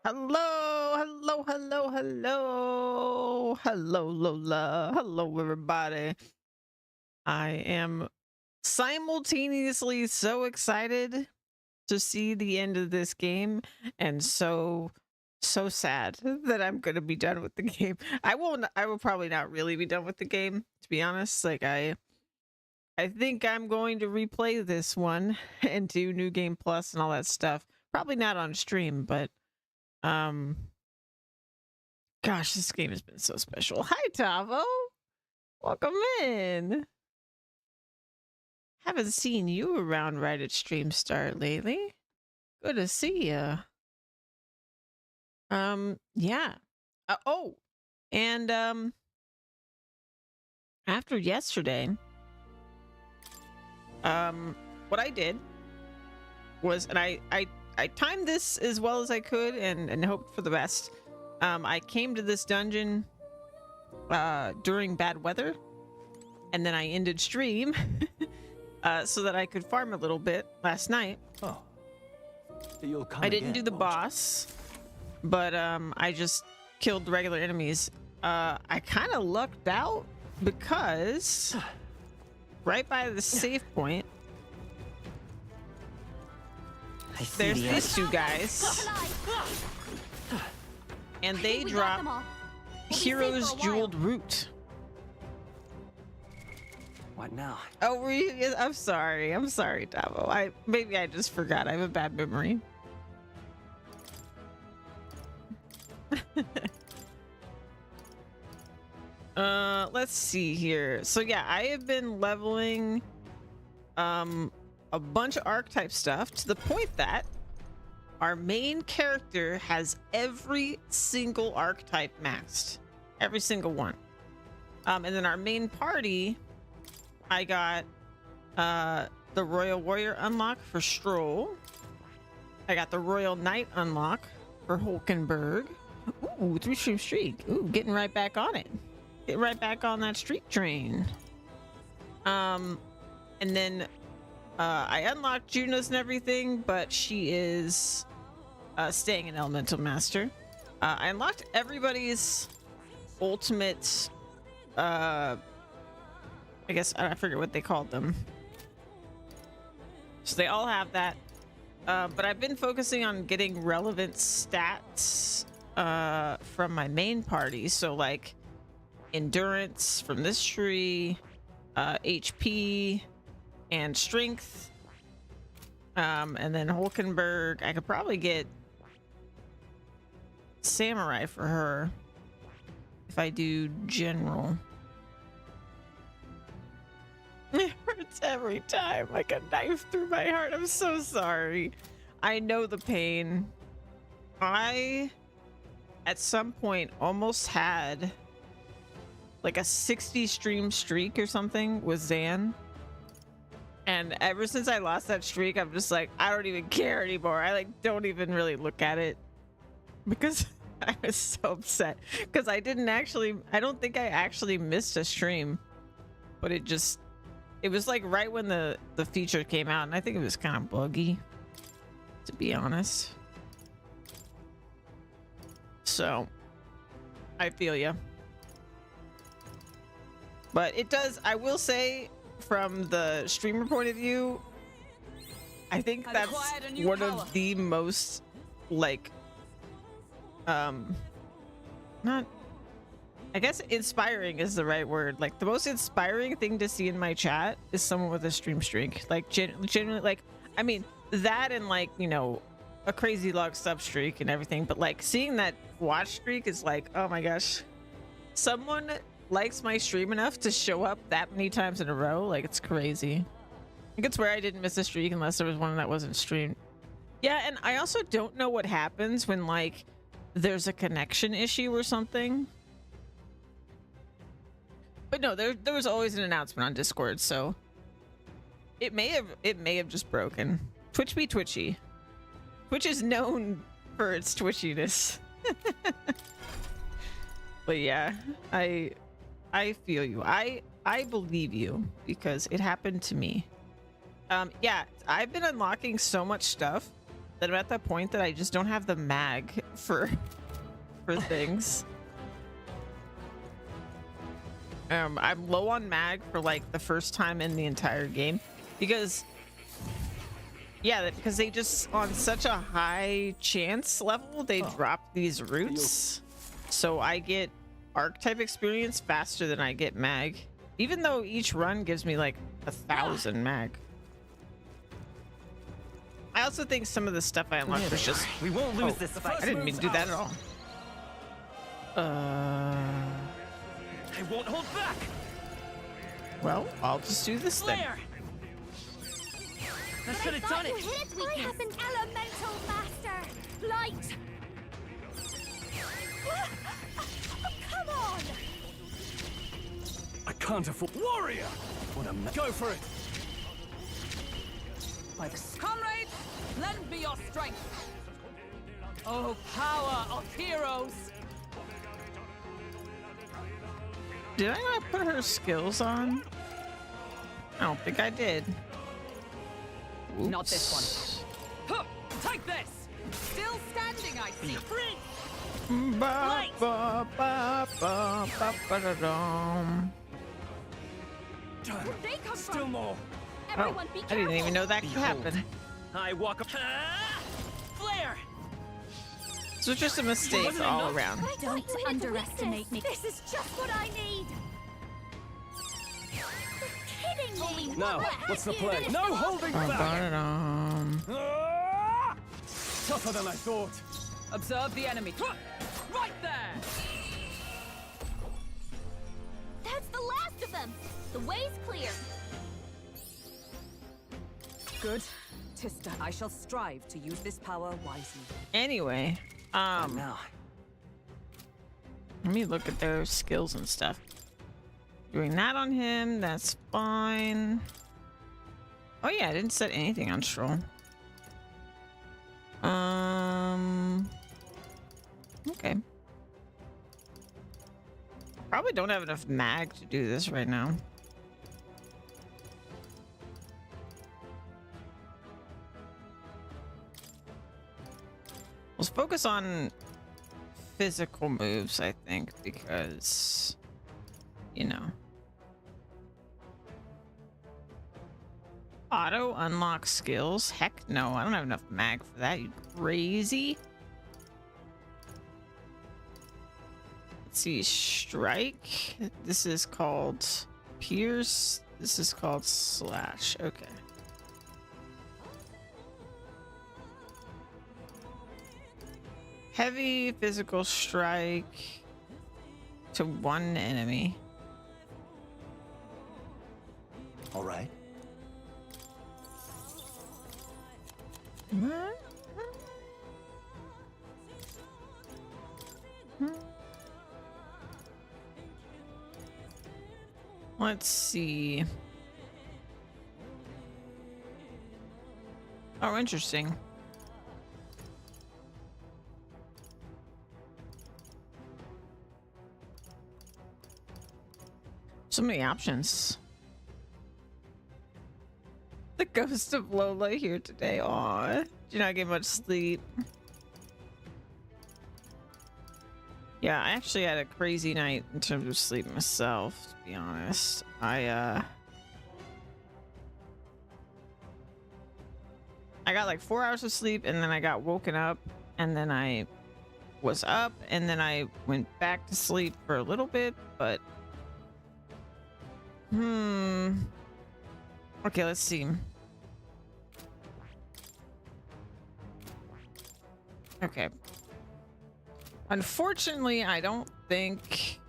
Hello, hello, Lola. Hello, everybody. I am simultaneously so excited to see the end of this game and so sad that I'm going to be done with the game. I will probably not really be done with the game, to be honest. Like I think I'm going to replay this one and do New Game Plus and all that stuff. Probably not on stream, but um gosh, this game has been so special. Hi, Tavo. Welcome in. Haven't seen you around right at Stream Start lately. Good to see ya. Yeah. Oh, and after yesterday, what I did was, and I timed this as well as I could and hoped for the best. I came to this dungeon during bad weather, and then I ended stream so that I could farm a little bit last night. Oh, you'll come I didn't again, do the won't you? boss, but I just killed the regular enemies. I kind of lucked out because right by the save point, there's these two guys, and they drop Hero's Jeweled Root. What now? Oh, were you? I'm sorry, Davo. Maybe I just forgot. I have a bad memory. Let's see here. So yeah, I have been leveling a bunch of archetype stuff to the point that our main character has every single archetype maxed. Every single one. And then our main party, I got the Royal Warrior unlock for Stroll. I got the Royal Knight unlock for Hulkenberg. Ooh, 3-stream streak. Ooh, getting right back on it. Get right back on that streak train. And then I unlocked Juno's and everything, but she is staying an Elemental Master. I unlocked everybody's ultimate, I guess, I forget what they called them. So they all have that. But I've been focusing on getting relevant stats from my main party. So like endurance from this tree, HP and strength. And then Hulkenberg, I could probably get Samurai for her if I do general. It hurts every time, like a knife through my heart. I'm so sorry. I know the pain. I, at some point, almost had like a 60 stream streak or something with Zan. And ever since I lost that streak, I'm just like, I don't even care anymore. I like don't even really look at it because I was so upset because I don't think I actually missed a stream, but it was like right when the feature came out, and I think it was kind of buggy, to be honest. So I feel ya. But it does, I will say, from the streamer point of view, I think that's one of the most like not, I guess inspiring is the right word. Like the most inspiring thing to see in my chat is someone with a stream streak. Like genuinely, like, I mean that and like, you know, a crazy log sub streak and everything, but like seeing that watch streak is like, oh my gosh, someone likes my stream enough to show up that many times in a row. Like it's crazy. I could swear I didn't miss a streak unless there was one that wasn't streamed. Yeah, and I also don't know what happens when like there's a connection issue or something. But no, there was always an announcement on Discord, so it may have just broken. Twitch be twitchy. Twitch is known for its twitchiness. But yeah, I feel you. I believe you because it happened to me. Yeah, I've been unlocking so much stuff that I'm at that point that I just don't have the mag for things. I'm low on mag for like the first time in the entire game because because they just on such a high chance level they drop these roots, so I get archetype experience faster than I get mag, even though each run gives me like 1,000 mag. I also think some of the stuff I unlocked was just We won't lose this fight. I didn't mean to do that at all. I won't hold back. Well, I'll just do this then. Flare. That should have done it. I have an elemental master. Light. Come on. I can't afford warrior. What a go for it. By the Comrades, lend me your strength. Oh, power of heroes. Did I not put her skills on? I don't think I did. Oops. Not this one. Huh, take this. Still standing, I see. Ba, ba, ba, ba, ba, ba, da, dum. Where'd they come still from? more. Everyone, be I careful. didn't even know that could happen. I walk up. Flare. So it's just a mistake Wasn't all enough? around. I thought Don't you had underestimate me. This is just what I need. You're kidding me. Now, what's the play? No holding Ba, back. ba, da, dum. Ah! Tougher than I thought. Observe the enemy. Right there. That's the last of them. The way's clear. Good. Tista, I shall strive to use this power wisely. Anyway, Now. let me look at their skills and stuff. Doing that on him, that's fine. Oh yeah, I didn't set anything on Stroll. Okay. Probably don't have enough mag to do this right now. Let's focus on physical moves, I think, because, you know. Auto unlock skills? Heck no, I don't have enough mag for that, you crazy. Let's see, strike. This is called pierce. This is called slash. Okay. Heavy physical strike to one enemy. All right. Let's see. Oh, interesting. So many options. The ghost of Lola here today. Aw, did you not get much sleep? Yeah, I actually had a crazy night in terms of sleep myself, to be honest. I got like 4 hours of sleep, and then I got woken up, and then I was up, and then I went back to sleep for a little bit, but okay, let's see. Okay. Unfortunately, I don't think...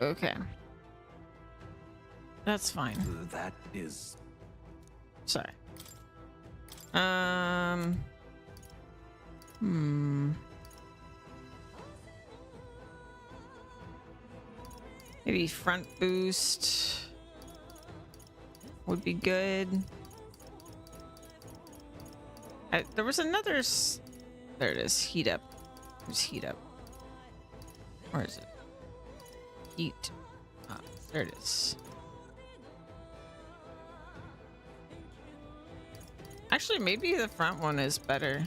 Okay. That's fine. That is. Sorry. Maybe front boost would be good. There was another... There it is. Heat up. There's heat up. Where is it? Heat. Ah, there it is. Actually, maybe the front one is better.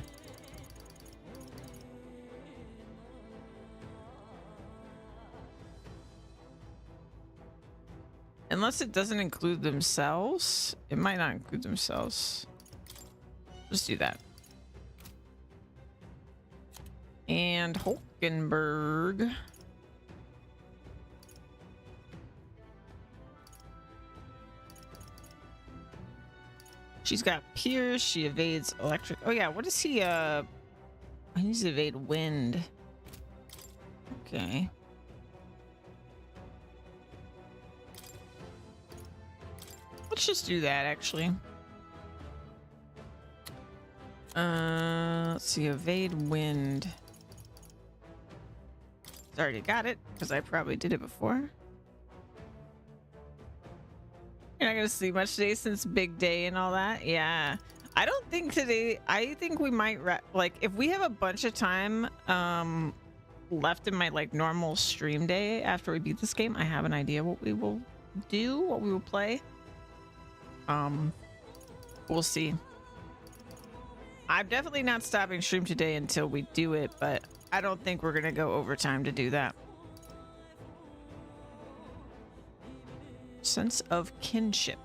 Unless it doesn't include themselves. It might not include themselves. Just do that. And Hulkenberg. She's got Pierce. She evades electric. Oh yeah, what is he? He needs to evade wind. Okay. Let's just do that, actually. Let's see, evade wind. Already got it, because I probably did it before. You're not gonna sleep much today since big day and all that. Yeah, I don't think today. I think we might like if we have a bunch of time left in my like normal stream day after we beat this game. I have an idea what we will do, what we will play. We'll see. I'm definitely not stopping stream today until we do it, but I don't think we're gonna go overtime to do that. Sense of kinship.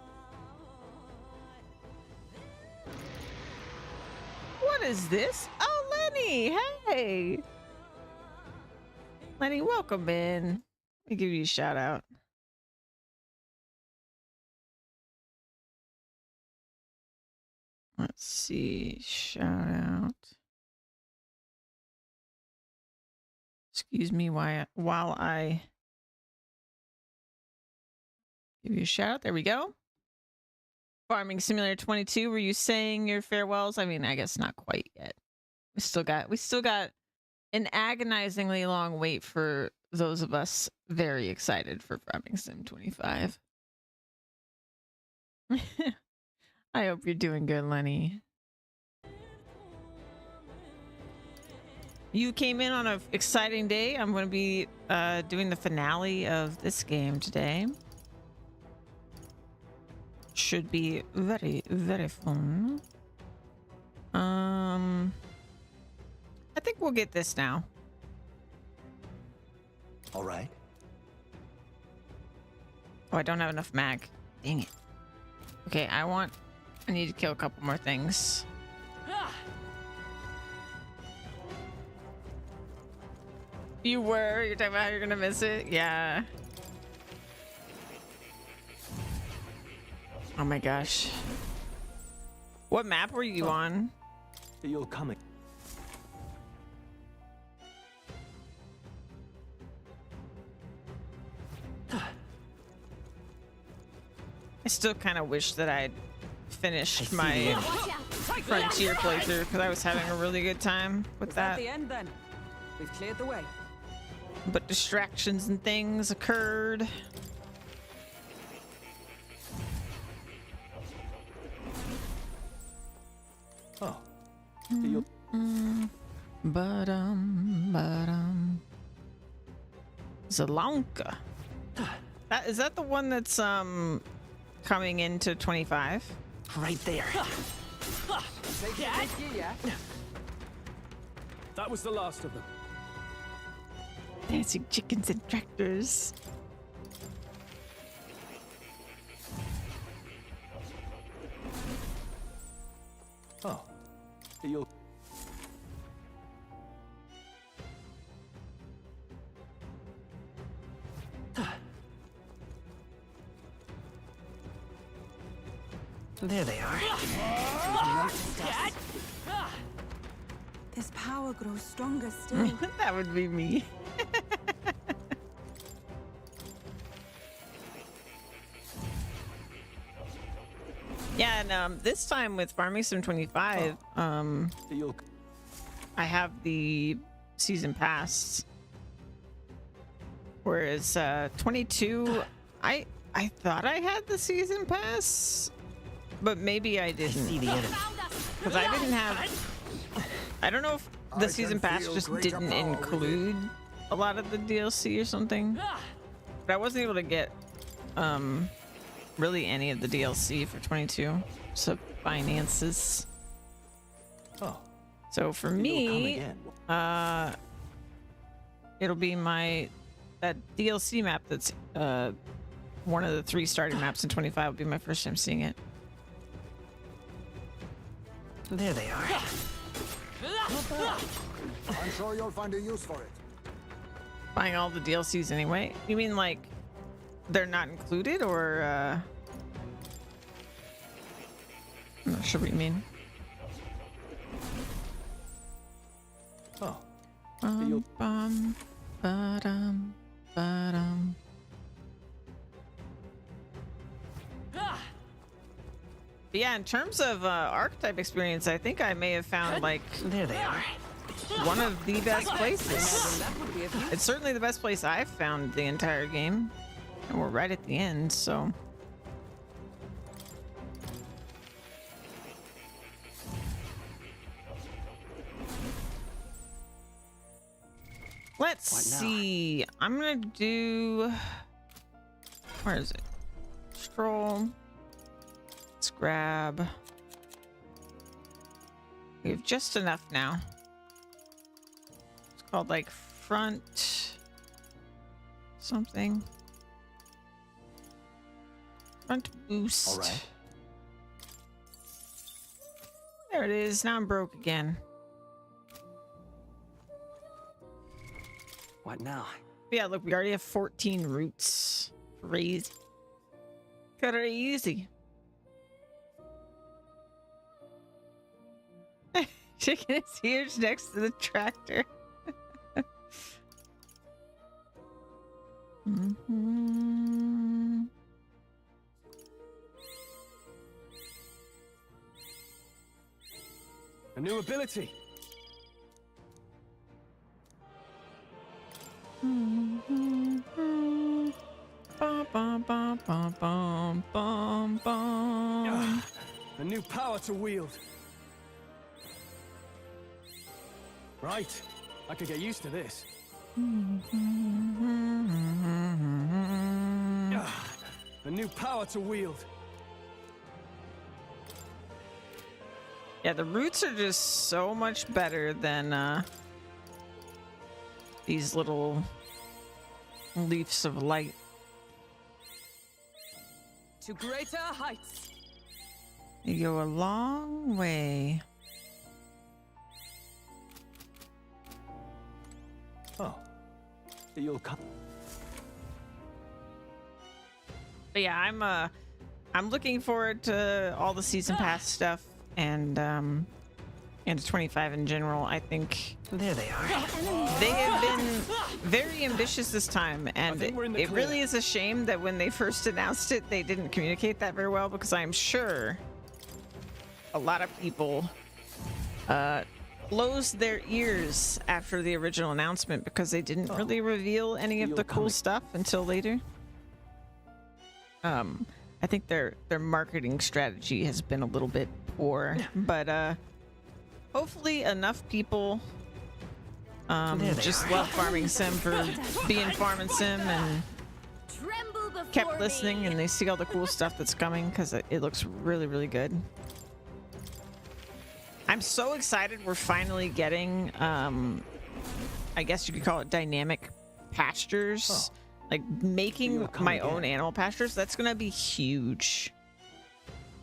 What is this? Oh, Lenny! Hey! Lenny, welcome in. Let me give you a shout out. Let's see. Shout out. Excuse me while I give you a shout out. There we go. Farming Simulator 22. Were you saying your farewells? I mean, I guess not quite yet. We still got an agonizingly long wait for those of us very excited for Farming Sim 25. I hope you're doing good, Lenny. You came in on an exciting day. I'm going to be doing the finale of this game today. Should be very, very fun. I think we'll get this now. All right. Oh, I don't have enough mag. Dang it. Okay, I need to kill a couple more things. You're talking about how you're gonna miss it? Yeah. Oh my gosh. What map were you on? You'll come again. I still kind of wish that I'd finished my Frontier playthrough because I was having a really good time with Is that that. the end then? We've cleared the way. But distractions and things occurred. Oh. You'll... Zalonka. Is that the one that's coming into 25? Right there. That was the last of them. Dancing chickens and tractors. Oh. You'll... There they are. This power grows stronger still. That would be me. Yeah, and this time with Farming Sim 25, You'll... I have the season pass. Whereas 22, I thought I had the season pass, but maybe I didn't. See the enemy. Because I didn't have. I don't know if the season pass just didn't include a lot of the DLC or something. But I wasn't able to get really any of the DLC for 22. So finances. Oh, So for you'll come me, again. it'll be that DLC map that's one of the 3 starting maps in 25 will be my first time seeing it. There they are. I'm sure you'll find a use for it. Buying all the DLCs anyway. You mean like they're not included, or I'm not sure what you mean. Oh, Bum, ba-dum, ba-dum. But yeah, in terms of archetype experience, I think I may have found like there they are. one of the best places. That would be of use. It's certainly the best place I've found the entire game. And we're right at the end, so. Let's What now? see. I'm gonna do. Where is it? Scroll. Let's grab. We have just enough now. It's called like front something. Front boost. All right. There it is. Now I'm broke again. What now? But yeah, look, we already have 14 roots. Crazy. Crazy. Chicken is huge next to the tractor. Mhm. A new ability. Bum, bum, bum, bum, bum, bum, bum. A new power to wield. Right. I could get used to this. A new power to wield. Yeah, the roots are just so much better than these little leaves of light. To greater heights. They go a long way. Oh. You'll come. But yeah, I'm looking forward to all the season pass stuff and to 25 in general. I think There they are. they have been very ambitious this time, and think we're in the it clear. really is a shame that when they first announced it, they didn't communicate that very well, because I'm sure a lot of people closed their ears after the original announcement because they didn't really reveal any of You're the cool coming. stuff until later. I think their marketing strategy has been a little bit poor, but hopefully enough people There they just are. love farming sim for being farming sim and Tremble before kept listening, me. and they see all the cool stuff that's coming, because it looks really, really good. I'm so excited we're finally getting I guess you could call it dynamic pastures. Like making You'll come my again. own animal pastures. That's gonna be huge.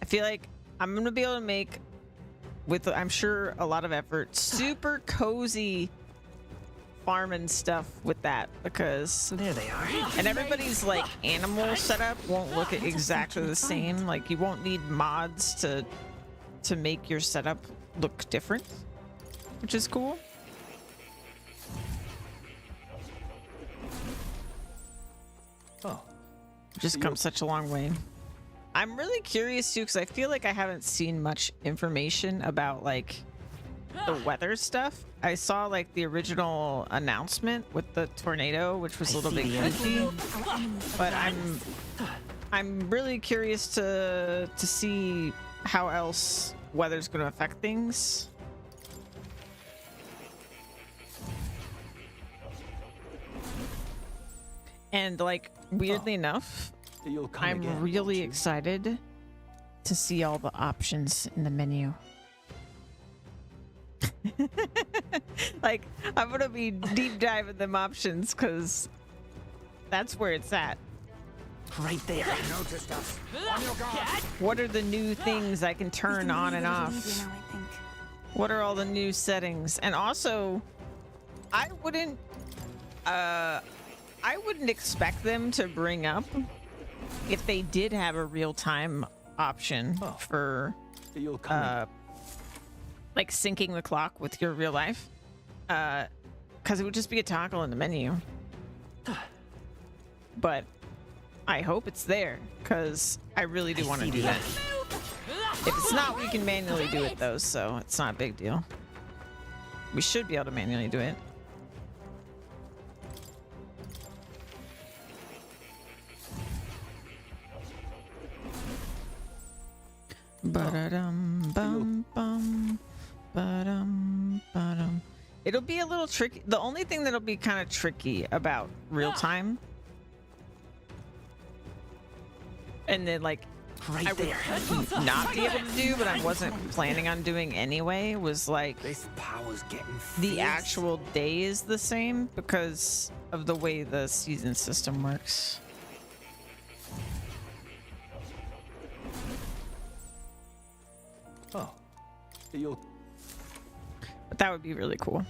I feel like I'm gonna be able to make, with I'm sure a lot of effort, super cozy farming stuff with that, because There they are. and everybody's like animal setup won't look exactly the same. Like you won't need mods to make your setup look different, which is cool. Oh. Just come such a long way. I'm really curious too, because I feel like I haven't seen much information about like the weather stuff. I saw like the original announcement with the tornado, which was a little bit creepy, but I'm really curious to see how else weather's going to affect things. And like weirdly enough, You'll come I'm again, really won't you? excited to see all the options in the menu. Like, I'm gonna be deep diving them options because that's where it's at. Right there. Noticed us. On your guard. What are the new things I can turn on and off? I think. What are all the new settings? And also, I wouldn't expect them to bring up if they did have a real-time option for You'll come in. like syncing the clock with your real life. Because it would just be a toggle in the menu. But I hope it's there, because I really do want to do that. If it's not, we can manually do it though, so it's not a big deal. We should be able to manually do it. Ba-da-dum, bum, bum, ba-dum, ba-dum. It'll be a little tricky. The only thing that'll be kind of tricky about real time, and then like Right I would there. not be able to do, but I wasn't planning on doing anyway, was like This power's getting the fierce. actual day is the same because of the way the season system works. Oh. You'll But that would be really cool.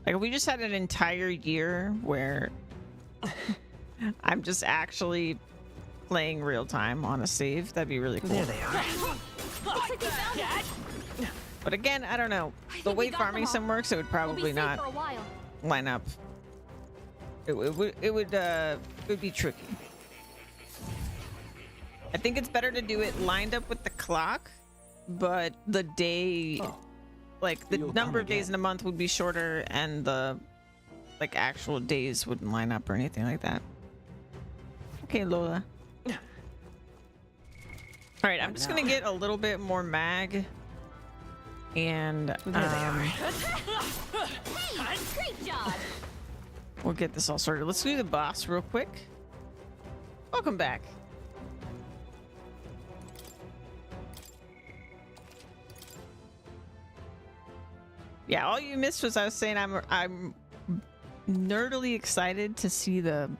Like if we just had an entire year where I'm just actually playing real time on a save, that'd be really cool. There they are. Looks like they found it. But again, I don't know. The think we way got farming them all. sim works, it would We'll probably be safe not for a while. line up. It would be tricky. I think it's better to do it lined up with the clock, but the day, like the You'll number come of days again. in a month would be shorter, and the like actual days wouldn't line up or anything like that. Okay, Lola. All right, I'm just gonna get a little bit more mag, and Hey, great job. we'll get this all sorted. Let's do the boss real quick. Welcome back. Yeah, all you missed was I was saying I'm nerdily excited to see the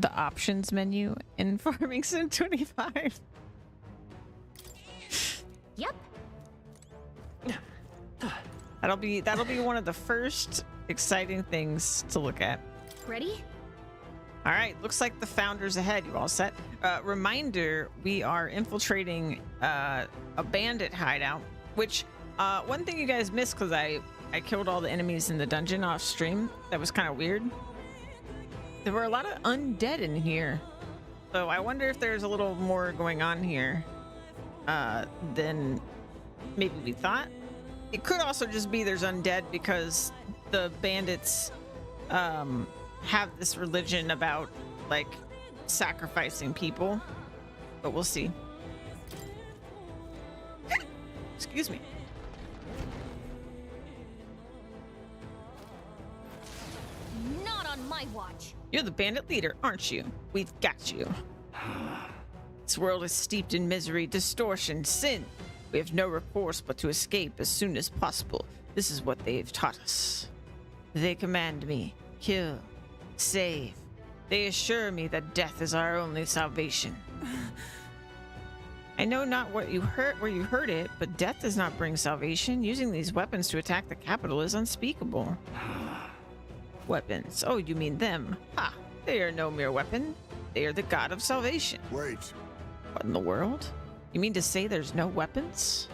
options menu in Farming Sim 25. Yep. That'll be one of the first exciting things to look at. Ready? All right, looks like the founder's ahead. You all set? Reminder, we are infiltrating a bandit hideout, which one thing you guys missed because I killed all the enemies in the dungeon off stream. That was kind of weird. There were a lot of undead in here. So I wonder if there's a little more going on here than maybe we thought. It could also just be there's undead because the bandits have this religion about like sacrificing people, but we'll see. Excuse me. Not on my watch. You're the bandit leader, aren't you? We've got you. This world is steeped in misery, distortion, sin. We have no recourse but to escape as soon as possible. This is what they've taught us. They command me, kill, save. They assure me that death is our only salvation. I know not what you heard, where you heard it, but death does not bring salvation. Using these weapons to attack the capital is unspeakable. Weapons. Oh, you mean them? Ha! They are no mere weapon. They are the god of salvation. Wait. What in the world? You mean to say there's no weapons?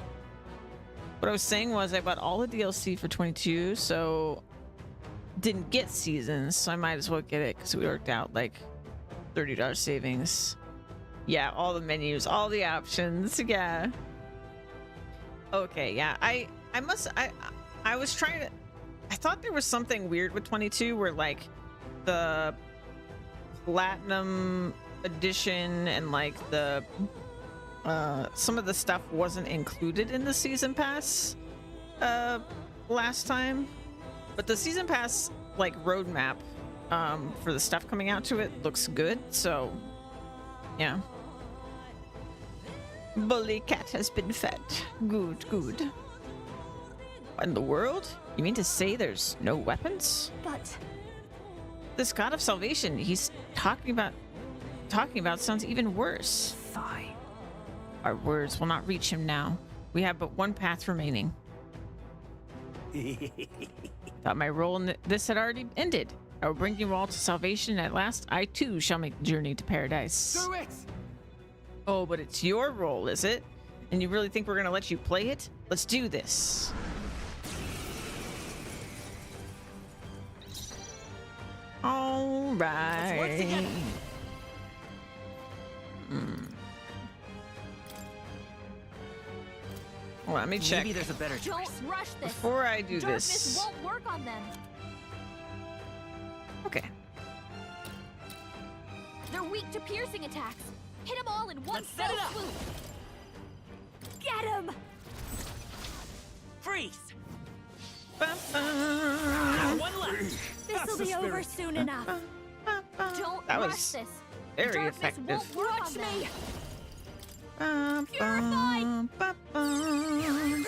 What I was saying was I bought all the DLC for 22, so didn't get seasons, so I might as well get it because we worked out like $30 savings. Yeah, all the menus, all the options. Yeah. Okay, yeah. I was trying to. I thought there was something weird with 22 where like the platinum edition and like the some of the stuff wasn't included in the season pass last time, but the season pass like roadmap for the stuff coming out to it looks good, so yeah. Bully cat has been fed. Good. What in the world? You mean to say there's no weapons? But This god of salvation he's talking about sounds even worse. fine. Our words will not reach him now. We have but one path remaining. Thought my role in this had already ended. I will bring you all to salvation. At last, I too shall make the journey to paradise. Do it! Oh, but it's your role, is it? And you really think we're gonna let you play it? Let's do this. All Let's work right. together. Well, let me check. Maybe there's a better choice. Don't rush this. Before I do Darkness this. won't work on them. Okay. They're weak to piercing attacks. Hit them all in one Let's set fell it up. swoop. Get him! Freeze! One left. This'll the be over spirit. soon enough. Don't That rush was this. very Darkness effective. won't work on them. Purified. Wasn't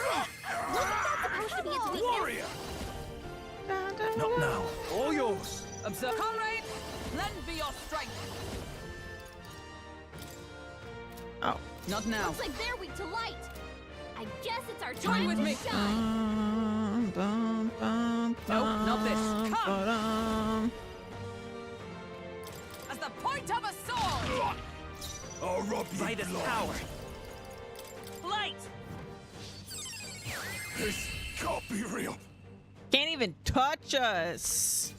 that supposed to be its weakness? Warrior! Not now. All yours. Observe, comrades. Lend me your strength. Oh. Not now. Looks like they're weak to light. I guess it's our Join time with to me. shine. No, not this. Come. As the point of a sword. I'll rob you. By this power. Light! This can't be real. Can't even touch us.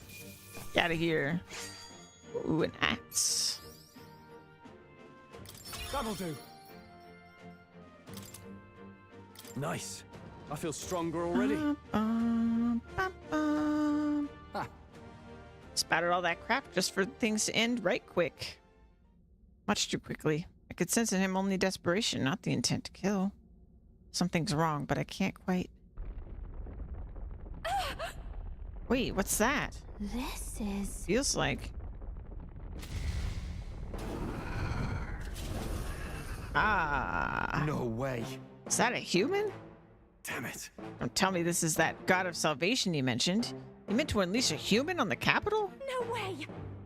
Get out of here. Ooh, an axe. That'll do. Nice. I feel stronger already. Spattered all that crap just for things to end right quick. Much too quickly. I could sense in him only desperation, not the intent to kill. Something's wrong, but I can't quite... Wait, what's that? This is... Feels like... Ah. No way. Is that a human? Damn it. Don't tell me this is that god of salvation you mentioned. You meant to unleash a human on the capital? No way!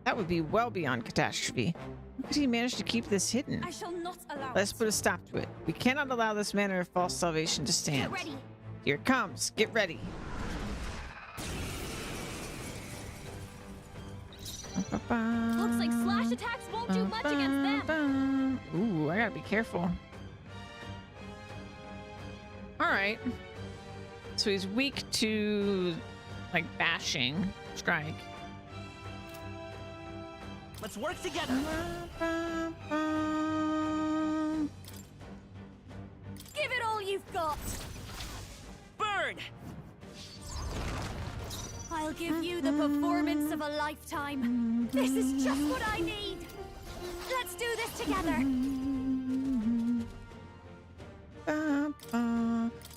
That would be well beyond catastrophe. How could he manage to keep this hidden? I shall not allow Let's it. put a stop to it. We cannot allow this manner of false salvation to Get stand. ready. Here it comes. Get ready. Looks like slash attacks won't do much against them. Ooh, I gotta be careful. Alright. So he's weak to, like, bashing. Strike. Let's work together. Give it all you've got. Burn! I'll give you the performance of a lifetime. This is just what I need. Let's do this together.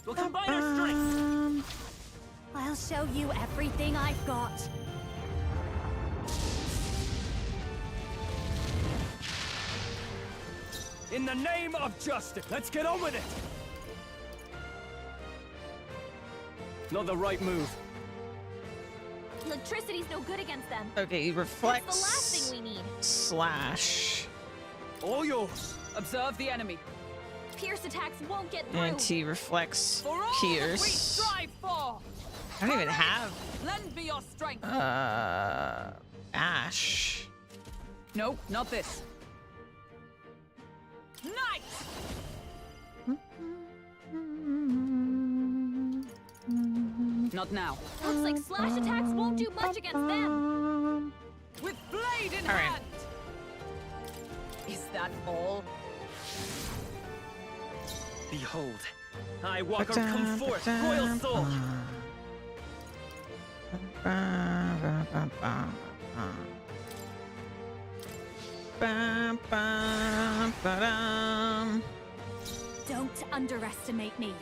We'll combine our strengths. I'll show you everything I've got. In the name of justice, let's get on with it. Not the right move. Electricity's no good against them. Okay, he That's reflects. the last thing we need. Slash. All yours. Observe the enemy. Pierce attacks won't get through. And he reflects For all that we Pierce. strive for. I don't even have Lend me your strength. Ash. No, not this. Night. Not now. Looks like slash attacks won't do much against them. With blade in All right. hand. Is that all? Behold, I walker come forth, royal soul. Don't underestimate me.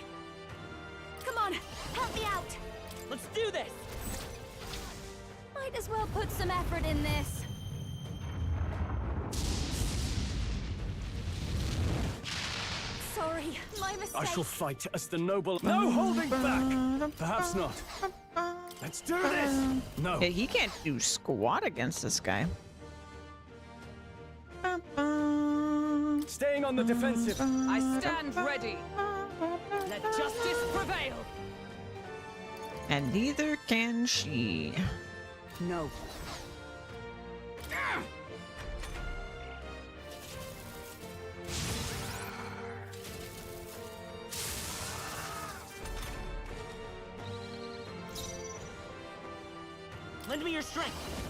Come on, help me out. Let's do this. Might as well put some effort in this. Sorry. sorry. My mistake. I shall fight as the noble. No holding back! Perhaps not. Let's do this! No. Yeah, he can't do squat against this guy. Staying on the defensive. I stand ready. Let justice prevail. And neither can she. No. Lend me your strength.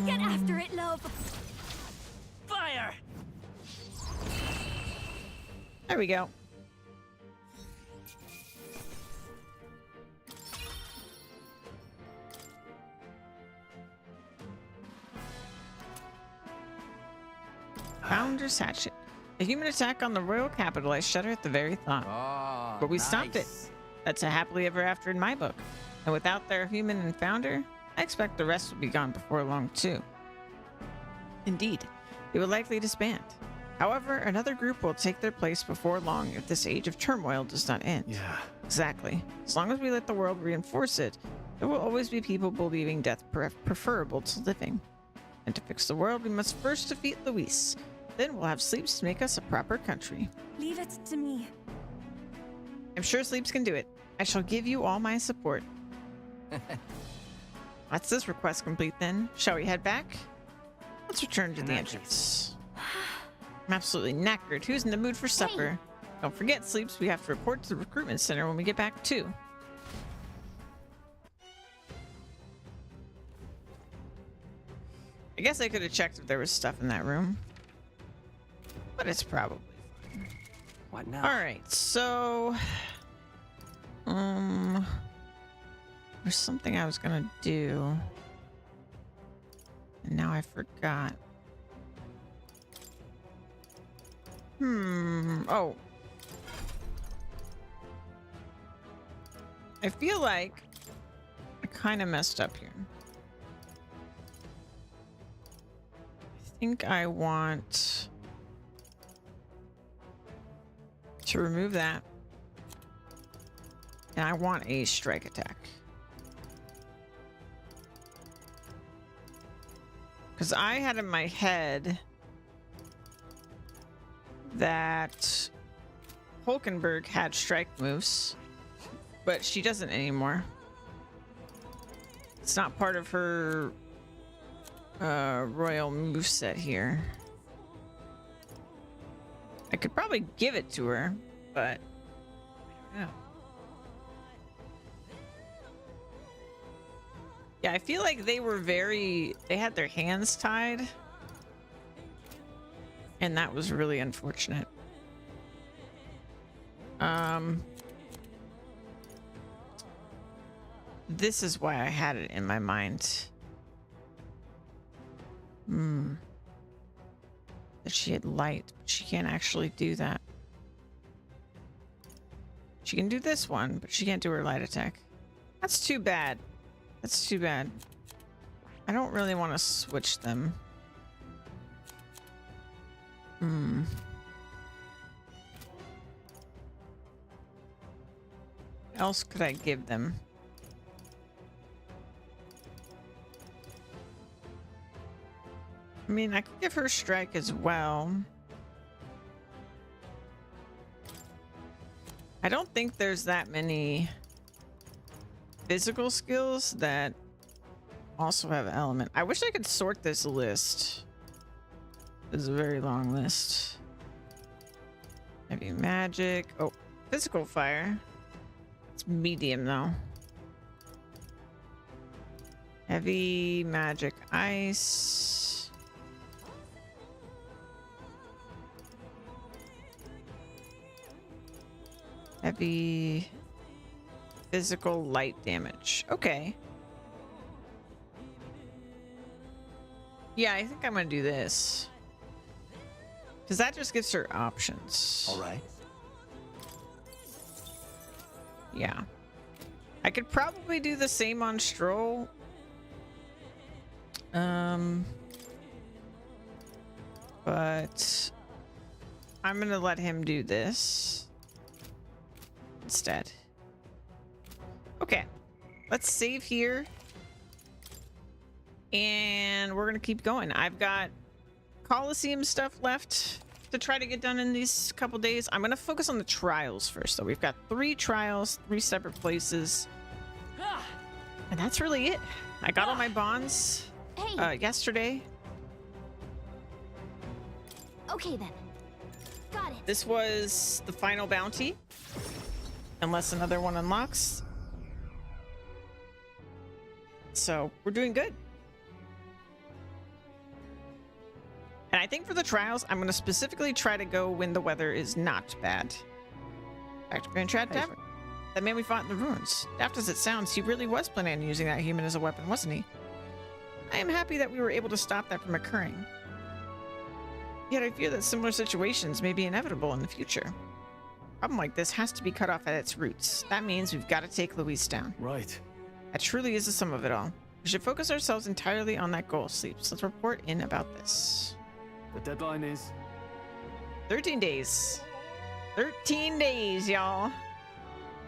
Get after it, love. Fire! There we go. Founder's Hatchet. A human attack on the royal capital. I shudder at the very thought. Ah, But we stopped it. That's a happily ever after in my book. And without their human and founder, I expect the rest will be gone before long too. Indeed, they will likely disband. However, another group will take their place before long if this age of turmoil does not end. Yeah. Exactly. As long as we let the world reinforce it, there will always be people believing death preferable to living. And to fix the world, we must first defeat Luis. Then we'll have Sleeps to make us a proper country. Leave it to me. I'm sure Sleeps can do it. I shall give you all my support. That's this request complete then. Shall we head back? Let's return to the entrance. I'm absolutely knackered. Who's in the mood for supper? Don't forget, Sleeps, we have to report to the recruitment center when we get back too. I guess I could have checked if there was stuff in that room. But it's probably fine. What now? Alright, so... There's something I was gonna do. And now I forgot. Oh. I feel like I kind of messed up here. I think I want to remove that. And I want a strike attack. Because I had in my head that Hulkenberg had strike moves, but she doesn't anymore. It's not part of her royal moveset here. I could probably give it to her, but I don't know. Yeah, I feel like they had their hands tied. And that was really unfortunate. This is why I had it in my mind. That she had light, but she can't actually do that. She can do this one, but she can't do her light attack. That's too bad. That's too bad. I don't really want to switch them. What else could I give them? I mean, I could give her strike as well. I don't think there's that many physical skills that also have element. I wish I could sort this list. This is a very long list. Heavy magic. Oh, physical fire. It's medium though. Heavy magic ice. Heavy physical light damage. Okay. Yeah, I think I'm gonna do this. Because that just gives her options. All right. Yeah. I could probably do the same on Stroll. But I'm gonna let him do this instead. Okay, let's save here. And we're gonna keep going. I've got Coliseum stuff left to try to get done in these couple days. I'm gonna focus on the trials first, though. We've got 3 trials, 3 separate places. And that's really it. I got all my bonds yesterday. Okay then. Got it. This was the final bounty. Unless another one unlocks. So we're doing good. And I think for the trials, I'm going to specifically try to go when the weather is not bad. Back to Grand Trad Tavern. That man we fought in the ruins. Daft as it sounds, he really was planning on using that human as a weapon, wasn't he? I am happy that we were able to stop that from occurring. Yet I fear that similar situations may be inevitable in the future. A problem like this has to be cut off at its roots. That means we've got to take Luis down. Right. That truly is the sum of it all. We should focus ourselves entirely on that goal, Sleeps. Let's report in about this. The deadline is 13 days. 13 days, y'all.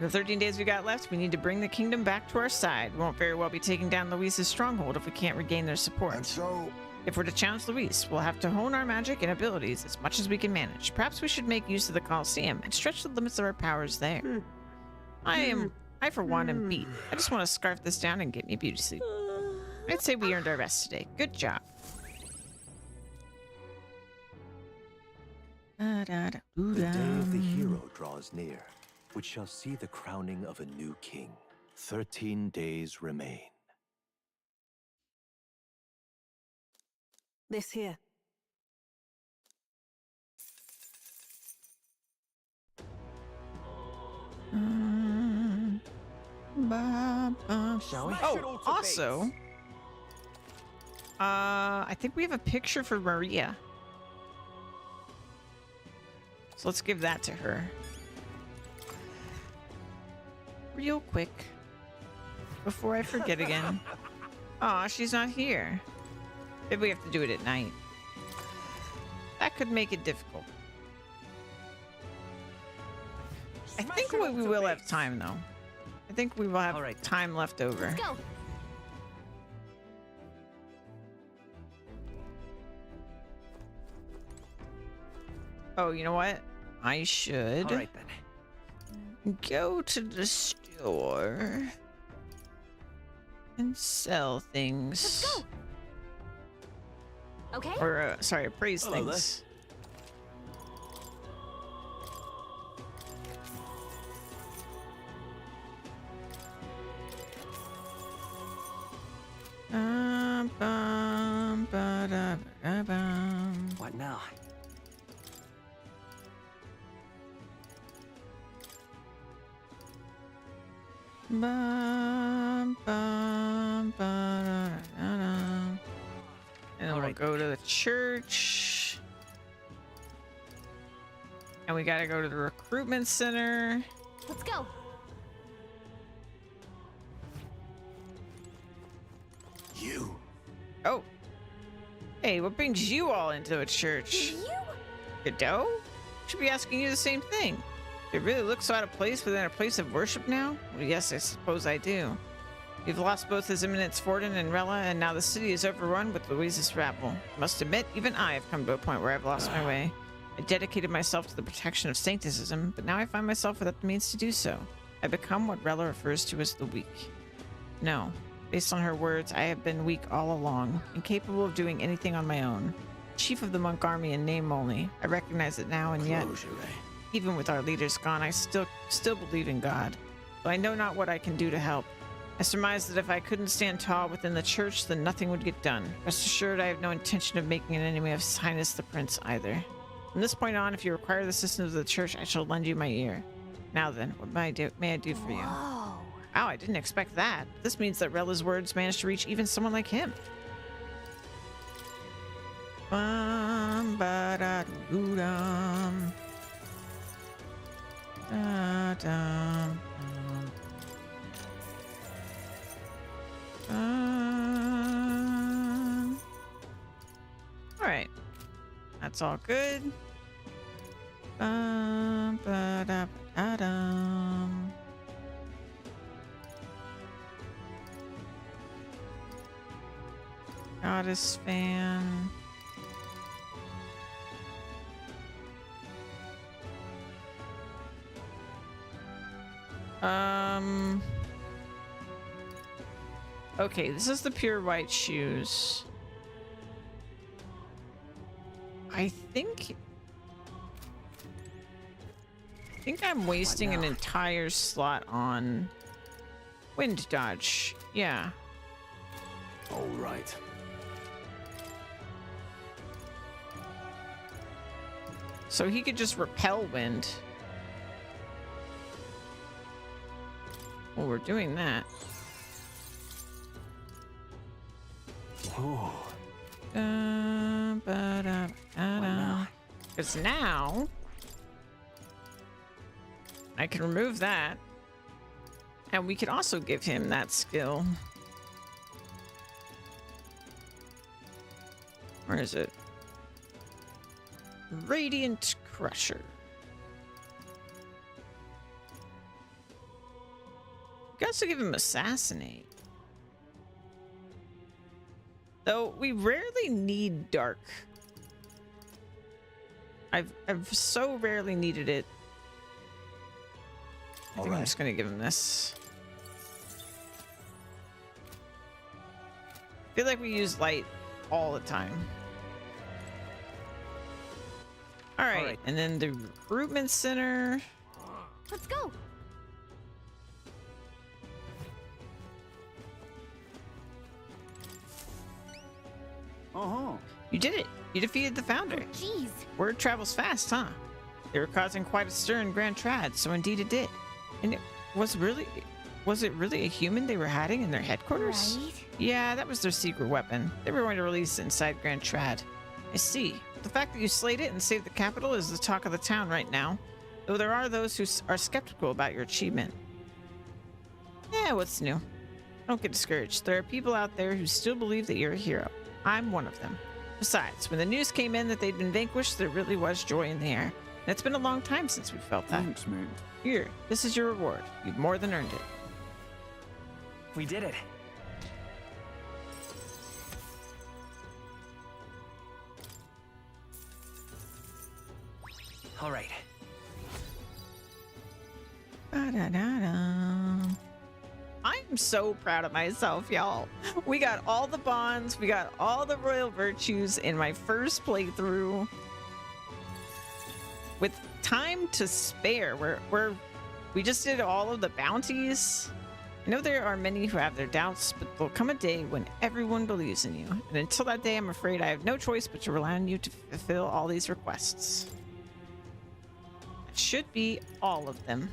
The 13 days we got left, we need to bring the kingdom back to our side. We won't very well be taking down Luis's stronghold if we can't regain their support. And so, If we're to challenge Luis, we'll have to hone our magic and abilities as much as we can manage. Perhaps we should make use of the Colosseum and stretch the limits of our powers there. I for one am beat. I just want to scarf this down and get me beauty sleep. I'd say we earned our rest today. Good job. the day of the hero draws near, which shall see the crowning of a new king. 13 days remain. This here. Shall we? Oh, also, I think we have a picture for Maria. So let's give that to her. Real quick. Before I forget again. Aw, she's not here. Maybe we have to do it at night. That could make it difficult. I think we will have time, though. I think we will have time left over. Let's go. Oh, you know what? I should All right then. go to the store and sell things. Let's go. Okay. Or, sorry, appraise Hello there. things. What now? And then we'll go to the church. And we gotta go to the recruitment center. Let's go. You. Oh. Hey, what brings you all into a church? You? Godot? Should be asking you the same thing. It really looks so out of place within a place of worship now? Well, yes, I suppose I do. We've lost both His Eminence Forden and Rella, and now the city is overrun with Louise's rabble. Must admit, even I have come to a point where I've lost my way. I dedicated myself to the protection of sancticism, but now I find myself without the means to do so. I've become what Rella refers to as the weak. No, based on her words, I have been weak all along, incapable of doing anything on my own. Chief of the monk army in name only. I recognize it now, and yet, even with our leaders gone, I still believe in God. Though I know not what I can do to help. I surmise that if I couldn't stand tall within the church, then nothing would get done. Rest assured, I have no intention of making an enemy of His Highness the Prince either. From this point on, if you require the assistance of the church, I shall lend you my ear. Now then, what may I do for you? Whoa. Wow, I didn't expect that. This means that Rella's words managed to reach even someone like him. Bum-ba-da-doo-dum. Da-dum. All right, that's all good. Ba-da-ba-da-ba-dum. Goddess fan. Okay, this is the pure white shoes. I think I'm wasting an entire slot on wind dodge. Yeah. All right. So he could just repel wind. Well, we're doing that. Oh. Because now I can remove that, and we can also give him that skill. Where is it? Radiant Crusher. You can also give him Assassinate. Though we rarely need Dark. I've so rarely needed it. I think I'm just gonna give him this. I feel like we use light all the time. All right, and then the recruitment center. Let's go. You did it. You defeated the founder. Jeez. Word travels fast, huh? They were causing quite a stir in Grand Trad, so indeed it did. And it was it really a human they were hiding in their headquarters? Right. Yeah, that was their secret weapon. They were going to release it inside Grand Trad. I see. The fact that you slayed it and saved the capital is the talk of the town right now. Though there are those who are skeptical about your achievement. Yeah, what's new? Don't get discouraged. There are people out there who still believe that you're a hero. I'm one of them. Besides, when the news came in that they'd been vanquished, there really was joy in the air. And it's been a long time since we felt that. Thanks, man. Here, this is your reward. You've more than earned it. We did it. All right. Ba-da-da-da. I am so proud of myself, y'all. We got all the bonds, we got all the royal virtues in my first playthrough. With time to spare, we just did all of the bounties. I know there are many who have their doubts, but there'll come a day when everyone believes in you. And until that day, I'm afraid I have no choice but to rely on you to fulfill all these requests. It should be all of them.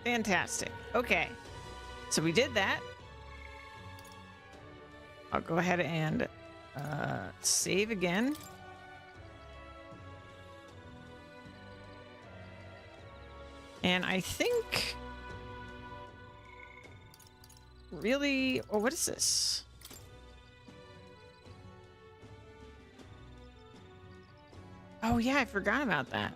Fantastic. Okay. So we did that. I'll go ahead and save again. And I think really, oh, what is this? Oh yeah, I forgot about that.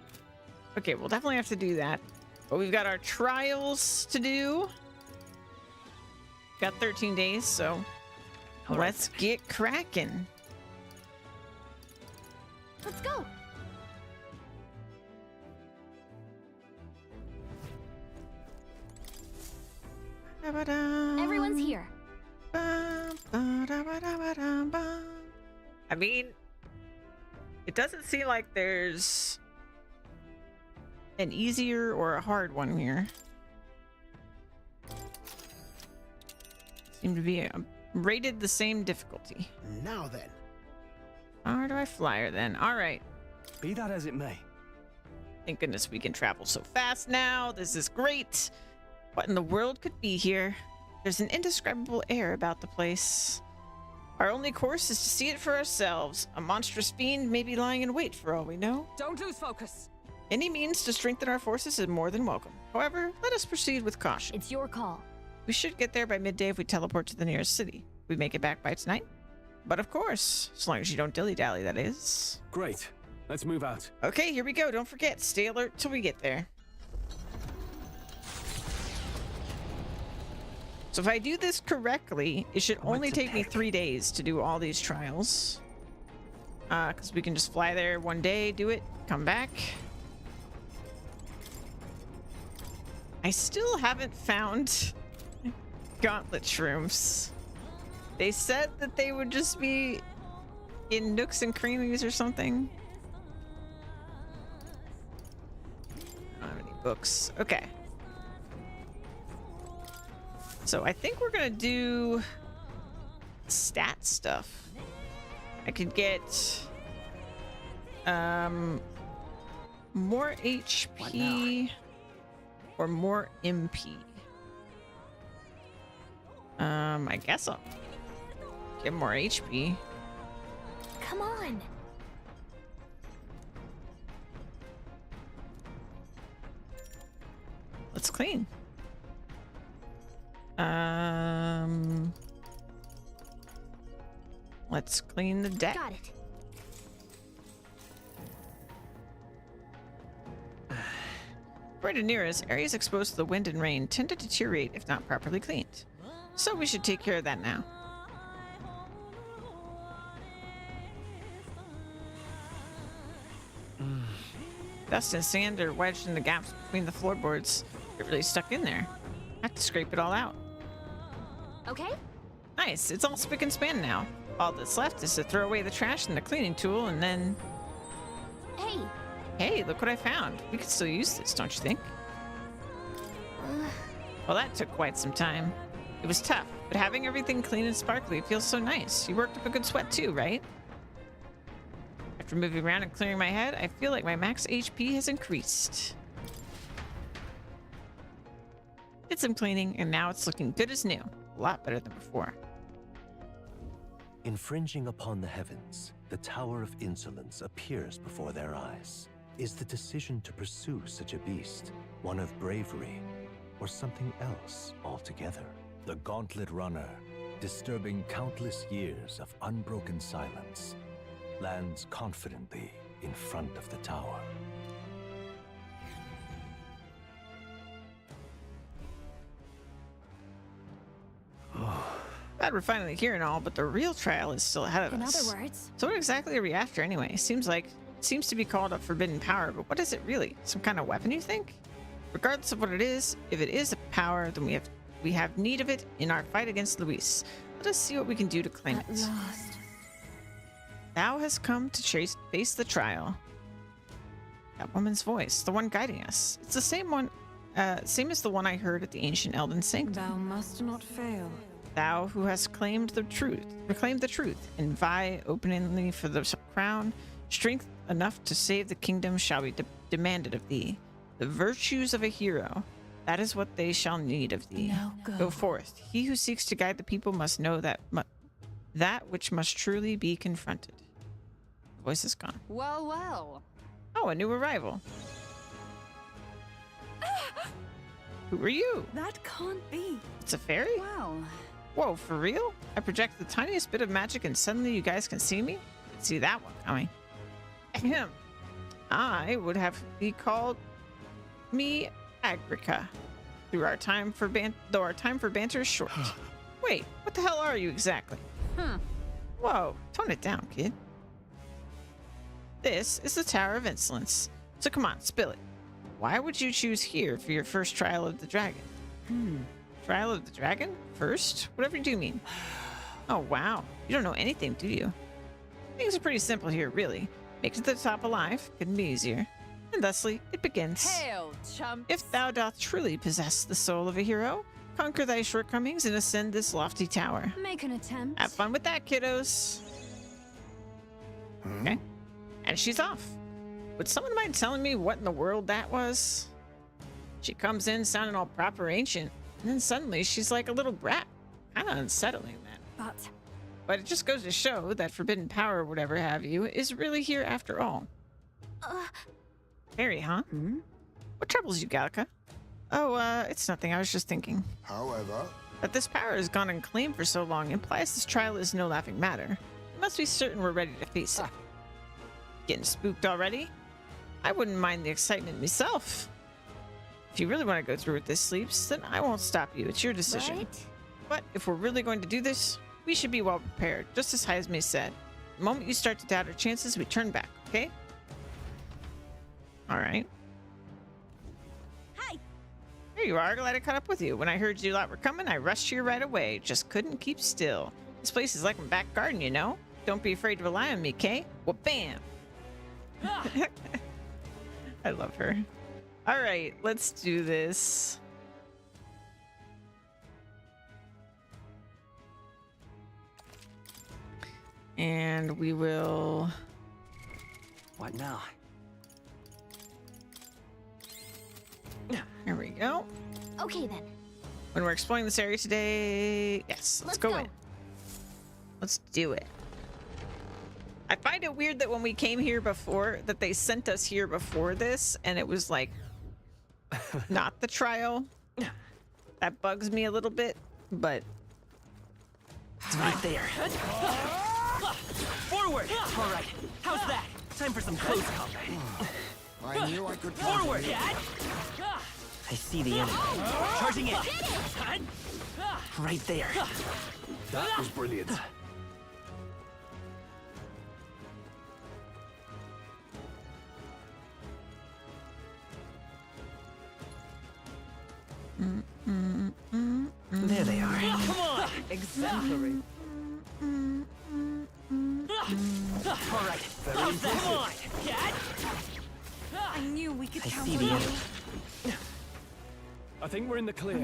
Okay, we'll definitely have to do that. But we've got our trials to do. Got 13 days, so let's get cracking. Let's go. Everyone's here. I mean, it doesn't seem like there's an easier or a hard one here. Seem to be rated the same difficulty. Now then. Where do I fly her then? All right. Be that as it may. Thank goodness we can travel so fast now. This is great. What in the world could be here? There's an indescribable air about the place. Our only course is to see it for ourselves. A monstrous fiend may be lying in wait for all we know. Don't lose focus. Any means to strengthen our forces is more than welcome. However, let us proceed with caution. It's your call. We should get there by midday if we teleport to the nearest city. We make it back by tonight? But of course, as long as you don't dilly-dally, that is. Great. Let's move out. Okay, here we go. Don't forget, stay alert till we get there. So if I do this correctly, it should only take me 3 days to do all these trials. Because we can just fly there one day, do it, come back. I still haven't found gauntlet shrooms. They said that they would just be in nooks and crannies or something. I don't have any books. Okay. So I think we're gonna do stat stuff. I could get more HP or more MP. I guess I'll get more HP. Come on. Let's clean. Let's clean the deck. Got it. Right near us, areas exposed to the wind and rain tend to deteriorate if not properly cleaned. So we should take care of that now. Dust and sand are wedged in the gaps between the floorboards. They're really stuck in there. I have to scrape it all out. Okay. Nice, it's all spick and span now. All that's left is to throw away the trash and the cleaning tool and then... Hey. Hey, look what I found. We could still use this, don't you think? Well, that took quite some time. It was tough, but having everything clean and sparkly feels so nice. You worked up a good sweat too, right? After moving around and clearing my head, I feel like my max HP has increased. Did some cleaning, and now it's looking good as new. A lot better than before. Infringing upon the heavens, the Tower of Insolence appears before their eyes. Is the decision to pursue such a beast one of bravery or something else altogether? The Gauntlet Runner, disturbing countless years of unbroken silence, lands confidently in front of the tower. Glad we're finally here and all, but the real trial is still ahead of In us. other words, So what exactly are we after anyway? Seems to be called a forbidden power, but what is it really? Some kind of weapon, you think? Regardless of what it is, if it is a power, then we have need of it in our fight against Luis. Let us see what we can do to claim at it. last. Thou has come to face the trial. That woman's voice, the one guiding us. It's the same one, same as the one I heard at the ancient Elden Sanctum. Thou must not fail. Thou who hast proclaimed the truth, and vie openly for the crown, strength enough to save the kingdom shall be demanded of thee. The virtues of a hero, that is what they shall need of thee. Now go. Go forth. He who seeks to guide the people must know that which must truly be confronted. The voice is gone. Well, well. Oh, a new arrival. Who are you? That can't be. It's a fairy? Well, Whoa, for real? I project the tiniest bit of magic and suddenly you guys can see me? Didn't see that one coming. Ahem. I would have thee called me Agrica. Though our time for banter is short. Wait, what the hell are you exactly? Whoa, tone it down, kid. This is the Tower of Insolence. So come on, spill it. Why would you choose here for your first trial of the dragon? Trial of the dragon? First? Whatever do you mean? Oh, wow. You don't know anything, do you? Things are pretty simple here, really. Make it to the top alive. Couldn't be easier. And thusly, it begins. hail, chump. If thou doth truly possess the soul of a hero, conquer thy shortcomings and ascend this lofty tower. Make an attempt. Have fun with that, kiddos. Okay. And she's off. Would someone mind telling me what in the world that was? She comes in sounding all proper ancient, and then suddenly she's like a little brat. Kind of unsettling, that. But it just goes to show that forbidden power or whatever have you is really here after all. Fairy, huh? What troubles you, Gallica? Oh, it's nothing. I was just thinking. However, That this power has gone unclaimed for so long implies this trial is no laughing matter. We must be certain we're ready to face it. Getting spooked already? I wouldn't mind the excitement myself. If you really want to go through with this, Sleeps, then I won't stop you. It's your decision. But if we're really going to do this, we should be well prepared, just as Hyzme said. The moment you start to doubt our chances, we turn back, okay? All right. Hi. Here you are. Glad I caught up with you. When I heard you lot were coming, I rushed here right away. Just couldn't keep still. This place is like my back garden, you know? Don't be afraid to rely on me, Kay? Well, bam! I love her. All right, let's do this. And we will... What now? Here we go. Okay then. When we're exploring this area today... Yes, let's go in. Let's do it. I find it weird that when we came here before, that they sent us here before this, and it was like, not the trial. That bugs me a little bit, but... It's right there. Forward! All right, how's that? Time for some close combat. I knew I could Forward! I see the enemy. Charging in. Right there. That was brilliant. There they are. Come on! Exemplary. All right, how's that? Come on, cat! I knew we could I count see on the you. enemy. I think we're in the clear.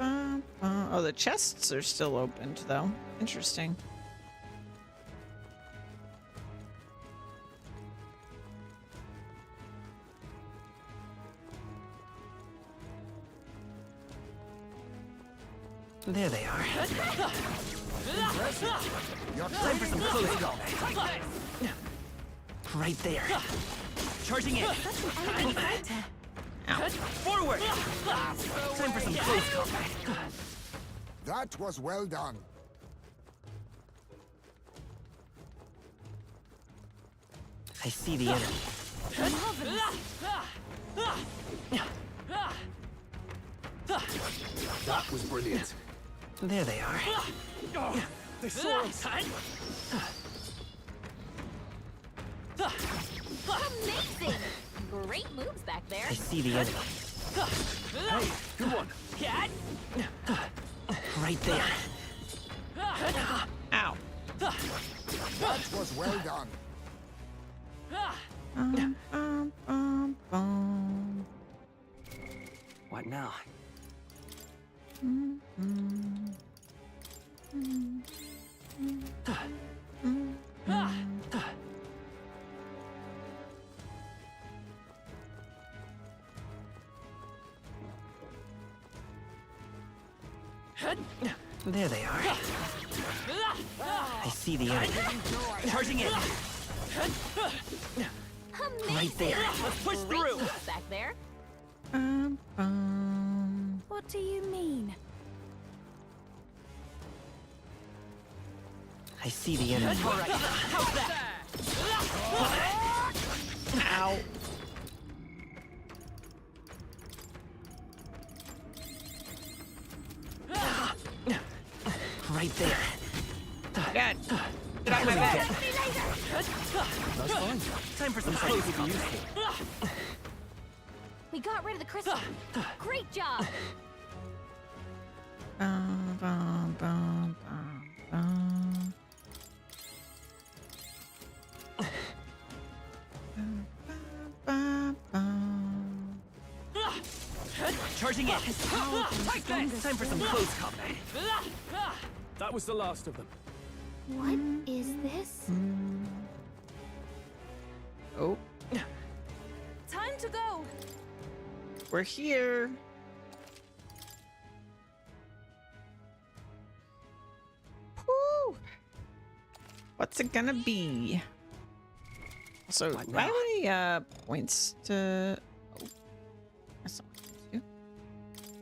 Oh, the chests are still opened, though. Interesting. There they are. Time for some close combat. Right there. Charging in. Ow. Forward! Time for some close combat. That was well done. I see the enemy. That was brilliant. There they are. They saw us. Amazing! Great moves back there. I see the enemy. Hey, good one. Cat! Right there. Ow. That was well done. What now? There they are. I see the enemy. Charging in. Amazing! Right there. Let's push Great through. moves back there. What do you mean? I see the enemy. All right. How's that? Ow. Right there. God. Get out of my bed. That's fine. Time for some close combat. We got rid of the crystal. Great job. Bum, bum, bum, bum, bum. Bum, bum, bum. Charging in. Time for some close combat. That was the last of them. What is this? Oh, Time to go. we're here. Whew. What's it gonna be? So, What do I now? have any points to? Oh, that's not what I do.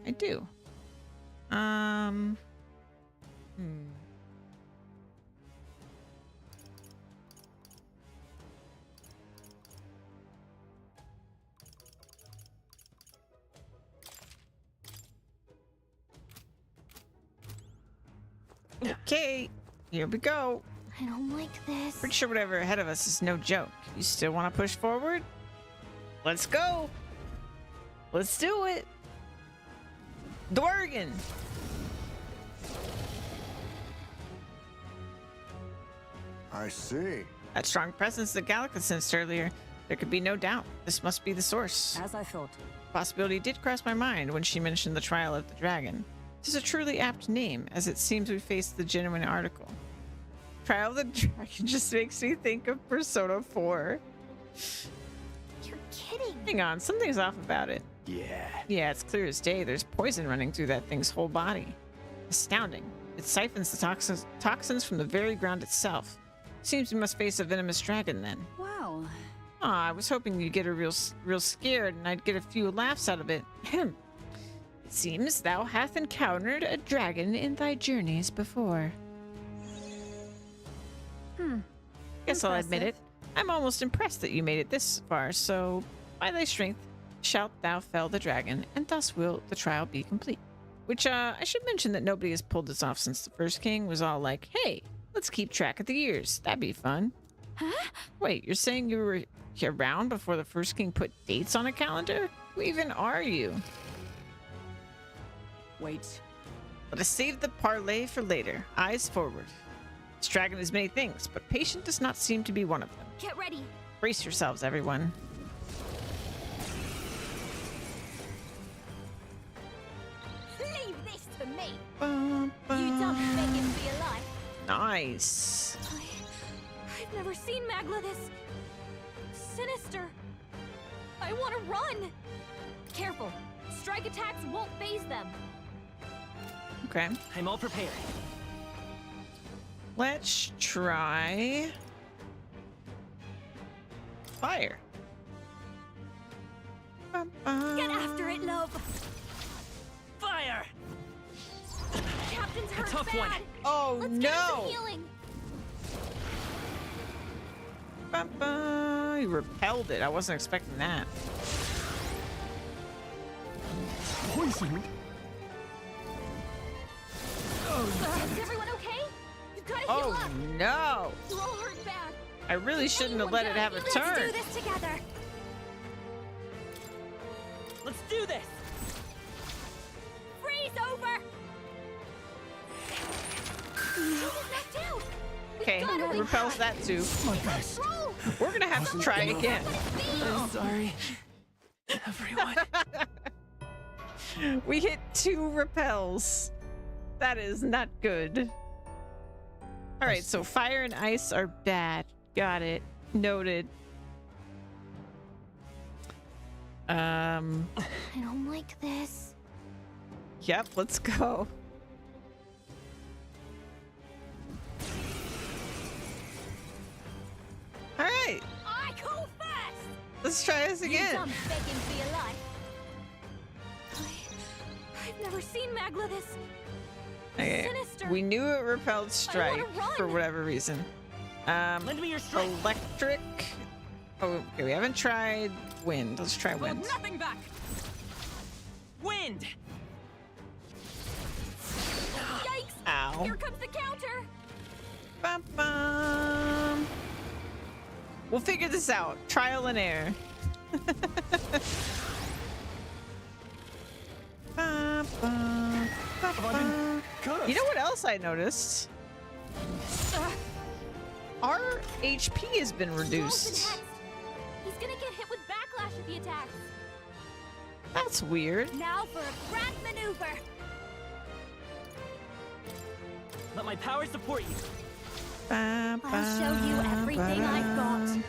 I do. Hmm. Okay, here we go. I don't like this. Pretty sure whatever ahead of us is no joke. You still want to push forward? Let's go. Let's do it. Dwergen. I see. That strong presence that Gallica sensed earlier. There could be no doubt. This must be the source. As I thought. Possibility did cross my mind when she mentioned the trial of the dragon. This is a truly apt name, as it seems we faced the genuine article. Trial of the Dragon just makes me think of Persona 4. You're kidding. Hang on, something's off about it. Yeah. Yeah, it's clear as day. There's poison running through that thing's whole body. Astounding. It siphons the toxins from the very ground itself. Seems we must face a venomous dragon then. Wow. Aw, I was hoping you'd get real scared and I'd get a few laughs out of it. It seems thou hath encountered a dragon in thy journeys before. Guess I'll admit it. I'm almost impressed that you made it this far, so by thy strength shalt thou fell the dragon, and thus will the trial be complete. Which, I should mention that nobody has pulled this off since the first king was all like, hey, let's keep track of the years. That'd be fun. Huh? Wait, you're saying you were around before the first king put dates on a calendar? Who even are you? Wait. Let us save the parlay for later. Eyes forward. This dragon is many things, but patient does not seem to be one of them. Get ready. Brace yourselves, everyone. Leave this to me. Bum, You done bum. begging for your life. Nice. I've never seen Magla this sinister. I want to run. Careful. Strike attacks won't phase them. Okay. I'm all prepared. Let's try fire. Bum, bum. Get after it, love. Fire! Captain's hurt tough bad. one. Oh Let's get him some no! healing. Bum, bum. You repelled it. I wasn't expecting that. Poison? Is everyone okay? You've got to heal Oh up. no! You're all hurt bad. I really shouldn't have let it have a Let's turn. do this together. Let's do this! Freeze over. He's knocked out. Okay, gotta win. repels that too. My best. Roll. We're gonna have to try again. I'm sorry. Everyone. We hit 2 repels. That is not good. All right, so fire and ice are bad. Got it. Noted. I don't like this. Yep, let's go. All right, I go fast. let's try this You again. done begging for your life. I've never seen Magla this Okay. sinister. We knew it repelled strike run. for whatever reason. Lend me your strength. Electric. Oh, okay, we haven't tried wind. Let's try Hold wind. nothing back. Wind! Yikes! Ow. Here comes the counter. Bum, bum. We'll figure this out. Trial and error. Bum, bum, bum, bum. You know what else I noticed? Our HP has been Charles reduced. and Hex. He's gonna get hit with backlash if he attacks. That's weird. Now for a grand maneuver. Let my power support you. Bum, I'll show you bum, everything I've got. bum.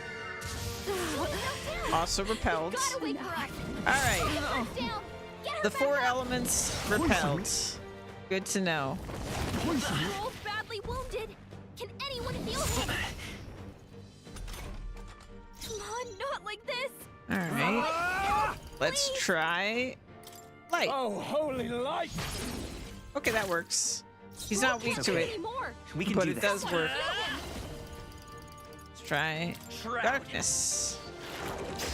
Also repelled. Gotta wait for us. All right. Get her down. Get her The back 4 up. elements repelled. Good to know. Poison? Joel's badly wounded. Can anyone heal him? Come on, not like this. All right. Let's Please. try light. Oh, holy light! Okay, that works. He's not weak to it, Anymore. We can but do it this. does work. Heal him. Let's try Shroud. darkness.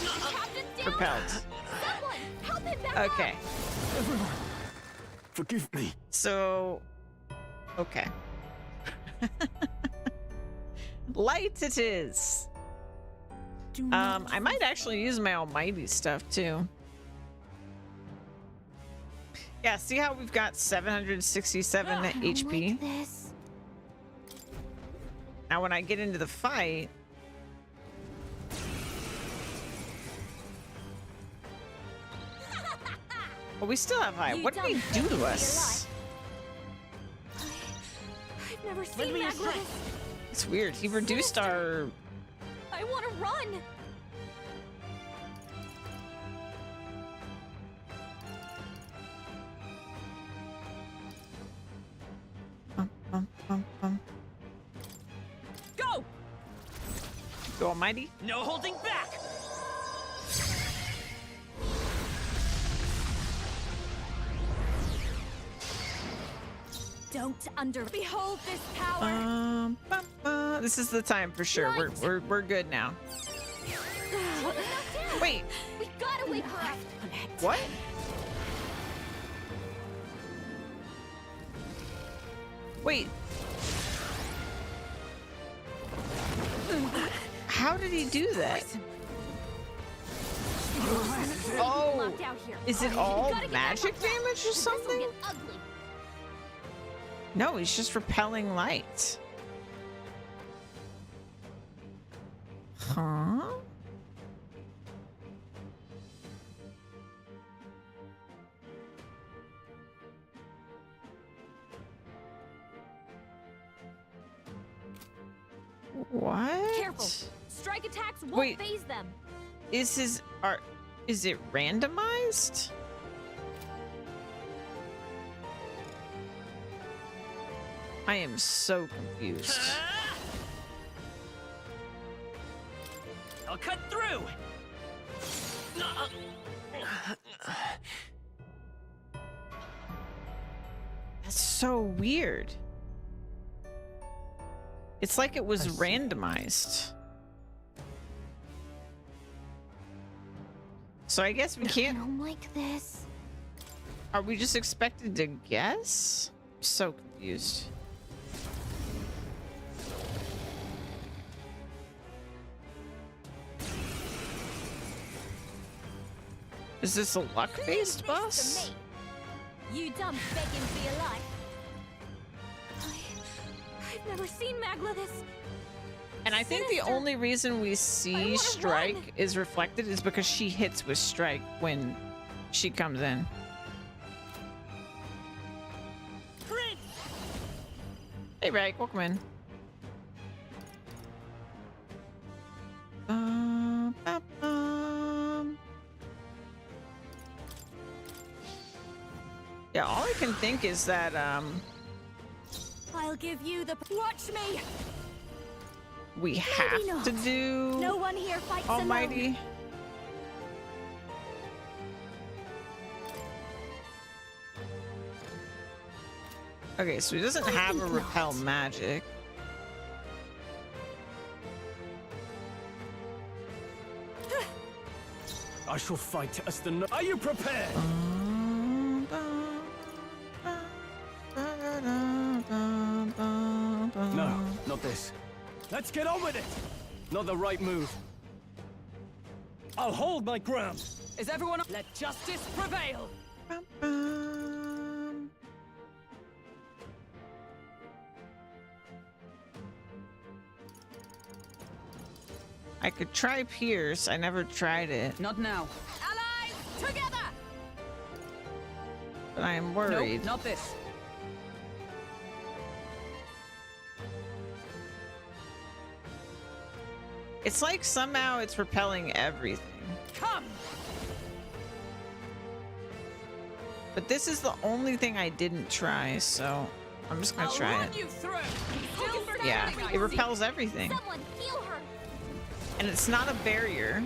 Captain's down. Repelled. Someone help him back up. Okay, Everyone, forgive me. so okay. Light it is. I might actually use my almighty stuff too. Yeah, see how we've got 767 HP? Like this. Now when I get into the fight, well, we still have high. What did he do to us? I've never seen Magla this. It's weird. He reduced our... I want to run. Go! Go almighty. No holding back! Don't behold this power. This is the time for sure. We're good now. Wait, We gotta wake her up. what? Wait. How did he do that? Oh, Locked out here. is it You all gotta get magic back up. damage or This'll something? get ugly. No, he's just repelling light. Huh? What? Careful. Strike attacks won't Wait. phase them. Is his art? Is it randomized? I am so confused. I'll cut through! That's so weird. It's like it was randomized. So I guess we I can't. don't like this. Are we just expected to guess? I'm so confused. Is this a luck-based boss? You dumb begging for your life. I've never seen Magla this. And I think the Sinister. only reason we see wanna Strike run. is reflected is because she hits with Strike when she comes in. Hey, Rag, welcome in. Yeah, all I can think is that I'll give you the. Watch me. we have not. to do No one here fights Almighty. alone. Okay, so he doesn't I have a think repel not. magic. I shall fight as the. Are you prepared? No, not this. Let's get on with it. Not the right move. I'll hold my ground. Is everyone? Let justice prevail. I could try Pierce. I never tried it, Not now. Allies, together! but I am worried. Nope, not this. It's like somehow it's repelling everything. Come! But this is the only thing I didn't try, so I'm just gonna I'll try run it. you through. Still Still Yeah, standing, I it repels everything. Someone heal her. And it's not a barrier.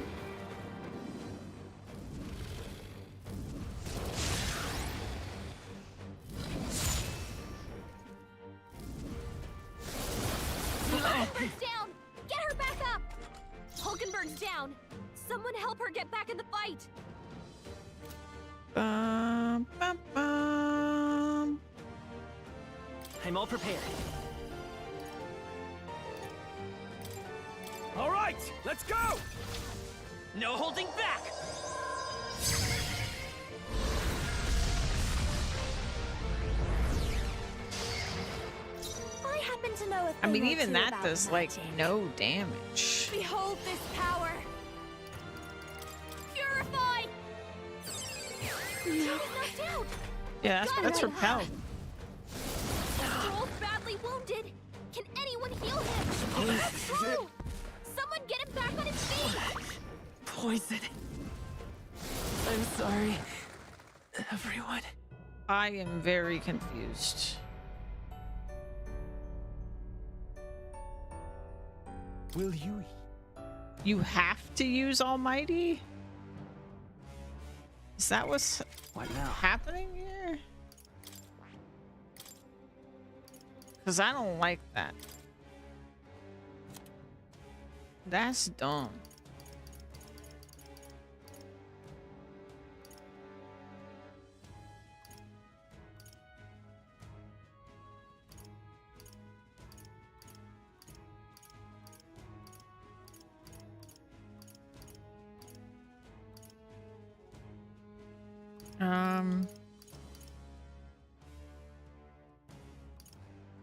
Hulkenberg's down. Get her back up. Hulkenberg's down. Someone help her get back in the fight. Bum, bum. I'm all prepared. All right, let's go! No holding back! I happen to know a thing I mean, or even two that about does like magic. no damage. Behold this power! Purify! He's knocked out! Yeah, that's repelled. Stroll's badly wounded! Can anyone heal him? Stroll! Someone get him back on his feet! Poison. I'm sorry, everyone. I am very confused. Will you? You have to use Almighty? Is that what's What now? happening here? Because I don't like that. That's dumb.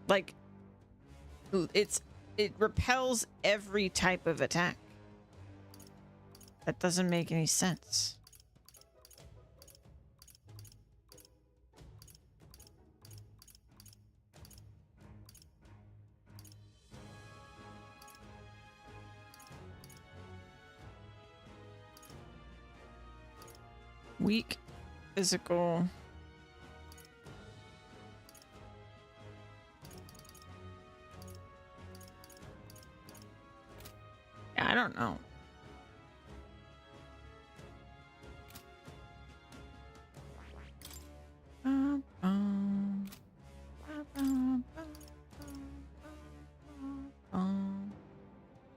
Like, it repels every type of attack. That doesn't make any sense. Weak physical. Yeah, I don't know.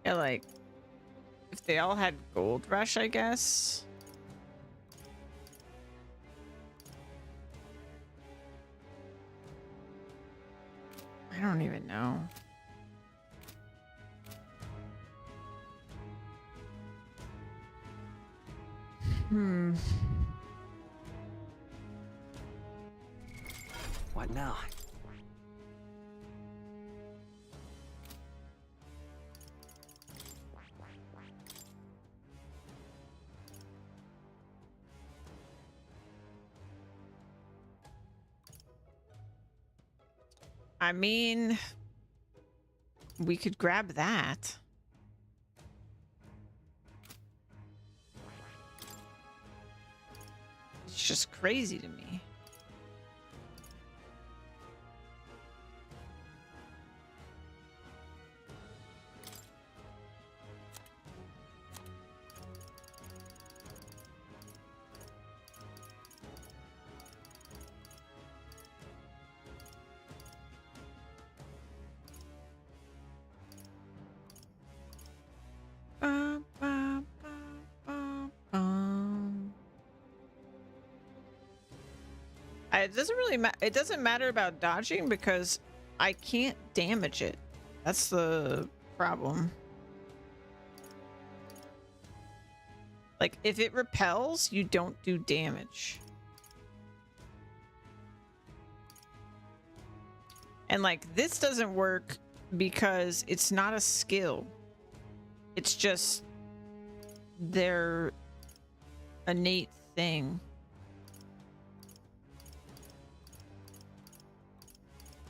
Yeah, like if they all had Gold Rush, I guess. I don't even know. What now? I mean, we could grab that. It's just crazy to me. It doesn't really matter. It doesn't matter about dodging because I can't damage it. That's the problem. Like, if it repels, you don't do damage. And like, this doesn't work because it's not a skill. It's just their innate thing.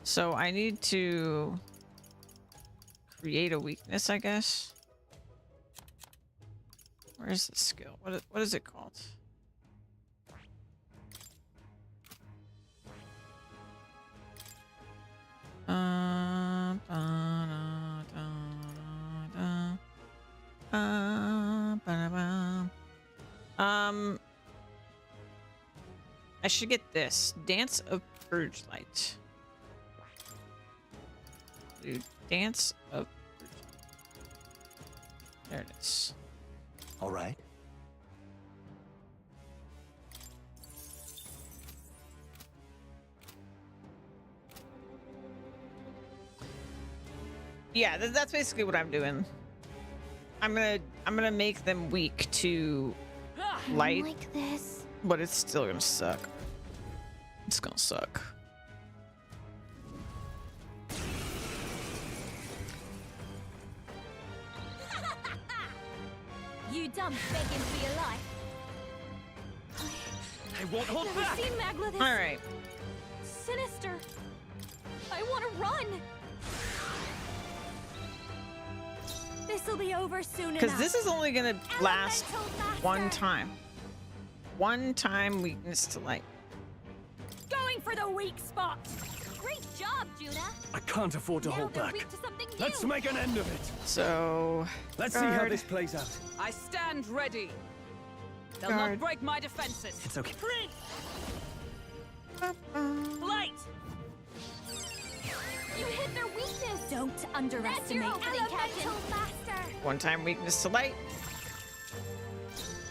So I need to create a weakness, I guess. Where is the skill? What is it called? I should get this. Dance of Purge Light. Dude, Dance of Purge Light. There it is. All right. Yeah, that's basically what I'm doing. I'm gonna make them weak to light, Like this. but it's still gonna suck. It's gonna suck. You dumb begging for your life. I won't hold Never back. seen Magla this All right. sinister. I want to run. This'll be over soon Because enough. this is only gonna last Elemental Master. one time. One time weakness to light. Going for the weak spot. Great job, Juna. I can't afford to Now hold they're back. weak to something new. Let's make an end of it. So Let's see how guard. this plays out. I stand ready. They'll Guard. not break my defenses. It's okay. Light! You hit their weakness. Don't underestimate That's your opening, Elemental Master. one time weakness to light.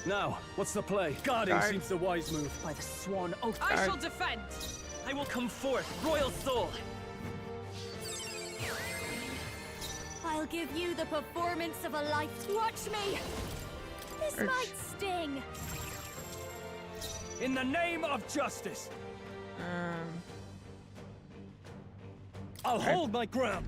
Now, what's the play? Guarding Guard. seems the wise move. By the sworn oath, I Guard. shall defend. I will come forth, royal soul. I'll give you the performance of a life. Watch me. This Urgh. might sting. In the name of justice, I'll hold my ground.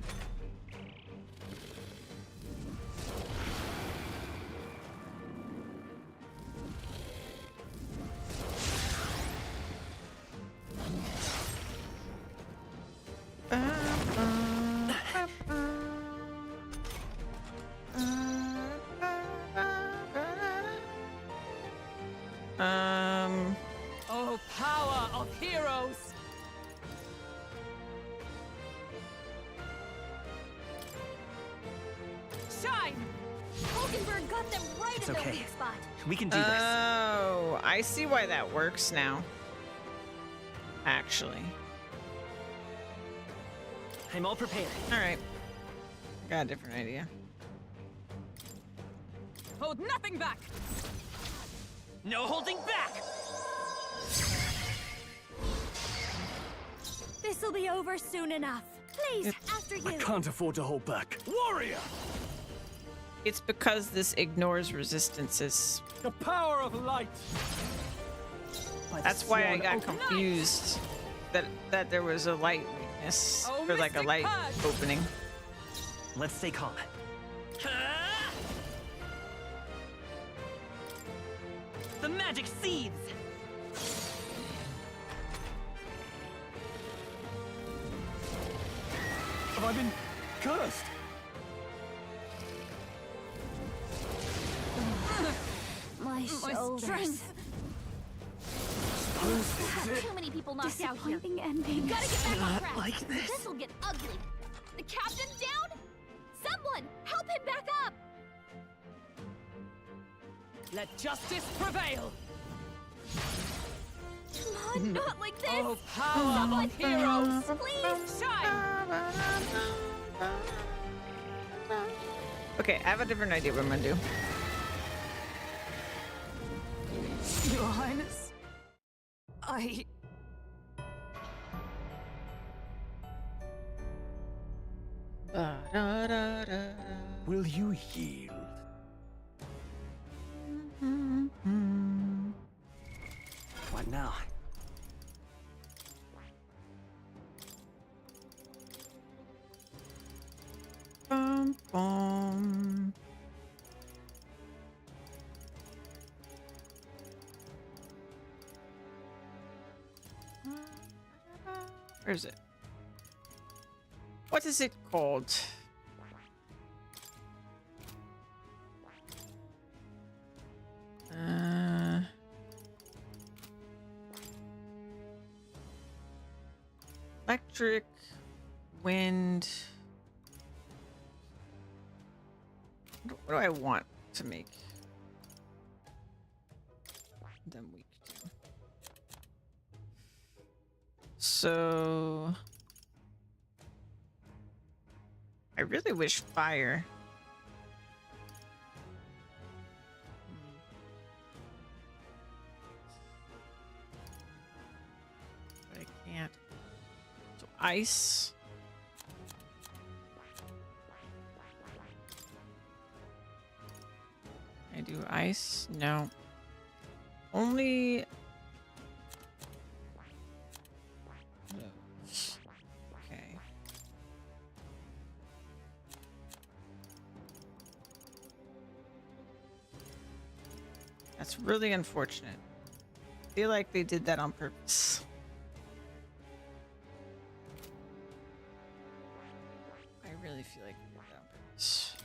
Oh, power of heroes! Shine! Hulkenberg got them right It's in okay. the weak spot. We can do this. Oh, I see why that works now. Actually. I'm all prepared. All right. Got a different idea. Hold nothing back! No holding back! This'll be over soon enough. Please, after I you. can't afford to hold back. Warrior! It's because this ignores resistances. The power of light! By the That's why I sworn got oath- confused that there was a light weakness Oh, or like a Mystic light Purge. opening. Let's stay calm. The magic seeds! Have I been cursed? My shoulders. strength. Too many people knocked out here. Disappointing ending. Gotta get back on track. like this. This'll get ugly. The captain's down? Someone, help him back up. Let justice prevail! Come on, not like this. Oh, power of heroes! Please. Shine! Okay, I have a different idea what I'm gonna do. Your Highness, I... Will you yield? What now? Bum, bum. Where is it? What is it called? Electric, wind. What do I want to make them weak to? So I really wish fire. But I can't. So ice. Ice? No. Only... Okay. That's really unfortunate. I feel like they did that on purpose. I really feel like they did that on purpose.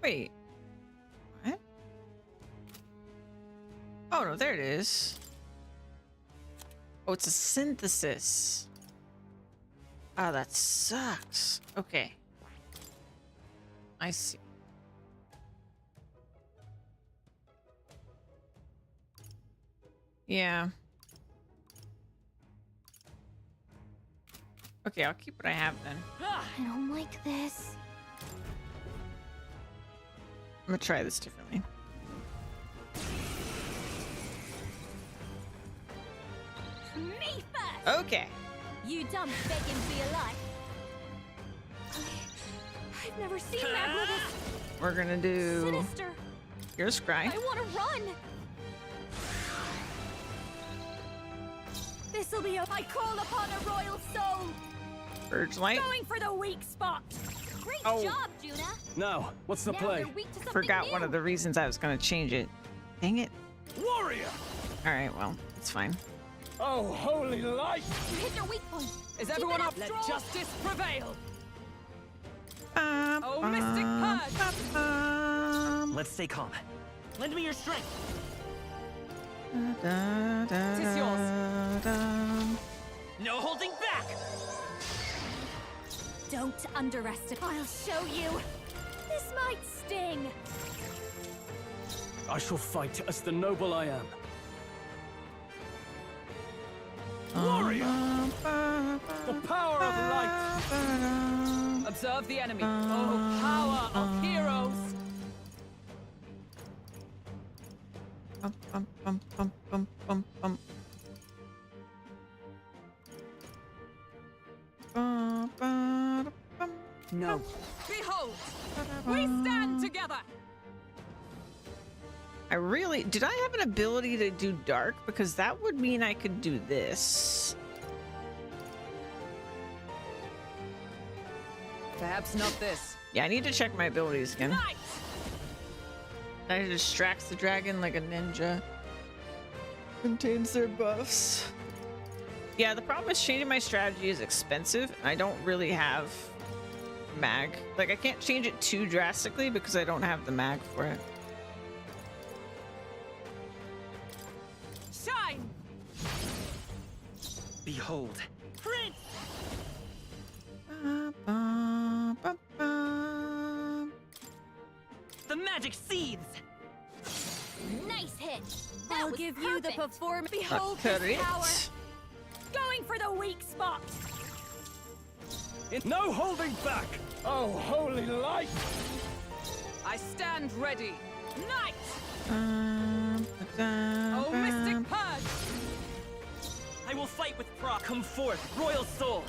Wait. What? Oh, no, there it is. Oh, it's a synthesis. Oh, that sucks. Okay. I see. Yeah. Okay, I'll keep what I have then. I don't like this. I'm gonna try this differently. Me first! Okay. You done begging for your life. I've never seen Magla this We're gonna do... sinister. Here's Scry. I want to run. This'll be I call upon a royal soul. Urge Light. Going for the weak spot. Great Oh. job, Juna. Now, what's the Now play? they're weak to something Forgot new. one of the reasons I was gonna change it. Dang it. Warrior! Alright, well, it's fine. Oh, holy light! You hit their weak point. Is Keep everyone it up? Let Stroll. justice prevail. Oh, Mystic Purge. Let's stay calm. Lend me your strength. Tis yours. No holding back. Don't underestimate. I'll show you. This might sting. I shall fight as the noble I am. Warrior! The power of light! Observe the enemy. Oh, power of heroes. No. Behold, we stand together. I really... Did I have an ability to do dark? Because that would mean I could do this. Perhaps not this. Yeah, I need to check my abilities again. Night. That distracts the dragon like a ninja. Contains their buffs. Yeah, the problem is changing my strategy is expensive, and I don't really have mag. Like, I can't change it too drastically because I don't have the mag for it. Shine. Behold. Prince! The magic seethes! Nice hit. That I'll was give you the perfect. performance. Behold Correct. this power. Going for the weak spot. No holding back! Oh, holy light! I stand ready. Night. Oh, Mystic Purge. I will fight with pride. Come forth, royal soul!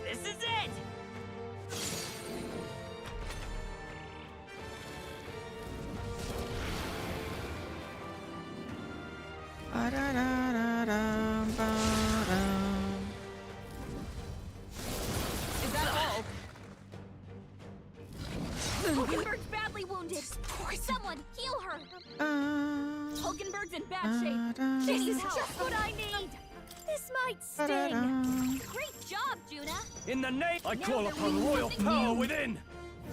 This is it! Is that all? Hulkenberg's badly wounded. Someone heal her. Hulkenberg's in bad shape. This is just what I need. This might sting. Great job, Juna. In the name, I Now call they're upon weak to royal something power new. within!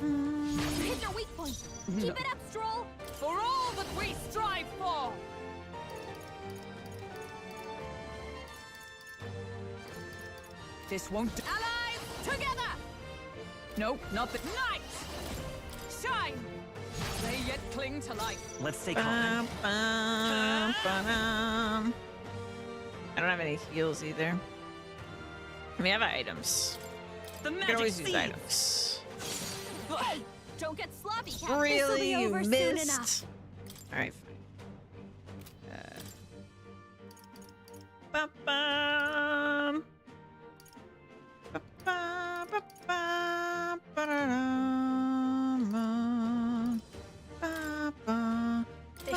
You hit their weak point. Keep it up, Stroll. For all that we strive for. This won't. Allies, together. No, not the night. Shine. They yet cling to life. Let's stay calm. I don't have any heals either. I mean, I have items. The I can magic always use seethes! items. Hey, don't get sloppy, Captain. Really? You over soon missed? enough. Alright, fine. Bum-bum.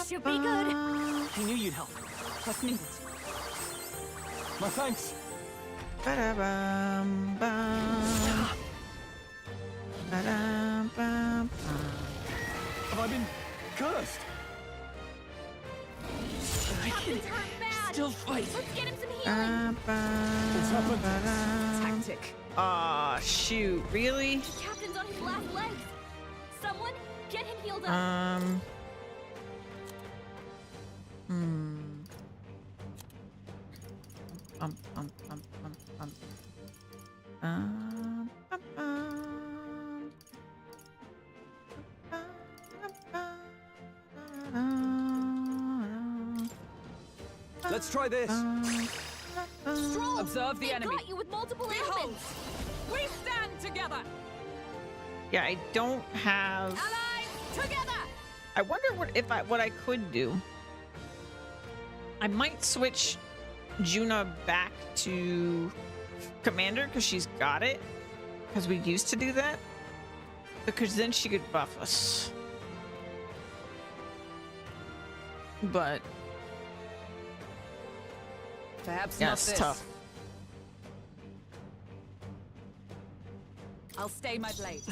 should be good. I knew you'd help. What's needed? My thanks. Ba-da-bum, bum. Ba-dum, bum, bum. Have I been cursed? Captain's hurt bad. Still fight. Let's get him some healing. What's happened? Tactic. Aw, shoot. Really? The captain's on his last legs. Someone, get him healed up. Hmm. Let's try this. Stroll, Observe the they've enemy. got you with multiple Behold, ailments. we stand together. Yeah, I don't have. Allies together. I wonder what I could do. I might switch Juna back to Commander because she's got it. Because we used to do that. Because then she could buff us. But Perhaps yeah, not it's this. tough. I'll stay my blade.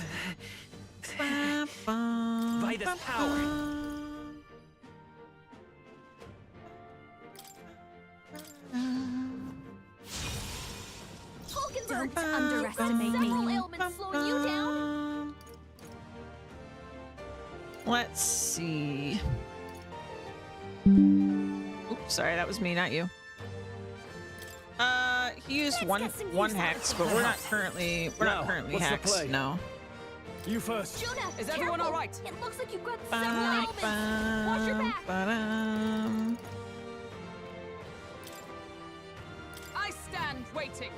By this power. Hulkenberg, underestimate several ailments slowing you down. Let's see. Oops, sorry, that was me, not you. He used Let's one get some one use out of hex, it. but we're not currently Now, what's the hexed. play? No. You first. Juna, Is everyone careful. all right? It looks like you've got several ailments. Watch your back. Ba-dum. I stand waiting.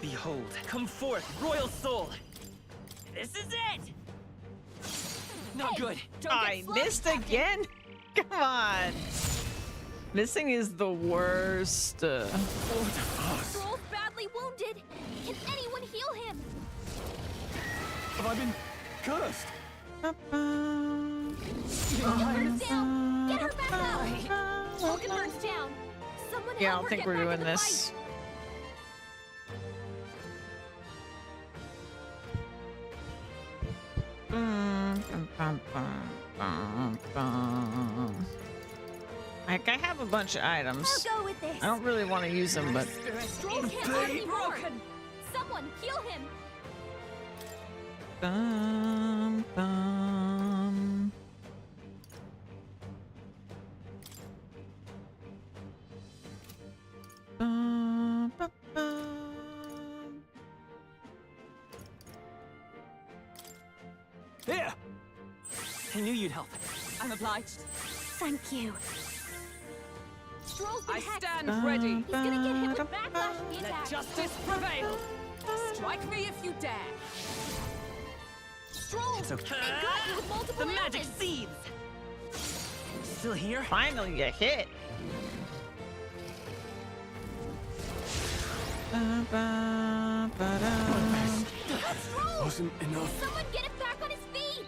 Behold, come forth, royal soul. This is it. Not Hey, good. don't I get sluggish, missed Captain. again. Come on. Missing is the worst. Stroll's badly wounded. Can anyone heal him? Have I been cursed? Hulkenberg's down. Get her back up. Hulkenberg's down. Someone Yeah, I help don't her think get we're back in doing the this. Like, I have a bunch of items. I'll go with this. I don't really want to use them, but Stroll can't run anymore. Someone heal him. bum, bum. Bum, bum, bum. Here. I knew you'd help. I'm obliged. Thank you. Stroll's been I hacked. stand ready. He's gonna get hit with backlash if he Let attacks. justice prevail. Strike me if you dare. Stroll, It's okay. they got you with multiple The magic ailments. seeds. Still here? Finally, you hit. Ba, ba, ba, da. Stroll! Wasn't enough. Someone get him back on his feet!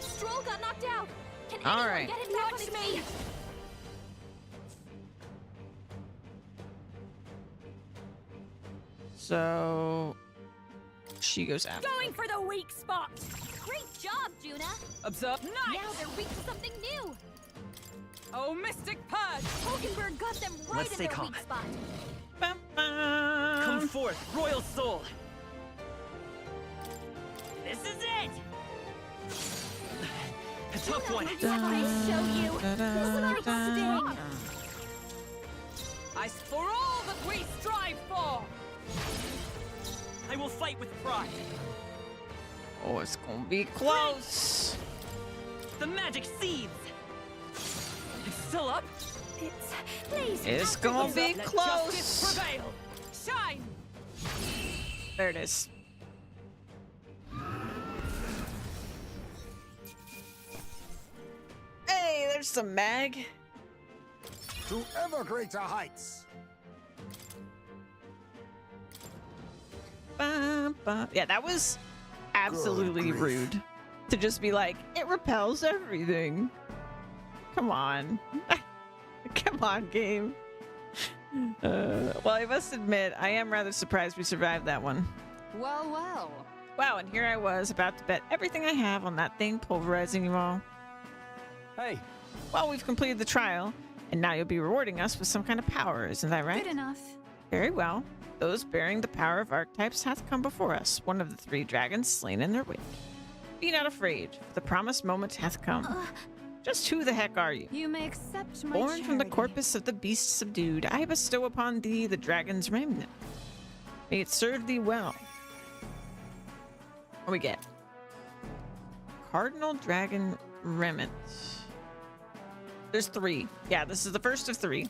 Stroll got knocked out. Can All anyone right. get him back on his feet? So she goes after. Going for the weak spot. Great job, Juna. Observe. Now Nice. they're weak to something new. Oh, Mystic Purge. Hulkenberg got them right Let's in stay their calm. weak spot. Bum, bum. Come forth, royal soul. This is it. A tough one. Let me show you. This might sting. I for all that we strive for. I will fight with pride. Oh, it's gonna be close. The magic seeds. It's still up. Please. It's Captain, gonna be Let close. justice prevail. Shine. There it is. Hey, there's some mag. To ever greater heights. Bum, bum. Yeah, that was absolutely grief. rude to just be like, it It repels everything. Come on. Come on, game. Well, I must admit, I am rather surprised we survived that one. Well, well. Wow, and here I was about to bet everything I have on that thing pulverizing you all. Hey, Well, we've completed the trial, and now you'll be rewarding us with some kind of power, isn't that right? Good enough. Very well. Those bearing the power of archetypes hath come before us, one of the 3 dragons slain in their wake. Be not afraid, for the promised moment hath come. Just who the heck are you? You may accept my Born from the charity. corpus of the beast subdued, I bestow upon thee the dragon's remnant. May it serve thee well. What do we get? Cardinal Dragon Remnant. There's 3. Yeah, this is the first of 3.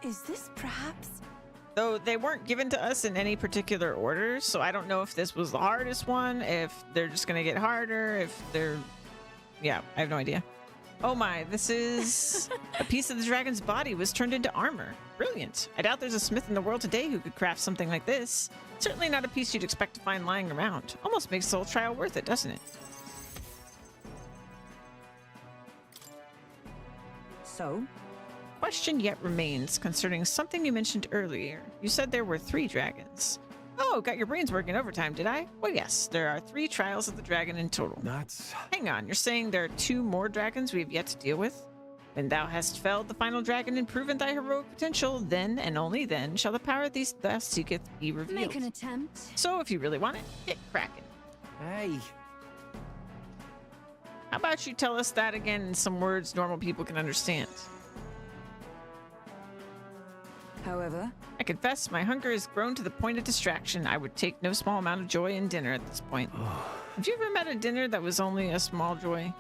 Is this perhaps? Though they weren't given to us in any particular order, so I don't know if this was the hardest one, if they're just gonna get harder, if they're... Yeah, I have no idea. Oh my, this is... a piece of the dragon's body was turned into armor. Brilliant. I doubt there's a smith in the world today who could craft something like this. Certainly not a piece you'd expect to find lying around. Almost makes the whole trial worth it, doesn't it? So? Question yet remains concerning something you mentioned earlier. You said there were 3 dragons. Oh, got your brains working overtime, did I? Well, yes, there are 3 trials of the dragon in total. that's... Hang on, you're saying there are 2 more dragons we have yet to deal with? When thou hast felled the final dragon and proven thy heroic potential, then and only then shall the power thou seeketh be revealed. Make an attempt. So if you really want it, get cracking. Hey. How about you tell us that again in some words normal people can understand? However, I confess my hunger has grown to the point of distraction. I would take no small amount of joy in dinner at this point. Have you ever met a dinner that was only a small joy?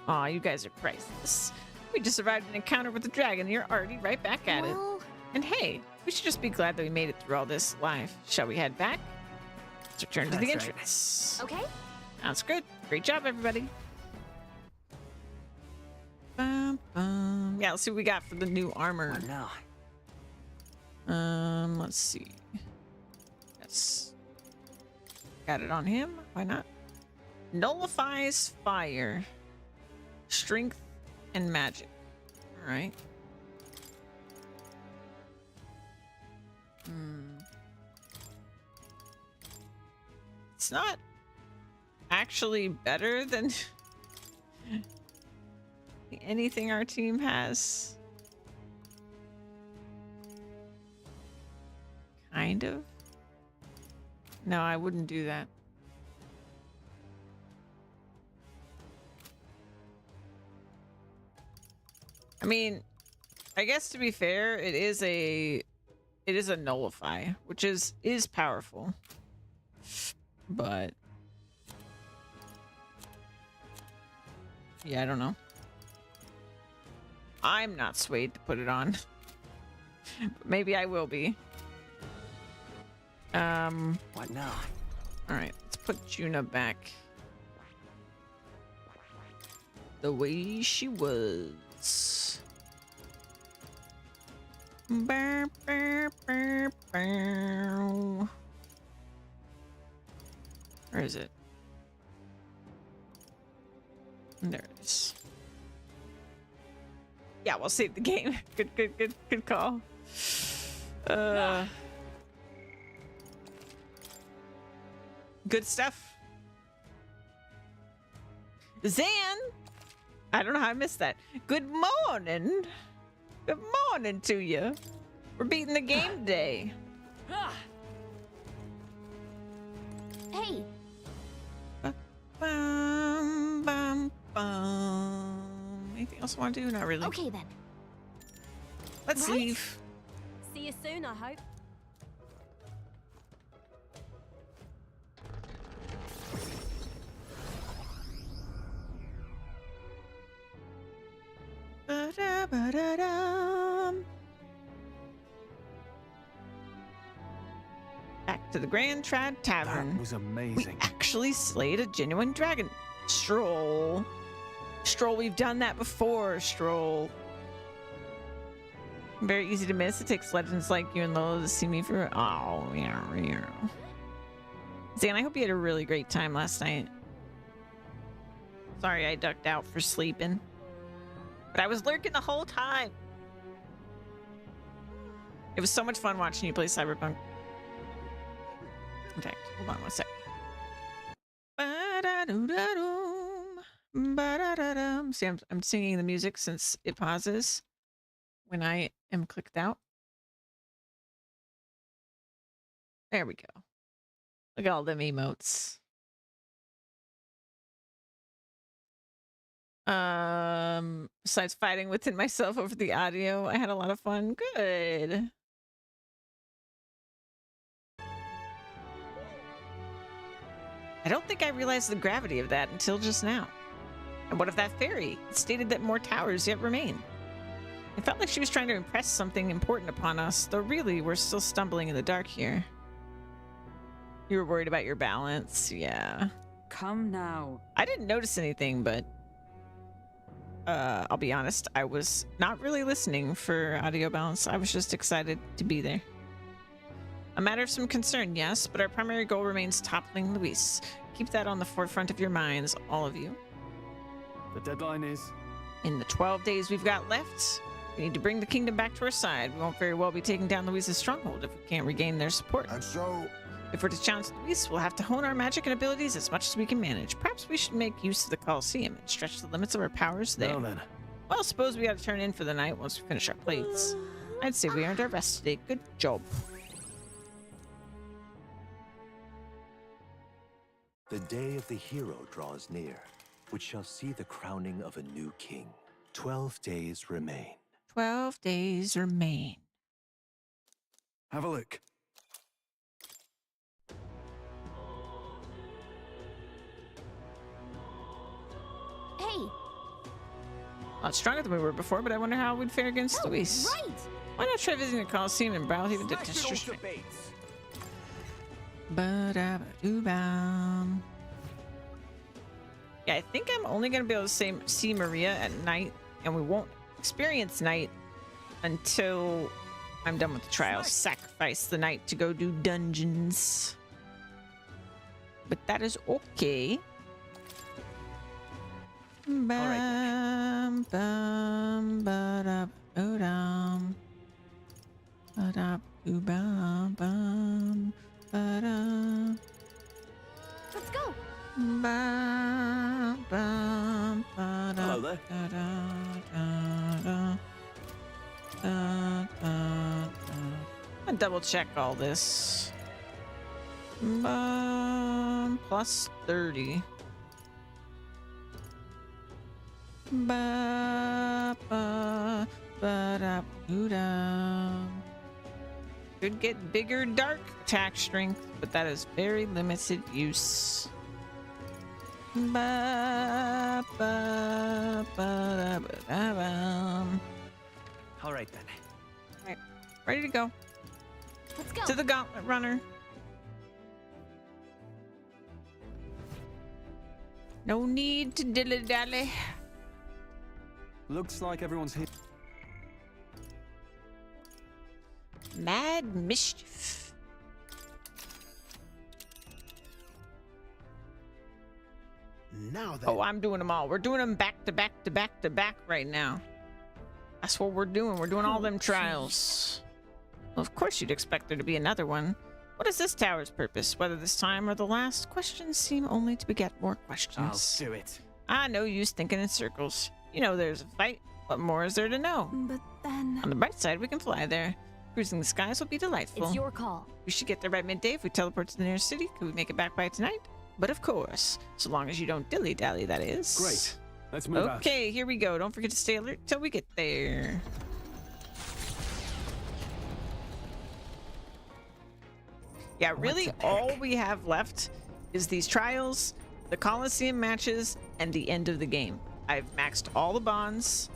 Aw, you guys are priceless. We just survived an encounter with the dragon and you're already right back at it. Well, And hey, we should just be glad that we made it through all this alive. Shall we head back? Let's return to the That's right. entrance. okay. Sounds good. Great job, everybody. Bum, bum. Yeah, let's see what we got for the new armor. What now? Let's see. Yes. Got it on him. Why not? Nullifies fire, strength, and magic. All right. It's not actually better than anything our team has. Kind of. No, I wouldn't do that. I mean, I guess to be fair, it is a nullify, which is powerful. But yeah, I don't know. I'm not swayed to put it on. But maybe I will be. What now? All right, let's put Juna back the way she was. Burr, burr, burr, burr. Where is it? There it is. Yeah, we'll save the game. Good call. Good stuff. Zan! I don't know how I missed that. Good morning. Good morning to you. We're beating the game today. Hey, Bum, bum, bum. Anything else I want to do? Not really. okay then. Let's Right? leave. See you soon, I hope. Ba-da-ba-da-dum. Back to the Grand Trad Tavern. That was We amazing. actually slayed a genuine dragon. Stroll. Stroll, we've done that before, Stroll. Very easy to miss. It takes legends like you and Lola to see me for... Oh, yeah. Zan, I hope you had a really great time last night. Sorry I ducked out for sleeping. But I was lurking the whole time. It was so much fun watching you play Cyberpunk. In fact, hold on one sec. See, I'm singing the music since it pauses when I am clicked out. There we go. Look at all them emotes. Besides fighting within myself over the audio, I had a lot of fun. Good. I don't think I realized the gravity of that until just now. And what of that fairy? It stated that more towers yet remain. It felt like she was trying to impress something important upon us, though really we're still stumbling in the dark here. You were worried about your balance, yeah. Come now. I didn't notice anything, but I'll be honest, I was not really listening for audio balance. I was just excited to be there. A matter of some concern, yes, but our primary goal remains toppling Luis. Keep that on the forefront of your minds, all of you. The deadline is... In the 12 days we've got left, we need to bring the kingdom back to our side. We won't very well be taking down Luis's stronghold if we can't regain their support. And so, If we're to challenge Luis, we'll have to hone our magic and abilities as much as we can manage. Perhaps we should make use of the Colosseum and stretch the limits of our powers there. Well then. Well, suppose we ought to turn in for the night once we finish our plates. I'd say we earned our rest today. Good job. The day of the hero draws near, which shall see the crowning of a new king. 12 days remain. 12 days remain. Have a look. Hey. A lot stronger than we were before, but I wonder how we'd fare against Oh, Luis. right. Why not try visiting the Colosseum and browse even to test your strength? Ba-da-ba-doo-bam. Yeah, I think I'm only going to be able to see Maria at night, and we won't experience night until I'm done with the trials. Sacrifice the night to go do dungeons. But that is okay. Bam, bam, ba-da-ba-doo-dam. Ba-da-boo-bam, bam, ba-da. Let's go. Bam, bam, ba-da, Hello there. da-da-da-da, da-da-da. I'll double check all this. Plus 30. Ba, ba, ba, da, could get bigger dark attack strength, but that is very limited use. Ba, ba, ba, ba, da, bam. All right then. Right, ready to go. Let's go. To the gauntlet runner. No need to dilly-dally. Looks like everyone's here. Mad mischief. now then. Oh, I'm doing them all. We're doing them back to back to back to back right now. That's what we're doing. We're doing all them trials. Well, of course you'd expect there to be another one. What is this tower's purpose? Whether this time or the last, questions seem only to beget more questions. I'll do it. No use thinking in circles. You know there's a fight. What more is there to know? But then... On the bright side, we can fly there. Cruising the skies will be delightful. It's your call. We should get there by midday if we teleport to the nearest city. Could we make it back by tonight? But of course, so long as you don't dilly-dally, that is. Great. Let's move out. Okay, here we go. Don't forget to stay alert till we get there. Yeah, really all we have left is these trials, the Colosseum matches, and the end of the game. I've maxed all the bonds.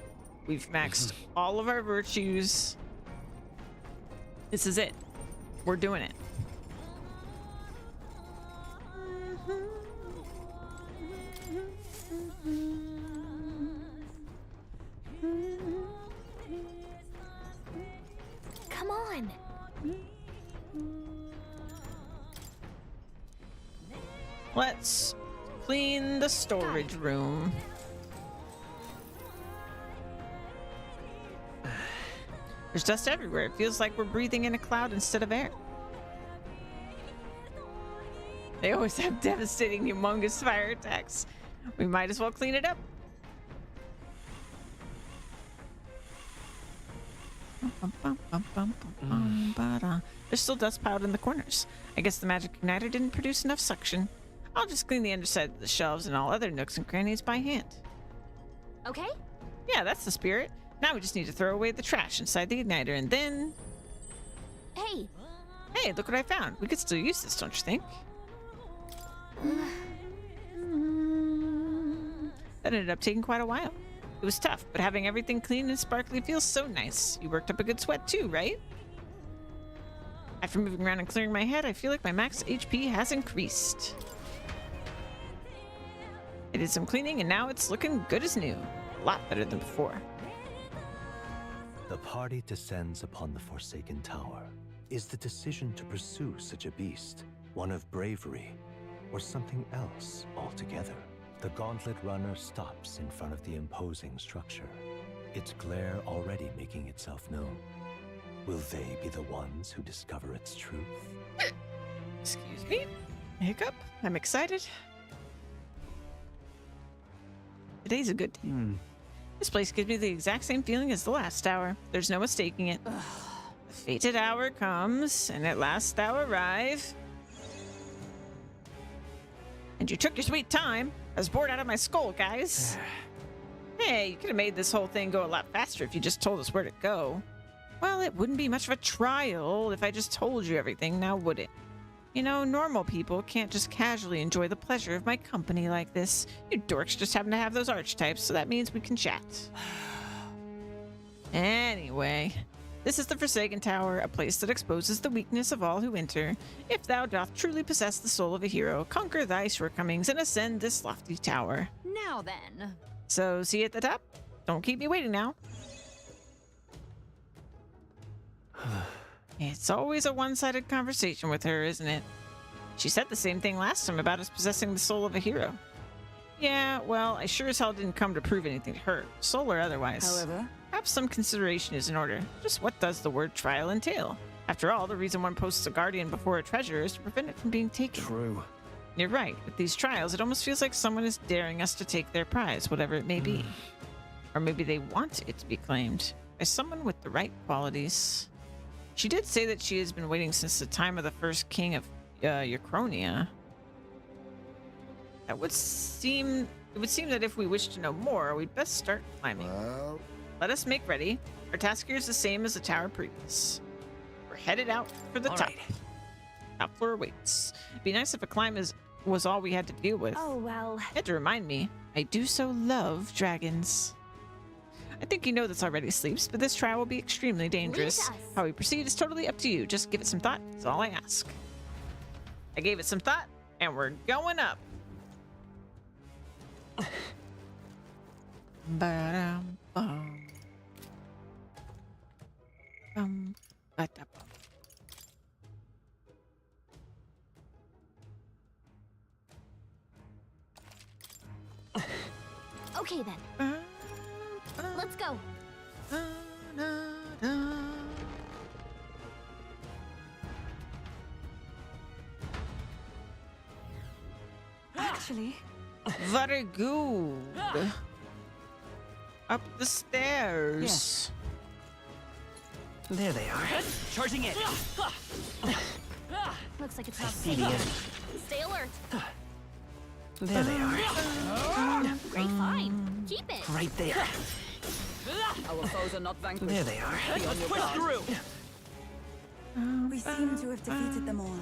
We've maxed all of our virtues. This is it. We're doing it. Come on. Let's clean the storage room. There's dust everywhere. It feels like we're breathing in a cloud instead of air. They always have devastating, humongous fire attacks. We might as well clean it up. There's still dust piled in the corners. I guess the magic igniter didn't produce enough suction. I'll just clean the underside of the shelves and all other nooks and crannies by hand. Okay? Yeah, that's the spirit. Now we just need to throw away the trash inside the igniter and then... Hey, Hey, look what I found. We could still use this, don't you think? That ended up taking quite a while. It was tough, but having everything clean and sparkly feels so nice. You worked up a good sweat too, right? After moving around and clearing my head, I feel like my max HP has increased. I did some cleaning and now it's looking good as new. A lot better than before. The party descends upon the Forsaken Tower. Is the decision to pursue such a beast one of bravery or something else altogether? The gauntlet runner stops in front of the imposing structure, its glare already making itself known. Will they be the ones who discover its truth? Excuse me. Hiccup. I'm excited. Today's a good day. This place gives me the exact same feeling as the last hour. There's no mistaking it. The fated hour comes, and at last thou arrive. And you took your sweet time. I was bored out of my skull, guys. Hey, you could have made this whole thing go a lot faster if you just told us where to go. Well, it wouldn't be much of a trial if I just told you everything, now would it? You know, normal people can't just casually enjoy the pleasure of my company like this. You dorks just happen to have those archetypes, so that means we can chat. Anyway, this is the Forsaken Tower, a place that exposes the weakness of all who enter. If thou doth truly possess the soul of a hero, conquer thy shortcomings and ascend this lofty tower. Now then. So, see you at the top? Don't keep me waiting now. It's always a one-sided conversation with her, isn't it? She said the same thing last time about us possessing the soul of a hero. Yeah, well, I sure as hell didn't come to prove anything to her, soul or otherwise. However, perhaps some consideration is in order. Just what does the word trial entail? After all, the reason one posts a guardian before a treasure is to prevent it from being taken. True. You're right. With these trials, it almost feels like someone is daring us to take their prize, whatever it may be. Or maybe they want it to be claimed by someone with the right qualities. She did say that she has been waiting since the time of the first king of Uchronia. It would seem that if we wish to know more, we'd best start climbing. Well, Let us make ready. Our task here is the same as the tower previous. We're headed out for the All top. right. Top floor waits. It'd be nice if a climb was all we had to deal with. oh well. You had to remind me, I do so love dragons. I think you know this already, Sleeps, but this trial will be extremely dangerous. Lead us. How we proceed is totally up to you. Just give it some thought. That's all I ask. I gave it some thought, and we're going up. Ba-dum-bum. Ba-da-bum. Okay then. Let's go. actually, Very good. Up the stairs. Yes. There they are. Charging in. Looks like it's I not see safe. the end. Stay alert. There they are. Great find. Keep it. Right there. our foes are not vanquished. There they are. Be on your Push guard. through. We seem to have defeated them all.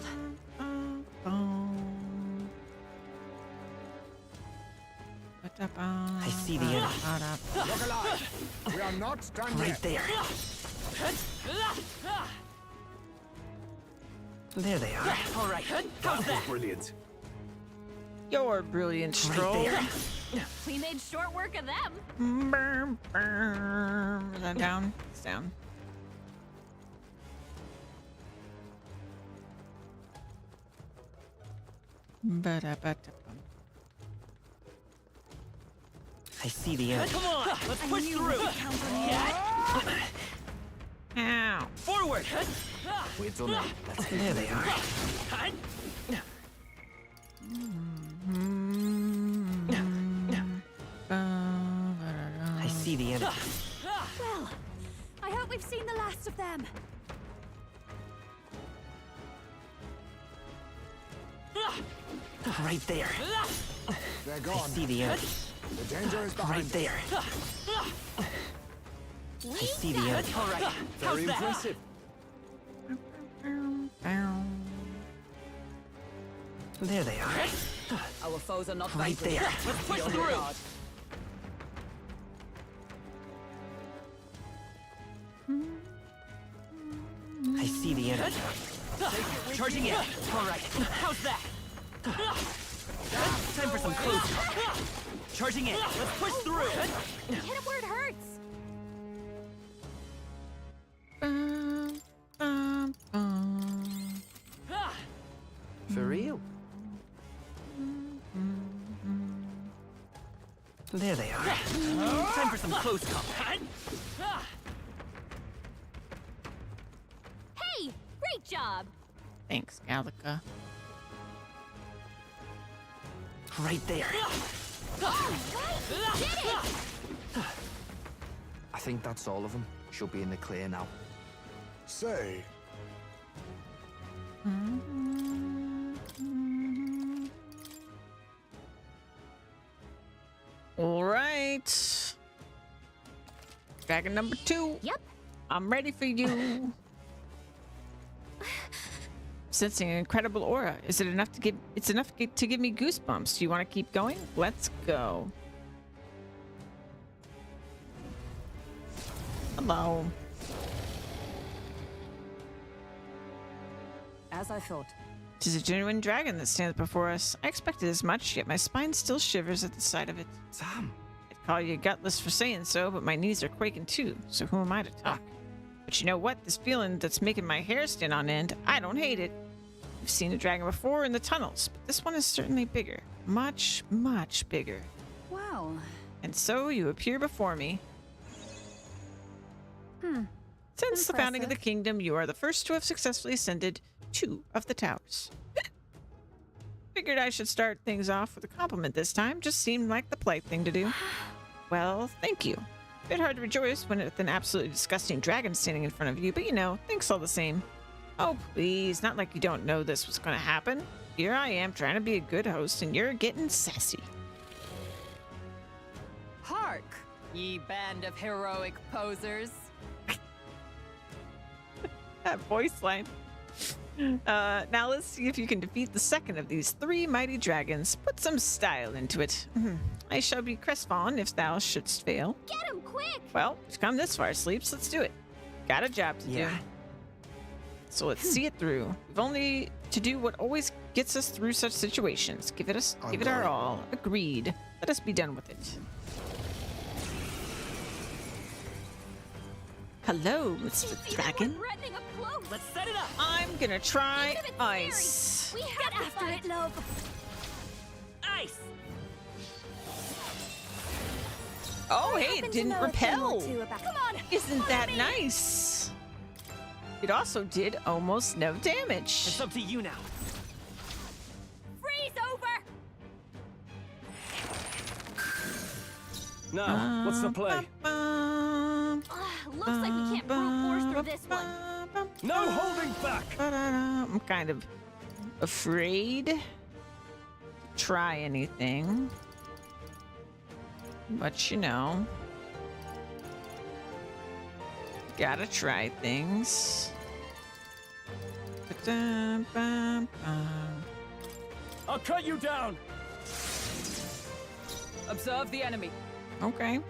I see the end. look alive. We are not done Right yet. there. There they are. All right. How's that? Brilliant. Your brilliant Right stroll. there. We made short work of them. Is that down? It's down. Ba-da-ba-da-bum. I see the end. Come on, let's push through. Ow. Forward. We've done it. There they are. I see the end. Well, I hope we've seen the last of them. Right there. They're I gone. see the end. The danger is behind. Right there. I see the end. All right. Very impressive. There they are. Our foes are not Right vanquished. there. Let's push Feel through. hard. I see the end. Charging in. All right. How's that? Time for some close. Charging in. Let's push through. Hit him where it hurts. For real? There they are. Time for some close combat. Hey, great job. Thanks, Gallica. Right there. All right, we did it. I think that's all of them. Should be in the clear now. Say, All right. Dragon number 2. Yep. I'm ready for you. Sensing an incredible aura. Is it enough to give? It's enough to give me goosebumps. Do you want to keep going? Let's go. Hello. As I thought. Tis a genuine dragon that stands before us. I expected as much, yet my spine still shivers at the sight of it. Sam. I'd call you gutless for saying so, but my knees are quaking too, so who am I to talk? But you know what? This feeling that's making my hair stand on end, I don't hate it. I've seen a dragon before in the tunnels, but this one is certainly bigger. Much, much bigger. Wow. And so you appear before me. Since the founding of the Impressive. kingdom, you are the first to have successfully ascended 2 of the towers. Figured I should start things off with a compliment this time. Just seemed like the polite thing to do. Well, thank you. Bit hard to rejoice when it's an absolutely disgusting dragon standing in front of you, but you know, thanks all the same. Oh, please, not like you don't know this was going to happen. Here I am trying to be a good host, and you're getting sassy. Hark, ye band of heroic posers. That voice line. Now let's see if you can defeat the second of these 3 mighty dragons. Put some style into it. I shall be crestfallen if thou shouldst fail. Get him quick. Well, we've come this far, Sleeps. Let's do it. Got a job to do. So let's see it through. We've only to do what always gets us through such situations. Give it our all. Agreed. Let us be done with it. Hello, Mr. See that Dragon. one threatening up close. Let's set it up. I'm gonna try Look at it, it's ice. scary. We have Get after it, love. Ice. Oh, hey, it Happen to didn't know a thing or repel. two about- Come on. Isn't follow that me. nice? It also did almost no damage. It's up to you now. Freeze over. Now, what's the play? Looks like we can't brute force through this one. No holding back! I'm kind of afraid to try anything. But you know, gotta try things. I'll cut you down! Observe the enemy. Okay.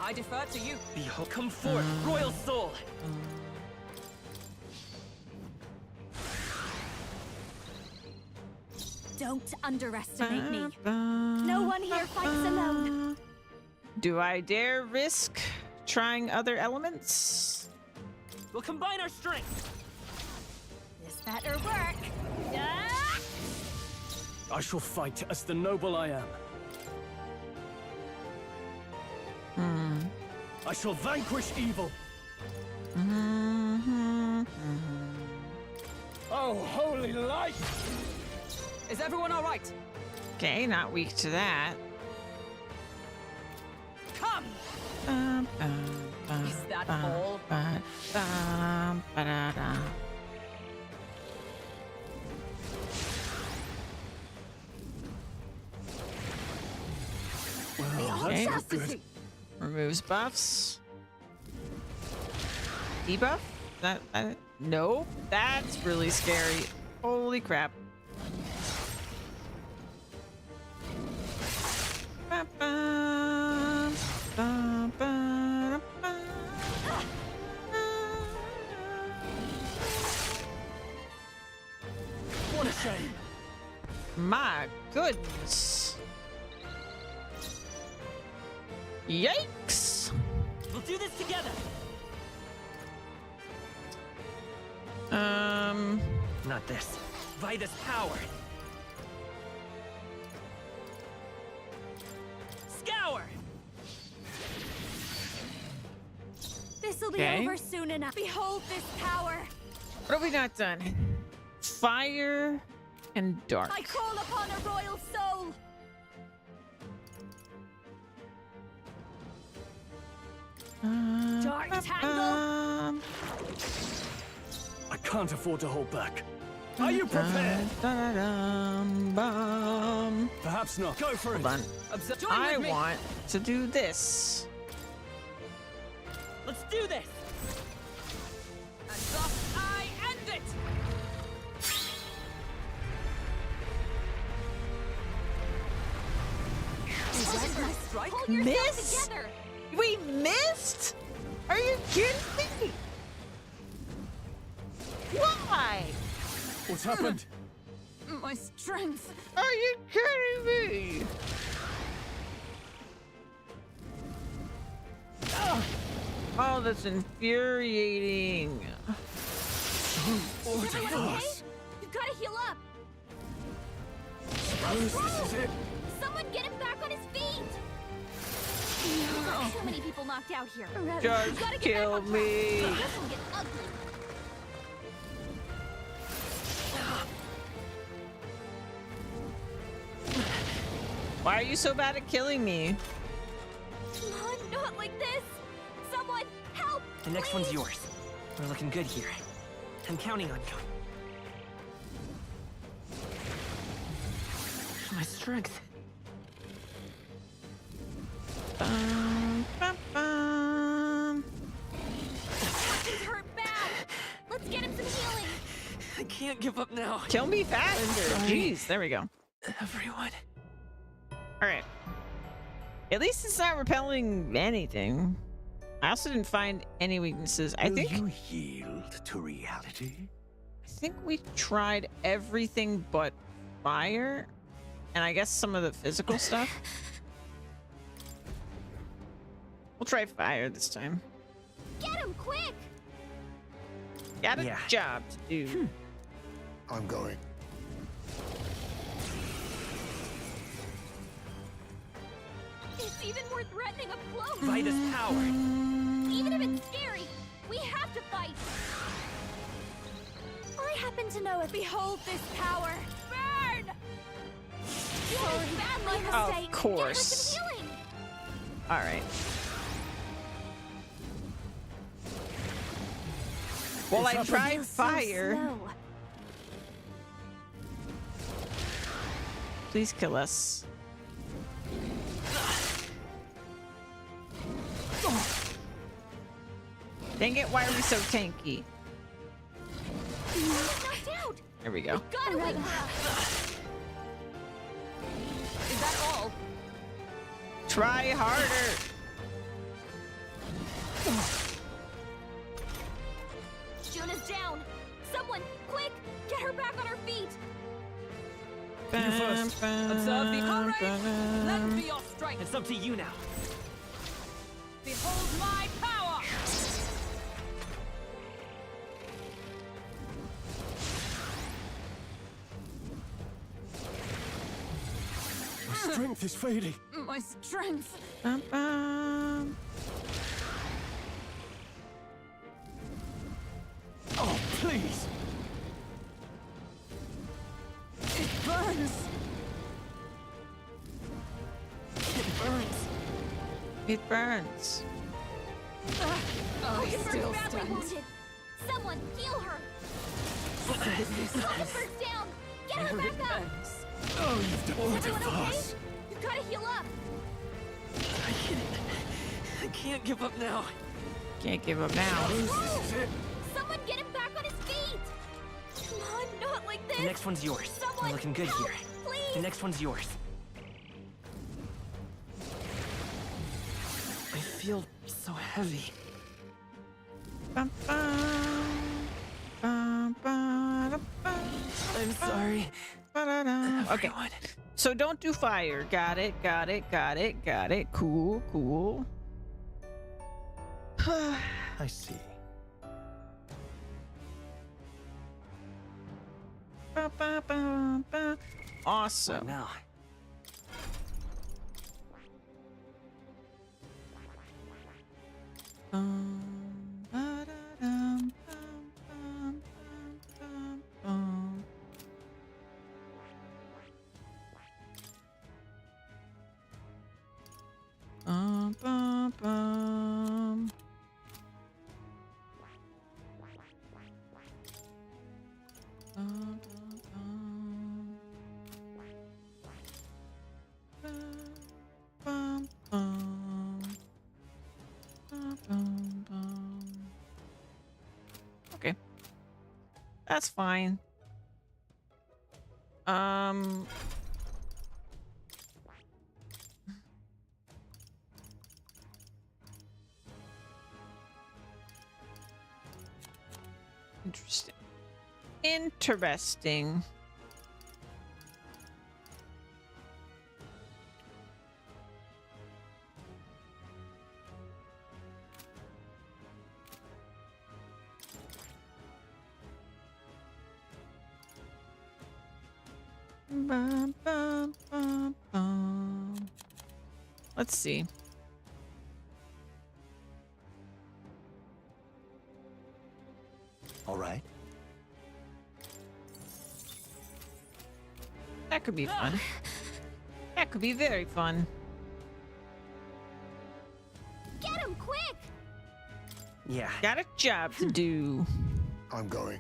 I defer to you. Behold, come forth, royal soul. Don't underestimate me. No one here fights alone. Do I dare risk trying other elements? We'll combine our strength. Better work. Ah! I shall fight as the noble I am. I shall vanquish evil. Oh, holy light! Is everyone all right? Okay, not weak to that. Come! Is that all? Okay. Audacity. Removes buffs. Debuff? That no, that's really scary. Holy crap. What a shame. My goodness. Yikes. We'll do this together. Not this. Vida's power. Scour. This'll be Okay. over soon enough. Behold this power. What have we not done? Fire and dark. I call upon a royal soul. Dark tangle. I can't afford to hold back. Are you prepared? Perhaps not. Go for it. Hold on. Join I with me. want to do this. Let's do this. And thus I end it. Is that my strike? Hold yourself Miss? together. We missed? Are you kidding me? Why? What's happened? My strength. Are you kidding me? Oh, that's infuriating. Is everyone okay? You gotta heal up. Suppose this is it. Someone get him back on his feet. There are so many people knocked out here. You gotta Just get back kill on track. me. This will get ugly. Why are you so bad at killing me? Come on, not like this. Someone help. The next one's yours. We're looking good here. I'm counting on you. My strength. He's hurt bad. Let's get him some healing. I can't give up now. Kill me faster. Jeez, there we go. Everyone. All right. At least it's not repelling anything. I also didn't find any weaknesses. I think you yield to reality? we tried everything but fire, and I guess some of the physical stuff. We'll try fire this time. Get him quick. Got a Yeah. job to do. I'm going. It's even more threatening up close. Vida's power. Even if it's scary, we have to fight. I happen to know it. Behold this power. Burn! Sorry, badly Of mistake. course. Get her some healing. All right. Well, I tried fire. Slow. Please kill us. Dang it, why are we so tanky? He's knocked out. There we go. Gotta wake her up. Is that all? Try harder. Juna's down. Someone, quick, get her back on her feet. You first. Observe the comrades. Lend me your strength. It's up to you now. Behold my power. strength is fading. My strength. Bum, bum. Oh, please. It burns. It burns. It burns. Oh, it Hulkenberg's still badly stings. wounded. Someone heal her. This Hulkenberg's down. Get her where it back up. ends. Oh, you've done Is it everyone okay? fast. You've got to heal up. I can't give up now. Can't give up now. Whoa! Someone get him back on his feet. Come on, not like this. The next one's yours. Someone We're looking good help, here. Please. The next one's yours. I feel so heavy. Bum, bum. Bum, ba-da, bum. I'm sorry. Ba-da-da. Okay, Everyone. so don't do fire. Got it, got it, got it, got it. Cool, cool. I see. Ba, ba, ba, ba. Awesome. Now. Ba-da-dum, bum, bum, bum, bum, bum. Bum, bum. Bum, bum, bum. Bum, bum. Bum, bum, bum. Okay. That's fine. Interesting. Interesting. Bum, bum, bum, bum. Let's see. All right. That could be fun. That could be very fun. Get him quick. Yeah. Got a job to do. I'm going.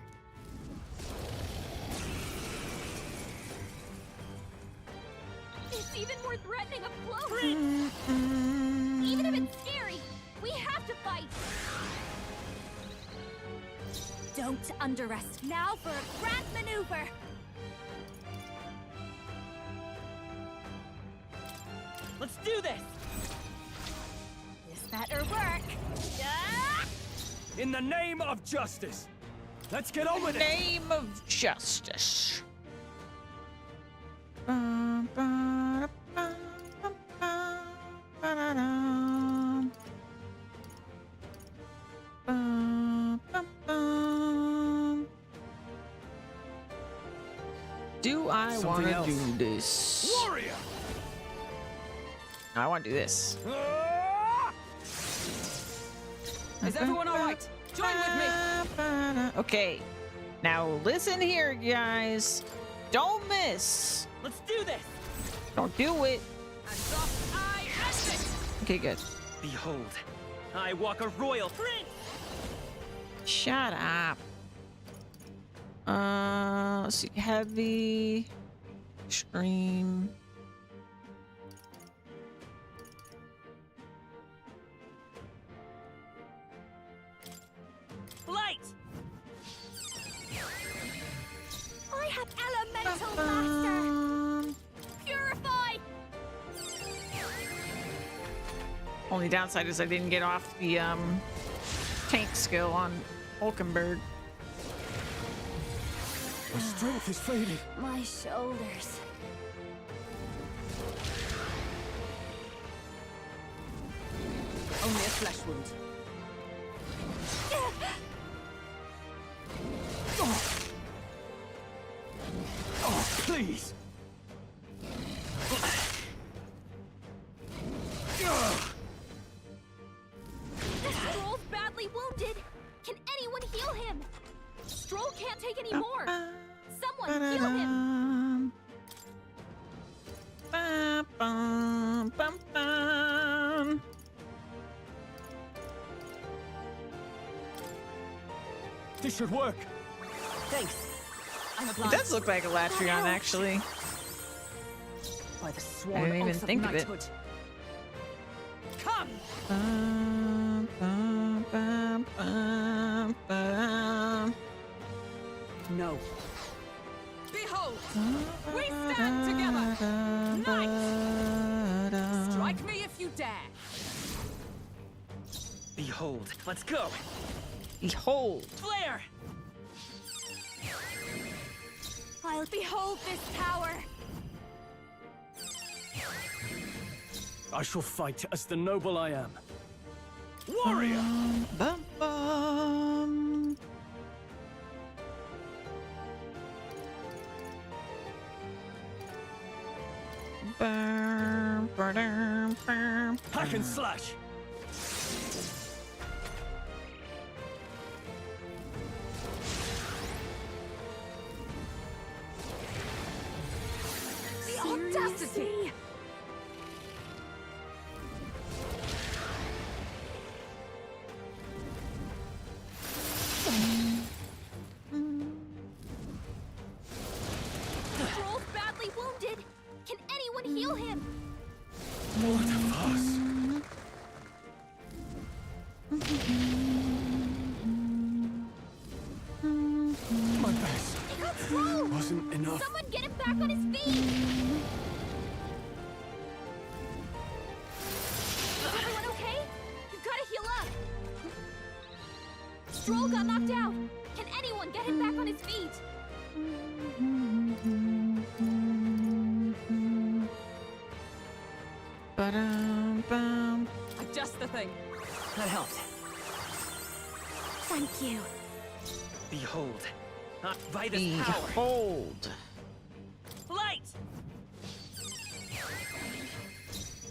It's even more threatening up close. Even if it's scary, we have to fight. Don't underestimate. Now for a grand maneuver. Let's do this. This better work. Yeah! In the name of justice. Let's get on with it. Name of justice. Bum, ba, da, bum, bum, ba-da-dum. Bum, bum, bum. Do I want Something to else. do this? Warrior. I want to do this. Ah! Is everyone all right? Join with me. Okay. Now listen here, guys. Don't miss. Let's do this. Don't do it. Hands off. I end it. Okay, good. Behold, I walk a royal prince. Shut up. Let's see. Heavy. Extreme. Light. I have elemental master. Purify. Only downside is I didn't get off the tank skill on Hulkenberg. My strength is fading. My shoulders. Only a flesh wound. Oh, please. badly wounded. Can anyone heal him? Stroll can't take any more. Someone heal him. Bum, bum, bum, bum. This should work. Thanks. I'm It obliged. does look like a Latreon, actually. By the sworn didn't even oath think of of it. knighthood. Come! Bum, bum, bum, bum, bum. No. Behold! We stand together! Knights! Strike me if you dare! Behold. Let's go. Behold. Flare! I'll behold this power. I shall fight as the noble I am. Warrior! Bum, bum. Bum, ba-dum, bum. Hack and slash! The audacity! Stroll's badly wounded. Can anyone heal him? What a fuss! My best He got Stroll. wasn't enough. Someone get him back on his feet. Is everyone okay? You've got to heal up. Stroll got knocked out. Can anyone get him back on his feet? Ba-dum, bum. Just the thing. That helped. Thank you. Behold. Not by this power. Behold. Light!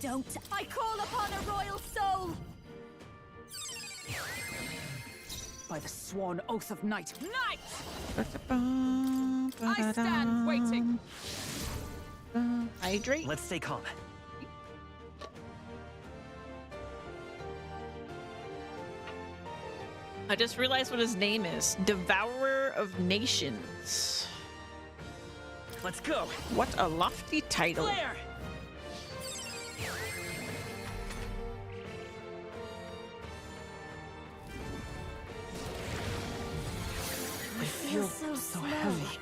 Don't. I call upon a royal soul. By the sworn oath of knight. Knight! Ba-da-bum, I stand waiting. ba-da-dum. Hydrate. Let's stay calm. I just realized what his name is. Devourer of Nations. Let's go. What a lofty title. Flare! I feel so slow. heavy.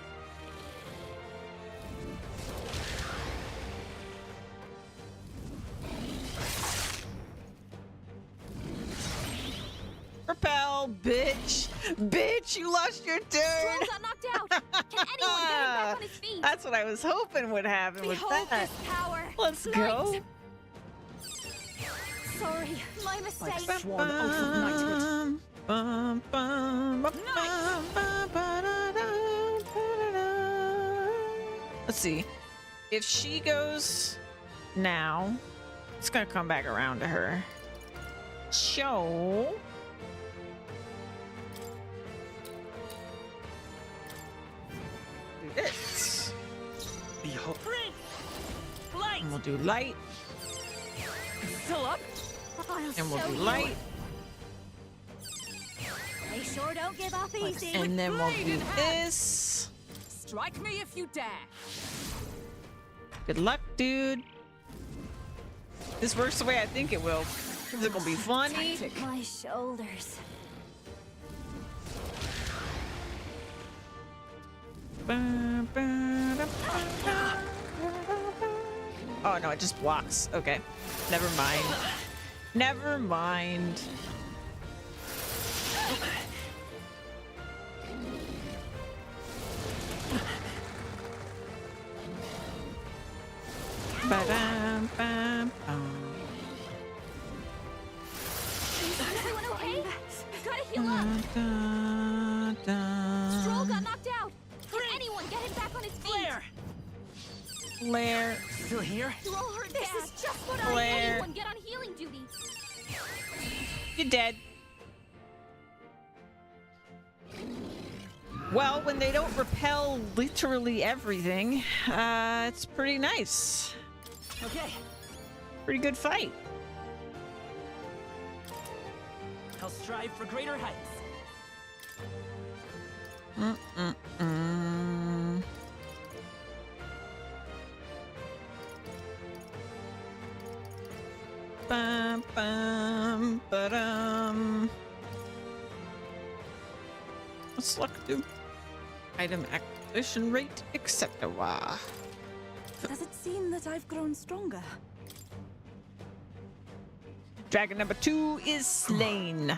Repel, bitch. Bitch, you lost your Stroll turn. got knocked out. Can anyone get him back on his feet? That's what I was hoping would happen with Behold that. this power. Let's Knight. go. Sorry, my By mistake. the sworn oath of knighthood. Bum, bum, bum, Nice. bum, ba-da-dum, ba-da-dum. Let's see. If she goes now, it's gonna come back around to her. So do this. Behold. Light! And we'll do light. Still up? I'll And we'll show do you. light. They sure don't give up easy. And then we'll blade do in hand. this. Strike me if you dare. Good luck, dude. This works the way I think it will. Is it gonna be funny? Tactic. My shoulders. Oh no, it just blocks. Okay. Never mind. Never mind. Ba-dum, bum. Is everyone okay? You've got to heal up. Stroll got knocked out. Can anyone get him back on his feet? Flare! Flare. Still here? Stroll hurt bad. This is just what Flare. Anyone get on healing duty. You're dead. Well, when they don't repel literally everything, it's pretty nice. Okay, Pretty good fight. I'll strive for greater heights. Mm-mm-mm. Bum, bum, ba-dum. What's luck do? Item acquisition rate, etc. Does it seem that I've grown stronger? Dragon number 2 is slain.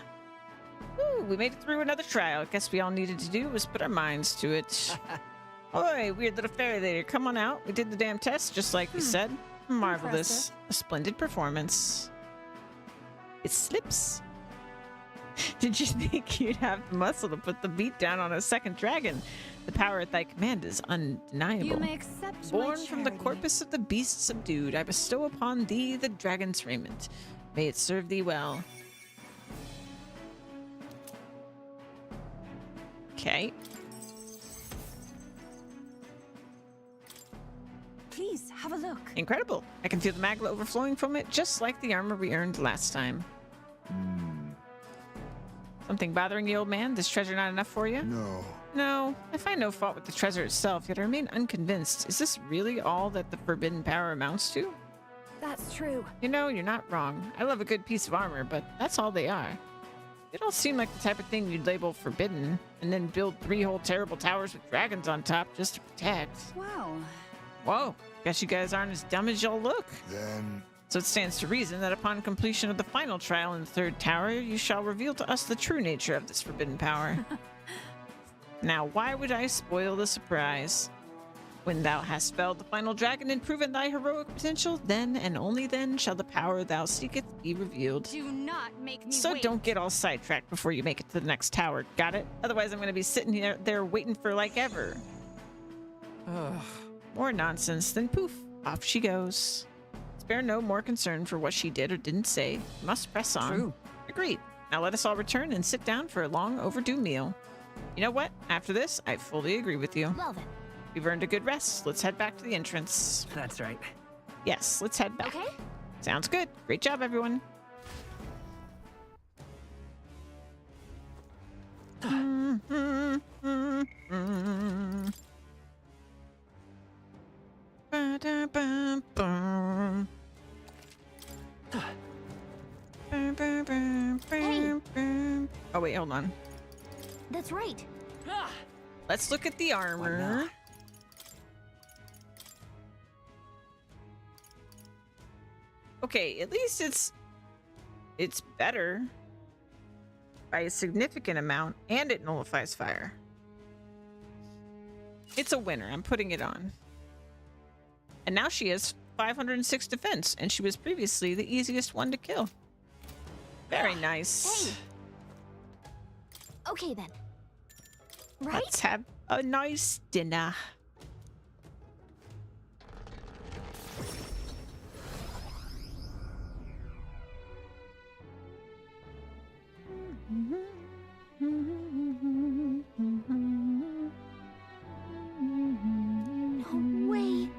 Woo, we made it through another trial. Guess we all needed to do was put our minds to it. Oi, weird little fairy lady, come on out. We did the damn test just like we said. Marvelous. Impressive. A splendid performance. It slips. Did you think you'd have the muscle to put the beat down on a second dragon? The power at thy command is undeniable. You may accept my Born from the charity. corpus of the beast subdued, I bestow upon thee the dragon's raiment. May it serve thee well. Okay. Please have a look. Incredible. I can feel the magma overflowing from it, just like the armor we earned last time. Something bothering you, old man? This treasure not enough for you? No. No, I find no fault with the treasure itself, yet I remain unconvinced. Is this really all that the forbidden power amounts to? That's true. You know, you're not wrong. I love a good piece of armor, but that's all they are. They don't seem like the type of thing you'd label forbidden, and then build 3 whole terrible towers with dragons on top just to protect. Wow. Whoa, guess you guys aren't as dumb as y'all look. Then So it stands to reason that upon completion of the final trial in the 3rd tower, you shall reveal to us the true nature of this forbidden power. Now, why would I spoil the surprise? When thou hast felled the final dragon and proven thy heroic potential, then and only then shall the power thou seeketh be revealed. Do not make me So wait. don't get all sidetracked before you make it to the next tower, got it? Otherwise I'm gonna be sitting there waiting for like ever. Ugh. More nonsense, then poof, off she goes. Spare no more concern for what she did or didn't say. Must press on. True. Agreed. Now let us all return and sit down for a long overdue meal. You know what? After this, I fully agree with you. Well then. We've earned a good rest. Let's head back to the entrance. That's right. Yes, let's head back. Okay. Sounds good. Great job, everyone. Oh wait, hold on. That's right. Ah, Let's look at the armor. Okay, at least it's better by a significant amount, and it nullifies fire. It's a winner. I'm putting it on. And now she has 506 defense, and she was previously the easiest one to kill. Very nice. Hey. Okay then. Right? Let's have a nice dinner. No way.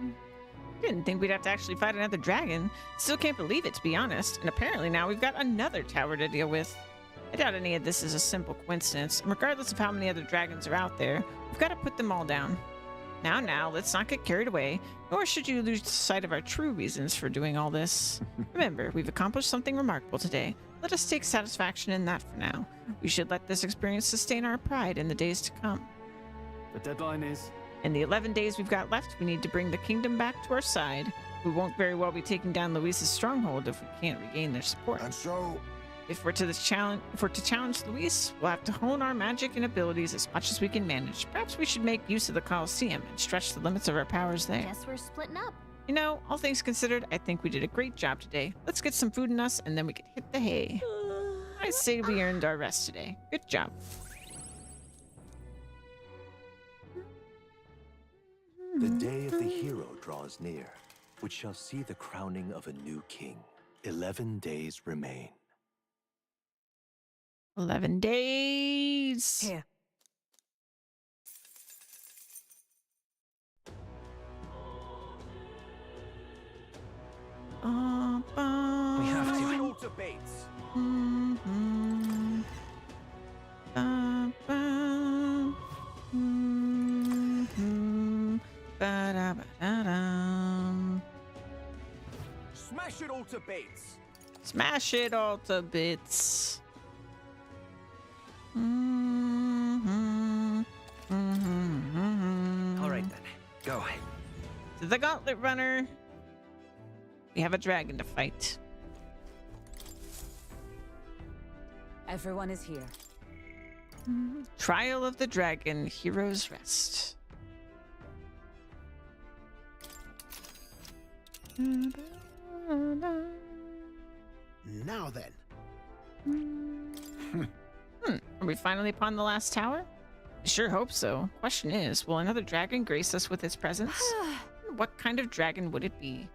Didn't think we'd have to actually fight another dragon. Still can't believe it, to be honest. And apparently now we've got another tower to deal with. I doubt any of this is a simple coincidence. And regardless of how many other dragons are out there, we've got to put them all down. Now, let's not get carried away, nor should you lose sight of our true reasons for doing all this. Remember, we've accomplished something remarkable today. Let us take satisfaction in that for now. We should let this experience sustain our pride in the days to come. The deadline is... In the 11 days we've got left, we need to bring the kingdom back to our side. We won't very well be taking down Luis's stronghold if we can't regain their support. and so If we're to challenge Luis, we'll have to hone our magic and abilities as much as we can manage. Perhaps we should make use of the Colosseum and stretch the limits of our powers there. Guess we're splitting up. You know, all things considered, I think we did a great job today. Let's get some food in us and then we can hit the hay. I say we earned our rest today. Good job. The day of the hero draws near, which shall see the crowning of a new king. 11 days remain. 11 days. Here. We have to. Alter baits. Smash it all to bits. Smash it all to bits. All right then, go. To the Gauntlet Runner. We have a dragon to fight. Everyone is here. Trial of the Dragon, Heroes Rest. Now then. Are we finally upon the last tower? I sure hope so. Question is, will another dragon grace us with its presence? What kind of dragon would it be?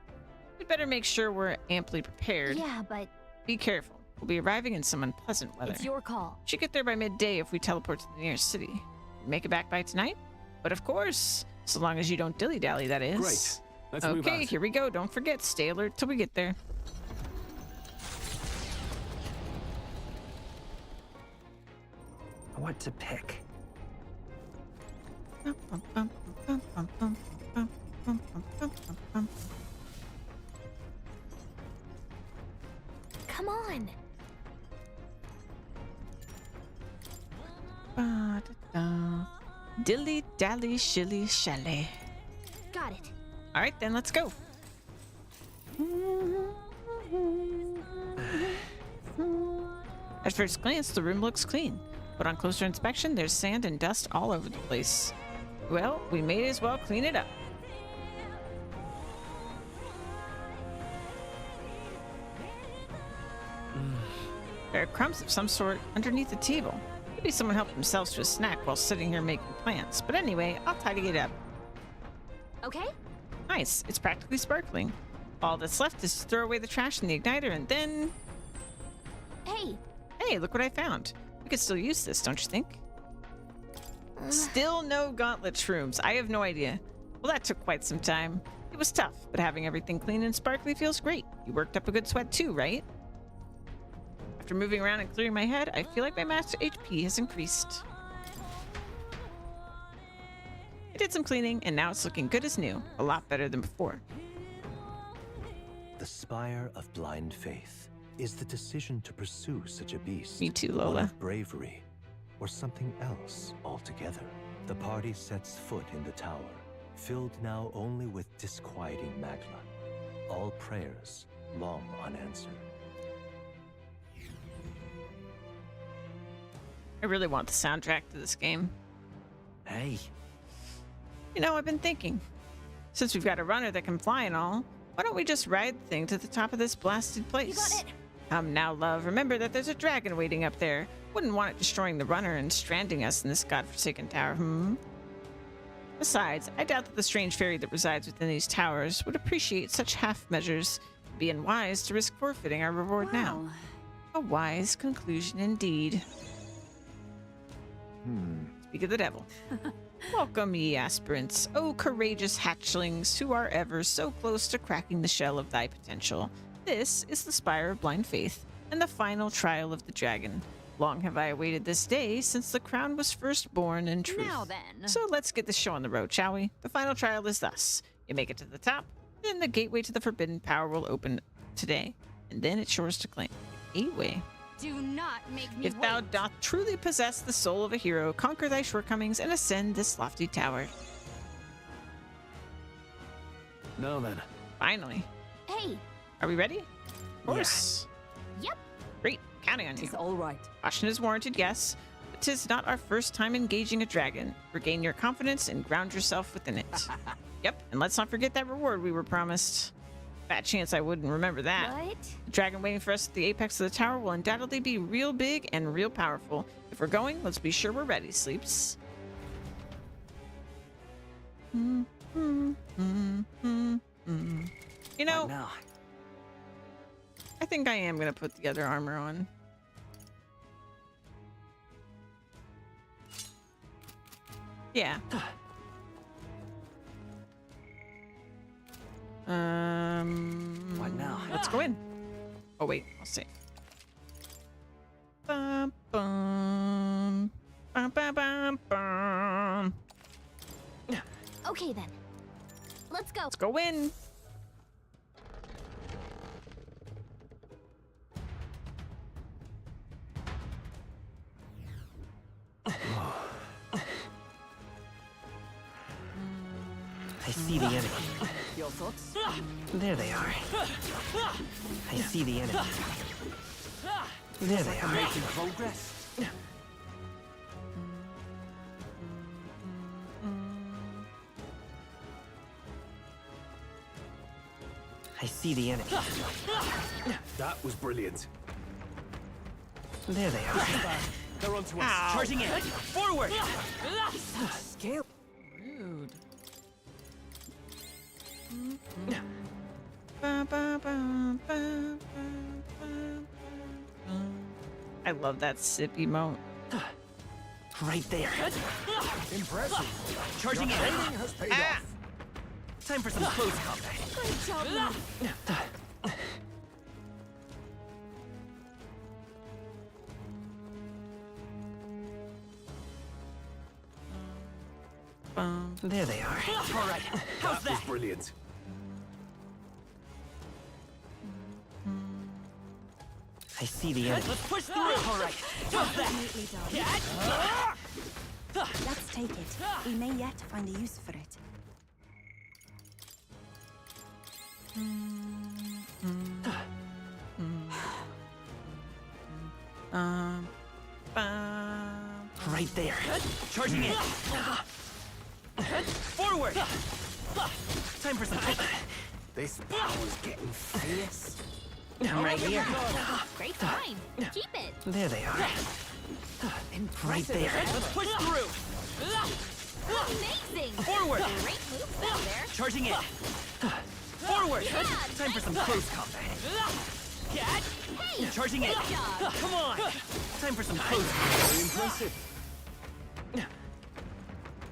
We'd better make sure we're amply prepared. Yeah, but Be careful. We'll be arriving in some unpleasant weather. it's your call. Should get there by midday if we teleport to the nearest city. Make it back by tonight? But of course, so long as you don't dilly-dally, that is. Great. Let's move Okay, out. here we go. Don't forget, stay alert till we get there. What to pick? Come on. Dilly dally shilly shally. Got it. All right, then let's go. At first glance, the room looks clean, but on closer inspection, there's sand and dust all over the place. Well, we may as well clean it up. There are crumbs of some sort underneath the table. Maybe someone helped themselves to a snack while sitting here making plans. But anyway, I'll tidy it up. Okay? Nice, it's practically sparkling. All that's left is to throw away the trash in the igniter and then... Hey, Hey, look what I found. We could still use this, don't you think? Still no gauntlet shrooms. I have no idea. Well, that took quite some time. It was tough, but having everything clean and sparkly feels great. You worked up a good sweat too, right? After moving around and clearing my head, I feel like my master HP has increased. I did some cleaning, and now it's looking good as new. A lot better than before. The Spire of Blind Faith is the decision to pursue such a beast. Me too, One Lola. of bravery, or something else altogether. The party sets foot in the tower, filled now only with disquieting magma. All prayers long unanswered. I really want the soundtrack to this game. Hey, You know, I've been thinking. Since we've got a runner that can fly and all, why don't we just ride the thing to the top of this blasted place? you got it. Come now, love. Remember that there's a dragon waiting up there. Wouldn't want it destroying the runner and stranding us in this godforsaken tower, Besides, I doubt that the strange fairy that resides within these towers would appreciate such half measures. It'd be unwise to risk forfeiting our reward now. A wise conclusion indeed. Speak of the devil. Welcome, ye aspirants, O courageous hatchlings, who are ever so close to cracking the shell of thy potential. This is the Spire of Blind Faith, and the final trial of the dragon. Long have I awaited this day since the crown was first born in truth. Now then. So let's get this show on the road, shall we? The final trial is thus. You make it to the top, then the gateway to the forbidden power will open today, and then it's yours to claim. Gateway. Do not make me If thou wait. doth truly possess the soul of a hero, conquer thy shortcomings and ascend this lofty tower. now then. Finally. Hey, Are we ready? Of course. Yep. Great. Counting on you. It's all right. Caution is warranted, yes, but 'tis not our first time engaging a dragon. Regain your confidence and ground yourself within it. Yep, and let's not forget that reward we were promised. Fat chance I wouldn't remember that. what? The dragon waiting for us at the apex of the tower will undoubtedly be real big and real powerful. If we're going, let's be sure we're ready, sleeps. You know, What now? I think I am gonna put the other armor on. Yeah. What now? go in. Oh wait, I'll see. Bum, bum. Bum, bum, bum, bum. Okay then. Let's go. Let's go in. I see the enemy. Your thoughts? There they are. I see the enemy. There they are. Making progress. I see the enemy. That was brilliant. There they are. They're onto us. Ow. Charging in. Forward. Scale. Rude. Ba, ba, ba, ba, ba, ba, ba. I love that sip emote. Right there. Impressive. Charging in. Training has paid Ah. off. Time for some close combat. Great job, Lynn. Bum. There they are. All right. How's That was that? brilliant. I see the enemy. Let's push through. All right. How's that? Neatly done. Let's take it. We may yet find a use for it. Bum. Right there. Charging in. Forward. Time for some. This power's getting fierce. I'm right here. Great find. Keep it. There they are. Right there. Let's push through. Amazing. Forward. Great moves down there. Charging in. Forward. Yeah, Time for some nice close combat. Hey, Charging in. good job. Come on. Time for some close combat. Very impressive.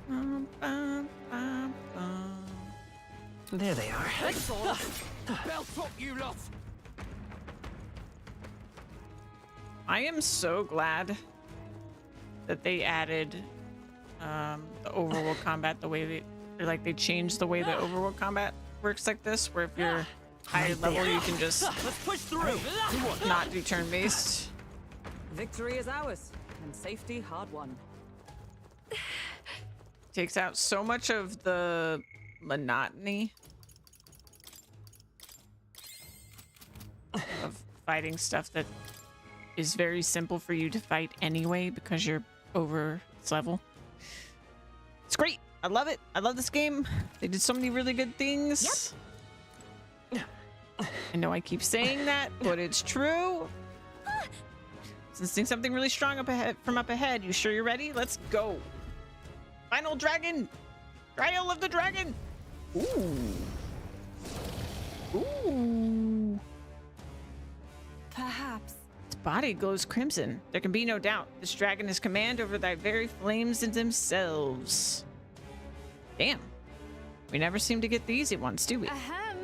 Bum, bum, bum, bum. There they are. Belt up, you lot. I am so glad that they added the overworld combat the way they changed the way the overworld combat works like this, where if you're higher Right level there. you can just Let's push through. not do turn based. Victory is ours, and safety hard won. Takes out so much of the monotony of fighting stuff that is very simple for you to fight anyway because you're over its level. It's great. I love it. I love this game. They did so many really good things. I know I keep saying that, but it's true. Sensing something really strong up ahead from up ahead. You sure you're ready? Let's go. Final dragon. Trial of the dragon. Ooh. Ooh. Perhaps. Its body glows crimson. There can be no doubt. This dragon has command over thy very flames in themselves. Damn. We never seem to get the easy ones, do we? Ahem.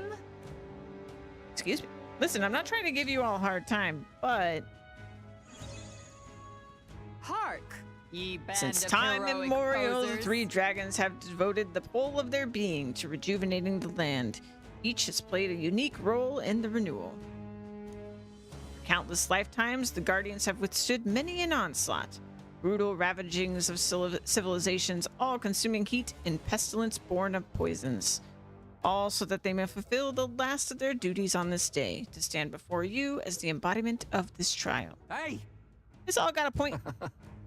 Excuse me. Listen, I'm not trying to give you all a hard time, but Hark, ye band since of time heroic immemorial, the posers. three dragons have devoted the whole of their being to rejuvenating the land. Each has played a unique role in the renewal. For countless lifetimes, the Guardians have withstood many an onslaught. Brutal ravagings of civilizations, all-consuming heat and pestilence born of poisons. All so that they may fulfill the last of their duties on this day, to stand before you as the embodiment of this trial. Hey, It's all got a point.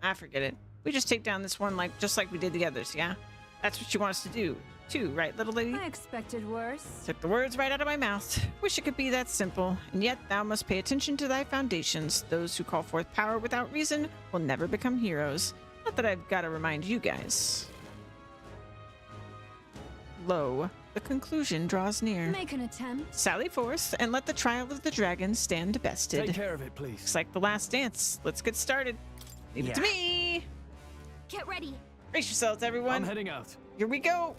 I forget it. We just take down this one just like we did the others, yeah? That's what you want us to do, too, right, little lady? I expected worse. Took the words right out of my mouth. Wish it could be that simple. And yet thou must pay attention to thy foundations. Those who call forth power without reason will never become heroes. Not that I've got to remind you guys. Lo, the conclusion draws near. Make an attempt. Sally forth and let the trial of the dragon stand bested. take care of it, please. Looks like the last dance. Let's get started. Leave it to Yeah. me. Get ready. Brace yourselves, everyone. I'm heading out. Here we go.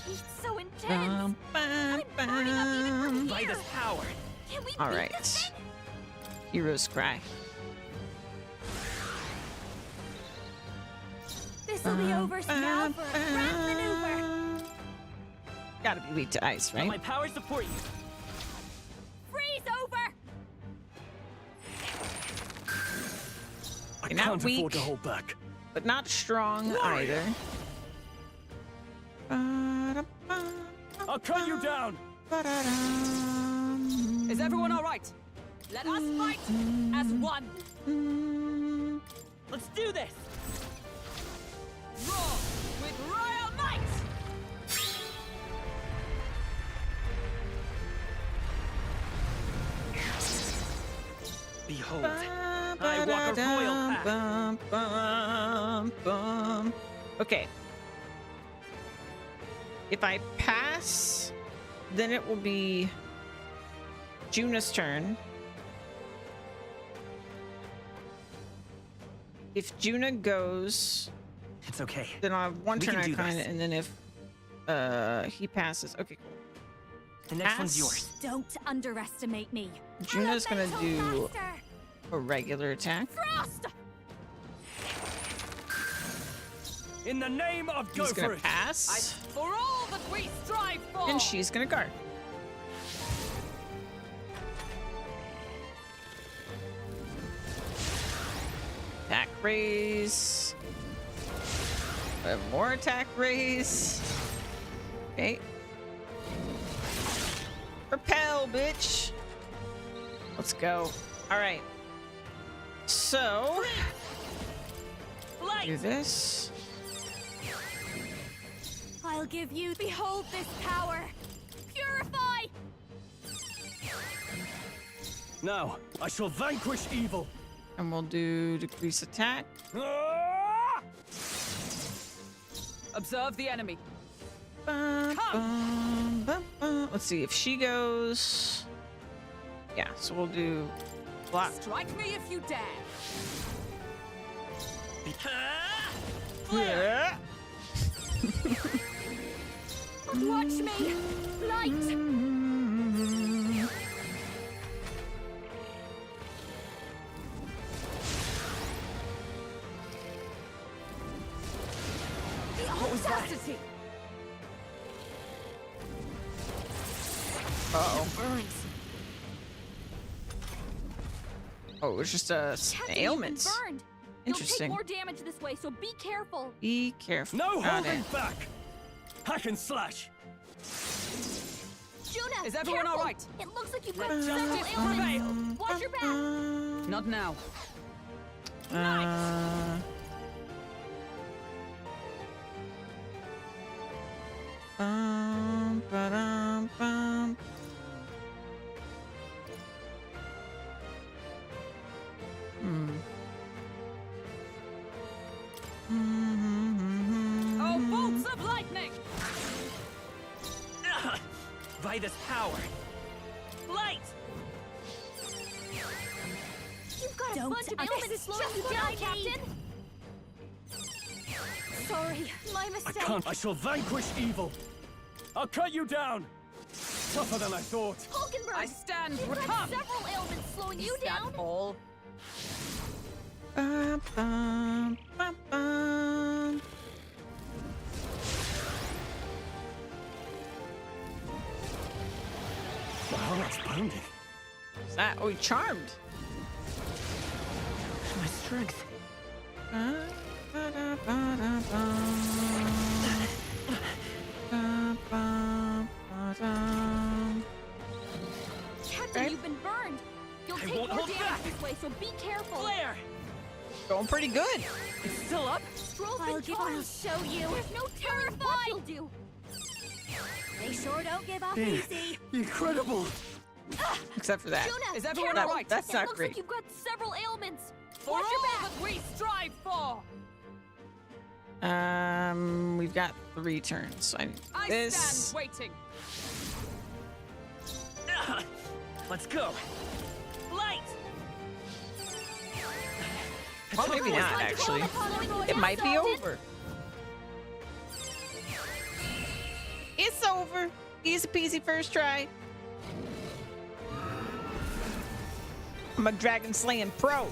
He's so intense. I'm burning up even from By here. this power. Can we All beat right. this thing? Heroes cry. This'll be over now for a grand maneuver. Gotta be weak to ice, Let right? my power support you. Freeze over. I You're not can't afford weak. to hold back. But not strong either. I'll cut you down. Is everyone all right? Let us fight as one. Let's do this. Roar with royal might. Behold, I walk a royal path. Okay. If I pass, then it will be Juna's turn. If Juna goes, It's okay. then I'll have one We turn can do icon, this. and then if he passes, okay, cool. The next one's Pass. yours. Don't underestimate me. Juna's gonna Elemental do Master. a regular attack. Frost. In the name of He's go gonna for it. pass, For all that we strive for. and she's gonna guard. Attack raise. More attack raise. Okay. Repel, bitch. Let's go. All right. So, do this. I'll give you. Behold this power. Purify. Now, I shall vanquish evil. And we'll do decrease attack. Ah! Observe the enemy. Let's see if she goes. Yeah, so we'll do block. Strike me if you dare. Yeah. Watch me. Light. The audacity. Uh-oh. Burns. Oh, it's just Captain, you've ailments. been burned. Interesting. You'll take more damage this way, so be careful. Be careful. No Got holding it. back. Hack and slash. Juna, Is everyone careful. all right? It looks like you've got Let several justice ailments. Watch your back. Not now. Ba-dum-bum. Oh, bolts of lightning! By this power. Light! You've got a bunch of ailments slowing you down, Captain. Sorry, my I mistake. can't. I shall vanquish evil. I'll cut you down. Tougher than I thought. Hulkenberg, I stand you've recon. got several ailments slowing you down. All. Ba-bum-ba-bum. Wow, that's pounding. Is that? Oh, he charmed. My strength. Captain, you've been burned. You'll I take won't more hold damage back. this way, so be careful. Flare! Going pretty good. It's still up? Stroll's been I'll show you. There's no telling what you'll do. They sure don't give up easy. Incredible. Except for that. Juna, Is everyone careful. all right? That's It not looks great. like you've got several ailments. For Watch your all back. that we strive for. We've got 3 turns. So I need I this. stand waiting. Let's go. Light! Well, maybe not, Time to actually. go. It might be Captain. over. over. Easy peasy first try. I'm a dragon slaying pro.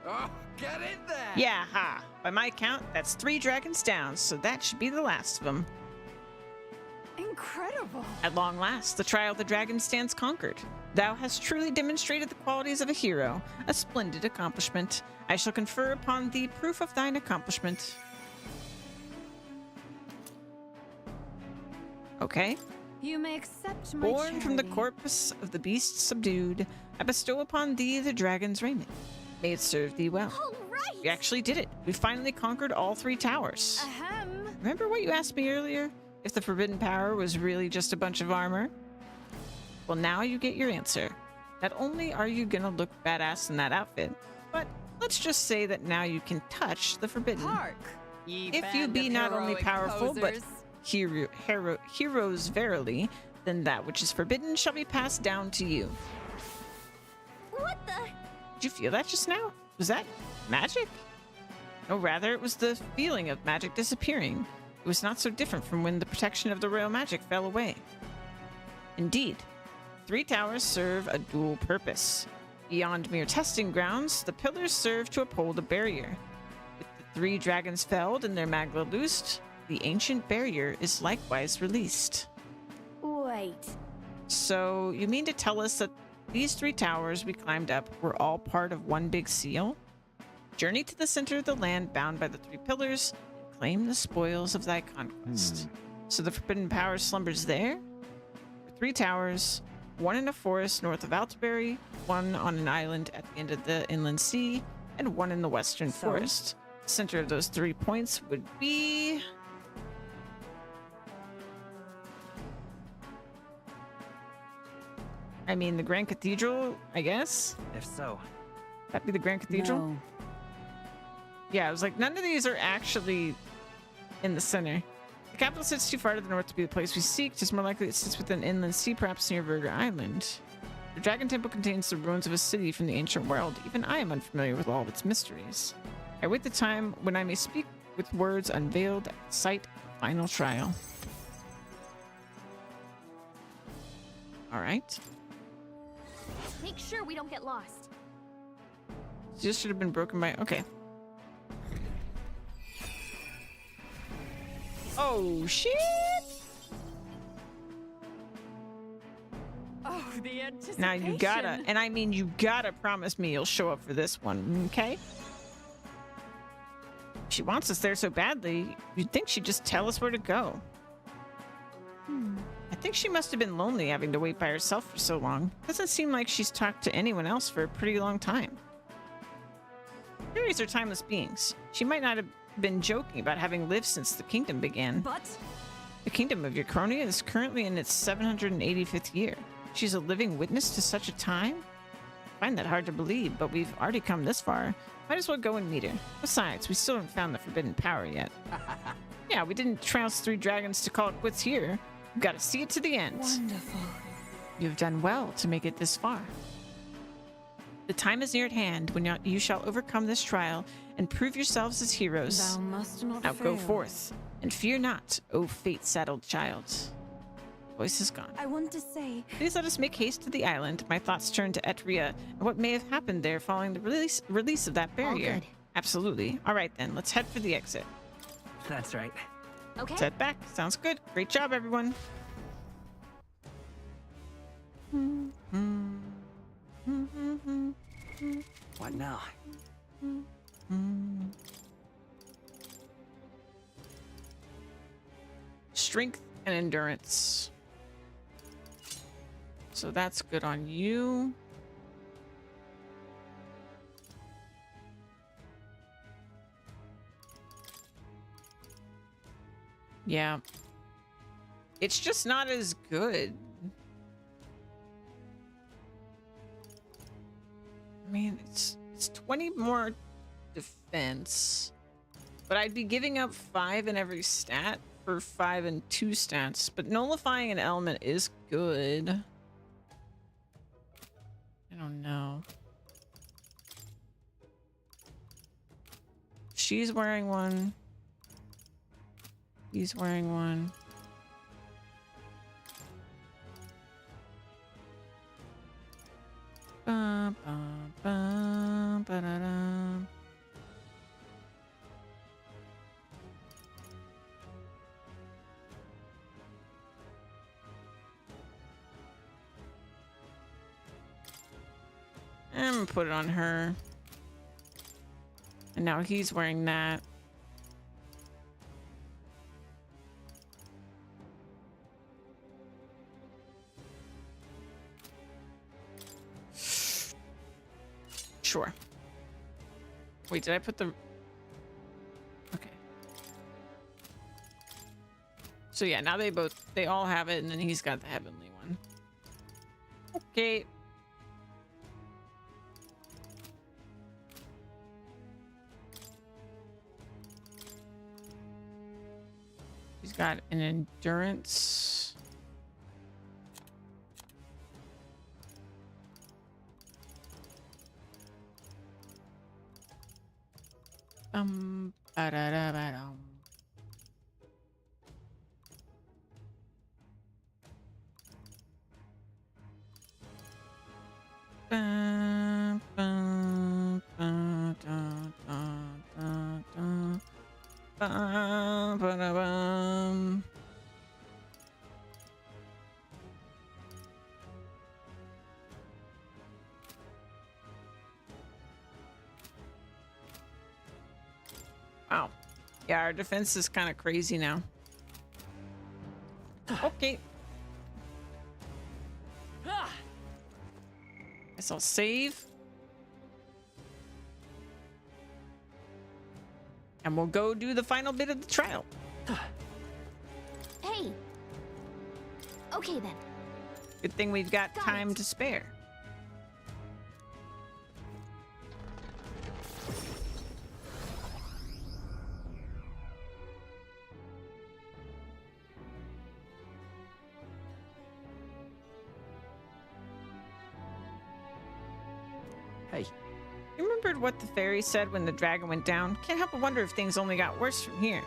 Oh, get in there! Yeah, ha. By my count, that's 3 dragons down, so that should be the last of them. Incredible. At long last, the trial of the dragon stands conquered. Thou hast truly demonstrated the qualities of a hero, a splendid accomplishment. I shall confer upon thee proof of thine accomplishment. Okay. You may accept my Born from the charity. corpus of the beast subdued, I bestow upon thee the dragon's raiment. May it serve thee well. All right. We actually did it. We finally conquered all 3 towers. Ahem. Remember what you asked me earlier? If the forbidden power was really just a bunch of armor? Well, now you get your answer. Not only are you gonna look badass in that outfit, but let's just say that now you can touch the forbidden. Hark, ye If you band be of not only heroic powerful, but posers. heroes verily, then that which is forbidden shall be passed down to you. What the? Did you feel that just now? Was that magic? No, rather it was the feeling of magic disappearing. It was not so different from when the protection of the royal magic fell away. Indeed, 3 towers serve a dual purpose. Beyond mere testing grounds, the pillars serve to uphold a barrier. With the 3 dragons felled and their magma loosed, the ancient barrier is likewise released. Wait. So, you mean to tell us that these 3 towers we climbed up were all part of one big seal? Journey to the center of the land bound by the 3 pillars, claim the spoils of thy conquest. So the forbidden power slumbers there? 3 towers, 1 in a forest north of Altbury, 1 on an island at the end of the inland sea, and 1 in the western forest. The center of those 3 points would be... I mean, the Grand Cathedral, I guess? If so, That'd be the Grand Cathedral? No. Yeah, I was like, none of these are actually in the center. The capital sits too far to the north to be the place we seek. It is more likely it sits within inland sea, perhaps near Virga Island. The Dragon Temple contains the ruins of a city from the ancient world. Even I am unfamiliar with all of its mysteries. I await the time when I may speak with words unveiled at the site of the final trial. All right. Make sure we don't get lost. This should have been broken by... Okay. Oh, shit! Oh, the anticipation. Now you gotta, and I mean you gotta promise me you'll show up for this one, okay? If she wants us there so badly, you'd think she'd just tell us where to go. I think she must have been lonely having to wait by herself for so long. Doesn't seem like she's talked to anyone else for a pretty long time. Fairies are timeless beings. She might not have been joking about having lived since the kingdom began. But The kingdom of Uchronia is currently in its 785th year. She's a living witness to such a time? I find that hard to believe, but we've already come this far. Might as well go and meet her. Besides, we still haven't found the forbidden power yet. Yeah, we didn't trounce 3 dragons to call it quits here. We've got to see it to the end. Wonderful. You've done well to make it this far. The time is near at hand when you shall overcome this trial and prove yourselves as heroes. Thou must not Now fail. go forth, and fear not, O fate-saddled child. Voice is gone. I want to say, Please let us make haste to the island. My thoughts turn to Etria and what may have happened there following the release of that barrier. good. Absolutely. All right then, let's head for the exit. that's right. Okay. Let's head back. Sounds good. Great job, everyone. What now? Strength and endurance. So that's good on you. Yeah. It's just not as good. I mean, it's 20 more defense, but I'd be giving up 5 in every stat for 5 and 2 stats, but nullifying an element is good. I don't know. she's wearing one. He's wearing one. Ba, ba, ba, ba, da, da. I'm gonna put it on her. And now he's wearing that. Sure. Wait, did I put the... Okay. So yeah, now they all have it, and then he's got the heavenly one. Okay. He's got an endurance. Ba-da-da-ba-dum. Ba, ba, ba, da, da, da, da. Ba, ba-da-bum. Wow. Yeah, our defense is kind of crazy now. Okay. Guess I'll save. And we'll go do the final bit of the trial. Hey. Okay then. Good thing we've got time to spare. Hey. You remembered what the fairy said when the dragon went down? Can't help but wonder if things only got worse from here.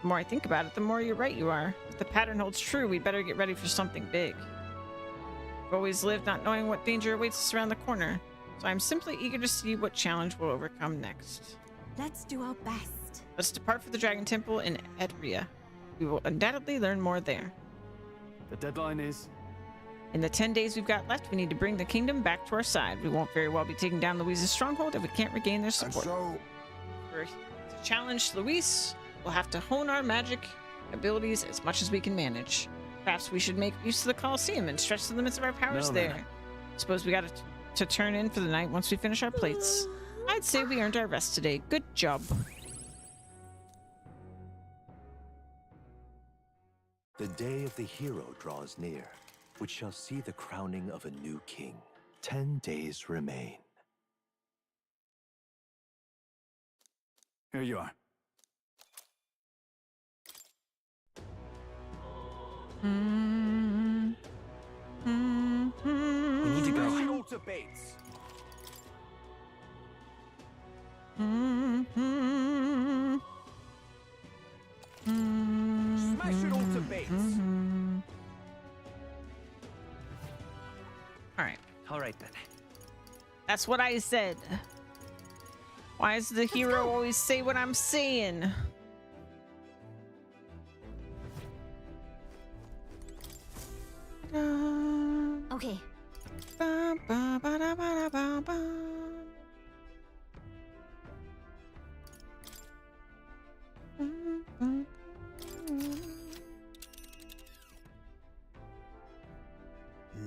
The more I think about it, the more you're right you are. If the pattern holds true, we better get ready for something big. We've always lived not knowing what danger awaits us around the corner, so I'm simply eager to see what challenge we'll overcome next. Let's do our best. Let's depart for the Dragon Temple in Edria. We will undoubtedly learn more there. The deadline is... In the 10 days we've got left, we need to bring the kingdom back to our side. We won't very well be taking down Louise's stronghold if we can't regain their support. To challenge Louise, we'll have to hone our magic abilities as much as we can manage. Perhaps we should make use of the Colosseum and stretch the limits of our powers there. Suppose we got to turn in for the night once we finish our plates. I'd say we earned our rest today. Good job. The day of the hero draws near, which shall see the crowning of a new king. 10 days remain. Here you are. We need to go. Alter Bates. Smash it all to Bates. All right. then. That's what I said. Why does the hero always say what I'm saying? Okay. Ba, ba, ba, da, ba, da, ba, ba.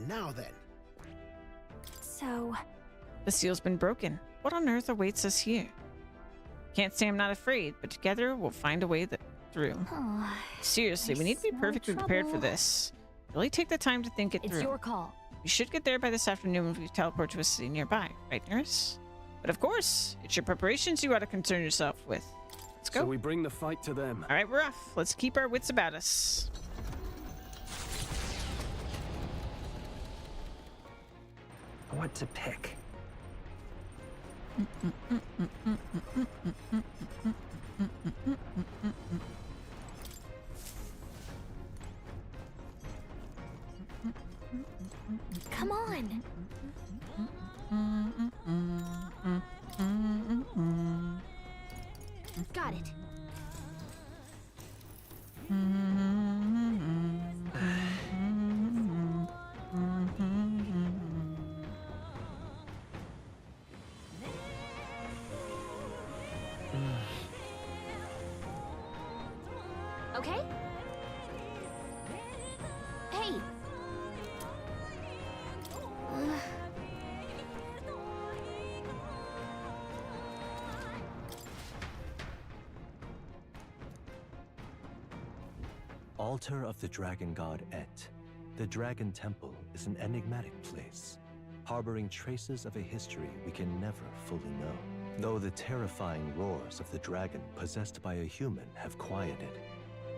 Now then. So, The seal's been broken. What on earth awaits us here? Can't say I'm not afraid, but together we'll find a way through. Seriously, we need to be smell perfectly prepared for trouble. this. Really take the time to think it it's through. your call. We should get there by this afternoon if we teleport to a city nearby, right, nurse? But of course, it's your preparations you ought to concern yourself with. Let's go. So we bring the fight to them. All right, we're off. Let's keep our wits about us. What to pick? Come on. Got it. Okay? Hey! Altar of the Dragon God Et. The Dragon Temple is an enigmatic place, harboring traces of a history we can never fully know. Though the terrifying roars of the dragon possessed by a human have quieted,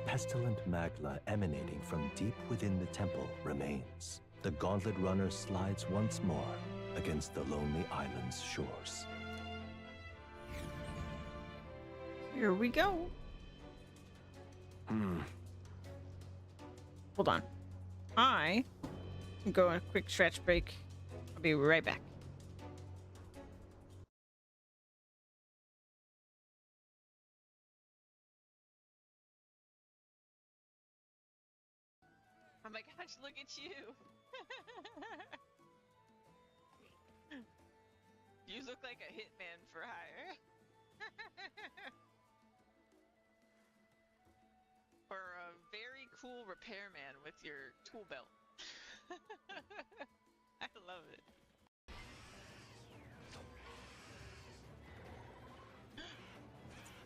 pestilent magma emanating from deep within the temple remains. The Gauntlet Runner slides once more against the lonely island's shores. Here we go. Hold on. I can go on a quick stretch break. I'll be right back. Oh my gosh, look at you. You look like a hitman for hire. Or a very cool repairman with your tool belt. I love it.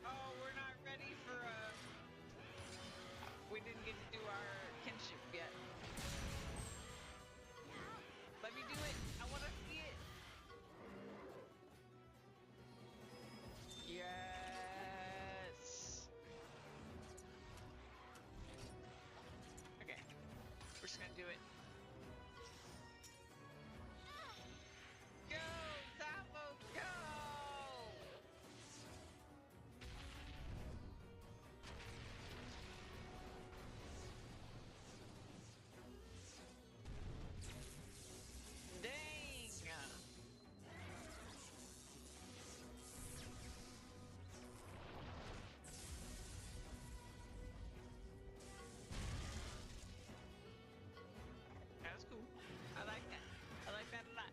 Oh, we're not ready for we didn't get to do our kinship yet. Let me do it. I want to see it. Yes. Okay. We're just gonna do it. Go, Tavo, go! That's cool. I like that. I like that a lot.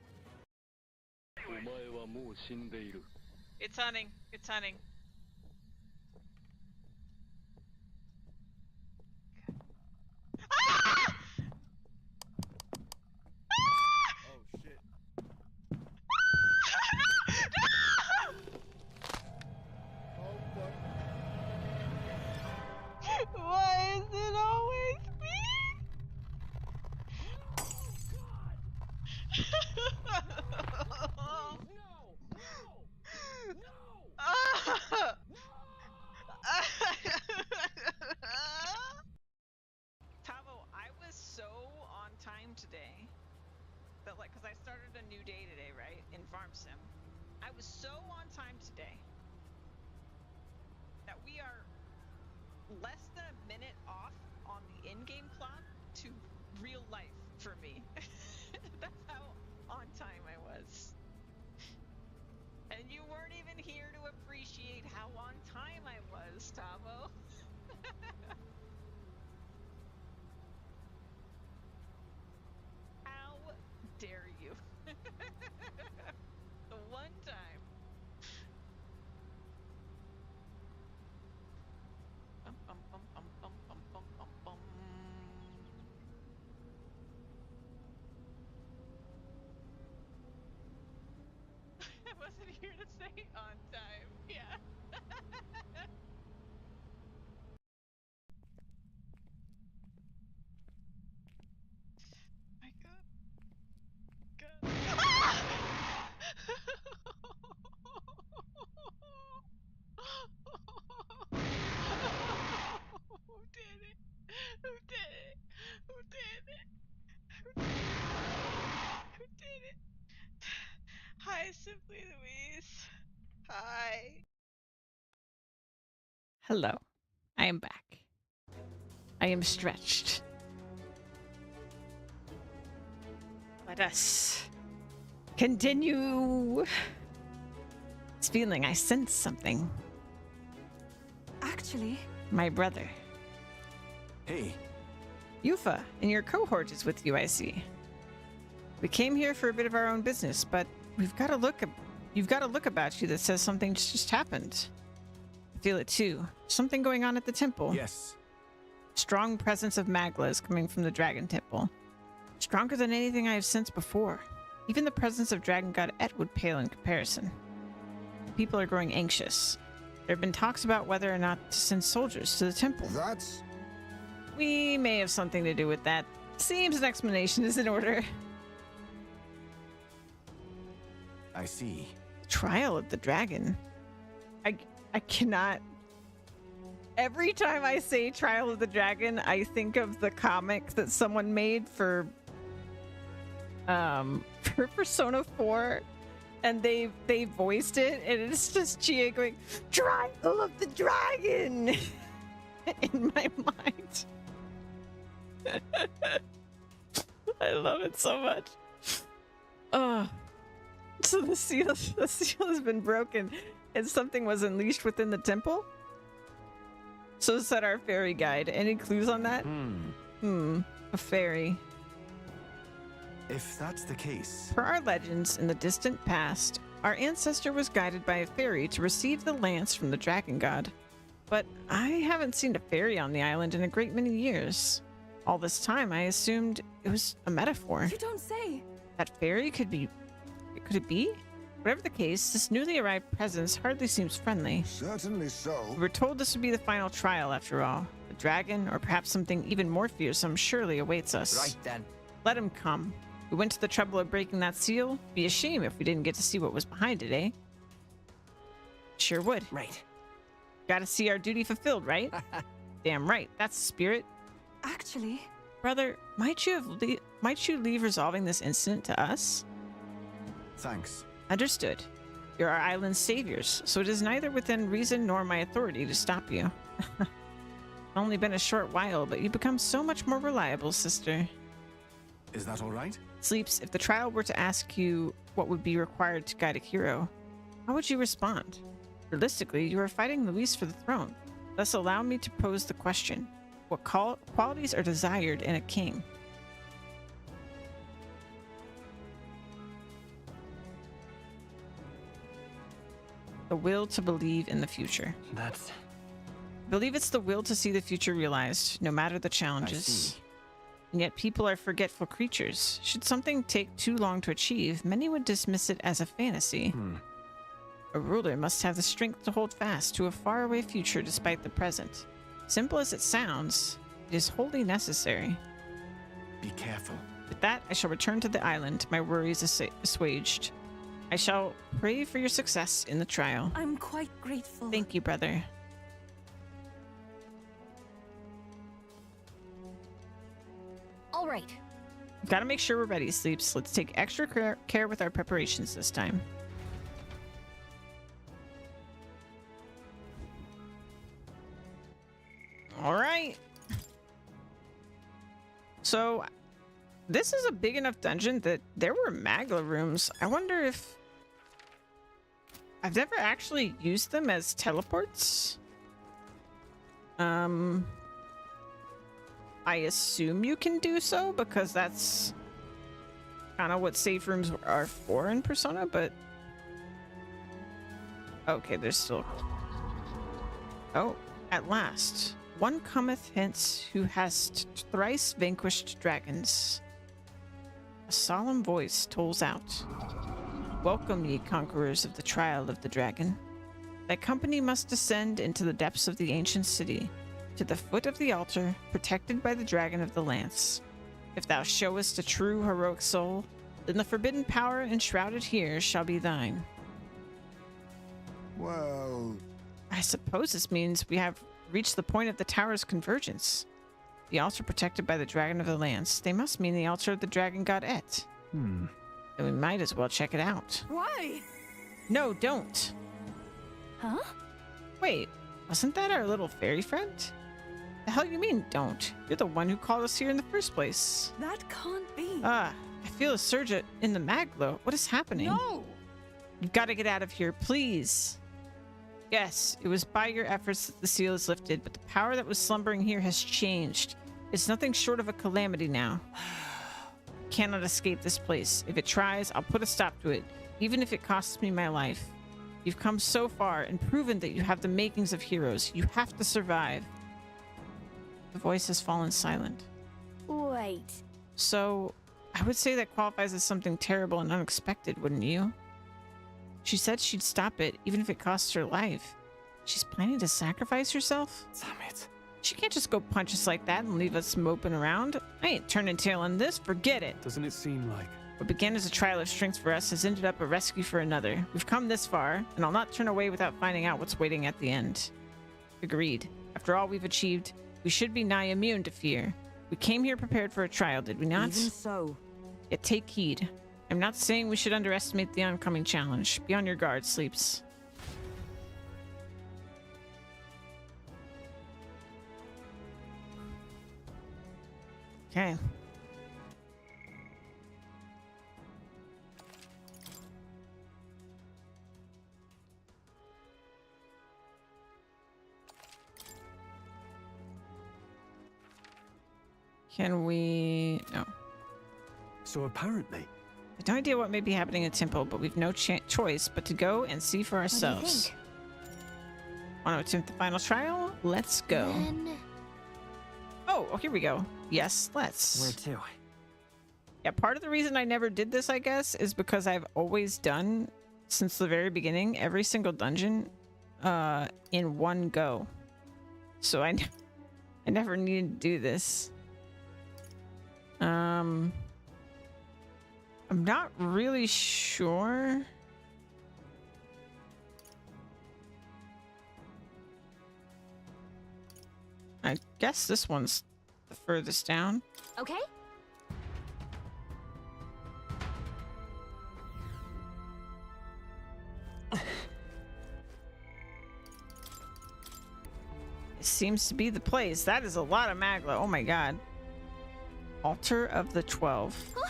It's hunting. It's hunting. Ah! Oh shit. Oh fuck. Why is it always me? Tavo, I was so on time today that, like, because I started a new day today, right, in Farm Sim. I was so on time today that we are less than a minute off on the in-game clock to real life for me. That's how on time I was. And you weren't even here to appreciate how on time I was, Tavo. How dare you? The one time. Bum, bum, bum, bum, bum, bum, bum, bum, bum. I wasn't here to say on time. Yeah. My God. God. Ah! Who did it? Who did it? Who did it? Who did it? Hi, Simply Louise. Hi. Hello. I am back. I am stretched. Let us continue. It's feeling I sense something. Actually, My brother, Hey, Yufa, and your cohort is with you, I see. We came here for a bit of our own business, but you've got a look about you that says something just happened. I feel it too. Something going on at the temple. yes. Strong presence of Magla is coming from the Dragon Temple. Stronger than anything I have sensed before. Even the presence of Dragon God Et would pale in comparison. People are growing anxious. There have been talks about whether or not to send soldiers to the temple. That's We may have something to do with that. Seems an explanation is in order. I see. Trial of the Dragon. I cannot. Every time I say Trial of the Dragon, I think of the comic that someone made for Persona 4, and they voiced it, and it's just Chie going, Trial of the Dragon in my mind. I love it so much. Oh. So the seal has been broken and something was unleashed within the temple? So said our fairy guide. Any clues on that? A fairy. If that's the case... Per our legends, in the distant past, our ancestor was guided by a fairy to receive the lance from the dragon god. But I haven't seen a fairy on the island in a great many years. All this time, I assumed it was a metaphor. you don't say. That fairy could it be? Whatever the case, this newly arrived presence hardly seems friendly. certainly so. We were told this would be the final trial after all. The dragon, or perhaps something even more fearsome, surely awaits us. Right then. Let him come. We went to the trouble of breaking that seal. Be a shame if we didn't get to see what was behind it, eh? Sure would. Right. Gotta see our duty fulfilled, right? Damn right. That's the spirit. Actually, Brother, might you leave resolving this incident to us? Thanks. Understood. You're our island's saviors, so it is neither within reason nor my authority to stop you. It's only been a short while, but you become so much more reliable, sister. Is that all right? Sleeps, if the trial were to ask you what would be required to guide a hero, how would you respond? Realistically, you are fighting Luis for the throne. Thus allow me to pose the question. What qualities are desired in a king? The will to believe in the future. That's... I believe it's the will to see the future realized, no matter the challenges. see. And yet people are forgetful creatures. Should something take too long to achieve, many would dismiss it as a fantasy. A ruler must have the strength to hold fast to a faraway future despite the present. Simple as it sounds, it is wholly necessary. Be careful. With that, I shall return to the island, my worries assuaged. I shall pray for your success in the trial. I'm quite grateful. Thank you, brother. All right. We've got to make sure we're ready, Sleeps. Let's take extra care with our preparations this time. All right. So, this is a big enough dungeon that there were Magla rooms. I wonder if... I've never actually used them as teleports. I assume you can do so because that's kind of what safe rooms are for in Persona, but... Okay, there's still... Oh, at last. One cometh hence who has thrice vanquished dragons. A solemn voice tolls out. Welcome, ye conquerors of the trial of the dragon. Thy company must descend into the depths of the ancient city, to the foot of the altar, protected by the dragon of the lance. If thou showest a true heroic soul, then the forbidden power enshrouded here shall be thine. Well, I suppose this means we have reached the point of the tower's convergence. The altar protected by the dragon of the lance. They must mean the altar of the dragon god Et. Then we might as well check it out. Why? No, don't. Huh? Wait, wasn't that our little fairy friend? The hell you mean, don't? You're the one who called us here in the first place. That can't be. I feel a surge in the maglo. What is happening? No! You've got to get out of here, please. Yes, it was by your efforts that the seal is lifted, but the power that was slumbering here has changed. It's nothing short of a calamity now. Cannot escape this place. If it tries, I'll put a stop to it, even if it costs me my life. You've come so far and proven that you have the makings of heroes. You have to survive. The voice has fallen silent. Wait. So, I would say that qualifies as something terrible and unexpected, wouldn't you? She said she'd stop it, even if it costs her life. She's planning to sacrifice herself? Damn it. She can't just go punch us like that and leave us moping around. I ain't turning tail on this, forget it. Doesn't it seem like... What began as a trial of strength for us has ended up a rescue for another. We've come this far, and I'll not turn away without finding out what's waiting at the end. Agreed. After all we've achieved, we should be nigh immune to fear. We came here prepared for a trial, did we not? Even so. Yet take heed. I'm not saying we should underestimate the oncoming challenge. Be on your guard, Sleeps. Okay. Can we... No. So apparently... I have no idea what may be happening in Temple, but we've no choice but to go and see for ourselves. Want to attempt the final trial? Let's go. Then... Oh, here we go. Yes, let's. Where to? Yeah, part of the reason I never did this, I guess, is because I've always done, since the very beginning, every single dungeon in one go. So I never needed to do this. I'm not really sure. I guess this one's the furthest down. Okay. It seems to be the place. That is a lot of magla. Oh my god. Altar of the 12. Huh?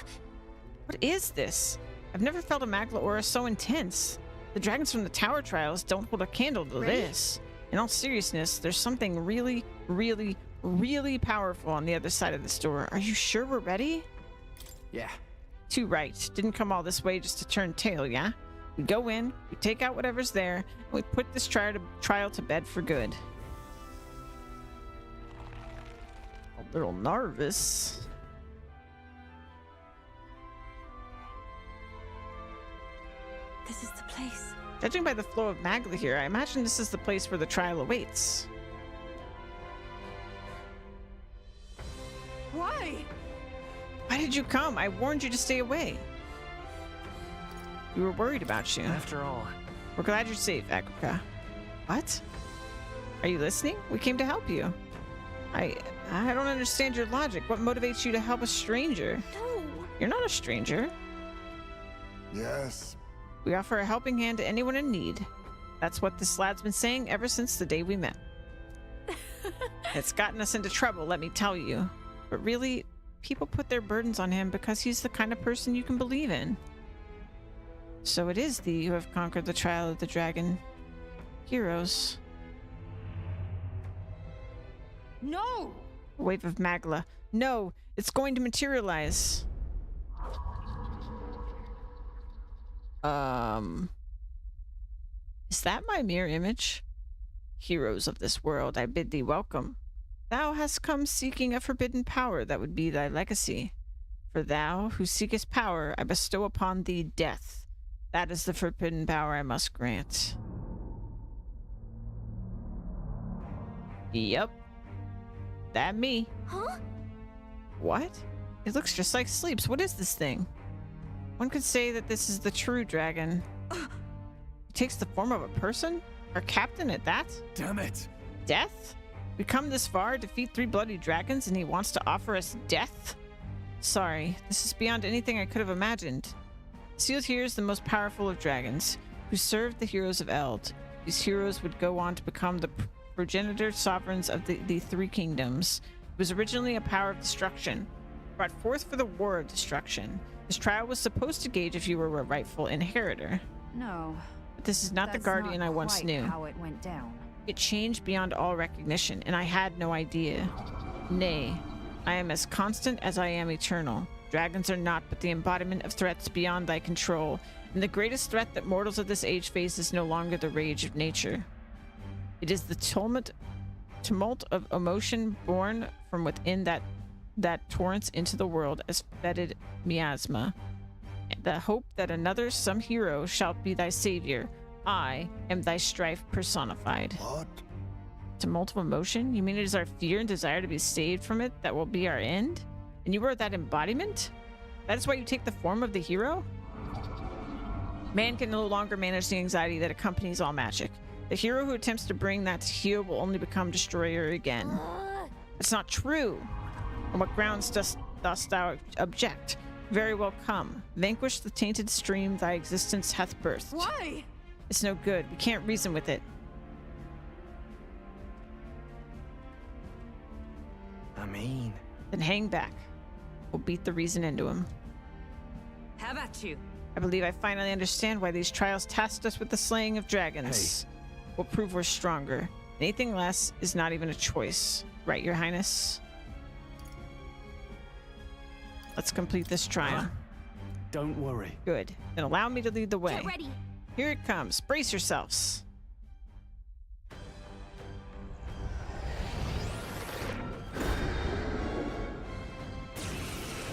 What is this? I've never felt a magla aura so intense. The dragons from the tower trials don't hold a candle to Ready? this. In all seriousness, there's something really, really, really powerful on the other side of this door. Are you sure we're ready? Yeah. Too right. Didn't come all this way just to turn tail, yeah? We go in, we take out whatever's there, and we put this trial to bed for good. A little nervous. This is the place. Judging by the flow of magla here, I imagine this is the place where the trial awaits. Why? Why did you come? I warned you to stay away. We were worried about you. After all... We're glad you're safe, Agrika. What? Are you listening? We came to help you. I don't understand your logic. What motivates you to help a stranger? No. You're not a stranger. Yes. We offer a helping hand to anyone in need. That's what this lad's been saying ever since the day we met. It's gotten us into trouble, let me tell you. But really, people put their burdens on him because he's the kind of person you can believe in. So it is thee who have conquered the trial of the dragon. Heroes. No! A wave of magla. No, it's going to materialize. Is that my mirror image? Heroes of this world, I bid thee welcome. Thou hast come seeking a forbidden power that would be thy legacy. For thou, who seekest power, I bestow upon thee death. That is the forbidden power I must grant. Yep. That me. Huh? What? It looks just like Sleeps. What is this thing? One could say that this is the true dragon. It takes the form of a person? Our captain at that? Damn it! Death? We come this far, defeat 3 bloody dragons, and he wants to offer us death? Sorry, this is beyond anything I could have imagined. Sealed here is the most powerful of dragons, who served the heroes of Eld. These heroes would go on to become the progenitor sovereigns of the three kingdoms. It was originally a power of destruction, brought forth for the war of destruction. This trial was supposed to gauge if you were a rightful inheritor. No. But this is not the that's guardian not I once quite knew. how it went down. It changed beyond all recognition, and I had no idea. Nay, I am as constant as I am eternal. Dragons are not but the embodiment of threats beyond thy control, and the greatest threat that mortals of this age face is no longer the rage of nature. It is the tumult of emotion born from within that torrents into the world as fetid miasma. The hope that another, some hero, shall be thy savior. I am thy strife personified. What? Tumult of emotion? You mean it is our fear and desire to be saved from it that will be our end? And you are that embodiment? That is why you take the form of the hero? Man can no longer manage the anxiety that accompanies all magic. The hero who attempts to bring that to heel will only become destroyer again. It's not true. On what grounds dost thou object? Very well, come. Vanquish the tainted stream thy existence hath birthed. Why? It's no good. We can't reason with it. I mean... Then hang back. We'll beat the reason into him. How about you? I believe I finally understand why these trials tasked us with the slaying of dragons. We'll prove we're stronger. Anything less is not even a choice. Right, Your Highness? Let's complete this trial. Don't worry. Good. Then allow me to lead the way. Get ready. Here it comes. Brace yourselves.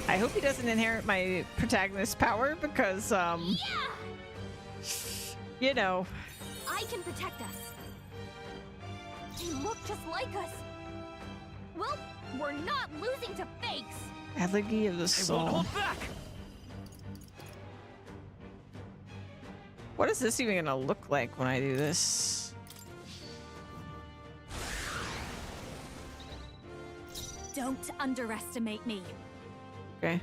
I hope he doesn't inherit my protagonist's power because, you know. I can protect us. They look just like us. Well, we're not losing to fakes. Elegy of the I won't soul. hold back! What is this even gonna look like when I do this? Don't underestimate me. Okay.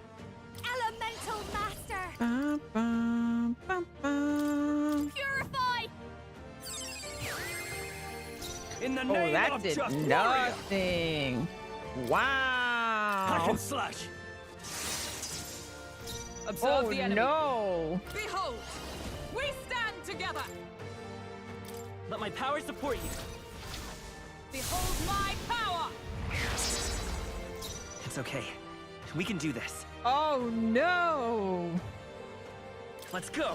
Elemental Master! Bum, bum, bum, bum. Purify! In the Oh, name that of did just warrior! nothing. Hack Wow. and slash! Observe Oh the enemy. no. Behold, we stand together. Let my power support you. Behold my power. It's okay. We can do this. Oh no. Let's go.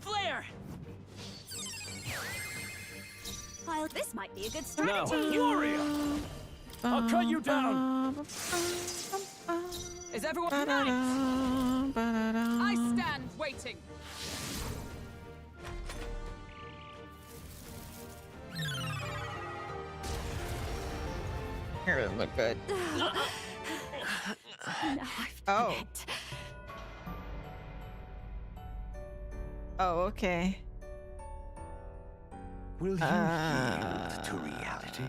Flare! This might be a good No, strategy. warrior! I'll cut you down! Is everyone right? I stand waiting. Here doesn't look good. Now I've Oh. done it. Oh, okay. Will you yield to reality?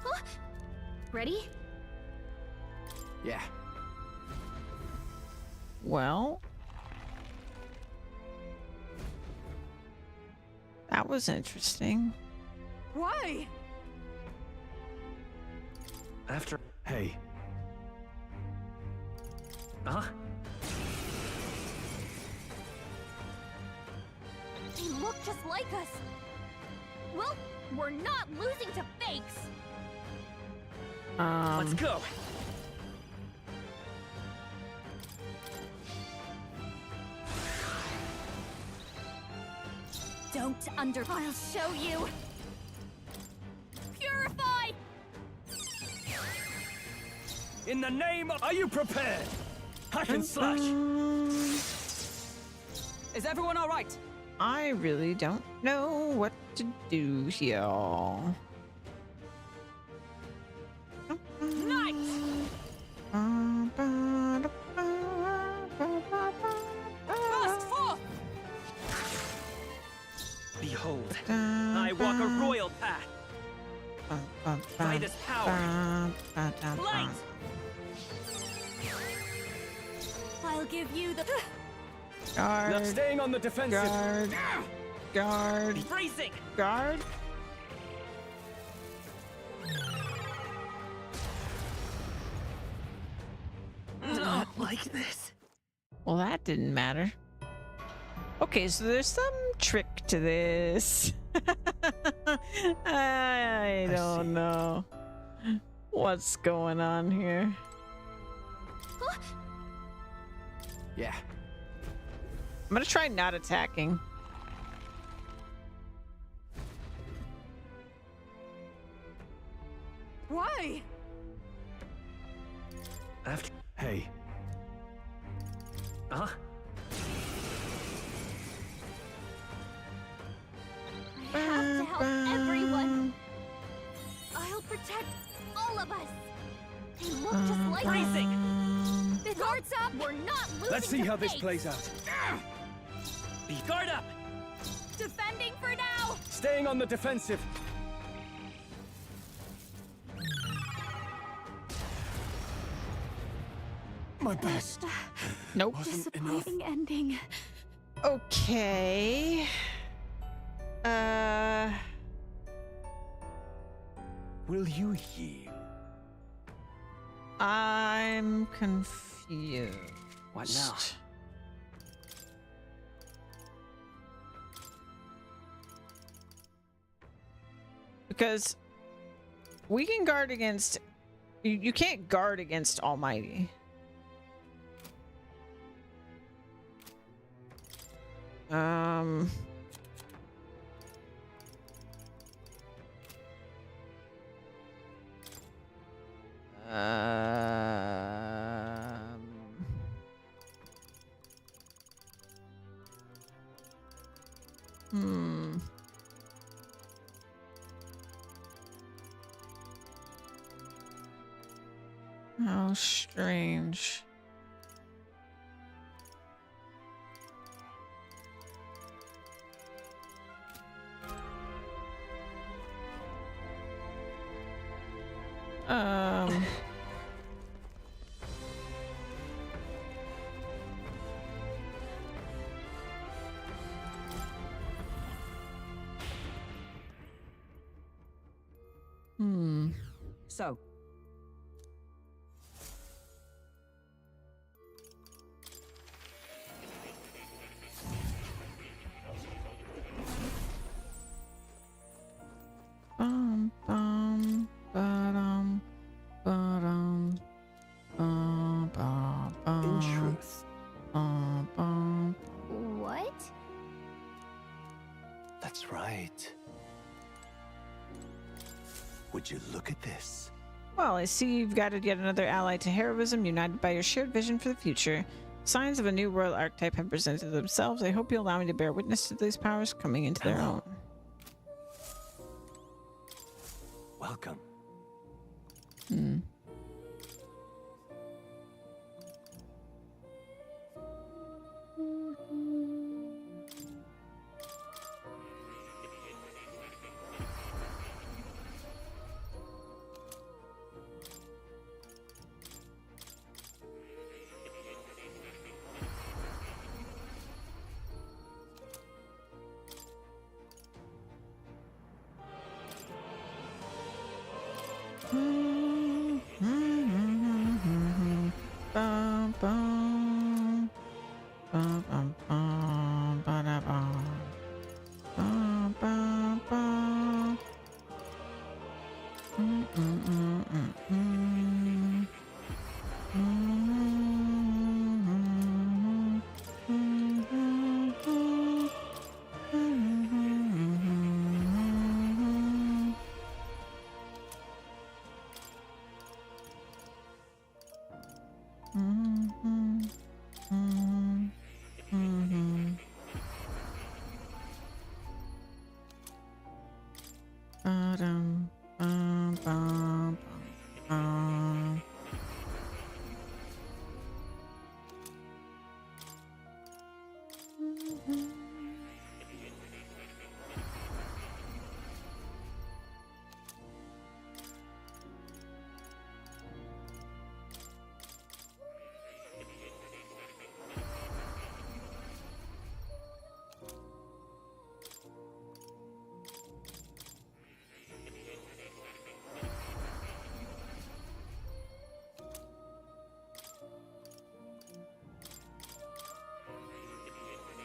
What? Ready? Yeah. Well, that was interesting. Why? After... Hey, Huh? They look just like us. Well, we're not losing to fakes. Let's go. Don't I'll show you. Purify! in the name of... Are you prepared? Hack and slash! Is everyone all right? I really don't know what to do here. Knight! Burst forth! Behold, I walk a royal path. Fight this power. Light! I'll give you the. Now Guard. staying on the defensive. Guard. Guard. Freezing! Guard. Not like this. Well, that didn't matter. Okay, so there's some trick to this. I don't know what's going on here. Yeah. I'm gonna try not attacking. Why? After. Hey. Huh? I have to help everyone. I'll protect all of us. They look just like Freezing! this. Guards up! We're not losing. Let's see to how this fate. plays out. Be guard up! Defending for now. Staying on the defensive. My best. Nope. Wasn't enough. Disappointing ending. Okay. Will you yield? I'm confused. What now? Because we can guard against. You can't guard against Almighty. Um. Hmm. How strange. Um. So, In truth, What? that's right. Would you look at this? Well, I see you've gathered yet another ally to heroism, united by your shared vision for the future. Signs of a new royal archetype have presented themselves. I hope you allow me to bear witness to these powers coming into their own. Welcome.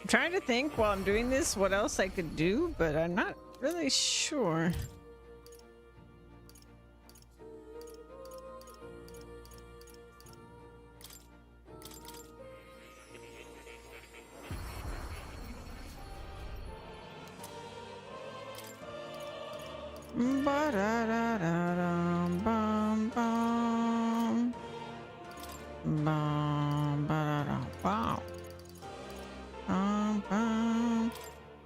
trying to think while I'm doing this what else I could do, but I'm not really sure. Ba-da-da-da-dum, bum, bum. Bum, ba-da-dum, wow. Bum, bum.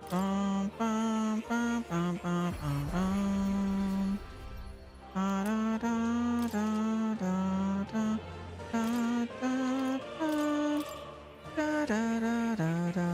Bum, bum, bum, bum, bum, bum, bum. Ba-da-da-da-da-da. Da-da-da. Da-da-da-da-da-da-da.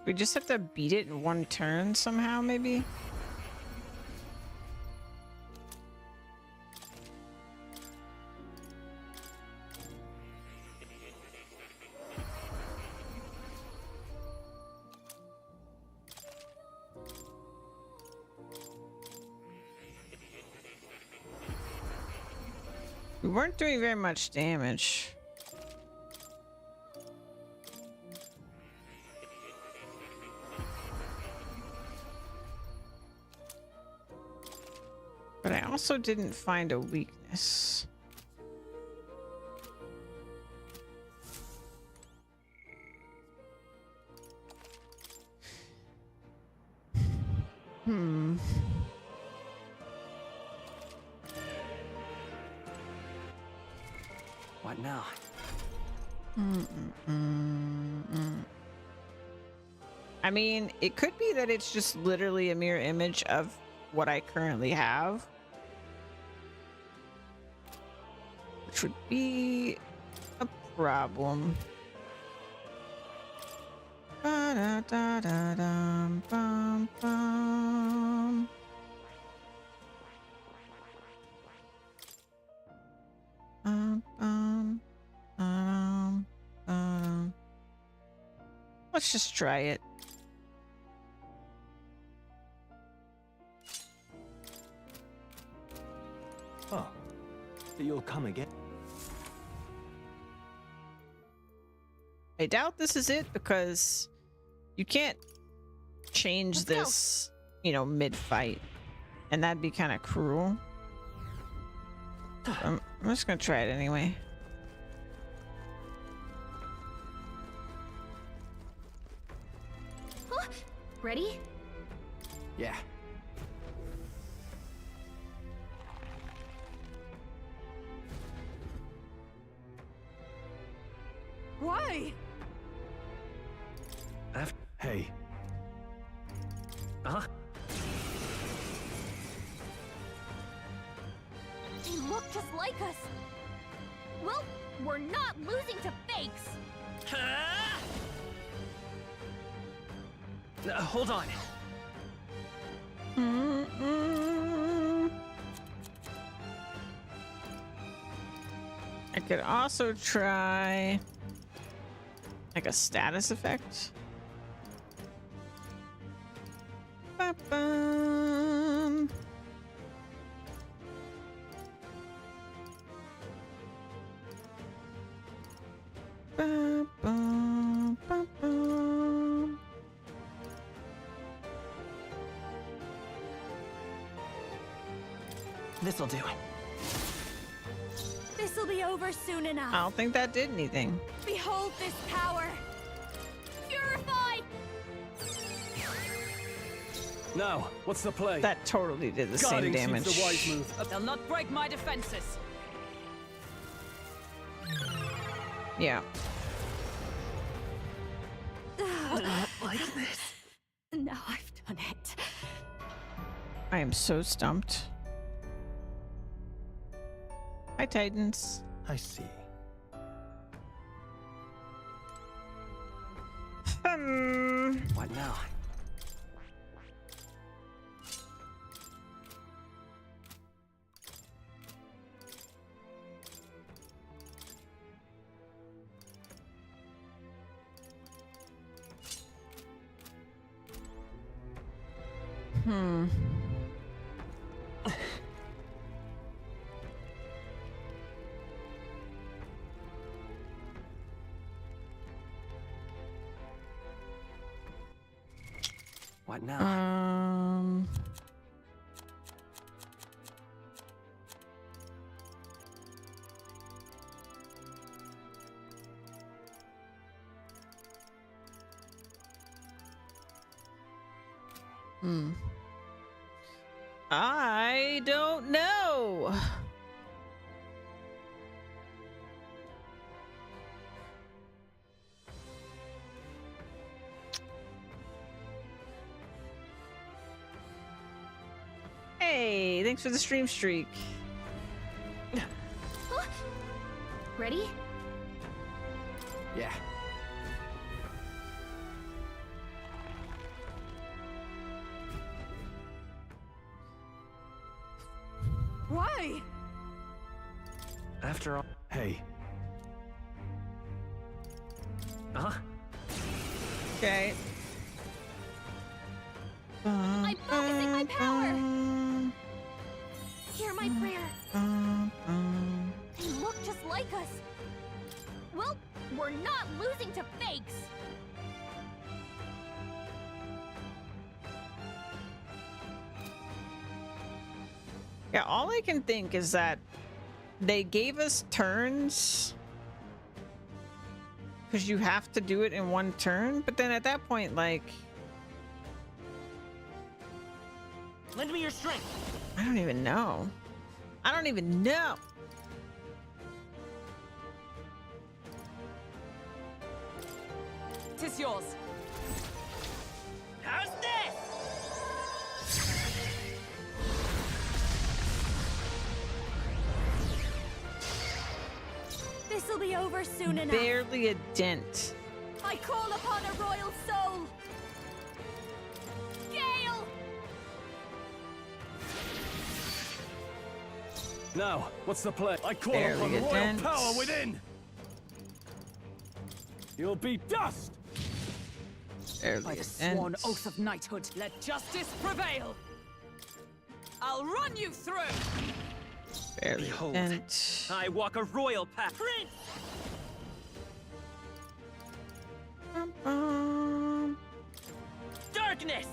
We just have to beat it in one turn somehow, maybe? We weren't doing very much damage. But I also didn't find a weakness. What now? I mean, it could be that it's just literally a mirror image of what I currently have. Which would be a problem. Ba-da-da-da-dum, bum, bum. Let's just try it. Oh, you'll come again. I doubt this is it because you can't change this, you know, mid-fight. And that'd be kind of cruel. I'm just gonna try it anyway. Huh? Ready? Yeah. Why? Hey. Huh? They look just like us. Well, we're not losing to fakes. Hold on. I could also try like a status effect. Ba-bum. Ba-bum, ba-bum. This'll do. This'll be over soon enough. I don't think that did anything. Behold this power. Purify! Now, what's the play? That totally did the same Guarding damage. seems the wise move. They'll not break my defenses. Yeah. Like this. Now I've done it. I am so stumped. Hi, Titans. I see. What now? What now? I don't know. Hey, thanks for the stream streak. Ready? Yeah. Why? After all. Hey. Huh? Okay. I'm focusing my power. Hear my prayer. They look just like us. Well, we're not losing to fakes. Yeah, all I can think is that they gave us turns because you have to do it in one turn, but then at that point, like, Lend me your strength. I don't even know. I don't even know. Tis yours. How's this? This'll be over soon enough. Barely a dent. I call upon a royal soul. Gale! Now, what's the play? I call Barely upon a royal dent. power within. You'll be dust. Barely By a the sworn dent. oath of knighthood, let justice prevail. I'll run you through. Barely a Behold. dent. I walk a royal path. Prince! Darkness!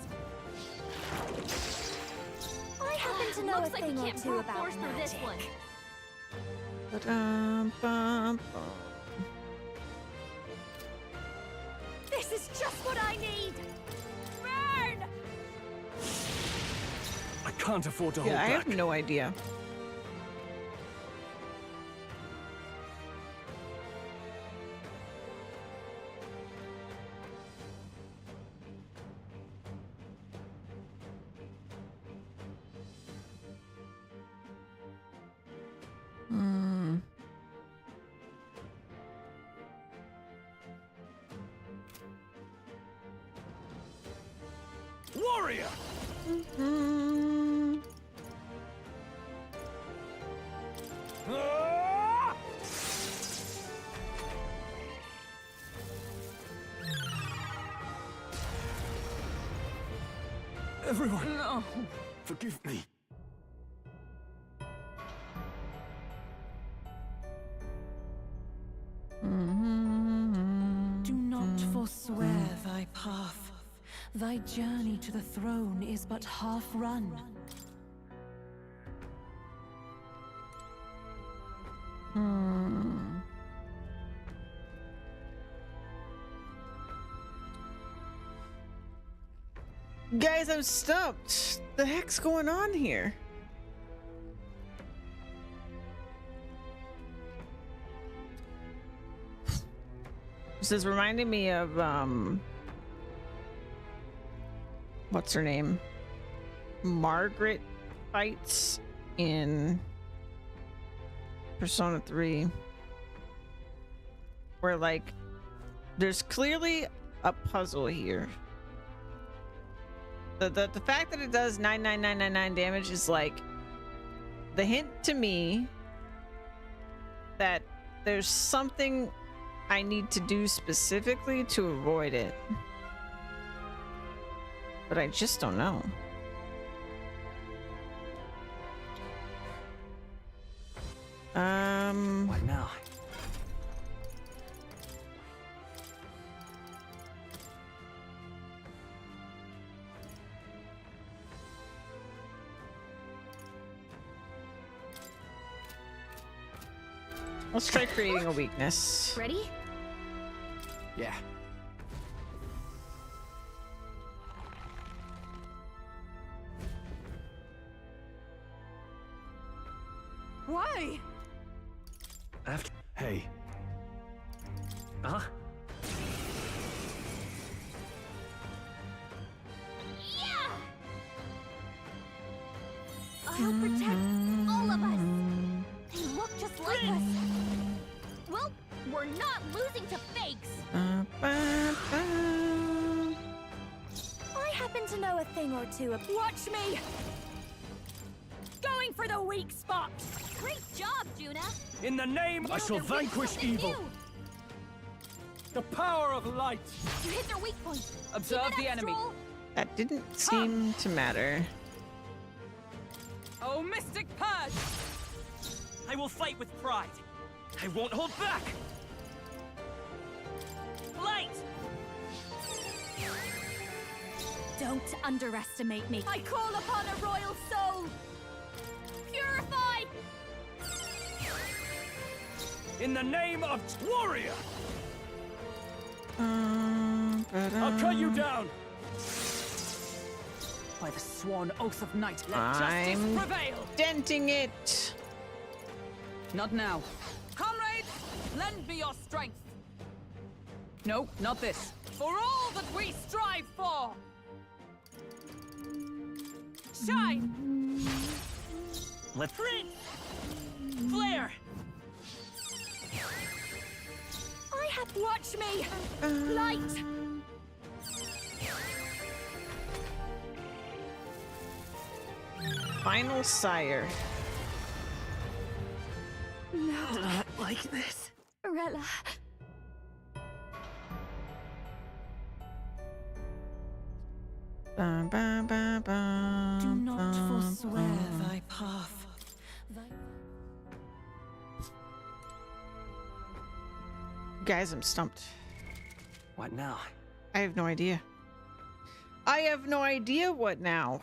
I happen to know Looks a like thing we or can't two brute about force through this magic. one. Ba-dum-bum-bum. This is just what I need. Burn! I can't afford to hold Yeah, I back. have no idea. Warrior! Ah! Everyone, No. forgive me. Do not forswear thy path. Thy journey to the throne is but half run. Guys, I'm stumped. The heck's going on here? This is reminding me of what's her name? Margaret fights in Persona 3. Where like there's clearly a puzzle here. The fact that it does 99999 damage is like the hint to me that there's something I need to do specifically to avoid it. But I just don't know. What now? Let's try creating a weakness. Ready? Yeah. Why? After. Hey. Huh? Yeah! I'll protect all of us. They look just like us. Well, we're not losing to fakes. I happen to know a thing or two. Watch me! Going for the weak spot. Great job, Juna. In the name, I shall vanquish evil. The power of light. You hit their weak point. Observe Keep it the up, enemy. Stroll. That didn't seem to matter. Oh, Mystic Purge! I will fight with pride. I won't hold back. Light! Don't underestimate me. I call upon a royal soul. Purify! In the name of warrior. I'll cut you down. By the sworn oath of night, let I'm justice prevail! denting it. Not now. Comrades, lend me your strength. No, not this. For all that we strive for! Shine! Let's ring! Flare! I have watch me. Light! Final sire. No. Like this. Rella. Do not forswear thy path. Guys, I'm stumped. What now? I have no idea. I have no idea what now.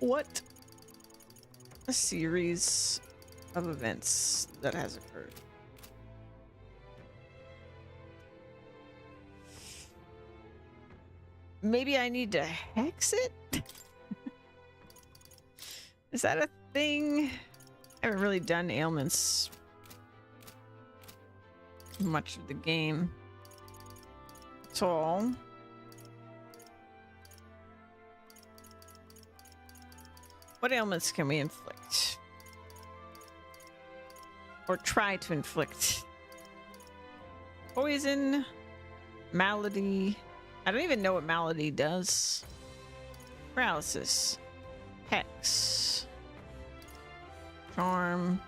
What a series of events that has occurred. Maybe I need to hex it? Is that a thing? I haven't really done ailments much of the game at all. What ailments can we inflict? Or try to inflict? Poison, malady. I don't even know what malady does. Paralysis, hex, charm.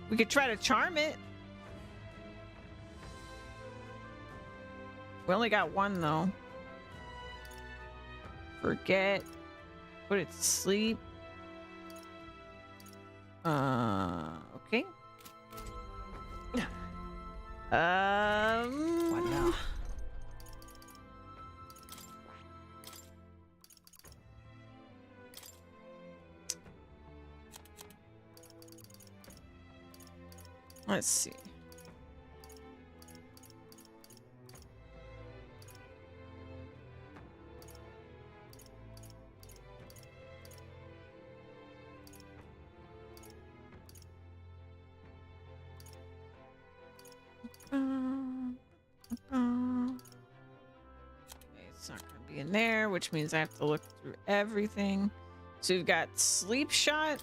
We could try to charm it. We only got one though. Forget. Put it to sleep. Okay. What now? Let's see. Okay, it's not going to be in there, which means I have to look through everything. So we've got sleep shot.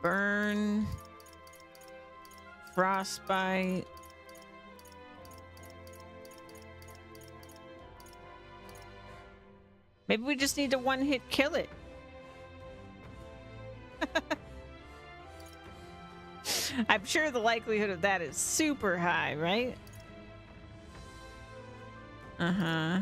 Burn, frostbite, maybe we just need to one-hit kill it. I'm sure the likelihood of that is super high, right? Uh-huh.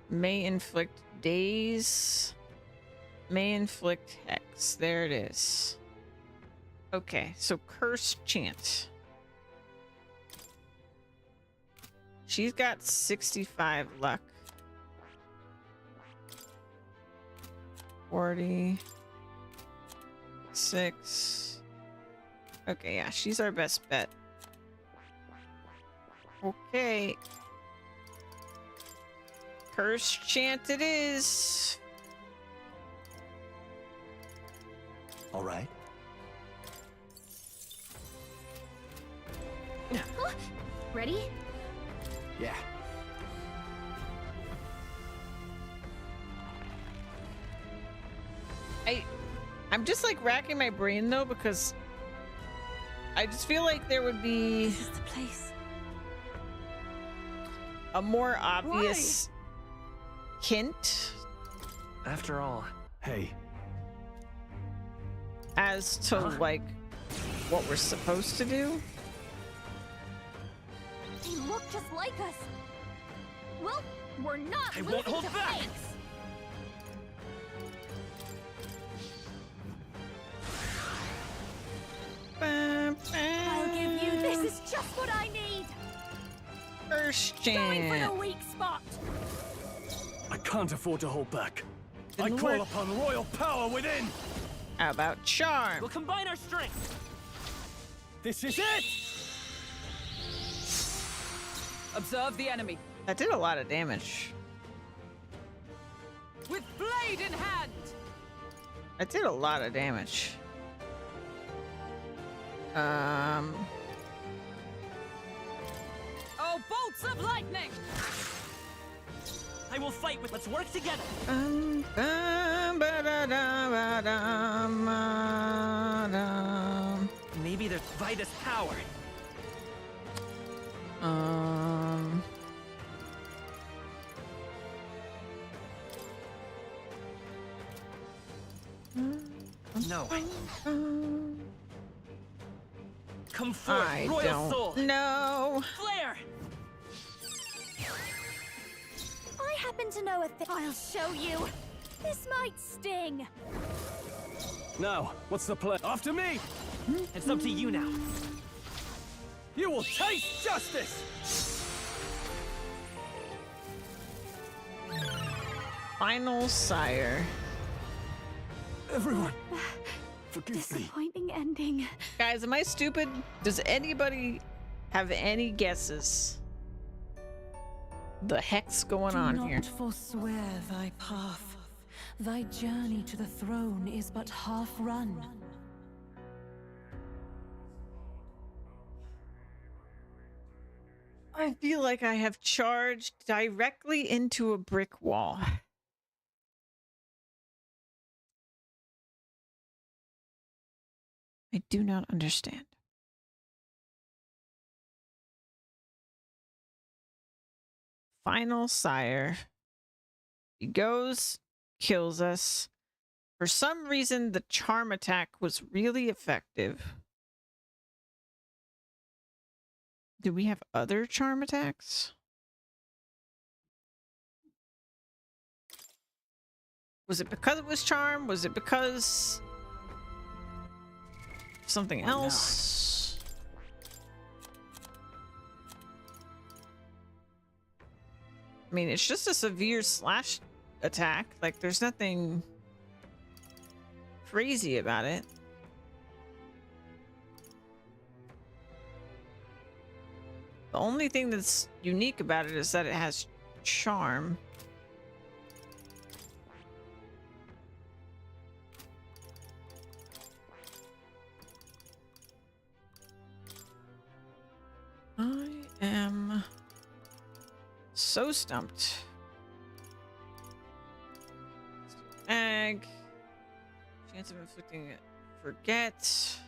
May inflict daze. May inflict hex. There it is. Okay, so curse chant. She's got 65 luck. 46. Okay, yeah, she's our best bet. Okay. Curse chant it is. All right. Ready? Yeah. I'm just like racking my brain though, because I just feel like there would be This is the place. a more obvious hint After all, Hey, as to like what we're supposed to do. They look just like us. Well, we're not I losing won't hold to back. fakes. I'll give you. This is just what I need. Curse Going for the chant. weak spot. I can't afford to hold back. I Didn't call work. upon royal power within. How about charm? we'll combine our strength. This is it. Observe the enemy. That did a lot of damage. With blade in hand. That did a lot of damage. Oh, bolts of lightning. I will fight with. Let's work together. Maybe there's Vitus power. No. Come forth, I royal soul. don't know. Flare. I happen to know a thing. I'll show you. This might sting. Now, what's the plan? After me. It's up to you now. You will taste justice. Final sire. Everyone, forgive me. Disappointing ending. Guys, am I stupid? Does anybody have any guesses? The heck's going Do on not here? forswear thy path. Thy journey to the throne is but half run. I feel like I have charged directly into a brick wall. I do not understand. Final sire. He goes, kills us. For some reason, the charm attack was really effective. Do we have other charm attacks? Was it because it was charm? Was it because something else? I mean, it's just a severe slash attack. Like, there's nothing crazy about it. The only thing that's unique about it is that it has charm. I am so stumped. Ag. Chance of inflicting it. Forget.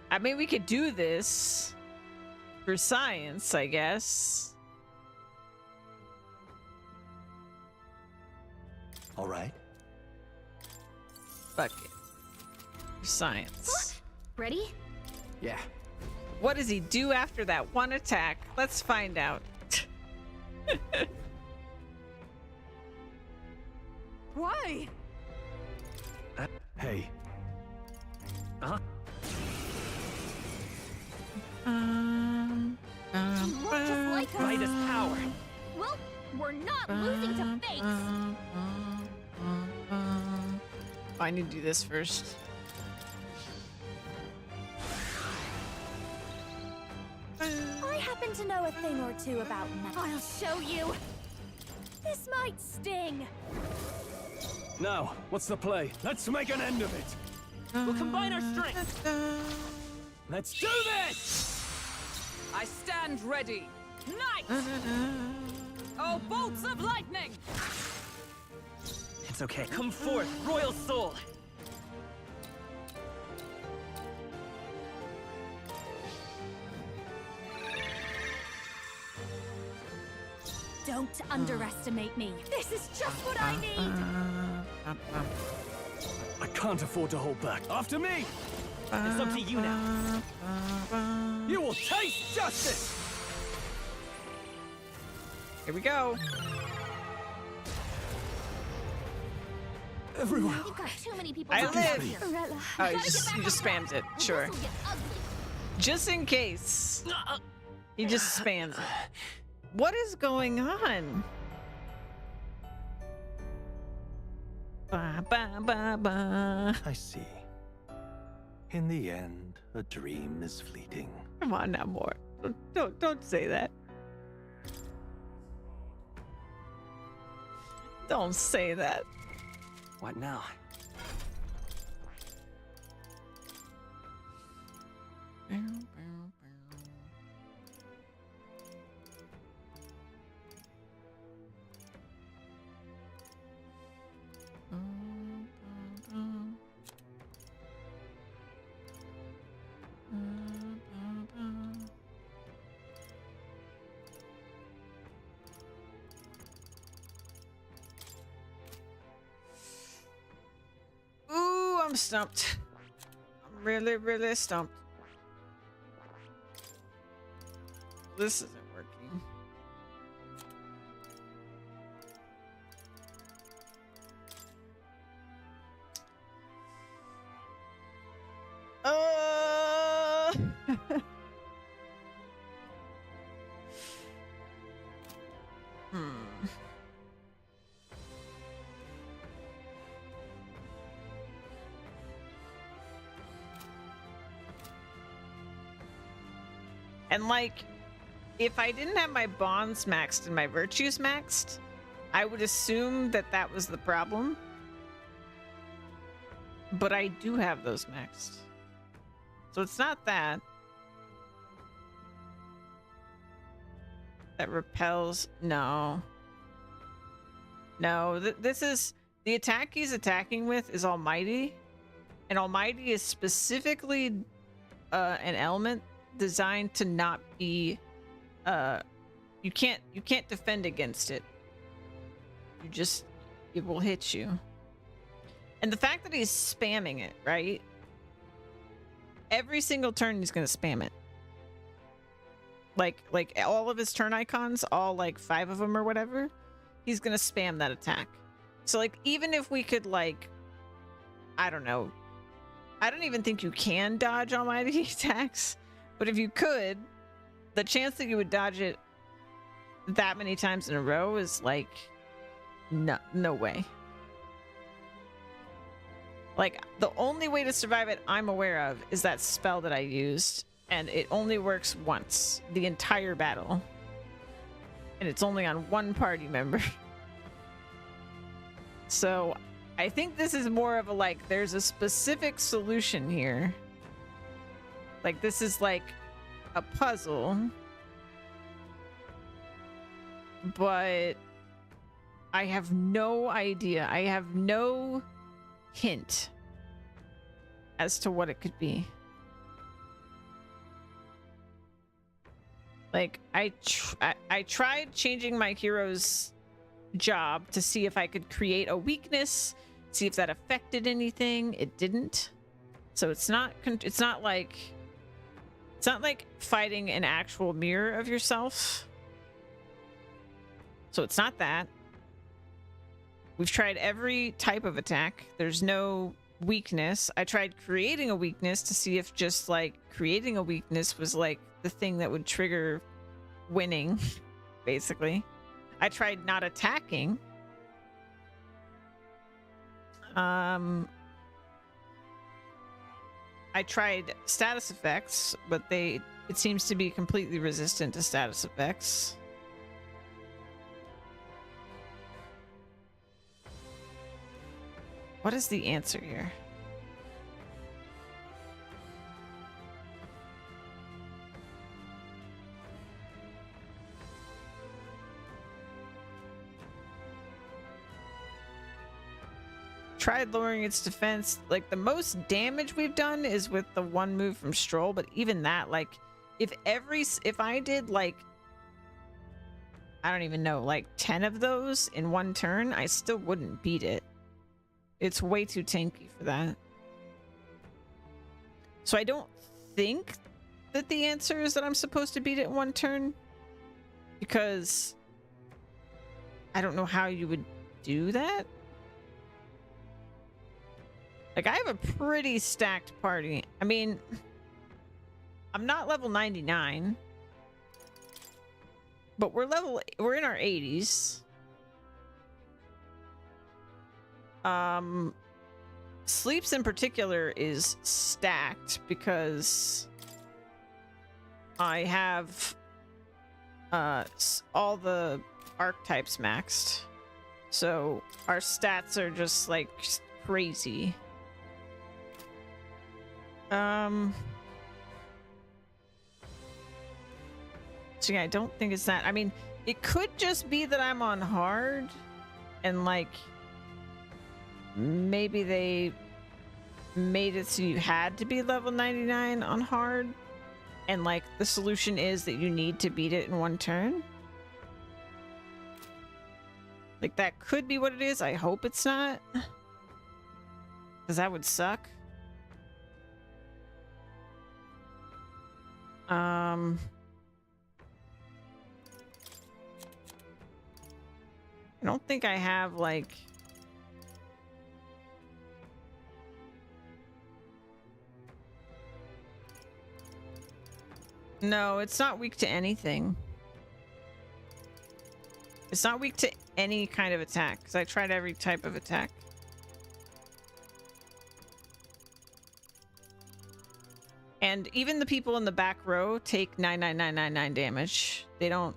I mean, we could do this for science, I guess. All right. Fuck it. For science. Ready? Yeah. What does he do after that one attack? Let's find out. Why? Hey. Uh-huh. You look just like her. Midas power. Well, we're not losing to fakes. I need to do this first. I happen to know a thing or two about magic. I'll show you. This might sting. Now, what's the play? Let's make an end of it. We'll combine our strength. Let's do this! I stand ready. Knight! Oh, bolts of lightning! It's okay. Come forth, royal soul. Don't underestimate me. This is just what I need. I can't afford to hold back. After me! It's up to you now. You will taste justice! Here we go. Everyone! You've got too many people I on live. here. Oh, you just spams it. Sure. This'll get ugly. Just in case. He just spams it. What is going on? Ba, ba, ba, ba. I see. In the end, a dream is fleeting. Come on now, more. Don't say that. Don't say that. What now? Ooh, I'm stumped. I'm really stumped. This isn't working. And like, if I didn't have my bonds maxed and my virtues maxed, I would assume that that was the problem. But I do have those maxed. So it's not that. That repels. No. No, this is... The attack he's attacking with is Almighty. And Almighty is specifically an element designed to not be... You can't defend against it. You just... It will hit you. And the fact that he's spamming it, right? Every single turn he's gonna spam it. Like all of his turn icons, all like 5 of them or whatever, he's gonna spam that attack. So like, even if we could like, I don't know, I don't even think you can dodge Almighty attacks, but if you could, the chance that you would dodge it that many times in a row is like, no way. Like, the only way to survive it I'm aware of is that spell that I used, and it only works once the entire battle. And it's only on one party member. So I think this is more of a like, there's a specific solution here. Like, this is like a puzzle. But I have no idea. I have no hint as to what it could be. Like, I tried changing my hero's job to see if I could create a weakness, see if that affected anything. It didn't. So it's not like fighting an actual mirror of yourself. So it's not that. We've tried every type of attack. There's no weakness. I tried creating a weakness to see if just like creating a weakness was like the thing that would trigger winning, basically. I tried not attacking. I tried status effects, but it seems to be completely resistant to status effects. What is the answer here? Tried lowering its defense. Like, the most damage we've done is with the one move from Stroll, but even that, like, if I did like, I don't even know, like 10 of those in one turn, I still wouldn't beat it. It's way too tanky for that. So I don't think that the answer is that I'm supposed to beat it in one turn, because I don't know how you would do that. Like, I have a pretty stacked party. I mean, I'm not level 99, but we're in our 80s. Sleeps in particular is stacked because I have all the archetypes maxed. So our stats are just like crazy. So yeah, I don't think it's that. I mean, it could just be that I'm on hard and like maybe they made it so you had to be level 99 on hard, and like the solution is that you need to beat it in one turn. Like, that could be what it is. I hope it's not, because that would suck. I don't think I have like no, it's not weak to anything. It's not weak to any kind of attack, because I tried every type of attack. And even the people in the back row take 99999 damage. They don't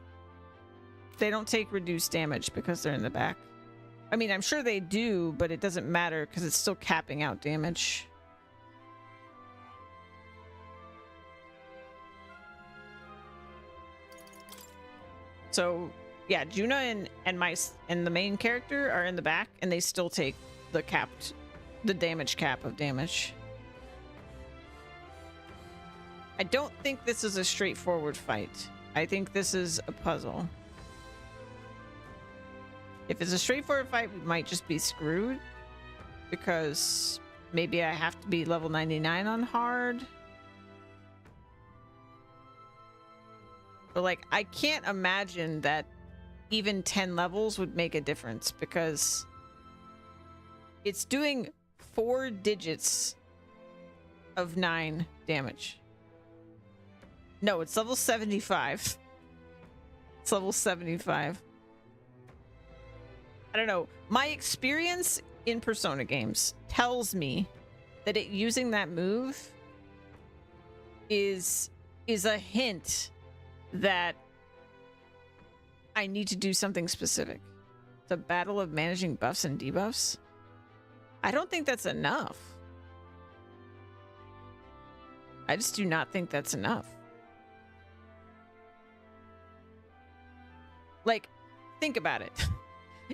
take reduced damage because they're in the back. I mean, I'm sure they do, but it doesn't matter because it's still capping out damage. So yeah, Juna and the main character are in the back, and they still take the damage cap of damage. I don't think this is a straightforward fight. I think this is a puzzle. If it's a straightforward fight, we might just be screwed, because maybe I have to be level 99 on hard. But like, I can't imagine that even 10 levels would make a difference, because it's doing 4 digits of 9 damage. No, it's level 75. It's level 75. I don't know. My experience in Persona games tells me that using that move is a hint that I need to do something specific. The battle of managing buffs and debuffs. I don't think that's enough. I just do not think that's enough. Like, think about it.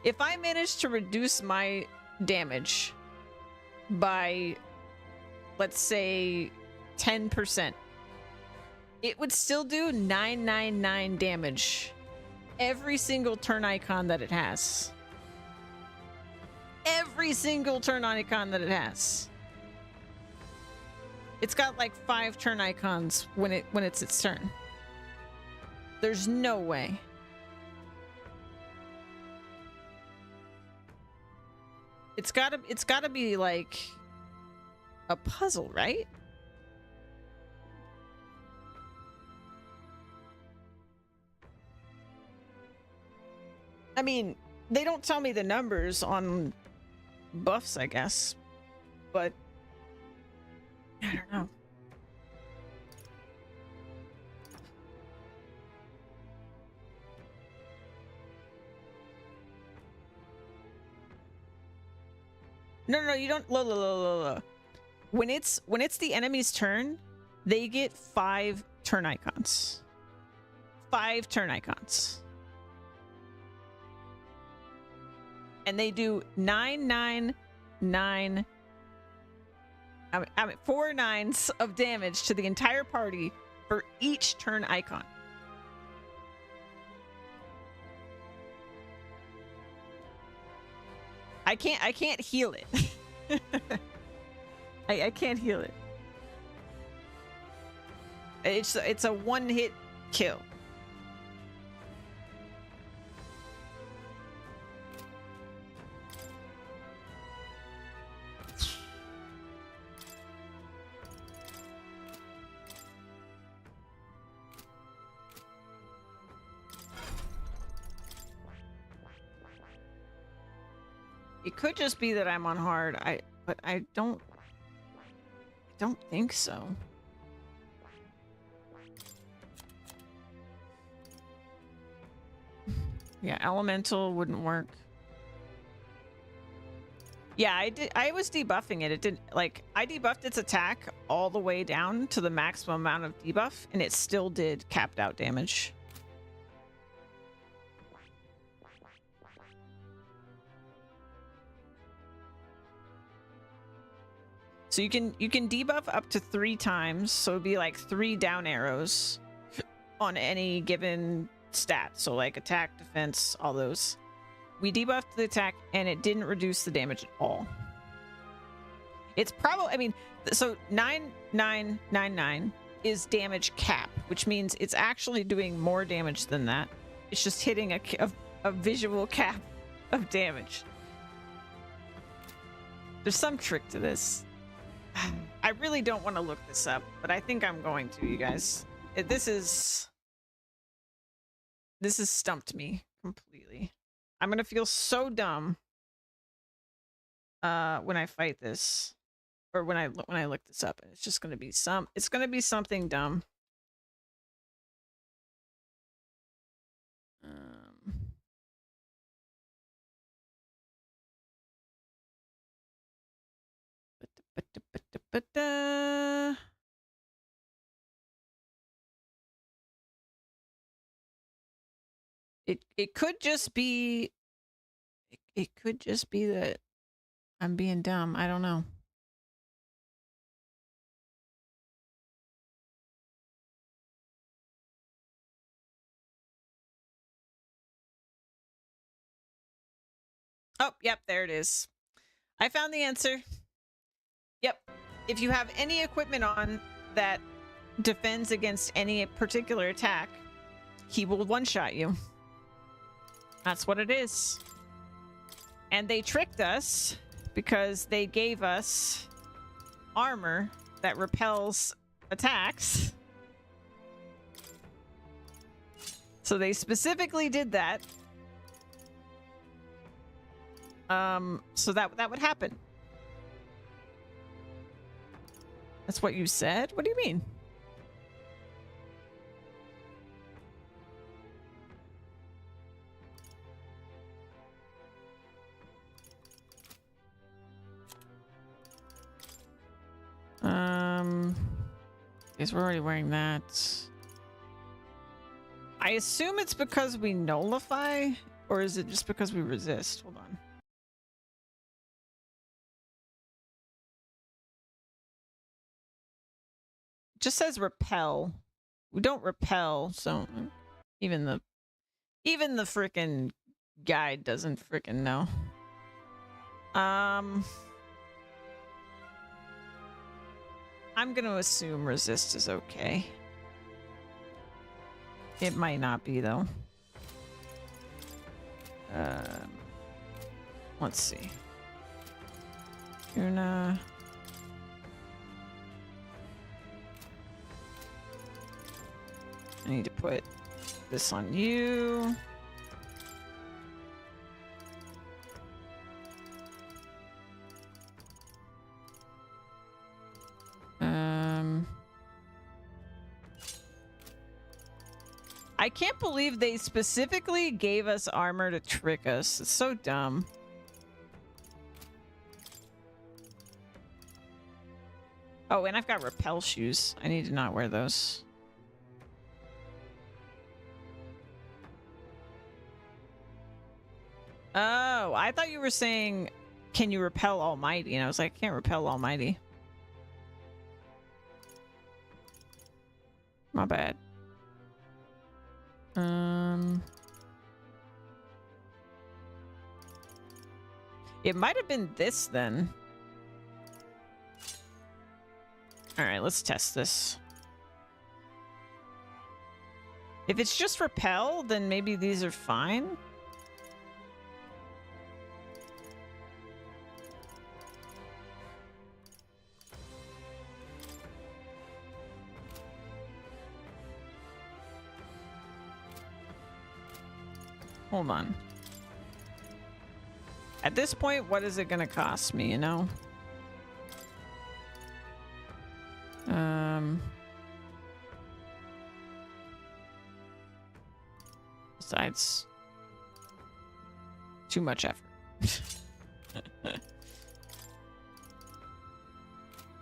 If I manage to reduce my damage by, let's say, 10%, it would still do 999 damage every single turn icon that it has. Every single turn icon that it has. It's got like 5 turn icons when it's its turn. There's no way. It's gotta be like a puzzle, right? I mean, they don't tell me the numbers on buffs, I guess, but I don't know. No, you don't. Look. When it's the enemy's turn, they get 5 turn icons. 5 turn icons. And they do 999. I mean 4 nines of damage to the entire party for each turn icon. I can't heal it. I can't heal it. It's a one-hit kill. It could just be that I'm on hard. But I don't think so. Yeah, elemental wouldn't work. Yeah, I was debuffing it. It didn't, like, I debuffed its attack all the way down to the maximum amount of debuff, and it still did capped out damage. So you can debuff up to 3 times, so it'd be like 3 down arrows on any given stat. So like attack, defense, all those. We debuffed the attack and it didn't reduce the damage at all. It's probably, I mean, so 9999 is damage cap, which means it's actually doing more damage than that. It's just hitting a visual cap of damage. There's some trick to this. I really don't want to look this up, but I think I'm going to, you guys. This has stumped me completely. I'm gonna feel so dumb when I fight this, or when I look this up, and it's just gonna be something dumb. It could just be that I'm being dumb. I don't know. Oh, yep, there it is. I found the answer. Yep. If you have any equipment on that defends against any particular attack, he will one-shot you. That's what it is. And they tricked us because they gave us armor that repels attacks. So they specifically did that. So that would happen. That's what you said? What do you mean? Guess we're already wearing that. I assume it's because we nullify, or is it just because we resist? Hold on. It just says repel. We don't repel, so even the frickin' guide doesn't frickin' know. I'm gonna assume resist is okay. It might not be though. Let's see. Una. I need to put this on you. I can't believe they specifically gave us armor to trick us. It's so dumb. Oh, and I've got rappel shoes. I need to not wear those. Oh, I thought you were saying, can you repel Almighty? And I was like, I can't repel Almighty. My bad. It might have been this then. All right, let's test this. If it's just repel, then maybe these are fine. Hold on. At this point, what is it gonna cost me, you know? Besides, too much effort.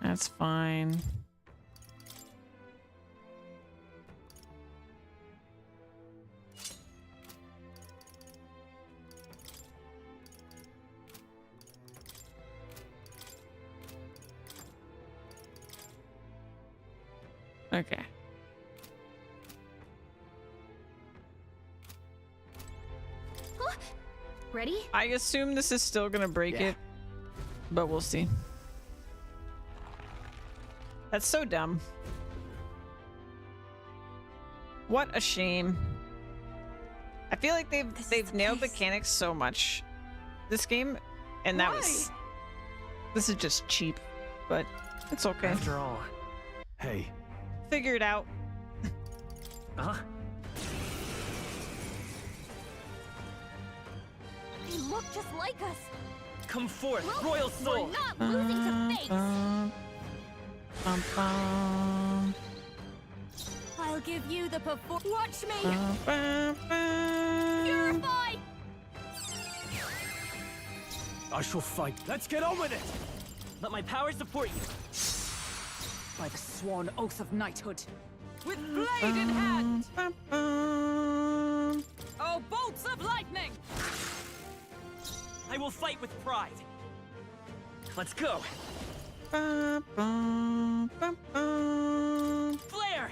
That's fine. Okay. Ready? I assume this is still gonna break it, but we'll see. That's so dumb. What a shame. I feel like they've nailed mechanics so much this game, and that was this is just cheap, but it's okay. After all, hey. Figure it out. Huh? They look just like us. Come forth, Look, Royal Soul! we're not losing to face. I'll give you the Watch me! Purify! I shall fight. Let's get on with it! Let my power support you. By the sworn oath of knighthood, with blade in hand! Oh, bolts of lightning! I will fight with pride. Let's go. Flare!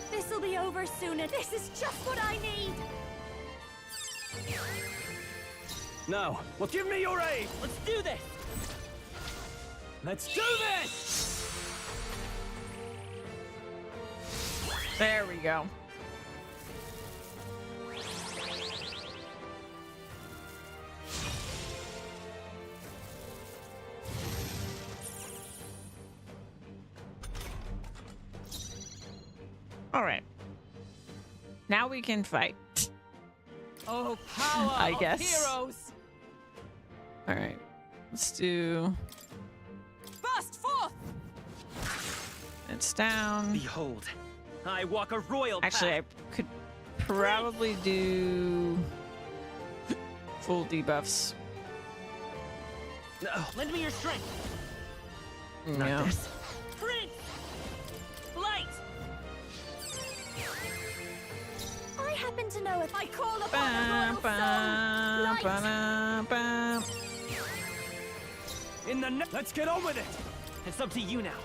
This'll be over soon, and this is just what I need! Now, well, give me your aid! Let's do this! Let's do this! There we go. All right. Now we can fight. Oh, power I of guess. heroes! All right. Let's do. Burst forth! It's down. Behold, I walk a royal Actually, I path. could probably do full debuffs. No, lend me your strength. Not Yeah. this. Prince! Light! I happen to know if I call upon Bam, a bam, royal soul. Light! bam, bam. In the let's get on with it. It's up to you now.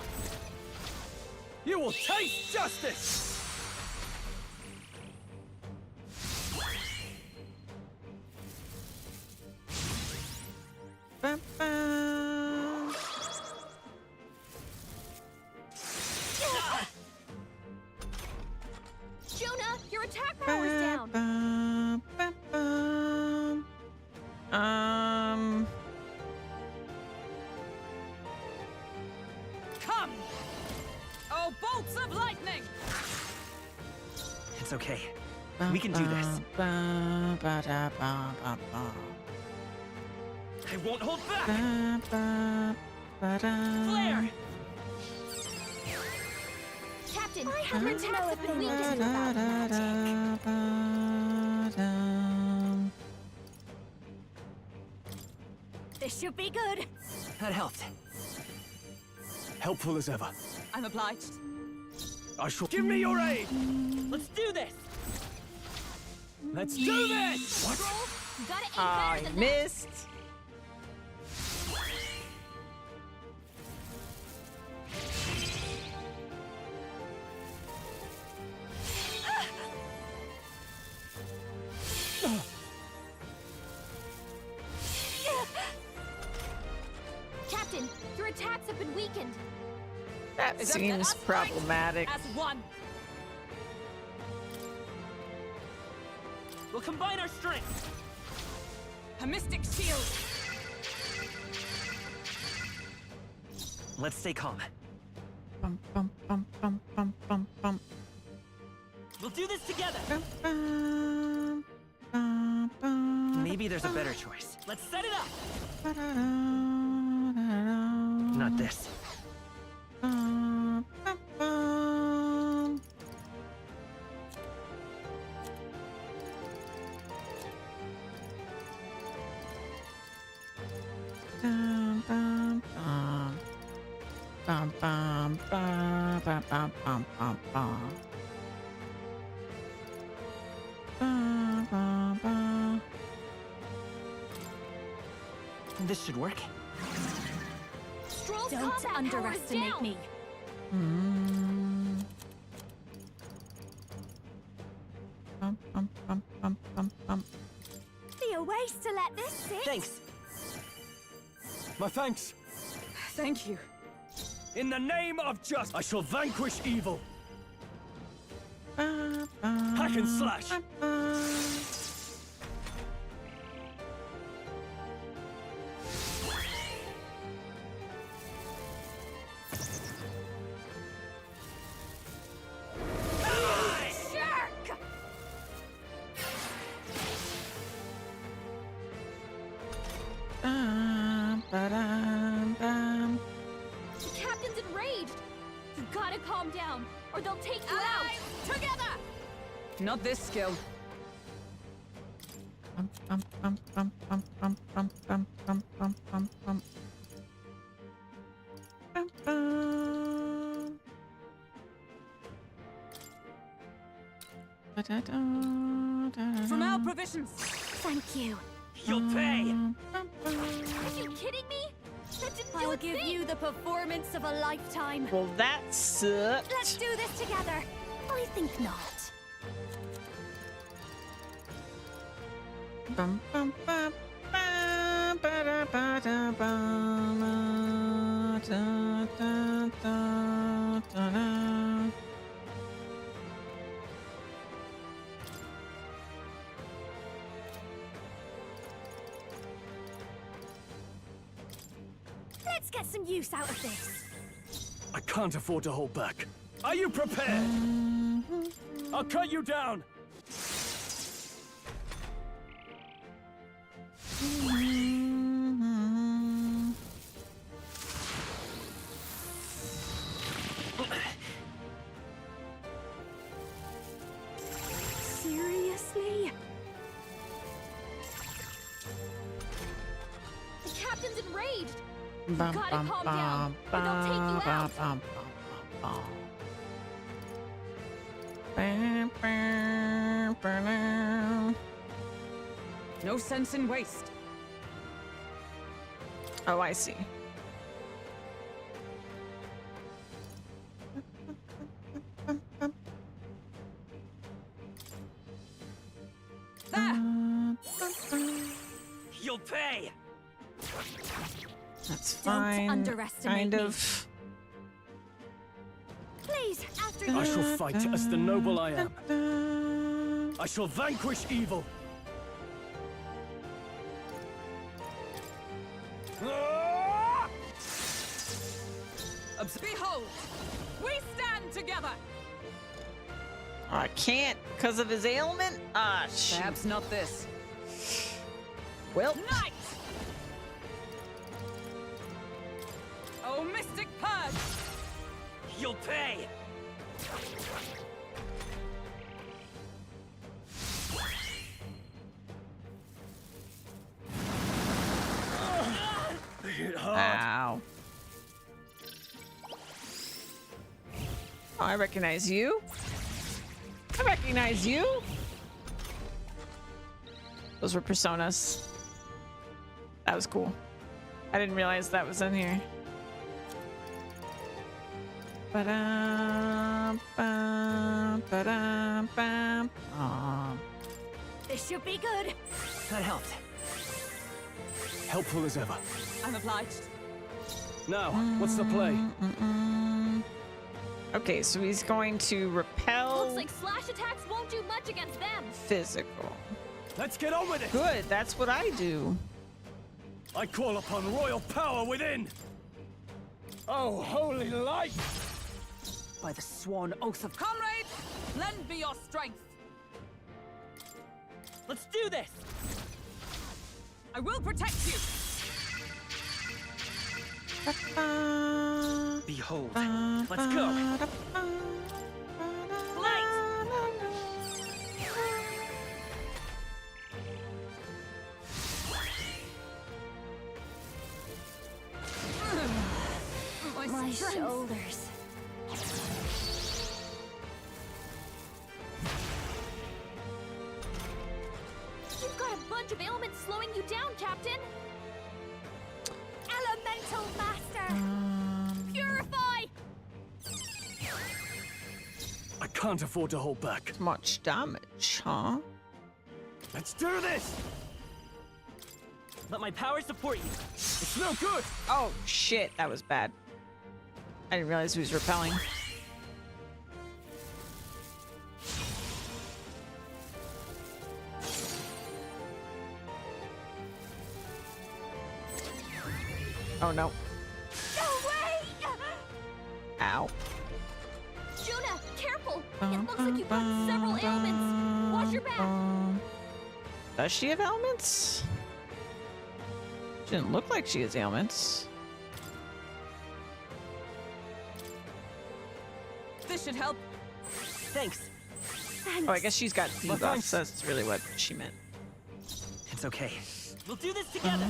You will taste justice. Bam, bam. Jonah, your attack power is down. Bam, bam, bam. Come! Oh, bolts of lightning! It's okay. We can do this. Bam, ba, da, ba, ba, ba. I won't hold back! Ba, ba, ba, da. Flare! Captain, I happen to know if the Ba, weakness da, about da, magic. da, ba, dum. This should be good. That helped. Helpful as ever. I'm obliged. I shall give me your aid. Let's do this! Let's do this. What? Scrolls, you gotta aim I better than that. missed. Captain, your attacks have been weakened. That Is up to seems us, right? problematic. As one. We'll combine our strengths! A mystic shield. Let's stay calm. Bum, bum, bum, bum, bum, bum, bum. We'll do this together! Bum, bum, bum, bum, Maybe there's a better choice. Let's set it up! ba, da, da, da, da. Not this. Bum, bum, bum. Bum, bum, bum. Bum, bum, bum, bum, bum, bum, bum, bum. Bum, bum, bum. This should work. Stroll's Don't combat underestimate power is down. me. Mm. Bum, bum, bum, bum, bum, bum. Be a waste to let this sit. Thanks. My thanks. Thank you. In the name of justice, I shall vanquish evil. Ba, ba, Hack and slash. ba, ba. Jerk! Bum, ba-dum, bum. The captain's enraged. You gotta calm down, or they'll take you Allies, together! Not this skill. Bum, bum, bum, bum, bum, bum, bum, bum, bum, bum, bum, bum. Bum, bum. Ba-da-da, da-da-da. From our provisions. Thank you. You'll pay! Bum, bum, bum. Are you kidding me? That didn't do I'll a give thing. you the performance of a lifetime. Well, that sucked. Let's do this together. I think not. Bum, bum, bum, bum, ba-da, ba-da, bum, da, da, da, da, da. Let's get some use out of this. I can't afford to hold back. Are you prepared? Mm-hmm. I'll cut you down! Seriously? The captain's enraged. You gotta calm down, or they'll take you out. No sense in waste. Oh, I see. There! You'll pay! That's Don't fine. underestimate Kind me. of. Please, after I you. shall fight as the noble I am. I shall vanquish evil. Behold! We stand together! Oh, I can't because of his ailment. Ah, shit. Perhaps not this. Well, Night! Oh, mystic purge! You'll pay! Hit hard. ow. Oh, I recognize you. I recognize you. Those were personas. That was cool. I didn't realize that was in here. Ba-dum, bum, ba-dum, bum. Aw. This should be good. That helped. Helpful as ever. I'm obliged. Now, what's the play? Okay, so he's going to repel Looks like slash attacks won't do much against them. physical. Let's get on with it! Good, that's what I do. I call upon royal power within! Oh, holy light! By the sworn oath of comrades, lend me your strength. Let's do this! I will protect you. Behold. Let's go! My shoulders. You've got a bunch of ailments slowing you down, Captain. Elemental Master! Purify! I can't afford to hold back. Much damage, huh? Let's do this! Let my power support you. It's no good! Oh, shit, that was bad. I didn't realize he was repelling. Oh, no. No way! Ow. Juna, careful! It looks like you've got several ailments. Watch your back. Does she have ailments? She didn't look like she has ailments. This should help. Thanks. Oh, I guess she's got debuffs. thanks. That's really what she meant. It's okay. We'll do this together.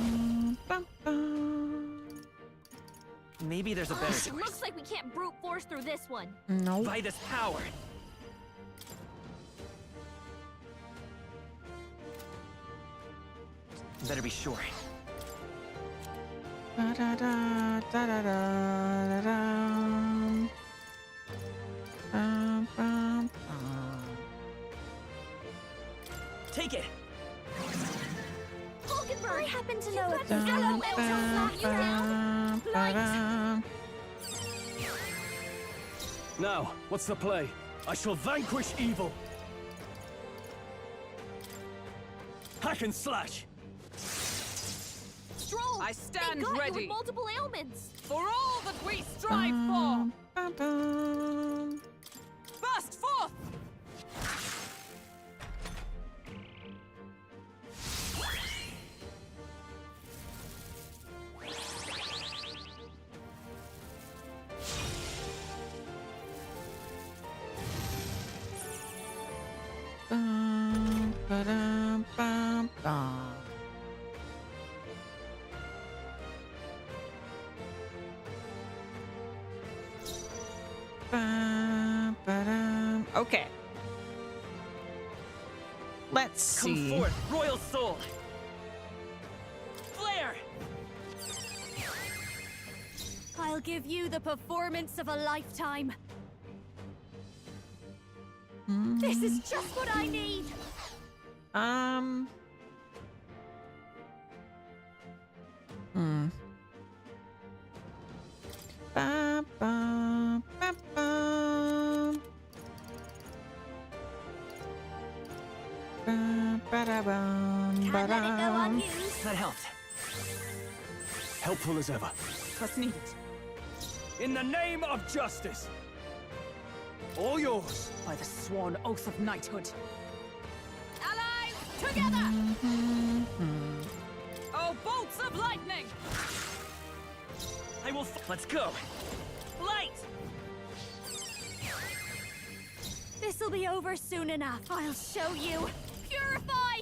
Maybe there's a better It choice. looks like we can't brute force through this one. No. By this power. Better be sure. Take it. Hulkenberg, I happen to know if elemental slap you down. Light. Now, what's the play? I shall vanquish evil. Hack and slash. Stroll. I stand they got you ready. with multiple ailments. For all that we strive for, burst forth! Okay. Let's see. Come forth, royal soul. Flare. I'll give you the performance of a lifetime. This is just what I need. Ba, ba, ba, ba. Ba, ba, da, bum, Can't ba, let it go dum. unused. That helped. Helpful as ever. Trust needed. In the name of justice. All yours. By the sworn oath of knighthood. Allies, together! Oh, bolts of lightning! I will. Let's go. Light. This'll be over soon enough. I'll show you. Purify!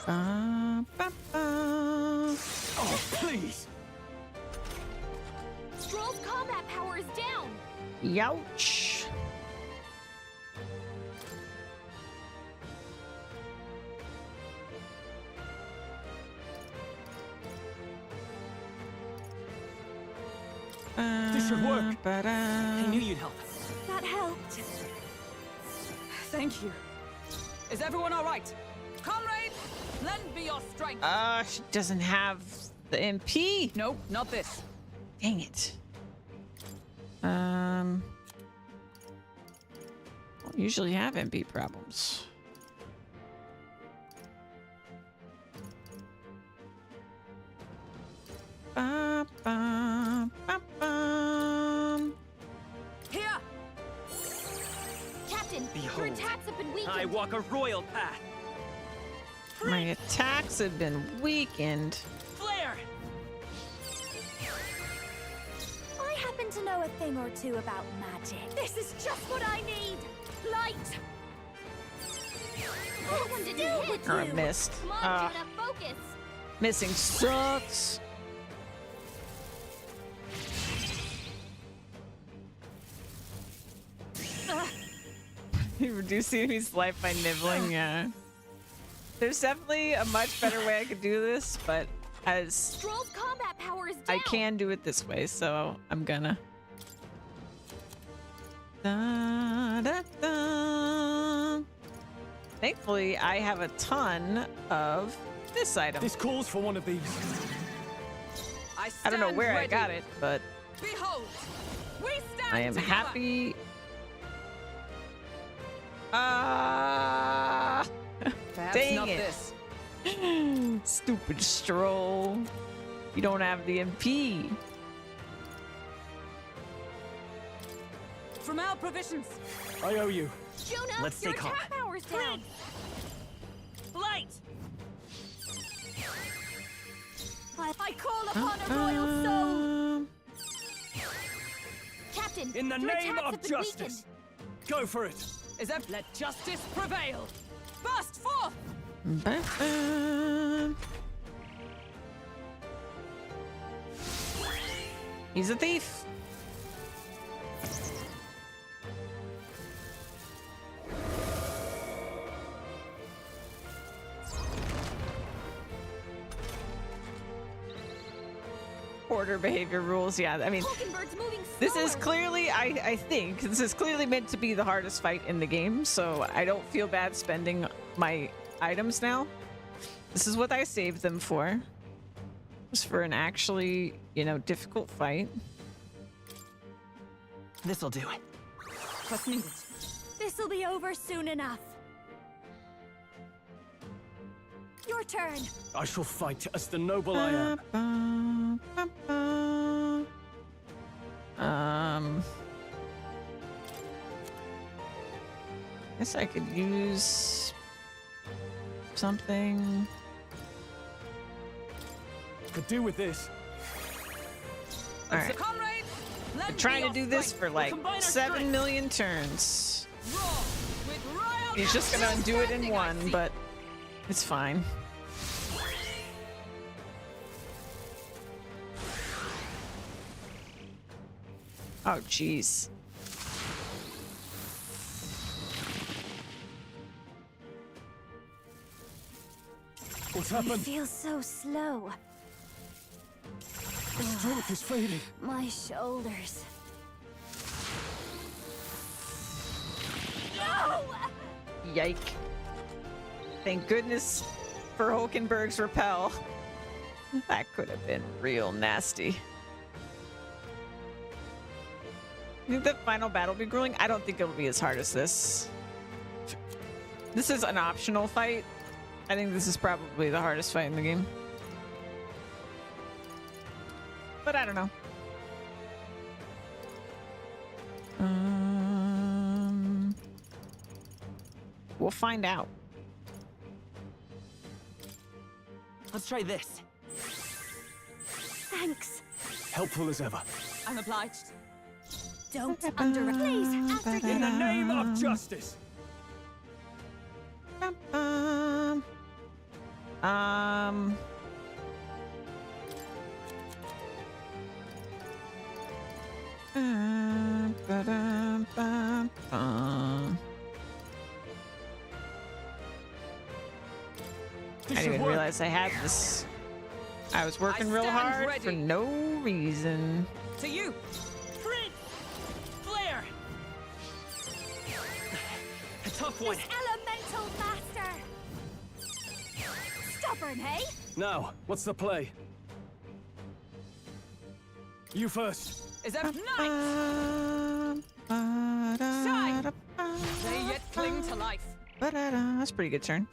Ba, ba, ba. Oh, please. Stroll's combat power is down. Youch. This should work. I knew you'd help. That helped. Thank you. Is everyone all right? Comrades, lend me your strength. She doesn't have the MP. No, not this. Dang it. Don't usually have MP problems. Ba, ba, ba, ba. Here! Captain, your Behold, attacks have been weakened. I walk a royal path. My attacks have been weakened. Flare. I happen to know a thing or two about magic. This is just what I need. Light. That one didn't hit. Or I missed. Come on, Juna, focus. Missing sucks. You reduce the enemy's life by nibbling, yeah. There's definitely a much better way I could do this, but as Stroll's combat power is down. I can do it this way, so I'm gonna. Da, da, da. Thankfully, I have a ton of this item. This calls for one of these. I don't know stand where I ready. got it, but Behold, we stand I am together. happy. Perhaps Dang not it. this. Stupid stroll. You don't have the MP. From our provisions. I owe you. Juno, Let's your stay calm. attack power's down. Light. I call upon a royal soul. Captain, In the your name attacks of have been justice. Go for it. Is that let justice prevail? Burst forth! Ba-ba. He's a thief. Order behavior rules. Yeah, I mean, Hulkenberg's moving this is slower. clearly, I think, this is clearly meant to be the hardest fight in the game, so I don't feel bad spending my items now. This is what I saved them for. Was for an actually, you know, difficult fight. This'll do. Trust needed. This'll be over soon enough. Your turn. I shall fight as the noble I am. Guess I could use something. Could do with this. All right. Comrades, lend I'm trying me to do your this strength. for like combine our 7 strength. million turns. Roar with royal He's just gonna do it in standing, I one, see. but It's fine. Oh, jeez. What's You happened? feel so slow. The strength is fading. My shoulders. No! Yike. Thank goodness for Hulkenberg's repel. That could have been real nasty. You think the final battle will be grueling? I don't think it'll be as hard as this. This is an optional fight. I think this is probably the hardest fight in the game. But I don't know. We'll find out. Let's try this. Thanks. Helpful as ever. I'm obliged. Don't underestimate. Please, after you. In the name of justice. I didn't even realize I had this. I was working real stand hard ready. for no reason. To you. Prince! Flare! A tough one. This elemental master. Stubborn, hey? Now, what's the play? You first. Is that nice? Shine! They yet cling to life. That's a pretty good turn.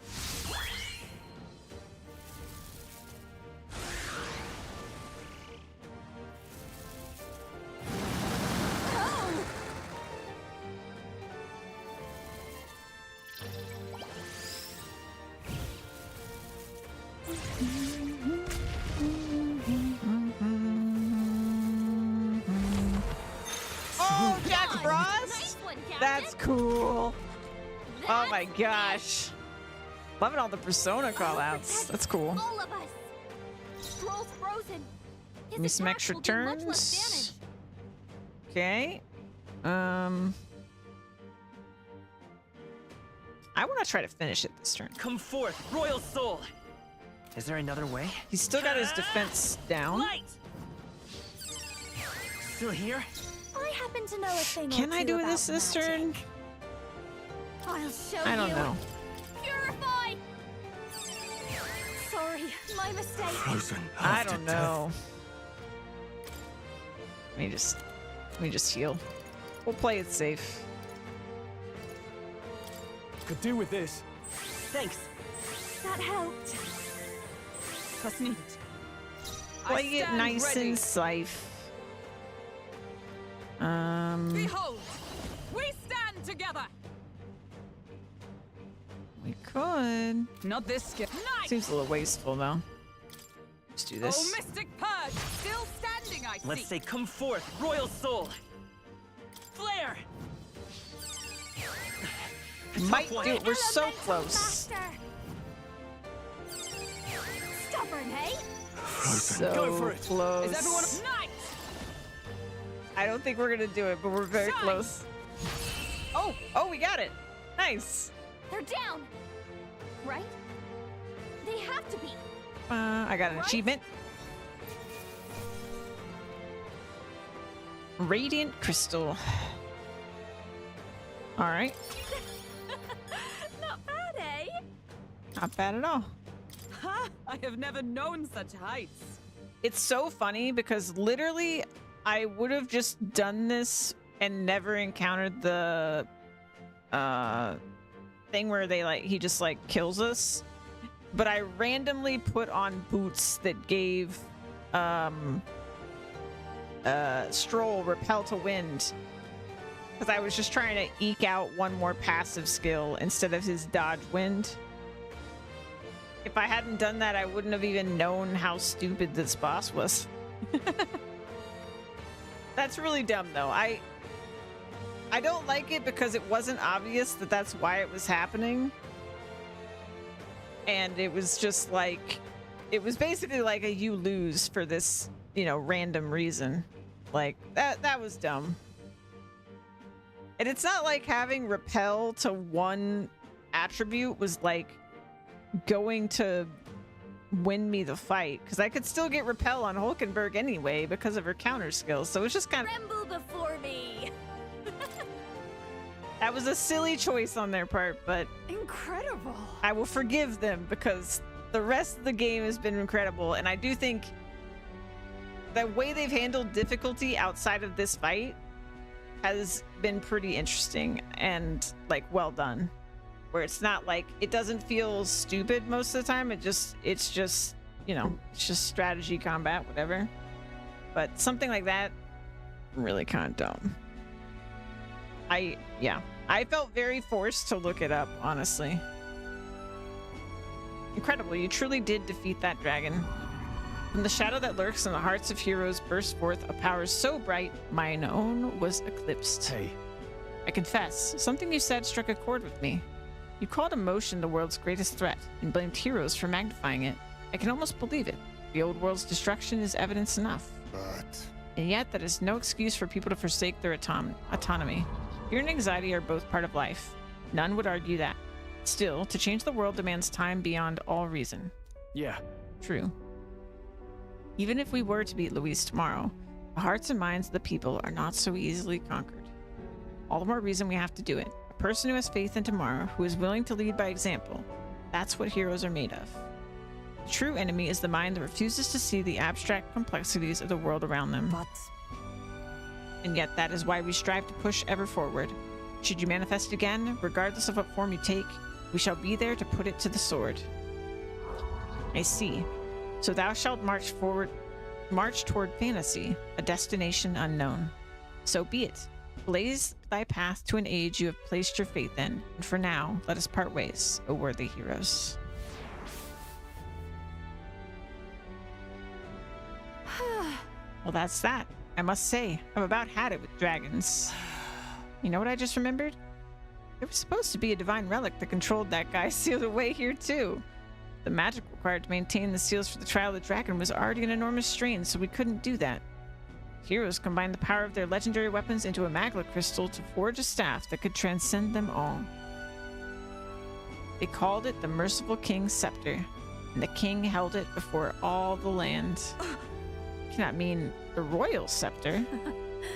Oh, Jack Frost! Nice one, Captain. That's cool. Oh my gosh. Loving all the Persona callouts. That's cool. All of us. Stroll's frozen. Give me some extra turns. Okay. I want to try to finish it this turn. Come forth, royal soul. Is there another way? He's still got his defense down. Light! Still here? I happen to know a thing or Can I two do about this magic. turn? I'll show I don't you. know. Purify. Sorry, my mistake. Frozen. I don't know. Let me just heal. We'll play it safe. Could do with this. Thanks. That helped. That's neat. Play it stand nice ready. and safe. Behold, we stand together. We could. Not this skill. Nice. Seems a little wasteful though. Let's do Oh, this. mystic purge, still standing. I Let's see. say come forth, royal soul. Flare! A tough Might one. do. We're so Elemental close. master. Stubborn, hey? So Go for it. close. Is everyone nice? I don't think we're gonna do it, but we're very Shine. close. Oh, we got it. Nice. They're down. Right? They have to be. I got an What? achievement. Radiant crystal. All right. Not bad, eh? Not bad at all. Ha! I have never known such heights. It's so funny because literally I would have just done this and never encountered the thing where he just kills us. But I randomly put on boots that gave Stroll repel to wind. Because I was just trying to eke out one more passive skill instead of his dodge wind. If I hadn't done that, I wouldn't have even known how stupid this boss was. That's really dumb, though. I don't like it because it wasn't obvious that that's why it was happening. And it was just like, it was basically like a you lose for this, you know, random reason. Like, that was dumb. And it's not like having repel to one attribute was like going to win me the fight, because I could still get repel on Hulkenberg anyway because of her counter skills. So it's just kind of Tremble before me. that was a silly choice on their part, but Incredible. I will forgive them because the rest of the game has been incredible. And I do think the way they've handled difficulty outside of this fight has been pretty interesting and like well done, where it's not like, it doesn't feel stupid most of the time. It's just, you know, it's just strategy combat, whatever. But something like that, really kind of dumb. I felt very forced to look it up, honestly. Incredible, you truly did defeat that dragon. From the shadow that lurks in the hearts of heroes burst forth a power so bright, mine own was eclipsed. Hey. I confess, something you said struck a chord with me. You called emotion the world's greatest threat, and blamed heroes for magnifying it. I can almost believe it. The old world's destruction is evidence enough. But And yet, that is no excuse for people to forsake their autonomy. Fear and anxiety are both part of life. None would argue that. Still, to change the world demands time beyond all reason. Yeah. True. Even if we were to beat Luis tomorrow, the hearts and minds of the people are not so easily conquered. All the more reason we have to do it. A person who has faith in tomorrow, who is willing to lead by example. That's what heroes are made of. The true enemy is the mind that refuses to see the abstract complexities of the world around them. But And yet that is why we strive to push ever forward. Should you manifest again, regardless of what form you take, we shall be there to put it to the sword. I see. So thou shalt march toward fantasy, a destination unknown. So be it. Blaze thy path to an age you have placed your faith in, and for now, let us part ways, O worthy heroes. Well, that's that. I must say, I've about had it with dragons. You know what I just remembered? There was supposed to be a divine relic that controlled that guy sealed away here too. The magic required to maintain the seals for the trial of the dragon was already an enormous strain, so we couldn't do that. Heroes combined the power of their legendary weapons into a magla crystal to forge a staff that could transcend them all. They called it the Merciful King's Scepter, and the king held it before all the land. Cannot mean the royal scepter.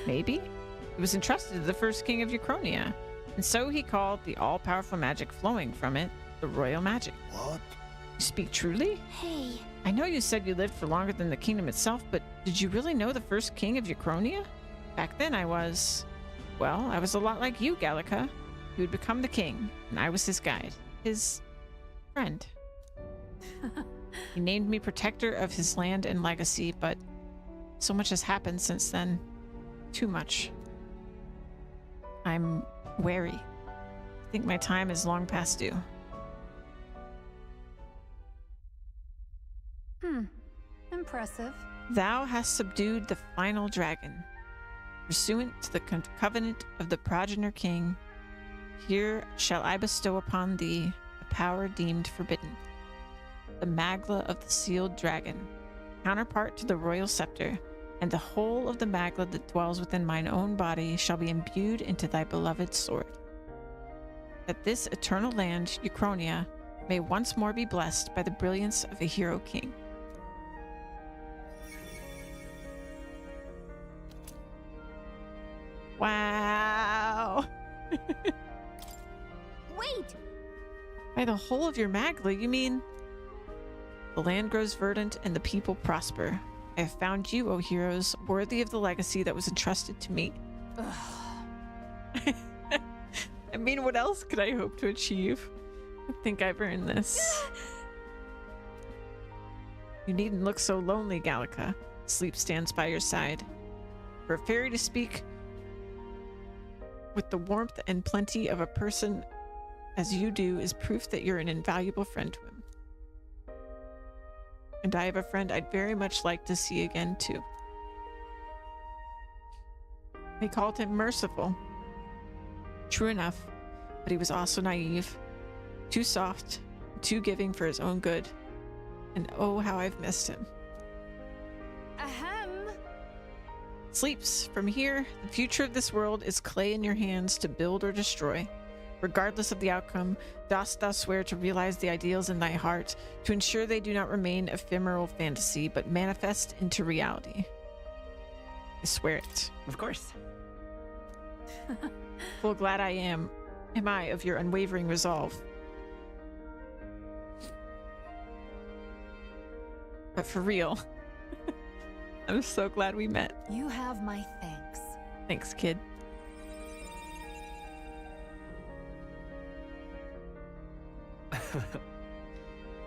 Maybe? It was entrusted to the first king of Uchronia, and so he called the all-powerful magic flowing from it the royal magic. what? You speak truly? Hey, I know you said you lived for longer than the kingdom itself, but did you really know the first king of Uchronia? Back then I was a lot like you, Gallica. He would become the king, and I was his guide, his friend. He named me protector of his land and legacy, but so much has happened since then. Too much. I'm wary. I think my time is long past due. impressive. Thou hast subdued the final dragon. Pursuant to the covenant of the progenitor king, here shall I bestow upon thee the power deemed forbidden. The magla of the sealed dragon, counterpart to the royal scepter, and the whole of the magla that dwells within mine own body shall be imbued into thy beloved sword. That this eternal land, Uchronia, may once more be blessed by the brilliance of a hero king. Wow. wait! By the whole of your magla, you mean? The land grows verdant and the people prosper. I have found you, O heroes, worthy of the legacy that was entrusted to me. I mean, what else could I hope to achieve? I think I've earned this. You needn't look so lonely, Gallica. Sleep stands by your side. For a fairy to speak with the warmth and plenty of a person as you do is proof that you're an invaluable friend to him. And I have a friend I'd very much like to see again, too. They called him merciful. True enough, but he was also naive, too soft, too giving for his own good. And oh, how I've missed him. Ahem. Sleeps, from here, the future of this world is clay in your hands to build or destroy. Regardless of the outcome, dost thou swear to realize the ideals in thy heart, to ensure they do not remain ephemeral fantasy, but manifest into reality? I swear it. Of course. Full glad am I of your unwavering resolve. But for real, I'm so glad we met. You have my thanks. Thanks, kid.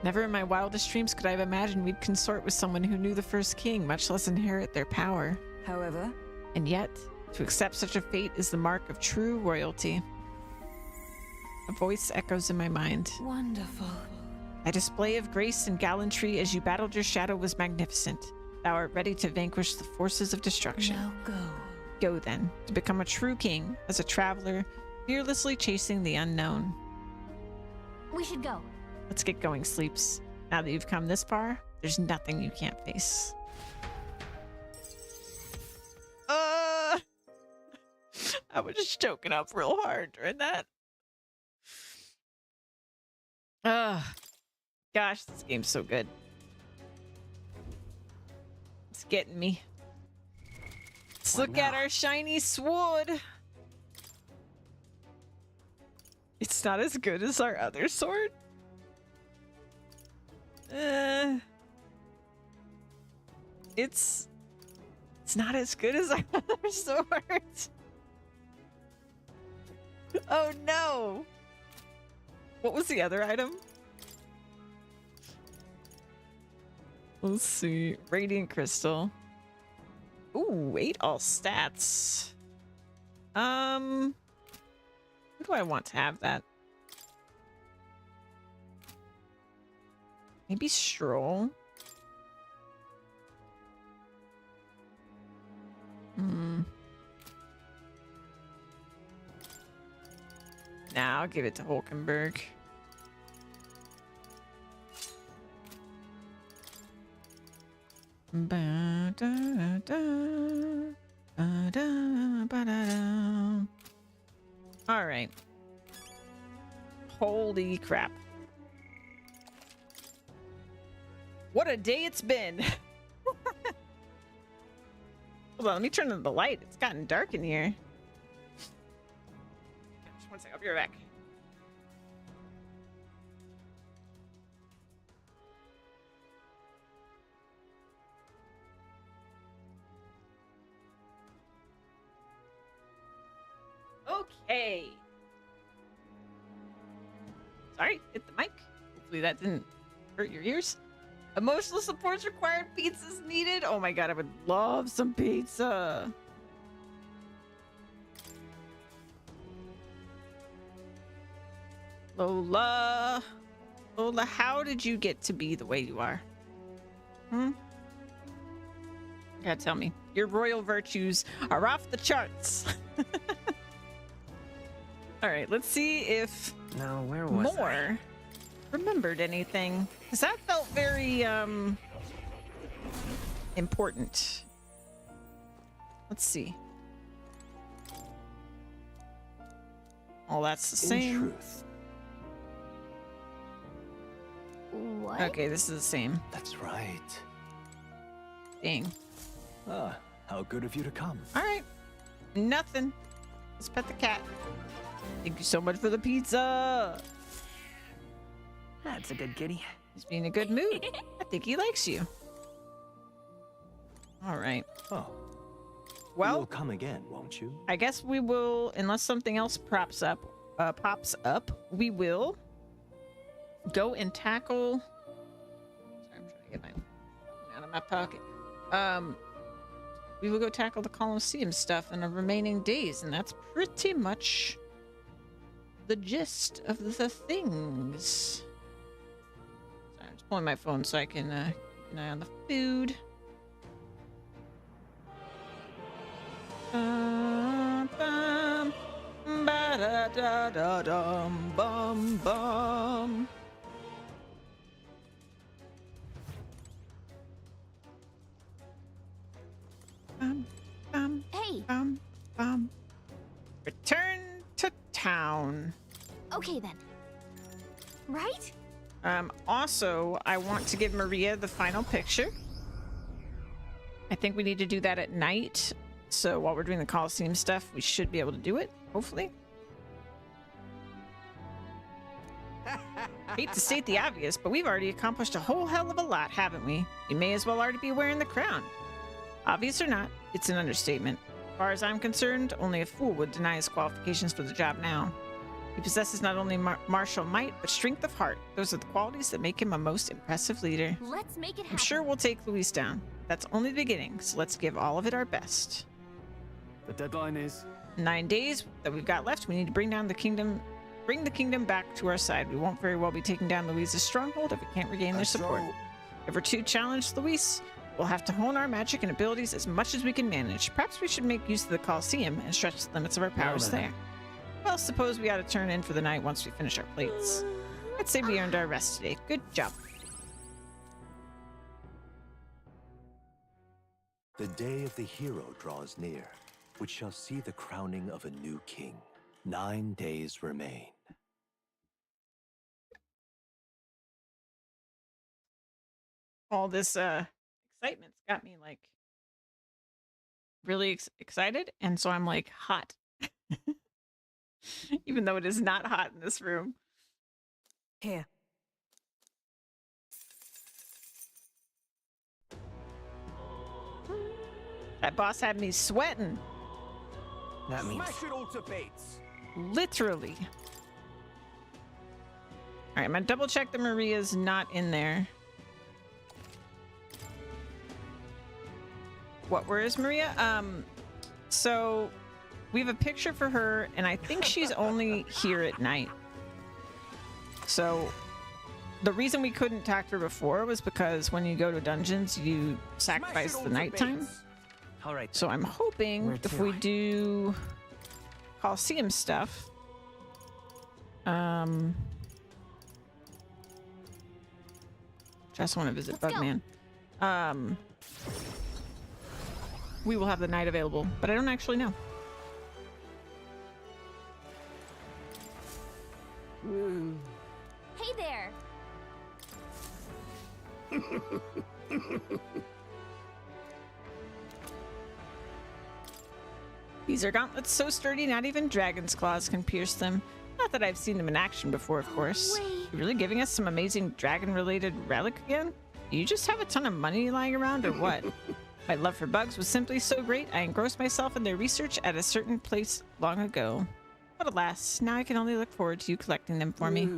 Never in my wildest dreams could I have imagined we'd consort with someone who knew the first king, much less inherit their power. However, And yet, to accept such a fate is the mark of true royalty. A voice echoes in my mind. Wonderful. Thy display of grace and gallantry as you battled your shadow was magnificent. Thou art ready to vanquish the forces of destruction. Now go. Go then, to become a true king, as a traveler, fearlessly chasing the unknown. We should go. Let's get going, Sleeps. Now that you've come this far, there's nothing you can't face. I was just choking up real hard during that. Gosh, this game's so good. It's getting me. Let's look at our shiny sword. It's not as good as our other sword. It's not as good as our other sword. Oh no. What was the other item? Let's see. Radiant crystal. Ooh, 8 all stats. Who do I want to have that? Maybe Stroll. Nah, I'll give it to Hulkenberg. All right. Holy crap. What a day it's been. Hold on, let me turn on the light. It's gotten dark in here. Just one second, I'll be right back. Okay. Sorry, hit the mic. Hopefully that didn't hurt your ears. Emotional support's required. Pizza's needed. Oh my god, I would love some pizza. Lola. Lola, how did you get to be the way you are? You gotta tell me. Your royal virtues are off the charts. All right, let's see if Now, where was more remembered anything, because that felt very important. Let's see. Oh, that's the In same. truth, What? Okay, this is the same. that's right. Dang. Ah, how good of you to come. All right, nothing. Let's pet the cat. Thank you so much for the pizza. That's a good kitty. He's being in a good mood. I think he likes you. All right. Oh, Well, you'll come again, won't you? I guess we will, unless something else pops up, we will go and tackle. Sorry, I'm trying to get my phone out of my pocket. We will go tackle the Colosseum stuff in the remaining days, and that's pretty much the gist of the things. Sorry, I'm just pulling my phone so I can keep an eye on the food. Bum, ba-da-da-da-dum, bum, bum. Return to town. Okay then. Right? Also, I want to give Maria the final picture. I think we need to do that at night. So while we're doing the Coliseum stuff, we should be able to do it, hopefully. Hate to state the obvious, but we've already accomplished a whole hell of a lot, haven't we? We may as well already be wearing the crown. Obvious or not, it's an understatement. As far as I'm concerned, only a fool would deny his qualifications for the job now. He possesses not only martial might, but strength of heart. Those are the qualities that make him a most impressive leader. Let's make it happen. I'm sure we'll take Luis down. That's only the beginning, so let's give all of it our best. The deadline is 9 days that we've got left. We need to bring the kingdom back to our side. We won't very well be taking down Luis's stronghold if we can't regain their support. If we're to challenge Luis, we'll have to hone our magic and abilities as much as we can manage. Perhaps we should make use of the Coliseum and stretch the limits of our powers there. Well, suppose we ought to turn in for the night once we finish our plates. I'd say we earned our rest today. Good job. The day of the hero draws near, which shall see the crowning of a new king. 9 days remain. All this excitement's got me like really excited, and so I'm like hot. Even though it is not hot in this room. Here. That boss had me sweating. That means smash it all to bits. Literally. Alright, I'm gonna double check that Maria's not in there. Where is Maria? So we have a picture for her, and I think she's only here at night. So the reason we couldn't talk to her before was because when you go to dungeons, you sacrifice the nighttime. All right. So I'm hoping if we do Coliseum stuff, just want to visit Bugman. We will have the night available, but I don't actually know. Hey there. These are gauntlets so sturdy, not even dragon's claws can pierce them. Not that I've seen them in action before, of course. You really giving us some amazing dragon-related relic again? Do you just have a ton of money lying around, or what? My love for bugs was simply so great, I engrossed myself in their research at a certain place long ago. But alas, now I can only look forward to you collecting them for me.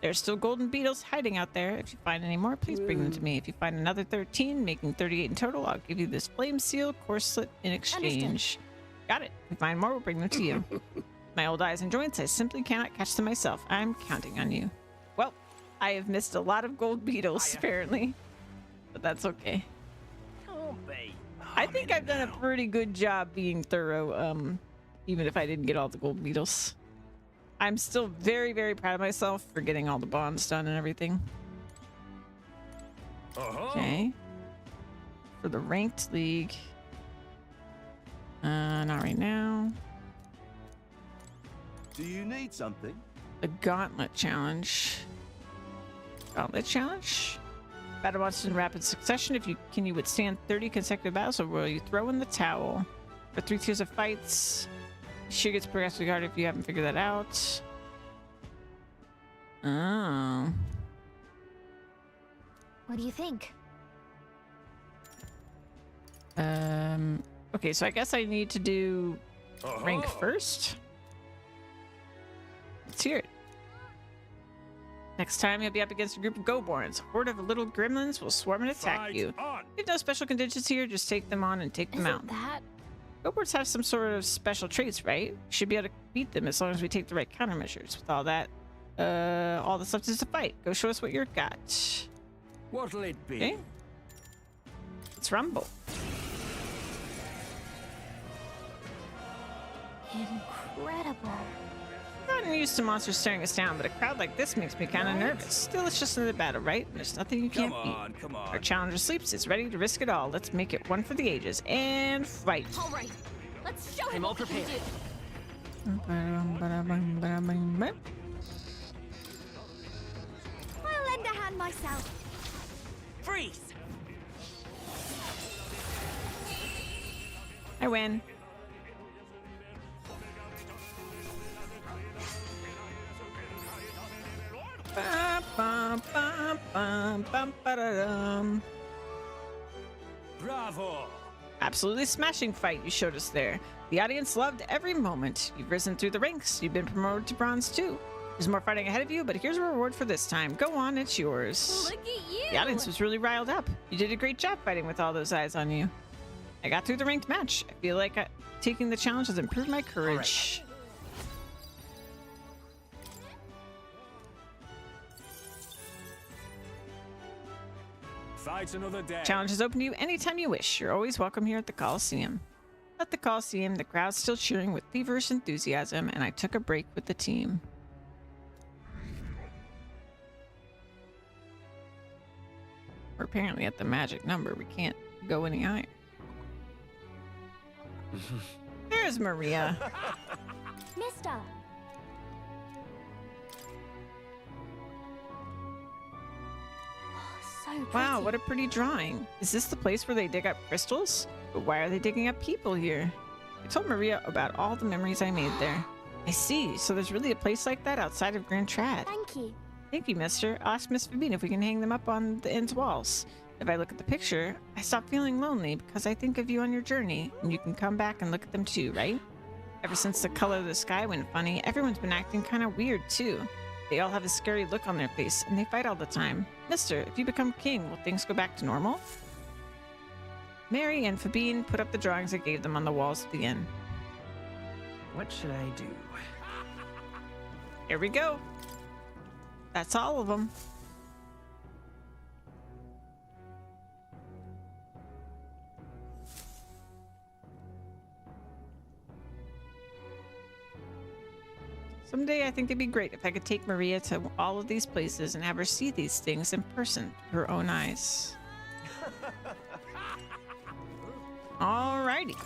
There's still golden beetles hiding out there. If you find any more, please bring them to me. If you find another 13, making 38 in total, I'll give you this flame seal corselet in exchange. Got it. If you find more, we'll bring them to you. My old eyes and joints, I simply cannot catch them myself. I'm counting on you. Well, I have missed a lot of gold beetles, apparently. But that's okay. I think I've done a pretty good job being thorough, even if I didn't get all the gold beetles. I'm still very, very proud of myself for getting all the bonds done and everything. Okay. For the ranked league. Not right now. Do you need something? The gauntlet challenge. Gauntlet challenge? Battle monsters in rapid succession. If you can you withstand 30 consecutive battles, or will you throw in the towel? For 3 tiers of fights. She gets progressively harder if you haven't figured that out. Oh. What do you think? Okay, so I guess I need to do rank first. Let's hear it. Next time you'll be up against a group of Goborns. A horde of little gremlins will swarm and attack you. We have no special conditions here, just take them on and take them out. That? Goborns have some sort of special traits, right? We should be able to beat them as long as we take the right countermeasures. With all that, all the stuff is to fight. Go show us what you've got. What'll it be? Okay. Let's rumble. Incredible. I'm not used to monsters staring us down, but a crowd like this makes me kind of nervous. Still, it's just another battle, right? There's nothing you can't beat. Come on. Our challenger sleeps, is ready to risk it all. Let's make it one for the ages. And fight. All right, let's show see I'm all what we can prepared. do. I'll lend a hand myself. Freeze! I win. Ba-bum-bum-bum-ba-da-dum. Bravo! Absolutely smashing fight you showed us there. The audience loved every moment. You've risen through the ranks. You've been promoted to bronze too. There's more fighting ahead of you, but here's a reward for this time. Go on, it's yours. Look at you. The audience was really riled up. You did a great job fighting with all those eyes on you. I got through the ranked match. I feel like taking the challenge has improved my courage. Fight's another day. Challenge is open to you anytime you wish. You're always welcome here at the Coliseum. At the Coliseum, the crowd's still cheering with feverish enthusiasm, and I took a break with the team. We're apparently at the magic number. We can't go any higher. There's Maria. Mister. So pretty. Wow, what a pretty drawing. Is this the place where they dig up crystals? But why are they digging up people here? I told Maria about all the memories I made there. I see. So there's really a place like that outside of Grand Trad. Thank you. Thank you, mister. I'll ask Miss Fabine if we can hang them up on the inn's walls. If I look at the picture, I stop feeling lonely because I think of you on your journey, and you can come back and look at them too, right? Ever since the color of the sky went funny, everyone's been acting kind of weird too. They all have a scary look on their face, and they fight all the time. Mister, if you become king, will things go back to normal? Mary and Fabine put up the drawings I gave them on the walls of the inn. What should I do? Here we go. That's all of them. Someday I think it'd be great if I could take Maria to all of these places and have her see these things in person through her own eyes. Alrighty.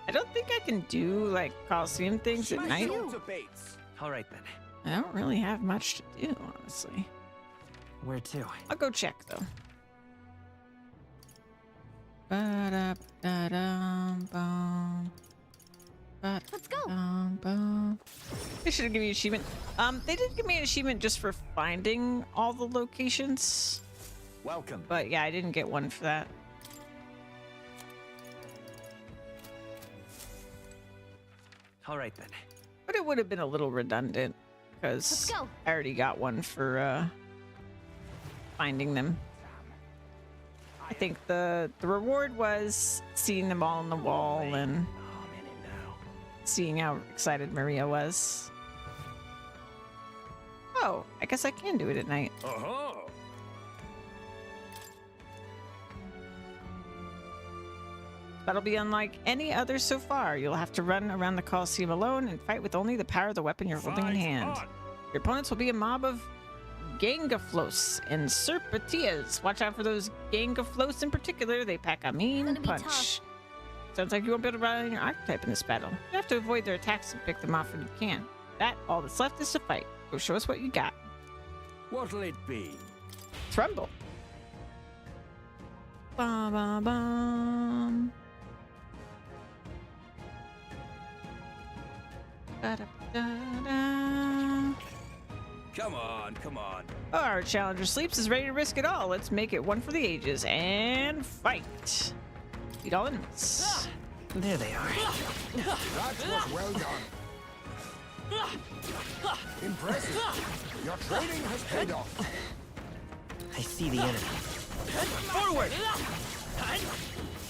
I don't think I can do like Coliseum things at night. All right then. I don't really have much to do, honestly. Where to? I'll go check though. Ba-da-da-dum-bum. Let's go. They should have given you an achievement. They did give me an achievement just for finding all the locations. Welcome. But yeah, I didn't get one for that. All right then. But it would have been a little redundant because Let's go. I already got one for finding them. I think the reward was seeing them all on the wall and I'm in it now. seeing how excited Maria was. Oh, I guess I can do it at night. Uh-huh. That'll be unlike any other so far. You'll have to run around the Coliseum alone and fight with only the power of the weapon you're holding in Fight hand. on. Your opponents will be a mob of Gangaflos and Serpentias. Watch out for those Gangaflos in particular. They pack a mean Gonna be punch. tough. Sounds like you won't be able to rely on your archetype in this battle. You have to avoid their attacks and pick them off when you can. That, all that's left is to fight. Go show us what you got. What'll it be? Trumble. Bum, bum, bum. Ba-da-da-da. Come on, come on. Our challenger sleeps is ready to risk it all. Let's make it one for the ages and fight. Beat all enemies. There they are. That was well done. Impressive. Your training has paid off. I see the enemy. Forward!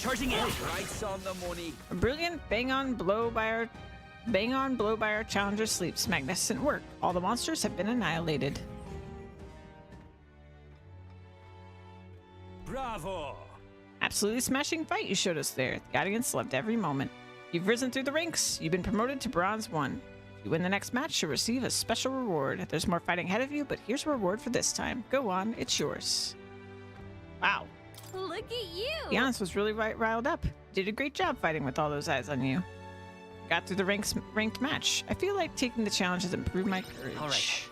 Charging in. Price on the money. A brilliant bang on blow by our challenger sleeps. Magnificent work. All the monsters have been annihilated. Bravo! Absolutely smashing fight you showed us there. The audience loved every moment. You've risen through the ranks. You've been promoted to Bronze 1. If you win the next match, you'll receive a special reward. There's more fighting ahead of you, but here's a reward for this time. Go on, it's yours. Wow. Look at you! Giannis was really riled up. Did a great job fighting with all those eyes on you. Got through the ranked match. I feel like taking the challenge has improved my courage. All right.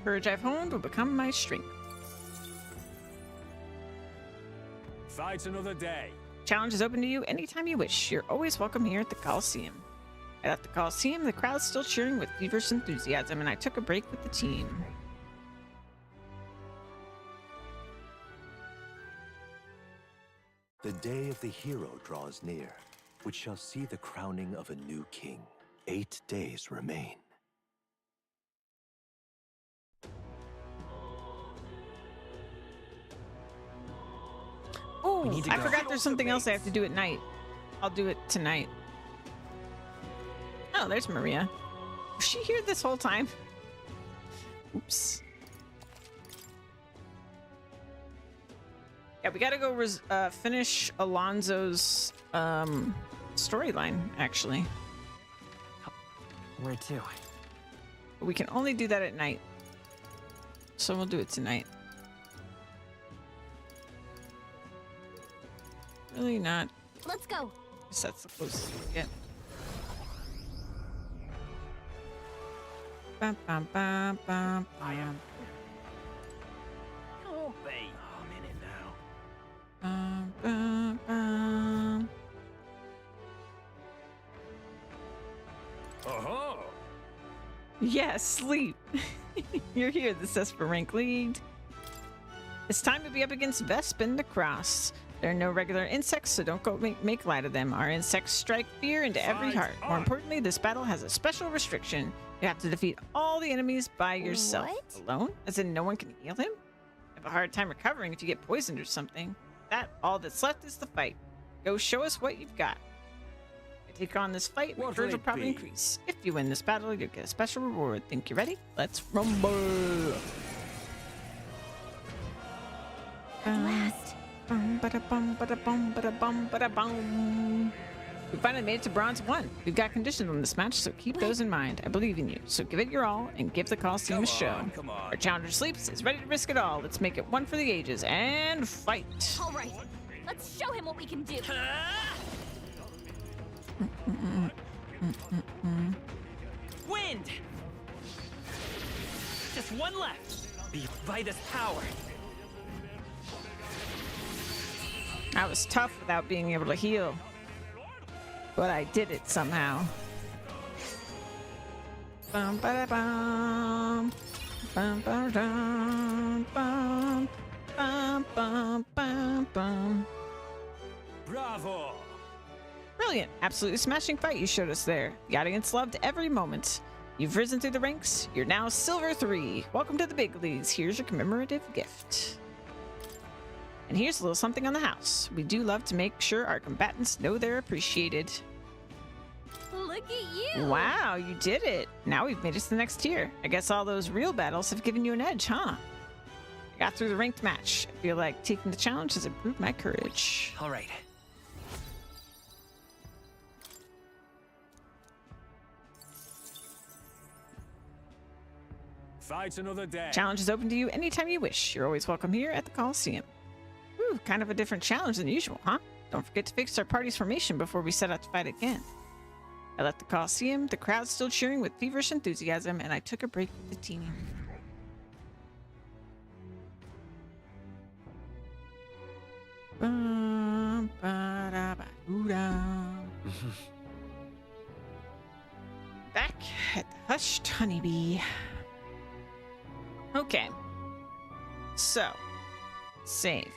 Courage I've honed will become my strength. Fight another day. Challenge is open to you anytime you wish. You're always welcome here at the Coliseum. And at the Coliseum, the crowd's still cheering with feverish enthusiasm, and I took a break with the team. The day of the hero draws near, which shall see the crowning of a new king. 8 days remain. Oh, need to I go. forgot there's something else I have to do at night. I'll do it tonight. Oh, there's Maria. Was she here this whole time? Oops. Yeah, we gotta go finish Alonso's storyline, actually. Where to? But we can only do that at night. So we'll do it tonight. Really not. Let's go. I guess that's the closest we get. Bum, bum, bum, bum, bum. Can't be. I'm in it now. Bum, bum, bum. Uh-huh. Yeah, sleep. You're here, this is for rank lead. It's time to be up against Vespin the Cross. There are no regular insects, so don't go make light of them. Our insects strike fear into every Fight heart. More on. importantly, this battle has a special restriction. You have to defeat all the enemies by yourself. What? Alone? As in no one can heal him? Have a hard time recovering if you get poisoned or something. All that's left is the fight. Go show us what you've got. If you take on this fight, your What courage will will it probably be? increase. If you win this battle, you'll get a special reward. Think you're ready? Let's rumble! At last. Bum, bada, bum, bada, bum, bada, bum, bada, bum. We finally made it to Bronze 1. We've got conditions on this match, so keep those in mind. I believe in you, so give it your all and give the Coliseum a show. Come on. Our challenger sleeps, is ready to risk it all. Let's make it one for the ages and fight. All right. Let's show him what we can do. Wind! Just one left. Be by this power. I was tough without being able to heal, but I did it somehow. Bum, bada, bum. Bum, bada, dum, bum. Bum, bum, bum, bum. Bravo! Brilliant. Absolutely smashing fight you showed us there. The audience loved every moment. You've risen through the ranks. You're now Silver 3. Welcome to the big leagues. Here's your commemorative gift. And here's a little something on the house. We do love to make sure our combatants know they're appreciated. Look at you. Wow, you did it. Now we've made it to the next tier. I guess all those real battles have given you an edge, huh? I got through the ranked match. I feel like taking the challenge has improved my courage. All right. Fight another day. Challenge is open to you anytime you wish. You're always welcome here at the Coliseum. Ooh, kind of a different challenge than usual, huh? Don't forget to fix our party's formation before we set out to fight again. I left the Coliseum, the crowd still cheering with feverish enthusiasm, and I took a break with the team. Bum, ba-da, ba-doo-da. Back at the Hushed Honeybee. Okay. So, save.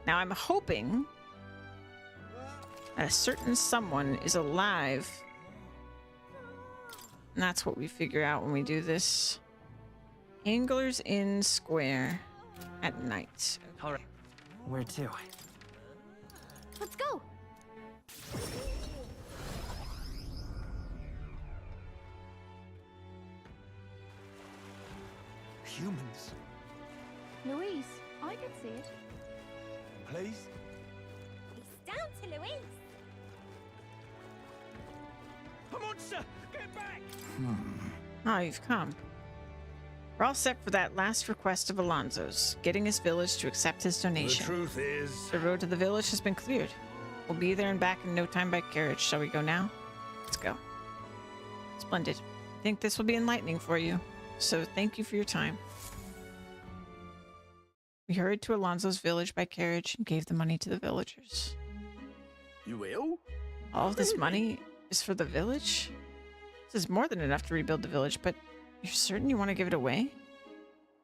Now I'm hoping that a certain someone is alive. And that's what we figure out when we do this. Angler's Inn Square at night. All right. Where to? Let's go. Humans, Louise, I can see it. please? It's down to Louise. Sir, get back! Ah, you've come. We're all set for that last request of Alonso's, getting his village to accept his The donation. truth is, The road to the village has been cleared. We'll be there and back in no time by carriage. Shall we go now? Let's go. Splendid. I think this will be enlightening for you. So thank you for your time. We hurried to Alonso's village by carriage and gave the money to the villagers. you will? All of this money is for the village? This is more than enough to rebuild the village, but you're certain you want to give it away?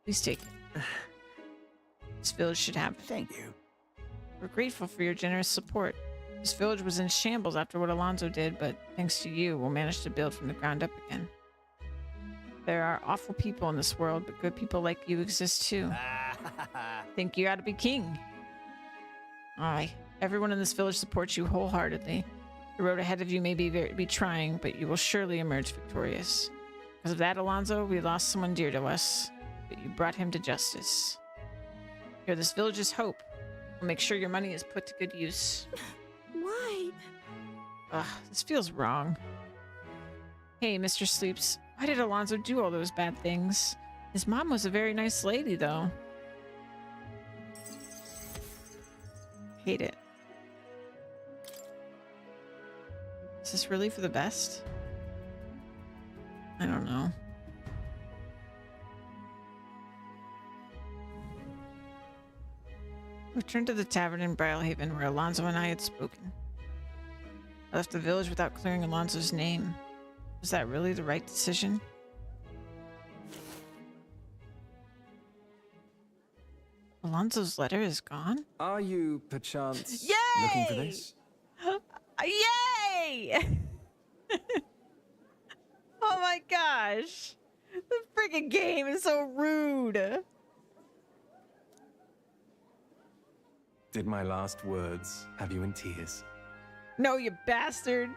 Please take it. This village should have it. Thank you. We're grateful for your generous support. This village was in shambles after what Alonso did, but thanks to you, we'll manage to build from the ground up again. There are awful people in this world, but good people like you exist too. Think you ought to be king. Aye. Everyone in this village supports you wholeheartedly. The road ahead of you may be trying, but you will surely emerge victorious. Because of that, Alonso, we lost someone dear to us, but you brought him to justice. You're this village's hope. We'll make sure your money is put to good use. Why? Ugh, this feels wrong. Hey, Mr. Sleeps, why did Alonso do all those bad things? His mom was a very nice lady, though. Hate it. Is this really for the best? I don't know. We returned to the tavern in Brylehaven where Alonso and I had spoken. I left the village without clearing Alonso's name. Was that really the right decision? Alonso's letter is gone? Are you, perchance, Yay! looking for this? Yay! Oh my gosh. The freaking game is so rude. Did my last words have you in tears? No, you bastard.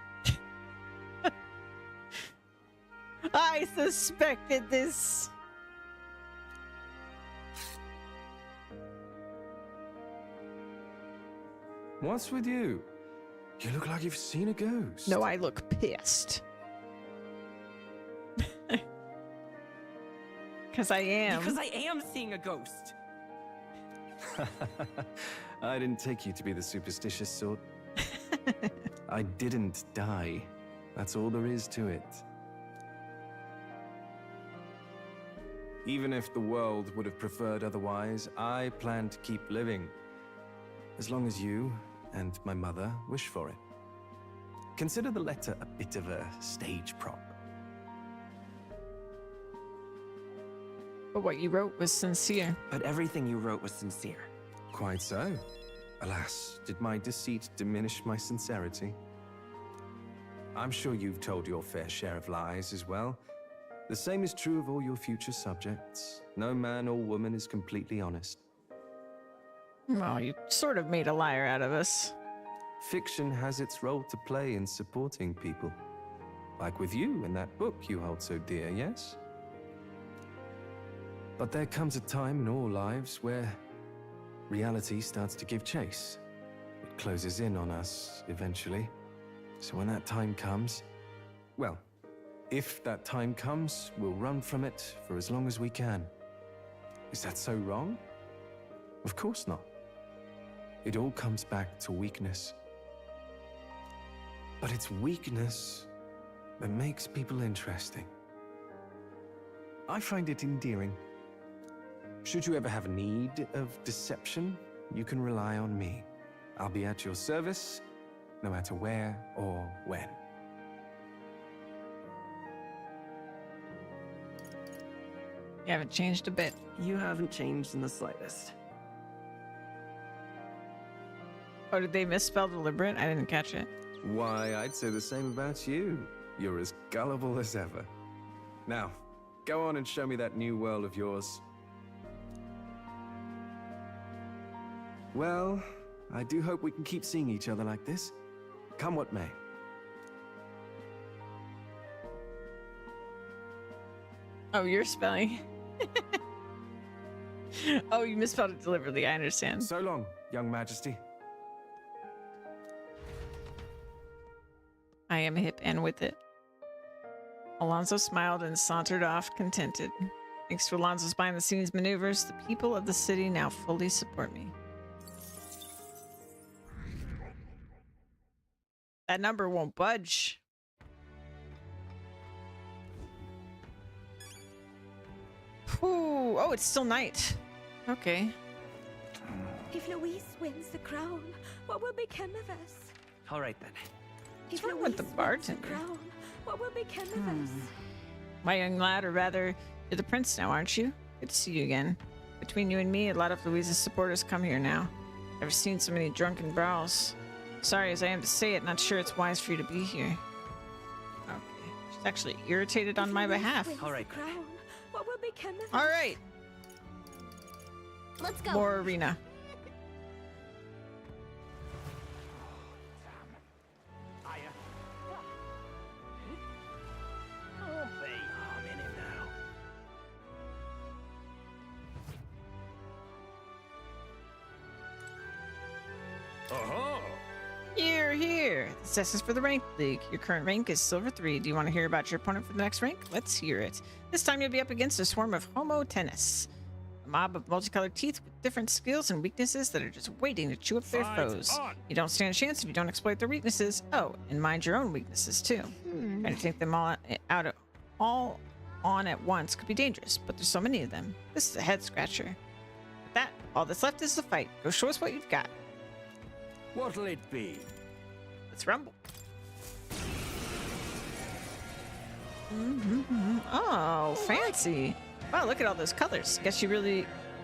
I suspected this. What's with you? You look like you've seen a ghost. No, I look pissed. Because I am. Because I am seeing a ghost. I didn't take you to be the superstitious sort. I didn't die. That's all there is to it. Even if the world would have preferred otherwise, I plan to keep living. As long as you and my mother wish for it. Consider the letter a bit of a stage prop. But what you wrote was sincere. But everything you wrote was sincere. Quite so. Alas, did my deceit diminish my sincerity? I'm sure you've told your fair share of lies as well. The same is true of all your future subjects. No man or woman is completely honest. Well, you sort of made a liar out of us. Fiction has its role to play in supporting people. Like with you in that book you hold so dear, yes? But there comes a time in all lives where reality starts to give chase. It closes in on us eventually. So when that time comes, well, if that time comes, we'll run from it for as long as we can. Is that so wrong? Of course not. It all comes back to weakness. But it's weakness that makes people interesting. I find it endearing. Should you ever have need of deception, you can rely on me. I'll be at your service, no matter where or when. You haven't changed a bit. You haven't changed in the slightest. Oh, did they misspell deliberate? I didn't catch it. Why, I'd say the same about you. You're as gullible as ever. Now, go on and show me that new world of yours. Well, I do hope we can keep seeing each other like this. Come what may. Oh, you're spelling. Oh, you misspelled it deliberately. I understand. So long, young majesty. I am hip and with it. Alonso smiled and sauntered off, contented. Thanks to Alonso's behind-the-scenes maneuvers, the people of the city now fully support me. That number won't budge. Ooh, oh, it's still night. Okay. If Louise wins the crown, what will become of us? All right then. What's wrong with the bartender? Crown, what will become of us? My young lad, or rather, you're the prince now, aren't you? Good to see you again. Between you and me, a lot of Louise's supporters come here now. Never seen so many drunken brawls. Sorry as I am to say it, not sure it's wise for you to be here. Okay. She's actually irritated on my behalf. All right. Crown, what will become of us? All right. Let's go. More arena. I'm in it now. Here. This is for the rank league. Your current rank is Silver 3. Do you want to hear about your opponent for the next rank? Let's hear it. This time you'll be up against a swarm of Homo Tennis. A mob of multicolored teeth with different skills and weaknesses that are just waiting to chew up their foes. You don't stand a chance if you don't exploit their weaknesses. Oh, and mind your own weaknesses too. Trying to take them all on at once could be dangerous, but there's so many of them. This is a head scratcher. With that, all that's left is the fight. Go show us what you've got. What'll it be? Let's rumble. Oh, fancy. Wow, look at all those colors. Guess you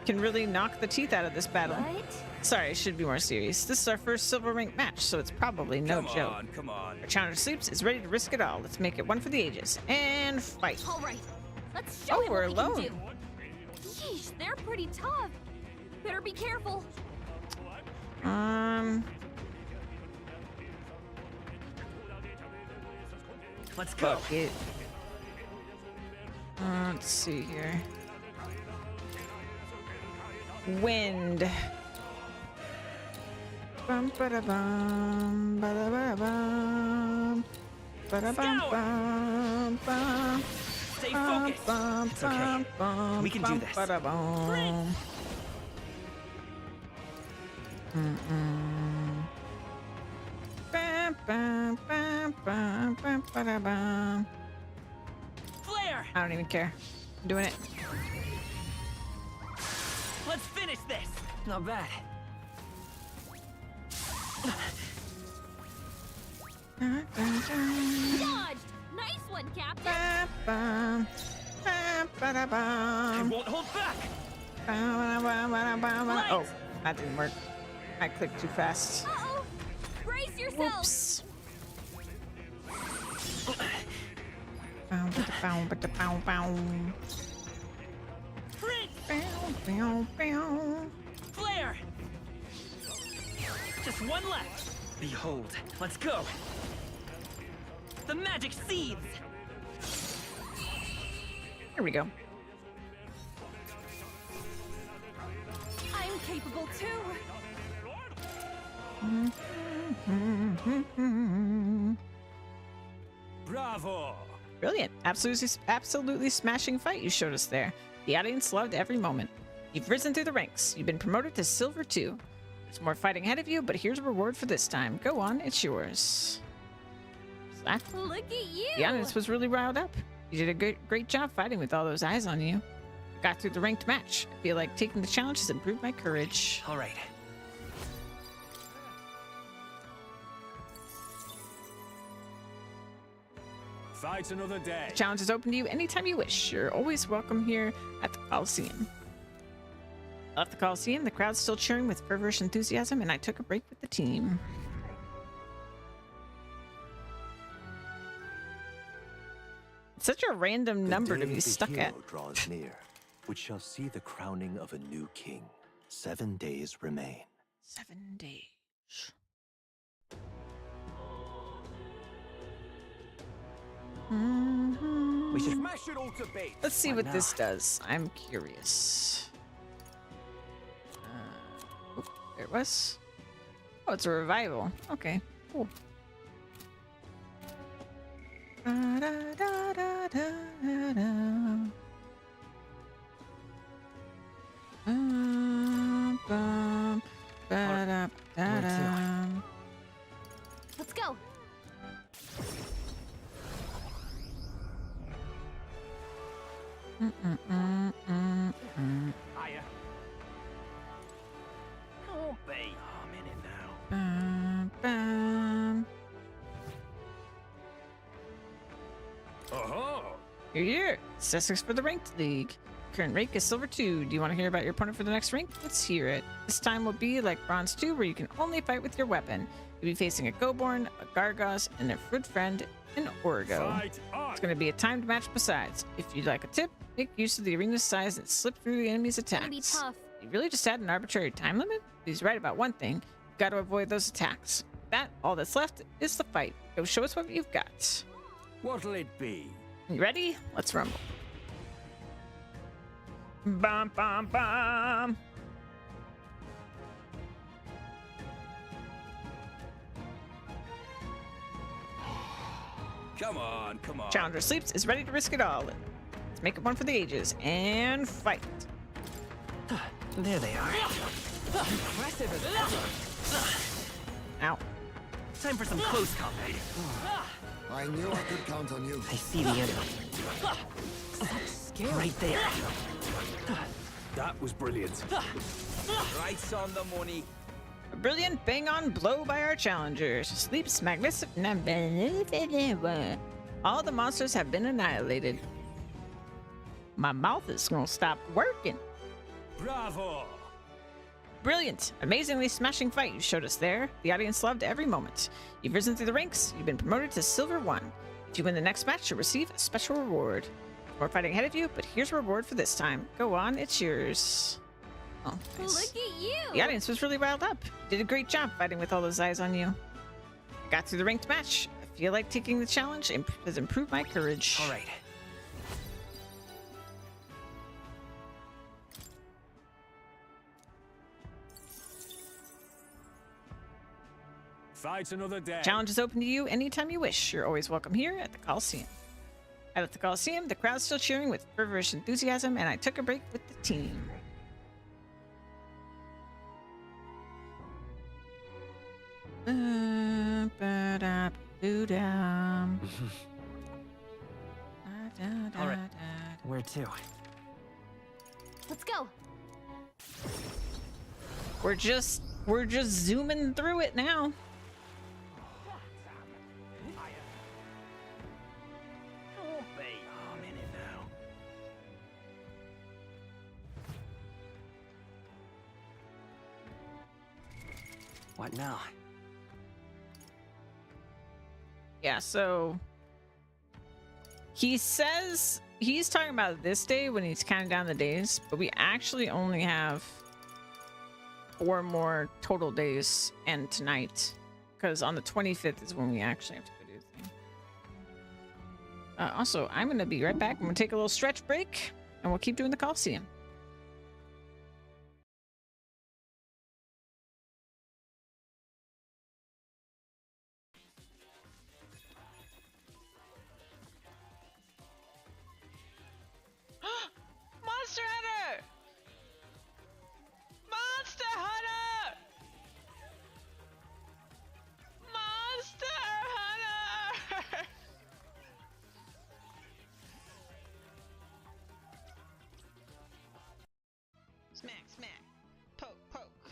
can really knock the teeth out of this battle. What? Sorry, I should be more serious. This is our first silver rank match, so it's probably no joke. Come on. Our challenger sleeps is ready to risk it all. Let's make it one for the ages. And fight. All right. Let's show Oh, him we're what we alone. can do. Yeesh, they're pretty tough. Better be careful. Let's go. Fuck it. Let's see here. Wind. Bum ba bum ba ba bum ba bum bum bum. Stay focused. It's okay. We can do this. Ba-da-bum. Bam, bam, bam, bam, bam, ba-da-bum. Flare. I don't even care. I'm doing it. Let's finish this. Not bad. Dodged. Nice one, Captain. Bam, bam, bam, I ba-da-bum. won't hold back. Bam, bam, bam, bam, bam. Oh, that didn't work. I clicked too fast. Uh-oh. Brace yourself. Whoops. Bow, bow, bow, bow, bow. Freeze. Bow, bow, bow. Flare. Just one left. Behold. Let's go. The magic seeds. Here we go. I'm capable too. Bravo! Brilliant. Absolutely smashing fight you showed us there. The audience loved every moment. You've risen through the ranks. You've been promoted to Silver 2. There's more fighting ahead of you, but here's a reward for this time. Go on, it's yours. Exactly. Look at you. The audience was really riled up. You did a great job fighting with all those eyes on you. Got through the ranked match. I feel like taking the challenge has improved my courage. All right. Fight another day. The challenge is open to you anytime you wish. You're always welcome here at the Coliseum. I left the Coliseum, the crowd's still cheering with feverish enthusiasm, and I took a break with the team. It's such a random number to be stuck at. The draws near, which shall see the crowning of a new king. 7 days remain. 7 days. We should. Smash it all to bits. Let's see What what now? this does. I'm curious. There it was. Oh, it's a revival. Okay, cool. Let's go. Higher. Won't be. I'm in it now. You're here. Sussex for the Ranked League. Current rank is Silver 2. Do you want to hear about your opponent for the next rank? Let's hear it. This time will be like Bronze 2, where you can only fight with your weapon. You'll be facing a Goborn, a Gargos, and their fruit friend, an Origo. It's going to be a timed match besides. If you'd like a tip, make use of the arena's size and slip through the enemy's It's gonna be attacks. tough. You really just had an arbitrary time limit? He's right about one thing. You've got to avoid those attacks. That, all that's left is the fight. Go show us what you've got. What'll it be? You ready? Let's rumble. Bum, bum, bum. Come on, come on. Challenger Sleeps is ready to risk it all. Let's make it one for the ages and fight. There they are. Impressive as ever. Ow. Time for some close combat. I knew I could count on you. I see the enemy. Right there. That was brilliant. Right on the money. A brilliant bang-on blow by our challengers. Sleeps magnificent. All the monsters have been annihilated. My mouth is gonna stop working. Bravo. Brilliant, amazingly smashing fight you showed us there. The audience loved every moment. You've risen through the ranks. You've been promoted to Silver 1. If you win the next match, you'll receive a special reward. More fighting ahead of you, but here's a reward for this time. Go on, it's yours. Oh, nice. Look at you. The audience was really riled up. You did a great job fighting with all those eyes on you. I got through the ranked match. I feel like taking the challenge has improved my courage. All right. Fight another day. Challenge is open to you anytime you wish. You're always welcome here at the Coliseum. At the Coliseum, the crowd's still cheering with feverish enthusiasm, and I took a break with the team. All right. Where to? Let's go. We're just zooming through it now. Won't be. I'm in it now. What now? Yeah, so he says he's talking about this day when he's counting down the days, but we actually only have 4 more total days and tonight, because on the 25th is when we actually have to go do the thing. Also, I'm gonna be right back. I'm gonna take a little stretch break and we'll keep doing the Coliseum. Monster Hunter! Monster Hunter! Monster Hunter! Smack, smack. Poke, poke.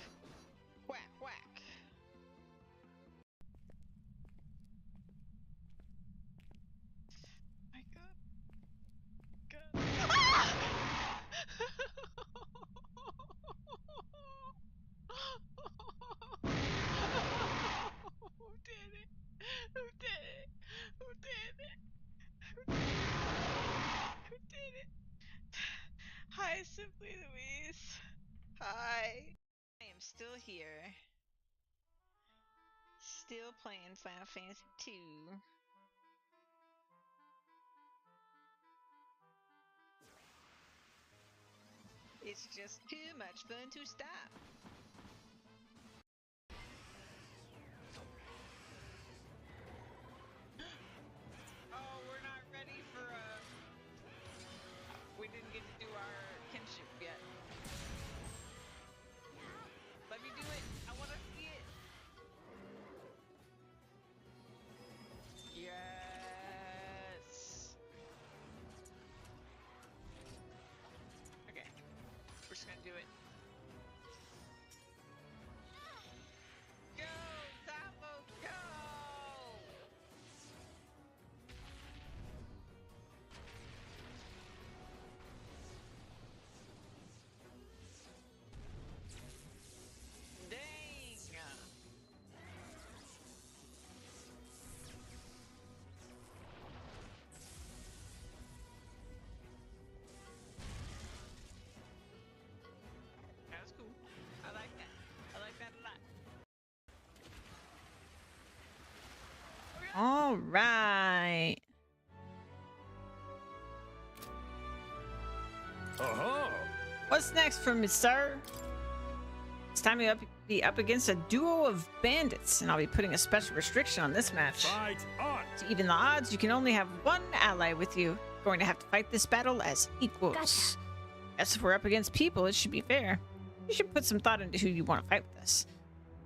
Whack, whack. My god. God. Ah! Who did it? Who did it? Who did it? Who did it? Hi, Simply Louise. Hi. I am still here. Still playing Final Fantasy 2. It's just too much fun to stop. Oh, we didn't get to do our kinship yet. Let me do it. I want to see it. Yes. Okay. We're just gonna do it. Go, Zabo, go! Dang! That was cool. I like that. I like that a lot. All right. Uh-huh. What's next for me, sir? It's time to be up against a duo of bandits, and I'll be putting a special restriction on this match. Fight on. To even the odds, you can only have one ally with you. You're going to have to fight this battle as equals. Gotcha. As if we're up against people, it should be fair. You should put some thought into who you want to fight with us.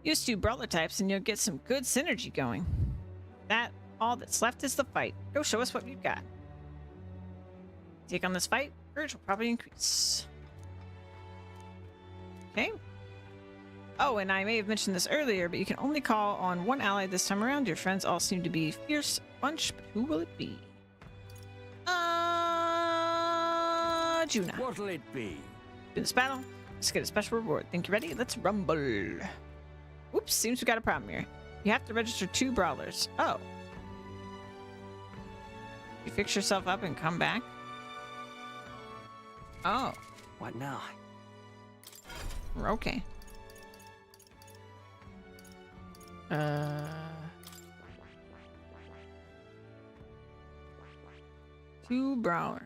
Use 2 brawler types and you'll get some good synergy going. All that's left is the fight. Go show us what you've got. Take on this fight, courage will probably increase. Okay. Oh, and I may have mentioned this earlier, but you can only call on one ally this time around. Your friends all seem to be a fierce bunch, but who will it be? Juna. What'll it be? In this battle, let's get a special reward. Think you're ready? Let's rumble. Oops, seems we got a problem here. You have to register 2 brawlers. Oh. You fix yourself up and come back? Oh. What now? Okay. Two brawlers.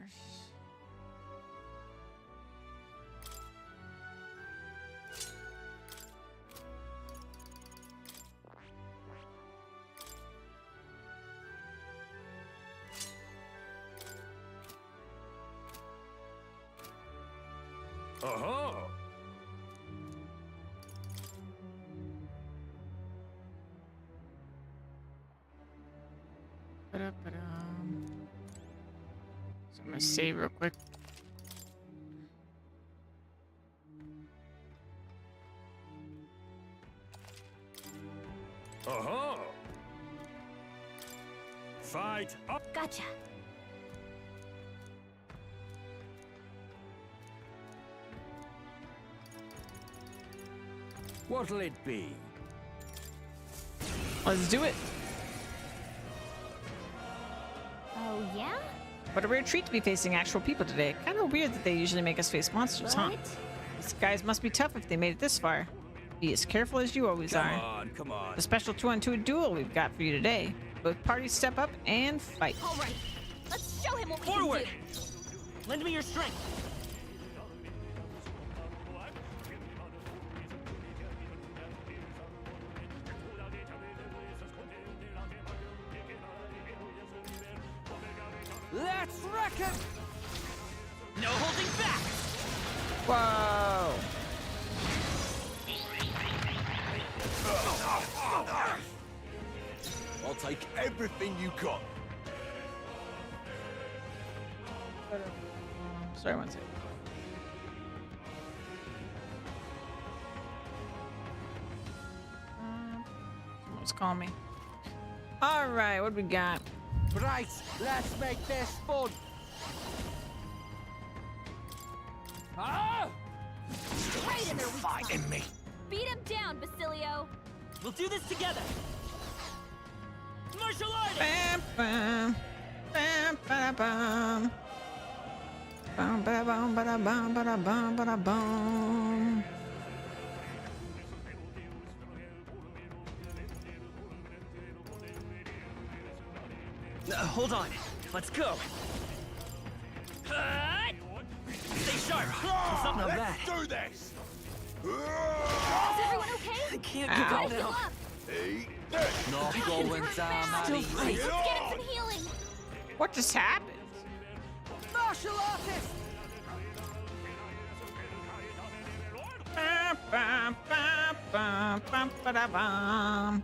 Uh-huh. So I'm gonna save real quick. Uh-huh. Fight up. Gotcha. What'll it be? Let's do it. Oh, yeah? What a weird treat to be facing actual people today. Kind of weird that they usually make us face monsters, huh? What? These guys must be tough if they made it this far. Be as careful as you always are. Come on. The special 2-on-2 duel we've got for you today. Both parties step up and fight. All right. Let's show him what we Forward! can do. Lend me your strength. Let's wreck it! No holding back! Whoa! I'll take everything you got. Sorry, one second. Someone's calling me. All right, what do we got? Right, let's make this fun. Ah! Right in their weak spot. Fighting me. Beat him down, Basilio. We'll do this together! Martial artist! Bam, bam, bam, ba bam. Bam, ba bam, ba bam, ba bam, ba bam. Hold on. Let's go. Stay sharp. Something of that. Do this. Is everyone okay? I can't Ow. give Try up to heal now. up. Not going down that easy. Let's get him some healing. What just happened? Martial artist. Bum, bum, bum, bum, ba-da-bum.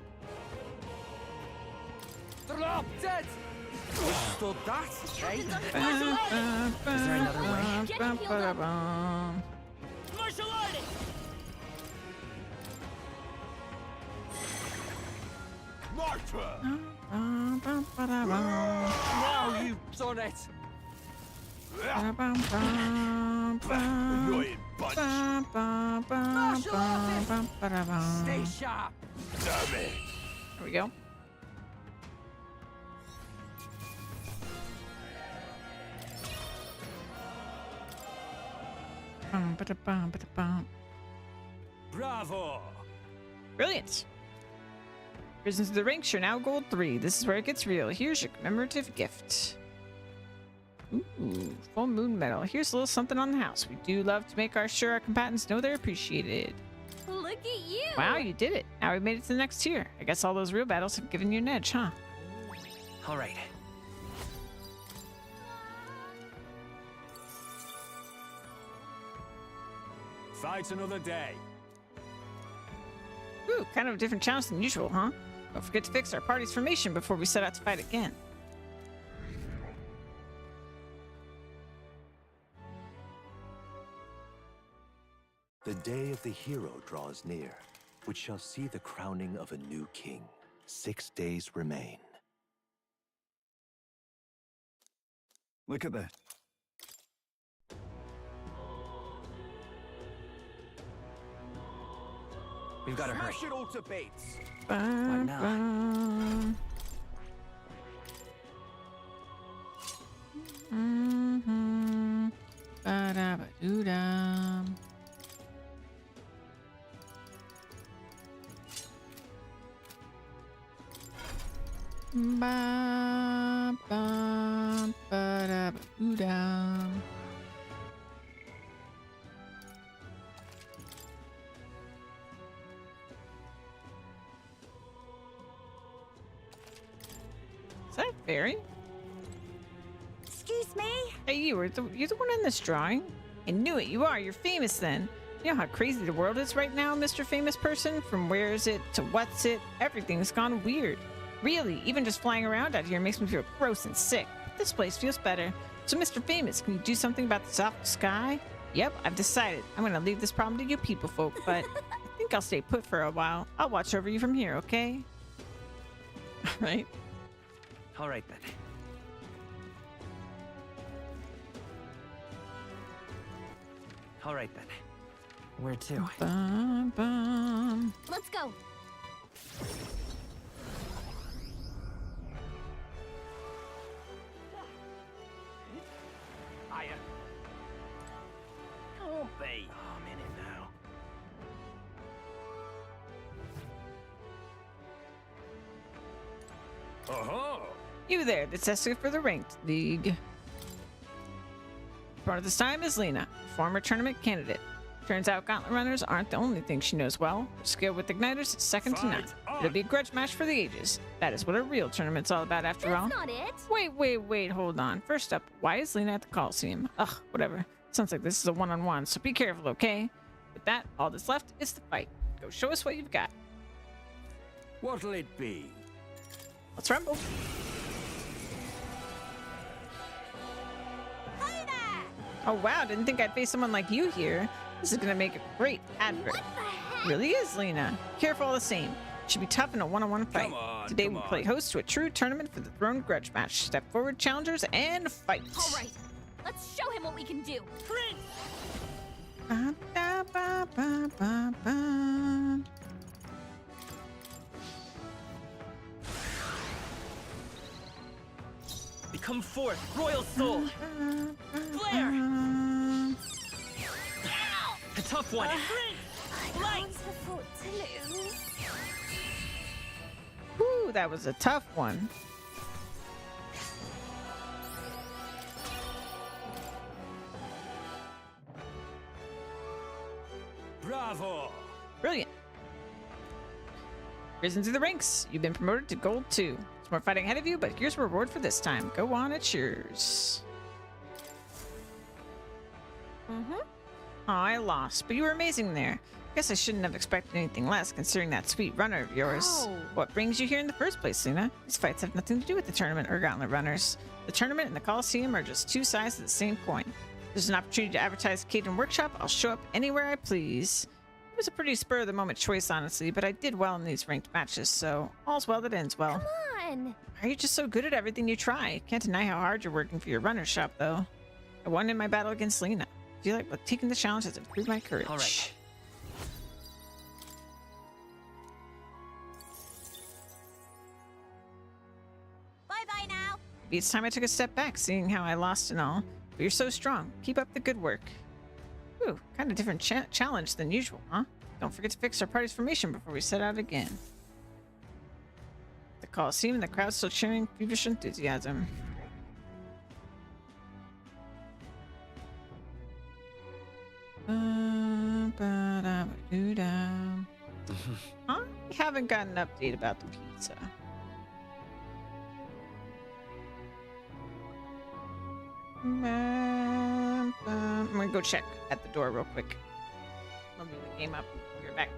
Drop dead! Withstood that, eh? Martial artist! Is there another way? Get healed up. Martial artist! Martyr! Now you've done it! Annoying bunch! Stay sharp! Damn it! There we go. Bravo! Brilliant. Risen to the ranks, you're now gold 3. This is where it gets real. Here's your commemorative gift. Ooh, full moon medal. Here's a little something on the house. We do love to make sure our combatants know they're appreciated. Look at you! Wow, you did it. Now we made it to the next tier. I guess all those real battles have given you an edge, huh? All right. Fight another day. Ooh, kind of a different challenge than usual, huh? Don't forget to fix our party's formation before we set out to fight again. The day of the hero draws near, which shall see the crowning of a new king. 6 days remain. Look at that. We've got to hurry. Smash it all to bits! What now? Mm-hmm. Ba-da-ba-doo-dum. Ba-ba-ba-da-ba-doo-dum. Is that a fairy? Excuse me? Hey, you're the one in this drawing. I knew it. You are. You're famous then. You know how crazy the world is right now, Mr. Famous Person? From where is it to what's it? Everything's gone weird. Really, even just flying around out here makes me feel gross and sick. But this place feels better. So, Mr. Famous, can you do something about the soft sky? Yep, I've decided. I'm gonna leave this problem to you people folk, but I think I'll stay put for a while. I'll watch over you from here, okay? Alright. All right then. All right then. Where to? Bum, bum. Let's go. Hiya. Don't be. Oh, I'm in it now. Uh-huh! You there, the tester for the Ranked League. Part of this time is Lena, former tournament candidate. Turns out gauntlet runners aren't the only thing she knows well. Her skill with igniters is second to none. It'll be a grudge match for the ages. That is what a real tournament's all about after all. That's not it. Wait, hold on. First up, why is Lena at the Coliseum? Ugh, whatever. Sounds like this is a one-on-one, so be careful, okay? With that, all that's left is the fight. Go show us what you've got. What'll it be? Let's rumble. Hi there! Oh wow, didn't think I'd face someone like you here. This is gonna make a great advert. What the heck? Really is, Lena. Careful all the same. Should be tough in a one-on-one fight. on, Today come we on. play host to a true tournament for the Throne Grudge match. Step forward, challengers, and fight. All right, let's show him what we can do. Prince! Ba, da, ba, ba, ba, ba. Come forth, royal soul. Flare. A tough one. Light. Whew, that was a tough one. Bravo! Brilliant. Risen through the ranks. You've been promoted to Gold 2. There's more fighting ahead of you, but here's a reward for this time. Go on, it's yours. Oh, I lost, but you were amazing there. Guess I shouldn't have expected anything less, considering that sweet runner of yours. Oh. What brings you here in the first place, Luna? These fights have nothing to do with the tournament or gauntlet runners. The tournament and the Coliseum are just two sides of the same coin. If there's an opportunity to advertise Caden Workshop, I'll show up anywhere I please. It was a pretty spur-of-the-moment choice, honestly, but I did well in these ranked matches, so all's well that ends well. Come on. Why are you just so good at everything you try? Can't deny how hard you're working for your runner shop, though. I won in my battle against Lena. I feel like taking the challenge has improved my courage. All right. Bye-bye now. Maybe it's time I took a step back, seeing how I lost and all. But you're so strong. Keep up the good work. Ooh, kind of different challenge than usual, huh? Don't forget to fix our party's formation before we set out again. The Coliseum and the crowd still cheering, feverish enthusiasm. I haven't got an update about the pizza. I'm gonna go check at the door real quick. I'll move the game up. We're back.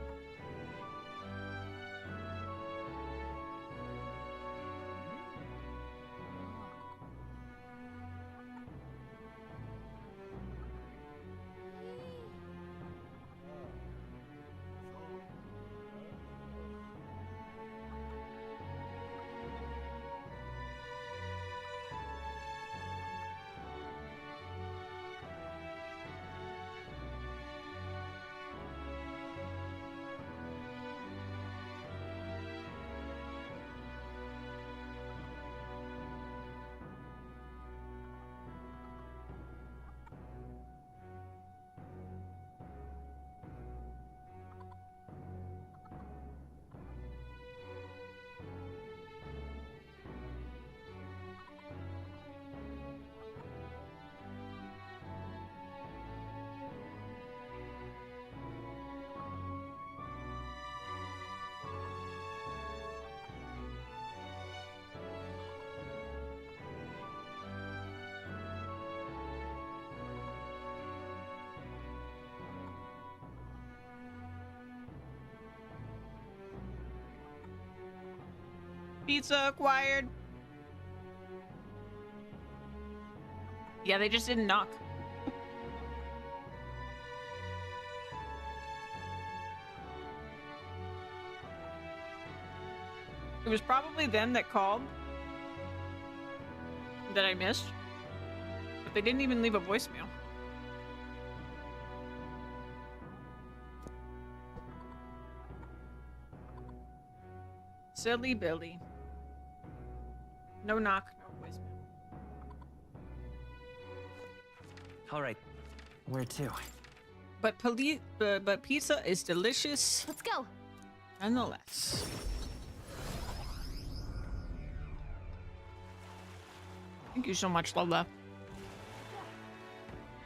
Pizza acquired. Yeah, they just didn't knock. It was probably them that called that I missed, but they didn't even leave a voicemail. Silly Billy. No knock, no voicemail. All right. Where to? But pizza is delicious Let's go. nonetheless. Thank you so much, Lola.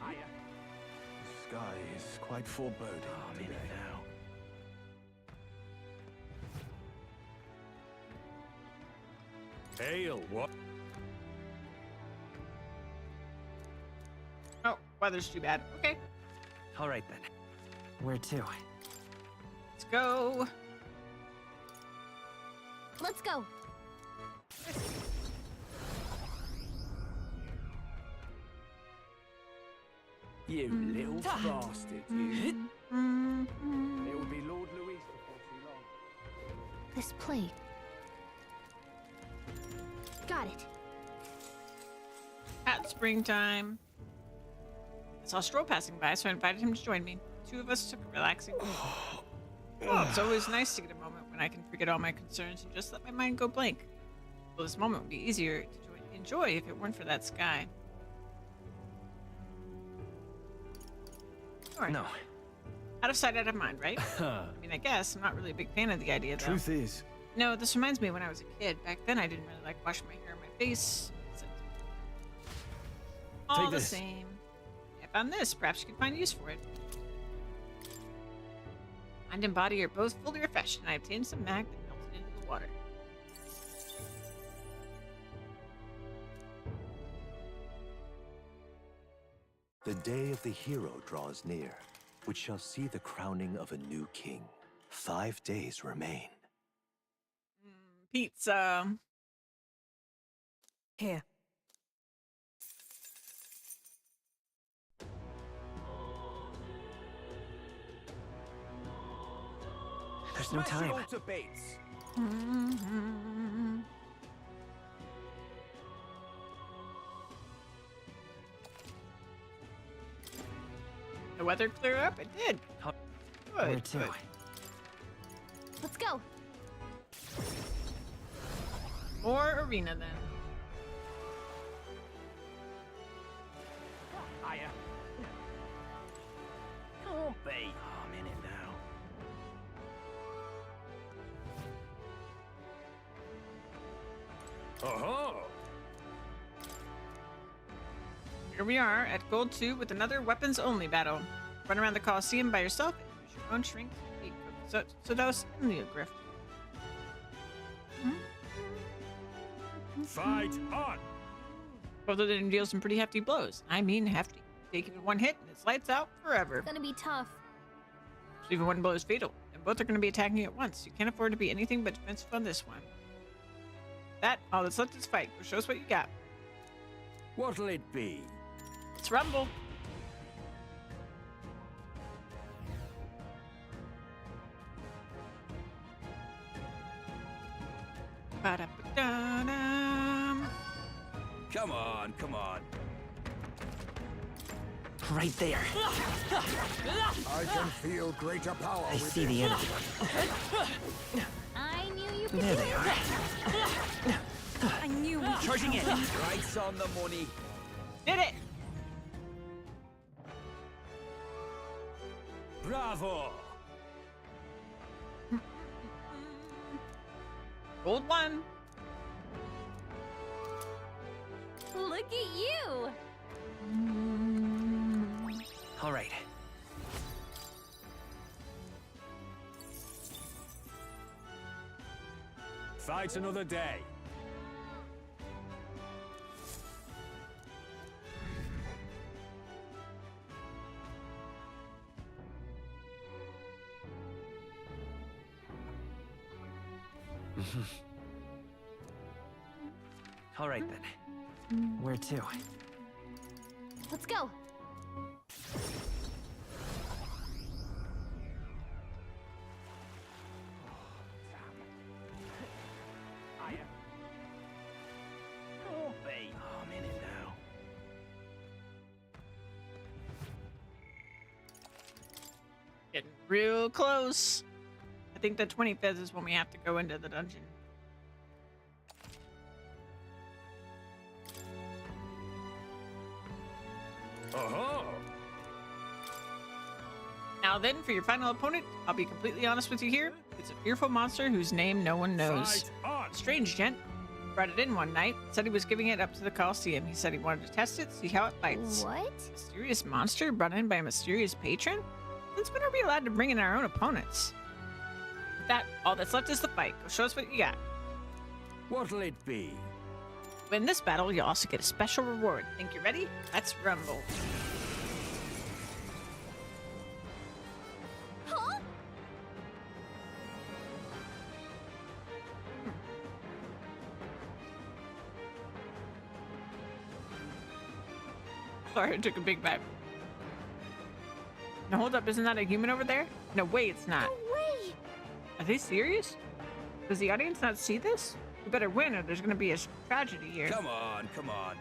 The sky is quite foreboding today. Now. Hail, what? Oh, weather's too bad. Okay, All right then. Where to? let's go. Let's go. You little bastard, you. It will be Lord Louis before too long. This plate. Got it. At springtime. I saw Stroll passing by, so I invited him to join me. Two of us took a relaxing walk. Oh, it's always nice to get a moment when I can forget all my concerns and just let my mind go blank. Well, this moment would be easier to enjoy if it weren't for that sky. All right. No. Out of sight, out of mind, right? I mean, I guess I'm not really a big fan of the idea, though. Truth is, No, this reminds me of when I was a kid. Back then, I didn't really like washing my hair and my face. All Take the this. same. I found this. Perhaps you could find use for it. Mind and body are both fully refreshed, and I obtained some mag that melted into the water. The day of the hero draws near. which shall see the crowning of a new king. 5 days remain. Pizza. Here. There's no time. Debates. The weather clear up? It did. Where Good. to? Good. Let's go. More arena then. Higher. Can't be. Oh, I'm in it now. Oh. Here we are at Gold 2 with another weapons only battle. Run around the Coliseum by yourself and use your own shrink, Sodos, and Leogriff. Fight on. Both of them deal some pretty hefty blows. I mean hefty. Take it in one hit and it's lights out forever. It's gonna be tough. So even one blow is fatal, and both are going to be attacking you at once. You can't afford to be anything but defensive on this one. That, all that's left is fight. Go show us what you got. What'll it be? Let's rumble. Ba-da-ba-da-dum. Come on, come on. Right there. I can feel greater power I see the enemy. I knew you could There do they it. are. I knew we Charging in. Price on the money. Did it! Bravo. Gold 1. Look at you. All right. Fight another day. All right then. Where to? Let's go. Higher. Can't be. Oh, I'm in it now. Getting real close. I think the 25th is when we have to go into the dungeon. Oh. Now then, for your final opponent, I'll be completely honest with you here. It's a fearful monster whose name no one knows. Fight on. Strange gent. Brought it in one night, said he was giving it up to the Coliseum. He said he wanted to test it, see how it bites. What? Mysterious monster brought in by a mysterious patron? Since when are we allowed to bring in our own opponents? With that, all that's left is the fight. Go show us what you got. What'll it be? Win this battle, you'll also get a special reward. Think you're ready? Let's rumble. Huh? Sorry, I took a big bite. Now hold up, isn't that a human over there? No way, it's not. No way. Are they serious? Does the audience not see this? We better win or there's gonna be a tragedy here. Come on, come on.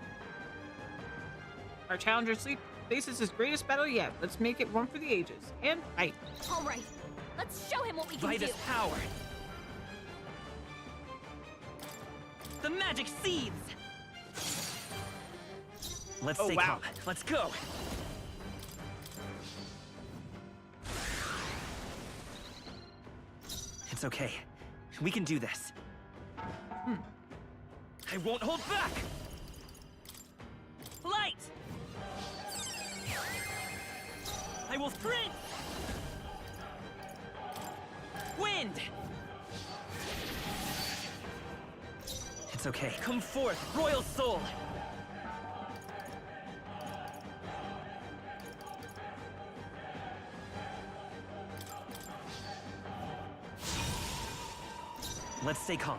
Our challenger sleep faces his greatest battle yet. Let's make it one for the ages. And fight. All right. Let's show him what we can By do. this power. The magic seeds. Let's Oh, stay wow. calm. Let's go. It's okay. We can do this. I won't hold back. Light. I will sprint. Wind. It's okay. Come forth, royal soul. Let's stay calm.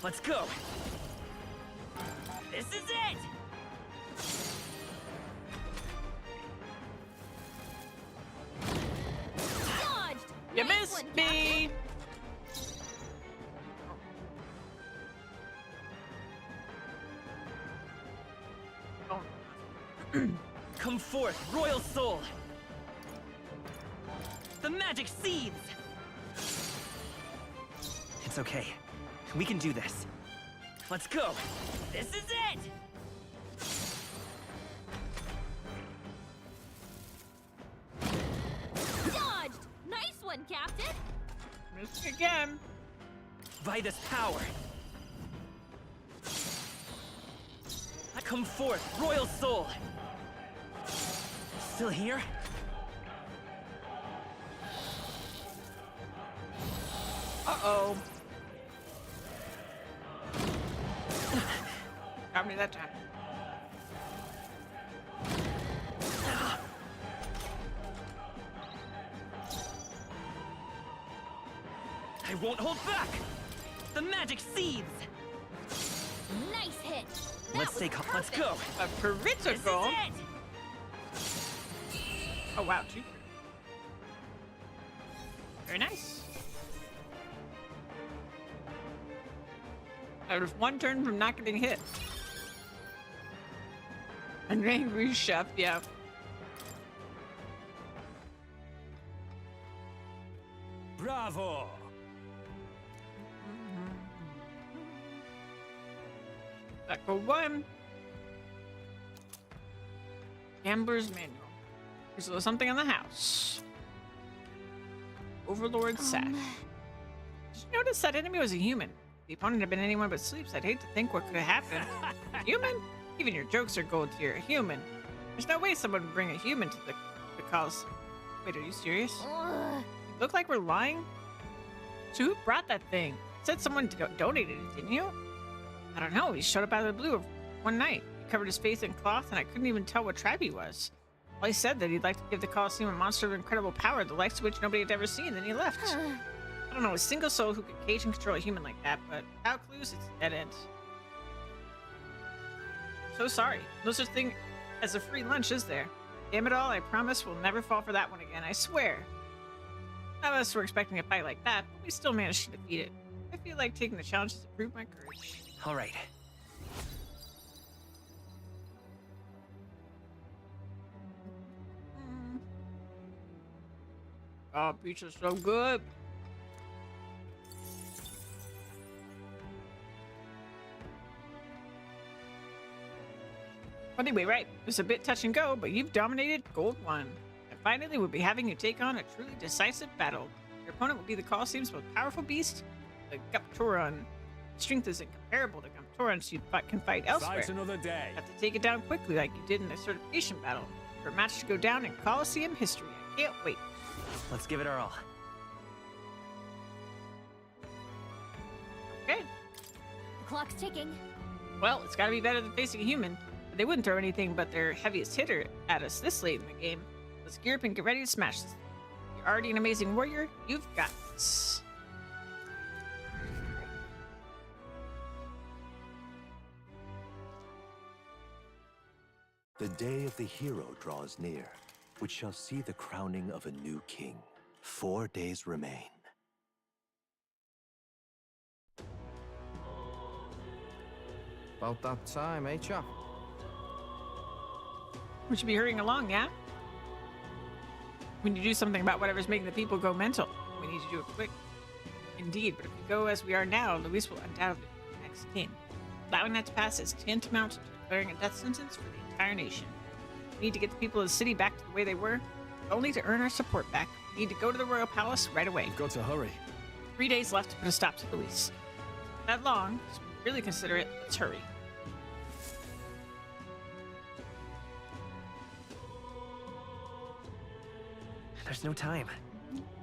Let's go. This is it! Dodged! You Nice missed one, me! Come forth, royal soul! The magic seeds! It's okay. We can do this. Let's go! This is it! Dodged! Nice one, Captain! Missed again. By this power! Come forth, royal soul! Still here? Uh-oh. Got me that time. I won't hold back! The magic seeds! Nice hit! That Let's was stay calm. Let's perfect. go! A This is critical. it! Oh wow, two. Very nice. I was one turn from not getting hit. An angry chef, yeah. Bravo! Echo 1. Gambler's Manual. There's a little something in the house. Overlord Sash. Did you notice that enemy was a human? If the opponent had been anyone but Sleeps, I'd hate to think what could have happened. Human? Even your jokes are gold tier. A human. There's no way someone would bring a human to the cause. Wait, are you serious? Ugh. You look like we're lying? So who brought that thing? Said someone donated it, didn't you? I don't know. He showed up out of the blue one night. He covered his face in cloth, and I couldn't even tell what tribe he was. Well, he said that he'd like to give the Colosseum a monster of incredible power, the likes of which nobody had ever seen, then he left. I don't know a single soul who could cage and control a human like that, but without clues, it's a dead end. So sorry. No such thing as a free lunch, is there? Damn it all, I promise we'll never fall for that one again, I swear. None of us were expecting a fight like that, but we still managed to defeat it. I feel like taking the challenge to prove my courage. All right. Oh, pizza's so good. Anyway, right, it's a bit touch and go, but you've dominated Gold 1. And finally, we'll be having you take on a truly decisive battle. Your opponent will be the Colosseum's most powerful beast, the Guptoron. Strength is incomparable to Guptorons you can fight elsewhere. Fight another day. Have to take it down quickly like you did in the certification battle. For a match to go down in Colosseum history. I can't wait. Let's give it our all. Okay. The clock's ticking. Well, it's gotta be better than facing a human. But they wouldn't throw anything but their heaviest hitter at us this late in the game. Let's gear up and get ready to smash this. You're already an amazing warrior. You've got this. The day of the hero draws near, which shall see the crowning of a new king. 4 days remain. About that time, eh, chap? We should be hurrying along, yeah? We need to do something about whatever's making the people go mental. We need to do it quick. Indeed, but if we go as we are now, Luis will undoubtedly be the next king. Allowing that to pass is tantamount to declaring a death sentence for the entire nation. We need to get the people of the city back to the way they were, only to earn our support back. We need to go to the royal palace right away. We've got to hurry. 3 days left to put a stop to Luis. That long, so we really consider it. Let's hurry. There's no time.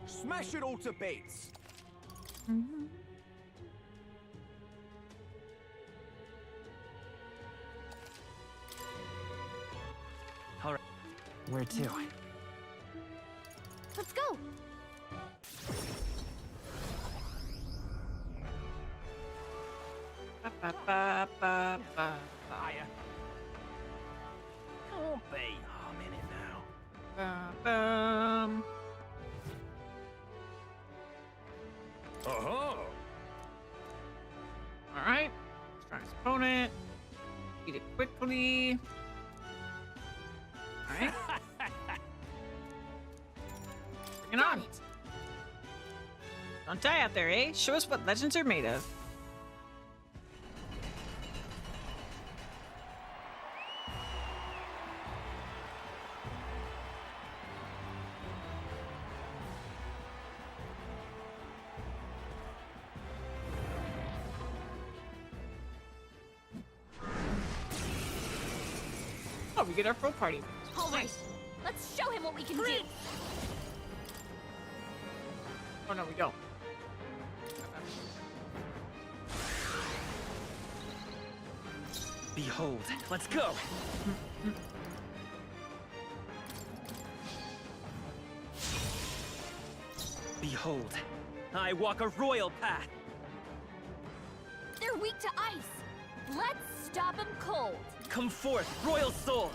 Smash it all to bits. All right. Where to? Let's go. Fire. Can't be. Oh, I'm in it now. Aha! All right. Strongest opponent. Eat it quickly. All right. Bring it on. Don't die out there, eh? Show us what legends are made of. Oh, we get our full party. All right. Let's show him what we can do. Oh no, we don't. Behold, let's go. Behold, I walk a royal path. They're weak to ice. Let's stop them cold. Come forth, royal soul.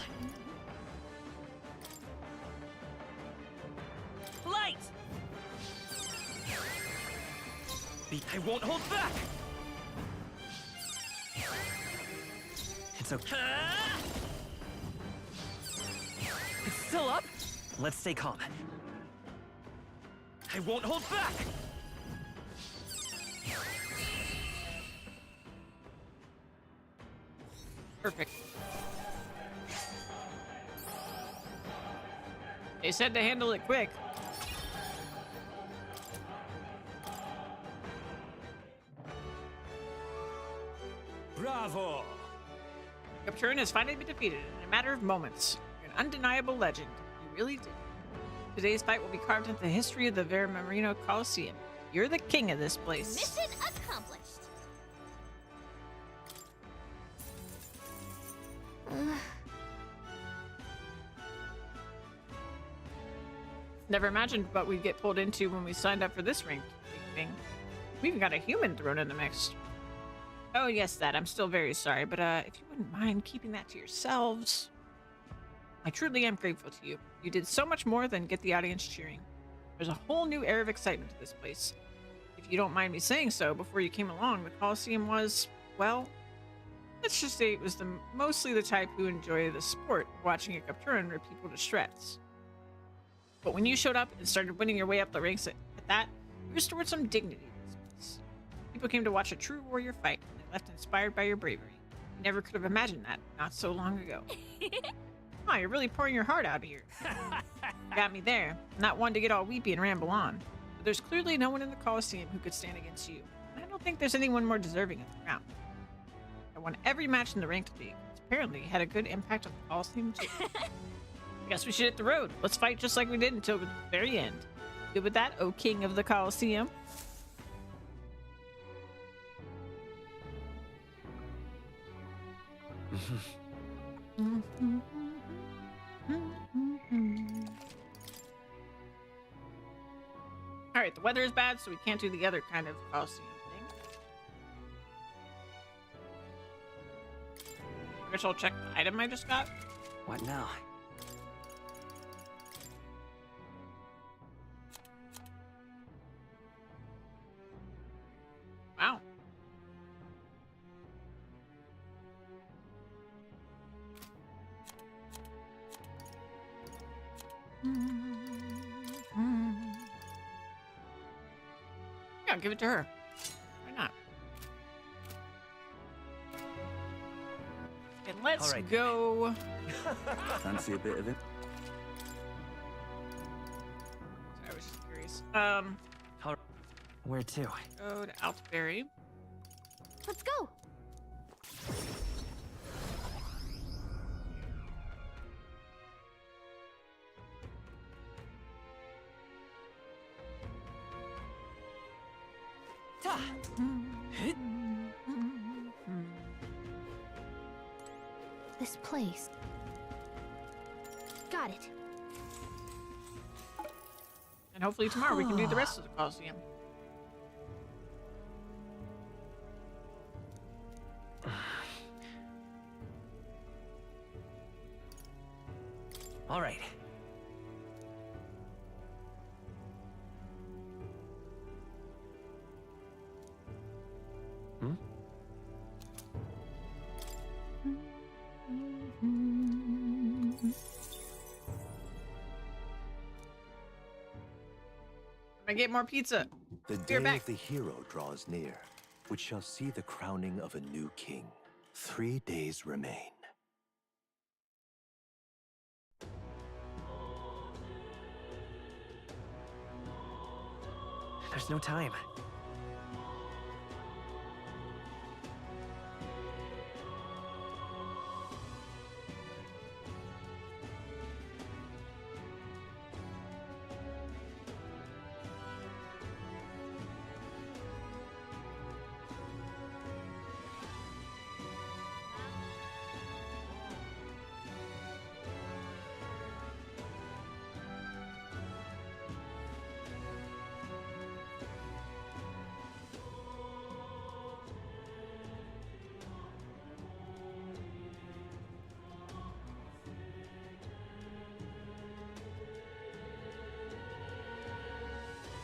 Light. I won't hold back. It's okay. It's still up. Let's stay calm. I won't hold back. Perfect. They said to handle it quick. Bravo! Capturin has finally been defeated in a matter of moments. You're an undeniable legend. You really did. Today's fight will be carved into the history of the Vermarino Coliseum. You're the king of this place. Mission accomplished. Never imagined what we'd get pulled into when we signed up for this ranked thing. We even got a human thrown in the mix. Oh yes, that. I'm still very sorry, but if you wouldn't mind keeping that to yourselves. I truly am grateful to you. You did so much more than get the audience cheering. There's a whole new air of excitement to this place. If you don't mind me saying so, before you came along, the Coliseum was, well, let's just say it was mostly the type who enjoy the sport, watching a Capturan rip people to shreds. But when you showed up and started winning your way up the ranks at that, you restored some dignity to this place. People came to watch a true warrior fight, and they left inspired by your bravery. You never could have imagined that not so long ago. Oh, you're really pouring your heart out here. Got me there. Not one to get all weepy and ramble on. But there's clearly no one in the Coliseum who could stand against you. And I don't think there's anyone more deserving of the crown. I won every match in the ranked league. It's apparently had a good impact on the Coliseum too. Guess we should hit the road. Let's fight just like we did until the very end. Good with that, O King of the Coliseum? Alright, the weather is bad, so we can't do the other kind of Coliseum thing. I guess I'll check the item I just got. What now? Wow. Yeah, give it to her. Why not? And let's All right. go. Fancy a bit of it? Sorry, I was just curious. Where to? Go to Altberry. Let's go. This place. Got it. And hopefully tomorrow we can do the rest of the Colosseum. All right. Hmm? I get more pizza. The Be day right back. of the hero draws near, which shall see the crowning of a new king. 3 days remain. There's no time.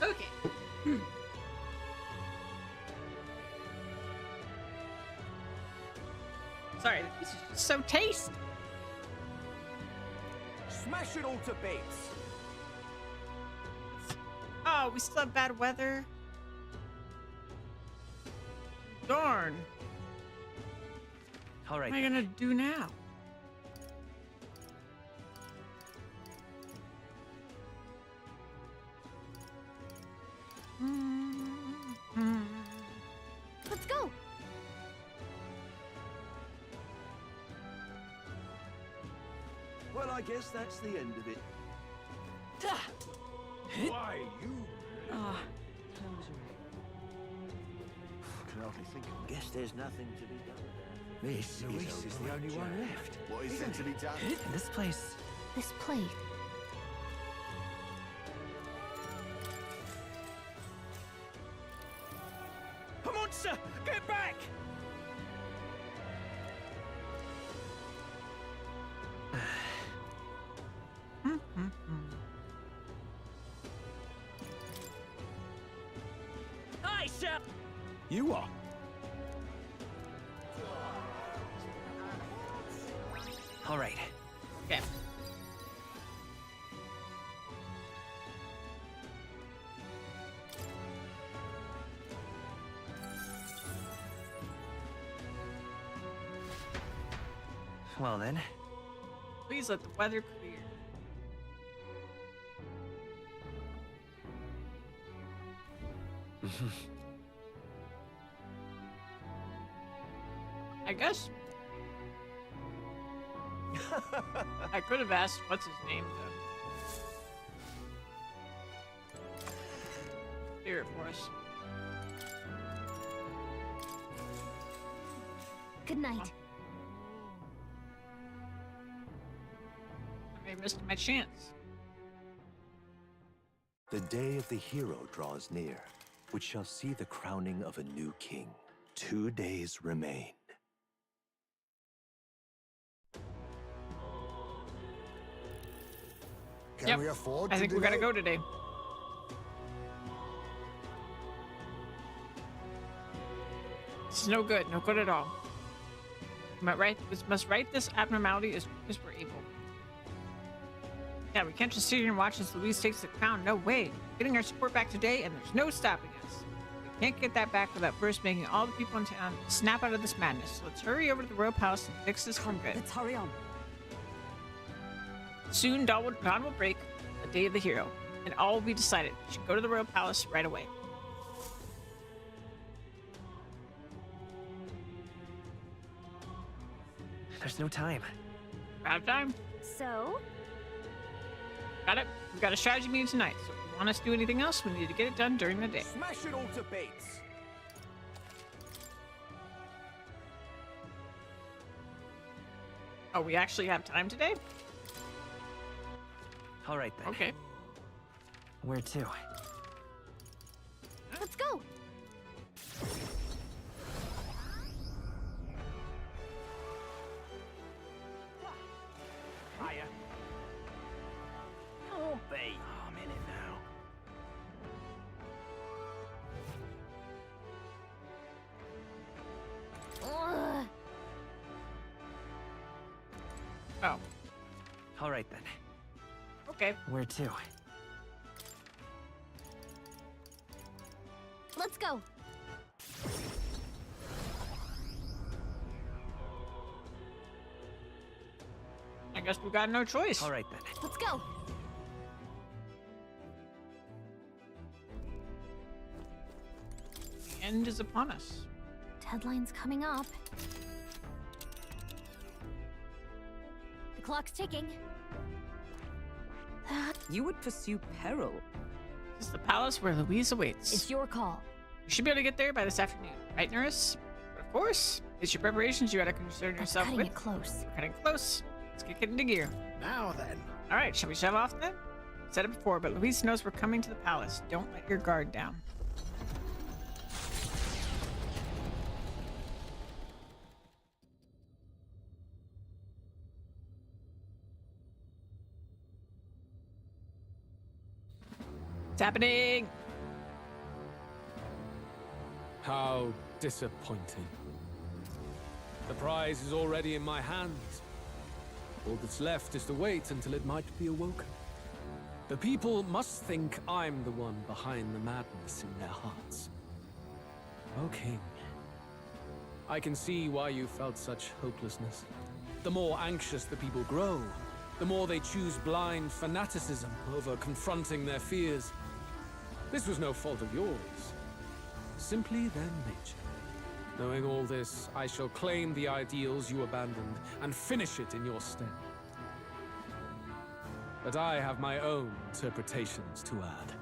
Okay. Sorry, this is just so tasty. Smash it all to bits. Oh, we still have bad weather. Darn. All right. What am I gonna do now? Let's go. Well, I guess that's the end of it. Why, you... Can hardly think of Guess there's nothing to be done. This Luis is the only one left. What is there to be done? And this place. This plate. A monster! Get back! I shall. You are. All right. Okay. Well then. Please let the weather clear. I guess. I could have asked what's his name though. Clear it for us. Good night. I may have missed my chance. The day of the hero draws near, which shall see the crowning of a new king. 2 days remain. Can we afford I to think we gotta delay? go today. This is no good. No good at all. We must right this abnormality as quick as we're able. Yeah, we can't just sit here and watch as Louise takes the crown. No way. Getting our support back today, and there's no stopping us. We can't get that back without first making all the people in town snap out of this madness. So let's hurry over to the royal palace and fix this for good. Let's hurry on. Soon, dawn will break, the day of the hero, and all will be decided. We should go to the royal palace right away. There's no time. Out of time. So, Got it. We've got a strategy meeting tonight, so if you want us to do anything else, we need to get it done during the day. Smash it all to bits. Oh, we actually have time today? All right then. Okay. Where to? Let's go. Hiya. I'll be. Oh, I'm in it now. Ugh. Oh, All right then. okay. Where to? Let's go. I guess we got no choice. All right then. Let's go. The end is upon us. Deadline's coming up. The clock's ticking. You would pursue peril. This is the palace where Louise awaits. It's your call. You should be able to get there by this afternoon, right, Nurse? But of course, it's your preparations you gotta concern I'm yourself cutting with. it close. We're cutting close. Let's get into gear. Now then. All right, shall we shove off then? Said it before, but Louise knows we're coming to the palace. Don't let your guard down. It's happening. How disappointing. The prize is already in my hands. All that's left is to wait until it might be awoken. The people must think I'm the one behind the madness in their hearts. O King, I can see why you felt such hopelessness. The more anxious the people grow, the more they choose blind fanaticism over confronting their fears. This was no fault of yours. Simply their nature. Knowing all this, I shall claim the ideals you abandoned and finish it in your stead. But I have my own interpretations to add.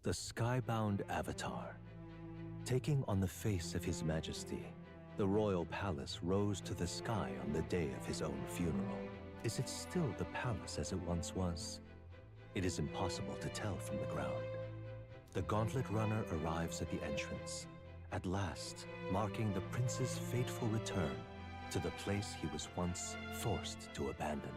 The skybound Avatar. Taking on the face of His Majesty, the royal palace rose to the sky on the day of his own funeral. Is it still the palace as it once was? It is impossible to tell from the ground. The Gauntlet Runner arrives at the entrance, at last marking the prince's fateful return to the place he was once forced to abandon.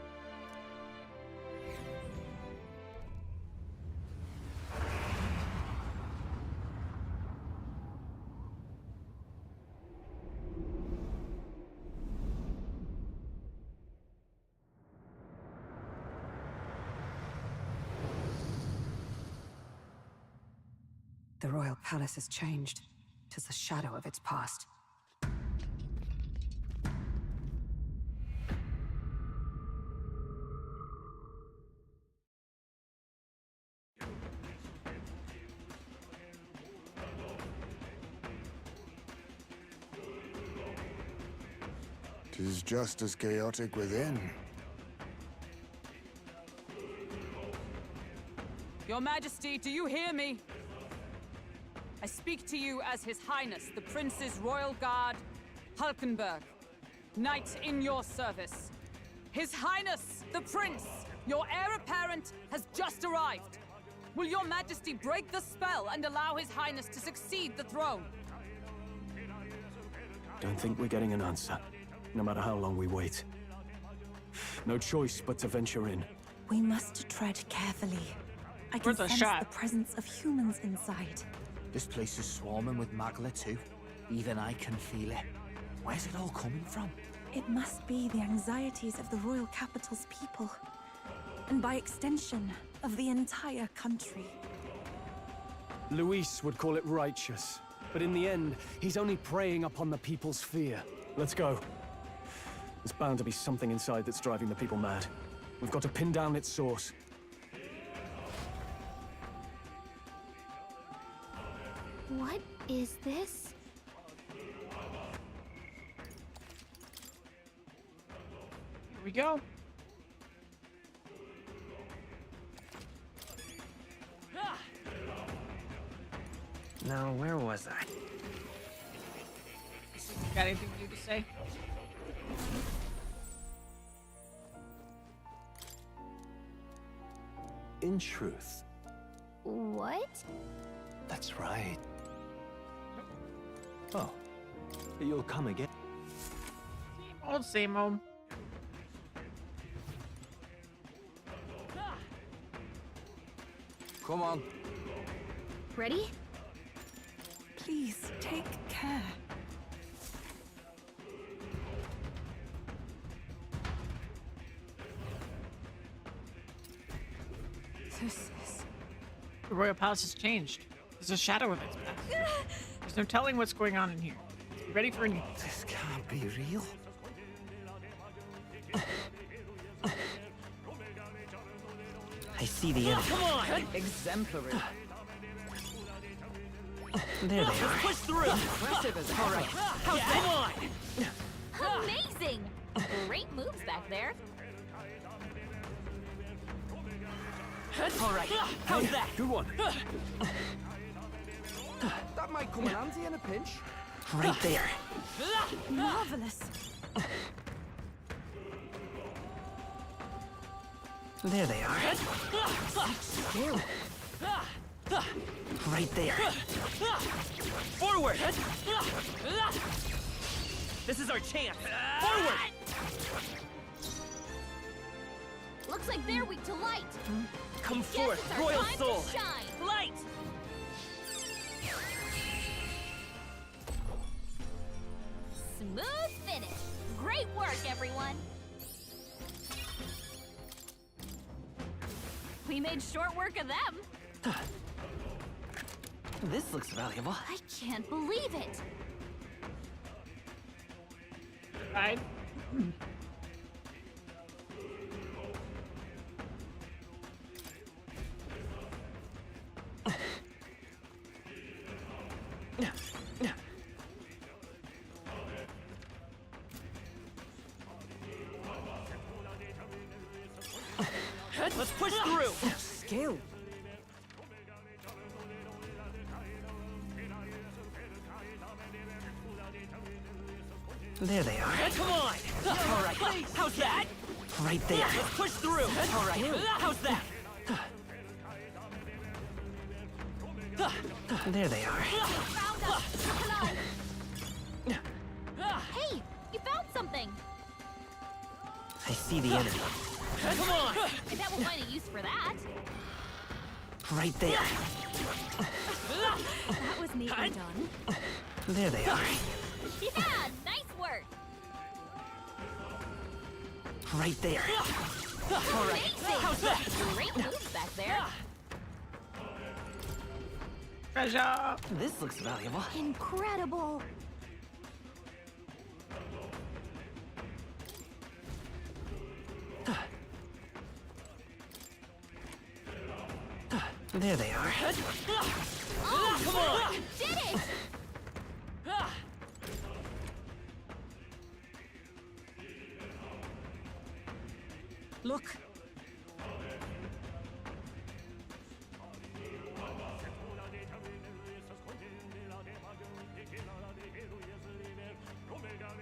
The royal palace has changed. 'Tis a shadow of its past. Tis just as chaotic within. Your Majesty, do you hear me? I speak to you as His Highness, the Prince's Royal Guard, Hulkenberg, Knight in your service. His Highness, the Prince, your heir apparent, has just arrived. Will your Majesty break the spell and allow His Highness to succeed the throne? Don't think we're getting an answer, no matter how long we wait. No choice but to venture in. We must tread carefully. I can Worth a sense shot. the presence of humans inside. This place is swarming with Magla too. Even I can feel it. Where's it all coming from? It must be the anxieties of the royal capital's people. And by extension, of the entire country. Luis would call it righteous, but in the end, he's only preying upon the people's fear. Let's go. There's bound to be something inside that's driving the people mad. We've got to pin down its source. What is this? Here we go. Now, where was I? Got anything new to say? In truth. What? That's right. Oh, you'll come again. Same old. Come on. Ready? Please, take care. This is... The royal palace has changed. There's a shadow of its past. There's no telling what's going on in here. Be ready for anything. This can't be real. I see the enemy. Come on! exemplary. There they are. Push through! Impressive as All right. Come on! Amazing! Great moves back there. All right. How's that? Good one. That might come in handy in a pinch. Right there. Marvelous. There they are. skill. Right there. Forward! This is our chance! Forward! Looks like they're weak to light. Come Guess forth, it's our Royal time Soul! to shine. Light! Smooth finish. Great work, everyone. We made short work of them. This looks valuable. I can't believe it. Right? Let's push through! Skill. There they are. Come on! All right. How's that? Right there. Let's push through! All right. How's that? There they are. Found us. Look alive. Hey, you found something. I see the enemy. Come on! I bet we'll find a use for that. Right there. That was neatly done. There they are. Yeah, nice work. Right there. All right. How's that? Great moves back there. Treasure! This looks valuable. Incredible. There they are. Oh, Come on! you did it! Look.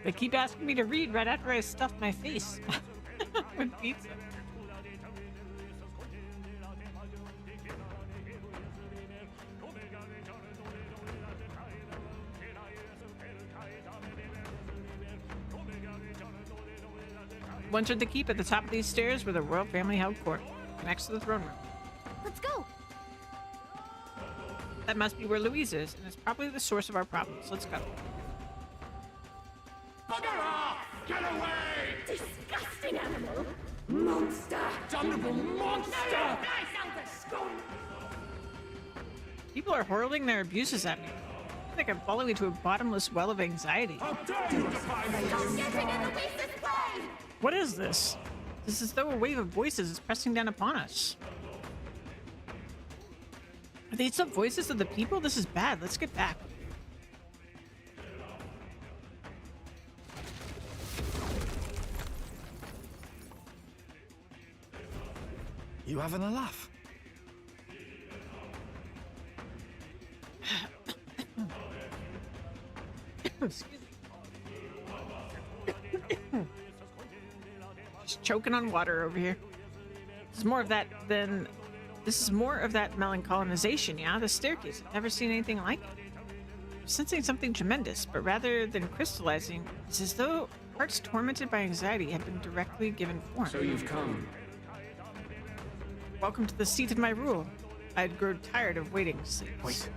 They keep asking me to read right after I stuff my face with pizza. One entered the keep at the top of these stairs where the royal family held court, next to the throne room. Let's go. That must be where Louise is, and it's probably the source of our problems. Let's go. Bugger off! Get away! Disgusting animal. Monster! Damnable monster! People are hurling their abuses at me. I feel like I'm falling into a bottomless well of anxiety. How dare you defy me! Getting in Louise's way! What is this? This is as though a wave of voices is pressing down upon us. Are these the voices of the people? This is bad. Let's get back. You having a laugh? Excuse me. Just choking on water over here. There's more of that than This is more of that melancholinization, yeah? The staircase. I've never seen anything like it. I'm sensing something tremendous, but rather than crystallizing, it's as though hearts tormented by anxiety have been directly given form. So you've come. Welcome to the seat of my rule. I'd grown tired of waiting. Wait.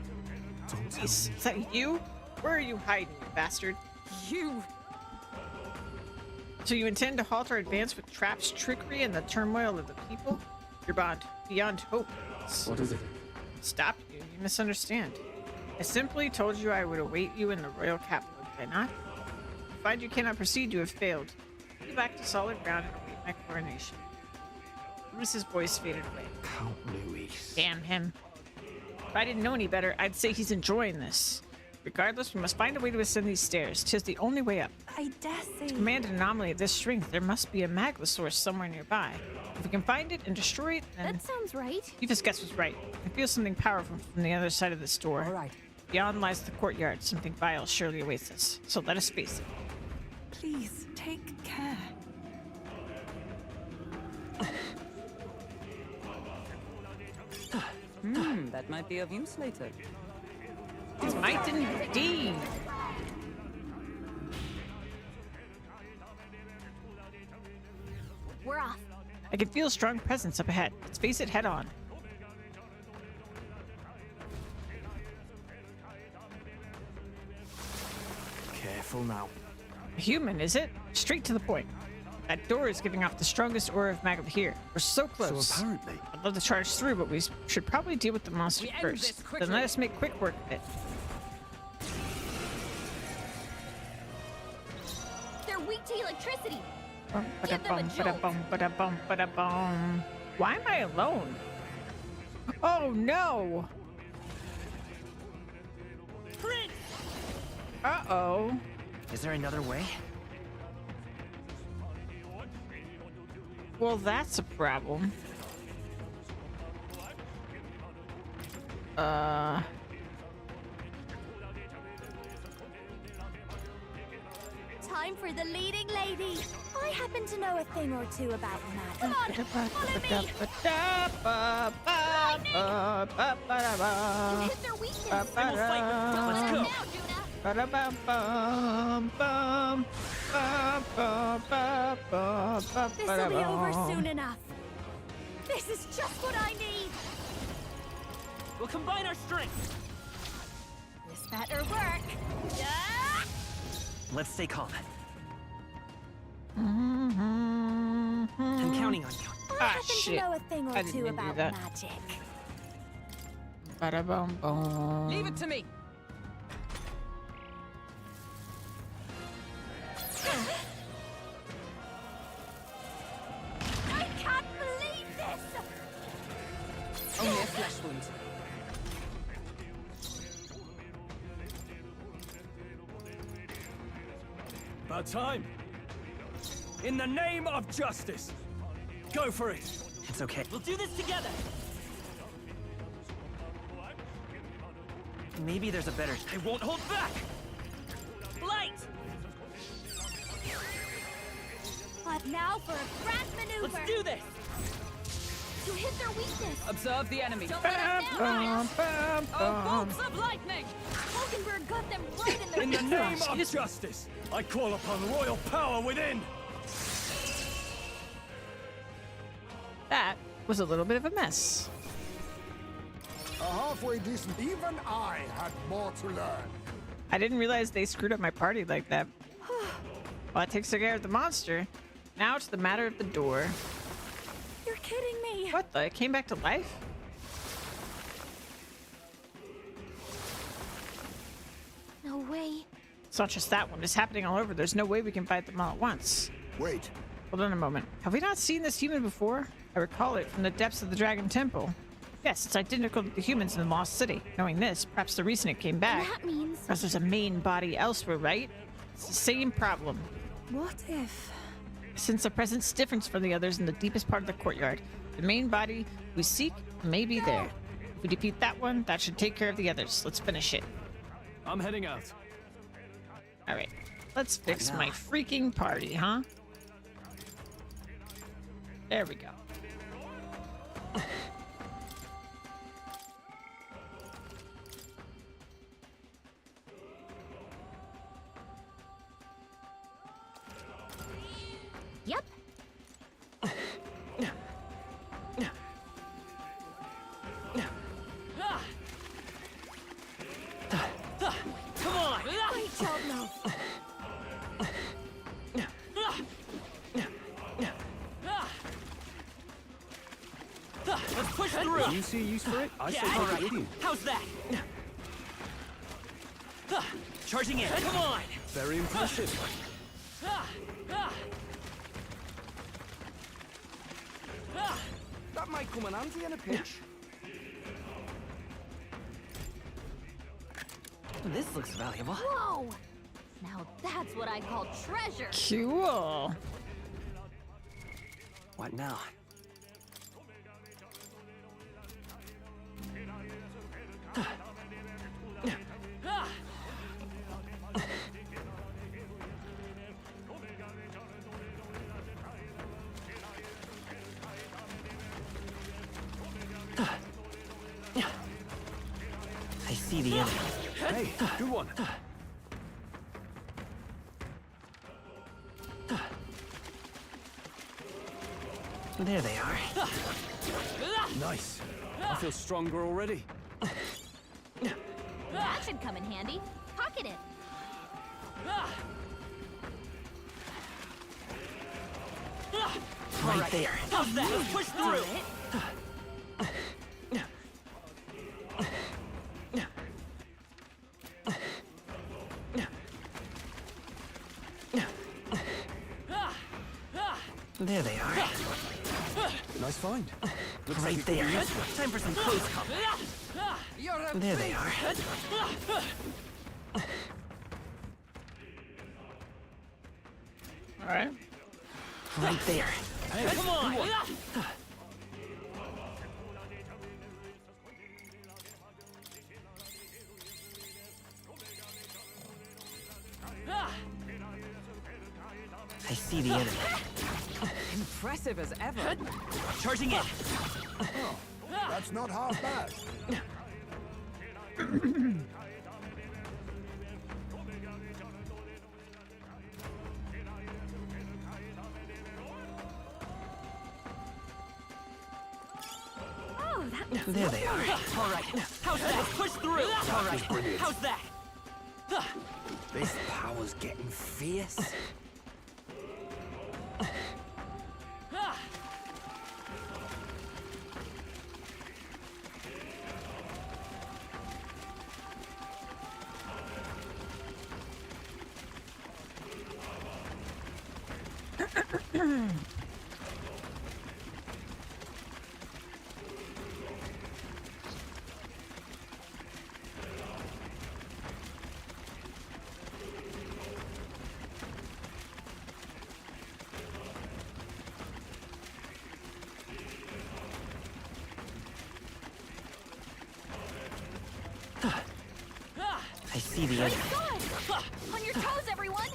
Don't tell Is me. that you? Where are you hiding, you bastard? You! So you intend to halt our advance with traps, trickery, and the turmoil of the people? You're beyond hope. What is it? Stop you. You misunderstand. I simply told you I would await you in the royal capital, did I not? If I find you cannot proceed, you have failed. Be back to solid ground and await my coronation. Luis's voice faded away. Count Luis. Damn him. If I didn't know any better, I'd say he's enjoying this. Regardless, we must find a way to ascend these stairs. 'Tis the only way up. I dare say. To command an anomaly of this strength, there must be a magma source somewhere nearby. If we can find it and destroy it, then... That sounds right. You've guess was right. I feel something powerful from the other side of this door. All right. Beyond lies the courtyard. Something vile surely awaits us. So let us face it. Please, take care. That might be of use later. It might indeed. We're off. I can feel a strong presence up ahead. Let's face it head on. Careful now. A human, is it? Straight to the point. That door is giving off the strongest aura of magma here. We're so close. So apparently, I'd love to charge through, but we should probably deal with the monster We end first. this quickly. Then let us make quick work of it. They're weak to electricity. Give them a jolt. Why am I alone? Oh no! Prince! Uh-oh. is there another way? Well, that's a problem. Time for the leading lady. I happen to know a thing or two about magic. Come on, follow me. You hit their weakness. And we'll fight with Don't Let's let go. them down, Juna. This'll be over soon enough. This is just what I need. We'll combine our strengths. This better work. Yeah. Let's stay calm. I'm I'm counting on you. I Ah, happen shit. to know a thing I or didn't two mean to do about that. magic. Ba-da-bum-bum. Leave it to me. I can't believe this! Only a flesh wound. About time. In the name of justice. Go for it. It's okay. We'll do this together. Maybe there's a better... I won't hold back! Light! But now for a grand maneuver. Let's do this! You hit their weakness. Observe the enemy. Don't let us down. Oh, bolts of lightning! Hulkenberg got them right in their In the name of Excuse me. justice, I call upon royal power within. That was a little bit of a mess. A halfway decent. Even I had more to learn. I didn't realize they screwed up my party like that. Well, that takes care of the monster. Now to the matter of the door. You're kidding me. What the? It came back to life? No way. It's not just that one. It's happening all over. There's no way we can fight them all at once. Wait. Hold on a moment. Have we not seen this human before? I recall it from the depths of the Dragon Temple. Yes, it's identical to the humans in the Lost City. Knowing this, perhaps the reason it came back. That means Because there's a main body elsewhere, right? It's the same problem. What if? Since the presence differs from the others in the deepest part of the courtyard, the main body we seek may be there. If we defeat that one, that should take care of the others. Let's finish it. I'm heading out. All right, let's fix my freaking party, huh? There we go. You see a use for it? I say Yeah, take alright. it with you. How's that? Charging in. Come on. Very impressive. That might come in handy in a pinch. This looks valuable. Whoa! Now that's what I call treasure. Cool. What now? I see the enemy. Hey, good one. There they are. Nice. I feel stronger already. That should come in handy. Pocket it. Right there. How's that? Let's push through. There they are. Nice find. Looks Right like there. Time for some close combat. There they are. All right. Right there. Hey, Come on. I see the enemy. Impressive as ever. Charging in. That's not half bad. Oh, that There they are. All right. How's that? Let's push through. All right. How's that? This power's getting fierce. I see the enemy. good. On your toes, everyone.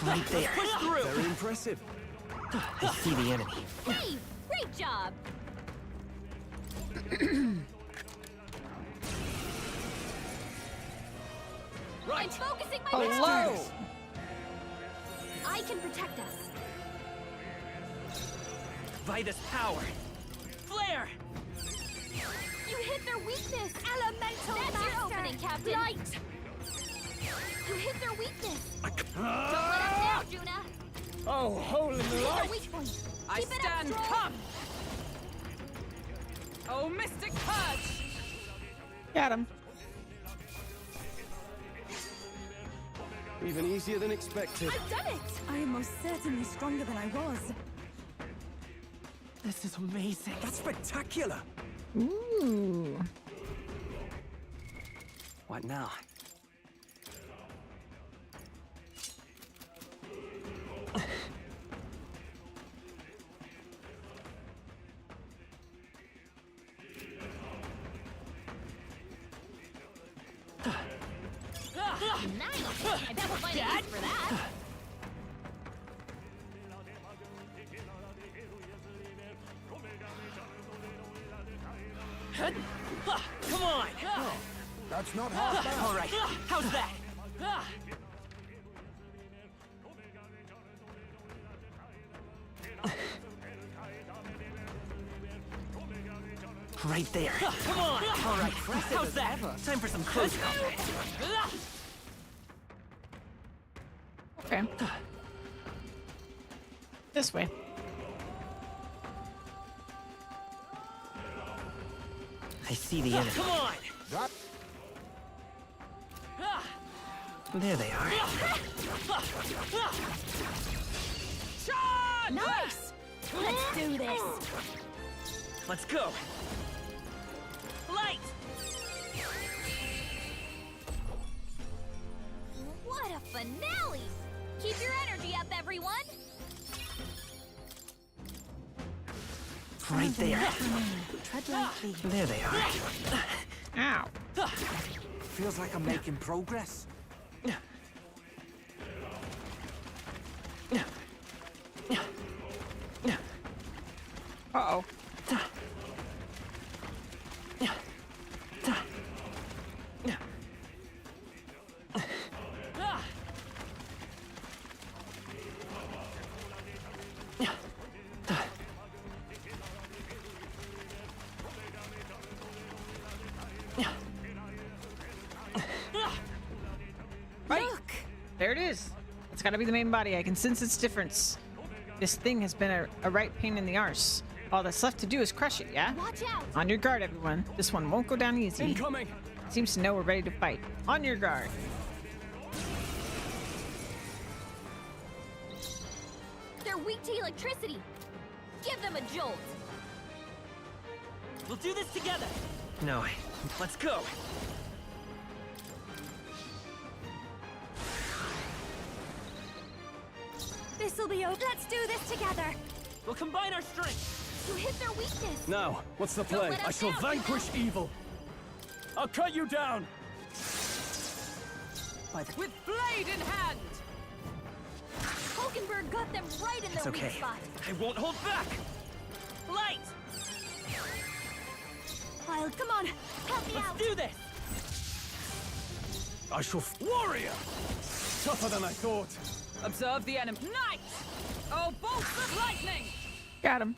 Right there. Push through. very impressive. I see the enemy. Hey, great job. I'm focusing my Hello. powers. I can protect us. Vitus power. Flare. You hit their weakness. Elemental That's your opening, Captain. Light. You hit their weakness. Don't let us down, Juna. Oh, holy You hit their light! weak point. I Keep it up, stand Stroll. come. Oh, Mystic Purge. Got him. Even easier than expected. I've done it! I am most certainly stronger than I was. This is amazing. That's spectacular. Ooh. What now? Nice. I bet we'll find a use for that. Come on. That's not half bad. All right. How's that? Right there. Come on! All right, how's that? Time for some close combat. Okay. This way. I see the enemy. Come on! That There they are. Nice! Let's do this! Let's go. Light! What a finale! Keep your energy up, everyone! Right there. Tread lightly. There they are. Ow. Feels like I'm making progress. Uh-oh. Look! There it is. It's gotta be the main body. I can sense its difference. This thing has been a right pain in the arse. All that's left to do is crush it, yeah? Watch out! On your guard, everyone. This one won't go down easy. Incoming! Seems to know we're ready to fight. On your guard. They're weak to electricity! Give them a jolt! We'll do this together. No, let's go. This'll be over. Let's do this together! We'll combine our strength. You hit their weakness! Now, what's the Don't play? let I us shall down. vanquish evil. I'll cut you down. With blade in hand! Hulkenberg got them right in It's their okay. weak spot! I won't hold back. Light! Kyle, come on! Help me out! Let's do this! I shall warrior. Tougher than I thought. Observe the enemy. Knight! Oh, bolts of lightning! Got him.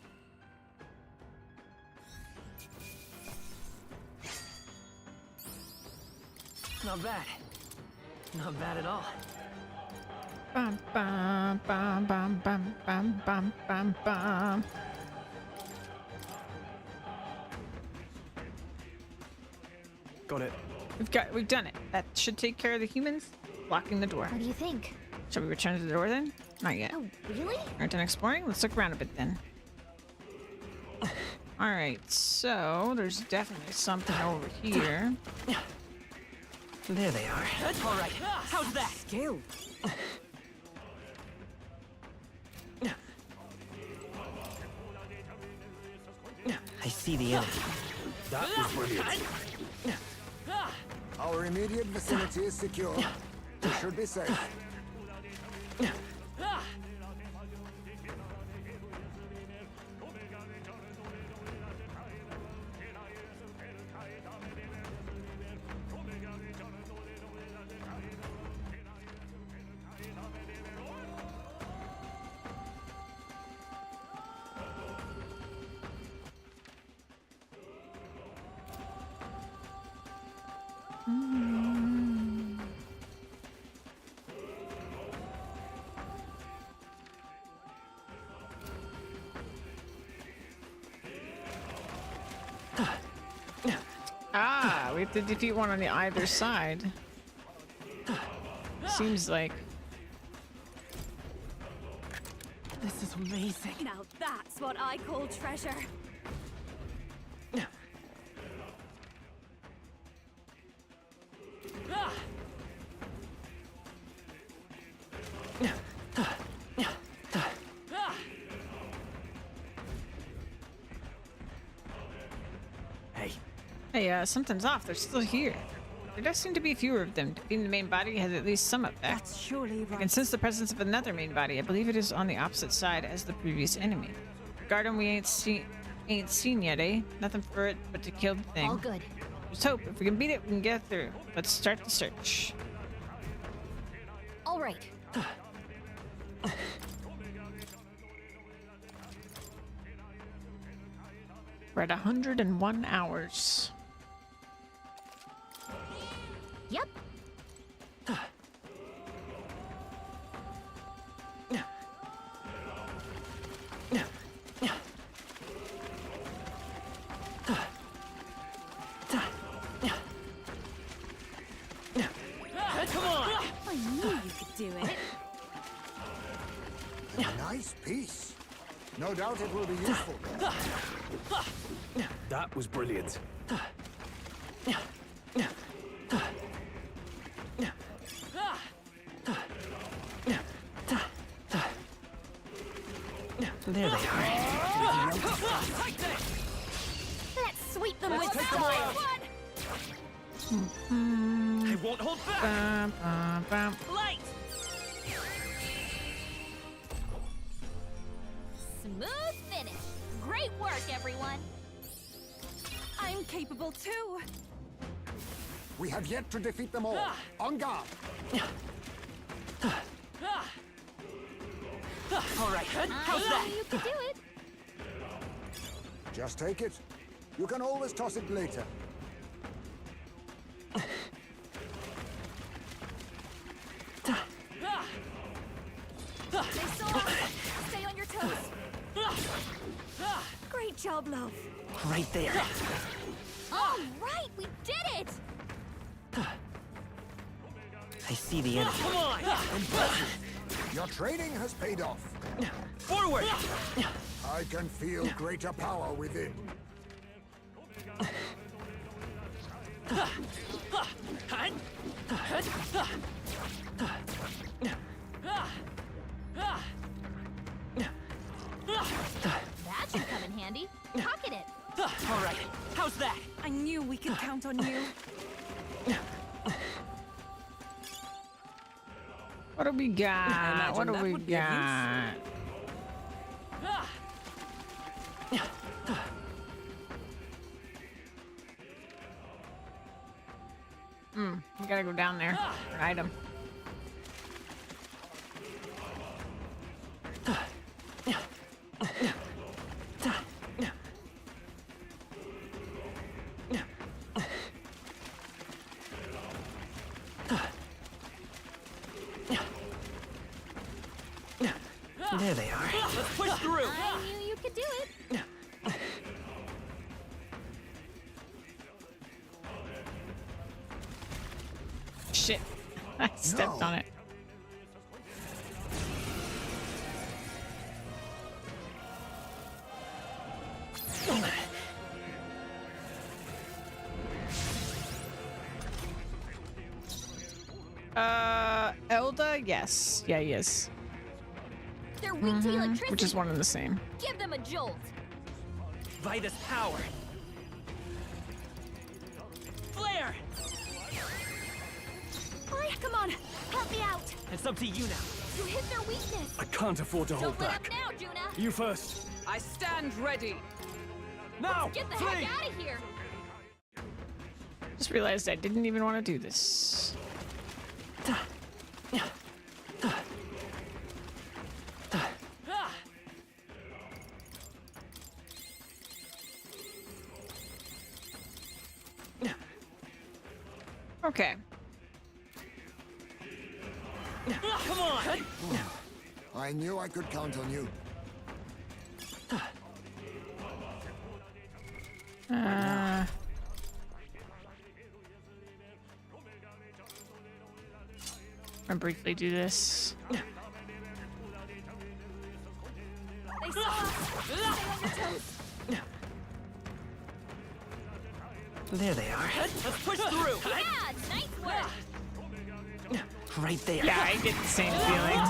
Not bad. Not bad at all. Bum, bum, bum, bum, bum, bum, bum, bum, bum. Got it. We've done it. That should take care of the humans blocking the door. What do you think? Shall we return to the door then? Not yet. Oh, really? Aren't done exploring? Let's look around a bit then. Alright, so there's definitely something over here. There they are. All right. How's that? Skill. I see the enemy. that was brilliant. Our immediate vicinity is secure. We should be safe. Ah, we have to defeat one on the either side. Seems like. This is amazing. Now that's what I call treasure! Hey, something's off. They're still here. There does seem to be fewer of them. Defeating the main body has at least some effect. That's surely I right. can sense the presence of another main body. I believe it is on the opposite side as the previous enemy. Garden we ain't seen yet, eh? Nothing for it but to kill the thing. All good. Just hope. If we can beat it, we can get through. Let's start the search. All right. We're at 101 hours. Yep. Come on! I knew you could do it. A nice piece. No doubt it will be useful. That was brilliant. There they are. Let's sweep them with Take style. I won't hold back! Bum, bum, bum. Light! Smooth finish. Great work, everyone. I'm capable too. We have yet to defeat them all. On guard. All right, how's I that? knew you could do it. Just take it. You can always toss it later. They saw us. Stay on your toes. Great job, love. Right there. All right, we did it. I see the enemy. Come on! Your training has paid off. Forward! I can feel greater power within. That should come in handy. Pocket it. All right, how's that? I knew we could count on you. What do we got? imagine What do that we would be of use. got? We gotta go down there for an item. There they are. Let's push through! I knew you could do it. Shit. I stepped on it. Elda, yes. Yeah, he is. They're weak to electricity. Which is one and the same. Give them a jolt. Vitus power! Flare! Oi, come on. Help me out. It's up to you now. You hit their weakness. I can't afford to hold Don't let back. up now, Juna. You first. I stand ready. Now! Get the flee! heck out of here. Just realized I didn't even want to do this. Okay. Come on! I knew I could count on you. I'll briefly do this. They saw us. Stay on your toes. There they are. Let's push through! Yeah, nice work. Right there. Yeah, I get the same feeling.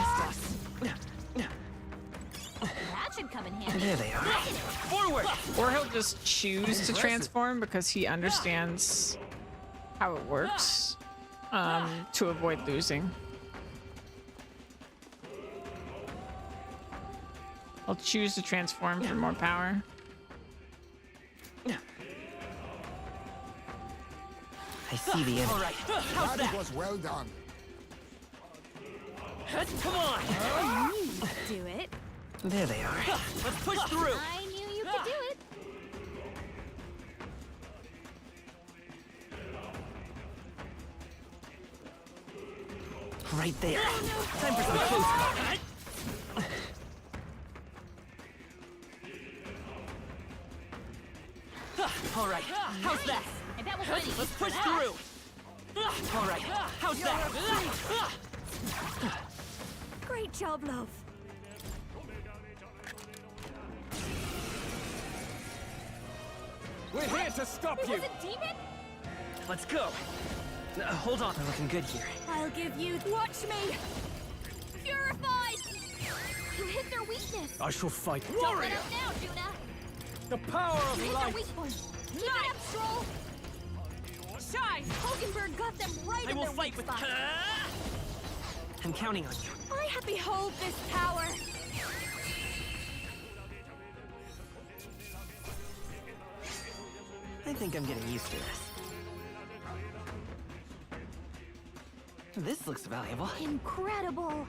That should come in handy. There they are. Forward! Or he'll just choose to transform because he understands how it works to avoid losing. I'll choose to transform for more power. I see the enemy. All right, how's That that? was well done. Come on! I knew you could do it. There they are. Let's push through! I knew you could do it. Right there. Time for some close combat. All right, how's that? And that was ready. Let's push through. All right, how's that? Great job, love. We're here to stop It you! was a demon? Let's go. Hold on, we're looking good here. I'll give you... Watch me! Purified! You hit their weakness. I shall fight. Don't let up now, Juna. The power You of hit their light! weak point. Keep it up, Stroll. Shine! Hogenberg got them right I in will their fight weak with... spot. I'm counting on you. I have behold this power. I think I'm getting used to this. This looks valuable. Incredible.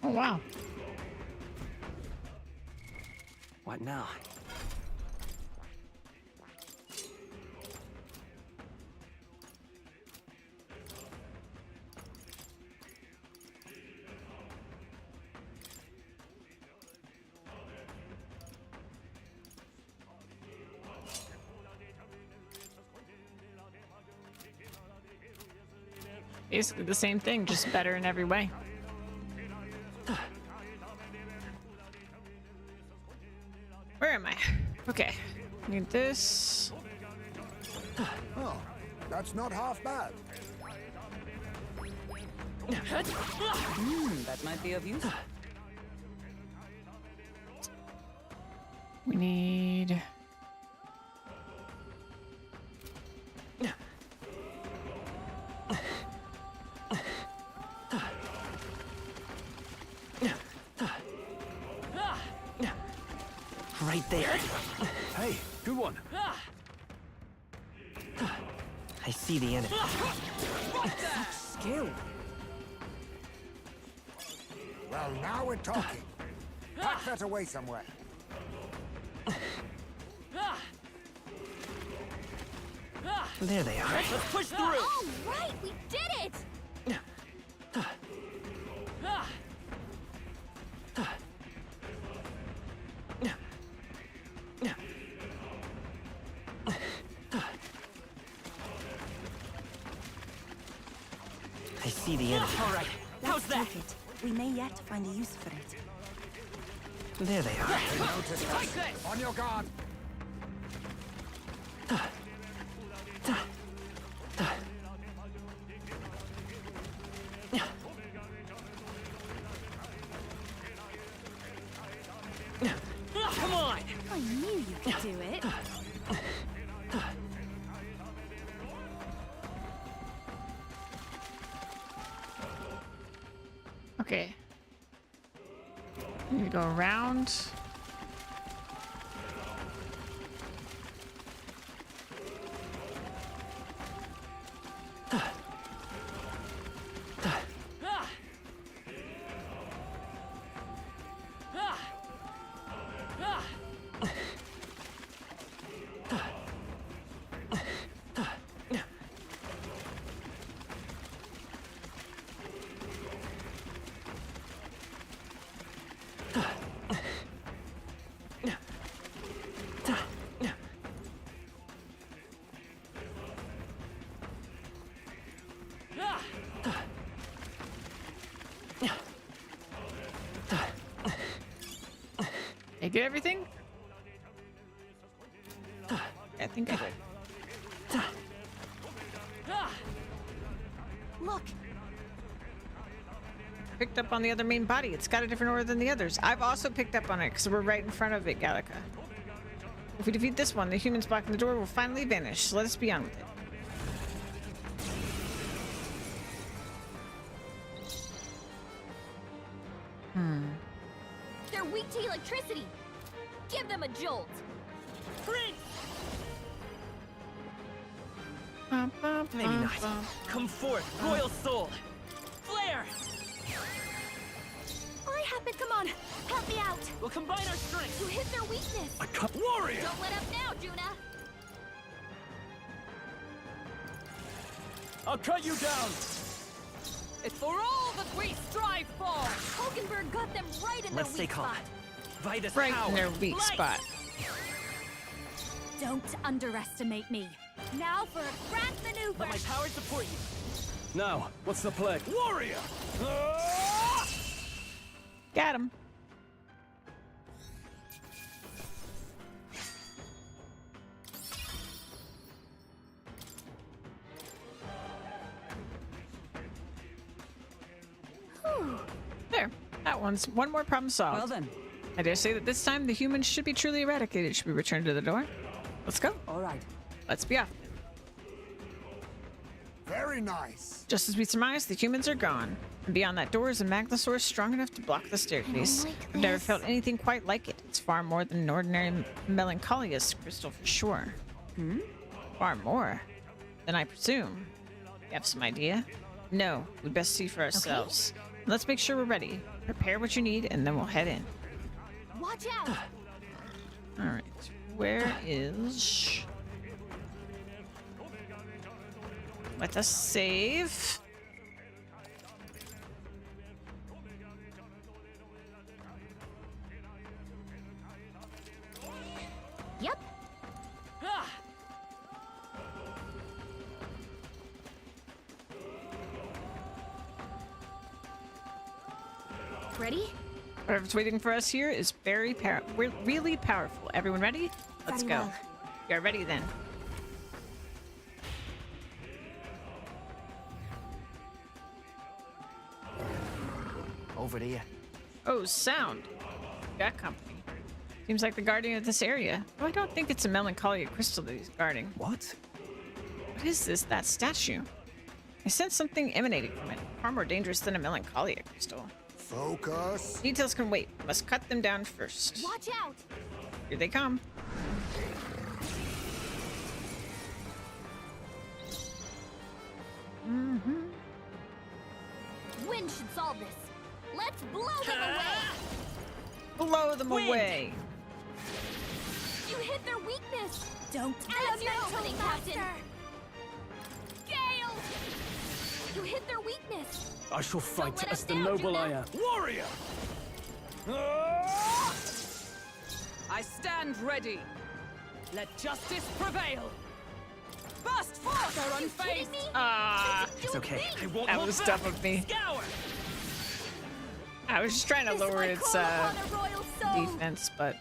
Oh, wow. What now? Basically the same thing, just better in every way. Where am I? Okay. Need this. Oh, that's not half bad. That might be of use. We need... Right there. Hey, good one. I see the enemy. Skill. Well, now we're talking. Pack that away somewhere. There they are. Let's push through. All right, we did it. I see the enemy. All right. How's that? Take it. We may yet find a use for it. There they are. Notice us. On your guard. Come on. I knew you could do it. Okay. Need to go around. Did I get everything? I think I did. Look, Picked up on the other main body. It's got a different order than the others. I've also picked up on it because we're right in front of it, Gallica. If we defeat this one, the humans blocking the door will finally vanish. So let us be on with it. they're weak to electricity. Give them a jolt. Maybe not. Come forth, royal soul. Flare! I happen. Come on, help me out. We'll combine our strength. You hit their weakness. I cut warrior. Don't let up now, Juna. I'll cut you down. It's for all that we strive for! Hulkenberg got them right in Let's their stay weak calm. spot. Vitus Right power. in their weak Light. spot. Don't underestimate me. Now for a grand maneuver. Let my power support you. Now, what's the play? Warrior! Got him. There. That one's one more problem solved. Well then, I dare say that this time the humans should be truly eradicated. Should be returned to the door. Let's go. all right. Let's be off. Very nice. Just as we surmised, the humans are gone. And beyond that door is a maglosaurus strong enough to block the staircase. I've never felt anything quite like it. It's far more than an ordinary melancholious crystal for sure. Far more than I presume. You have some idea? No, we'd best see for ourselves. Let's make sure we're ready. Prepare what you need, and then we'll head in. Watch out. All right, where is... Let us save. Yep. Ah! Ready? Whatever's waiting for us here is we're really powerful. Everyone ready? Let's Very go. well. You're ready then. Over here. Oh, sound. Got company. Seems like the guardian of this area. Oh, I don't think it's a melancholia crystal that he's guarding. What? What is this? That statue? I sense something emanating from it. Far more dangerous than a melancholia crystal. Focus. Details can wait. Must cut them down first. Watch out. Here they come. Wind should solve this. Let's blow them away. Blow them Wind. away. You hit their weakness. Don't That's your opening, Captain. Gale. You hit their weakness. I shall fight let as us the down, noble I Juno. am. Warrior! I stand ready. Let justice prevail. Burst forth, our You kidding unfazed. me? Ah, It's okay. I won't that hold was back. dumb of me. Scour! I was just trying to This lower might its call upon a royal soul. defense, but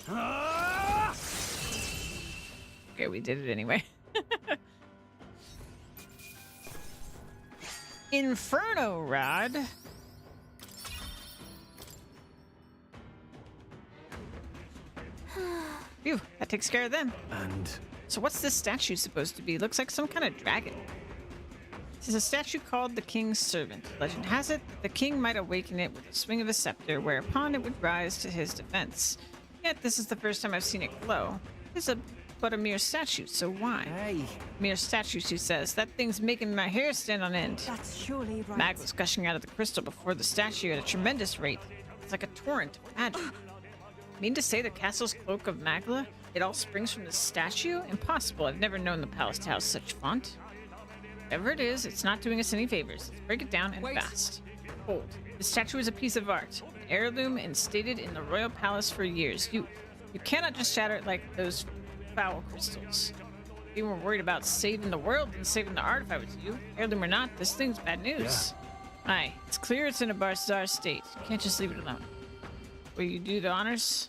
Ah! okay, we did it anyway. Inferno Rod. Phew, that takes care of them. And So what's this statue supposed to be? Looks like some kind of dragon. This is a statue called the King's Servant. Legend has it that the king might awaken it with a swing of a scepter, whereupon it would rise to his defense. Yet this is the first time I've seen it glow. It's but a mere statue, so why? Hey. Mere statue, she says. That thing's making my hair stand on end. That's surely right. Mag was gushing out of the crystal before the statue at a tremendous rate. It's like a torrent of magic. Mean to say the castle's cloak of Magla? It all springs from the statue? Impossible. I've never known the palace to house such font. Whatever it is, it's not doing us any favors. Let's break it down and Wait. fast. Hold. The statue is a piece of art, an heirloom instated in the royal palace for years. You cannot just shatter it like those foul crystals. If you were worried about saving the world than saving the art if I was you. Heirloom or not, this thing's bad news. Aye, it's clear it's in a bizarre state. You can't just leave it alone. Will you do the honors?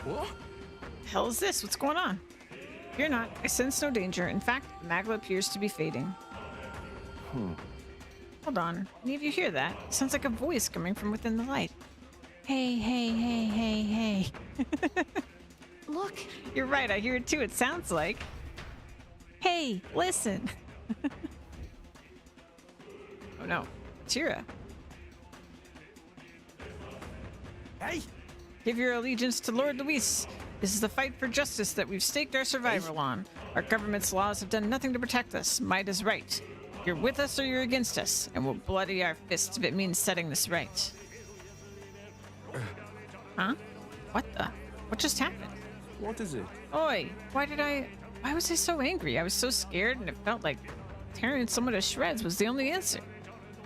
What? The hell is this? What's going on? Fear not. I sense no danger. In fact, the Magla appears to be fading. Hold on. Any of you hear that? It sounds like a voice coming from within the light. Hey, hey, hey, hey, hey. Look, You're right. I hear it too. It sounds like. Hey, listen. Oh no. Tira. Hey. Give your allegiance to Lord Luis. This is the fight for justice that we've staked our survival on. Our government's laws have done nothing to protect us. Might is right. You're with us or you're against us, and we'll bloody our fists if it means setting this right. Huh? What the? What just happened? What is it? Oi, why was I so angry? I was so scared and it felt like tearing someone to shreds was the only answer.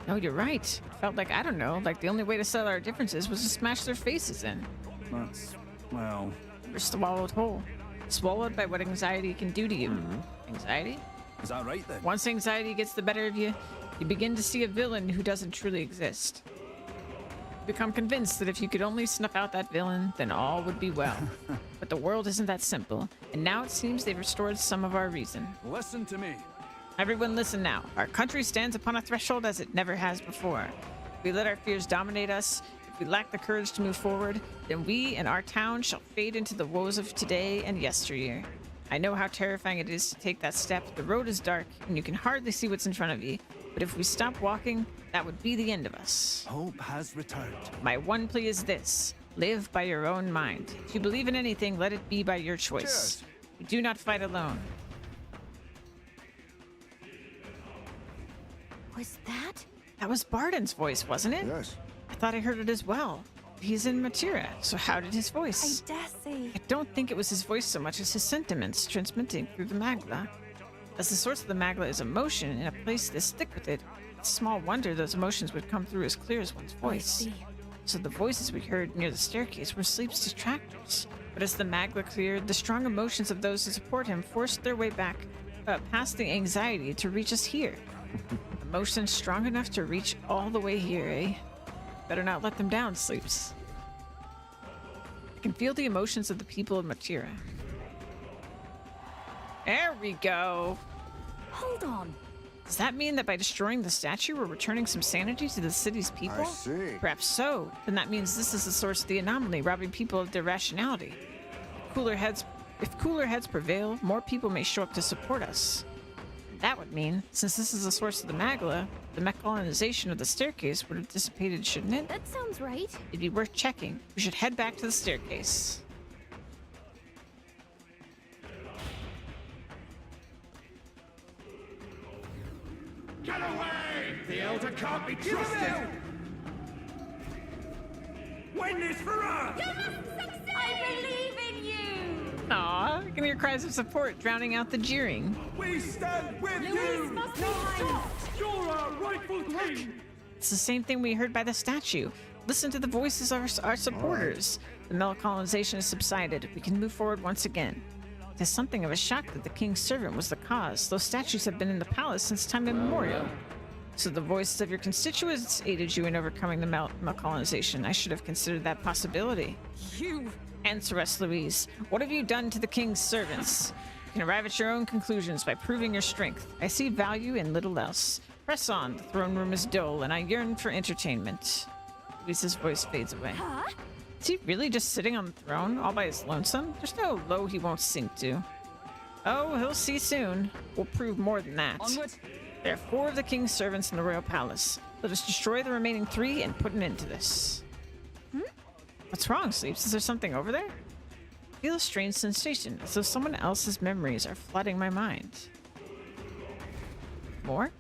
No, you're right. It felt like, I don't know, like the only way to settle our differences was to smash their faces in. That's, well... We're swallowed whole. Swallowed by what anxiety can do to you. Anxiety? Is that right then? Once anxiety gets the better of you, you begin to see a villain who doesn't truly exist. You become convinced that if you could only snuff out that villain, then all would be well. But the world isn't that simple, and now it seems they've restored some of our reason. Listen to me. Everyone listen now. Our country stands upon a threshold as it never has before. If we let our fears dominate us, if we lack the courage to move forward, then we and our town shall fade into the woes of today and yesteryear. I know how terrifying it is to take that step. The road is dark, and you can hardly see what's in front of you. But if we stop walking, that would be the end of us. Hope has returned. My one plea is this. Live by your own mind. If you believe in anything, let it be by your choice. Cheers. You do not fight alone. Was that? That was Barden's voice, wasn't it? Yes. I thought I heard it as well. He's in Matira, so how did his voice? I dare say. I don't think it was his voice so much as his sentiments transmitting through the Magla. As the source of the Magla is emotion, in a place this thick with it, it's small wonder those emotions would come through as clear as one's voice. see. So the voices we heard near the staircase were Sleep's detractors. But as the Magla cleared, the strong emotions of those who support him forced their way back, past the anxiety to reach us here. Emotions strong enough to reach all the way here, eh? Better not let them down, Sleeps. I can feel the emotions of the people of Matira. There we go. Hold on. Does that mean that by destroying the statue, we're returning some sanity to the city's people? I see. Perhaps so. Then that means this is the source of the anomaly, robbing people of their rationality. If cooler heads prevail, more people may show up to support us. That would mean, since this is the source of the Magla, the mechanization of the staircase would have dissipated, shouldn't it? That sounds right. It'd be worth checking. We should head back to the staircase. Get away! The Elder can't be trusted! Win this for us! I believe in you! Aw, I can hear cries of support drowning out the jeering. We stand with Louise must be mine! You're our rightful king! It's the same thing we heard by the statue. Listen to the voices of our supporters. The melancholinization has subsided. We can move forward once again. It is something of a shock that the king's servant was the cause. Those statues have been in the palace since time immemorial. So the voices of your constituents aided you in overcoming the melancholinization. I should have considered that possibility. You... Answer us, Louise. What have you done to the king's servants? You can arrive at your own conclusions by proving your strength. I see value in little else. Press on. The throne room is dull, and I yearn for entertainment. Louise's voice fades away. Huh? Is he really just sitting on the throne, all by his lonesome? There's no low he won't sink to. Oh, he'll see soon. We'll prove more than that. Onward. There are 4 of the king's servants in the royal palace. Let us destroy the remaining 3 and put an end to this. What's wrong, Sleeps? Is there something over there? I feel a strange sensation, as though someone else's memories are flooding my mind. More?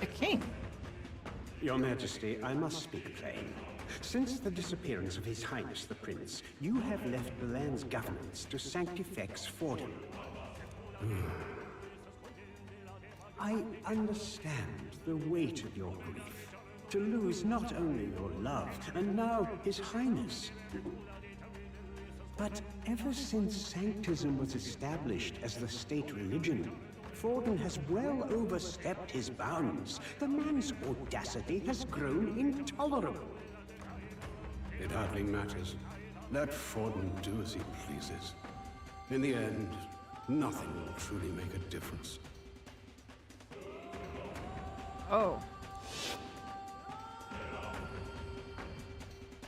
A king. Your Majesty, I must speak plain. Since the disappearance of His Highness the Prince, you have left the land's governance to Sanctifex Fordham. I understand the weight of your grief. To lose not only your love, and now His Highness. But ever since Sanctism was established as the state religion, Fordham has well overstepped his bounds. The man's audacity has grown intolerable. It hardly matters. Let Fordham do as he pleases. In the end, nothing will truly make a difference. Oh.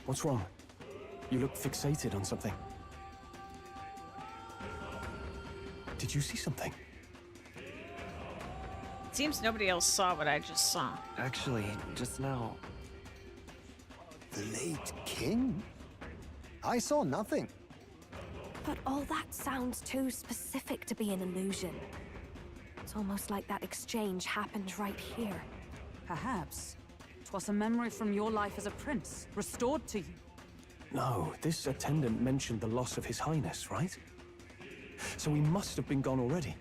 What's wrong? You look fixated on something. Did you see something? It seems nobody else saw what I just saw. Actually, just now. The late king? I saw nothing. But all that sounds too specific to be an illusion. It's almost like that exchange happened right here. Perhaps 'twas a memory from your life as a prince, restored to you. No, this attendant mentioned the loss of His Highness, right? So he must have been gone already.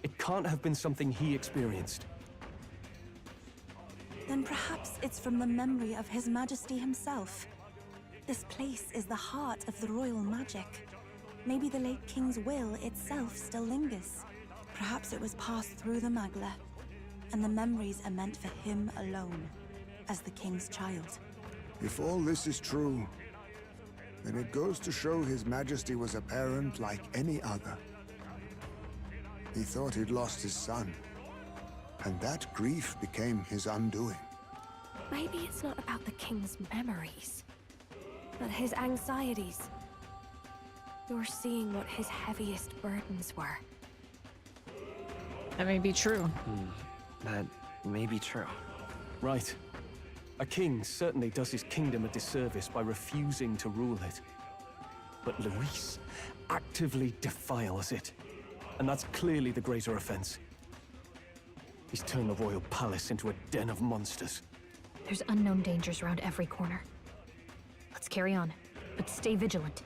It can't have been something he experienced. Then perhaps it's from the memory of His Majesty himself. This place is the heart of the royal magic. Maybe the late king's will itself still lingers. Perhaps it was passed through the Magla, and the memories are meant for him alone, as the king's child. If all this is true, then it goes to show His Majesty was a parent like any other. He thought he'd lost his son, and that grief became his undoing. Maybe it's not about the king's memories, but his anxieties. You're seeing what his heaviest burdens were. That may be true. That may be true. Right. A king certainly does his kingdom a disservice by refusing to rule it. But Luis actively defiles it. And that's clearly the greater offense. He's turned the royal palace into a den of monsters. There's unknown dangers around every corner. Let's carry on, but stay vigilant.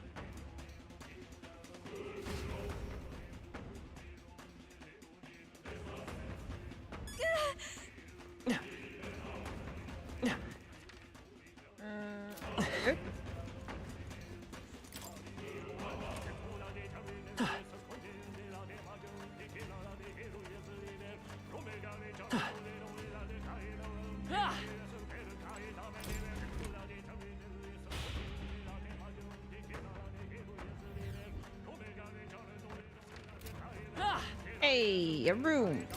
Hey, a room.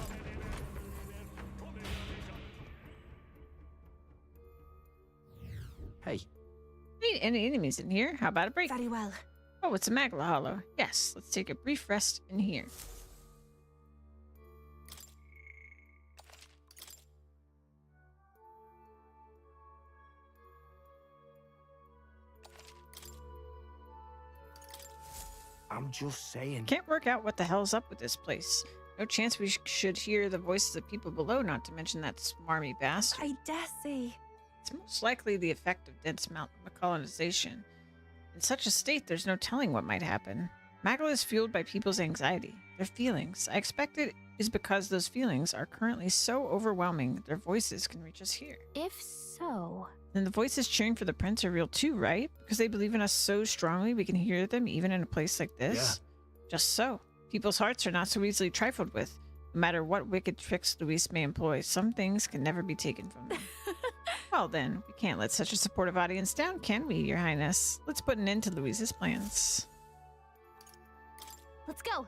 Hey. Any enemies in here? How about a break? Very well. Oh, it's a Magla Hollow. Yes, let's take a brief rest in here. I'm just saying. Can't work out what the hell's up with this place. No chance we should hear the voices of people below, not to mention that smarmy bastard. I dare say. It's most likely the effect of dense colonization. In such a state, there's no telling what might happen. Magla is fueled by people's anxiety, their feelings. I expect it is because those feelings are currently so overwhelming their voices can reach us here. If so... Then the voices cheering for the prince are real too, right? Because they believe in us so strongly we can hear them even in a place like this? Yeah. Just so. People's hearts are not so easily trifled with. No matter what wicked tricks Luis may employ, some things can never be taken from them. Well then, we can't let such a supportive audience down, can we, Your Highness? Let's put an end to Luis's plans. Let's go.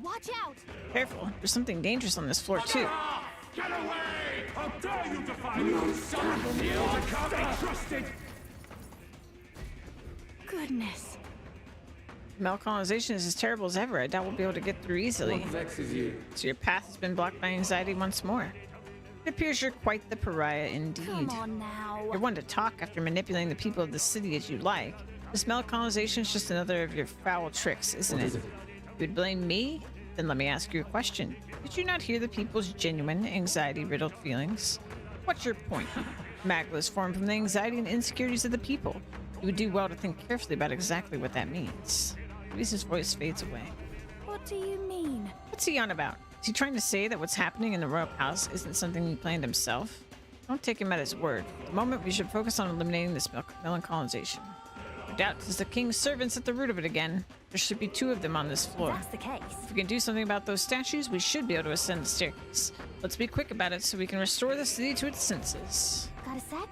Watch out! Careful, there's something dangerous on this floor too. Get away! How dare you defy me! Someone kneel to come and trusted! Goodness. Malcolonization is as terrible as ever. I doubt we'll be able to get through easily. What vexes you? So your path has been blocked by anxiety once more. It appears you're quite the pariah indeed. Come on now. You're one to talk after manipulating the people of the city as you like. This malcolonization is just another of your foul tricks, isn't it? You would blame me? Then let me ask you a question. Did you not hear the people's genuine, anxiety-riddled feelings? What's your point? Magla is formed from the anxiety and insecurities of the people. You would do well to think carefully about exactly what that means. Luis's voice fades away. What do you mean? What's he on about? Is he trying to say that what's happening in the royal palace isn't something he planned himself? Don't take him at his word. For the moment, we should focus on eliminating this melancolization. No doubt it's the king's servants at the root of it again. There should be 2 of them on this floor. If that's the case. If we can do something about those statues, we should be able to ascend the staircase. Let's be quick about it so we can restore the city to its senses. Got a sec?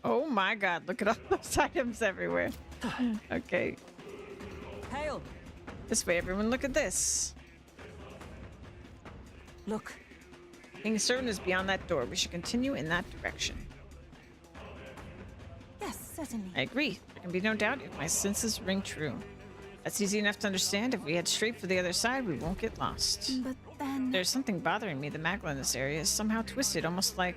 Oh my god, look at all those items everywhere. Okay. Hail! This way, everyone, look at this. Look. King's servant is beyond that door. We should continue in that direction. Yes, certainly. I agree. There can be no doubt if my senses ring true. That's easy enough to understand. If we head straight for the other side, we won't get lost. But then... There's something bothering me. The magma in this area is somehow twisted, almost like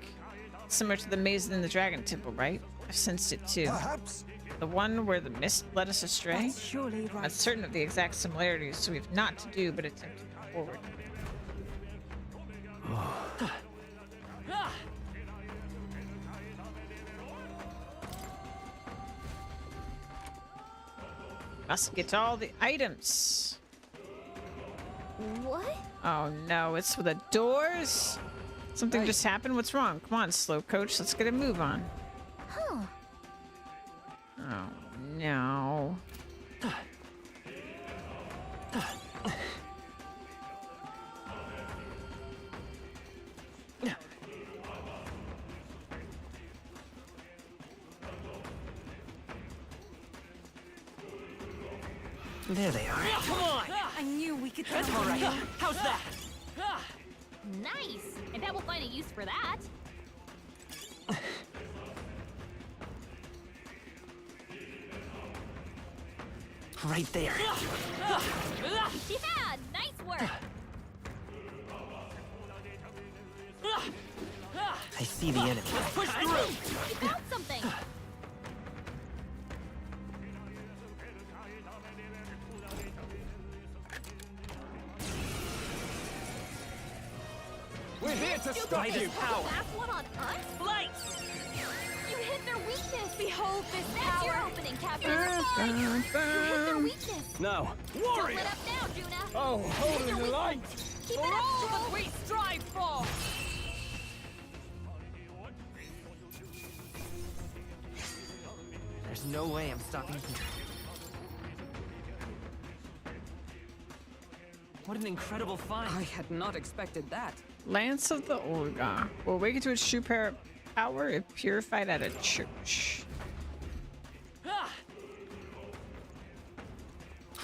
similar to the maze in the Dragon Temple, right? I've sensed it too. Perhaps. The one where the mist led us astray? That's surely right. I'm certain of the exact similarities, so we have not to do but attempt to move forward. Must get all the items. What? Oh no, it's for the doors? Something just happened? What's wrong? Come on, slow coach, let's get a move on. Huh. Oh no. There they are. Come on! I knew we could That's count all on right. you. How's that? Nice. I bet we'll find a use for that. Right there. Yeah, nice work. I see the enemy. Let's push through! You found something. We're here to stop By this you! power! Last one on us? Flight! You hit their weakness. Behold this That's your power. opening, Captain. You hit their weakness. No. Don't let up now, Juna. Oh, Hit their holy light! weakness. Keep For it up, all Troll. that we strive for! There's no way I'm stopping here. What an incredible find. I had not expected that. Lance of the Olga. Will awaken to its true power if purified at a church.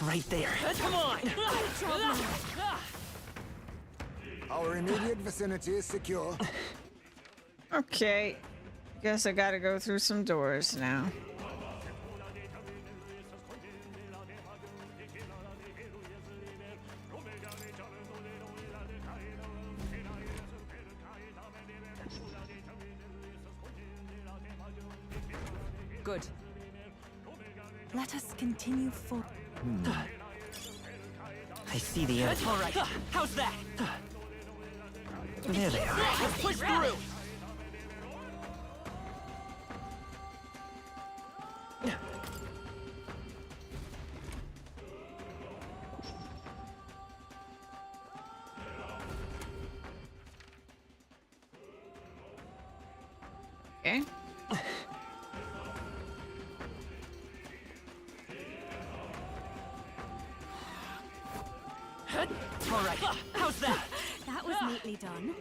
Right there. Come on! Our immediate vicinity is secure. Okay. Guess I gotta go through some doors now. Good. Let us continue forward. I see the enemy. All right. How's that? There they are. Let's push through! Okay. All right. How's that? That was neatly done.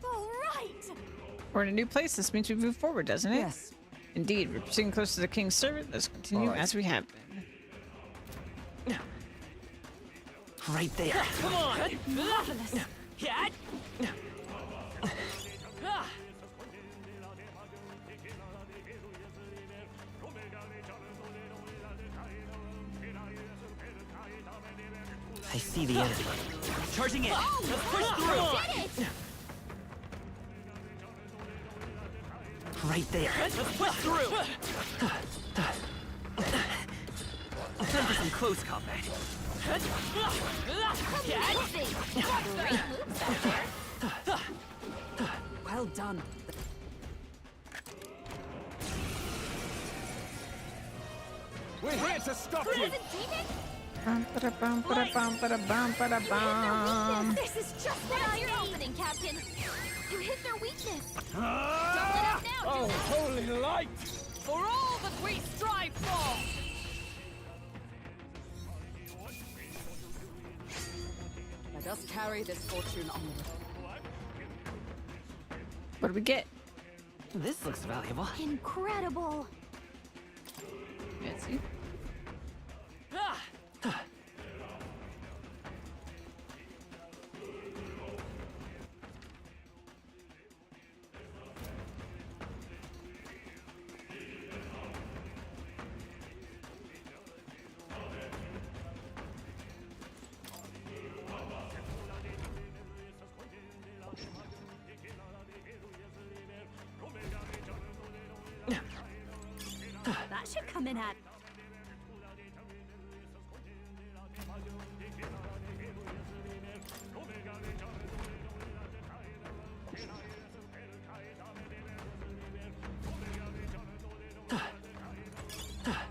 All right. We're in a new place. This means we move forward, doesn't it? Yes. Indeed. We're proceeding close to the king's servant. Let's continue as we have been. Right there. Come on! Marvelous. Yeah. I see the enemy. Charging in. Let's push through. Did it. Right there. Let's push through. Time for some close combat. Yeah. Amazing. Great moves out there. Well done. We're here to stop you! Isn't David? Bum, ba-da, bum, ba-da, bum, ba-da, bum, ba-da, bum. This is just what I need. Your opening, Captain. You hit their weakness. Don't let up now, Oh, Juna. holy light! For all that we strive for! Let us carry this fortune onward. What do we get? This looks valuable. Incredible. Fancy. That should come in at.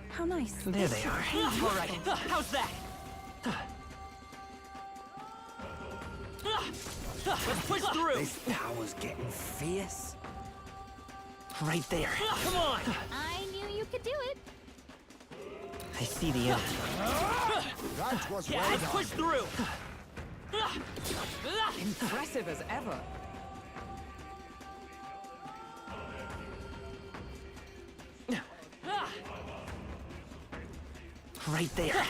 How nice. There they are. All right, how's that? Let's push through. This power's getting fierce. Right there. Come on! I knew you could do it. I see the enemy. That was Yeah, well let's done. push through! Impressive as ever. Right there.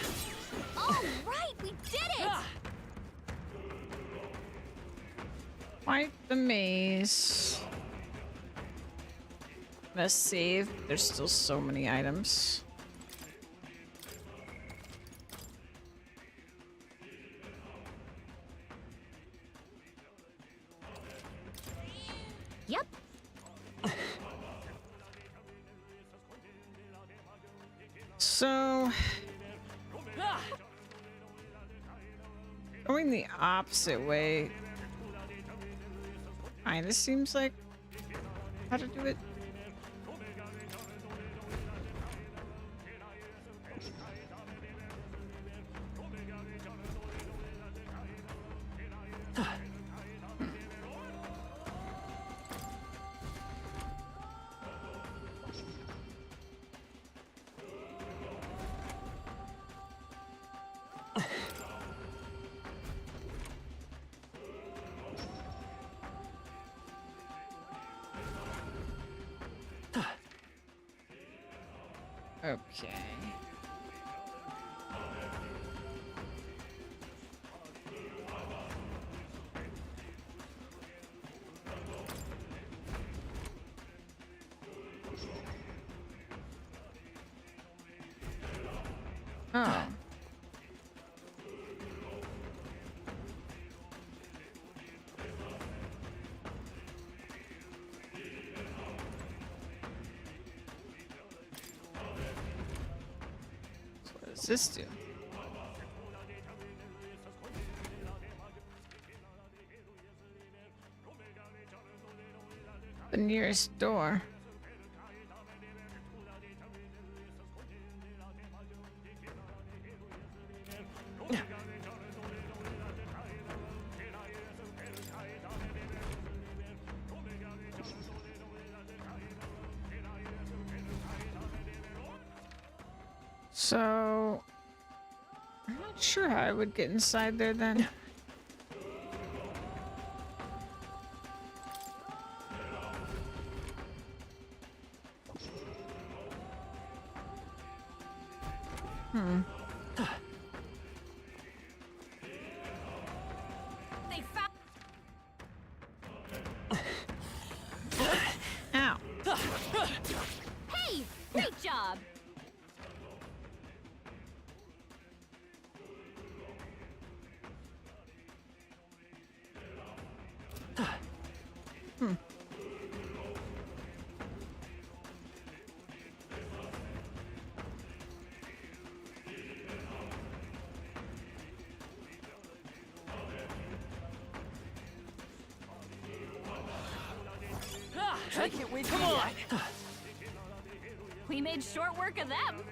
All right, we did it. Fight the maze. Let's save. There's still so many items. Yep. So, going the opposite way kinda seems like how to do it. Okay. Oh. So what does this do? The nearest door. So, I'm not sure how I would get inside there then. Hmm. They found. Ow. Hey, great job. Hmm. Take it with Come you. on! We made short work of them.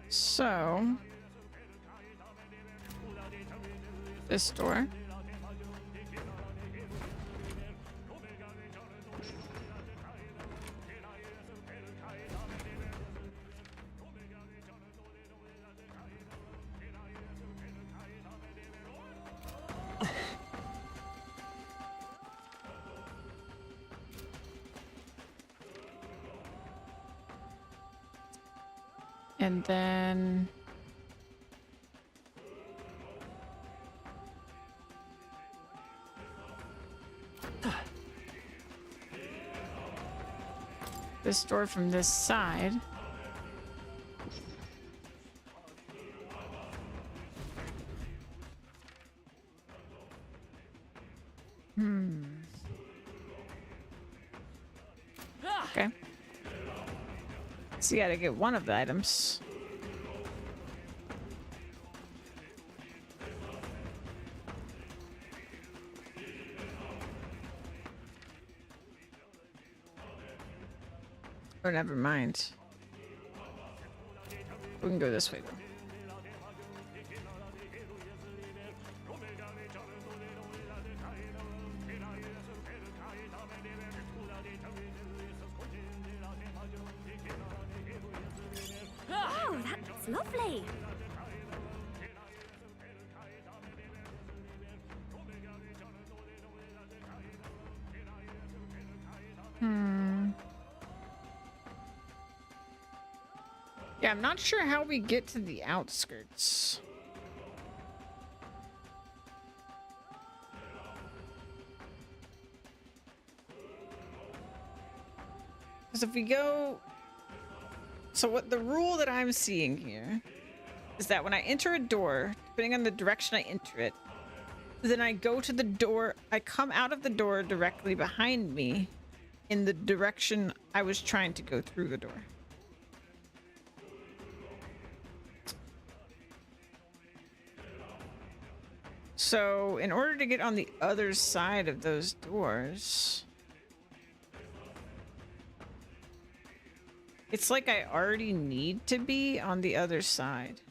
So, this door. And then... this door from this side. Okay. So you gotta get one of the items. Oh, never mind. We can go this way though. Oh, that's lovely. Yeah, I'm not sure how we get to the outskirts. Because if we go... So what the rule that I'm seeing here is that when I enter a door, depending on the direction I enter it, then I go to the door, I come out of the door directly behind me in the direction I was trying to go through the door. So in order to get on the other side of those doors, it's like I already need to be on the other side.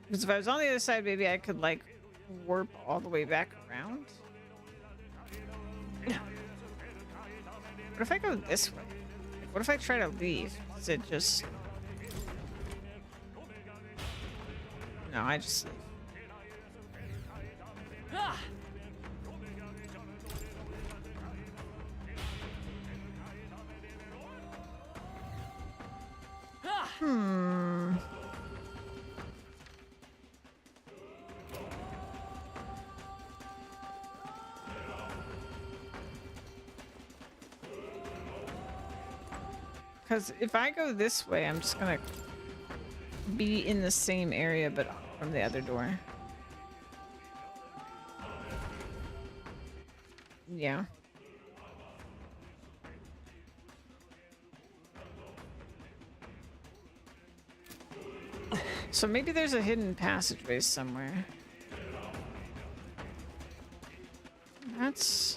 Because if I was on the other side, maybe I could like warp all the way back around. What if I go this way? Like, what if I try to leave? Is it just... No, I just leave. Because if I go this way, I'm just gonna be in the same area, but from the other door. Yeah. So maybe there's a hidden passageway somewhere. That's...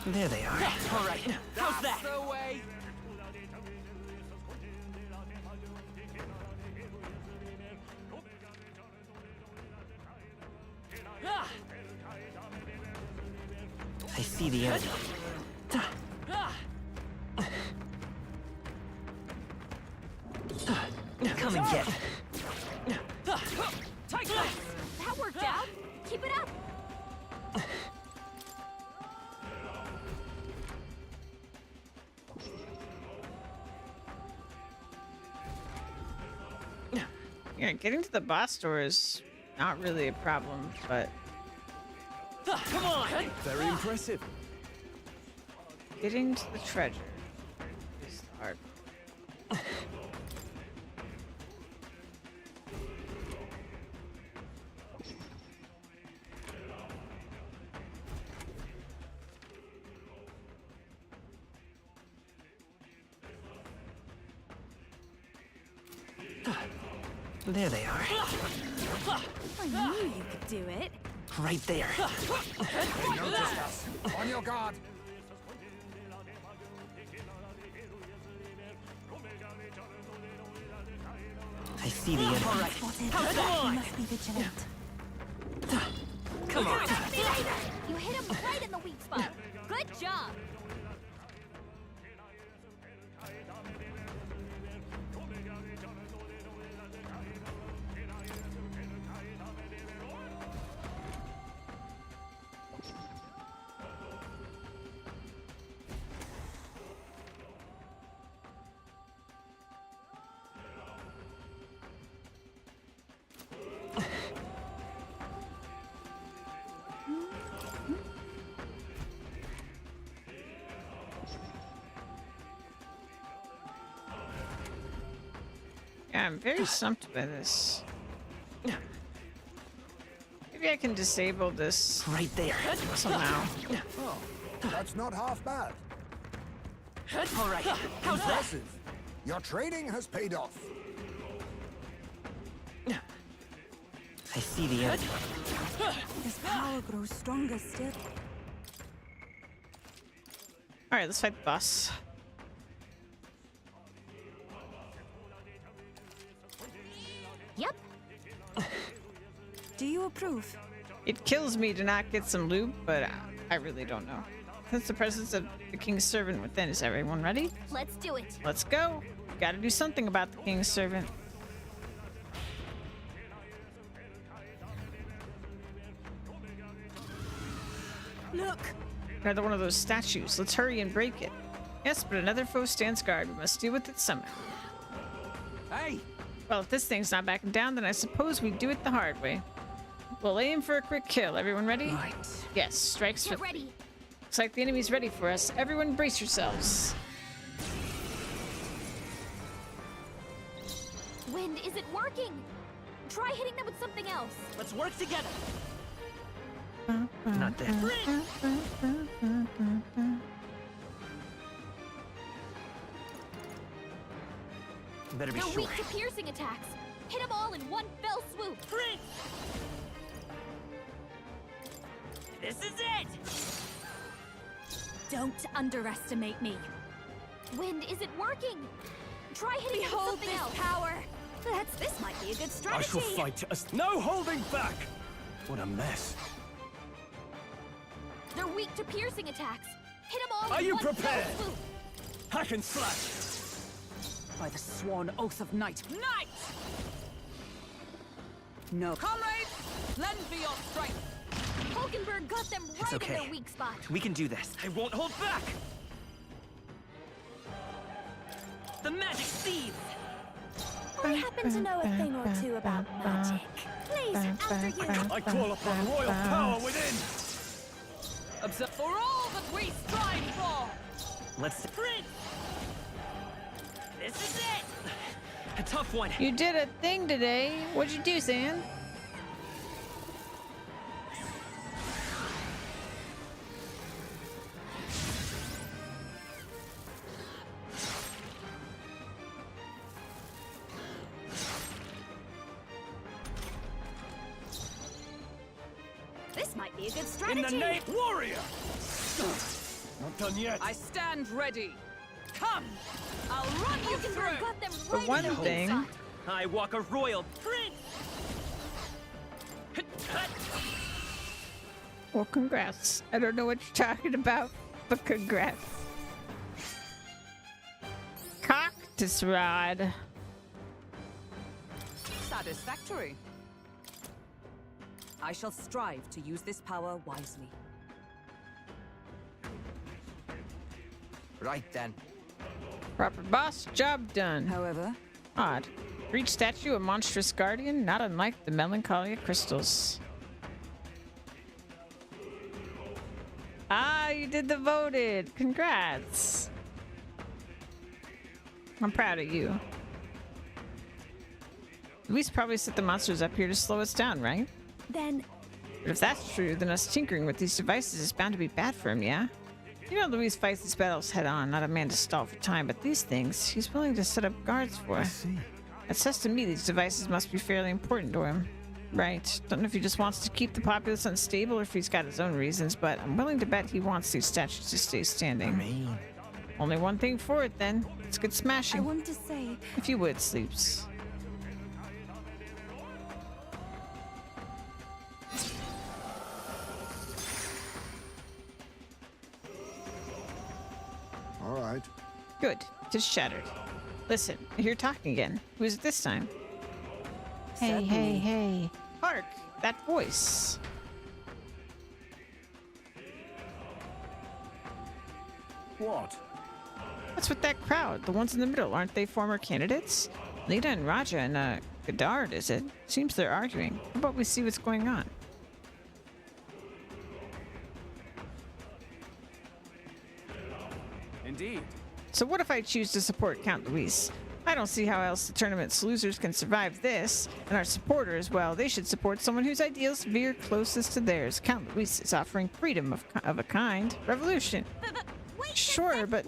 There they are. All right, how's that? The way. I see the enemy. Come and get. That worked out. Keep it up. Yeah, getting to the boss door is not really a problem, but... Come on! Very impressive. Getting to the treasure is the hard part. There they are. I knew you could do it. Right there. They noticed us. On your guard. I see the enemy. Spotted. You must be vigilant. Come on. You hit him right in the weak spot. Good job. Yeah, I'm very stumped by this. Maybe I can disable this right there somehow. Oh, that's not half bad. All right. How's that? Impressive. Your training has paid off. I see the enemy. His power grows stronger still. All right, let's fight the boss. Yep. Do you approve? It kills me to not get some loot, but I really don't know. Since the presence of the king's servant within, is everyone ready? Let's do it. Let's go. Gotta do something about the king's servant. Look! Another one of those statues. Let's hurry and break it. Yes, but another foe stands guard. We must deal with it somehow. Hey! Well, if this thing's not backing down, then I suppose we do it the hard way. We'll aim for a quick kill. Everyone ready? Right. Yes, strikes for... Get ready. Looks like the enemy's ready for us. Everyone brace yourselves. Wind isn't working. Try hitting them with something else. Let's work together. Not that. Better be They're sure. weak to piercing attacks. Hit them all in one fell swoop. This is it! Don't underestimate me. Wind isn't working. Try hitting them with something else. Power. This might be a good strategy. I shall fight to us. No holding back! What a mess. They're weak to piercing attacks. Hit them all Are in you one prepared? fell swoop. Hack and slash! By the sworn oath of Night. Night! No. Comrades, lend me your strength. Hulkenberg got them It's right okay. in their weak spot. We can do this. I won't hold back! The magic seeds! I happen to know a thing or two about magic. Please, after you. I call upon royal power within! Observe for all that we strive for. Let's. Prince! This is it! A tough one. You did a thing today. What'd you do, Sam? This might be a good In strategy. the name, warrior! Not done yet. I stand ready. Come, I'll run you through. Hulkenberg got them For right one in their thing- weak spot. I walk a royal prince! Well, congrats. I don't know what you're talking about, but congrats. Cactus rod. Satisfactory. I shall strive to use this power wisely. Right then. Proper boss, job done. However, Odd. For each statue, a monstrous guardian, not unlike the Melancholia crystals. Ah, you did the voted. Congrats. I'm proud of you. Luis probably set the monsters up here to slow us down, right? Then But if that's true, then us tinkering with these devices is bound to be bad for him, yeah? You know Luis fights these battles head on, not a man to stall for time, but these things, he's willing to set up guards for. I see. It says to me these devices must be fairly important to him. Right. Don't know if he just wants to keep the populace unstable or if he's got his own reasons, but I'm willing to bet he wants these statues to stay standing. Only one thing for it, then. Let's get I smashing. want to say, If you would, Sleeps. All right. Good. Just shattered. Listen, I hear talking again. Who is it this time? Hey, hey, hey. Hark! That voice. What? What's with that crowd? The ones in the middle, aren't they former candidates? Lita and Raja and, Godard, is it? Seems they're arguing. How about we see what's going on? Indeed. So what if I choose to support Count Luis? I don't see how else the tournament's losers can survive this. And our supporters, well, they should support someone whose ideals veer closest to theirs. Count Luis is offering freedom of a kind. Revolution. Sure, but...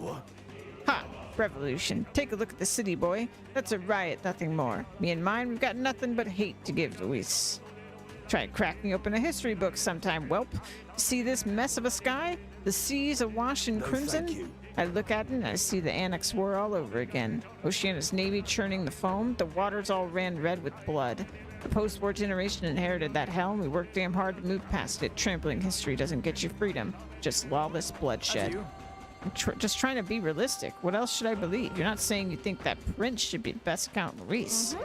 Ha! Revolution. Take a look at the city, boy. That's a riot, nothing more. Me and mine, we've got nothing but hate to give Luis. Try cracking open a history book sometime, whelp. See this mess of a sky? The seas awash in crimson? I look at it and I see the Annex War all over again. Oceania's navy churning the foam. The waters all ran red with blood. The post-war generation inherited that hell, and we worked damn hard to move past it. Trampling history doesn't get you freedom, just lawless bloodshed. I'm just trying to be realistic. What else should I believe? You're not saying you think that Prince should be best Count Luis.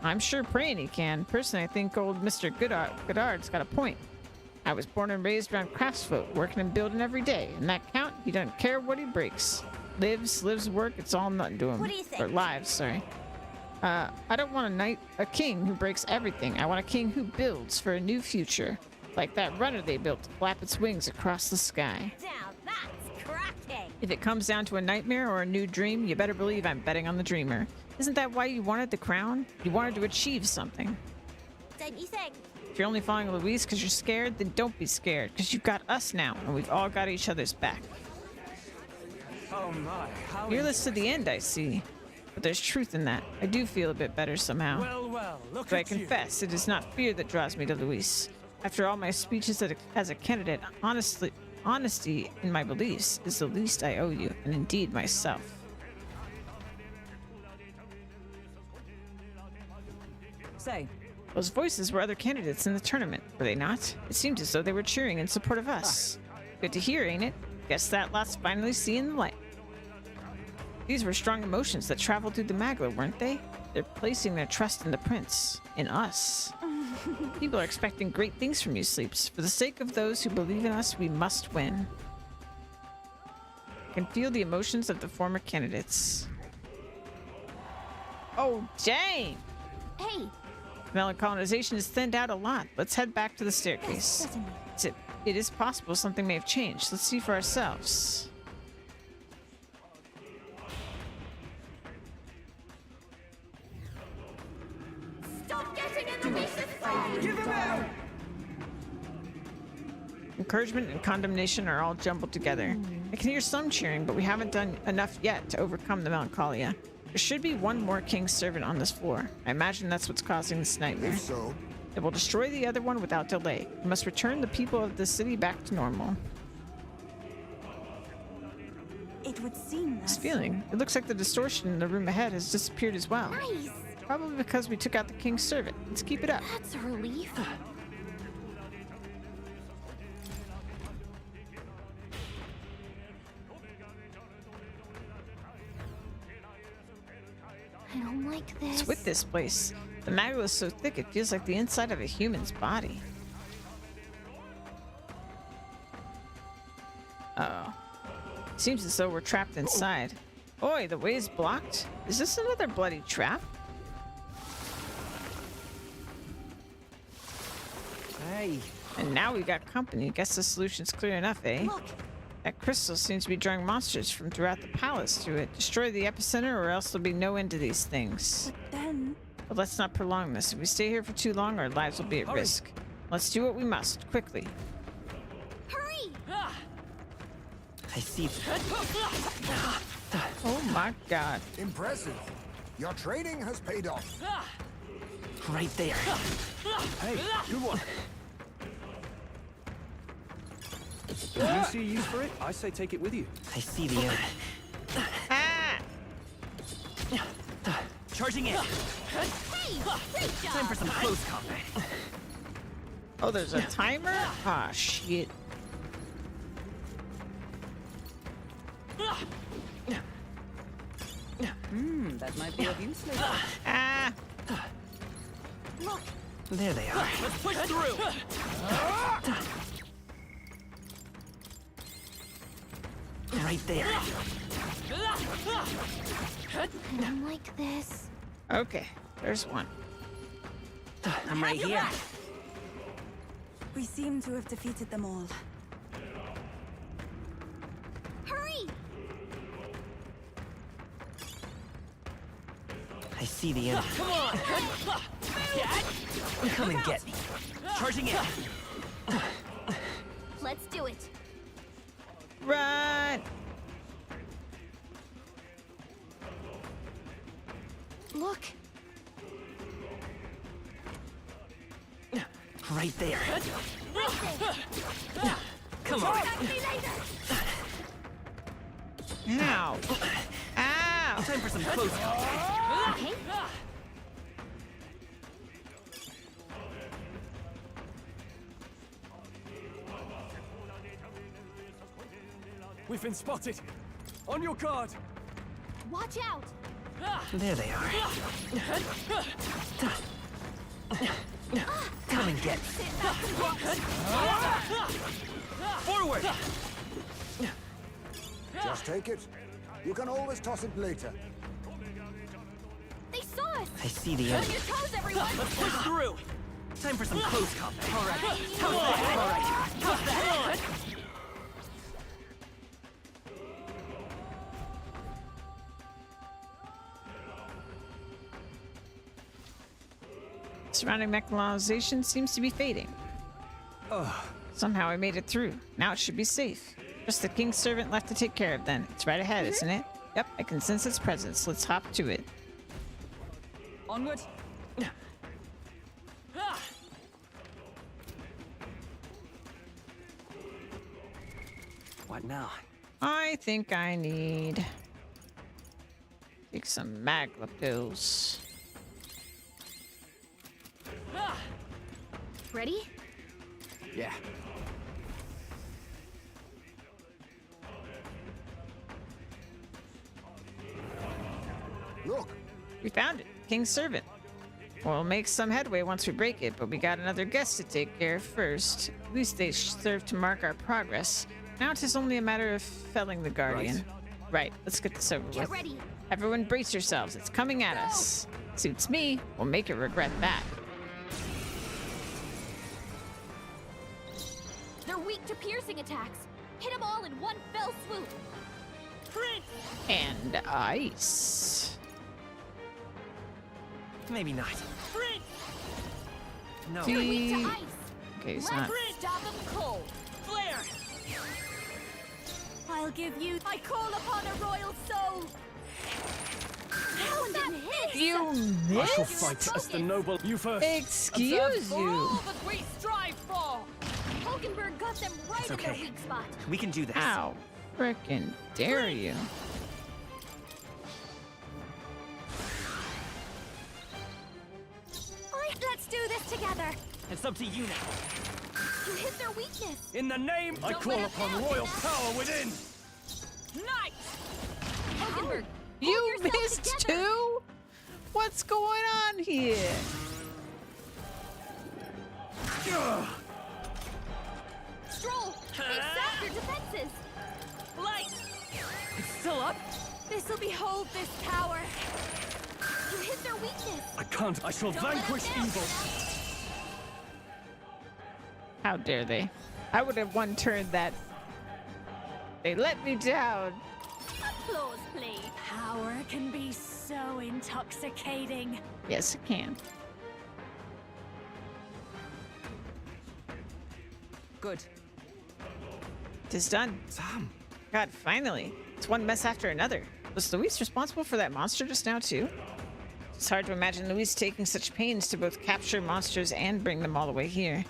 I'm sure praying he can. Personally, I think old Mr. Godard's got a point. I was born and raised around craftsfolk, working and building every day. And that Count, he doesn't care what he breaks. Lives, work, it's all nothing to him. What do you think? Or lives, sorry. I don't want a king who breaks everything. I want a king who builds for a new future. Like that runner they built to flap its wings across the sky. Now that's cracking. If it comes down to a nightmare or a new dream, you better believe I'm betting on the dreamer. Isn't that why you wanted the crown? You wanted to achieve something. Don't you think? If you're only following Luis because you're scared, then don't be scared, because you've got us now, and we've all got each other's back. Oh my, how Fearless to the end, I see. But there's truth in that. I do feel a bit better somehow. Well, look But I at you. confess, it is not fear that draws me to Luis. After all my speeches as a candidate, honesty in my beliefs is the least I owe you, and indeed myself. Say, Those voices were other candidates in the tournament, were they not? It seemed as though they were cheering in support of us. Good to hear, ain't it? Guess that lot's finally seeing the light. These were strong emotions that traveled through the Magla, weren't they? They're placing their trust in the prince, in us. People are expecting great things from you, Sleeps. For the sake of those who believe in us, we must win. I can feel the emotions of the former candidates. Oh, dang! Hey! Melon colonization is thinned out a lot. Let's head back to the staircase. It is possible something may have changed. Let's see for ourselves. Stop getting in the Luis's way! Give him out! Encouragement and condemnation are all jumbled together. I can hear some cheering, but we haven't done enough yet to overcome the melancholia. There should be one more king's servant on this floor. I imagine that's what's causing this nightmare. If so, It will destroy the other one without delay. We must return the people of the city back to normal. It would seem This that... feeling. It looks like the distortion in the room ahead has disappeared as well. Nice! Probably because we took out the king's servant. Let's keep it up. That's a relief. I don't like this. What's with this place? The magma is so thick it feels like the inside of a human's body. Uh-oh. Seems as though we're trapped inside. Oi, the way is blocked? Is this another bloody trap? Hey. And now we got company. Guess the solution's clear enough, eh? Look. That crystal seems to be drawing monsters from throughout the palace through it. Destroy the epicenter or else there'll be no end to these things. But then... But let's not prolong this. If we stay here for too long, our lives will be at risk. Let's do what we must, quickly. Hurry! I see. Oh my god. impressive. Your training has paid off. Right there. Hey, good one. If you see a use for it, I say take it with you. I see the end. Ah! Charging in. Hey! Great job! Time for some close combat. Oh, there's a timer? Ah, shit. That might be of use later. Ah! Look! There they are. Let's push through! Right there. Like this. Okay, there's one. I'm right here. We seem to have defeated them all. Hurry! I see the enemy. Come on! Come and get me. Charging in. Let's do it. Run! Look. Right there. Come on. Ow! Ow! Time for some close combat. Okay. We've been spotted. On your guard. Watch out. There they are. Come and get me. Forward! Just take it. You can always toss it later. They saw us. I see the On enemy. your toes, everyone. Let's push through! Time for some close combat. All right. Come on! All right. How's that? Surrounding mechanization seems to be fading. Somehow I made it through. Now it should be safe. Just the king's servant left to take care of then. It's right ahead, isn't it? Yep, I can sense its presence. Let's hop to it. Onward. What now? I think I need... take some Magla pills. Ready? Yeah. Look, We found it. King's servant. We'll make some headway once we break it, but we got another guest to take care of first. At least they serve to mark our progress. Now it is only a matter of felling the guardian. Right, let's get this over Get with. ready. Everyone brace yourselves. It's coming at us. Suits me. We'll make it regret that. They're weak to piercing attacks. Hit them all in one fell swoop. Prince! And ice. Maybe not. Prince! No. They're weak The- to ice. Okay, it's Let's not. stop them cold. Flare! I'll give you. I call upon a royal soul. How that hit? You I shall missed? fight as the noble. You first. Excuse For you. all that we strive for. Hulkenberg got them right It's in their okay. weak spot. We can do this. How frickin' dare you? Let's do this together. It's up to you now. You hit their weakness. In the name, I Don't call let us upon down, royal Knack. power within. Night! Hulkenberg, You pull yourself missed together. too? What's going on here? Stroll, they've sapped your defenses. Light! It's still up? This'll behold this power. You hit their weakness. I can't. I shall Don't let vanquish us down. evil. How dare they? I would have one turned that. They let me down. Applause, please. Power can be so intoxicating. Yes, it can. Good. It is done. Sam. God, finally. It's one mess after another. Was Luis responsible for that monster just now, too? It's hard to imagine Luis taking such pains to both capture monsters and bring them all the way here.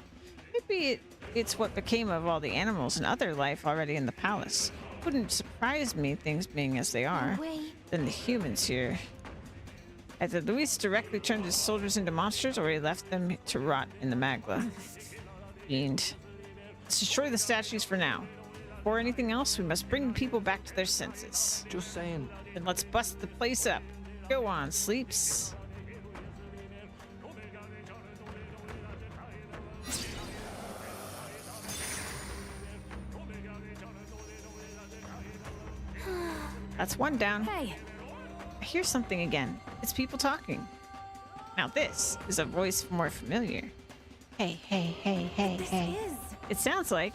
Maybe it's what became of all the animals and other life already in the palace. Wouldn't surprise me, things being as they are, than the humans here. Either Luis directly turned his soldiers into monsters, or he left them to rot in the Magla. Fiend. Let's destroy the statues for now. Before anything else, we must bring the people back to their senses. Just saying. Then let's bust the place up. Go on, Sleeps. That's one down. Hey. I hear something again. It's people talking. Now this is a voice more familiar. Hey, hey, hey, hey, This hey. is. It sounds like...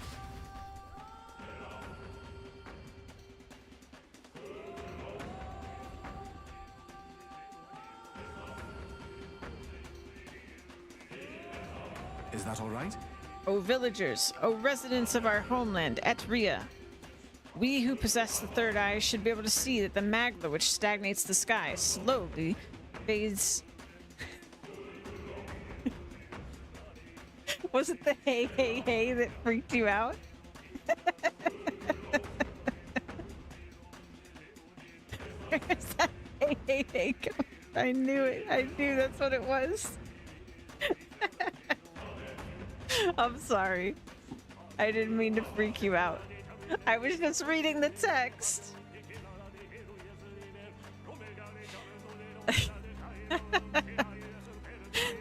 Is that all right? O villagers, O residents of our homeland, Etria. We who possess the third eye should be able to see that the magma which stagnates the sky slowly fades. Was it the hey, hey, hey that freaked you out? Where's that hey, hey, hey going? I knew it. I knew that's what it was. I'm sorry. I didn't mean to freak you out. I was just reading the text.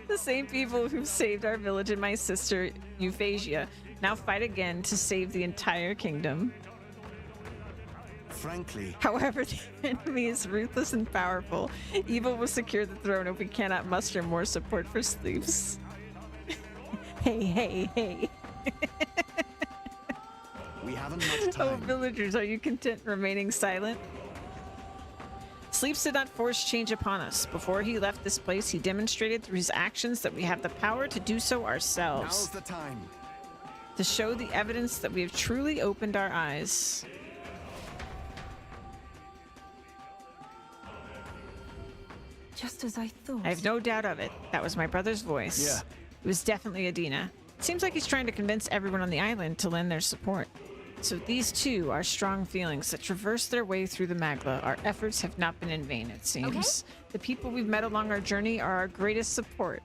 The same people who saved our village and my sister, Euphrasia, now fight again to save the entire kingdom. Frankly, However, the enemy is ruthless and powerful. Evil will secure the throne if we cannot muster more support for Sleeps. Hey, hey, hey. we haven't much Oh, time. villagers, are you content remaining silent? Sleeps did not force change upon us. Before he left this place, he demonstrated through his actions that we have the power to do so ourselves. Now's the time. To show the evidence that we have truly opened our eyes. Just as I thought. I have no doubt of it. That was my brother's voice. Yeah. It was definitely Adina. It seems like he's trying to convince everyone on the island to lend their support. So these two are strong feelings that traverse their way through the Magla. Our efforts have not been in vain, it seems. Okay. The people we've met along our journey are our greatest support.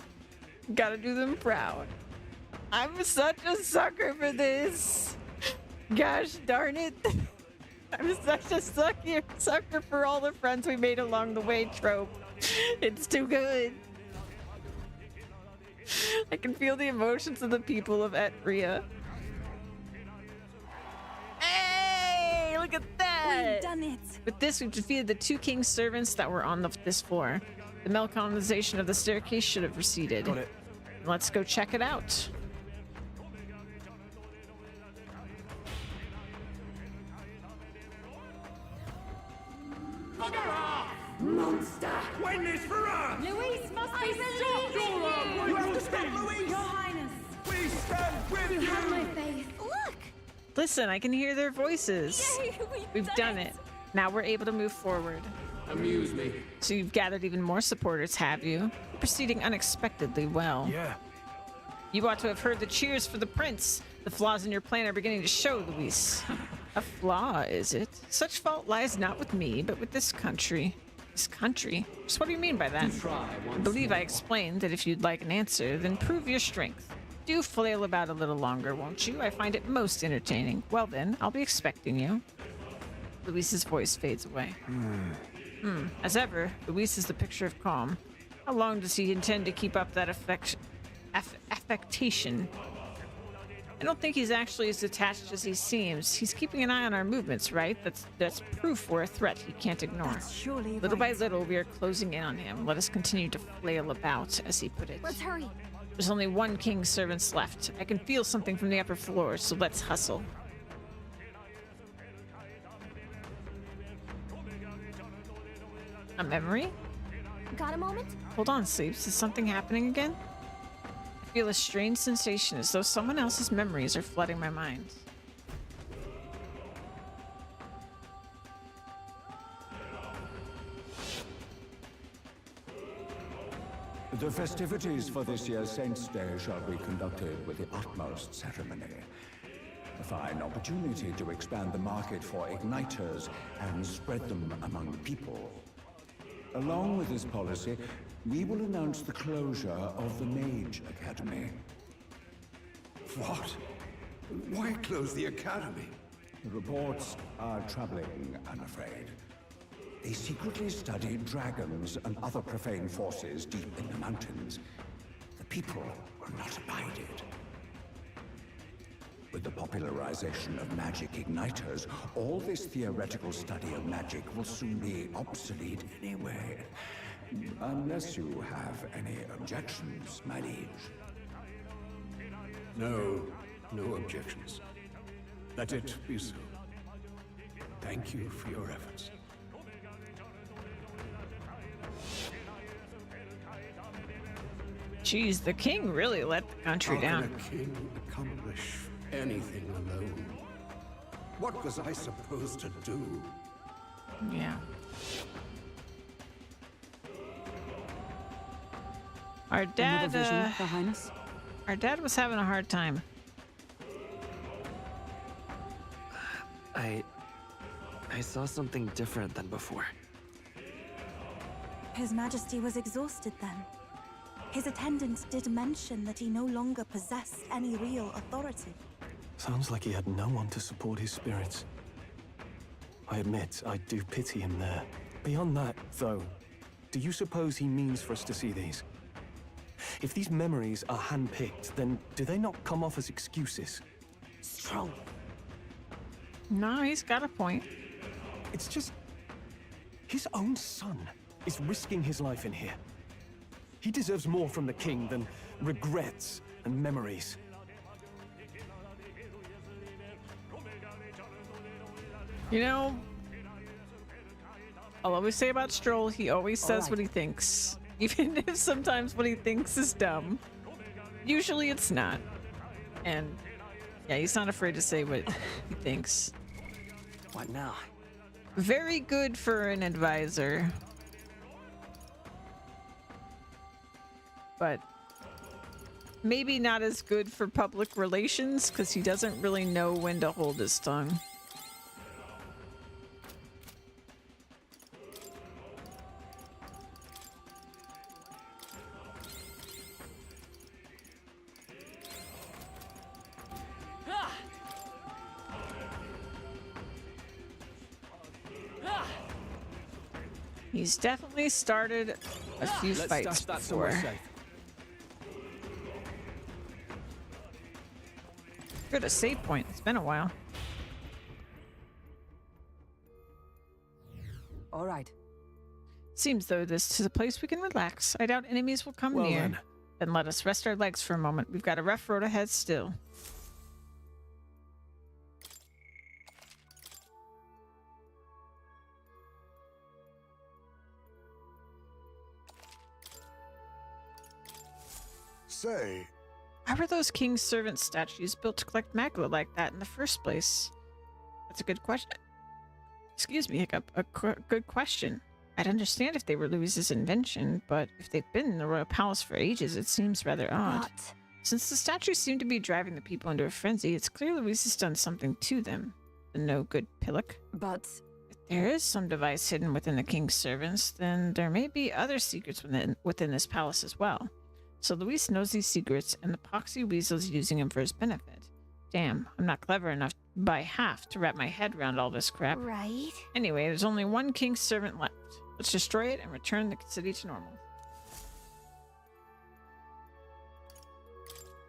Gotta do them proud. I'm such a sucker for this. Gosh darn it. I'm such a sucker for all the friends we made along the way trope. It's too good. I can feel the emotions of the people of Etria. Hey, look at that! We've done it. With this, we've defeated the two king's servants that were on this floor. The malcolonization of the staircase should have receded. Got it. Let's go check it out. Monster! Win this for us! Luis must be Stop! You have to stop Louise! Your Highness. We stand with you! Have my faith. Look! Listen, I can hear their voices. Yay, We've done it. Now we're able to move forward. Amuse me. So you've gathered even more supporters, have you? Proceeding unexpectedly well. Yeah. You ought to have heard the cheers for the prince. The flaws in your plan are beginning to show, Luis. A flaw, is it? Such fault lies not with me, but with this country. This country? Just what do you mean by that? I believe I explained that if you'd like an answer, then prove your strength. Do flail about a little longer, won't you? I find it most entertaining. Well then, I'll be expecting you. Luis's voice fades away. As ever, Luis is the picture of calm. How long does he intend to keep up that affectation? I don't think he's actually as detached as he seems. He's keeping an eye on our movements, right? That's proof we're a threat he can't ignore. That's surely Little by right. little, we are closing in on him. Let us continue to flail about, as he put it. Let's hurry. There's only one king's servants left. I can feel something from the upper floor, so let's hustle. A memory? Got a moment? Hold on, Sleeps. Is something happening again? I feel a strange sensation as though someone else's memories are flooding my mind. The festivities for this year's Saints' Day shall be conducted with the utmost ceremony. A fine opportunity to expand the market for igniters and spread them among the people. Along with this policy, we will announce the closure of the Mage Academy. What? Why close the academy? The reports are troubling, I'm afraid. They secretly studied dragons and other profane forces deep in the mountains. The people will not abide it. With the popularization of magic igniters, all this theoretical study of magic will soon be obsolete anyway. Unless you have any objections, my liege. No objections. Let it be so. Thank you for your efforts. Jeez, the king really let the country down. How can a king accomplish anything alone? What was I supposed to do? Yeah. Our dad, Another vision, Your Highness? Our dad was having a hard time. I saw something different than before. His Majesty was exhausted then. His attendant did mention that he no longer possessed any real authority. Sounds like he had no one to support his spirits. I admit, I do pity him there. Beyond that, though, do you suppose he means for us to see these? If these memories are hand-picked, then do they not come off as excuses? Strong. No, he's got a point. It's just... his own son is risking his life in here. He deserves more from the king than regrets and memories. You know, I'll always say about Stroll, he always says what he thinks. Even if sometimes what he thinks is dumb. Usually it's not. And yeah, he's not afraid to say what he thinks. What now? Very good for an advisor. But maybe not as good for public relations, because he doesn't really know when to hold his tongue. He's definitely started a few fights before. Good, a save point. It's been a while. All right. Seems though this is a place we can relax. I doubt enemies will come near. Then let us rest our legs for a moment. We've got a rough road ahead still. Say, why were those king's servant statues built to collect magma like that in the first place? That's a good question. Excuse me, Hiccup. Good question. I'd understand if they were Louise's invention, but if they've been in the royal palace for ages, it seems rather odd. What? Since the statues seem to be driving the people into a frenzy, it's clear Louise has done something to them. The no-good pillock. But if there is some device hidden within the king's servants, then there may be other secrets within this palace as well. So Luis knows these secrets, and the poxy weasel's using him for his benefit. Damn, I'm not clever enough by half to wrap my head around all this crap. Right? Anyway, there's only one king's servant left. Let's destroy it and return the city to normal.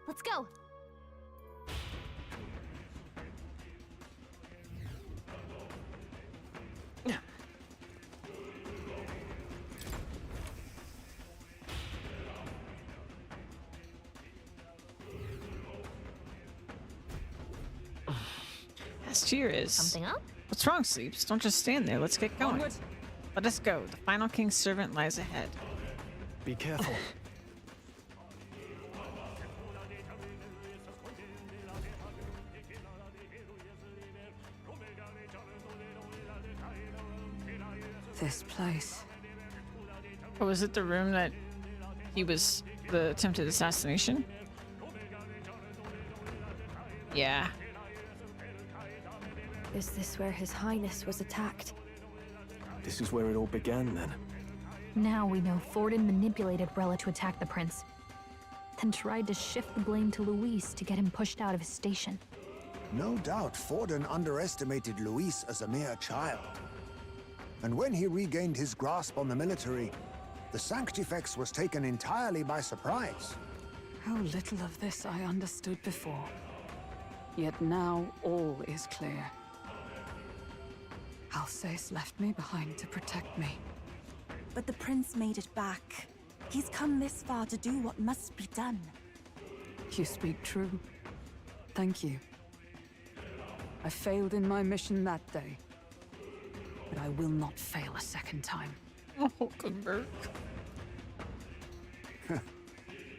Let's go. Here is something up? What's wrong, Sleeps? Don't just stand there. Let's get going. Onward. Let us go. The final king's servant lies ahead. Be careful. This place. Oh, was it the room that he was the attempted assassination? Yeah. Is this where His Highness was attacked? This is where it all began, then. Now we know Forden manipulated Rella to attack the prince, then tried to shift the blame to Luis to get him pushed out of his station. No doubt Forden underestimated Luis as a mere child. And when he regained his grasp on the military, the Sanctifex was taken entirely by surprise. How little of this I understood before. Yet now all is clear. Alsace left me behind to protect me. But the prince made it back. He's come this far to do what must be done. You speak true. Thank you. I failed in my mission that day, but I will not fail a second time. Hulkenberg.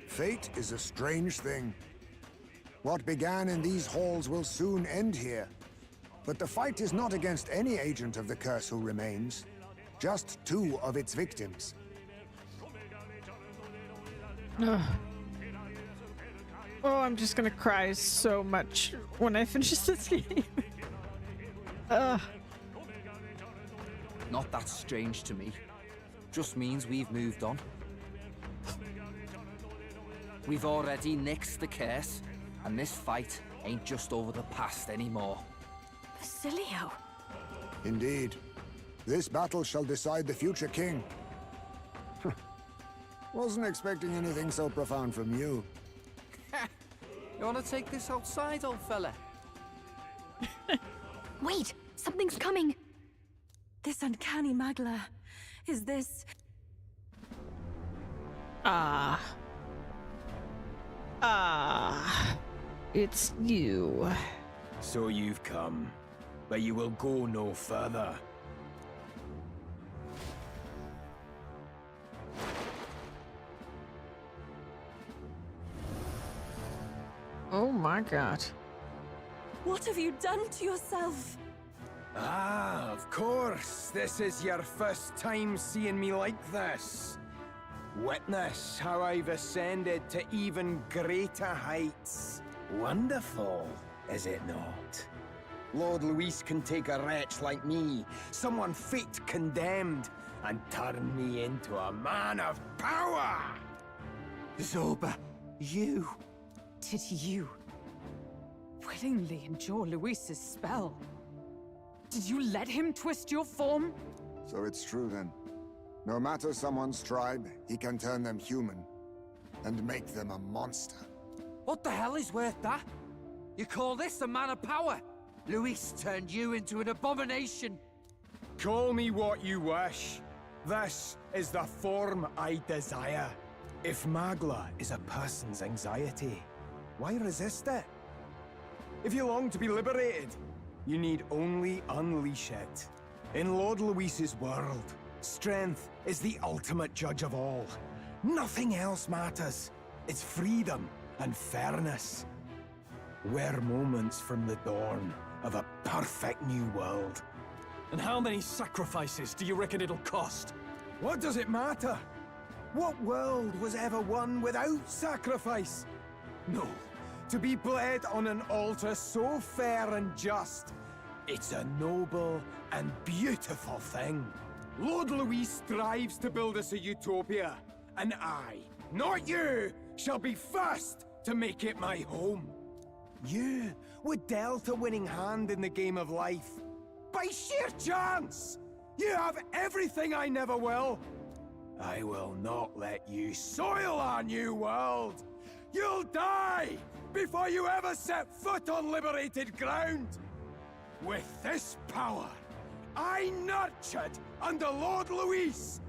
Fate is a strange thing. What began in these halls will soon end here. But the fight is not against any agent of the curse who remains, just 2 of its victims. Ugh. Oh, I'm just gonna cry so much when I finish this game. Not that strange to me. Just means we've moved on. We've already nixed the curse, and this fight ain't just over the past anymore. Basilio! Indeed. This battle shall decide the future king. Wasn't expecting anything so profound from you. You wanna take this outside, old fella? Wait! Something's coming! This uncanny Magla. Is this... It's you. So you've come, but you will go no further. Oh my god. What have you done to yourself? Ah, of course. This is your first time seeing me like this. Witness how I've ascended to even greater heights. Wonderful, is it not? Lord Luis can take a wretch like me, someone fate condemned, and turn me into a man of power! Zoba, you... Did you willingly endure Luis's spell? Did you let him twist your form? So it's true then. No matter someone's tribe, he can turn them human and make them a monster. What the hell is worth that? You call this a man of power? Luis turned you into an abomination. Call me what you wish. This is the form I desire. If Magla is a person's anxiety, why resist it? If you long to be liberated, you need only unleash it. In Lord Luis's world, strength is the ultimate judge of all. Nothing else matters. It's freedom and fairness. We're moments from the dawn of a perfect new world. And how many sacrifices do you reckon it'll cost? What does it matter? What world was ever won without sacrifice? No. To be bled on an altar so fair and just, it's a noble and beautiful thing. Lord Luis strives to build us a utopia, and I, not you, shall be first to make it my home. You were dealt a winning hand in the game of life. By sheer chance! You have everything I never will. I will not let you soil our new world. You'll die before you ever set foot on liberated ground. With this power, I nurtured under Lord Luis,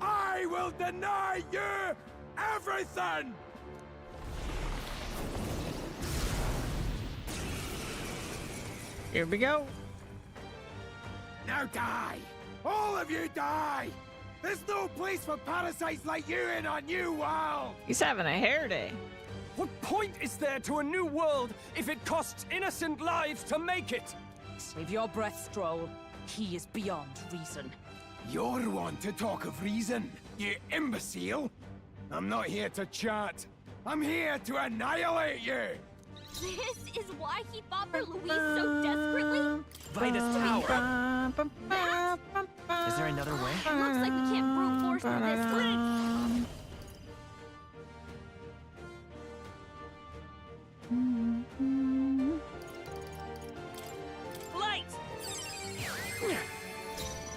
I will deny you everything! Here we go. Now die! All of you die! There's no place for parasites like you in our new world! He's having a hair day. What point is there to a new world if it costs innocent lives to make it? Save your breath, Stroll. He is beyond reason. You're one to talk of reason, you imbecile! I'm not here to chat. I'm here to annihilate you! This is why he fought for Luis so desperately? Vitus Tower! Is there another way? Looks like we can't brute force through this glitch. Light!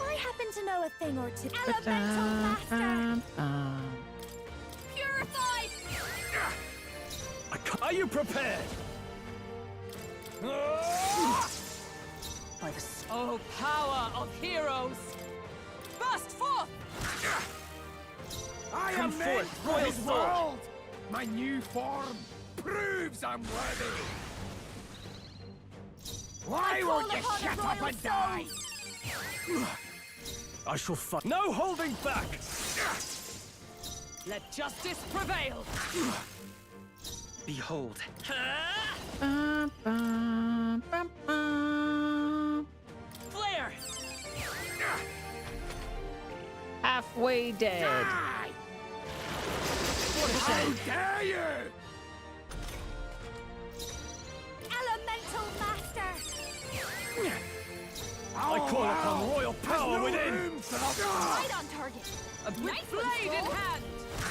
I happen to know a thing or two. Elemental Master! Purified! Are you prepared? By the power of heroes! Burst forth! I Come am meant forth, for royal his soul. world! My new form proves I'm worthy! Why won't you shut up and die? I shall fight. No holding back! Let justice prevail! Behold. Flare! Halfway dead. How dare you! Elemental Master! I call upon royal power within! Right on target. A Nice blade in one, hand!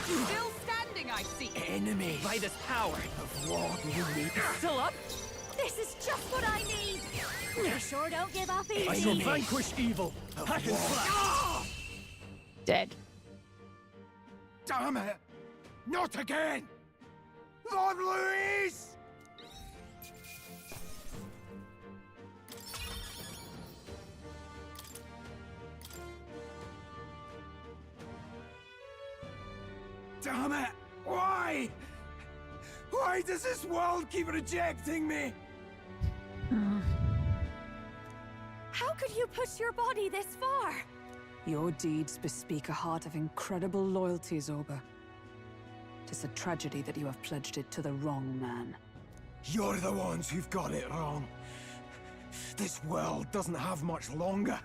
Still standing, I see! Enemy By this power. of Lord Louis. Still up? This is just what I need! You sure don't give up easy. I shall vanquish evil! Hack and slash! Dead. Damn it! Not again! Lord Louis! Damn it! Why? Why does this world keep rejecting me? How could you push your body this far? Your deeds bespeak a heart of incredible loyalty, Zorba. Tis a tragedy that you have pledged it to the wrong man. You're the ones who've got it wrong. This world doesn't have much longer.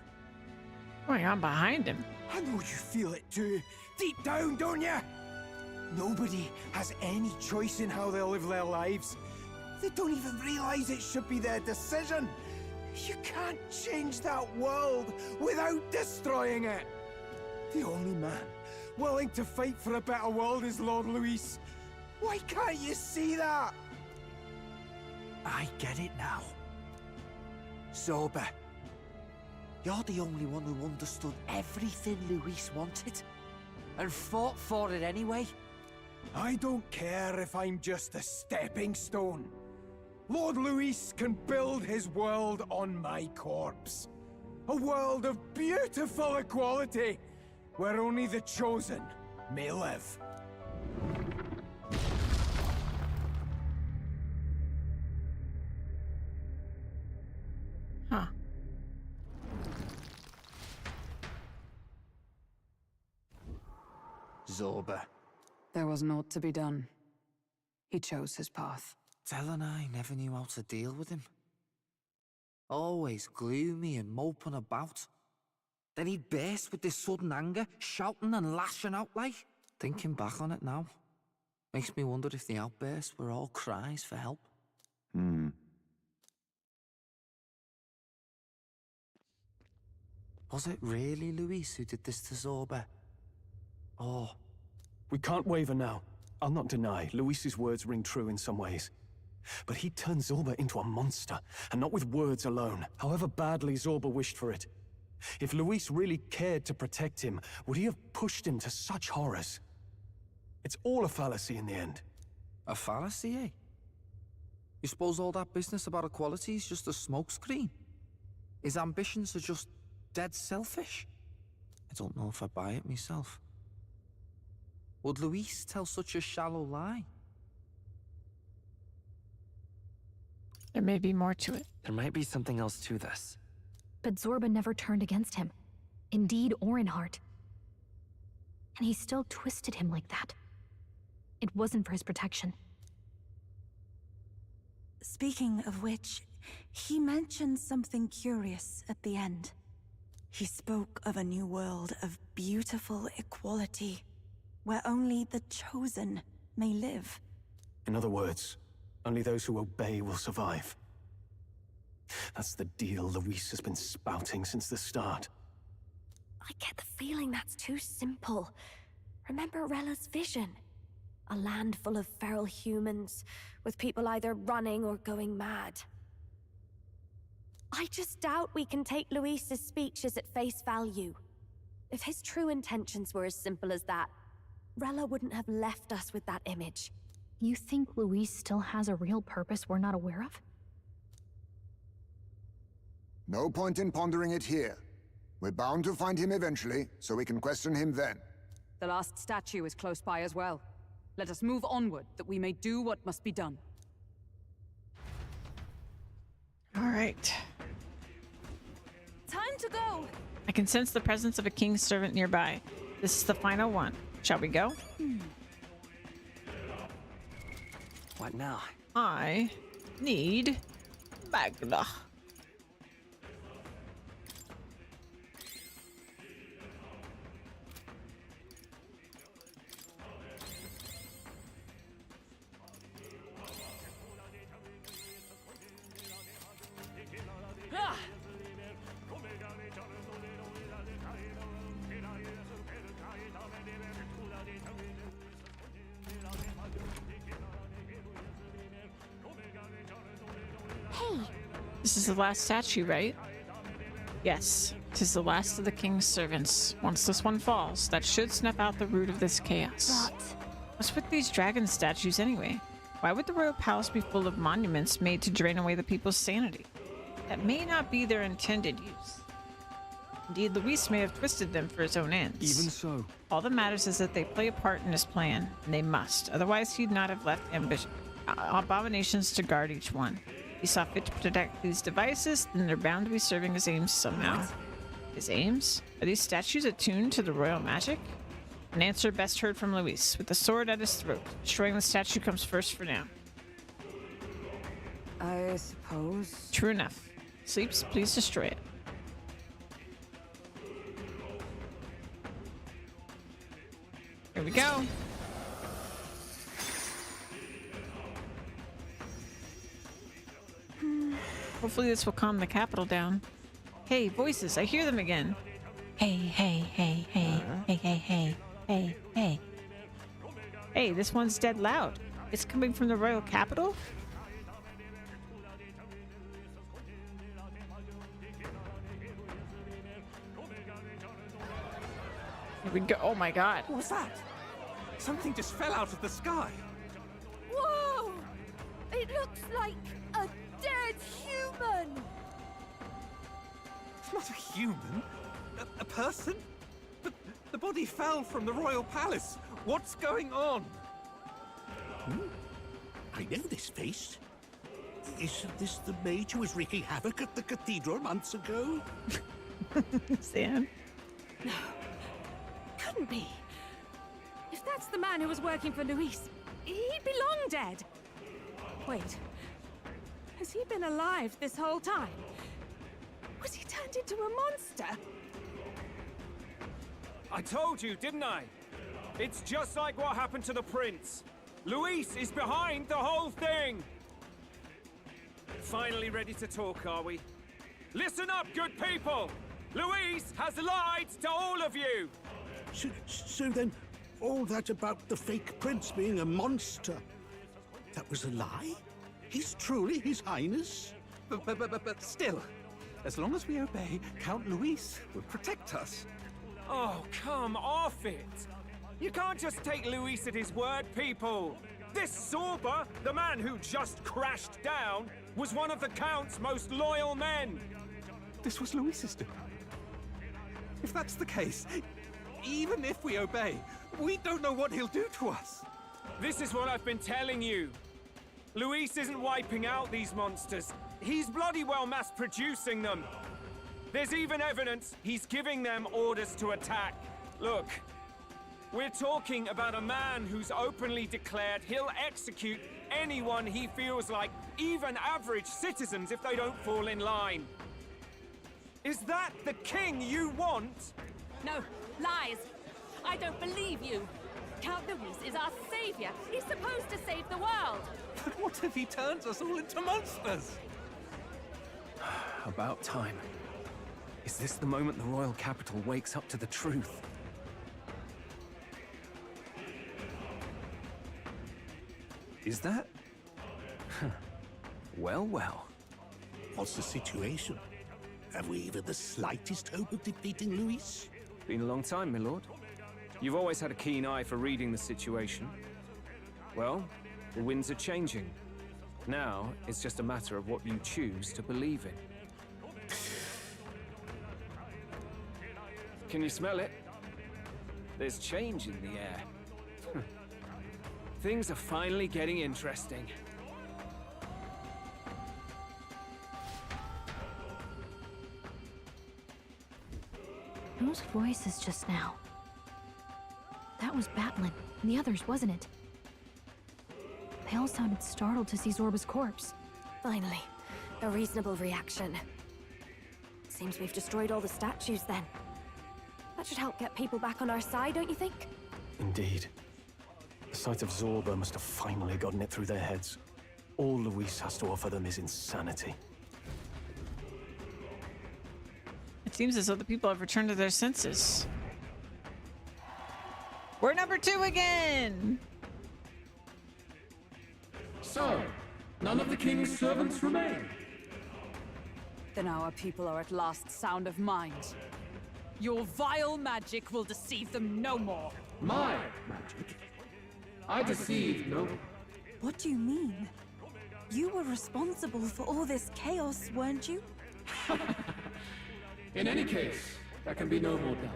Going on behind him. I know you feel it too. Deep down, don't you? Nobody has any choice in how they'll live their lives. They don't even realize it should be their decision. You can't change that world without destroying it. The only man willing to fight for a better world is Lord Louis. Why can't you see that? I get it now. Zorba, you're the only one who understood everything Louis wanted, and fought for it anyway. I don't care if I'm just a stepping stone. Lord Louis can build his world on my corpse. A world of beautiful equality, where only the chosen may live. Huh. Zorba. There was naught to be done. He chose his path. Tell and I never knew how to deal with him. Always gloomy and moping about. Then he'd burst with this sudden anger, shouting and lashing out like. Thinking back on it now, makes me wonder if the outbursts were all cries for help. Was it really Louis who did this to Zorba? Or... We can't waver now. I'll not deny, Louis's words ring true in some ways. But he turned Zorba into a monster, and not with words alone, however badly Zorba wished for it. If Louis really cared to protect him, would he have pushed him to such horrors? It's all a fallacy in the end. A fallacy, eh? You suppose all that business about equality is just a smokescreen? His ambitions are just dead selfish? I don't know if I buy it myself. Would Louis tell such a shallow lie? There may be more to it. There might be something else to this. But Zorba never turned against him, in deed or in heart. And he still twisted him like that. It wasn't for his protection. Speaking of which, he mentioned something curious at the end. He spoke of a new world of beautiful equality, where only the chosen may live. In other words, only those who obey will survive. That's the deal Louis has been spouting since the start. I get the feeling that's too simple. Remember Rella's vision? A land full of feral humans, with people either running or going mad. I just doubt we can take Louise's speeches at face value. If his true intentions were as simple as that, Rella wouldn't have left us with that image. You think Luis still has a real purpose we're not aware of? No point in pondering it here. We're bound to find him eventually, so we can question him then. The last statue is close by as well. Let us move onward, that we may do what must be done. All right. Time to go! I can sense the presence of a king's servant nearby. This is the final one. Shall we go? What now? I need Magna. This is the last statue, right? Yes, 'tis the last of the king's servants. Once this one falls, that should snuff out the root of this chaos. What's with these dragon statues anyway? Why would the royal palace be full of monuments made to drain away the people's sanity? That may not be their intended use. Indeed, Luis may have twisted them for his own ends. Even so. All that matters is that they play a part in his plan, and they must. Otherwise, he'd not have left abominations to guard each one. He saw fit to protect these devices, then they're bound to be serving his aims somehow. His aims? Are these statues attuned to the royal magic? An answer best heard from Luis, with the sword at his throat. Destroying the statue comes first for now. I suppose. True enough. Sleeps, please destroy it. Here we go. Hopefully this will calm the capital down. Hey, voices, I hear them again. Hey, hey, hey, hey, hey, hey, hey, hey, hey. Hey, this one's dead loud. It's coming from the royal capital? Here we go. Oh my god. What was that? Something just fell out of the sky. Whoa! It looks like a dead human! It's not a human. A person? But the body fell from the royal palace. What's going on? I know this face. Isn't this the mage who was wreaking havoc at the cathedral months ago? Sam? No. Couldn't be. If that's the man who was working for Luis, he'd be long dead. Wait. Has he been alive this whole time? Was he turned into a monster? I told you, didn't I? It's just like what happened to the prince. Luis is behind the whole thing! Finally ready to talk, are we? Listen up, good people! Luis has lied to all of you! So then, all that about the fake prince being a monster, that was a lie? He's truly His Highness? But still, as long as we obey, Count Luis will protect us. Oh, come off it! You can't just take Luis at his word, people! This Zorba, the man who just crashed down, was one of the Count's most loyal men! This was Luis's doing. If that's the case, even if we obey, we don't know what he'll do to us. This is what I've been telling you. Luis isn't wiping out these monsters. He's bloody well mass-producing them. There's even evidence he's giving them orders to attack. Look, we're talking about a man who's openly declared he'll execute anyone he feels like, even average citizens, if they don't fall in line. Is that the king you want? No, lies. I don't believe you. Count Luis is our savior. He's supposed to save the world. But what if he turns us all into monsters? About time. Is this the moment the royal capital wakes up to the truth? Is that? Well, well. What's the situation? Have we even the slightest hope of defeating Luis? Been a long time, my lord. You've always had a keen eye for reading the situation. Well, the winds are changing. Now, it's just a matter of what you choose to believe in. Can you smell it? There's change in the air. Things are finally getting interesting. Those voices just now. That was Batlin, and the others, wasn't it? They all sounded startled to see Zorba's corpse. Finally, a reasonable reaction. Seems we've destroyed all the statues then. That should help get people back on our side, don't you think? Indeed. The sight of Zorba must have finally gotten it through their heads. All Luis has to offer them is insanity. It seems as though the people have returned to their senses. We're number 2 again! So, none of the king's servants remain. Then our people are at last sound of mind. Your vile magic will deceive them no more. My magic? I deceived no one. What do you mean? You were responsible for all this chaos, weren't you? In any case, there can be no more doubt.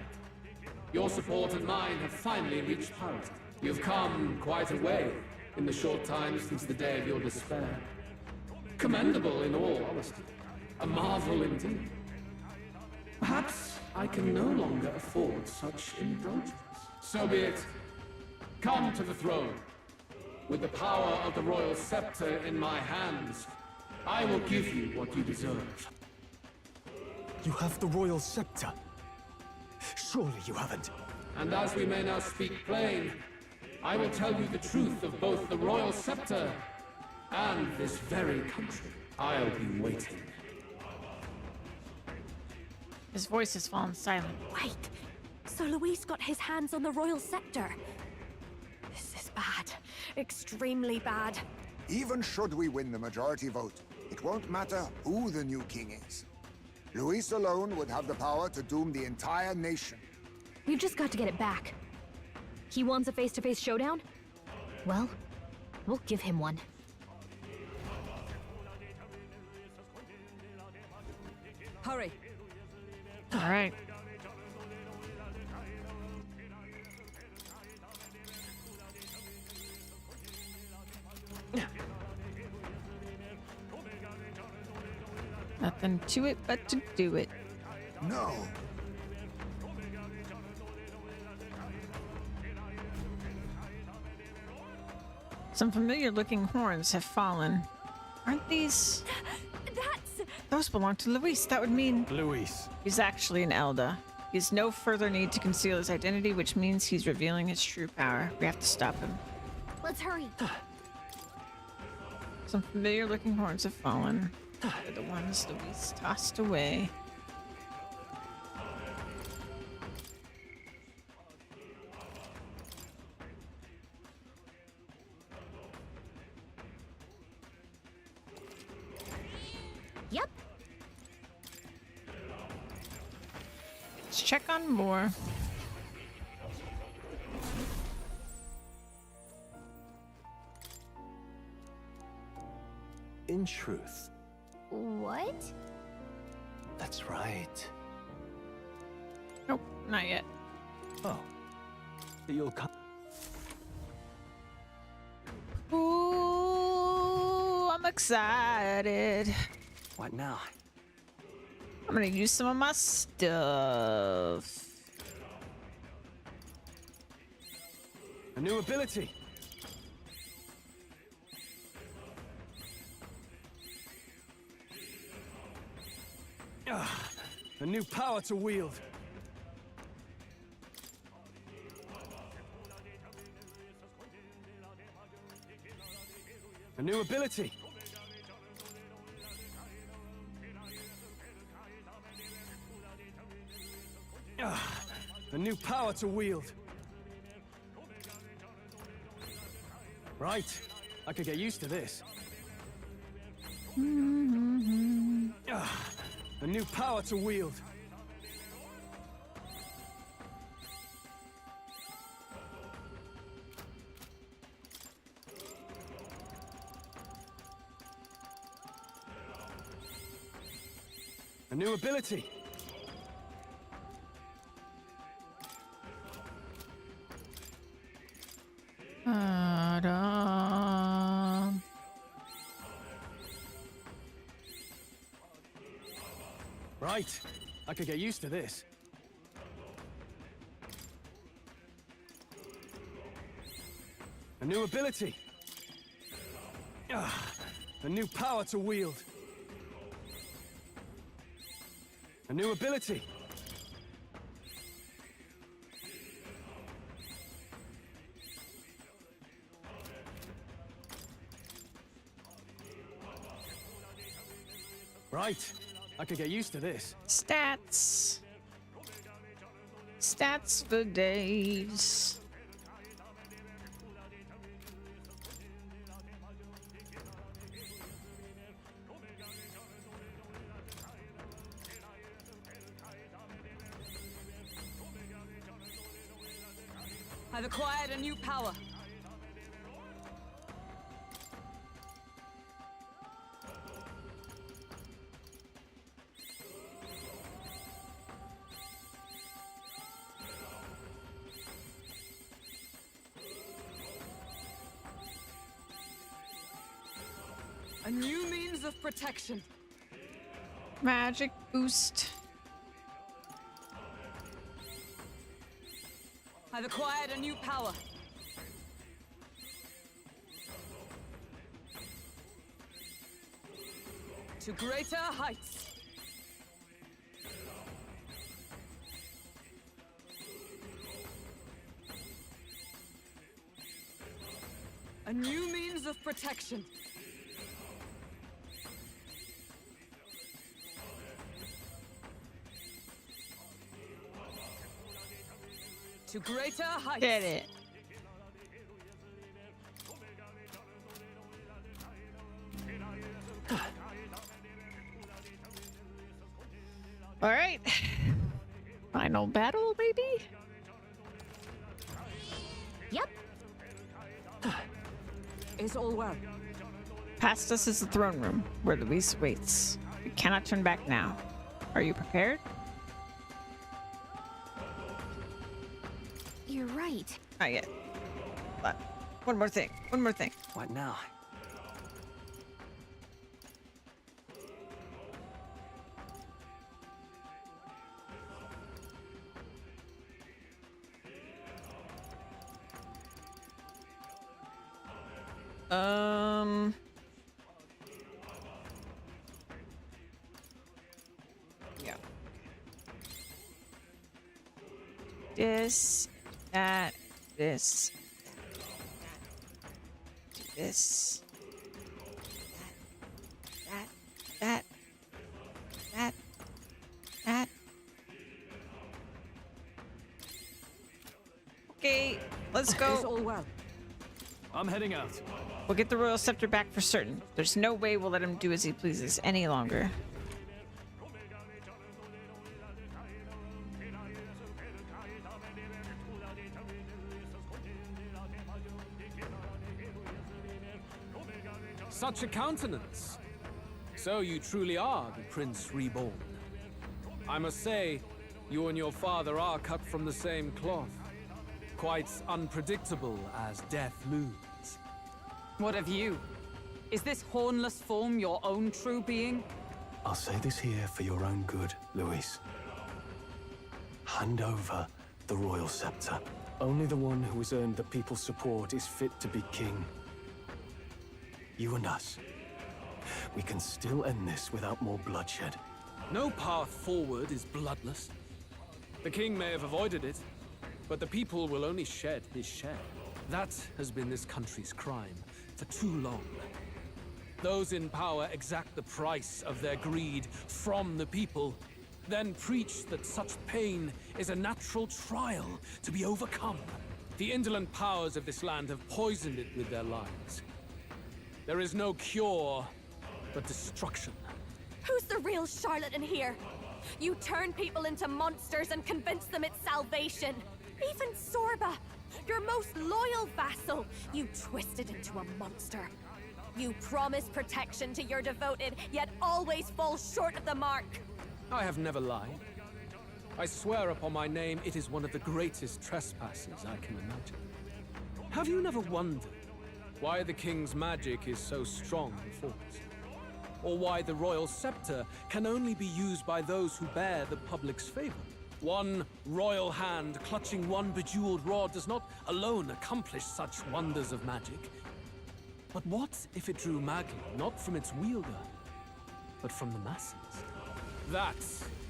Your support and mine have finally reached parity. You've come quite a way in the short time since the day of your despair. Commendable in all honesty. A marvel indeed. Perhaps I can no longer afford such indulgence. So be it. Come to the throne. With the power of the royal scepter in my hands, I will give you what you deserve. You have the royal scepter. Surely you haven't. And as we may now speak plain, I will tell you the truth of both the royal scepter and this very country. I'll be waiting. His voice has fallen silent. Wait, so Luis got his hands on the royal scepter. This is bad. Extremely bad. Even should we win the majority vote, it won't matter who the new king is. Luis alone would have the power to doom the entire nation. We've just got to get it back. He wants a face-to-face showdown? Well, we'll give him one. Hurry. All right. Nothing to it but to do it. No. Some familiar-looking horns have fallen. Aren't these... Those belong to Luis. That would mean... Luis. He's actually an Elda. He has no further need to conceal his identity, which means he's revealing his true power. We have to stop him. Let's hurry. Some familiar-looking horns have fallen. They're the ones Luis tossed away. Yep. Let's check on more. In truth. What? That's right. Nope, not yet. Oh. You'll come. Ooh, I'm excited. What now? I'm gonna use some of my stuff. A new ability. A new power to wield. A new ability. A new power to wield. Right. I could get used to this. A new power to wield. new ability. Right. I could get used to this. A new ability. A new power to wield. A new ability. Right. I could get used to this. Stats. Stats for days. I've acquired a new power. A new means of protection. Magic boost. I've acquired a new power. To greater heights. A new means of protection. To greater heights. Get it. All right. Final battle, maybe? Yep. Is all well. Past us is the throne room, where Luis waits. We cannot turn back now. Are you prepared? You're right. Not yet. But one more thing. One more thing. What now? Yeah. This, that, this, this, that. Okay, let's go. Is all well. I'm heading out. We'll get the royal scepter back for certain. There's no way we'll let him do as he pleases any longer. Such a countenance. So you truly are the Prince Reborn. I must say, you and your father are cut from the same cloth. Quite unpredictable as death looms. What of you? Is this hornless form your own true being? I'll say this here for your own good, Luis. Hand over the royal scepter. Only the one who has earned the people's support is fit to be king. You and us. We can still end this without more bloodshed. No path forward is bloodless. The king may have avoided it, but the people will only shed his share. That has been this country's crime for too long. Those in power exact the price of their greed from the people, then preach that such pain is a natural trial to be overcome. The indolent powers of this land have poisoned it with their lies. There is no cure but destruction. Who's the real charlatan here? You turn people into monsters and convince them it's salvation. Even Sorba, your most loyal vassal, you twisted into a monster. You promise protection to your devoted, yet always fall short of the mark. I have never lied. I swear upon my name, it is one of the greatest trespasses I can imagine. Have you never wondered why the king's magic is so strong and forced? Or why the royal scepter can only be used by those who bear the public's favor? One royal hand clutching one bejeweled rod does not alone accomplish such wonders of magic. But what if it drew Magla not from its wielder, but from the masses? That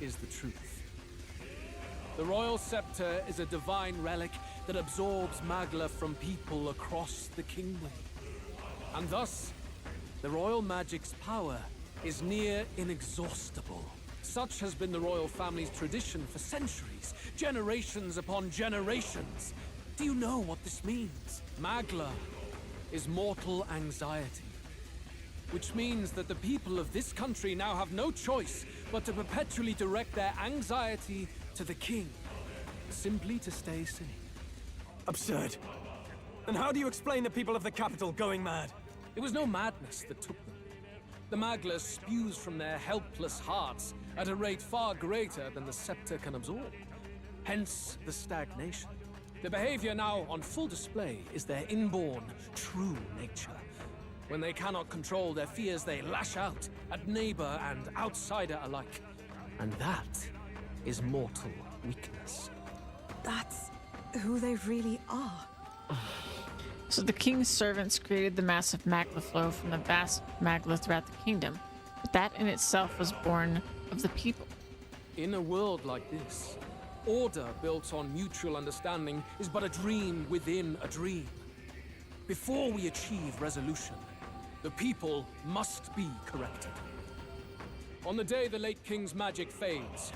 is the truth. The royal scepter is a divine relic that absorbs Magla from people across the kingdom. And thus, the royal magic's power is near inexhaustible. Such has been the royal family's tradition for centuries, generations upon generations. Do you know what this means? Magla is mortal anxiety, which means that the people of this country now have no choice but to perpetually direct their anxiety to the king, simply to stay sane. Absurd. And how do you explain the people of the capital going mad? It was no madness that took them. The Magla spews from their helpless hearts at a rate far greater than the scepter can absorb. Hence the stagnation. The behavior now on full display is their inborn, true nature. When they cannot control their fears, they lash out at neighbor and outsider alike. And that is mortal weakness. That's who they really are. So the king's servants created the massive Magla flow from the vast Magla throughout the kingdom. But that in itself was born of the people. In a world like this, order built on mutual understanding is but a dream within a dream. Before we achieve resolution, the people must be corrected. On the day the late king's magic fades,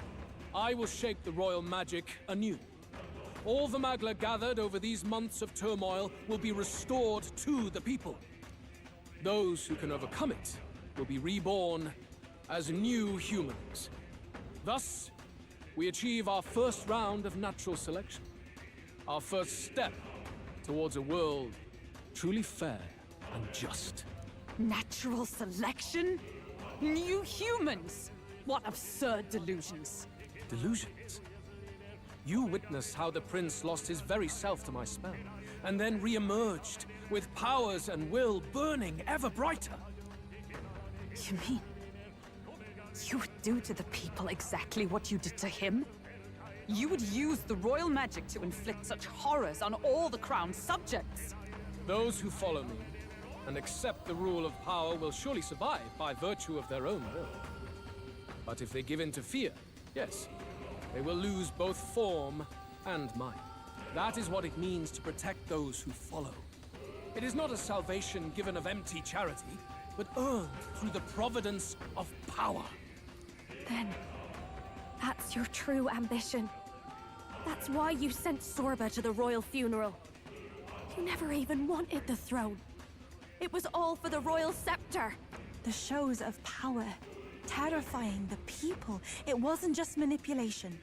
I will shape the royal magic anew. All the Magla gathered over these months of turmoil will be restored to the people. Those who can overcome it will be reborn as new humans. Thus, we achieve our first round of natural selection. Our first step towards a world truly fair and just. Natural selection? New humans? What absurd delusions. Delusions? You witnessed how the prince lost his very self to my spell, and then re-emerged with powers and will burning ever brighter. You mean you would do to the people exactly what you did to him? You would use the royal magic to inflict such horrors on all the crown's subjects? Those who follow me and accept the rule of power will surely survive by virtue of their own will. But if they give in to fear, yes, they will lose both form and mind. That is what it means to protect those who follow. It is not a salvation given of empty charity, but earned through the providence of power. Then, that's your true ambition. That's why you sent Sorba to the royal funeral. You never even wanted the throne. It was all for the royal scepter. The shows of power, terrifying the people. It wasn't just manipulation.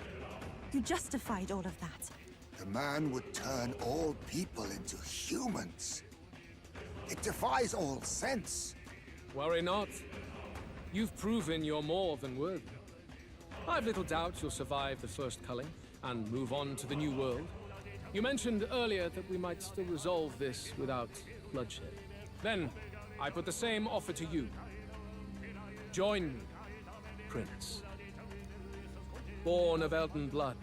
You justified all of that. The man would turn all people into humans. It defies all sense. Worry not. You've proven you're more than worthy. I've little doubt you'll survive the first culling and move on to the new world. You mentioned earlier that we might still resolve this without bloodshed. Then, I put the same offer to you. Join me, Prince. Born of Elden blood,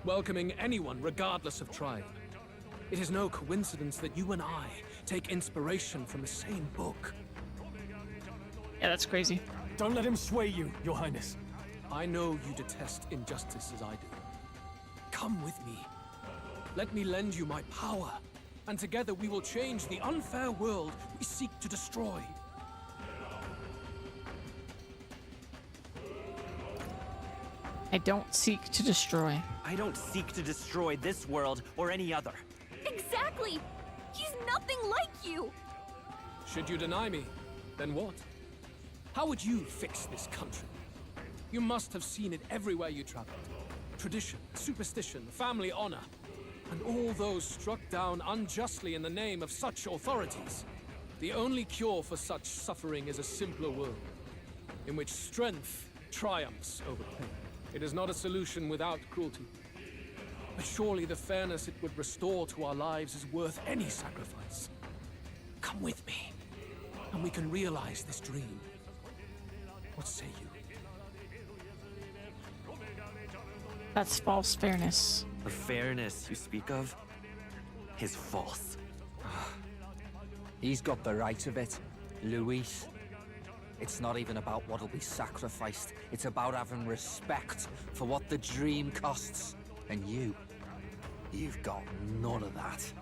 welcoming anyone regardless of tribe. It is no coincidence that you and I take inspiration from the same book. Yeah, that's crazy. Don't let him sway you, Your Highness. I know you detest injustice as I do. Come with me. Let me lend you my power, and together we will change the unfair world we seek to destroy. I don't seek to destroy. I don't seek to destroy this world or any other. Exactly! He's nothing like you! Should you deny me, then what? How would you fix this country? You must have seen it everywhere you traveled. Tradition, superstition, family honor, and all those struck down unjustly in the name of such authorities. The only cure for such suffering is a simpler world, in which strength triumphs over pain. It is not a solution without cruelty. But surely the fairness it would restore to our lives is worth any sacrifice. Come with me, and we can realize this dream. What say you? That's false fairness. The fairness you speak of is false. He's got the right of it, Luis. It's not even about what'll be sacrificed. It's about having respect for what the dream costs. And you've got none of that.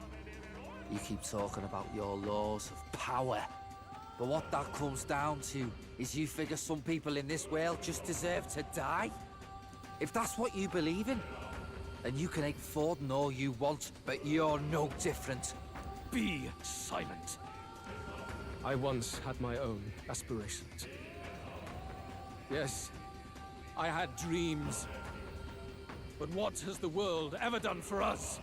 You keep talking about your laws of power. But what that comes down to is you figure some people in this world just deserve to die? If that's what you believe in, then you can hate Forden all you want, but you're no different. Be silent. I once had my own aspirations. Yes, I had dreams. But what has the world ever done for us?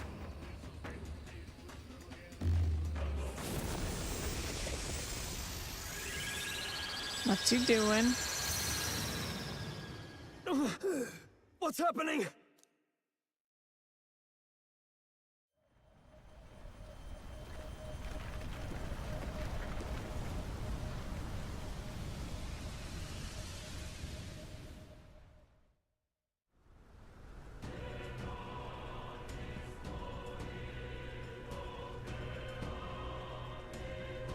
What's he doing? What's happening?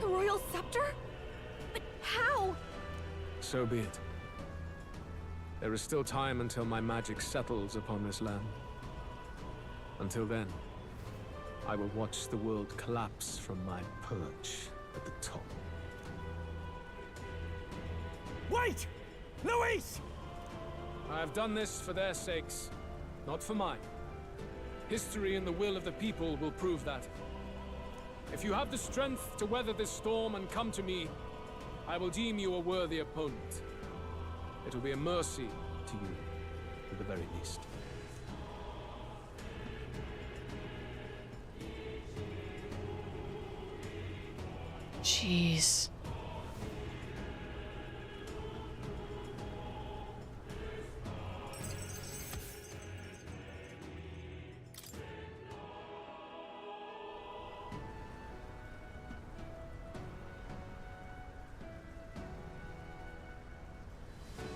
The royal scepter? But how? So be it. There is still time until my magic settles upon this land. Until then, I will watch the world collapse from my perch at the top. Wait! Luis! I have done this for their sakes, not for mine. History and the will of the people will prove that. If you have the strength to weather this storm and come to me, I will deem you a worthy opponent. It will be a mercy to you, at the very least. Jeez.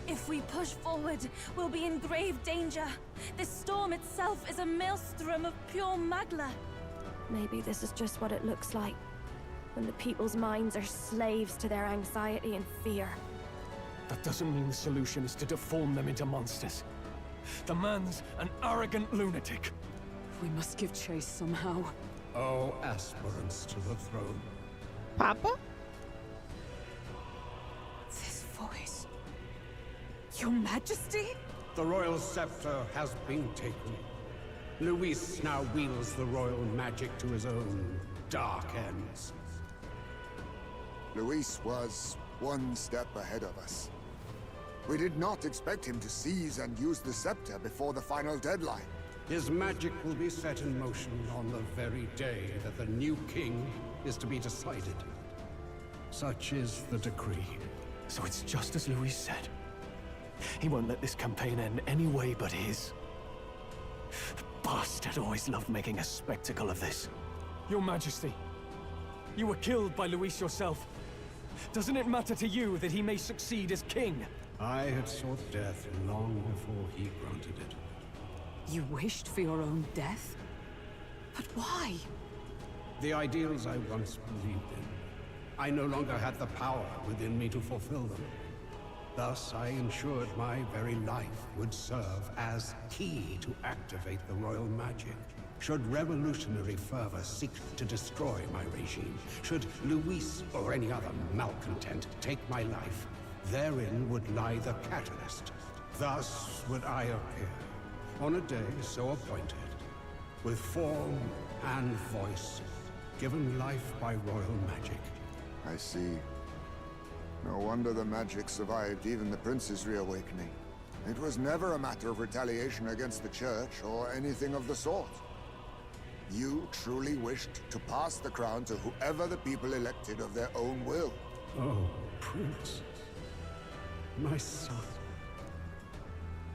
If we push forward, we'll be in grave danger. This storm itself is a maelstrom of pure magla. Maybe this is just what it looks like, when the people's minds are slaves to their anxiety and fear. That doesn't mean the solution is to deform them into monsters. The man's an arrogant lunatic. We must give chase somehow. Oh, aspirants to the throne. Papa? This voice. Your Majesty? The royal scepter has been taken. Luis now wields the royal magic to his own dark ends. Luis was one step ahead of us. We did not expect him to seize and use the scepter before the final deadline. His magic will be set in motion on the very day that the new king is to be decided. Such is the decree. So it's just as Luis said. He won't let this campaign end any way but his. The bastard always loved making a spectacle of this. Your Majesty, you were killed by Luis yourself. Doesn't it matter to you that he may succeed as king? I had sought death long before he granted it. You wished for your own death? But why? The ideals I once believed in. I no longer had the power within me to fulfill them. Thus, I ensured my very life would serve as key to activate the royal magic. Should revolutionary fervor seek to destroy my regime, should Luis or any other malcontent take my life, therein would lie the catalyst. Thus would I appear, on a day so appointed, with form and voice, given life by royal magic. I see. No wonder the magic survived even the prince's reawakening. It was never a matter of retaliation against the church or anything of the sort. You truly wished to pass the crown to whoever the people elected of their own will. Oh, Prince. My son.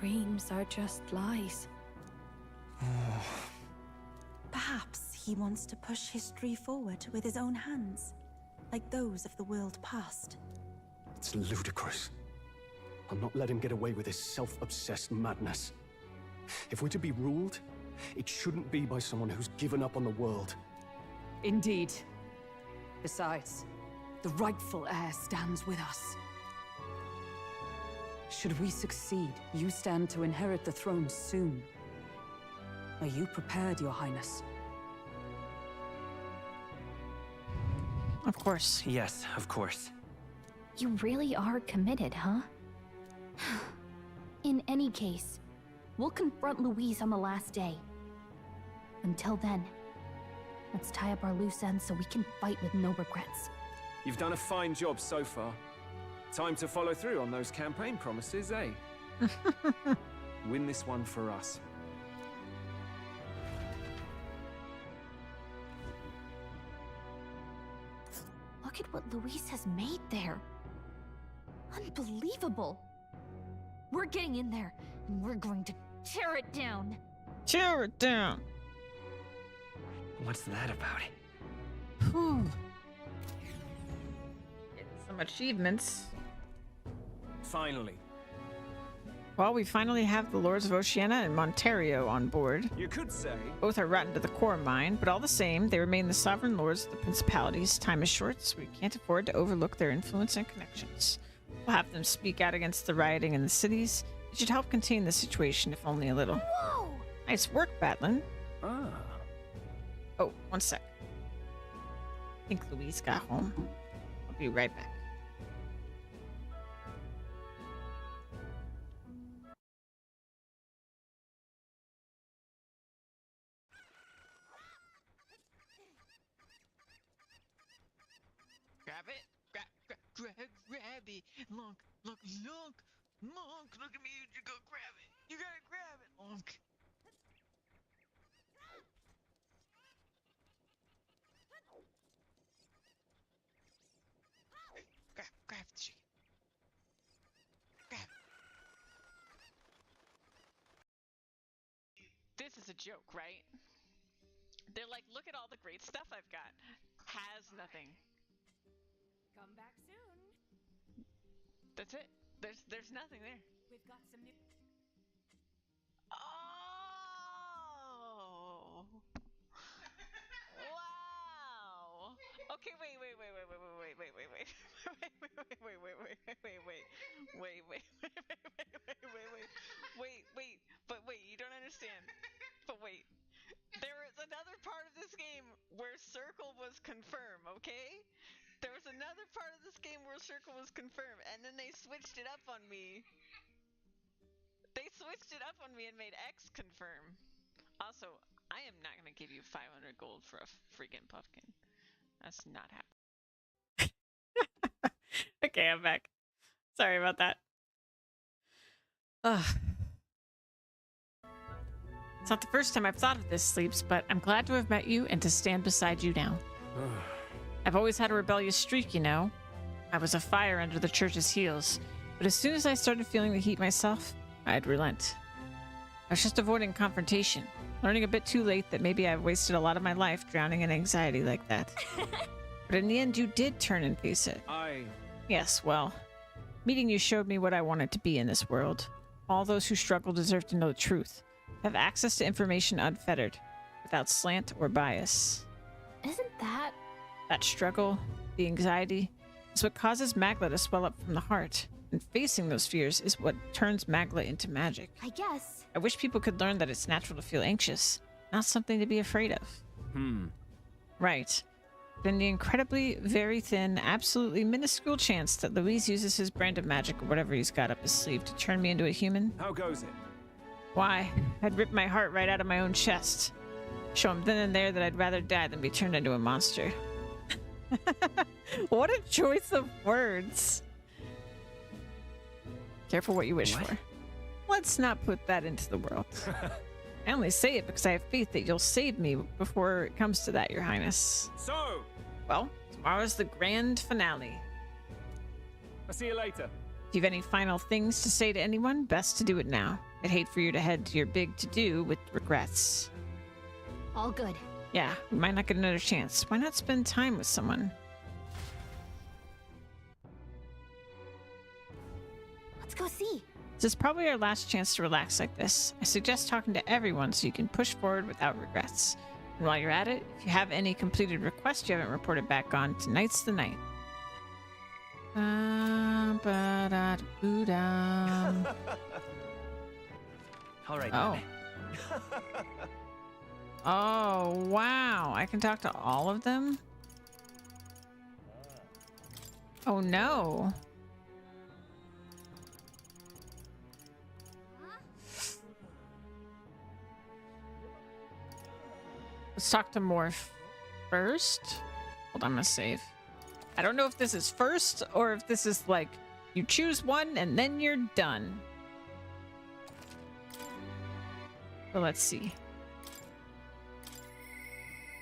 Dreams are just lies. Perhaps he wants to push history forward with his own hands, like those of the world past. It's ludicrous. I'll not let him get away with his self-obsessed madness. If we're to be ruled, it shouldn't be by someone who's given up on the world. Indeed. Besides, the rightful heir stands with us. Should we succeed, you stand to inherit the throne soon. Are you prepared, Your Highness? Of course. Yes, of course. You really are committed, huh? In any case, we'll confront Louise on the last day. Until then, let's tie up our loose ends so we can fight with no regrets. You've done a fine job so far. Time to follow through on those campaign promises, eh? Win this one for us. Look at what Louise has made there. Unbelievable. We're getting in there, and we're going to tear it down. Tear it down. What's that about? Whew. Getting some achievements. Finally. Well, we finally have the Lords of Oceania and Montario on board. You could say. Both are rotten to the core of mine, but all the same, they remain the sovereign lords of the principalities. Time is short, so we can't afford to overlook their influence and connections. We'll have them speak out against the rioting in the cities. It should help contain the situation, if only a little. Whoa! Nice work, Batlin. Ah. Oh, one sec. I think Louise got home. I'll be right back. Grab it. Grab it. Look, look at me. You go grab it. You gotta grab it, Lunk. Grab the chicken. Grab it. This is a joke, right? They're like, look at all the great stuff I've got. Has nothing. Come back soon. That's it. There's nothing there. We've got some new... Oh! Wow! Okay, wait. But wait, you don't understand. But wait. There is another part of this game where Circle was confirmed, okay? There was another part of this game where Circle was confirmed, and then they switched it up on me. They switched it up on me and made X confirm. Also, I am not going to give you 500 gold for a freaking pumpkin. That's not happening. Okay, I'm back. Sorry about that. Ugh. It's not the first time I've thought of this, Sleeps, but I'm glad to have met you and to stand beside you now. I've always had a rebellious streak, you know. I was a fire under the church's heels, but as soon as I started feeling the heat myself, I'd relent. I was just avoiding confrontation, learning a bit too late that maybe I've wasted a lot of my life drowning in anxiety like that. But in the end, you did turn and face it. Yes, well, meeting you showed me what I wanted to be in this world. All those who struggle deserve to know the truth, have access to information unfettered, without slant or bias. Isn't that... That struggle, the anxiety, is what causes Magla to swell up from the heart. And facing those fears is what turns Magla into magic. I guess. I wish people could learn that it's natural to feel anxious, not something to be afraid of. Right. Then the incredibly, very thin, absolutely minuscule chance that Louise uses his brand of magic or whatever he's got up his sleeve to turn me into a human. How goes it? Why, I'd rip my heart right out of my own chest. Show him then and there that I'd rather die than be turned into a monster. What a choice of words. Careful what you wish for. Let's not put that into the world. I only say it because I have faith that you'll save me before it comes to that, Your Highness. So? Well, tomorrow's the grand finale. I'll see you later. If you have any final things to say to anyone, best to do it now. I'd hate for you to head to your big to-do with regrets. All good. Yeah, we might not get another chance. Why not spend time with someone? Let's go see. This is probably our last chance to relax like this. I suggest talking to everyone so you can push forward without regrets. And while you're at it, if you have any completed requests you haven't reported back on, tonight's the night. All right. Oh. Oh, wow. I can talk to all of them? Oh, no. Let's talk to Morph first. Hold on, I'm gonna save. I don't know if this is first or if this is like you choose one and then you're done. But let's see.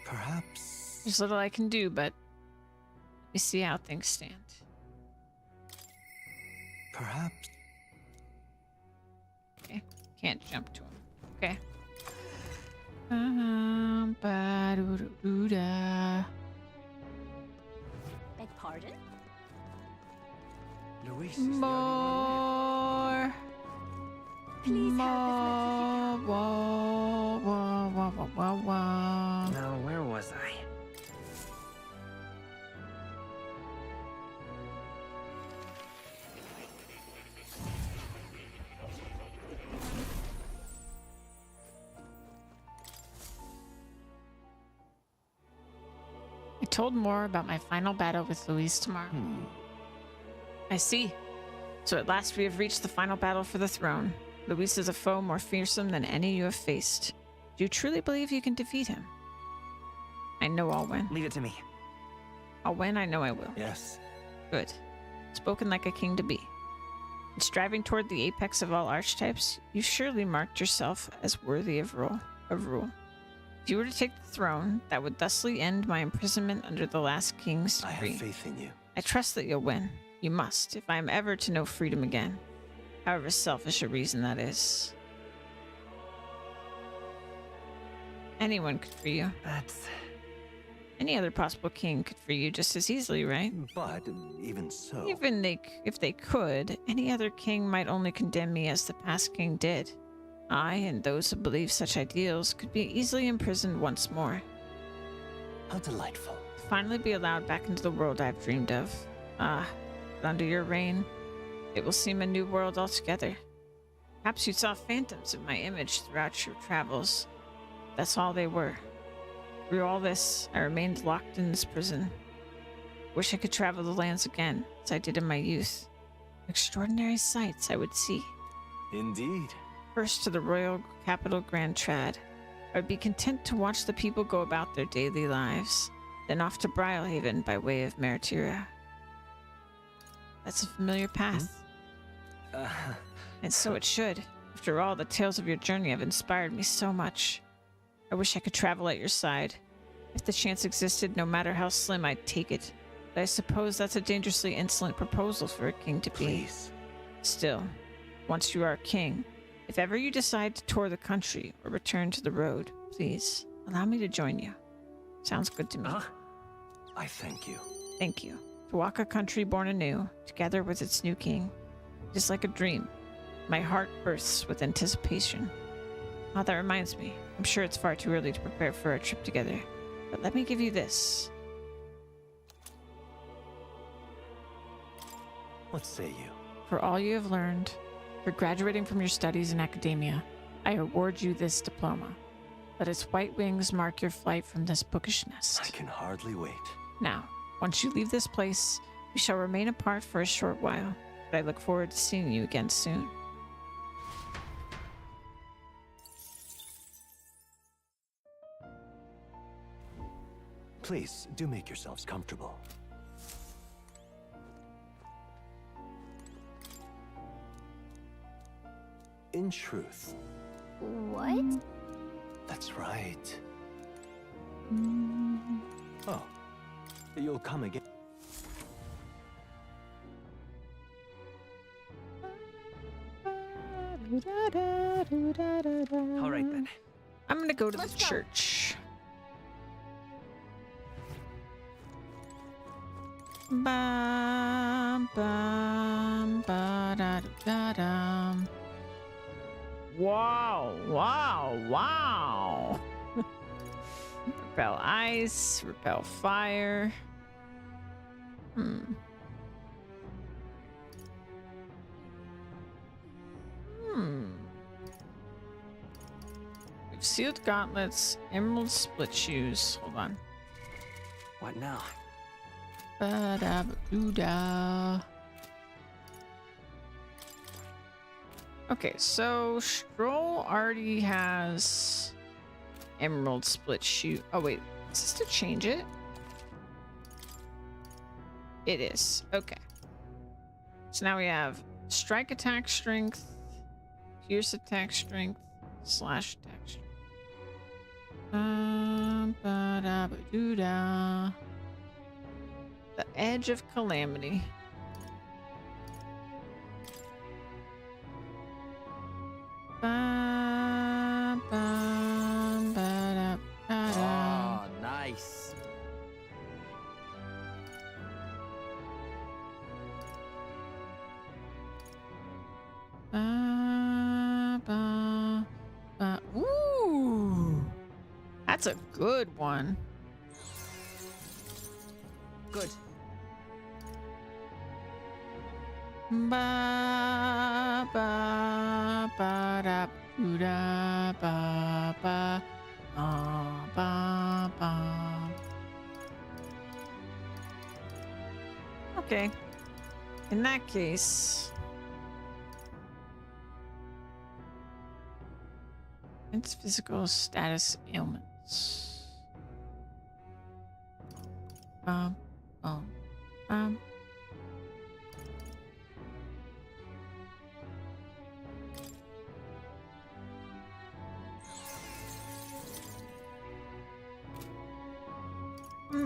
Perhaps. There's little I can do, but let me see how things stand. Perhaps. Okay, can't jump to him. Okay. Beg pardon? Luis, More. Please help More. Whoa, whoa, whoa, whoa, whoa, whoa. Now, where was I? I told more about my final battle with Luis tomorrow. I see. So at last we have reached the final battle for the throne. Luis is a foe more fearsome than any you have faced. Do you truly believe you can defeat him? I know I'll win. Leave it to me. I'll win, I know I will. Yes. Good. Spoken like a king to be. In striving toward the apex of all archetypes, you surely marked yourself as worthy of rule. If you were to take the throne, that would thusly end my imprisonment under the last king's decree. I have faith in you. I trust that you'll win. You must, if I am ever to know freedom again. However selfish a reason that is. Anyone could free you. That's... Any other possible king could free you just as easily, right? But even so... Even if they could, any other king might only condemn me as the past king did. I, and those who believe such ideals, could be easily imprisoned once more. How delightful. To finally be allowed back into the world I've dreamed of. But under your reign, it will seem a new world altogether. Perhaps you saw phantoms of my image throughout your travels. That's all they were. Through all this, I remained locked in this prison. Wish I could travel the lands again, as I did in my youth. Extraordinary sights I would see. Indeed. First to the royal capital Grand Trad. I would be content to watch the people go about their daily lives, then off to Brylehaven by way of Meritira. That's a familiar path. And so it should. After all, the tales of your journey have inspired me so much. I wish I could travel at your side. If the chance existed, no matter how slim, I'd take it. But I suppose that's a dangerously insolent proposal for a king to be. Please. Still, once you are a king, if ever you decide to tour the country or return to the road, please allow me to join you. Sounds good to me. I thank you. Thank you. To walk a country born anew, together with its new king. It is like a dream. My heart bursts with anticipation. Oh, that reminds me. I'm sure it's far too early to prepare for our trip together. But let me give you this. What say you? For all you have learned, for graduating from your studies in academia, I award you this diploma. Let its white wings mark your flight from this bookish nest. I can hardly wait. Now, once you leave this place, we shall remain apart for a short while, but I look forward to seeing you again soon. Please, do make yourselves comfortable. In truth. What? That's right. Oh, you'll come again. All right then. I'm gonna go to the church. Bum, bum, ba-da-da-da-dum. Wow, wow, wow. Repel ice, repel fire. Hmm. We've sealed gauntlets, emerald split shoes. Hold on. What now? Ba-da-ba-doo-da. Okay, so Stroll already has emerald split shoe. Oh wait, is this to change it? It is. Okay. So now we have strike attack strength, pierce attack strength, slash attack strength. Ba-da-ba-doo-da. The Edge of Calamity. Oh, nice. Ooh, that's a good one. Good. Ba ba ba da doo da ba ba ba ba. Okay. In that case, its physical status ailments. Um.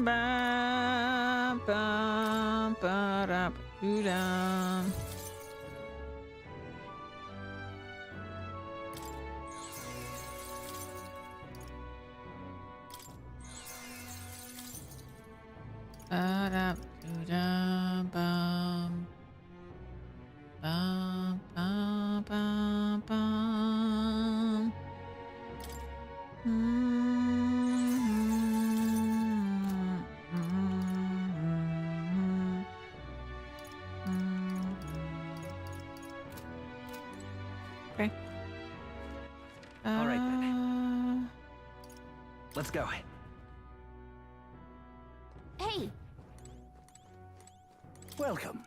Ba ba ba da ba doo da. Ba-da-ba-doo-da-bum. Bum-bum-bum-bum. Okay. All right then. Let's go. Hey! Welcome.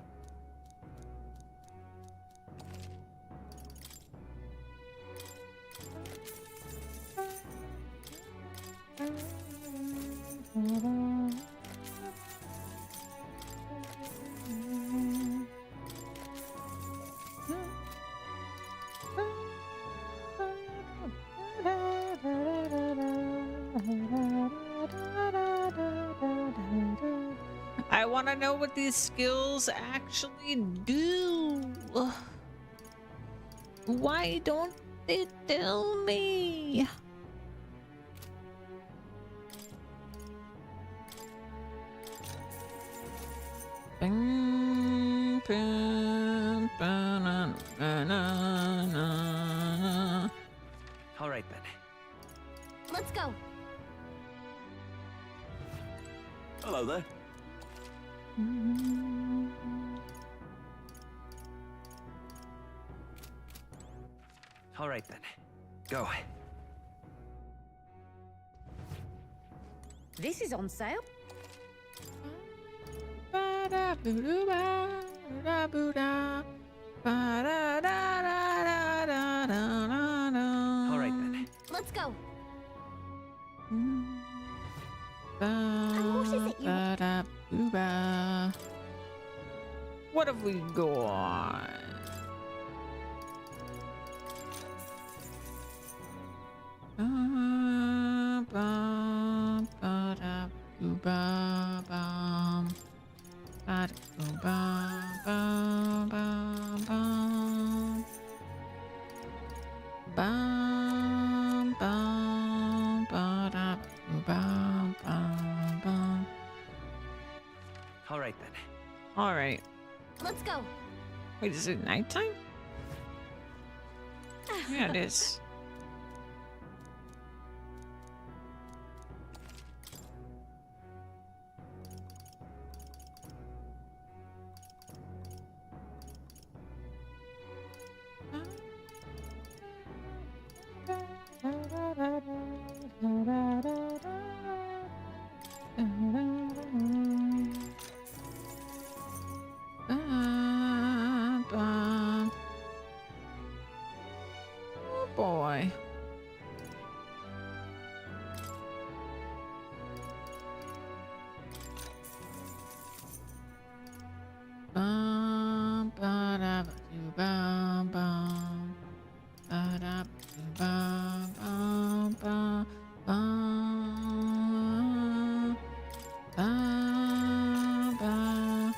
I want to know what these skills actually do. Why don't they tell me? Bing, bing, ba-na-na-na-na. All right then. Let's go. Hello there. All right then. Go. This is on sale. Ba-da-boo-doo-ba-da-boo-da. Ba-da-da-da-da-da-da-da. All right then. Let's go. What is it you- Ba-da-boo-ba. What have we got? Ba-da-boo-ba-bum. Ba-da-boo-ba-bum-bum-bum. All right then. All right. Let's go. Wait, is it nighttime? Yeah, it is. Oh boy. Bum, ba-da, bum, bum. Ba-da, bum, bum, bum, bum. Bum, bum.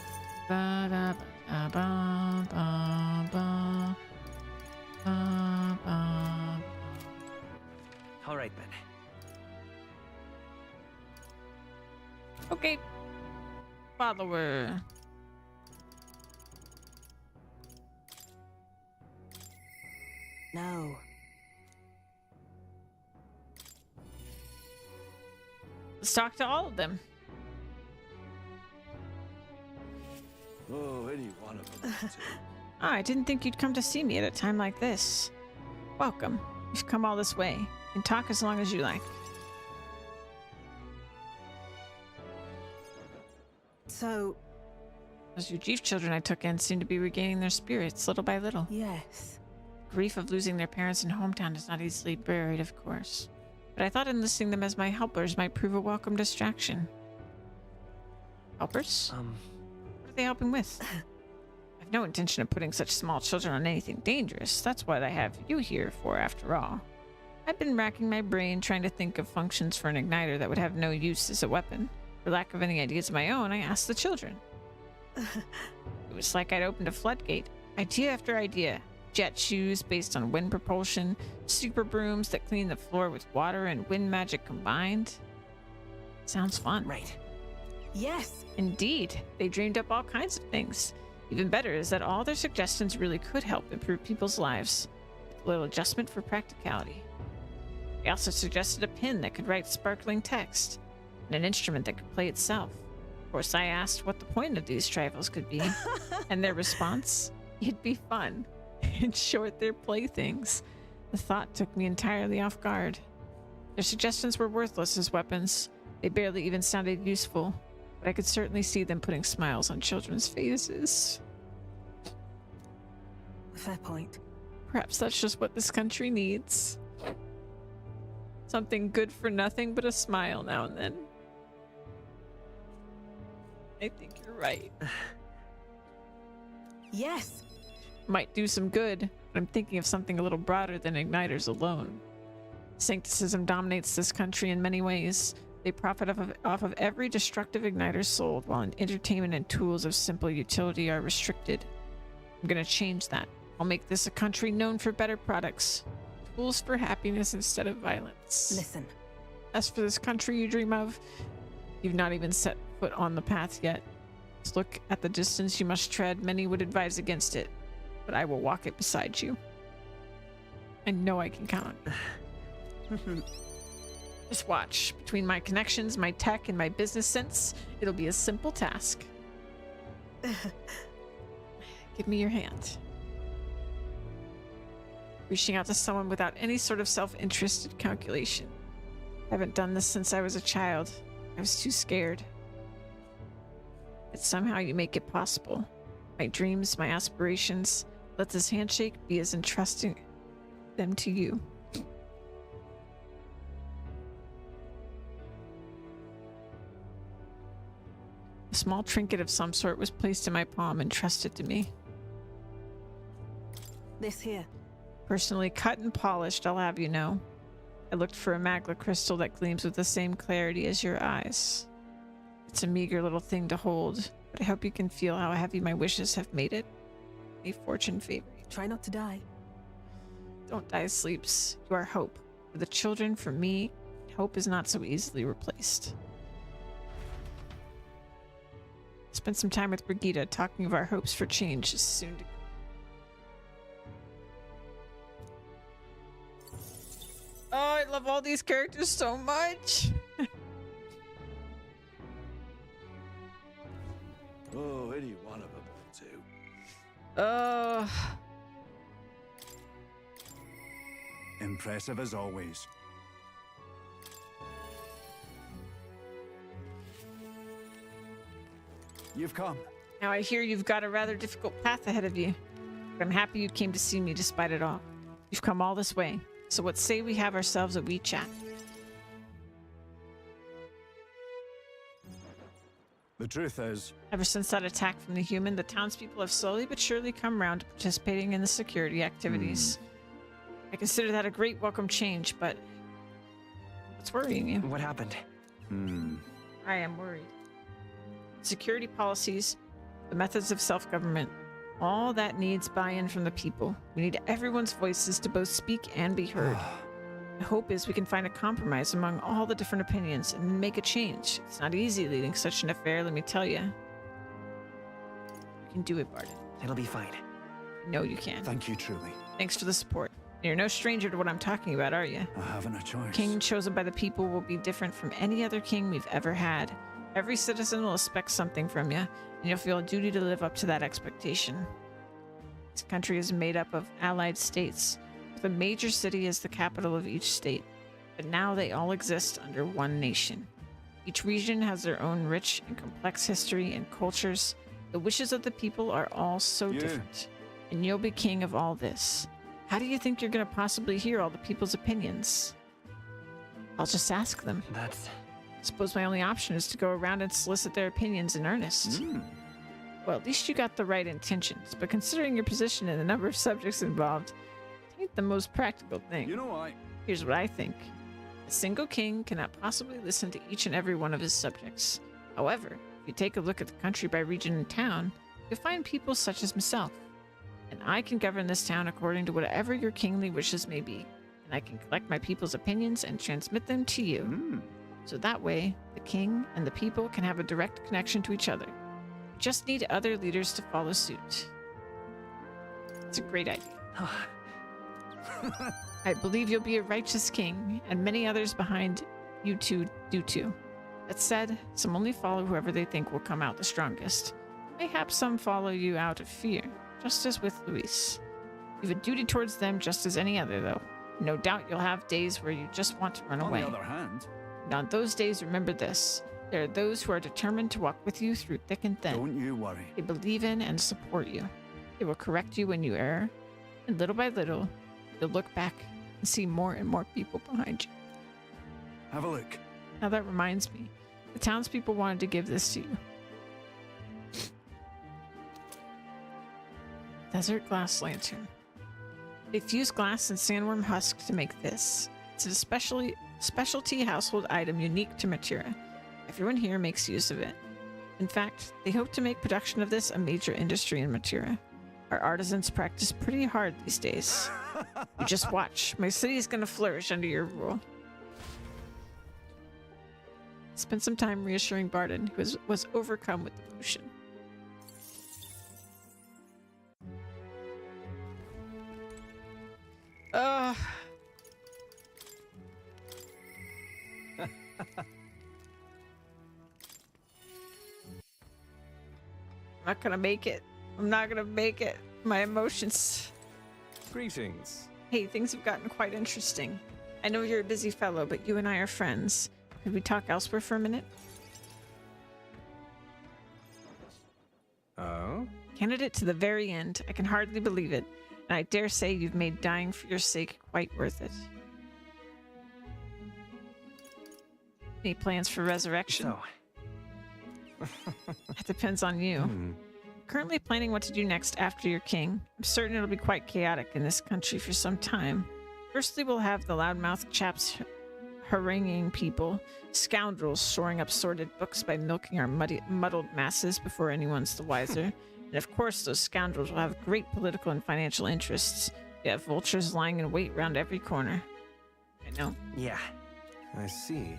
Ba-da, ba-da, bum, bum, bum. Bum, bum. All right then. Okay. Follower. No. Let's talk to all of them. Oh, any one of them. Ah, I didn't think you'd come to see me at a time like this. Welcome. You've come all this way. You can talk as long as you like. So... Those Ujif children I took in seem to be regaining their spirits little by little. Yes. Grief of losing their parents and hometown is not easily buried, of course. But I thought enlisting them as my helpers might prove a welcome distraction. Helpers? What are they helping with? I've no intention of putting such small children on anything dangerous. That's what I have you here for, after all. I've been racking my brain trying to think of functions for an igniter that would have no use as a weapon. For lack of any ideas of my own, I asked the children. It was like I'd opened a floodgate. Idea after idea. Jet shoes based on wind propulsion, super brooms that clean the floor with water and wind magic combined. Sounds fun. Right. Yes. Indeed. They dreamed up all kinds of things. Even better is that all their suggestions really could help improve people's lives. With a little adjustment for practicality. They also suggested a pen that could write sparkling text, and an instrument that could play itself. Of course, I asked what the point of these trifles could be, and their response, it'd be fun. In short, they're playthings. The thought took me entirely off guard. Their suggestions were worthless as weapons. They barely even sounded useful, but I could certainly see them putting smiles on children's faces. Fair point. Perhaps that's just what this country needs. Something good for nothing but a smile now and then. I think you're right. Yes. Might do some good, but I'm thinking of something a little broader than igniters alone. Sancticism dominates this country in many ways. They profit off of every destructive igniter sold, while entertainment and tools of simple utility are restricted. I'm gonna change that. I'll make this a country known for better products. Tools for happiness instead of violence. Listen. As for this country you dream of, you've not even set foot on the path yet. Just look at the distance you must tread. Many would advise against it, but I will walk it beside you. I know I can count on you. Just watch. Between my connections, my tech, and my business sense, it'll be a simple task. Give me your hand. Reaching out to someone without any sort of self-interested calculation. I haven't done this since I was a child. I was too scared. But somehow you make it possible. My dreams, my aspirations. Let this handshake be as entrusting them to you. A small trinket of some sort was placed in my palm and trusted to me. This here. Personally cut and polished, I'll have you know. I looked for a magla crystal that gleams with the same clarity as your eyes. It's a meager little thing to hold, but I hope you can feel how heavy my wishes have made it. A fortune favor you. Try not to die. Don't die, Sleeps. You are hope. For the children, for me, hope is not so easily replaced. This Spent some time with Brigitte talking of our hopes for change is soon to come. Oh, I love all these characters so much. Oh, any one of them will do. Impressive as always. You've come. Now I hear you've got a rather difficult path ahead of you. But I'm happy you came to see me despite it all. You've come all this way. So what say we have ourselves a wee chat? The truth is, Ever since that attack from the human, the townspeople have slowly but surely come round to participating in the security activities. I consider that a great welcome change, but what's worrying you? What happened? I am worried. Security policies, the methods of self-government, all that needs buy-in from the people. We need everyone's voices to both speak and be heard. My hope is we can find a compromise among all the different opinions and make a change. It's not easy leading such an affair, let me tell you. You can do it, Barton. It'll be fine. I know you can. thank you truly. Thanks for the support. You're no stranger to what I'm talking about, are you? I haven't a choice. King chosen by the people will be different from any other king we've ever had. Every citizen will expect something from you, and you'll feel a duty to live up to that expectation. This country is made up of allied states, with a major city as the capital of each state. But now they all exist under one nation. Each region has their own rich and complex history and cultures. The wishes of the people are all so different, and you'll be king of all this. How do you think you're going to possibly hear all the people's opinions? I'll just ask them. Suppose my only option is to go around and solicit their opinions in earnest. Well, at least you got the right intentions, but considering your position and the number of subjects involved, it ain't the most practical thing. You know, Here's what I think. A single king cannot possibly listen to each and every one of his subjects. However, if you take a look at the country by region and town, you'll find people such as myself. And I can govern this town according to whatever your kingly wishes may be. And I can collect my people's opinions and transmit them to you. So that way, the king and the people can have a direct connection to each other. We just need other leaders to follow suit. It's a great idea. I believe you'll be a righteous king, and many others behind you two do too. That said, some only follow whoever they think will come out the strongest. Mayhaps some follow you out of fear, just as with Luis. You've a duty towards them just as any other, though. No doubt you'll have days where you just want to run away. On the other hand, and on those days, remember this. There are those who are determined to walk with you through thick and thin. Don't you worry. They believe in and support you. They will correct you when you err. And little by little, you'll look back and see more and more people behind you. Have a look. Now that reminds me. The townspeople wanted to give this to you. Desert glass lantern. They fuse glass and sandworm husk to make this. It's a specialty household item unique to Matera. Everyone here makes use of it. In fact, they hope to make production of this a major industry in Matera. Our artisans practice pretty hard these days. You just watch. My city is going to flourish under your rule. Spent some time reassuring Barton, who was overcome with emotion. I'm not gonna make it. I'm not gonna make it. My emotions. Greetings. Hey, things have gotten quite interesting. I know you're a busy fellow, but you and I are friends. Could we talk elsewhere for a minute? Oh? Candidate to the very end. I can hardly believe it. And I dare say you've made dying for your sake quite worth it. Any plans for resurrection? That depends on you. Currently planning what to do next after you're king. I'm certain it'll be quite chaotic in this country for some time. Firstly, we'll have the loudmouth chaps haranguing people, scoundrels shoring up sordid books by milking our muddled masses before anyone's the wiser. And of course, those scoundrels will have great political and financial interests. You have vultures lying in wait round every corner. I know. Yeah. I see.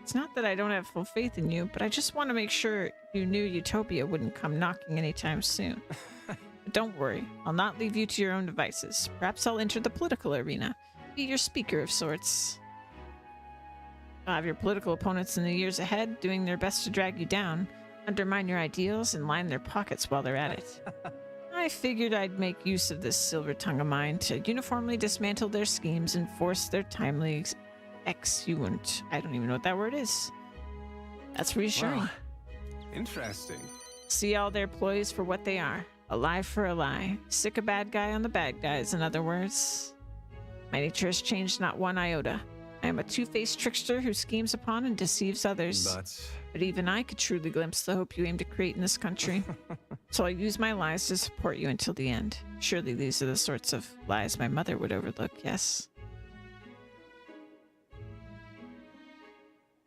It's not that I don't have full faith in you, but I just want to make sure you knew Utopia wouldn't come knocking anytime soon. But don't worry, I'll not leave you to your own devices. Perhaps I'll enter the political arena, be your speaker of sorts. I'll have your political opponents in the years ahead doing their best to drag you down, undermine your ideals, and line their pockets while they're at it. I figured I'd make use of this silver tongue of mine to uniformly dismantle their schemes and force their timely exeunt. I don't even know what that word is. That's reassuring. Wow. Interesting. See all their ploys for what they are. A lie for a lie. Sick a bad guy on the bad guys, in other words. My nature has changed not one iota. I am a two-faced trickster who schemes upon and deceives others. But even I could truly glimpse the hope you aim to create in this country. So I'll use my lies to support you until the end. Surely these are the sorts of lies my mother would overlook, yes?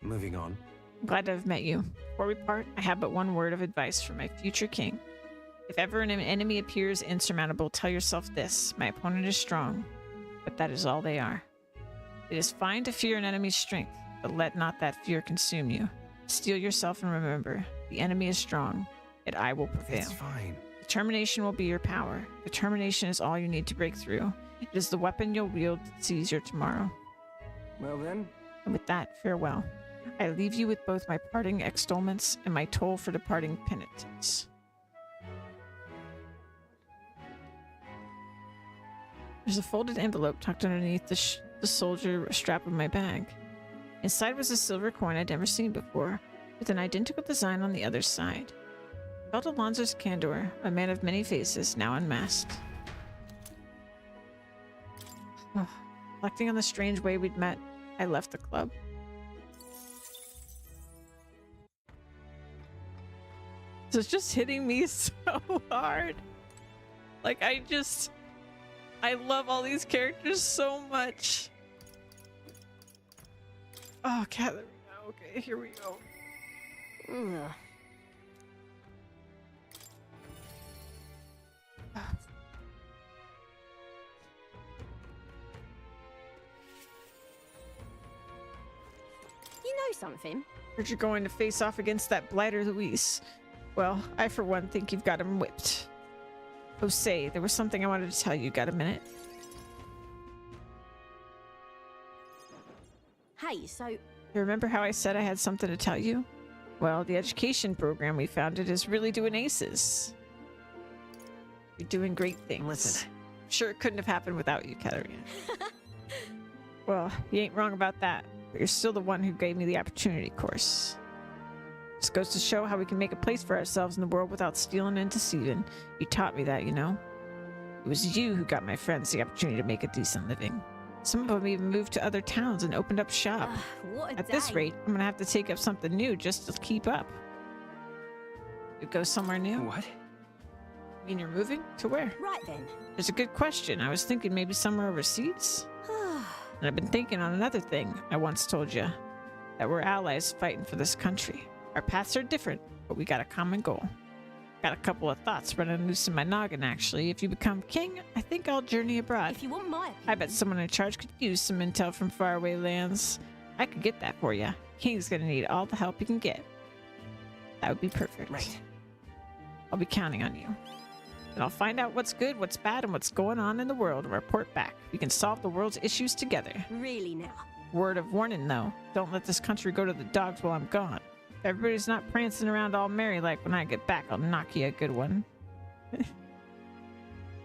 Moving on. Glad to have met you. Before we part, I have but one word of advice for my future king. If ever an enemy appears insurmountable, tell yourself this: my opponent is strong, but that is all they are. It is fine to fear an enemy's strength, but let not that fear consume you. Steel yourself and remember, the enemy is strong, yet I will prevail. It's fine. Determination will be your power. Determination is all you need to break through. It is the weapon you'll wield to seize your tomorrow. Well then. And with that, farewell. I leave you with both my parting extolments and my toll for departing penitence. There's a folded envelope tucked underneath the soldier strap of my bag. Inside was a silver coin I'd never seen before, with an identical design on the other side. I felt Alonso's candor, a man of many faces, now unmasked. Reflecting on the strange way we'd met, I left the club. So it's just hitting me so hard. Like, I love all these characters so much. Oh, Katarina. Okay, here we go. Ugh. You know something? Heard you're going to face off against that blighter Luis. Well, I for one think you've got him whipped. Oh, say, there was something I wanted to tell you. Got a minute? Hey, so... You remember how I said I had something to tell you? Well, the education program we founded is really doing aces. You're doing great things. Listen. Sure, it couldn't have happened without you, Katarina. Well, you ain't wrong about that, but you're still the one who gave me the opportunity course. This goes to show how we can make a place for ourselves in the world without stealing and deceiving. You taught me that, you know? It was you who got my friends the opportunity to make a decent living. Some of them even moved to other towns and opened up shop. At this rate, I'm gonna have to take up something new just to keep up. You go somewhere new? What? You mean you're moving? To where? Right then. It's a good question. I was thinking maybe somewhere overseas. And I've been thinking on another thing I once told you. That we're allies fighting for this country. Our paths are different, but we got a common goal. Got a couple of thoughts running loose in my noggin, actually. If you become king, I think I'll journey abroad. If you want my opinion. I bet someone in charge could use some intel from faraway lands. I could get that for you. King's gonna need all the help he can get. That would be perfect. Right. I'll be counting on you. And I'll find out what's good, what's bad, and what's going on in the world and report back. We can solve the world's issues together. Really now? Word of warning, though. Don't let this country go to the dogs while I'm gone. If everybody's not prancing around all merry like when I get back, I'll knock you a good one.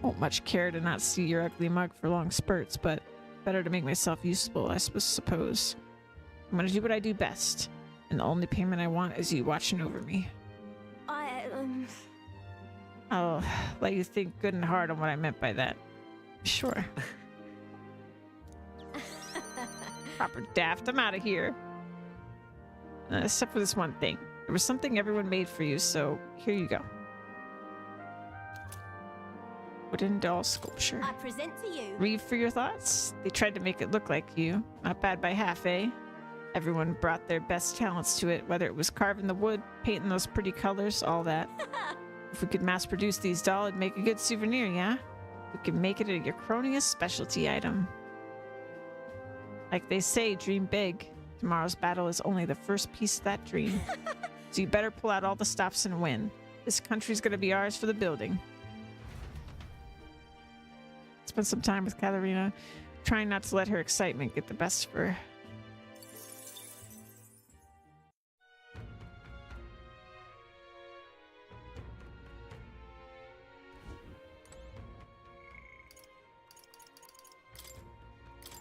Won't much care to not see your ugly mug for long spurts, but better to make myself useful, I suppose. I'm gonna do what I do best, and the only payment I want is you watching over me. I'll let you think good and hard on what I meant by that. Sure. Proper daft. I'm out of here. Except for this one thing. There was something everyone made for you, so here you go. Wooden doll sculpture. I present to you. Read for your thoughts? They tried to make it look like you. Not bad by half, eh? Everyone brought their best talents to it, whether it was carving the wood, painting those pretty colors, all that. If we could mass produce these dolls, it'd make a good souvenir, yeah? We could make it a Uchronius specialty item. Like they say, dream big. Tomorrow's battle is only the first piece of that dream. So you better pull out all the stops and win. This country's gonna be ours for the building. Spend some time with Katharina, trying not to let her excitement get the best of her.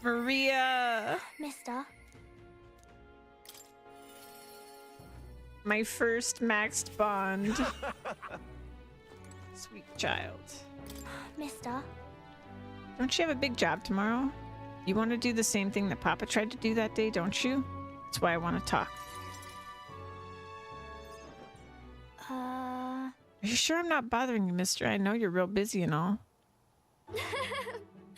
Maria! Mister. My first maxed bond. Sweet child. Mister. Don't you have a big job tomorrow? You want to do the same thing that Papa tried to do that day, don't you? That's why I want to talk. Are you sure I'm not bothering you, mister? I know you're real busy and all.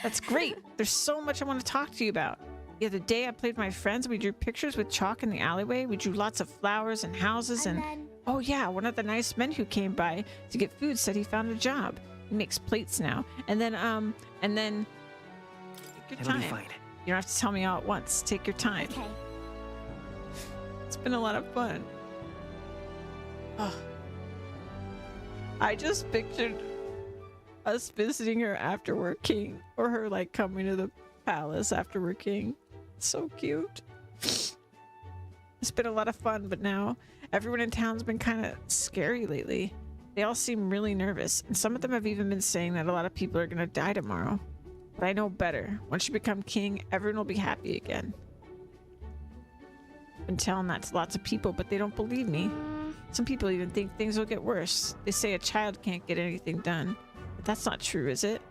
That's great. There's so much I want to talk to you about. The other day I played with my friends. We drew pictures with chalk in the alleyway. We drew lots of flowers and houses and oh yeah, one of the nice men who came by to get food said he found a job. He makes plates now. And then take your time. It'll be fine. You don't have to tell me all at once. Take your time. Okay. It's been a lot of fun. Oh. I just pictured us visiting her after we're king, or her like coming to the palace after we're king. It's so cute. It's been a lot of fun, but now everyone in town's been kind of scary lately. They all seem really nervous, and some of them have even been saying that a lot of people are gonna die tomorrow. But I know better. Once you become king, everyone will be happy again. I've been telling that to lots of people, but they don't believe me. Some people even think things will get worse. They say a child can't get anything done. But that's not true, is it?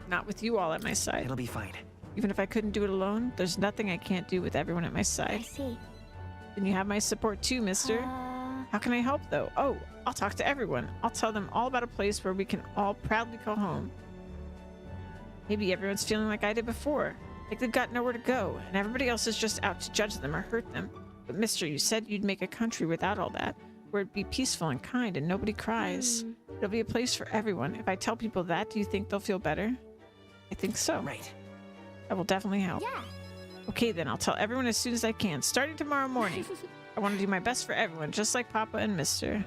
Not with you all at my side. It'll be fine. Even if I couldn't do it alone, there's nothing I can't do with everyone at my side. I see. Then you have my support too, mister. How can I help, though? Oh, I'll talk to everyone. I'll tell them all about a place where we can all proudly call home. Maybe everyone's feeling like I did before. Like they've got nowhere to go, and everybody else is just out to judge them or hurt them. But mister, you said you'd make a country without all that, where it'd be peaceful and kind and nobody cries. It'll be a place for everyone. If I tell people that, do you think they'll feel better? I think so. Right. That will definitely help. Yeah. Okay, then I'll tell everyone as soon as I can, starting tomorrow morning. I want to do my best for everyone, just like Papa and Mister.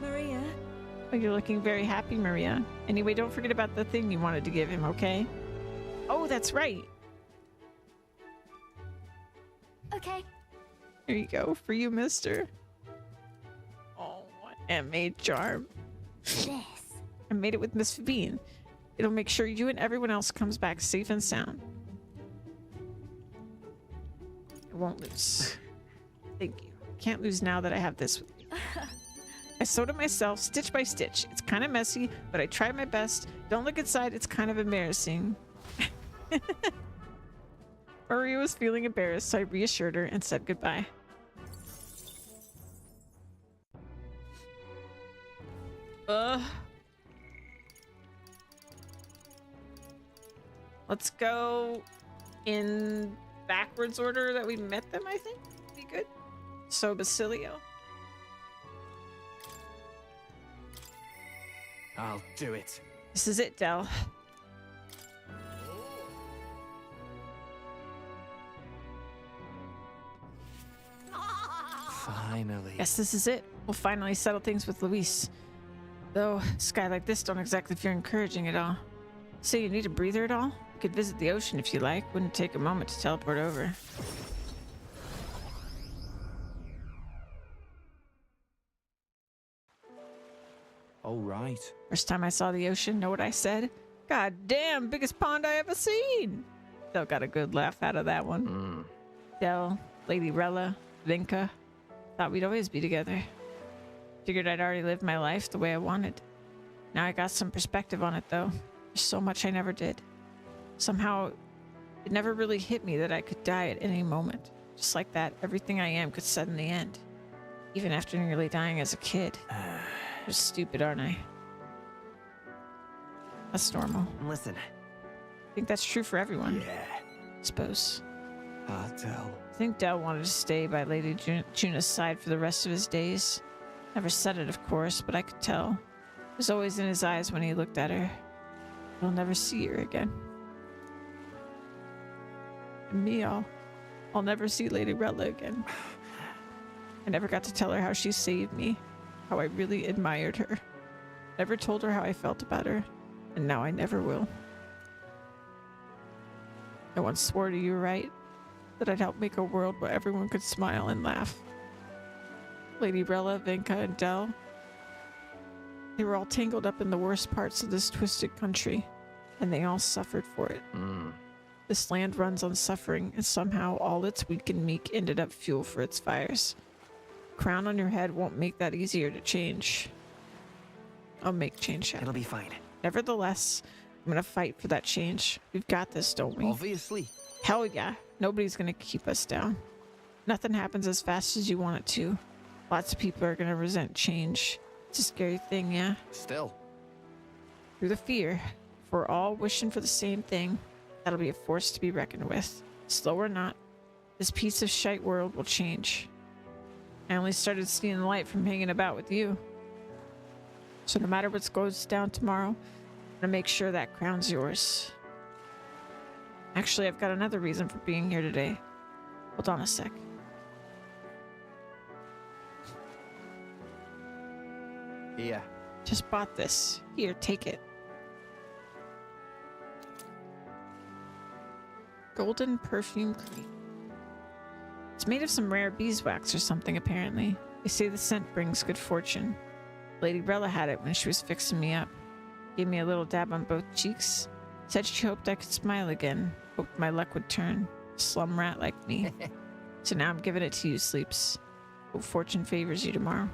Maria? Oh, you're looking very happy, Maria. Anyway, don't forget about the thing you wanted to give him, okay? Oh, that's right. Okay. Here you go, for you, mister. Oh, what handmade charm. This. I made it with Miss Favine. It'll make sure you and everyone else comes back safe and sound. I won't lose. Thank you. Can't lose now that I have this with you. I sewed it myself, stitch by stitch. It's kind of messy, but I tried my best. Don't look inside, it's kind of embarrassing. Maria was feeling embarrassed, so I reassured her and said goodbye. Let's go in backwards order that we met them, I think. Be good. So, Basilio. I'll do it. This is it, Del. Finally. Yes, this is it. We'll finally settle things with Luis. Though, a sky like this don't exactly feel encouraging at all. So you need a breather at all? You could visit the ocean if you like. Wouldn't take a moment to teleport over. Oh, right. First time I saw the ocean, know what I said? God damn, biggest pond I ever seen! Del got a good laugh out of that one. Del, Lady Rella, Vinka. Thought we'd always be together. Figured I'd already lived my life the way I wanted. Now I got some perspective on it, though. There's so much I never did. Somehow, it never really hit me that I could die at any moment. Just like that, everything I am could suddenly end. Even after nearly dying as a kid. I'm stupid, aren't I? That's normal. Listen. I think that's true for everyone. Yeah. I suppose. Del. I think Del wanted to stay by Lady Juna's side for the rest of his days. Never said it, of course, but I could tell. It was always in his eyes when he looked at her. I'll never see her again. And me, I'll never see Lady Rella again. I never got to tell her how she saved me, how I really admired her. Never told her how I felt about her, and now I never will. I once swore to you, right? That I'd help make a world where everyone could smile and laugh. Lady Rella, Vinka, and Del, they were all tangled up in the worst parts of this twisted country, and they all suffered for it. This land runs on suffering, and somehow all its weak and meek ended up fuel for its fires. Crown on your head won't make that easier to change. I'll make change happen. It'll be fine. Nevertheless, I'm gonna fight for that change. We've got this, don't we? Obviously. Hell yeah. Nobody's gonna keep us down. Nothing happens as fast as you want it to. Lots of people are gonna resent change. It's a scary thing, yeah? Still. Through the fear, if we're all wishing for the same thing, that'll be a force to be reckoned with. Slow or not, this piece of shite world will change. I only started seeing the light from hanging about with you. So no matter what goes down tomorrow, I'm gonna make sure that crown's yours. Actually, I've got another reason for being here today. Hold on a sec. Yeah. Just bought this. Here, take it. Golden perfume cream. It's made of some rare beeswax or something, apparently. They say the scent brings good fortune. Lady Rella had it when she was fixing me up. Gave me a little dab on both cheeks. Said she hoped I could smile again. Hoped my luck would turn. Slum rat like me. So now I'm giving it to you, Sleeps. Hope fortune favors you tomorrow.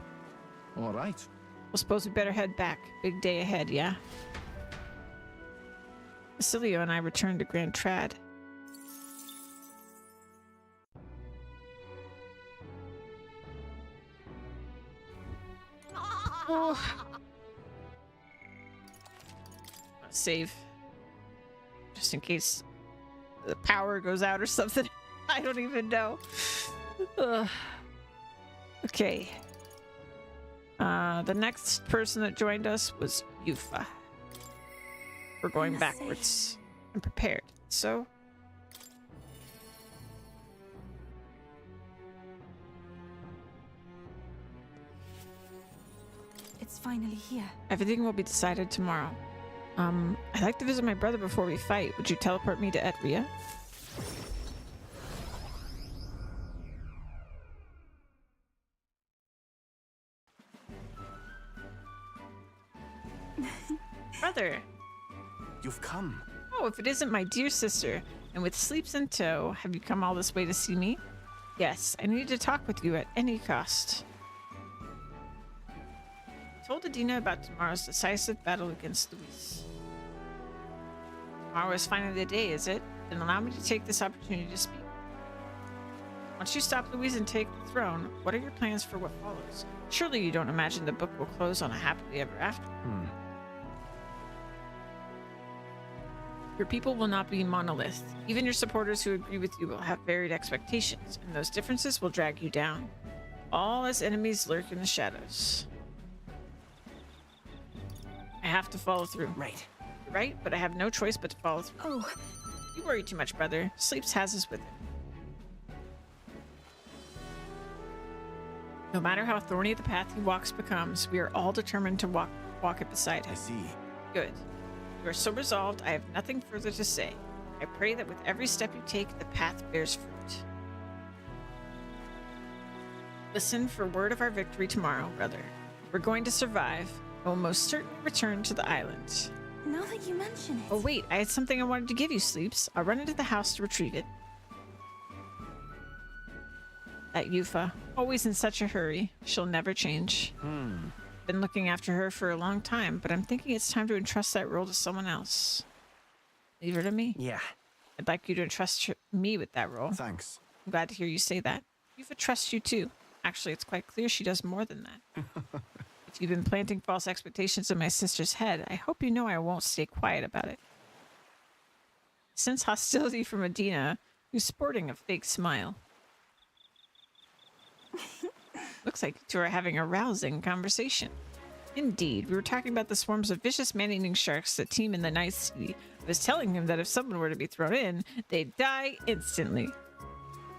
All right. Well, suppose we better head back. Big day ahead, yeah? Basilio and I returned to Grand Trad. Oh. Save. Just in case the power goes out or something. I don't even know. Okay. The next person that joined us was Yufa. We're going backwards. I'm prepared. So... It's finally here. Everything will be decided tomorrow. I'd like to visit my brother before we fight. Would you teleport me to Etria? Brother! You've come. Oh, if it isn't my dear sister, and with Sleeps in tow, have you come all this way to see me? Yes, I needed to talk with you at any cost. Told Adina about tomorrow's decisive battle against Luis. Tomorrow is finally the day, is it? Then allow me to take this opportunity to speak. Once you stop Luis and take the throne, what are your plans for what follows? Surely you don't imagine the book will close on a happily ever after. Your people will not be monolith. Even your supporters who agree with you will have varied expectations, and those differences will drag you down. All as enemies lurk in the shadows. I have to follow through. Right. You're right, but I have no choice but to follow through. Oh. You worry too much, brother. Sleeps has us with him. No matter how thorny the path he walks becomes, we are all determined to walk it beside him. I see. Good. You are so resolved, I have nothing further to say. I pray that with every step you take, the path bears fruit. Listen for word of our victory tomorrow, brother. We're going to survive. I will most certainly return to the island. Now that you mention it. Oh wait, I had something I wanted to give you, Sleeps. I'll run into the house to retrieve it. That Yufa, always in such a hurry. She'll never change. Been looking after her for a long time, but I'm thinking it's time to entrust that role to someone else. Leave her to me. Yeah. I'd like you to entrust me with that role. Thanks. I'm glad to hear you say that. Yufa trusts you too. Actually, it's quite clear she does more than that. If you've been planting false expectations in my sister's head, I hope you know I won't stay quiet about it. Sense hostility from Adina, who's sporting a fake smile. Looks like you two are having a rousing conversation. Indeed, we were talking about the swarms of vicious man-eating sharks that teem in the Night Sea. I was telling him that if someone were to be thrown in, they'd die instantly.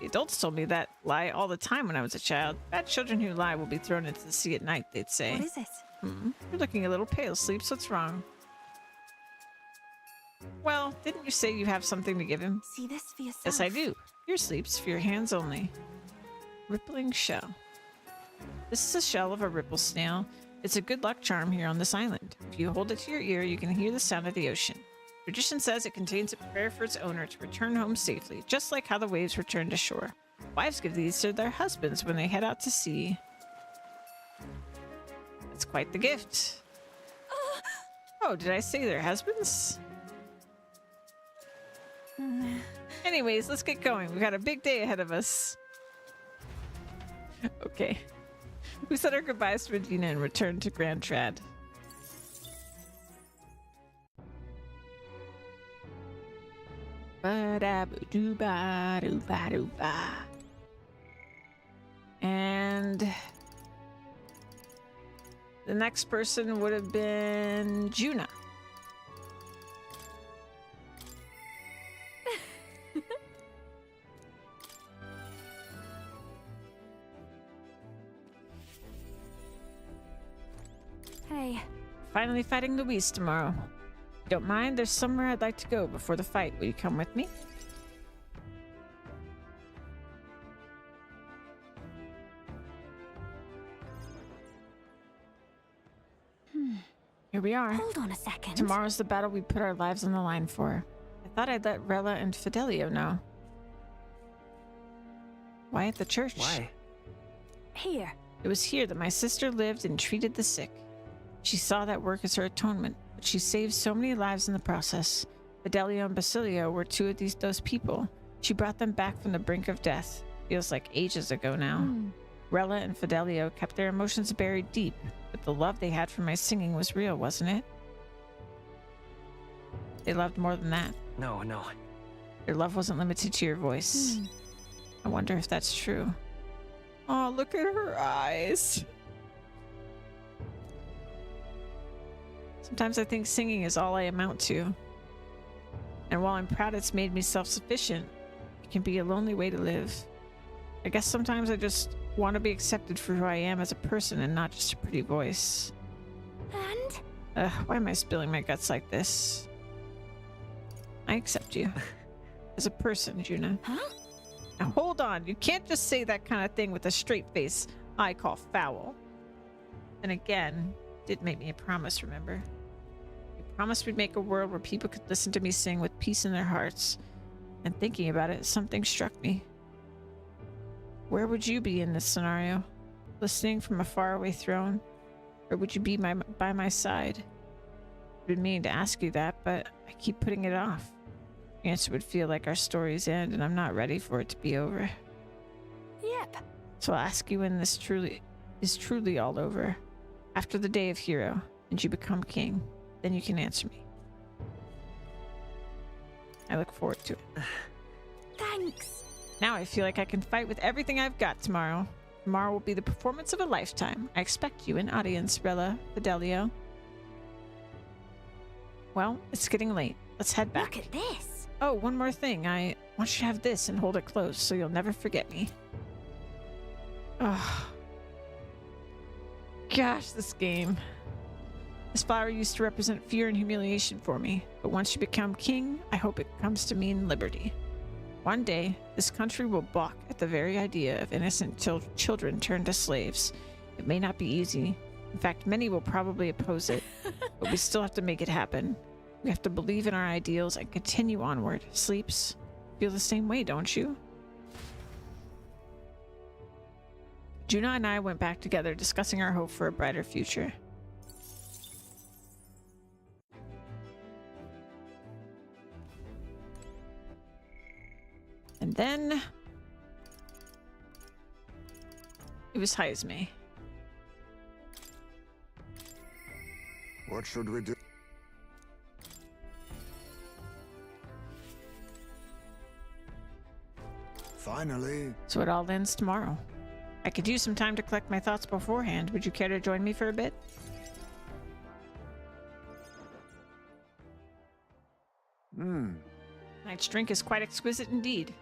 The adults told me that lie all the time when I was a child. Bad children who lie will be thrown into the sea at night, they'd say. What is it? You're looking a little pale, Sleeps. What's wrong? Well, didn't you say you have something to give him? See this for yourself. Yes, I do. Here, Sleeps, for your hands only. Rippling shell. This is a shell of a ripple snail. It's a good luck charm here on this island. If you hold it to your ear, you can hear the sound of the ocean. Tradition says it contains a prayer for its owner to return home safely, just like how the waves return to shore. Wives give these to their husbands when they head out to sea. That's quite the gift. Oh, did I say their husbands? Anyways, let's get going. We've got a big day ahead of us. Okay. We said our goodbyes to Medina and returned to Grand Trad. And the next person would have been Juna. Hey. Finally fighting Luis tomorrow. Don't mind, there's somewhere I'd like to go before the fight. Will you come with me? Here we are. Hold on a second. Tomorrow's the battle we put our lives on the line for. I thought I'd let Rella and Fidelio know. Why at the church? Why? Here. It was here that my sister lived and treated the sick. She saw that work as her atonement, but she saved so many lives in the process. Fidelio and Basilio were two of those people. She brought them back from the brink of death. Feels like ages ago now. Rella and Fidelio kept their emotions buried deep, but the love they had for my singing was real, wasn't it? They loved more than that. No. Their love wasn't limited to your voice. I wonder if that's true. Oh, look at her eyes. Sometimes I think singing is all I amount to. And while I'm proud it's made me self-sufficient, it can be a lonely way to live. I guess sometimes I just want to be accepted for who I am as a person and not just a pretty voice. And? Why am I spilling my guts like this? I accept you. As a person, Juna. Huh? Now hold on, you can't just say that kind of thing with a straight face I call foul. And again, did make me a promise, remember? You promised we'd make a world where people could listen to me sing with peace in their hearts. And thinking about it, something struck me. Where would you be in this scenario? Listening from a faraway throne? Or would you be by my side? I've been meaning to ask you that, but I keep putting it off. The answer would feel like our stories end, and I'm not ready for it to be over. Yep. So I'll ask you when this is truly all over. After the day of hero, and you become king, then you can answer me. I look forward to it. Thanks. Now I feel like I can fight with everything I've got tomorrow. Tomorrow will be the performance of a lifetime. I expect you in audience, Rella, Fidelio. Well, it's getting late. Let's head back. Look at this. Oh, one more thing. I want you to have this and hold it close so you'll never forget me. Oh. Gosh, this game. This flower used to represent fear and humiliation for me, but once you become king, I hope it comes to mean liberty. One day, this country will balk at the very idea of innocent children turned to slaves. It may not be easy. In fact, many will probably oppose it, but we still have to make it happen. We have to believe in our ideals and continue onward. Sleeps, feel the same way, don't you? Juna and I went back together, discussing our hope for a brighter future. And then it was Heisme. What should we do? Finally. So it all ends tomorrow. I could use some time to collect my thoughts beforehand. Would you care to join me for a bit? Tonight's drink is quite exquisite indeed.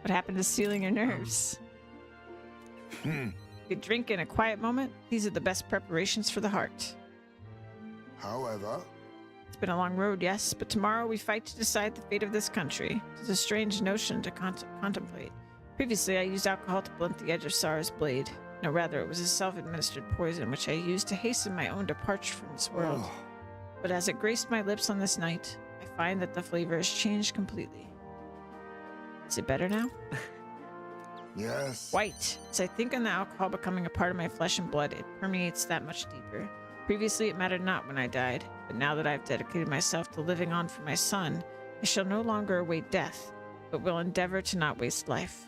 What happened to stealing your nerves? You drink in a quiet moment. These are the best preparations for the heart. However, it's been a long road, yes, but tomorrow we fight to decide the fate of this country. It's a strange notion to contemplate. Previously, I used alcohol to blunt the edge of Sarah's blade. No, rather, it was a self-administered poison which I used to hasten my own departure from this world. Oh. But as it graced my lips on this night, I find that the flavor has changed completely. Is it better now? Yes. White. As I think on the alcohol becoming a part of my flesh and blood, it permeates that much deeper. Previously, it mattered not when I died, but now that I've dedicated myself to living on for my son, I shall no longer await death, but will endeavor to not waste life.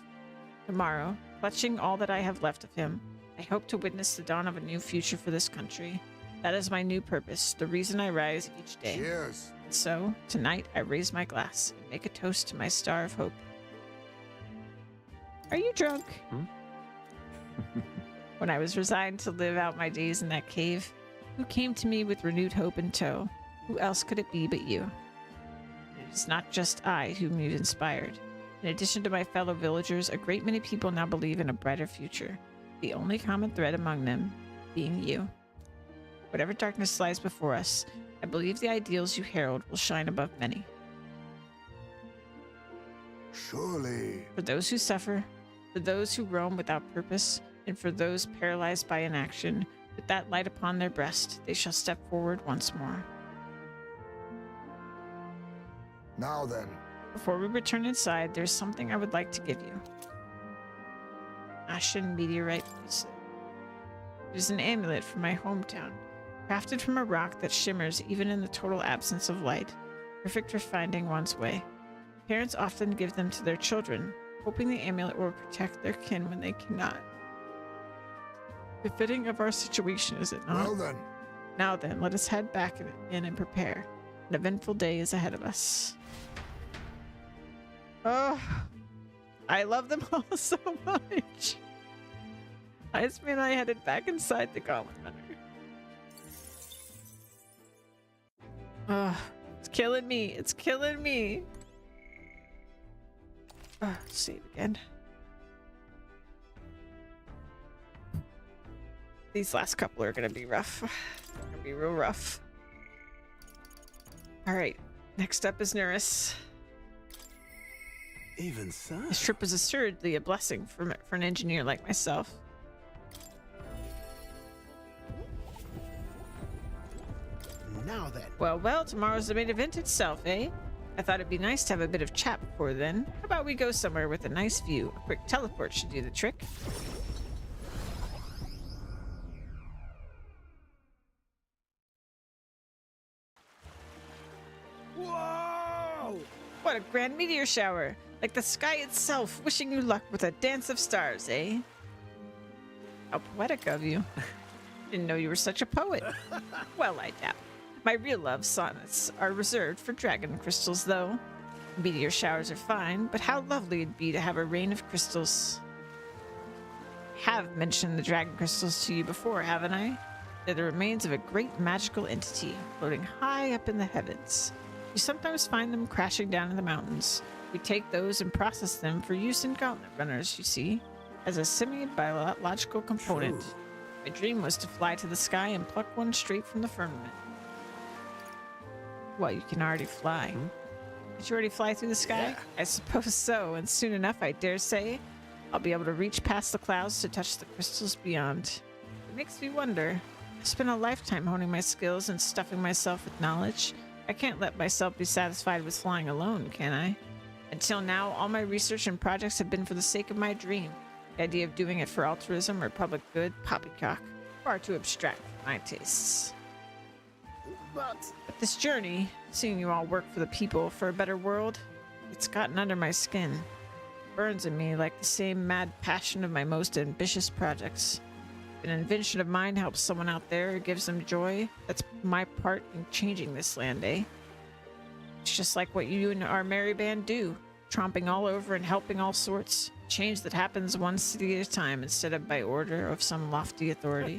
Tomorrow, clutching all that I have left of him, I hope to witness the dawn of a new future for this country. That is my new purpose, the reason I rise each day. Cheers. And so, tonight, I raise my glass and make a toast to my star of hope. Are you drunk? When I was resigned to live out my days in that cave, who came to me with renewed hope in tow? Who else could it be but you? It is not just I whom you've inspired. In addition to my fellow villagers, a great many people now believe in a brighter future. The only common thread among them being you. Whatever darkness lies before us, I believe the ideals you herald will shine above many. Surely. For those who suffer, for those who roam without purpose, and for those paralyzed by inaction, with that light upon their breast, they shall step forward once more. Now then. Before we return inside, there's something I would like to give you. Ashen meteorite bracelet. It is an amulet from my hometown, crafted from a rock that shimmers even in the total absence of light, perfect for finding one's way. Parents often give them to their children, hoping the amulet will protect their kin when they cannot. Befitting of our situation, is it not? Well then. Now then, let us head back in and prepare. An eventful day is ahead of us. Oh, I love them all so much. Iceman and I headed back inside the Gauntlet Runner. Oh, it's killing me. It's killing me. Oh, save again. These last couple are gonna be rough. They're gonna be real rough. Alright, next up is Neris. Even so. This trip was assuredly a blessing for an engineer like myself. Now then. Well, tomorrow's the main event itself, eh? I thought it'd be nice to have a bit of chat before then. How about we go somewhere with a nice view? A quick teleport should do the trick. Whoa! What a grand meteor shower! Like the sky itself, wishing you luck with a dance of stars, eh? How poetic of you. Didn't know you were such a poet. Well, I doubt. My real love sonnets are reserved for dragon crystals, though. Meteor showers are fine, but how lovely it'd be to have a rain of crystals. Have mentioned the dragon crystals to you before, haven't I? They're the remains of a great magical entity floating high up in the heavens. You sometimes find them crashing down in the mountains. We take those and process them for use in gauntlet runners, you see, as a semi-biological component. True. My dream was to fly to the sky and pluck one straight from the firmament. Well, you can already fly. Did you already fly through the sky? Yeah. I suppose so, and soon enough, I dare say, I'll be able to reach past the clouds to touch the crystals beyond. It makes me wonder. I've spent a lifetime honing my skills and stuffing myself with knowledge. I can't let myself be satisfied with flying alone, can I? Until now, all my research and projects have been for the sake of my dream. The idea of doing it for altruism or public good, poppycock. Far too abstract for my tastes. But this journey, seeing you all work for the people, for a better world, it's gotten under my skin. It burns in me like the same mad passion of my most ambitious projects. If an invention of mine helps someone out there or gives them joy, that's my part in changing this land, eh? It's just like what you and our merry band do, tromping all over and helping all sorts. Change that happens one city at a time instead of by order of some lofty authority.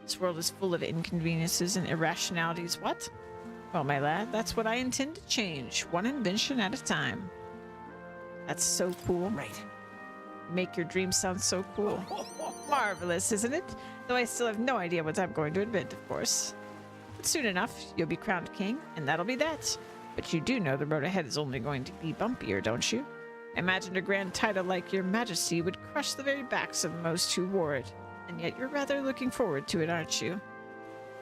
This world is full of inconveniences and irrationalities. What? Well, my lad, that's what I intend to change, one invention at a time. That's so cool. Right. Make your dreams sound so cool. Marvelous, isn't it? Though I still have no idea what I'm going to invent, of course. But soon enough, you'll be crowned king, and that'll be that. But you do know the road ahead is only going to be bumpier, don't you? I imagined a grand title like Your Majesty would crush the very backs of most who wore it. And yet you're rather looking forward to it, aren't you?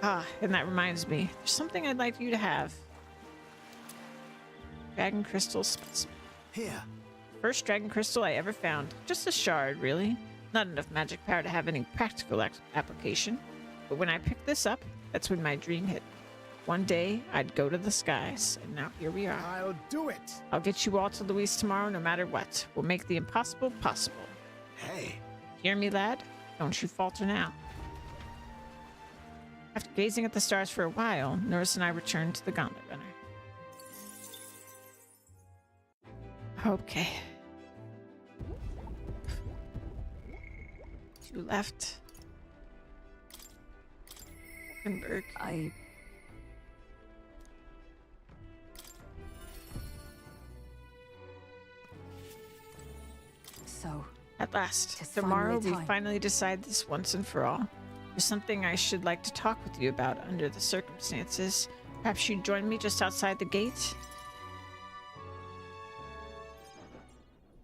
Ah, and that reminds me, there's something I'd like you to have. Dragon crystal specimen. Here. First dragon crystal I ever found. Just a shard, really. Not enough magic power to have any practical application. But when I picked this up, that's when my dream hit. One day, I'd go to the skies, and now here we are. I'll do it. I'll get you all to Luis tomorrow, no matter what. We'll make the impossible possible. Hey. Hear me, lad? Don't you falter now. After gazing at the stars for a while, Norris and I returned to the Gauntlet Runner. Okay. 2 left. Hulkenberg. So, at last, tomorrow we finally decide this once and for all. There's something I should like to talk with you about under the circumstances. Perhaps you'd join me just outside the gate?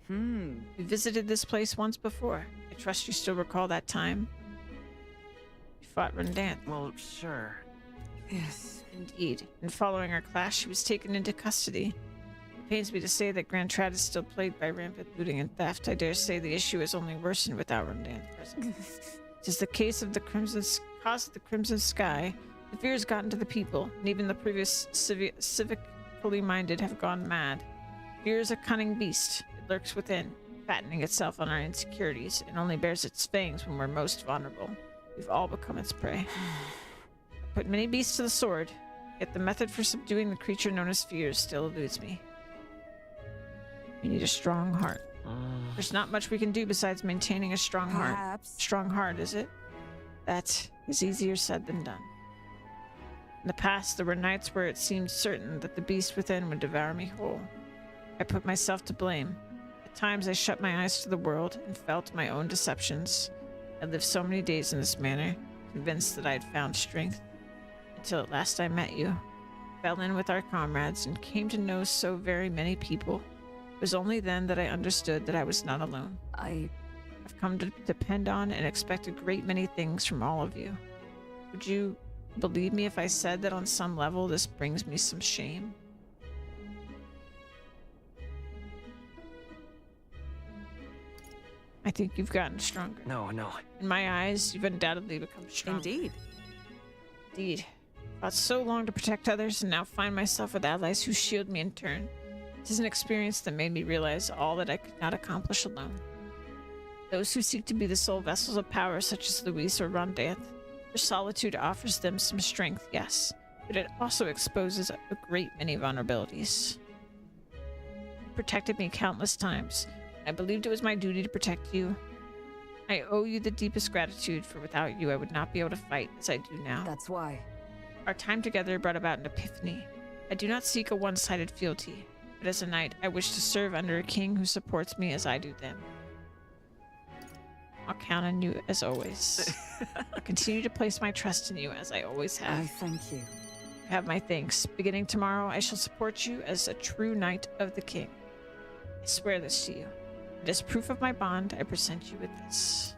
We visited this place once before. I trust you still recall that time. You fought Rundant. Well, sure. Yes. Indeed. And following our clash, she was taken into custody. It pains me to say that Grand Trad is still plagued by rampant looting and theft. I dare say the issue has only worsened without Rundant present. It is the case of the cause of the Crimson Sky. The fear has gotten to the people, and even the previous civically minded have gone mad. Fear is a cunning beast. It lurks within, fattening itself on our insecurities, and only bears its fangs when we're most vulnerable. We've all become its prey. I put many beasts to the sword, yet the method for subduing the creature known as fear still eludes me. You need a strong heart. There's not much we can do besides maintaining a strong heart. Strong heart, is it? That is easier said than done. In the past, there were nights where it seemed certain that the beast within would devour me whole. I put myself to blame. At times, I shut my eyes to the world and felt my own deceptions. I lived so many days in this manner, convinced that I had found strength, until at last I met you, fell in with our comrades, and came to know so very many people. It was only then that I understood that I was not alone. I've come to depend on and expect a great many things from all of you. Would you believe me if I said that on some level this brings me some shame? I think you've gotten stronger. No. In my eyes, you've undoubtedly become stronger. Indeed. Fought so long to protect others, and now find myself with allies who shield me in turn. It is an experience that made me realize all that I could not accomplish alone. Those who seek to be the sole vessels of power, such as Luis or Rondant, their solitude offers them some strength, yes, but it also exposes a great many vulnerabilities. You protected me countless times. I believed it was my duty to protect you. I owe you the deepest gratitude, for without you I would not be able to fight as I do now. That's why. Our time together brought about an epiphany. I do not seek a one-sided fealty, but as a knight, I wish to serve under a king who supports me as I do them. I'll count on you as always. I'll continue to place my trust in you as I always have. I thank you. You have my thanks. Beginning tomorrow, I shall support you as a true knight of the king. I swear this to you. And as proof of my bond, I present you with this.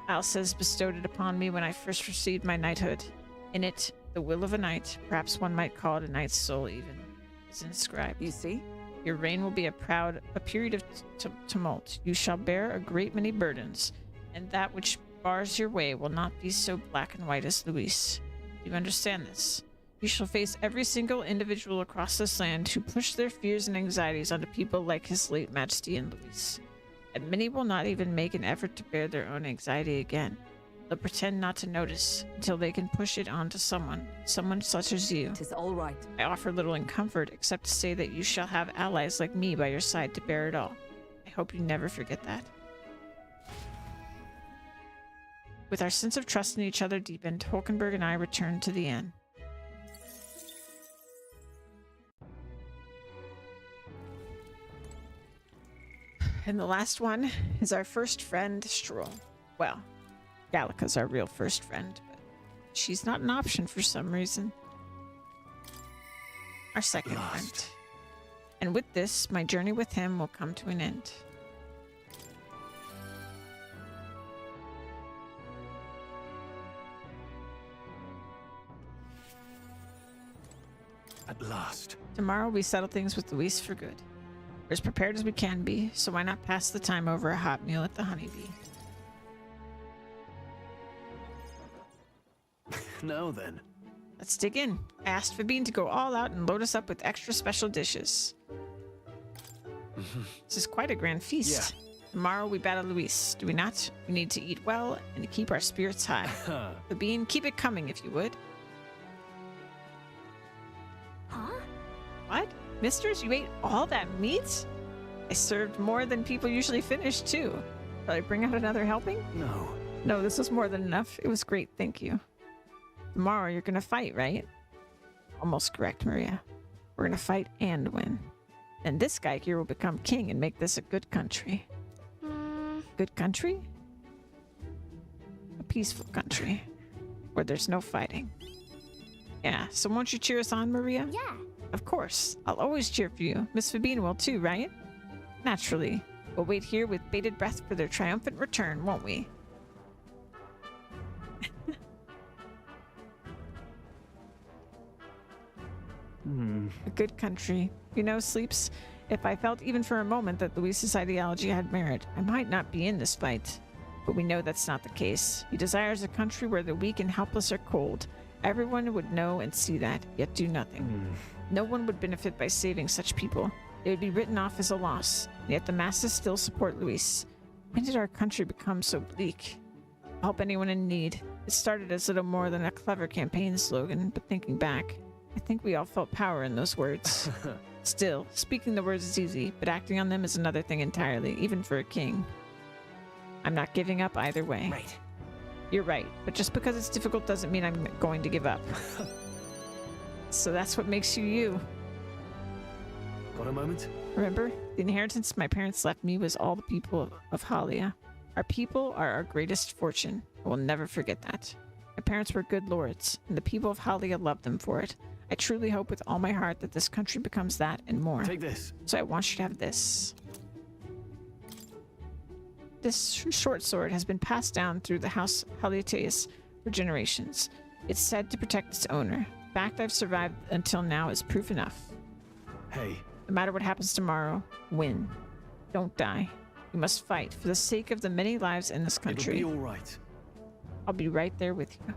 Alsa's bestowed it upon me when I first received my knighthood. In it, the will of a knight, perhaps one might call it a knight's soul even, is inscribed. You see? Your reign will be a period of tumult. You shall bear a great many burdens, and that which bars your way will not be so black and white as Luis. Do you understand this? You shall face every single individual across this land who push their fears and anxieties onto people like His late Majesty and Luis. And many will not even make an effort to bear their own anxiety again. They'll pretend not to notice until they can push it on to someone such as you. 'Tis all right. I offer little in comfort except to say that you shall have allies like me by your side to bear it all. I hope you never forget that. With our sense of trust in each other deepened, Hulkenberg and I returned to the inn. And the last one is our first friend, Stroll. Well, Gallica's our real first friend, but she's not an option for some reason. Our second friend. And with this, my journey with him will come to an end. At last. Tomorrow we settle things with Luis for good. We're as prepared as we can be, so why not pass the time over a hot meal at the Honeybee? Now then. Let's dig in. I asked Fabine to go all out and load us up with extra special dishes. This is quite a grand feast. Yeah. Tomorrow we battle Luis, do we not? We need to eat well and to keep our spirits high. Fabine, keep it coming if you would. Huh? What? Misters, you ate all that meat? I served more than people usually finish, too. Shall I bring out another helping? No. No, this was more than enough. It was great, thank you. Tomorrow you're gonna fight, right? Almost correct, Maria. We're gonna fight and win. And this guy here will become king and make this a good country. Good country? A peaceful country. Where there's no fighting. Yeah, so won't you cheer us on, Maria? Yeah. Of course. I'll always cheer for you. Miss Fabine will too, right? Naturally. We'll wait here with bated breath for their triumphant return, won't we? A good country. You know, Sleeps, if I felt even for a moment that Luis's ideology had merit, I might not be in this fight. But we know that's not the case. He desires a country where the weak and helpless are cold. Everyone would know and see that, yet do nothing. No one would benefit by saving such people. They would be written off as a loss, yet the masses still support Luis. When did our country become so bleak? Help anyone in need. It started as little more than a clever campaign slogan, but thinking back, I think we all felt power in those words. Still, speaking the words is easy, but acting on them is another thing entirely, even for a king. I'm not giving up either way. Right. You're right, but just because it's difficult doesn't mean I'm going to give up. So that's what makes you you. Got a moment? Remember, the inheritance my parents left me was all the people of Halia. Our people are our greatest fortune. I will never forget that. My parents were good lords, and the people of Halia loved them for it. I truly hope with all my heart that this country becomes that and more. Take this. So I want you to have this. This short sword has been passed down through the House Halioteus for generations. It's said to protect its owner. The fact I've survived until now is proof enough. Hey. No matter what happens tomorrow, win. Don't die. You must fight for the sake of the many lives in this country. It'll be all right. I'll be right there with you.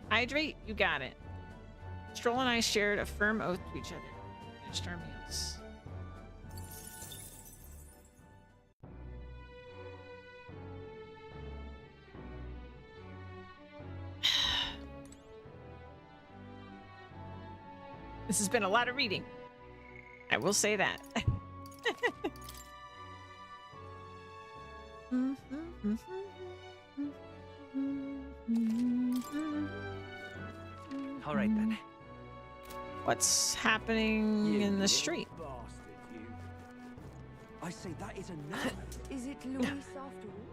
Hydrate, you got it. Stroll and I shared a firm oath to each other. We finished our meals. This has been a lot of reading. I will say that. All right then. What's happening in the street? I say that is enough. Is it Luis after all?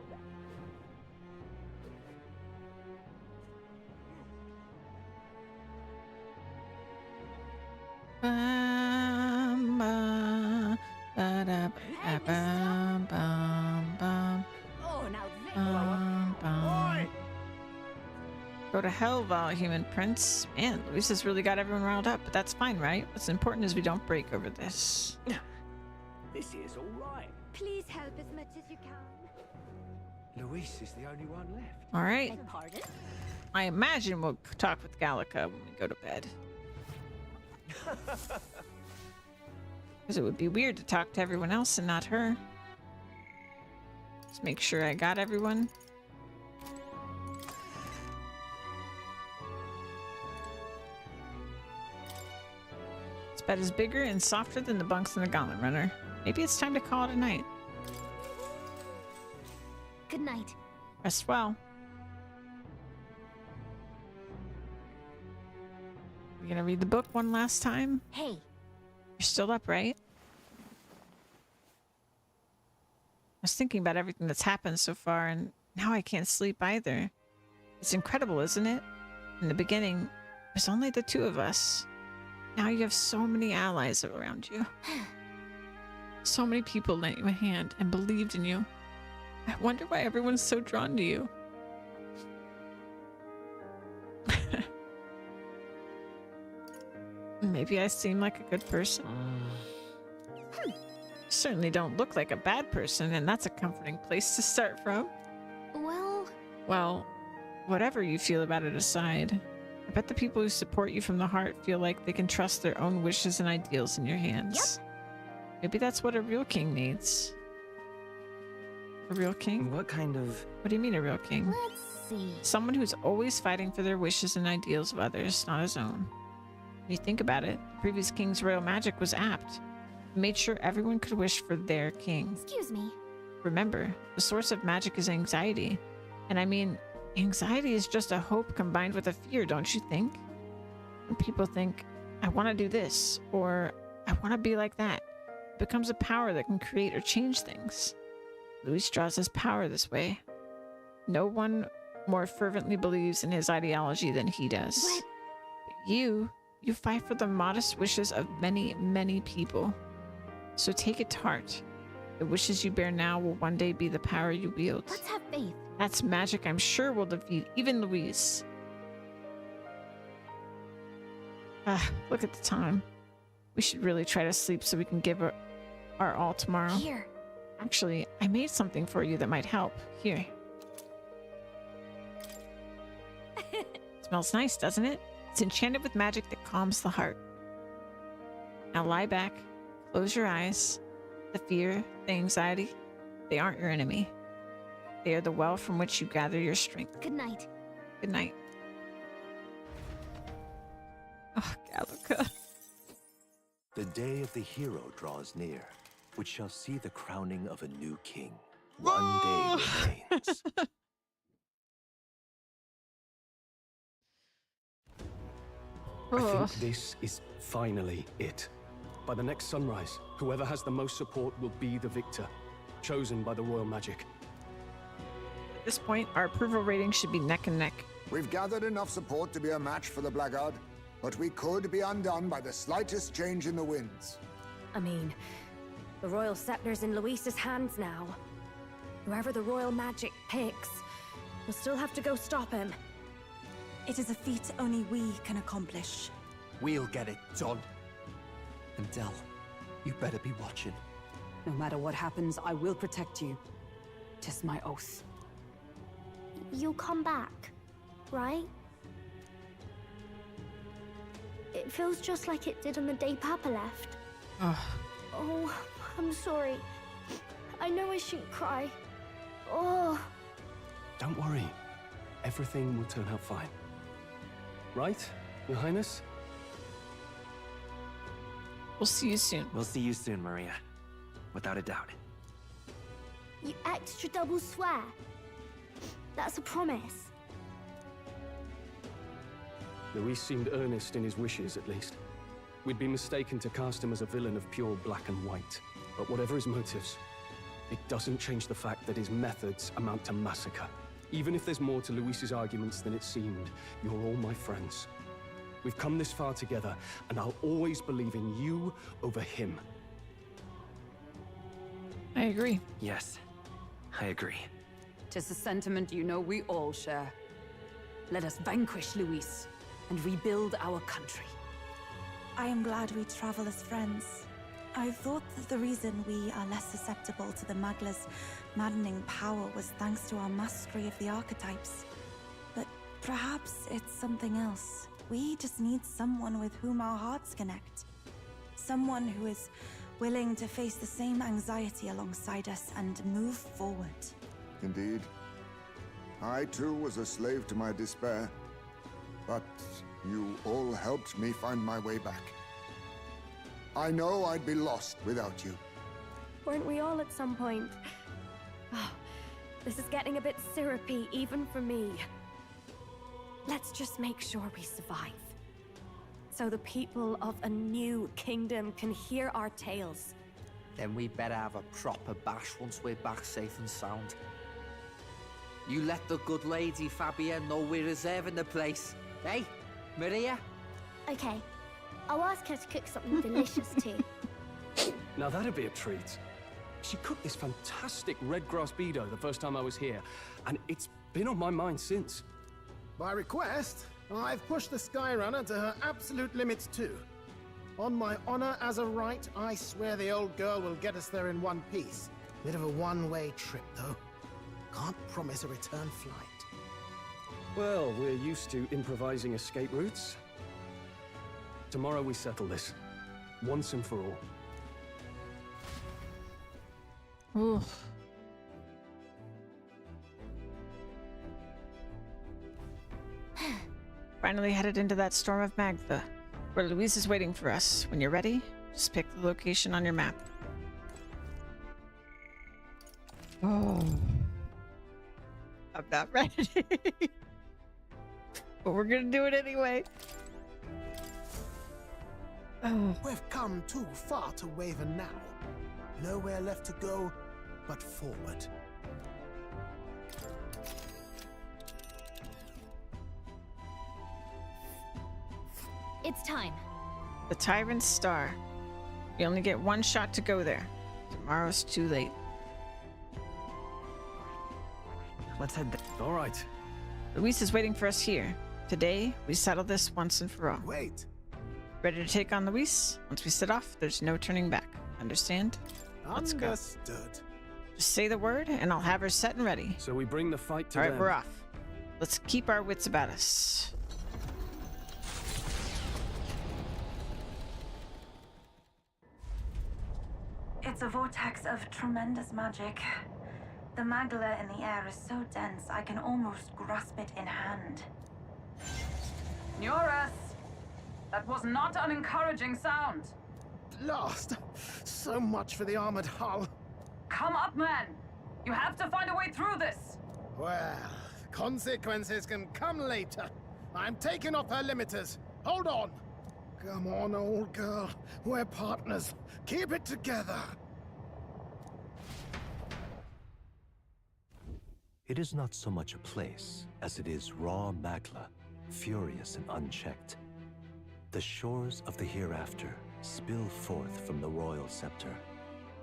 Bum, ba, ba, da, ba, bum, bum, bum, Oh, now this. bum, bum. Go to hell, Val, human prince. Man, Luis has really got everyone riled up, but that's fine, right? What's important is we don't break over this. This is all right. Please help as much as you can. Luis is the only one left. All right. Pardon? I imagine we'll talk with Gallica when we go to bed. Because it would be weird to talk to everyone else and not her. Just make sure I got everyone. This bed is bigger and softer than the bunks in the Gauntlet Runner. Maybe it's time to call it a night. Good night. Rest well. We're gonna read the book one last time. Hey. You're still up, right? I was thinking about everything that's happened so far, and now I can't sleep either. It's incredible, isn't it? In the beginning, it was only the two of us. Now you have so many allies around you. So many people lent you a hand and believed in you. I wonder why everyone's so drawn to you. Maybe I seem like a good person. You certainly don't look like a bad person, and that's a comforting place to start from. Well, whatever you feel about it aside, I bet the people who support you from the heart feel like they can trust their own wishes and ideals in your hands. Yep. Maybe that's what a real king needs. A real king? What kind of... What do you mean a real king? Let's see. Someone who's always fighting for their wishes and ideals of others, not his own. When you think about it, the previous king's royal magic was apt. It made sure everyone could wish for their king. Excuse me. Remember, the source of magic is anxiety. And I mean, anxiety is just a hope combined with a fear, don't you think? When people think, I want to do this, or I want to be like that, it becomes a power that can create or change things. Luis draws his power this way. No one more fervently believes in his ideology than he does. But you fight for the modest wishes of many, many people. So take it to heart. The wishes you bear now will one day be the power you wield. Let's have faith. That's magic I'm sure will defeat even Luis. Look at the time. We should really try to sleep so we can give our all tomorrow. Here. Actually, I made something for you that might help. Here. Smells nice, doesn't it? It's enchanted with magic that calms the heart. Now lie back, close your eyes. The fear, the anxiety, they aren't your enemy. They are the well from which you gather your strength. Good night. Good night. Oh, Gallica. The day of the hero draws near, which shall see the crowning of a new king. One day remains. I think this is finally it. By the next sunrise, whoever has the most support will be the victor, chosen by the royal magic. At this point, our approval rating should be neck and neck. We've gathered enough support to be a match for the Blackguard, but we could be undone by the slightest change in the winds. I mean, the royal scepter's in Luis's hands now. Whoever the royal magic picks, we'll still have to go stop him. It is a feat only we can accomplish. We'll get it done. And Del, you better be watching. No matter what happens, I will protect you. 'Tis my oath. You'll come back, right? It feels just like it did on the day Papa left. Oh, I'm sorry. I know I shouldn't cry. Oh. Don't worry. Everything will turn out fine. Right, Your Highness? We'll see you soon. We'll see you soon, Maria. Without a doubt. You extra double swear. That's a promise. Luis seemed earnest in his wishes, at least. We'd be mistaken to cast him as a villain of pure black and white. But whatever his motives, it doesn't change the fact that his methods amount to massacre. Even if there's more to Luis's arguments than it seemed, you're all my friends. We've come this far together, and I'll always believe in you over him. I agree. Yes, I agree. 'Tis a sentiment you know we all share. Let us vanquish Luis and rebuild our country. I am glad we travel as friends. I thought that the reason we are less susceptible to the Magla's maddening power was thanks to our mastery of the archetypes. But perhaps it's something else. We just need someone with whom our hearts connect. Someone who is willing to face the same anxiety alongside us and move forward. Indeed. I too was a slave to my despair. But you all helped me find my way back. I know I'd be lost without you. Weren't we all at some point? Oh, This is getting a bit syrupy, even for me. Let's just make sure we survive. So the people of a new kingdom can hear our tales. Then we better have a proper bash once we're back safe and sound. You let the good lady Fabia know we're reserving the place. Hey, Maria? Okay. I'll ask her to cook something delicious too. Now that'd be a treat. She cooked this fantastic red grass bedo the first time I was here, and it's been on my mind since. By request, I've pushed the Skyrunner to her absolute limits too. On my honor as a right, I swear the old girl will get us there in one piece. Bit of a one-way trip, though. Can't promise a return flight. Well, we're used to improvising escape routes. Tomorrow we settle this, once and for all. Oof. Finally headed into that storm of magma, where Louise is waiting for us. When you're ready, just pick the location on your map. Oh. I'm not ready. But we're gonna do it anyway. Oh. We've come too far to waver now. Nowhere left to go but forward. It's time. The Tyrant's Star. You only get one shot to go there. Tomorrow's too late. Let's head there. All right. Luis is waiting for us here. Today, we settle this once and for all. Wait. Ready to take on Luis? Once we set off, there's no turning back. Understand? Let's go. Understood. Just say the word, and I'll have her set and ready. So we bring the fight to All right, them. we're off. Let's keep our wits about us. It's a vortex of tremendous magic. The magla in the air is so dense, I can almost grasp it in hand. Neurus! That was not an encouraging sound. Lost. So much for the armored hull. Come up, man! You have to find a way through this! Well, consequences can come later. I'm taking off her limiters. Hold on. Come on, old girl. We're partners. Keep it together. It is not so much a place as it is raw magla, furious and unchecked. The shores of the hereafter spill forth from the royal scepter,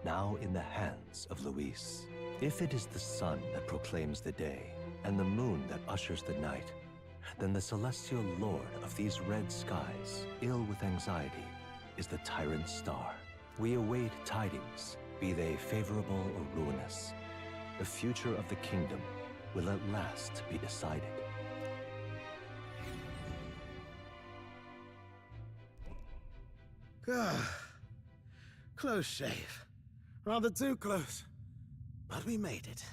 now in the hands of Luis. If it is the sun that proclaims the day, and the moon that ushers the night, then the celestial lord of these red skies, ill with anxiety, is the Tyrant's Star. We await tidings, be they favorable or ruinous. The future of the kingdom will at last be decided. Close shave. Rather too close. But we made it.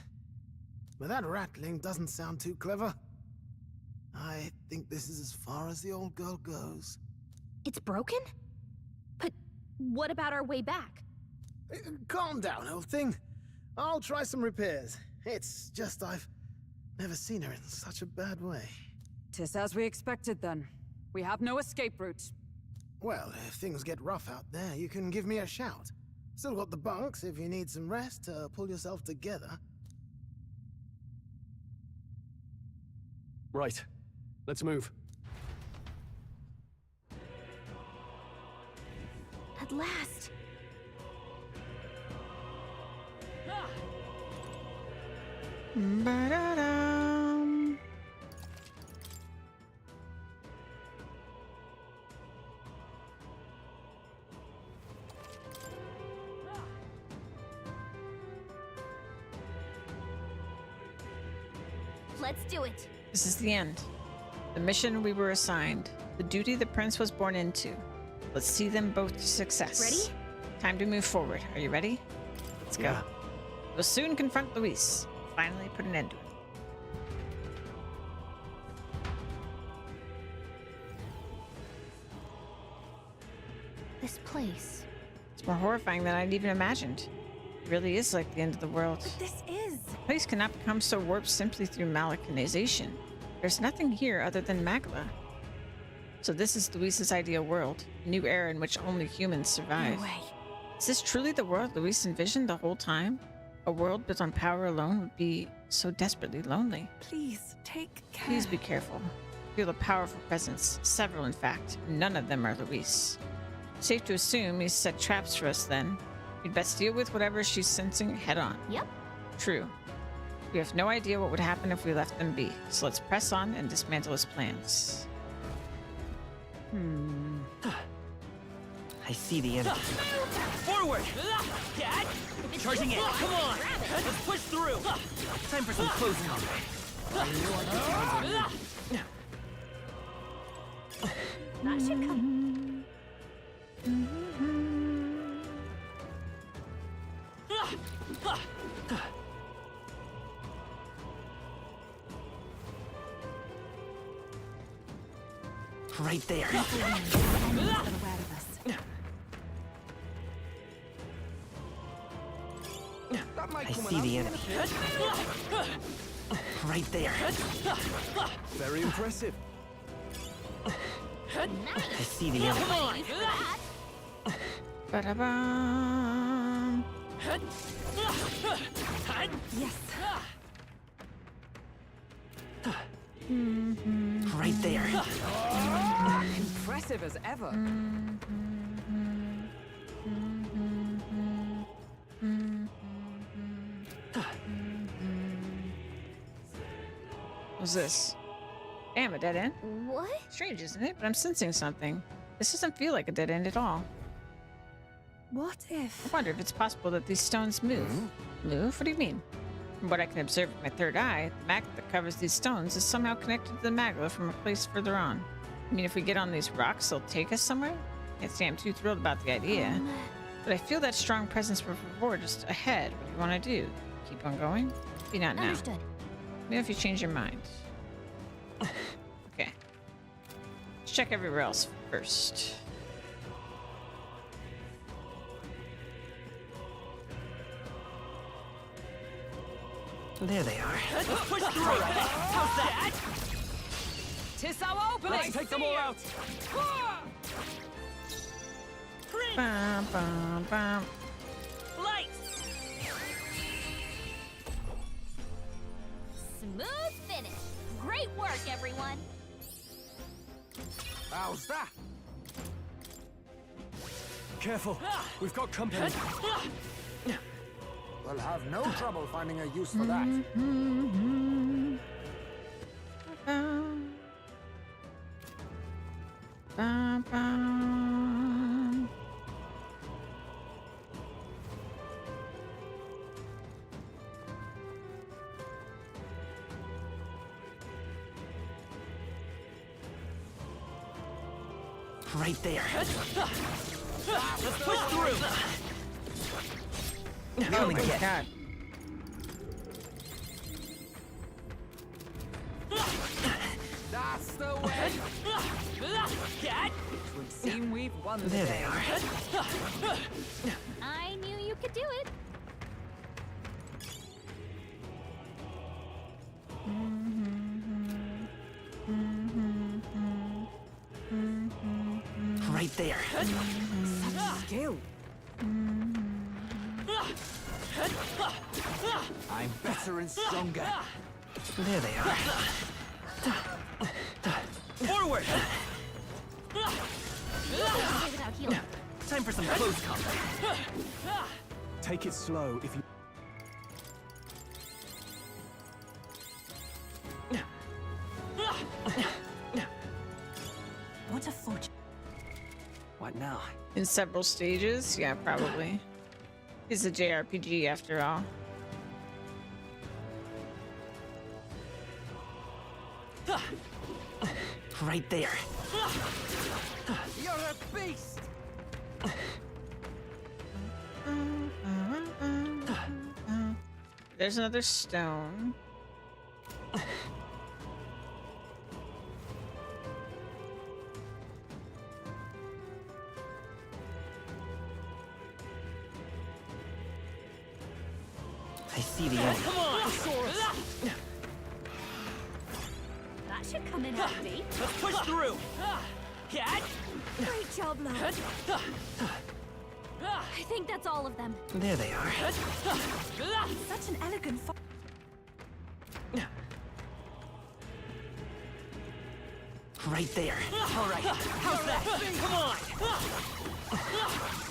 But that rattling doesn't sound too clever. I think this is as far as the old girl goes. It's broken? But what about our way back? Calm down, old thing. I'll try some repairs. It's just I've never seen her in such a bad way. 'Tis as we expected then. We have no escape route. Well, if things get rough out there, you can give me a shout. Still got the bunks if you need some rest to pull yourself together. Right. Let's move. At last. Ba-da-dum. Let's do it. This is the end. The mission we were assigned. The duty the prince was born into. Let's see them both to success. Ready? Time to move forward. Are you ready? Let's go. Yeah. We'll soon confront Luis. Finally put an end to it. This place. It's more horrifying than I'd even imagined. really is like the end of the world. But this is. The place cannot become so warped simply through malicanization. There's nothing here other than Magla. So this is Luis's ideal world, a new era in which only humans survive. No way. Is this truly the world Luis envisioned the whole time? A world built on power alone would be so desperately lonely. Please, take care. Please be careful. Feel a powerful presence, several in fact. None of them are Luis. Safe to assume he's set traps for us then. We'd best deal with whatever she's sensing head on. Yep. True. We have no idea what would happen if we left them be, so let's press on and dismantle his plans. I see the enemy. Forward! Charging in! Come on! Let's push through! Time for some close combat. That should come. Right there. I see the enemy. Right there. Very impressive. I see the enemy. Come on. Ba-da-bum. Yes. Right there. Impressive as ever. What's this? Damn, a dead end? What? Strange, isn't it? But I'm sensing something. This doesn't feel like a dead end at all. What if? I wonder if it's possible that these stones move. Move? What do you mean? From what I can observe with my third eye, the magnet that covers these stones is somehow connected to the magma from a place further on. I mean, if we get on these rocks, they'll take us somewhere? Can't say I'm too thrilled about the idea. But I feel that strong presence before just ahead. What do you want to do? Keep on going? Maybe not now. Understood. Maybe if you change your mind. Okay. Let's check everywhere else first. There they are. Push through! How's that? 'Tis our opening! Let's take them all out! Bum, bum, bum. Light! Smooth finish. Great work, everyone. How's that? Careful, we've got company. We'll have no trouble finding a use for that. Bum, bum, bum. Right there. Let's push through! Oh my god. That's the way! It would seem we've won the There day. they are. I knew you could do it. Right there. Such skill. I'm better and stronger. There they are. Forward! Without healing. Time for some close combat. Take it slow if you... What a fortune. What now? In several stages? Yeah, probably. It's a JRPG after all. Right there. You're a beast! There's another stone. I see the end. Come on! That should come in handy. Let's push through! Cat! Great job, Lo. I think that's all of them. There they are. Such an elegant Right there. All right. How's that? Come on!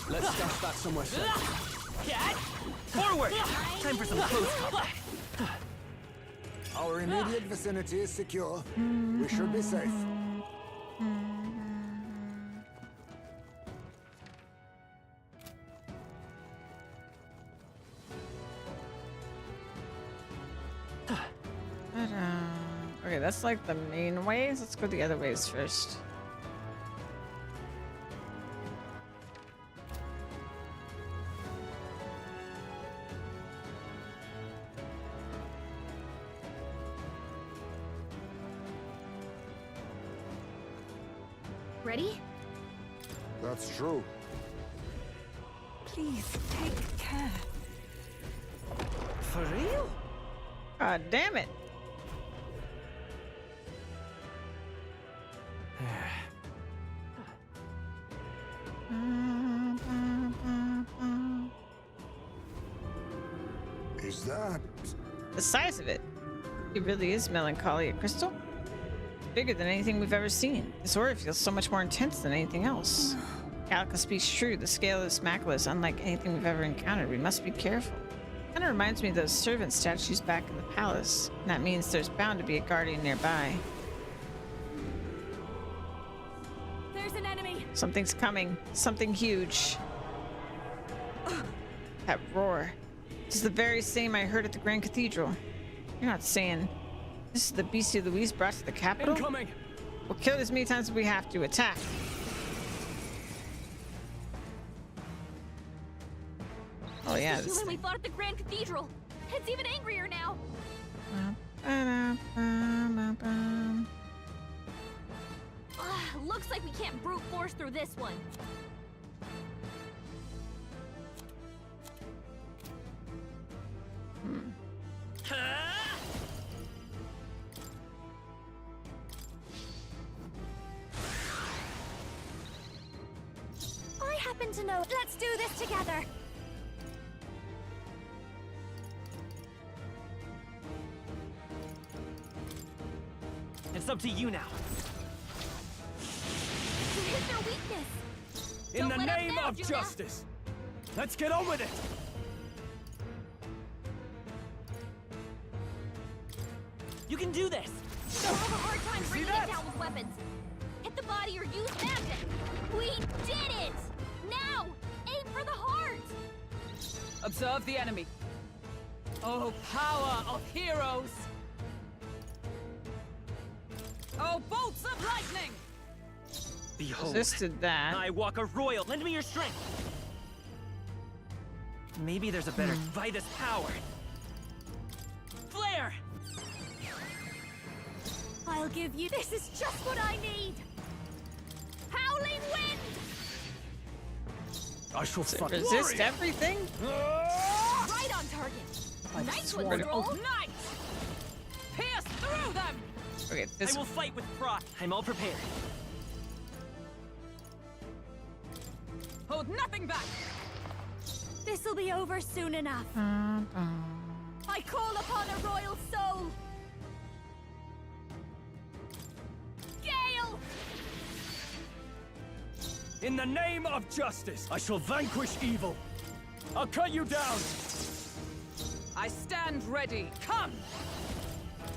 Let's stuff that somewhere safe. Cat! Forward! Time for some close combat. Our immediate vicinity is secure. We should be safe. Okay, that's like the main ways. Let's go the other ways first. Ready? That's true. Please take care. For real? God damn it. Is that... The size of it. It really is melancholy, a crystal. Bigger than anything we've ever seen. This aura feels so much more intense than anything else. Calica speaks true. The scale of this macula is unlike anything we've ever encountered. We must be careful. Kind of reminds me of those servant statues back in the palace. And that means there's bound to be a guardian nearby. There's an enemy. Something's coming. Something huge. That roar. It's the very same I heard at the Grand Cathedral. You're not saying this is the beastie Louise brought to the capital? Incoming! We'll kill it as many times as we have to. Attack. Oh yeah. It's the human we fought at the Grand Cathedral. It's even angrier now. Looks like we can't brute force through this one. I happen to know. Let's do this together. It's up to you now. You hit their weakness. In Don't the let up name now, of Juna. justice! Let's get on with it! You can do this! You'll have a hard time bringing it down with weapons. Hit the body or use magic. We did it! Now, aim for the heart! Observe the enemy. Oh, power of heroes! Oh, bolts of lightning! Behold, Resisted that. I walk a royal. Lend me your strength. Maybe there's a better by this power. Flare! I'll give you. This is just what I need. Howling wind! I shall fight. Resist everything? Right on target. Nice one, Stroll. Nice! Pierce through them! Okay, this I will fight with pride. I'm all prepared. Hold nothing back! This'll be over soon enough. I call upon a royal soul. Gale! In the name of justice, I shall vanquish evil. I'll cut you down. I stand ready. Come!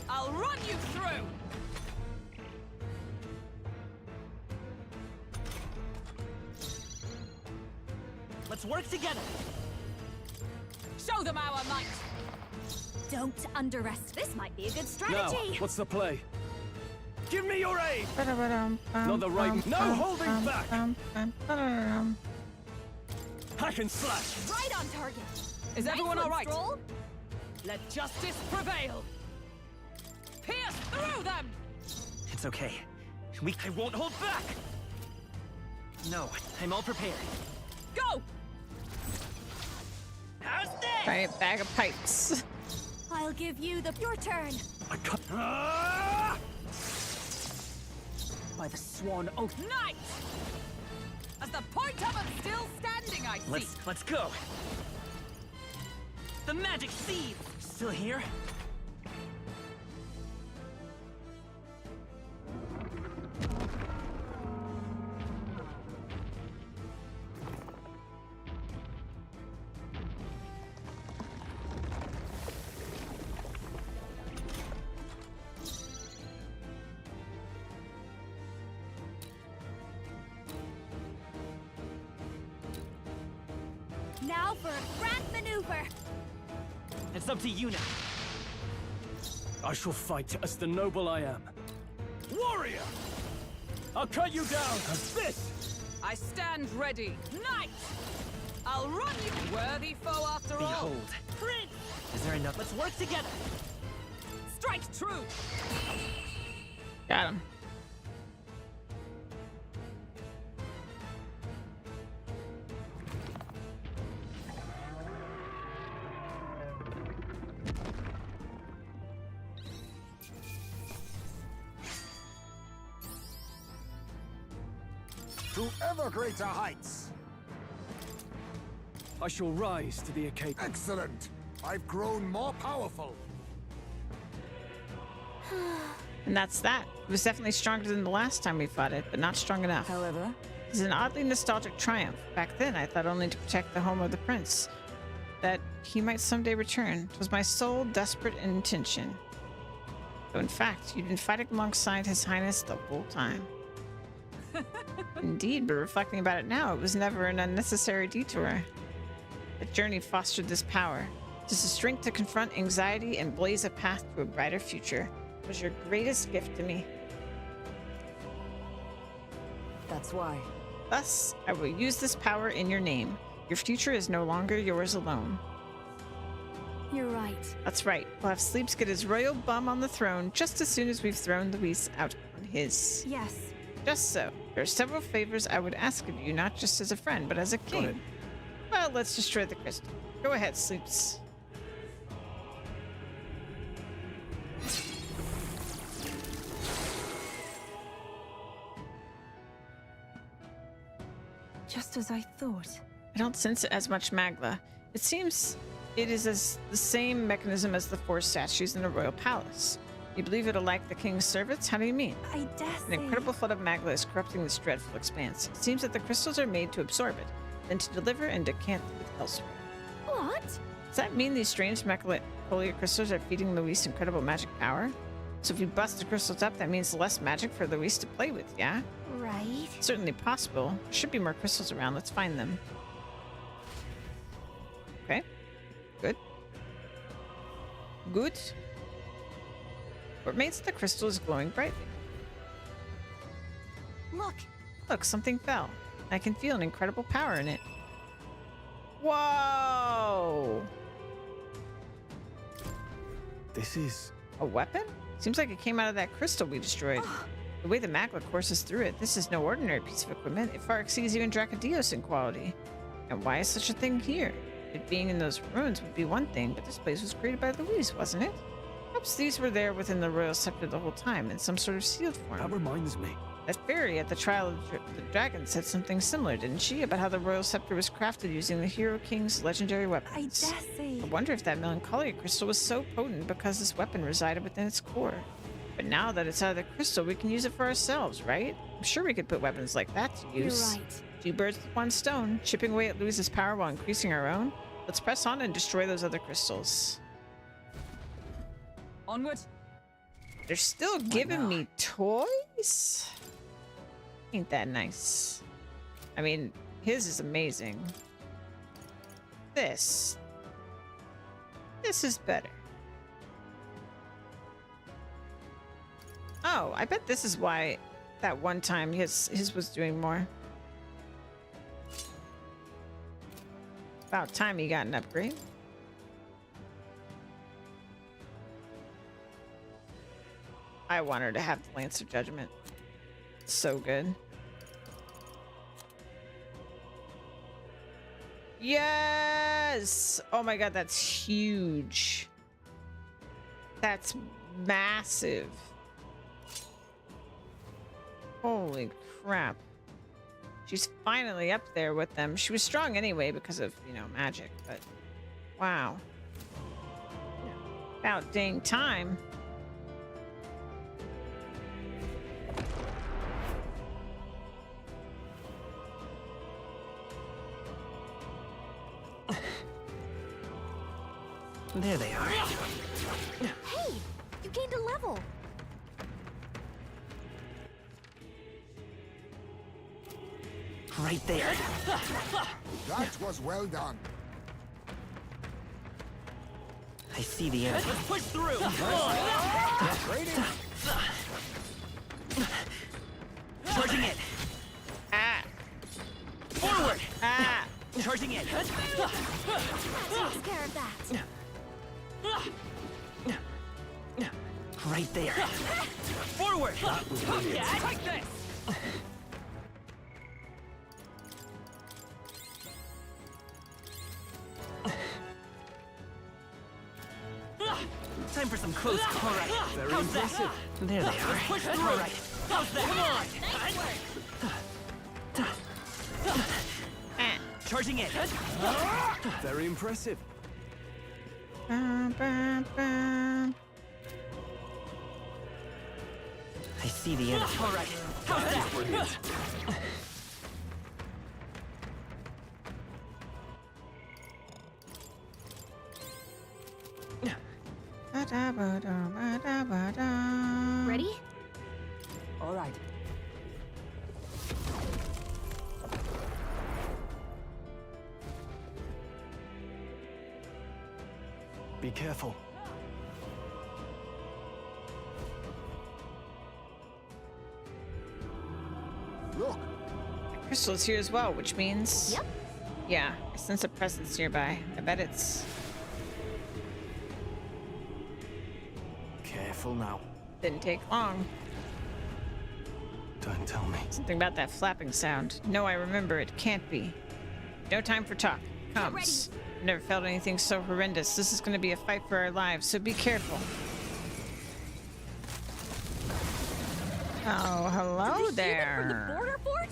I'll run you through! Let's work together. Show them our might! Don't underestimate. This might be a good Now, strategy. what's the play? Give me your aid! Not the right. No holding back! Hack and slash! Right on target. Is Nice everyone one, all right? Stroll. Let justice prevail! Pierce through them! It's okay. I won't hold back! No, I'm all prepared. Go! How's this? Giant bag of pipes. I'll give you your turn. I cut. By the swan oath. Knight! As the point of it still standing, I see. Let's go. The magic seed still here. Now for a grand maneuver. It's up to you now. I shall fight as the noble I am. Warrior! I'll cut you down as this! I stand ready. Knight! I'll run you, worthy foe after all. Behold. Prince! Is there enough? Let's work together. Strike true! Got him. To ever greater heights. I shall rise to the occasion. Excellent. I've grown more powerful. And that's that. It was definitely stronger than the last time we fought it, but not strong enough. However, it's an oddly nostalgic triumph. Back then, I thought only to protect the home of the prince, that he might someday return. It was my sole desperate intention. Though in fact, you'd been fighting alongside His Highness the whole time. Indeed, but reflecting about it now, it was never an unnecessary detour. The journey fostered this power. Just the strength to confront anxiety and blaze a path to a brighter future. It was your greatest gift to me. that's why. Thus, I will use this power in your name. Your future is no longer yours alone. You're right. That's right. We'll have Sleeps get his royal bum on the throne just as soon as we've thrown Luis out on his. Yes. Just so. There are several favors I would ask of you, not just as a friend, but as a king. Well, let's destroy the crystal. Go ahead, Sleeps. Just as I thought. I don't sense it as much magma. It seems it is as the same mechanism as the four statues in the royal palace. You believe it'll like the king's servants? How do you mean? I dare An incredible flood of magma is corrupting this dreadful expanse. It seems that the crystals are made to absorb it, then to deliver and decant it elsewhere. What? Does that mean these strange mechalia crystals are feeding Luis incredible magic power? So if you bust the crystals up, that means less magic for Luis to play with, yeah? Right. Certainly possible. There should be more crystals around. Let's find them. Okay. Good. Good. What remains of the crystal is glowing brightly. Look. Look, something fell. I can feel an incredible power in it. Whoa! This is... a weapon? Seems like it came out of that crystal we destroyed. The way the magma courses through it, this is no ordinary piece of equipment. It far exceeds even Dracodios in quality. And why is such a thing here? It being in those ruins would be one thing, but this place was created by Luis, wasn't it? Perhaps these were there within the royal scepter the whole time, in some sort of sealed form. That reminds me. That fairy at the trial of the dragon said something similar, didn't she? About how the royal scepter was crafted using the Hero King's legendary weapons. I dare say. I wonder if that melancholia crystal was so potent because this weapon resided within its core. But now that it's out of the crystal, we can use it for ourselves, right? I'm sure we could put weapons like that to use. You're right. 2 birds with 1 stone, chipping away at Luis's power while increasing our own. Let's press on and destroy those other crystals. Onward. They're still giving me toys? Ain't that nice? I mean, his is amazing. This is better. Oh, I bet this is why that one time his was doing more. About time he got an upgrade. I want her to have the Lance of Judgment. It's so good. Yes! does. Oh my god, that's huge. That's massive. Holy crap. She's finally up there with them. She was strong anyway because of, you know, magic, but wow. About dang time. There they are. Hey, you gained a level. Right there. That was well done. I see the enemy. Let's push through. Charging it. Ah. Forward. Ah. Charging it. That takes care of that. Right there. Forward. That was brilliant. Yeah, take this. Time for some close. All right. Very How's impressive. That? There they are. Let's push through. All right. How's that? Come on. Charging it. Very impressive. Bum, bum, bum. I see the enemy. All right. How's that? Brilliant. Ready? All right. Be careful. Look. Crystal's here as well, which means... Yep. Yeah, I sense a presence nearby. I bet it's... Careful now. Didn't take long. Don't tell me. Something about that flapping sound. No, I remember. It can't be. No time for talk. Comes. I've never felt anything so horrendous. This is going to be a fight for our lives, so be careful. Oh, hello there. From the border fort?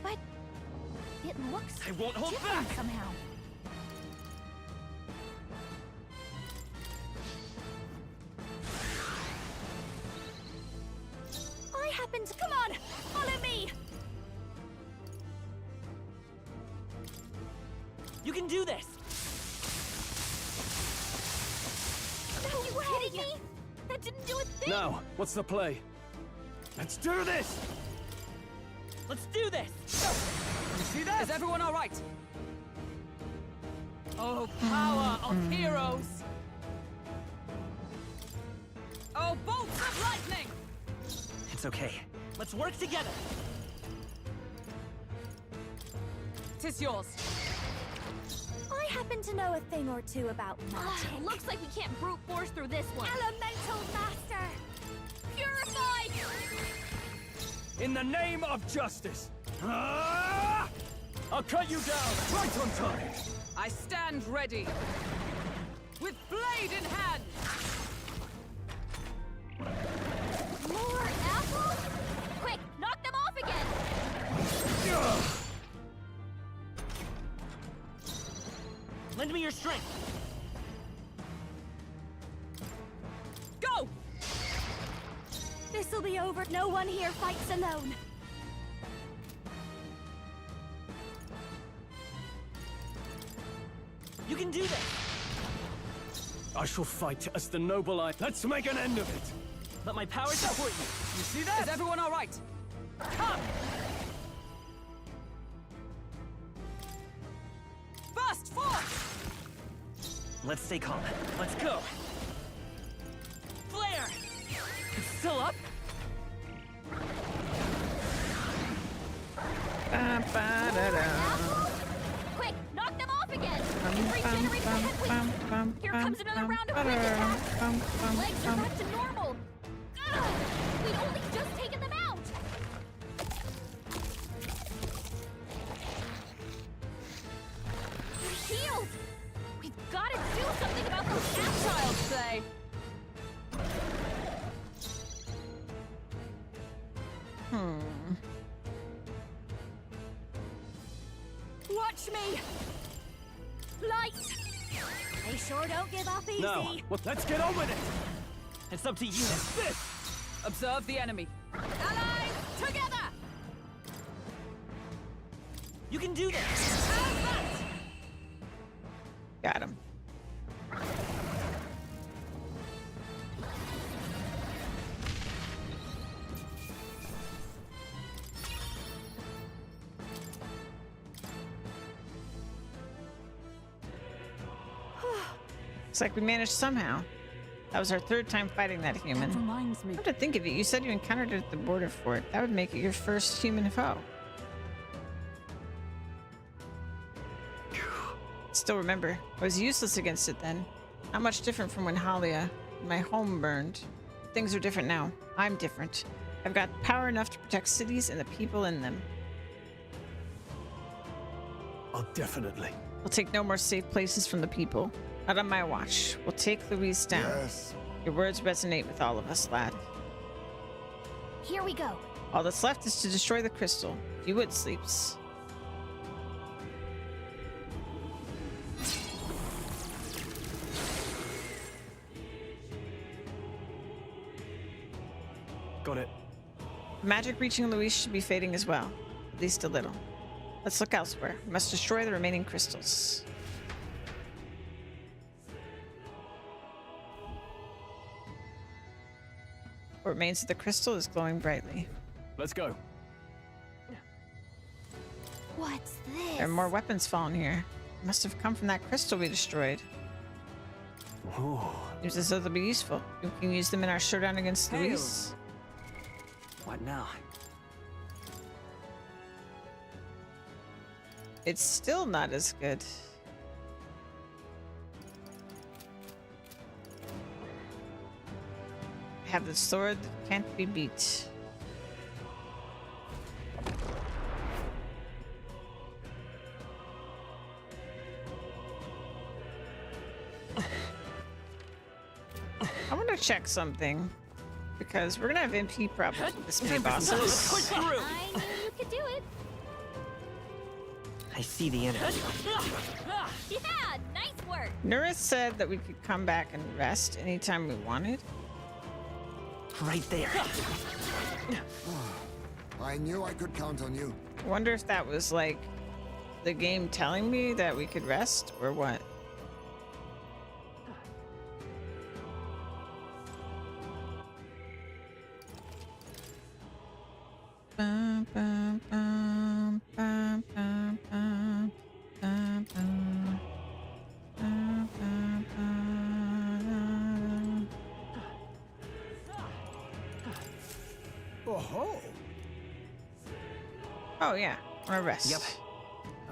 But it looks I won't hold different back. somehow. I happen to come on, follow me. You can do this. No, you kidding me? That didn't do a thing. Now, what's the play? Let's do this! Let's do this. You see that? Is everyone all right? Oh, power of heroes! Oh, bolts of lightning! It's okay. Let's work together. 'Tis yours. I happen to know a thing or two about magic. Looks like we can't brute force through this one. Elemental Master! Purified! In the name of justice! Ah! I'll cut you down right on time! I stand ready. With blade in hand! More apples? Quick, knock them off again! Lend me your strength. Go! This'll be over. No one here fights alone. You can do this. I shall fight as the noble I... Let's make an end of it! Let my power support you. You see that? Is everyone all right? Come! Fast force! Let's stay calm. Let's go. Flare! It's still up? Quick, knock them off again! You've regenerated the head weak. Here comes another round of wind attack. Legs are back to normal. Ugh, we'd only just taken them out. healed! We've got to do something about those child's play! Watch me! Light! They sure don't give up easy. No, well, let's get on with it. It's up to you. This. Observe the enemy. Allies, together! You can do this. Got him. Looks like we managed somehow. That was our third time fighting that human. That reminds me. Come to think of it, you said you encountered it at the border fort. That would make it your first human foe. Still remember, I was useless against it then. Not much different from when Halia, my home, burned. Things are different now. I'm different. I've got power enough to protect cities and the people in them. Oh, definitely. We'll take no more safe places from the people. Not on my watch. We'll take Louise down. Yes. Your words resonate with all of us, lad. Here we go. All that's left is to destroy the crystal. If you would, Sleeps. Got it. Magic reaching Louise should be fading as well. At least a little. Let's look elsewhere. We must destroy the remaining crystals. What remains of the crystal is glowing brightly. Let's go. What's this? There are more weapons fallen here. Must have come from that crystal we destroyed. Ooh. Seems as though they'll be useful. We can use them in our showdown against Hail. Louise. What now? It's still not as good. I have the sword that can't be beat. I want to check something because we're gonna have MP problems with this many bosses. Push through. I knew you could do it. I see the enemy. Yeah, nice work. Nura said that we could come back and rest anytime we wanted. Right there. I knew I could count on you. I wonder if that was like the game telling me that we could rest or what. Bum, bum, bum, bum, bum, bum, bum, bum. Bum, bum, bum, Oh-ho! oh yeah, I wanna rest. Yep.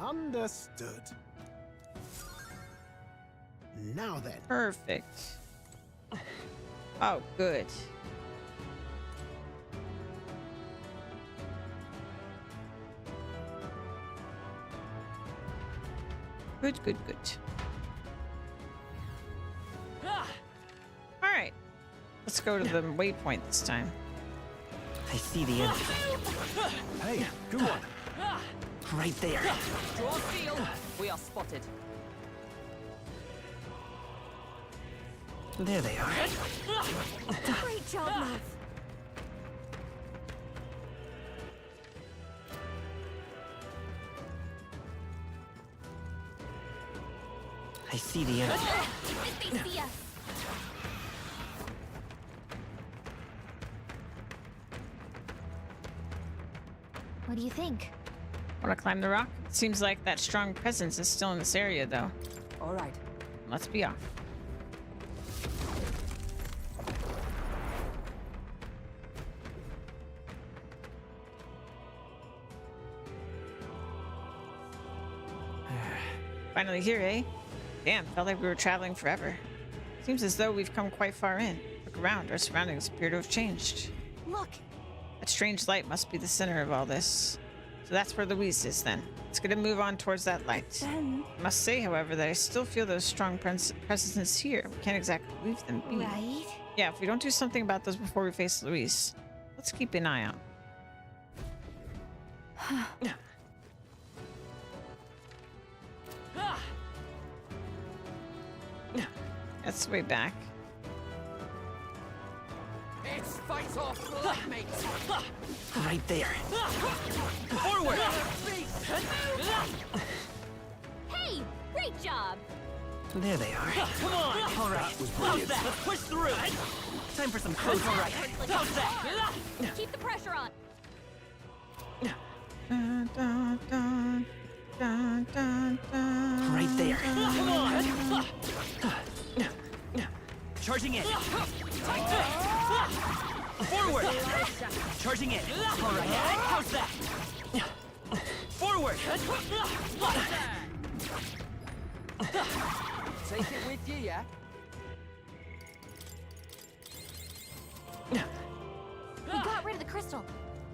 Understood. Now then. Perfect. Oh, good. Good, good, good. All right, let's go to the waypoint this time. I see the enemy. Hey, good one. Right there. Draw steel. We are spotted. There they are. Great job, Love. I see the enemy. They see us. What do you think? Want to climb the rock? Seems like that strong presence is still in this area, though. All right. Let's be off. Finally here, eh? Damn, felt like we were traveling forever. Seems as though we've come quite far in. Look around, our surroundings appear to have changed. Look, That strange light must be the center of all this. So that's where Louise is then. It's gonna move on towards that light. Then... I must say, however, that I still feel those strong presences here. We can't exactly leave them be. Right? Yeah, if we don't do something about those before we face Louise, let's keep an eye out. That's the way back. It's fight off, mates. Right there. Forward. Hey, great job. There they are. Come on. All right. How's that? Let's push through. Time for some close. All right. How's that? Keep the pressure on. Dun, dun, dun, dun, dun, dun, Right there. dun, Come on. dun. Charging in. Forward. Charging in. All right. How's that? Forward. Take it with you, yeah? We got rid of the crystal.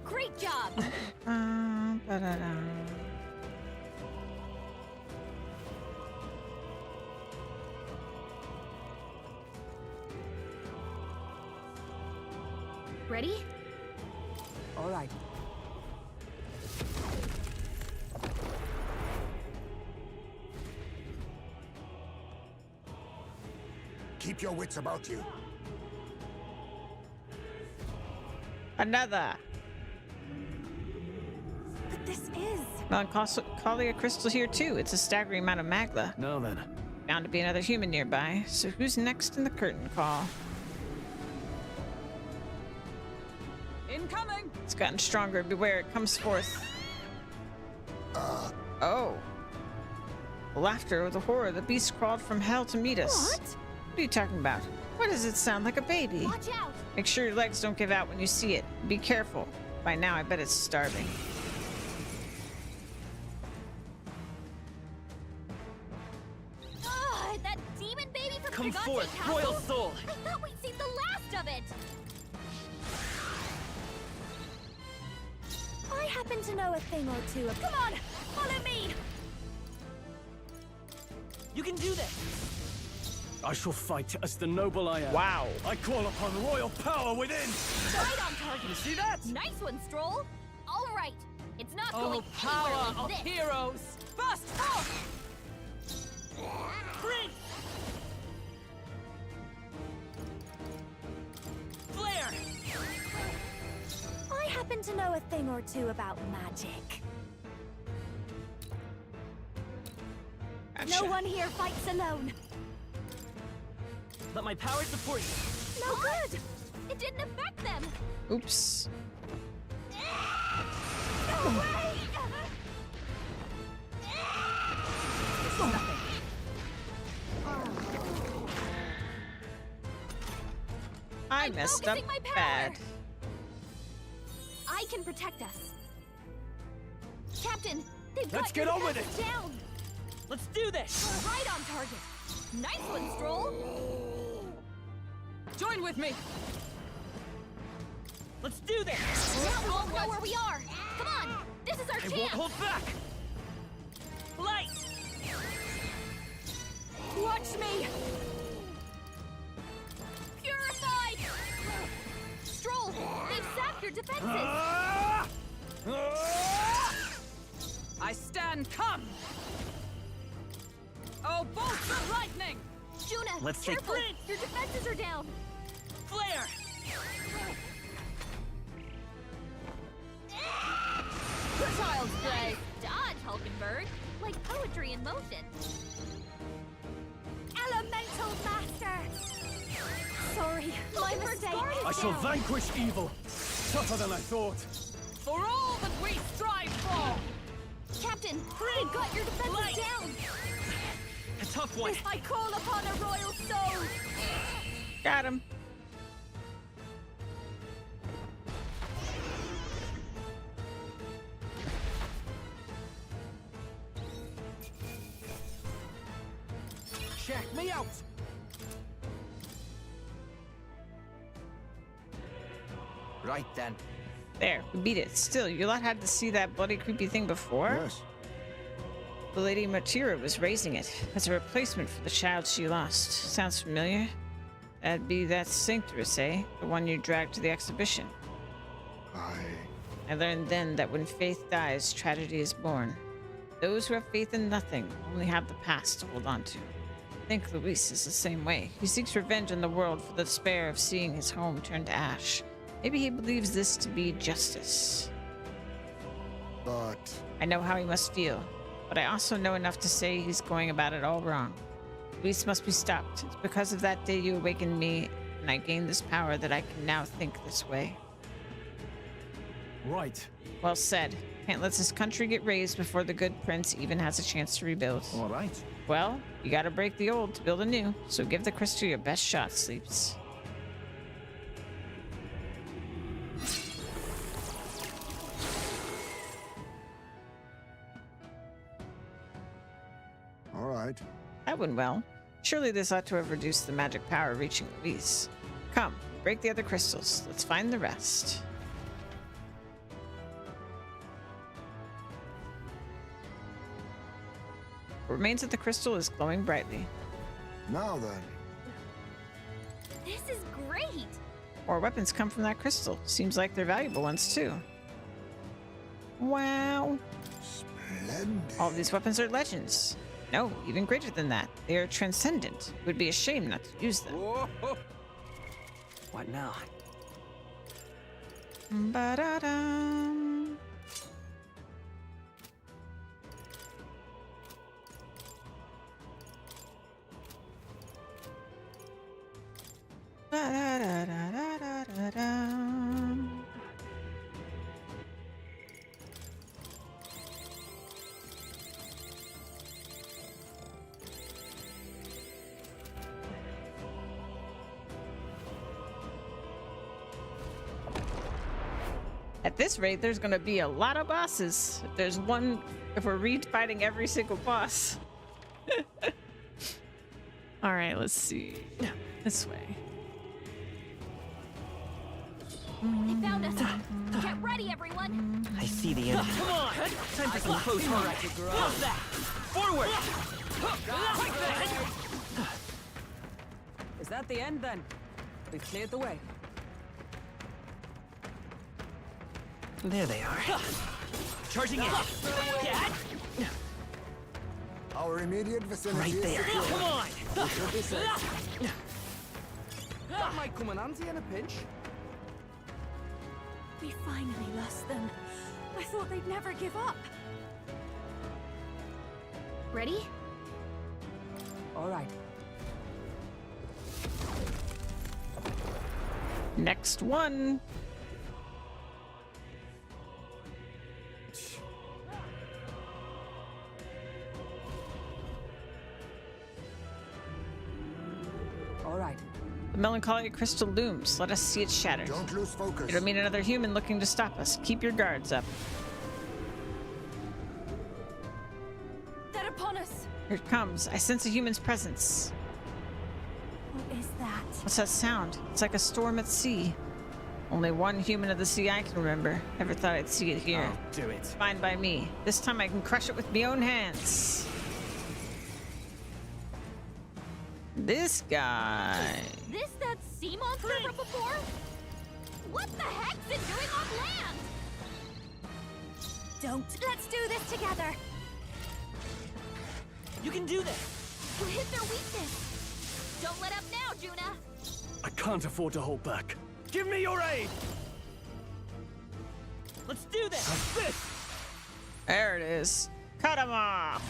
Great job. Ba-da-da. Ready? All right. Keep your wits about you. Another. But this is... Melancholia crystal here too. It's a staggering amount of magla. Now then. Bound to be another human nearby. So who's next in the curtain call? Incoming! It's gotten stronger. Beware, it comes forth. Oh. The laughter of the horror. The beast crawled from hell to meet us. What? What are you talking about? Why does it sound like a baby? Watch out. Make sure your legs don't give out when you see it. Be careful. By now, I bet it's starving. That demon baby from Come Gigante forth, Castle? royal soul. I thought we'd seen the last of it. I happen to know a thing or two of... Come on, follow me. You can do this. I shall fight as the noble I am. Wow. I call upon royal power within. Right on target. You see that? Nice one, Stroll. All right. It's not Oh, going power anywhere of with this. heroes! Burst forth! Freeze! Flare! I happen to know a thing or two about magic. Gotcha. No one here fights alone. Let my power support you. No good. It didn't affect them. Oops. No way. I I'm messed up focusing my power. bad. I can protect us. Captain, they've Let's got get your on with defenses it. down. Let's do this. Right on target. Nice one, Stroll. Join with me! Let's do this. Now we won't know where we are. Come on, this is our I chance. won't hold back. Light. Watch me. Purified. Stroll, they've sapped your defenses. I stand come! Oh, bolts of lightning! Juna, Let's take careful. flight. Your defenses are down. Flare. Child's play. Dodge, Hulkenberg. Like poetry in motion. Elemental Master! Sorry, my mistake. I shall vanquish evil. Tougher than I thought. For all that we strive for! Captain, they've got your defenses down. A tough one. I call upon a royal soul. Got him. Check me out. Right then. There, we beat it. Still, you lot had to see that bloody creepy thing before? Yes. The Lady Matira was raising it as a replacement for the child she lost. Sounds familiar? That'd be that Sanctress, eh? The one you dragged to the exhibition. I learned then that when faith dies, tragedy is born. Those who have faith in nothing only have the past to hold on to. I think Luis is the same way. He seeks revenge on the world for the despair of seeing his home turn to ash. Maybe he believes this to be justice. But... I know how he must feel, but I also know enough to say he's going about it all wrong. Luis must be stopped. It's because of that day you awakened me, and I gained this power that I can now think this way. Right. Well said. Can't let this country get raised before the good prince even has a chance to rebuild. All right. Well, you gotta break the old to build a new, so give the crystal your best shot, Sleeps. All right. That went well. Surely this ought to have reduced the magic power reaching Luis. Come, break the other crystals. Let's find the rest. What remains of the crystal is glowing brightly. Now then. This is great! More weapons come from that crystal. Seems like they're valuable ones too. Wow. Splendid. All of these weapons are legends. No, even greater than that. They are transcendent. It would be a shame not to use them. Whoa. What now? Ba-da-dum. Ba-da-da-da-da-da-da-dum. At this rate, there's gonna be a lot of bosses. If we're refighting every single boss. All right, let's see. This way. They found us! Get ready, everyone! I see the enemy. Come on! Time for some close combat. How's that? Forward! Is that the end then? We've cleared the way. There they are. Charging in. Get! Our immediate vicinity Right is there. secure. Come on! We should be safe. That might come in handy in a pinch. We finally lost them. I thought they'd never give up. Ready? All right. Next one. All right. The melancholy crystal looms. Let us see it shattered. Don't lose focus. It'll mean another human looking to stop us. Keep your guards up. They're upon us. Here it comes. I sense a human's presence. What is that? What's that sound? It's like a storm at sea. Only one human of the sea I can remember. Never thought I'd see it here. I'll do it. Fine by me. This time I can crush it with my own hands. This guy. This that sea monster from before? What the heck's it doing on land? Let's do this together. You can do this. You hit their weakness. Don't let up now, Juna. I can't afford to hold back. Give me your aid! Let's do this. There it is. Cut him off.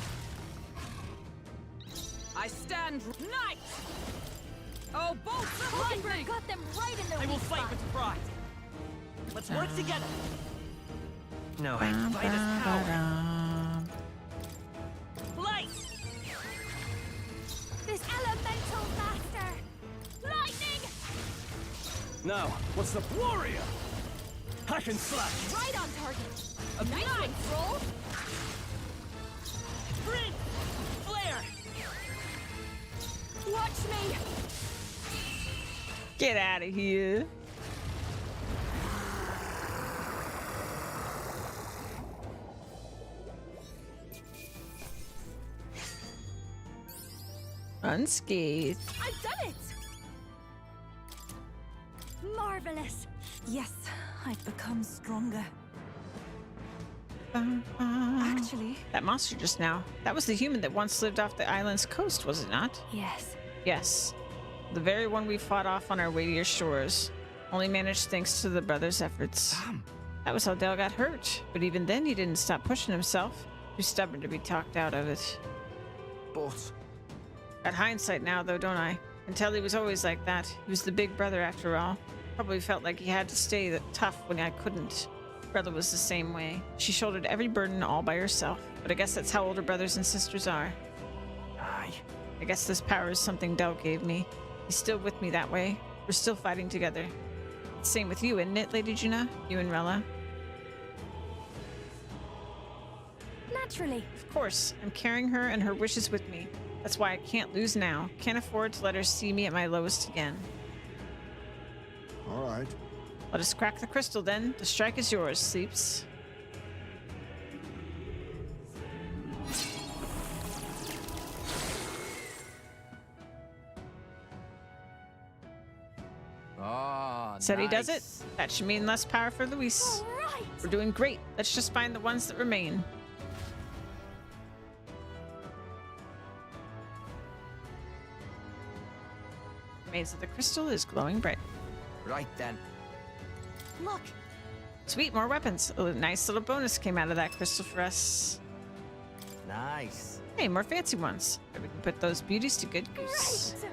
I stand knight. Oh, bolts of Hulkenberg lightning! got them right in their I will weak fight spot. with pride. Let's work together. No, I fight as power. Light! This elemental master! Lightning! Now, what's the warrior? Hack and slash! Right on target. A nice one, Troll. Sprint! Flare! Watch me. Get out of here. Unscathed. I've done it! Marvelous. Yes, I've become stronger. Actually, that monster just now. That was the human that once lived off the island's coast, was it not? Yes. Yes. The very one we fought off on our way to your shores. Only managed thanks to the brothers' efforts. Damn. That was how Dale got hurt. But even then, he didn't stop pushing himself. Too stubborn to be talked out of it. But... Got hindsight now, though, don't I? Can tell he was always like that. He was the big brother, after all. Probably felt like he had to stay tough when I couldn't. Brother was the same way. She shouldered every burden all by herself. But I guess that's how older brothers and sisters are. Aye. I guess this power is something Del gave me. He's still with me that way. We're still fighting together. Same with you, isn't it, Lady Juna? You and Rella? Naturally. Of course. I'm carrying her and her wishes with me. That's why I can't lose now. Can't afford to let her see me at my lowest again. All right. Let us crack the crystal then. The strike is yours, Sleeps. Oh, Said nice. he does it. That should mean less power for Luis. Right. We're doing great. Let's just find the ones that remain. Remains of the crystal is glowing bright. Right then. Look. Sweet, more weapons. A nice little bonus came out of that crystal for us. Nice. Hey, more fancy ones. We can put those beauties to good use. Great.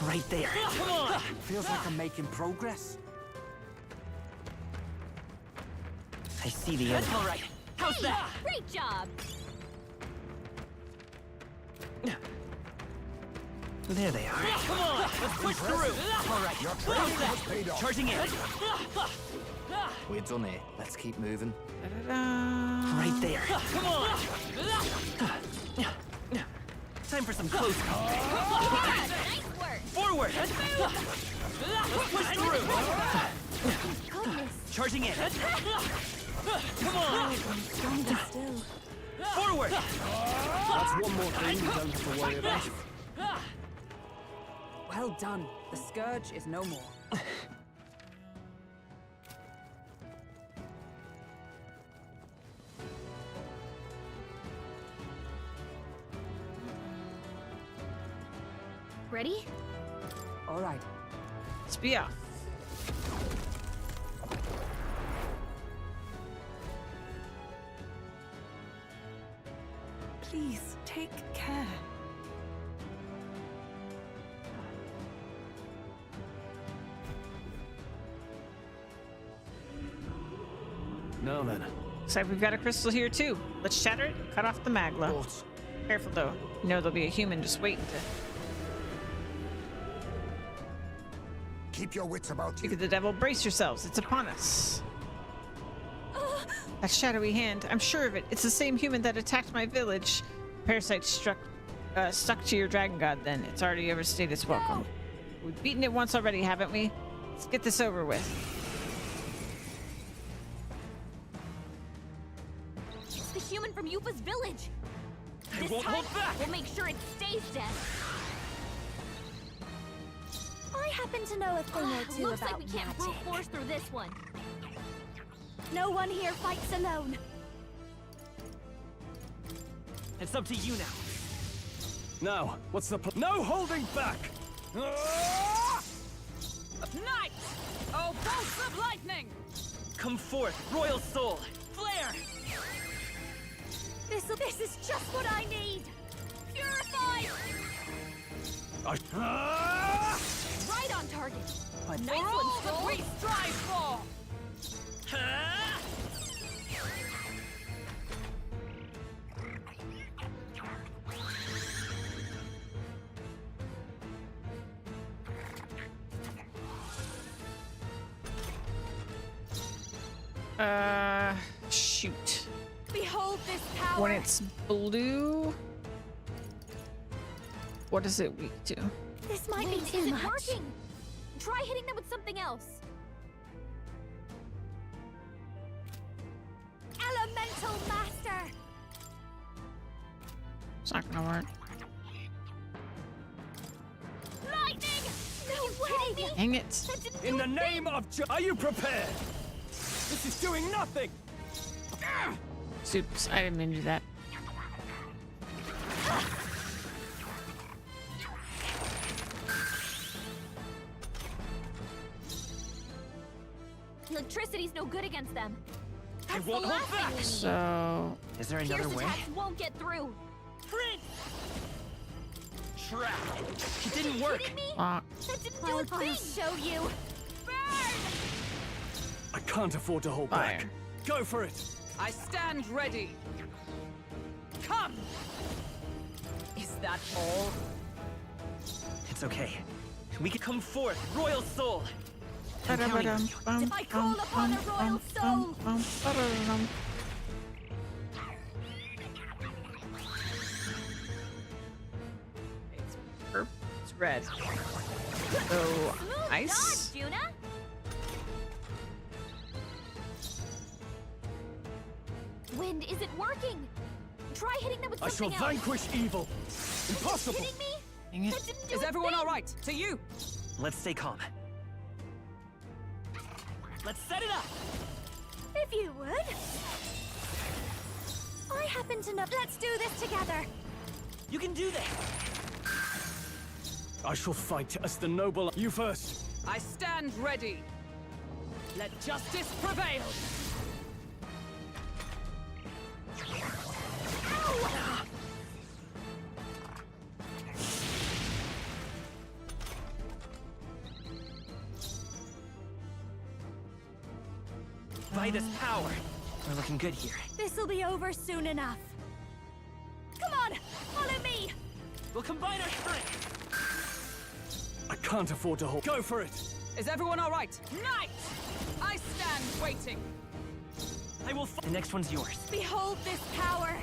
Right there. Come on! Feels like I'm making progress. I see the end. All right. How's Hey, that? great job. There they are. Come on, let's push through. All right, you're How's that? Charging in. We're done here. Let's keep moving. Da-da-da. Right there. Come on. Time for some close combat. Nice work. Forward. Let's push through. Goodness. Charging in. Come on. stronger still. Forward. That's one more thing you don't have to worry about. Well done. The scourge is no more. Ready? All right. Let's be off. Please, take care. Now then. Looks like we've got a crystal here too. Let's shatter it and cut off the magla. But Careful though. You know there'll be a human just waiting to Keep your wits about speak you. of the devil. Brace yourselves. It's upon us. That shadowy hand. I'm sure of it. It's the same human that attacked my village. Parasite stuck to your dragon god then. It's already overstayed its welcome. We've beaten it once already, haven't we? Let's get this over with. It's the human from Yupa's village. I This won't time, hold back. we'll make sure it stays dead. I happen to know a thing or two Looks about like we can't brute magic. force through this one. No one here fights alone. It's up to you now. Now, what's the no holding back! Knight! Oh, bolts of lightning! Come forth, royal soul. Flare. This is just what I need. Purify. Right on target. Nice Nice one, one, Soul! We strive for! Shoot. Behold this power. When it's blue, what is it weak to? This might be too much. Working. Try hitting them with something else. Elemental Master. It's not gonna work. Lightning! No way! Dang it. In the name of are you prepared? This is doing nothing! Oops, I didn't mean to do that. Electricity's no good against them. I won't hold back! So... Is there another way? Attacks won't get through. Prince! Trap! It didn't work! Lock. That didn't do a thing! I'll show you! Burn! I can't afford to hold back. Go for it! I stand ready. Come! Is that all? It's okay. We can come forth, royal soul! I'm counting on you. I call upon a royal soul! It's red. So, ice. Dodge, Juna. Wind isn't working. Try hitting them with I shall something else. vanquish evil. Impossible. Are you kidding me? Dang it. That didn't do Is a everyone thing. all right? To you. Let's stay calm. Let's set it up! If you would. I happen to know. Let's do this together. You can do this! I shall fight as the noble. You first. I stand ready. Let justice prevail. Ow! By this power, we're looking good here. This'll be over soon enough. Come on, follow me. We'll combine our strength. I can't afford to hold. Go for it. Is everyone all right? Knight! I stand waiting. I will. The next one's yours. Behold this power.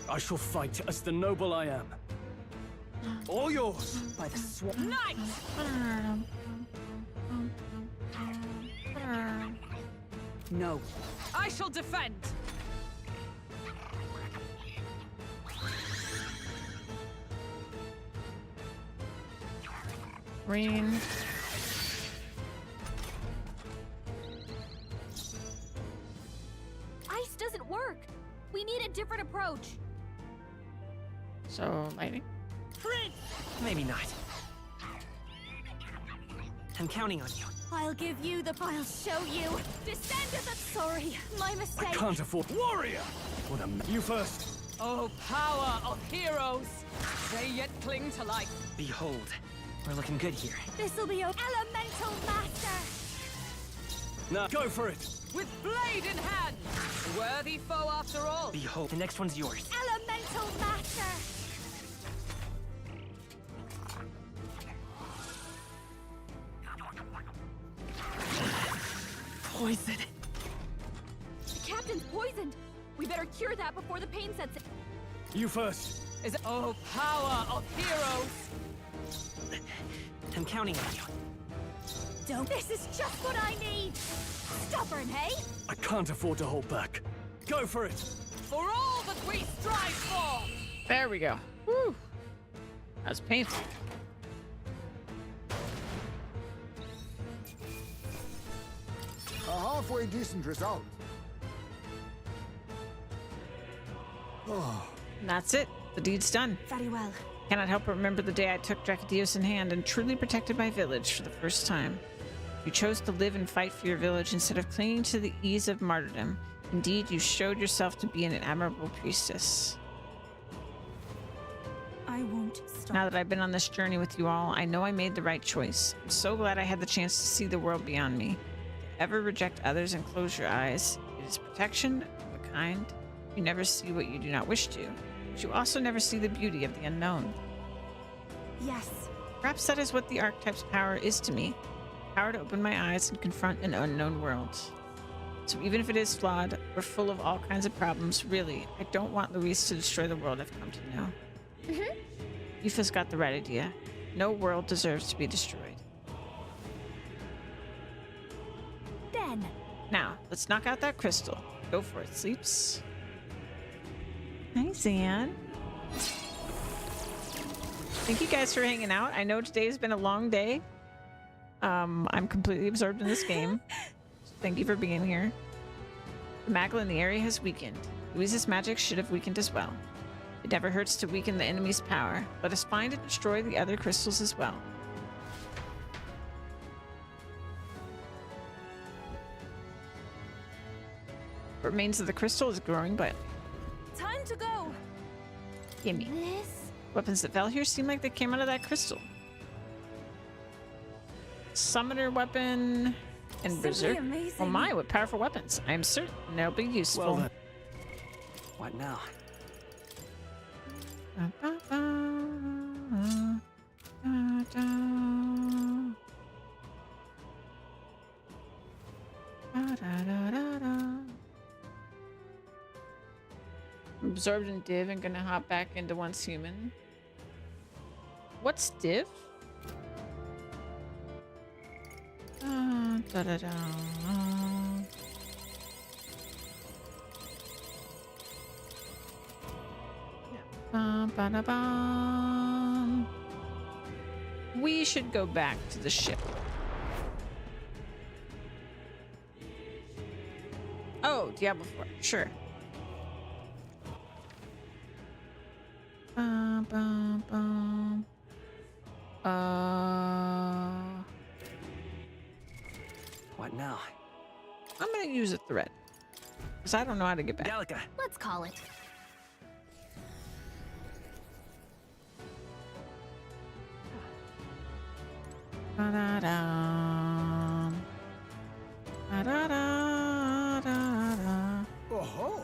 I shall fight as the noble I am. All yours. By the sword. Knight! No. I shall defend. Green. Ice doesn't work. We need a different approach. So, lightning. Prince! Maybe not. I'm counting on you. I'll give you the. I'll show you. Descend as a. Sorry, my mistake. I can't afford. Warrior! What a. You first. Oh, power of heroes! They yet cling to life. Behold, we're looking good here. This'll be Elemental Master. Now, go for it. With blade in hand. Worthy foe after all. Behold, the next one's yours. Elemental Master. Poison. The captain's poisoned. We better cure that before the pain sets in. You first. Is it? Oh, power of heroes! I'm counting on you. Don't. This is just what I need. Stubborn, hey? I can't afford to hold back. Go for it. For all that we strive for! There we go. Woo. That was painful. A halfway decent result. Oh. And that's it. The deed's done. Very well. Cannot help but remember the day I took Dracadios in hand and truly protected my village for the first time. You chose to live and fight for your village instead of clinging to the ease of martyrdom. Indeed, you showed yourself to be an admirable priestess. I won't stop. Now that I've been on this journey with you all, I know I made the right choice. I'm so glad I had the chance to see the world beyond me. To ever reject others and close your eyes, it is protection of a kind. You never see what you do not wish to, but you also never see the beauty of the unknown. Yes. Perhaps that is what the archetype's power is to me. Power to open my eyes and confront an unknown world. So even if it is flawed, we're full of all kinds of problems. Really, I don't want Luis to destroy the world I've come to know. Yufa's got the right idea. No world deserves to be destroyed. Then. Now, let's knock out that crystal. Go for it, Sleeps. Hi, Zan. Thank you guys for hanging out. I know today's been a long day. I'm completely absorbed in this game. Thank you for being here. The magma in the area has weakened. Luis's magic should have weakened as well. It never hurts to weaken the enemy's power. Let us find and destroy the other crystals as well. What remains of the crystal is growing, but Time to go. gimme. This. Weapons that fell here seem like they came out of that crystal. Summoner weapon and Simply berserk. amazing. Oh my, what powerful weapons. I am certain they'll be useful. Well then. What now? Absorbed in div and gonna hop back into once human. What's div? We should go back to the ship. Oh, Diablo 4. Sure. What now? I'm gonna use a thread. Because I don't know how to get back. Gallica. Let's call it. Oh-ho.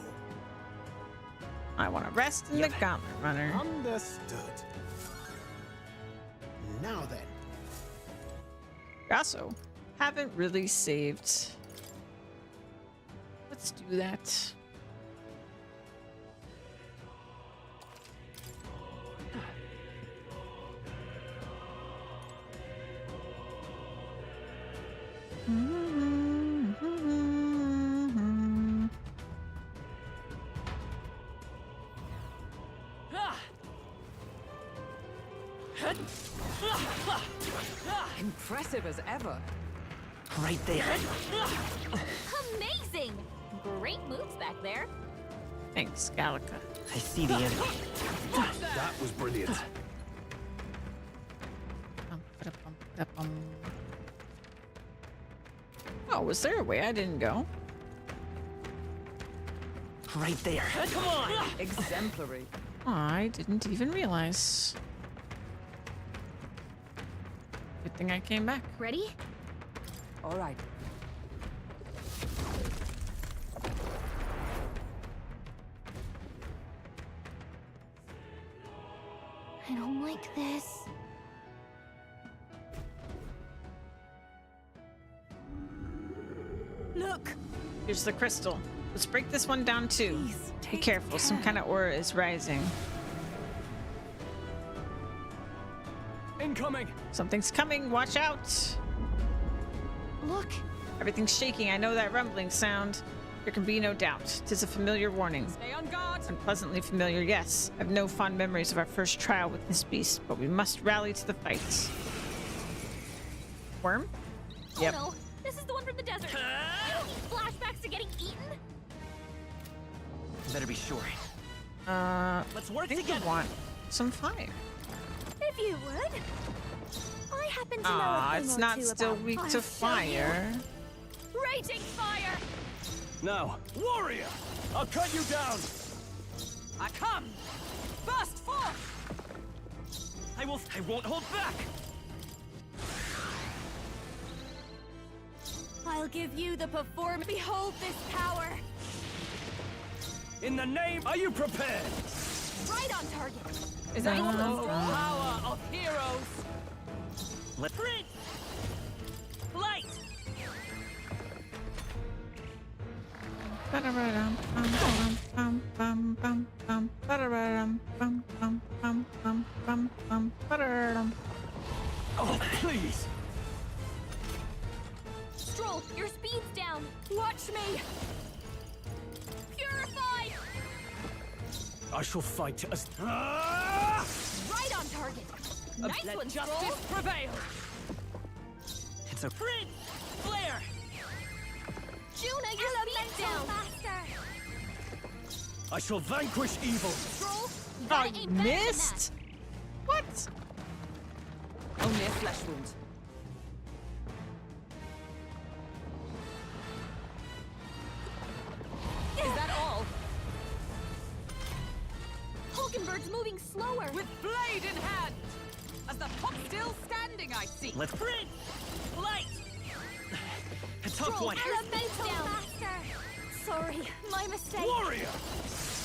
I want to rest in the gauntlet runner. Understood. Now then. We also haven't really saved. Let's do that. Impressive as ever. Right there. Amazing! Great moves back there. Thanks, Gallica. I see the enemy. That was brilliant. Oh, was there a way I didn't go? Right there. Come on! Exemplary. I didn't even realize. Good thing I came back. Ready? All right. I don't like this. Look. Here's the crystal. Let's break this one down too. Please, Be take careful, some care. kind of aura is rising. Incoming! Something's coming, watch out! Look. Everything's shaking, I know that rumbling sound. There can be no doubt. 'Tis a familiar warning. Stay on guard. Unpleasantly familiar, yes. I've no fond memories of our first trial with this beast, but we must rally to the fight. Worm? Yep. Oh no, this is the one from the desert. You don't need flashbacks to getting eaten. Better be sure. Let's work I think together. I want some fire. If you would. I happen to know a Ah, thing it's or not two still about weak fire. to I'll show you. fire. Raging fire! Now, warrior! I'll cut you down! I come. Burst forth. I won't hold back! I'll give you the performance. Behold this power. In the name, are you prepared? Right on target. Is anyone the power of heroes? Let's bring light! Oh, please! Stroll, your speed's down. Watch me. Purified. I shall fight as... Right on target. Nice Let one, justice Stroll. prevail! It's a Prince! Flare! Juna, your speed's down. Faster. I shall vanquish evil. Stroll, you Oh, gotta you aim better than missed? What? Only a flesh wound. Is that all? Hulkenberg's moving slower. With blade in hand! As the puck still standing, I see. Let's Prince! Light! A tough Stroll, one! your speed's down. Faster. Sorry, my mistake. Warrior!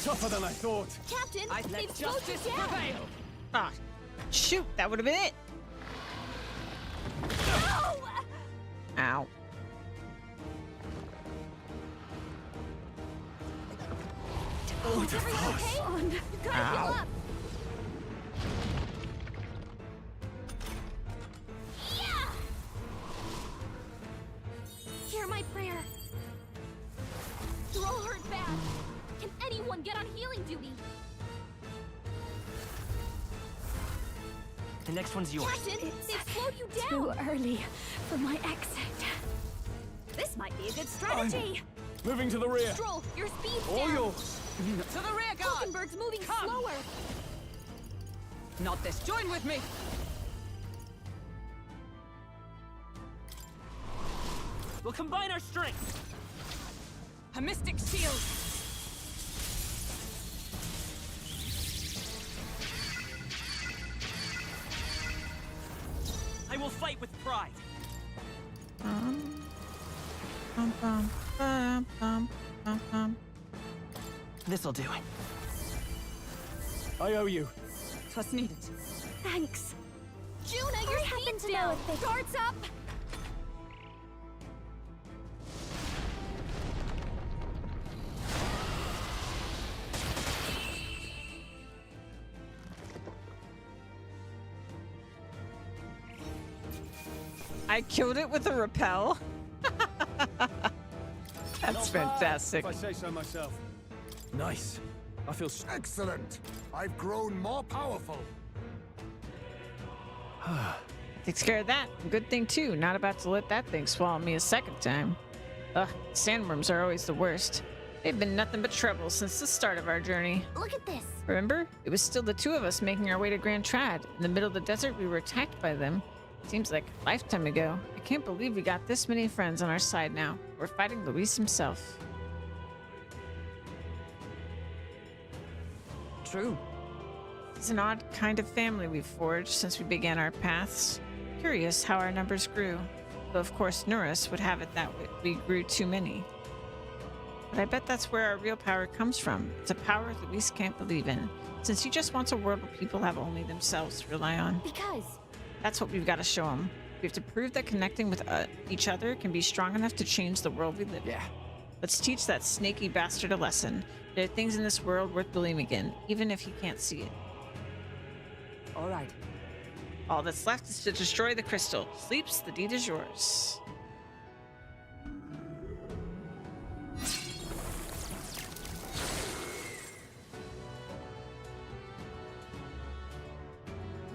Tougher than I thought. Captain, I let they've slowed you justice down. prevail! Ah, shoot, that would have been it. No! Ow. Oh, is everyone okay? You gotta heal Ow. up. Yeah! Hear my prayer. You're all hurt bad. Can anyone get on healing duty? The next one's yours. Captain, they've slowed you down. Too early for my exit. This might be a good strategy. Moving to the rear. Stroll, your speed's All down. yours. To the rear guard! Hulkenberg's moving Come. slower. Not this. Join with me! We'll combine our strengths! A mystic shield! I will fight with pride! This'll do. I owe you. Twas needed. Thanks. Juna, your speed's down. Guards up. I killed it with a repel. That's fantastic. If I say so myself. Nice. I feel Excellent. I've grown more powerful. Takes care of that. Good thing too. Not about to let that thing swallow me a second time. Ugh, sandworms are always the worst. They've been nothing but trouble since the start of our journey. Look at this. Remember? It was still the two of us making our way to Grand Trad. In the middle of the desert, we were attacked by them. Seems like a lifetime ago. I can't believe we got this many friends on our side now. We're fighting Luis himself. True. It's an odd kind of family we've forged since we began our paths. Curious how our numbers grew. Though of course Norris would have it that we grew too many. But I bet that's where our real power comes from. It's a power Luis can't believe in, since he just wants a world where people have only themselves to rely on. Because That's what we've got to show him. We have to prove that connecting with each other can be strong enough to change the world we live in. Let's teach that snaky bastard a lesson. There are things in this world worth believing in, even if he can't see it. All right. All that's left is to destroy the crystal. Sleeps, the deed is yours.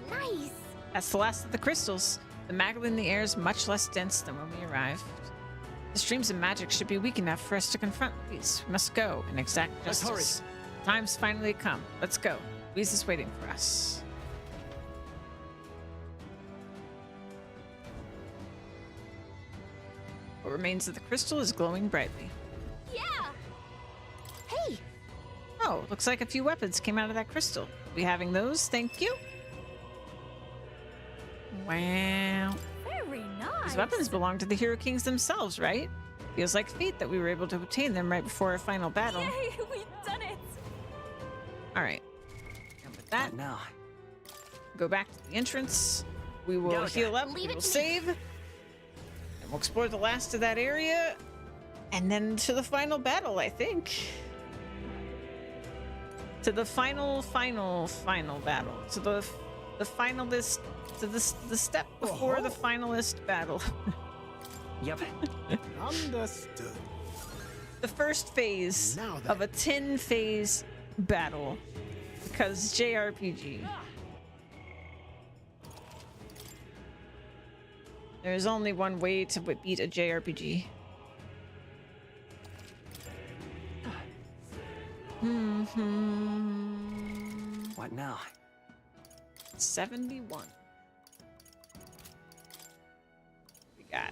nice. That's the last of the crystals. The magma in the air is much less dense than when we arrived. The streams of magic should be weak enough for us to confront Luis. We must go and exact Let's justice. Time's finally come. Let's go. Luis is waiting for us. What remains of the crystal is glowing brightly. Yeah. Hey. Oh, looks like a few weapons came out of that crystal. We having those? Thank you. Wow. Very nice. These weapons belong to the Hero Kings themselves, right? Feels like fate that we were able to obtain them right before our final battle. Yay, we've done it. All right. And with that, now go back to the entrance. We will Go, heal up. Leave We it will to me. save. And we'll explore the last of that area. And then to the final battle, I think. To the final battle. To the finalist. To the step before the finalist battle. Yep. Understood. The first phase of a 10-phase battle. Because JRPG. There's only one way to beat a JRPG. What now? 71. We got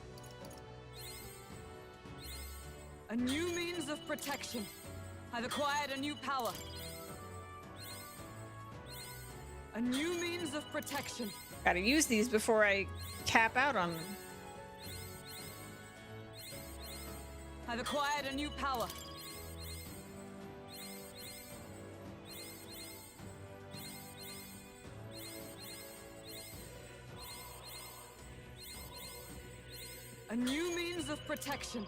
a new means of protection. I've acquired a new power. A new means of protection. Gotta use these before I cap out on them. I've acquired a new power. A new means of protection.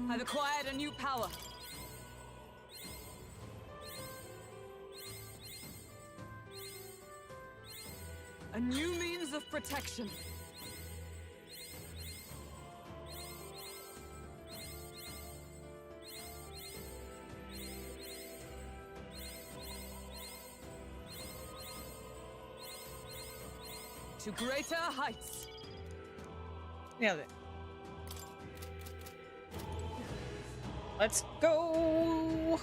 I've acquired a new power. A new means of protection. To greater heights. Nailed it. Let's go.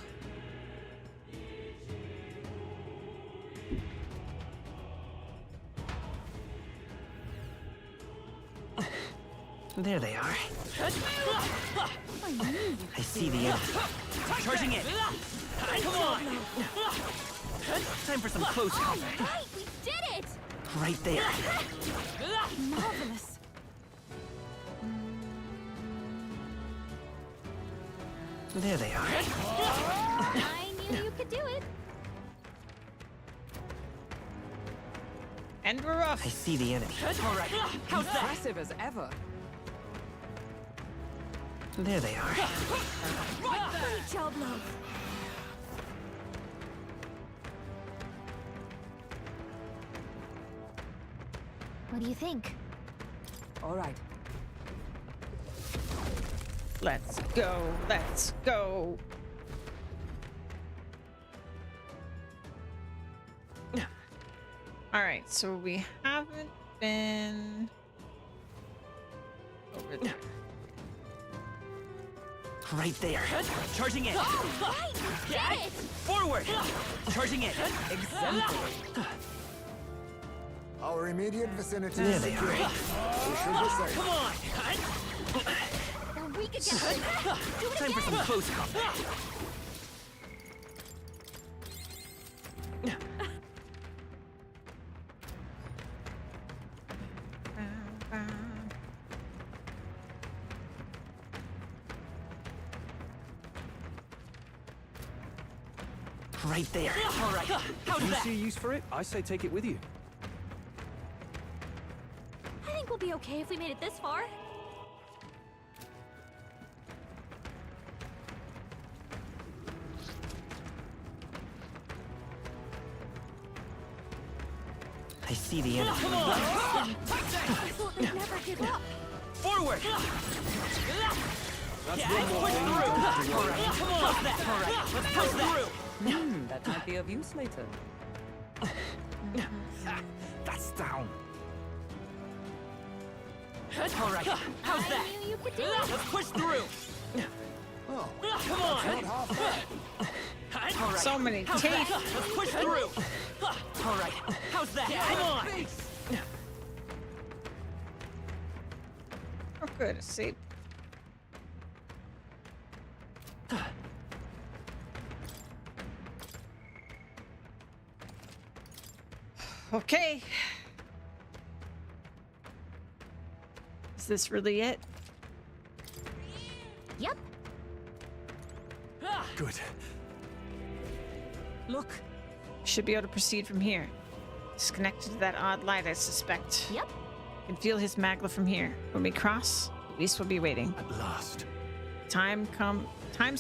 There they are. I see the end. Charging in. Come on. Time for some close combat. Right, we did it! Right there. Marvelous. There they are. I knew you could do it. And we're off. I see the enemy. All right. How's that? Impressive as ever. There they are. Great job, love. What do you think? All right. Let's go. Let's go. All right, so we haven't been over there. Right there. Charging in. Right, we did it! Forward. Charging in. Exemplary. Our immediate vicinity There is they secure. are. We should be safe. Come on. We're weak against it. Do it Time for some again! close combat. Right there. All right. How's If you that? see a use for it, I say take it with you. I think we'll be okay if we made it this far. I see the enemy. Come on! I thought they'd never give up. Forward. That's Yeah, one more push thing through. you don't have to All worry right. about. Come on. How's that? All right. Let's push through. That might be of use later. That's down. All right. How's that? I knew you could do it. Let's push through. Oh, Come on. not half bad. All right. So many How's teeth. that? Let's push through. All right. How's that? Come on. Oh, good. It's safe. Okay. Is this really it? Yep. Good. Look. Should be able to proceed from here. It's connected to that odd light, I suspect. Yep. I can feel his magla from here. When we cross, Luis will be waiting. At last. Time's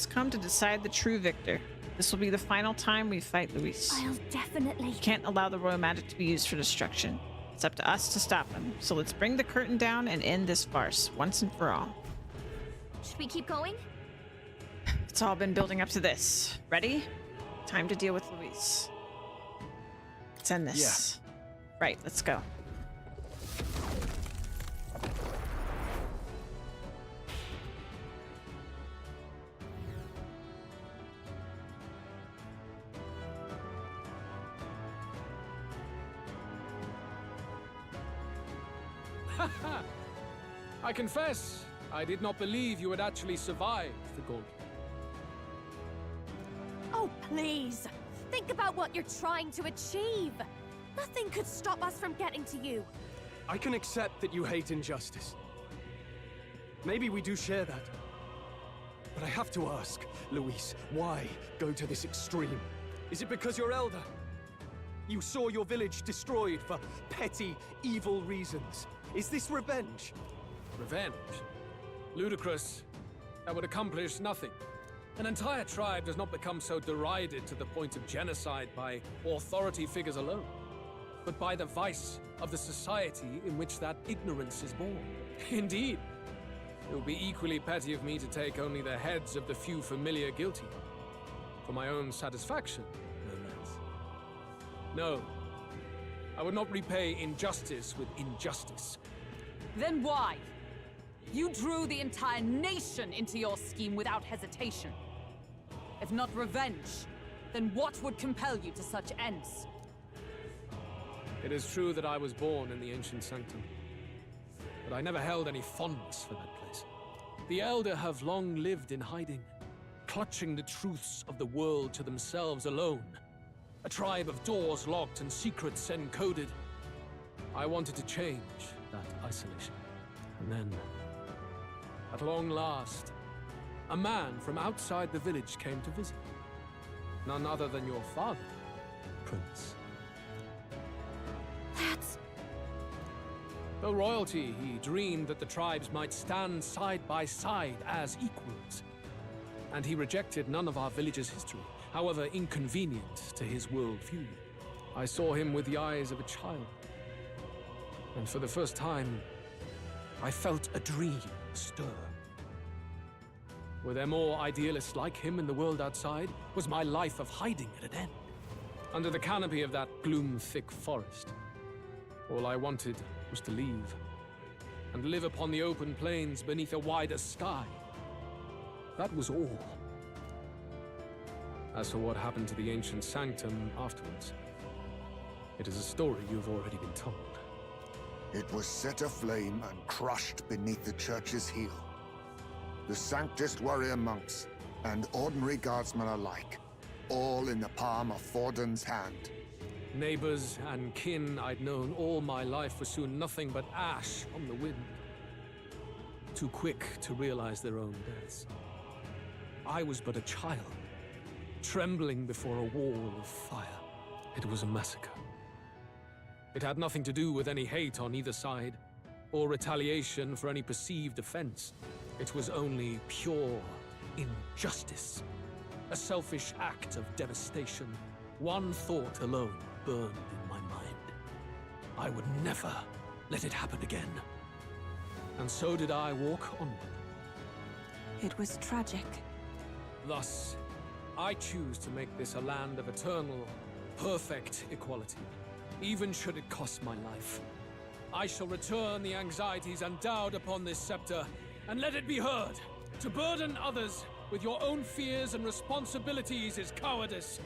come to decide the true victor. This will be the final time we fight Luis. I'll definitely... We can't allow the royal magic to be used for destruction. It's up to us to stop him. So let's bring the curtain down and end this farce once and for all. Should we keep going? It's all been building up to this. Ready? Time to deal with Luis. Let's end this. Yeah. Right, let's go. I confess, I did not believe you had actually survived the gauntlet. Oh, please. Think about what you're trying to achieve. Nothing could stop us from getting to you. I can accept that you hate injustice. Maybe we do share that. But I have to ask, Luis, why go to this extreme? Is it because you're elder? You saw your village destroyed for petty, evil reasons. Is this revenge? Revenge? Ludicrous. That would accomplish nothing. An entire tribe does not become so derided to the point of genocide by authority figures alone, but by the vice of the society in which that ignorance is born. Indeed, it would be equally petty of me to take only the heads of the few familiar guilty. For my own satisfaction, no less. No, I would not repay injustice with injustice. Then why? You drew the entire nation into your scheme without hesitation. If not revenge, then what would compel you to such ends? It is true that I was born in the ancient sanctum, but I never held any fondness for that place. The Elder have long lived in hiding, clutching the truths of the world to themselves alone. A tribe of doors locked and secrets encoded. I wanted to change that isolation. And then, at long last, a man from outside the village came to visit. None other than your father, Prince. That's... Though royalty, he dreamed that the tribes might stand side by side as equals. And he rejected none of our village's history, however inconvenient to his worldview. I saw him with the eyes of a child. And for the first time, I felt a dream stir. Were there more idealists like him in the world outside? Was my life of hiding at an end? Under the canopy of that gloom-thick forest, all I wanted was to leave, and live upon the open plains beneath a wider sky. That was all. As for what happened to the ancient sanctum afterwards, it is a story you've already been told. It was set aflame and crushed beneath the church's heel. The Sanctist warrior monks and ordinary guardsmen alike, all in the palm of Forden's hand. Neighbors and kin I'd known all my life were soon nothing but ash on the wind. Too quick to realize their own deaths. I was but a child, trembling before a wall of fire. It was a massacre. It had nothing to do with any hate on either side, or retaliation for any perceived offense. It was only pure injustice. A selfish act of devastation. One thought alone burned in my mind. I would never let it happen again. And so did I walk onward. It was tragic. Thus, I choose to make this a land of eternal, perfect equality, even should it cost my life. I shall return the anxieties endowed upon this scepter, and let it be heard. To burden others with your own fears and responsibilities is cowardice.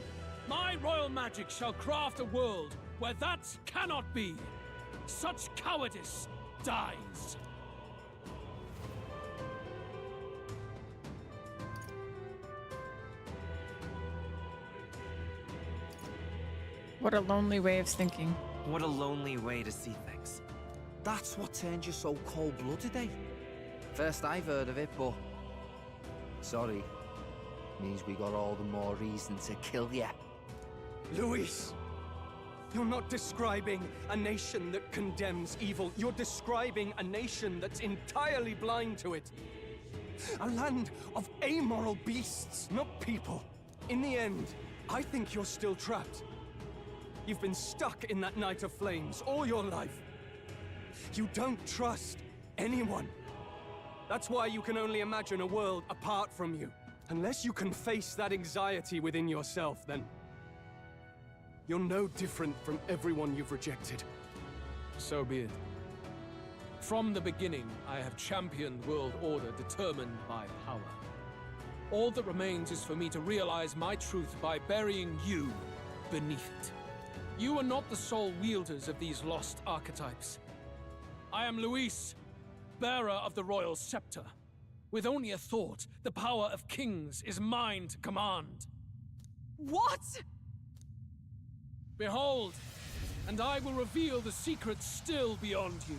My royal magic shall craft a world where that cannot be. Such cowardice dies. What a lonely way of thinking. What a lonely way to see things. That's what turned you so cold-blooded, eh? First I've heard of it, but... sorry. Means we got all the more reason to kill ya. Luis! You're not describing a nation that condemns evil. You're describing a nation that's entirely blind to it. A land of amoral beasts, not people. In the end, I think you're still trapped. You've been stuck in that night of flames all your life. You don't trust anyone. That's why you can only imagine a world apart from you. Unless you can face that anxiety within yourself, then you're no different from everyone you've rejected. So be it. From the beginning, I have championed world order determined by power. All that remains is for me to realize my truth by burying you beneath it. You are not the sole wielders of these lost archetypes. I am Luis, bearer of the royal scepter. With only a thought, the power of kings is mine to command. What? Behold, and I will reveal the secrets still beyond you.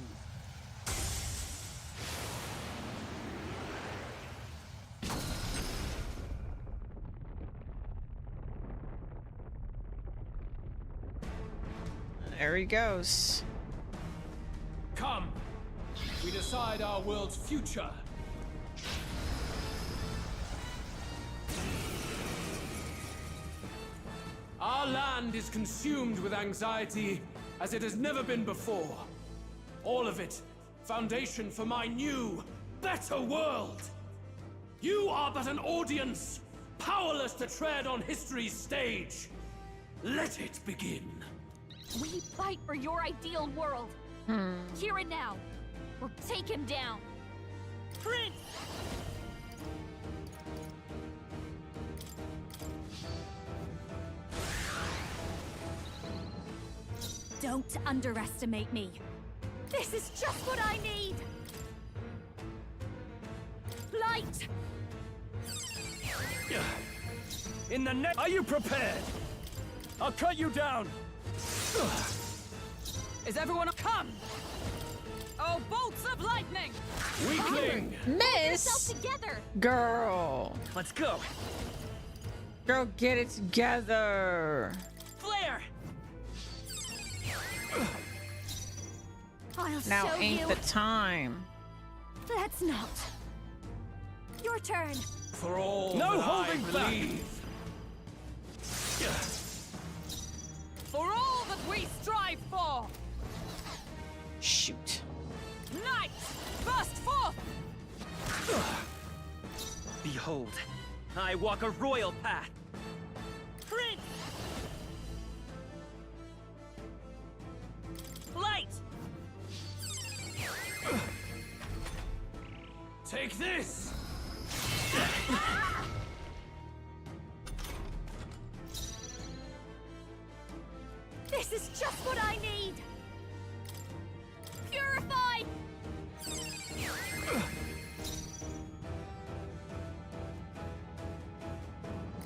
There he goes. Come, we decide our world's future. Our land is consumed with anxiety as it has never been before. All of it, foundation for my new, better world. You are but an audience, powerless to tread on history's stage. Let it begin. We fight for your ideal world. Here and now. We'll take him down. Prince! Don't underestimate me. This is just what I need! Light! In the net, are you prepared? I'll cut you down. Is everyone come? Oh, bolts of lightning! Weakling! Miss! Together. Girl! Let's go! Girl, get it together! Flare! I'll Now show ain't you. the time. Let's not. Your turn. For all No that holding I back. believe. For all that we strive for! Shoot. Night! Burst forth! Behold, I walk a royal path. Prince! Light! Take this! This is just what I need! Purify!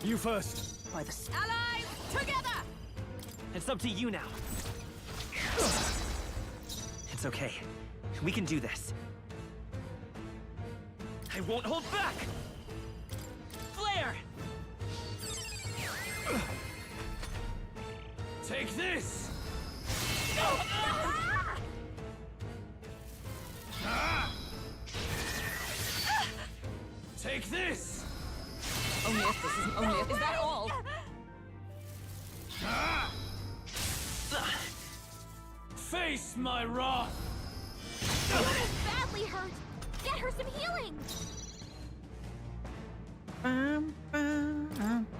You first. By the Allies, together! It's up to you now. It's okay. We can do this. I won't hold back! Flare! Take this! Take this! Only if this isn't only if. Is that all? Face my wrath! Luna's badly hurt! Get her some healing! Bum, bum,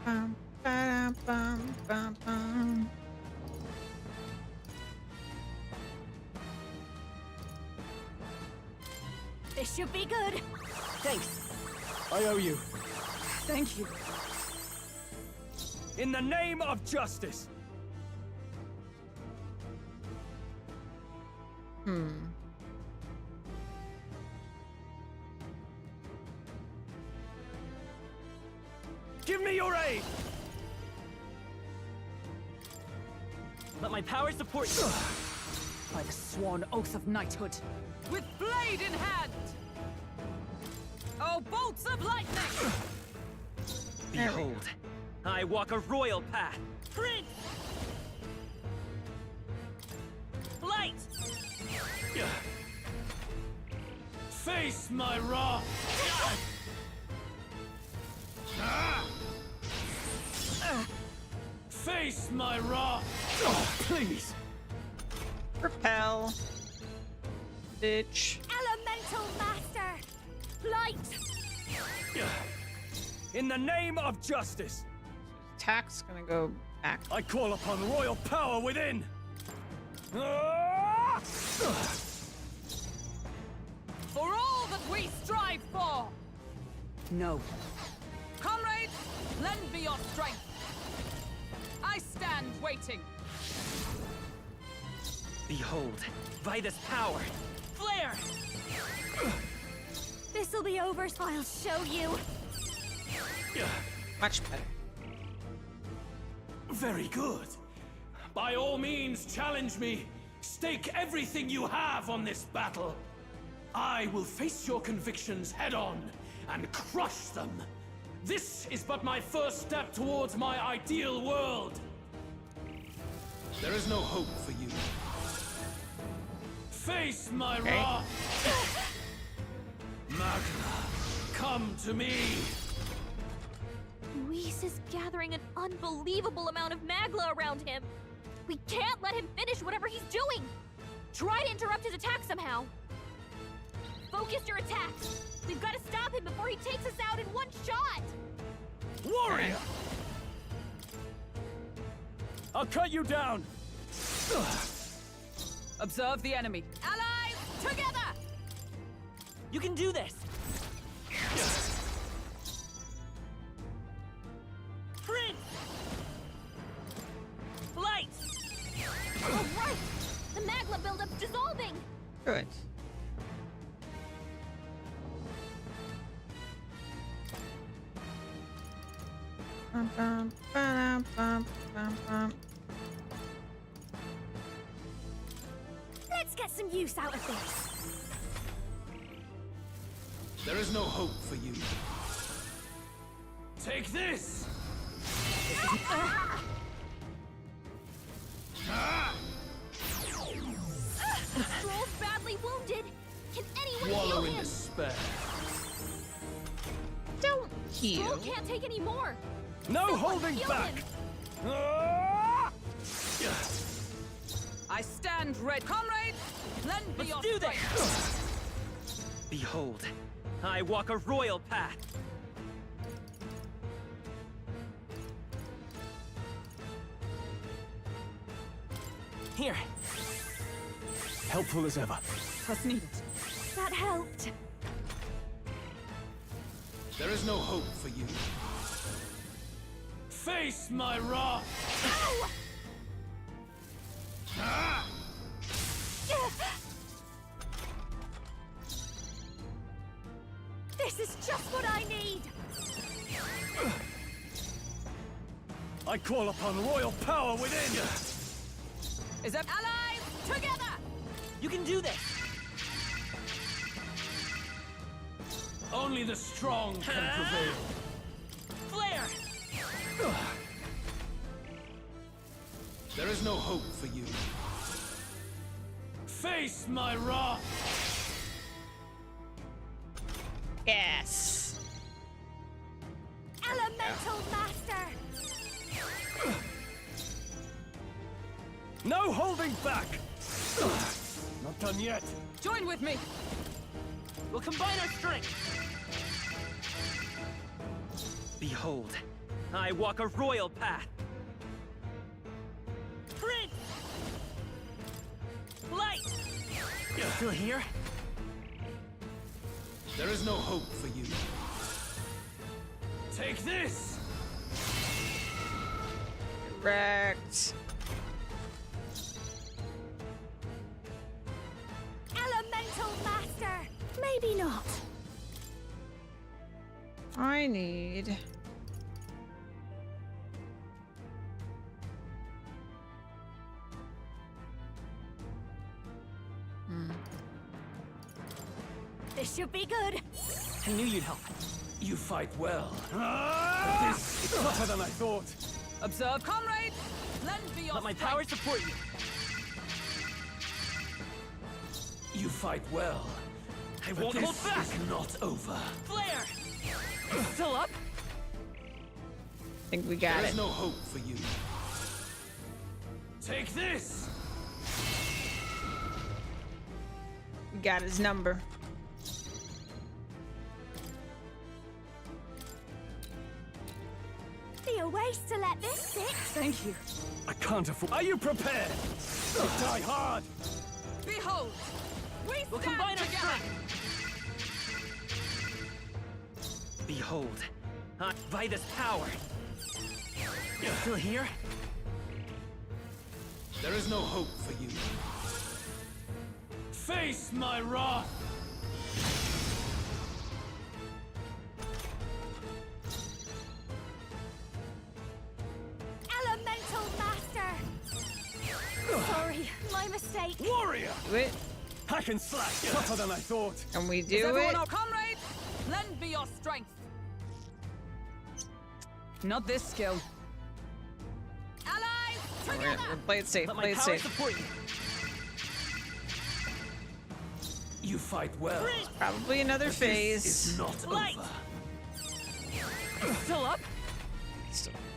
bum, bum, bum, bum, bum. This should be good! Thanks. I owe you. Thank you. In the name of justice. Give me your aid! Let my power support you. By the sworn oath of knighthood. With blade in hand! Oh, bolts of lightning! Behold, I walk a royal path. Prince! Light! Face my wrath! Face my wrath! Oh, please! Repel. Bitch. Elemental Master! Light! In the name of justice! Attack's gonna go back. I call upon royal power within! For all that we strive for! No. Comrades, lend me your strength. I stand waiting. Behold, by this power, flare! This'll be over, so I'll show you. Much better. Very good. By all means, challenge me. Stake everything you have on this battle. I will face your convictions head-on and crush them. This is but my first step towards my ideal world. There is no hope for you. Face my wrath. Magna, come to me. Luis is gathering an unbelievable amount of Magla around him. We can't let him finish whatever he's doing. Try to interrupt his attack somehow. Focus your attacks. We've got to stop him before he takes us out in one shot. Warrior! I'll cut you down. Observe the enemy. Allies, together! You can do this! Prince! Light! All right! The Magla buildup's dissolving! Good. Let's get some use out of this. There is no hope for you. Take this! Stroll's badly wounded. Can anyone Wallow heal in him? despair. Don't heal. Stroll can't take any more. No Someone holding heal back! him. I stand ready. Comrades, lend me your Let's do strength. this! Behold, I walk a royal path. Here. Helpful as ever. Trust needed. That helped. There is no hope for you. Face my wrath! Ow! This is just what I need! I call upon royal power within! Is that allies together? You can do this! Only the strong can prevail. Flare! There is no hope for you. Face my wrath! Yes. Elemental Master! No holding back! Not done yet. Join with me. We'll combine our strength. Behold, I walk a royal path. Prince! Light! Still here? There is no hope for you. Take this! Correct. Elemental Master! Maybe not. I need... This should be good. I knew you'd help. You fight well. But this is tougher than I thought. Observe, comrades. Lend me your Let my strength. power support you. You fight well. I won't hold back! It's not over. Flare! Still up? I think we got There's it. no hope for you. Take this! We got his number. Be a waste to let this sit. Thank you. I can't afford. Are you prepared? Die hard! Behold! We'll combine our strength! Behold, by this power. You're still here? There is no hope for you. Face my wrath! Elemental Master! Sorry, my mistake. Warrior! Do it. Hack and slash! Tougher than I thought. And we Is do everyone it. our comrade? Lend me your strength. Not this skill. Allies, together! We're play it safe. Let Play my it power safe. support you. You fight well. Probably another But phase. This is not Light. over. Still up?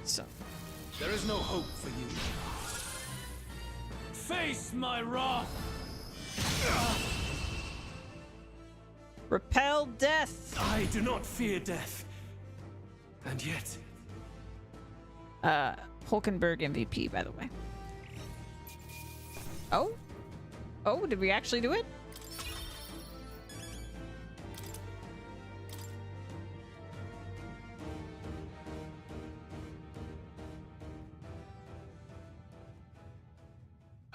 So. There is no hope for you. Face my wrath! Repel death. I do not fear death. And yet... Hulkenberg MVP, by the way. Oh? Oh, did we actually do it?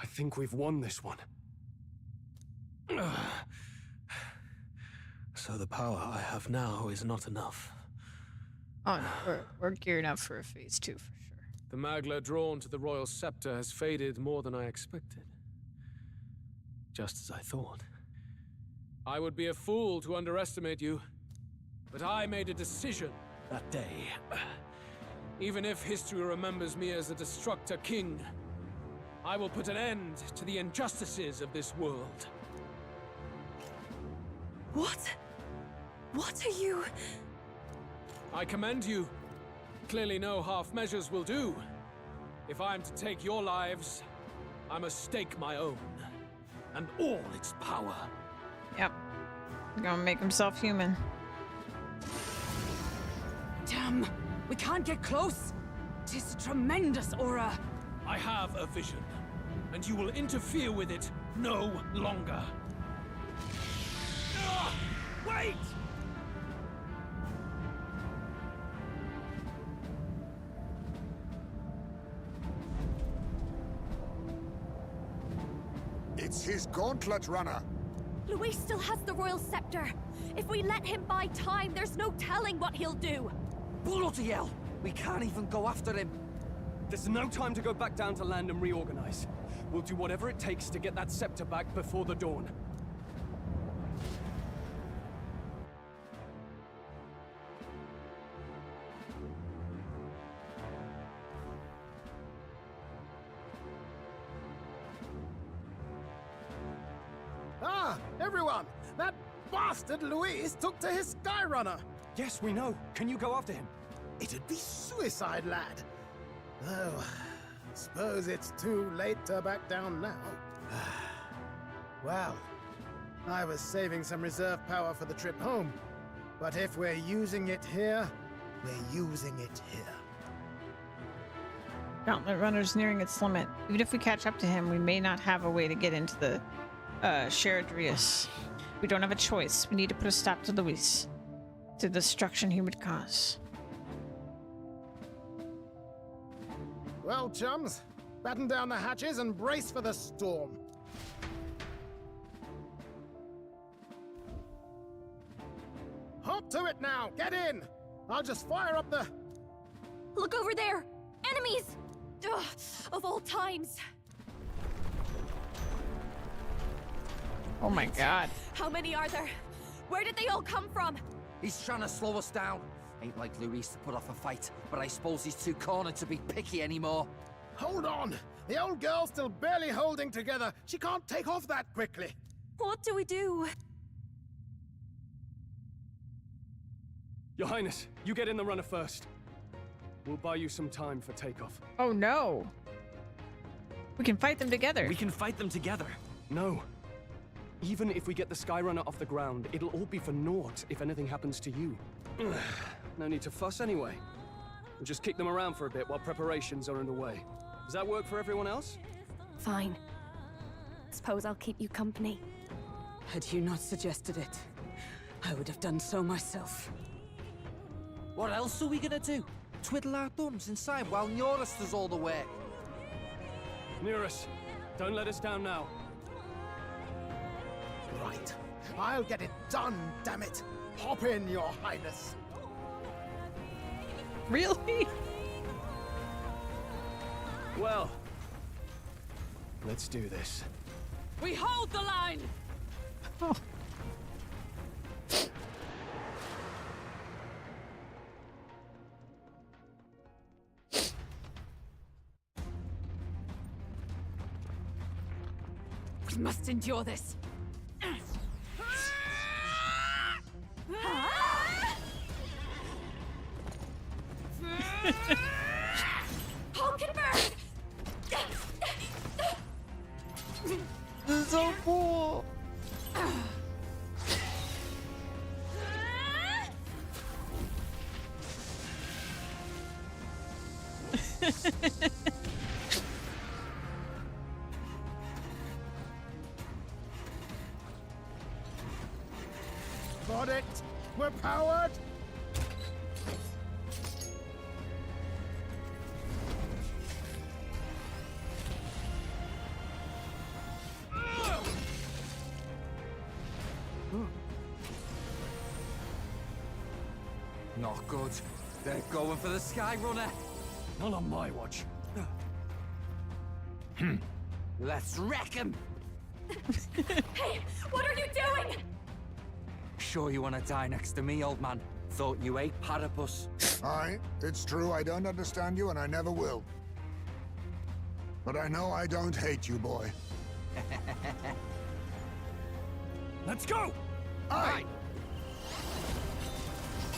I think we've won this one. So the power I have now is not enough. Oh, no, we're gearing up for a phase 2 for sure. The Magla drawn to the royal scepter has faded more than I expected. Just as I thought. I would be a fool to underestimate you, but I made a decision that day. Even if history remembers me as a destructor king, I will put an end to the injustices of this world. What? What are you... I commend you. Clearly no half measures will do. If I am to take your lives, I must stake my own. And all its power. Yep. Gonna make himself human. Damn, we can't get close. Tis a tremendous aura. I have a vision, and you will interfere with it no longer. Wait! It's his gauntlet runner. Luis still has the royal scepter. If we let him buy time, there's no telling what he'll do. Bloody hell! We can't even go after him. There's no time to go back down to land and reorganize. We'll do whatever it takes to get that scepter back before the dawn. Ah, everyone! That bastard Luis took to his Skyrunner! Yes, we know. Can you go after him? It'd be suicide, lad. Though, suppose it's too late to back down now. Well, I was saving some reserve power for the trip home. But if we're using it here, we're using it here. Gauntlet Runner's nearing its limit. Even if we catch up to him, we may not have a way to get into the Sheradrius. We don't have a choice. We need to put a stop to Luis. To the destruction he would cause. Well, chums, batten down the hatches and brace for the storm. Hop to it now! Get in! I'll just fire up the... Look over there! Enemies! Ugh, of all times. Oh my god. How many are there? Where did they all come from? He's trying to slow us down. Ain't like Luis to put off a fight, but I suppose he's too cornered to be picky anymore. Hold on! The old girl's still barely holding together. She can't take off that quickly. What do we do? Your Highness, you get in the runner first. We'll buy you some time for takeoff. Oh no. We can fight them together. We can fight them together. No. Even if we get the Skyrunner off the ground, it'll all be for naught if anything happens to you. No need to fuss anyway. We'll just kick them around for a bit while preparations are underway. Does that work for everyone else? Fine. Suppose I'll keep you company. Had you not suggested it, I would have done so myself. What else are we gonna do? Twiddle our thumbs inside while Norris does all the work? Nearus, don't let us down now. Right. I'll get it done, damn it. Hop in, Your Highness. Really? Well, let's do this. We hold the line! Oh. We must endure this. Hulkenberg! This is so cool. Got it. We're powered. Not good. They're going for the Skyrunner. Not on my watch. Let's wreck him. Hey, what are you doing? Sure you want to die next to me, old man? Thought you ate platypus. Aye, it's true I don't understand you and I never will. But I know I don't hate you, boy. Let's go! Aye!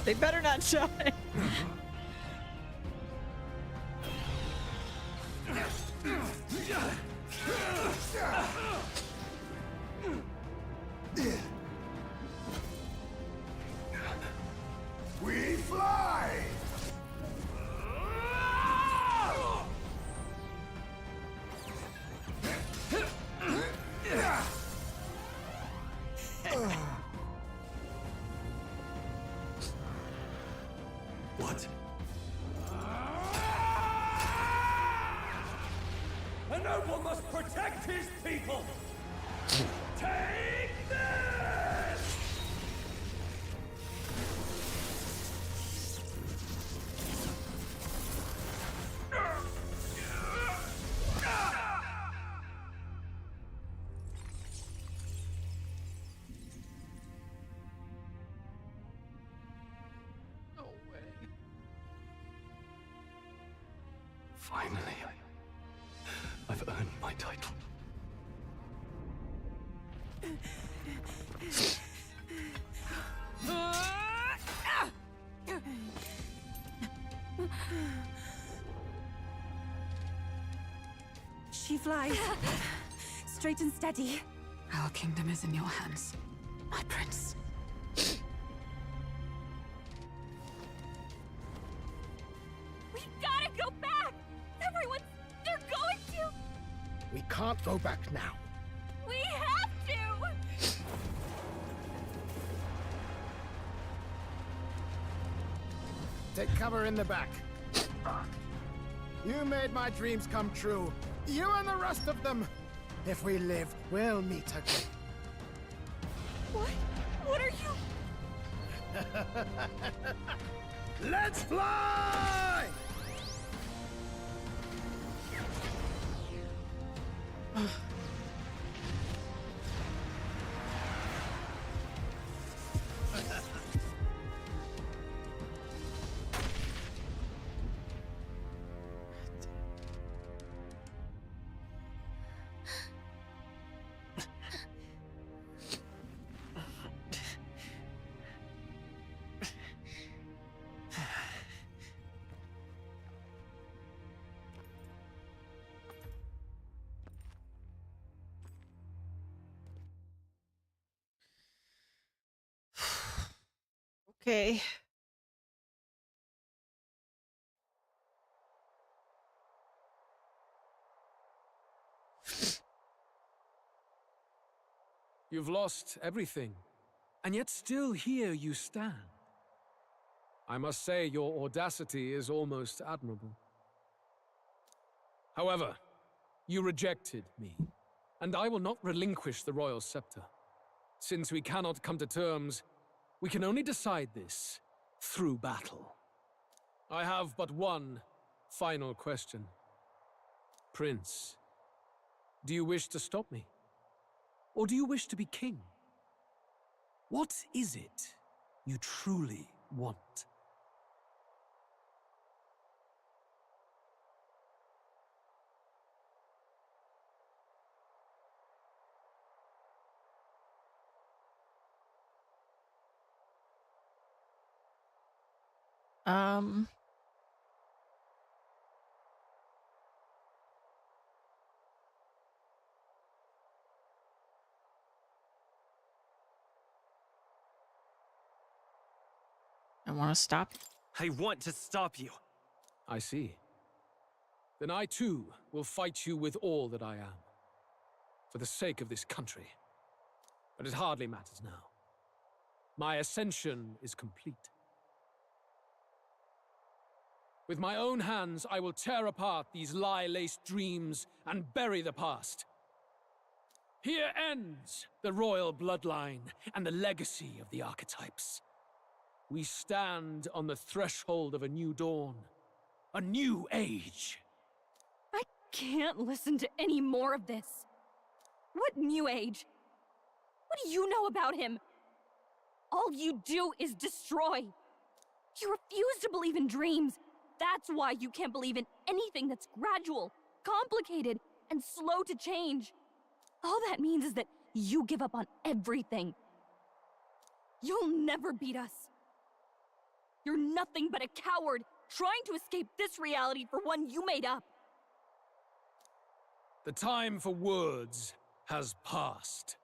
They better not die. We fly! What? A noble must protect his people! Take this! No way. Finally, I've earned my title. She flies. Straight and steady. Our kingdom is in your hands, my prince. We gotta go back! Everyone, they're going to! We can't go back now. We have to! Take cover in the back. You made my dreams come true. You and the rest of them. If we live, we'll meet again. What? What are you? Let's fly! Okay. You've lost everything, and yet still here you stand. I must say your audacity is almost admirable. However, you rejected me, and I will not relinquish the royal scepter. Since we cannot come to terms, we can only decide this through battle. I have but one final question. Prince, do you wish to stop me? Or do you wish to be king? What is it you truly want? I want to stop. I want to stop you. I see. Then I too will fight you with all that I am, for the sake of this country. But it hardly matters now. My ascension is complete. With my own hands, I will tear apart these lie-laced dreams and bury the past. Here ends the royal bloodline and the legacy of the archetypes. We stand on the threshold of a new dawn, a new age. I can't listen to any more of this. What new age? What do you know about him? All you do is destroy. You refuse to believe in dreams. That's why you can't believe in anything that's gradual, complicated, and slow to change. All that means is that you give up on everything. You'll never beat us. You're nothing but a coward trying to escape this reality for one you made up. The time for words has passed.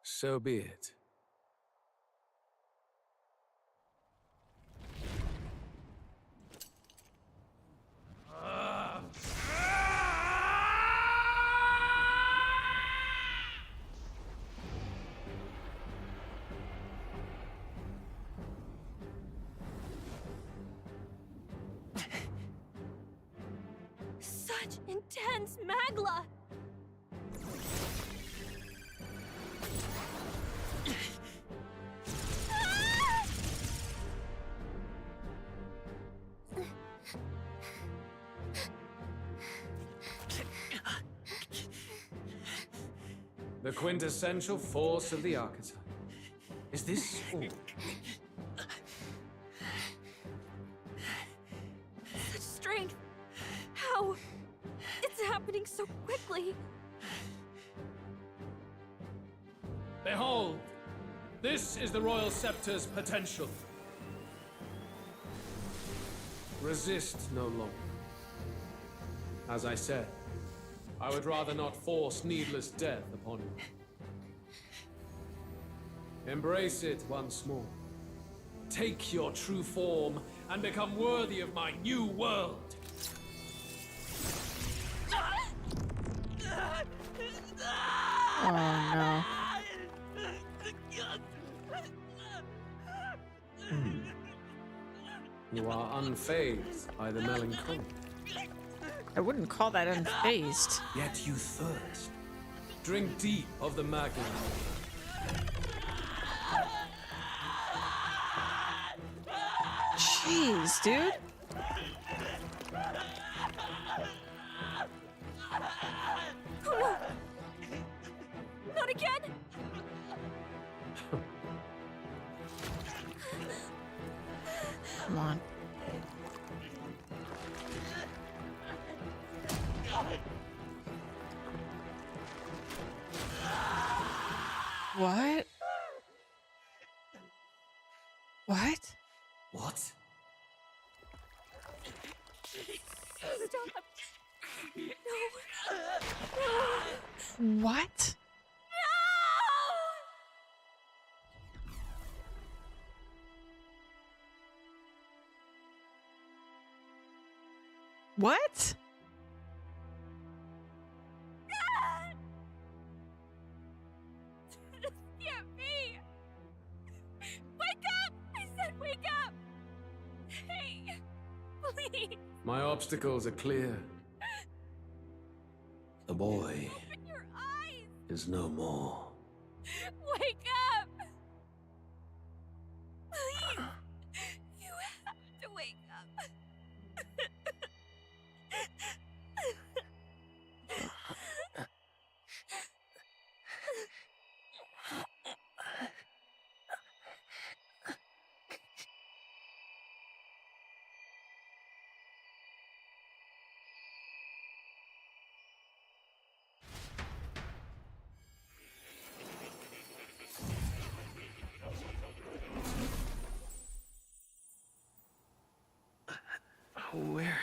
So be it. Such intense magla! The quintessential force of the archetype. Is this all? Such strength! How? It's happening so quickly! Behold! This is the Royal Scepter's potential. Resist no longer. As I said, I would rather not force needless death upon you. Embrace it once more. Take your true form and become worthy of my new world. Oh no. You are unfazed by the melancholy. I wouldn't call that unfazed. Yet you thirst. Drink deep of the magma. Jeez, dude. Oh no! Not again! Come on. What? What? What? Stop. No. What? What? This can't be. Wake up! I said wake up! Hey, please. My obstacles are clear. The boy Open your eyes. is no more. Wake up! Please. You have to wake up. Where?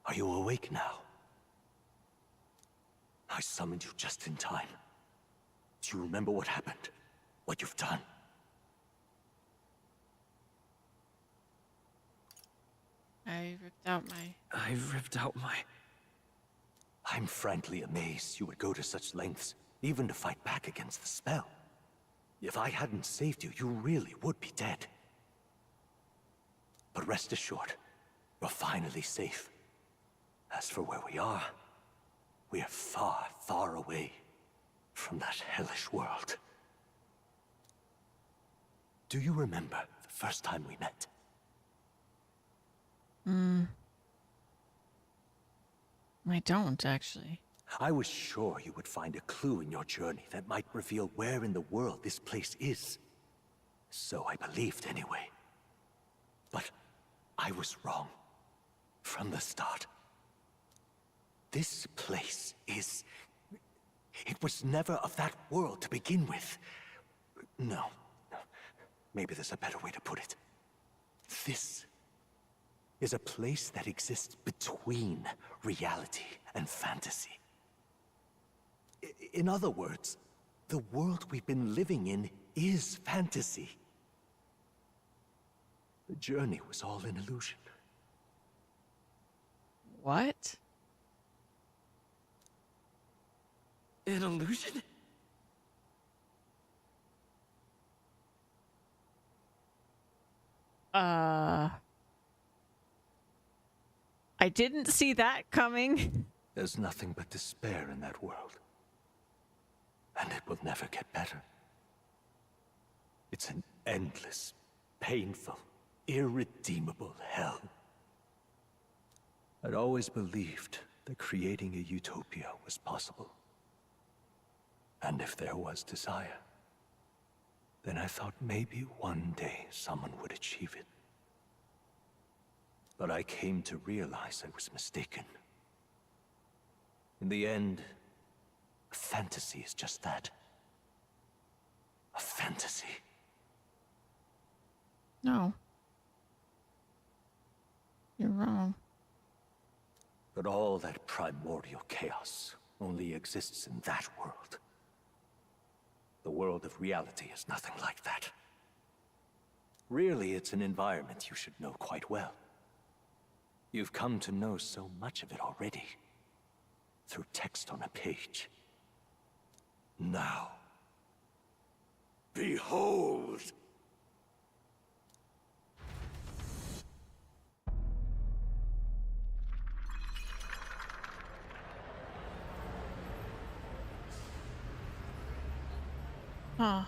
Are you awake now? I summoned you just in time. Do you remember what happened? What you've done? I ripped out my... I'm frankly amazed you would go to such lengths, even to fight back against the spell. If I hadn't saved you, you really would be dead. But rest assured, you're finally safe. As for where we are far, far away from that hellish world. Do you remember the first time we met? I don't, actually. I was sure you would find a clue in your journey that might reveal where in the world this place is. So I believed anyway. But I was wrong. From the start. This place is... It was never of that world to begin with. No. Maybe there's a better way to put it. This is a place that exists between reality and fantasy. In other words, the world we've been living in is fantasy. The journey was all an illusion. What? An illusion? I didn't see that coming. There's nothing but despair in that world. And it will never get better. It's an endless, painful, irredeemable hell. I'd always believed that creating a utopia was possible. And if there was desire, then I thought maybe one day someone would achieve it. But I came to realize I was mistaken. In the end, a fantasy is just that. A fantasy. No. You're wrong. But all that primordial chaos only exists in that world. The world of reality is nothing like that. Really, it's an environment you should know quite well. You've come to know so much of it already. Through text on a page. Now, behold! Huh.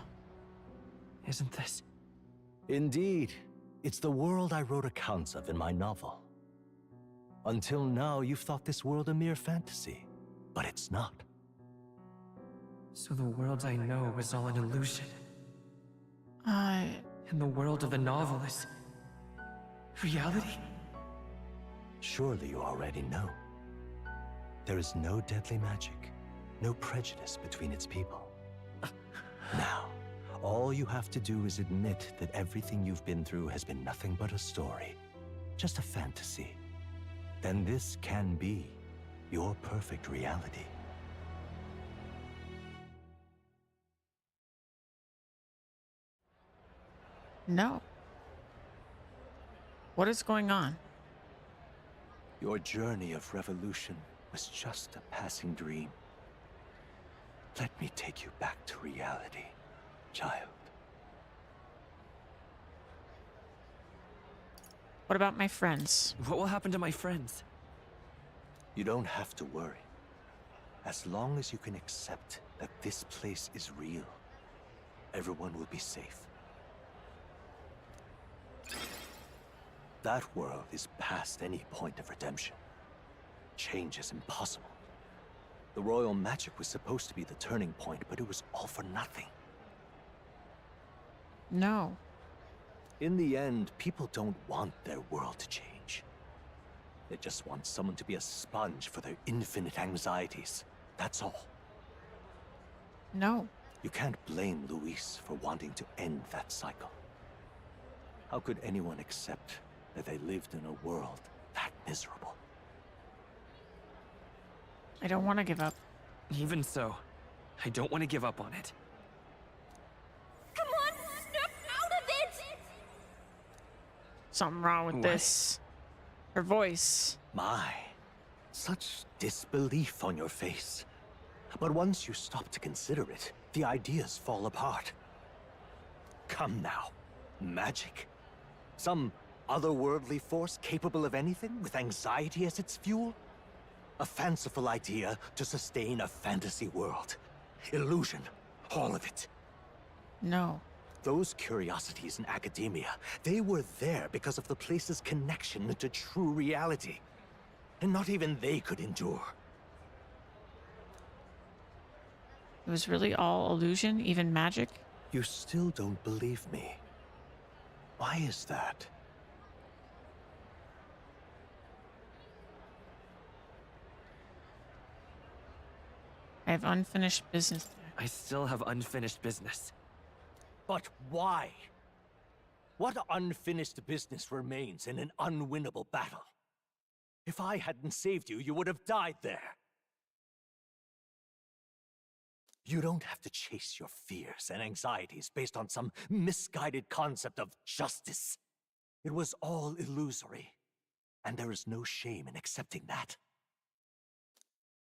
Isn't this? Indeed. It's the world I wrote accounts of in my novel. Until now, you've thought this world a mere fantasy. But it's not. So the world I know is all an illusion. And the world of the novel is... reality? Surely you already know. There is no deadly magic, no prejudice between its people. Now, All you have to do is admit that everything you've been through has been nothing but a story, just a fantasy. Then this can be your perfect reality. No. What is going on? Your journey of revolution was just a passing dream. Let me take you back to reality, child. What about my friends? What will happen to my friends? You don't have to worry. As long as you can accept that this place is real, everyone will be safe. That world is past any point of redemption. Change is impossible. The royal magic was supposed to be the turning point, but it was all for nothing. No. In the end, people don't want their world to change. They just want someone to be a sponge for their infinite anxieties. That's all. No. You can't blame Luis for wanting to end that cycle. How could anyone accept that they lived in a world that miserable? I don't want to give up. Even so, I don't want to give up on it. Come on, snap out of it! Something wrong with this. Her voice. My, such disbelief on your face. But once you stop to consider it, the ideas fall apart. Come now. Magic? Some otherworldly force capable of anything with anxiety as its fuel? A fanciful idea to sustain a fantasy world. Illusion. All of it. No. Those curiosities in academia, they were there because of the place's connection to true reality. And not even they could endure. It was really all illusion, even magic? You still don't believe me. Why is that? I have unfinished business there. I still have unfinished business. But why? What unfinished business remains in an unwinnable battle? If I hadn't saved you, you would have died there. You don't have to chase your fears and anxieties based on some misguided concept of justice. It was all illusory, and there is no shame in accepting that.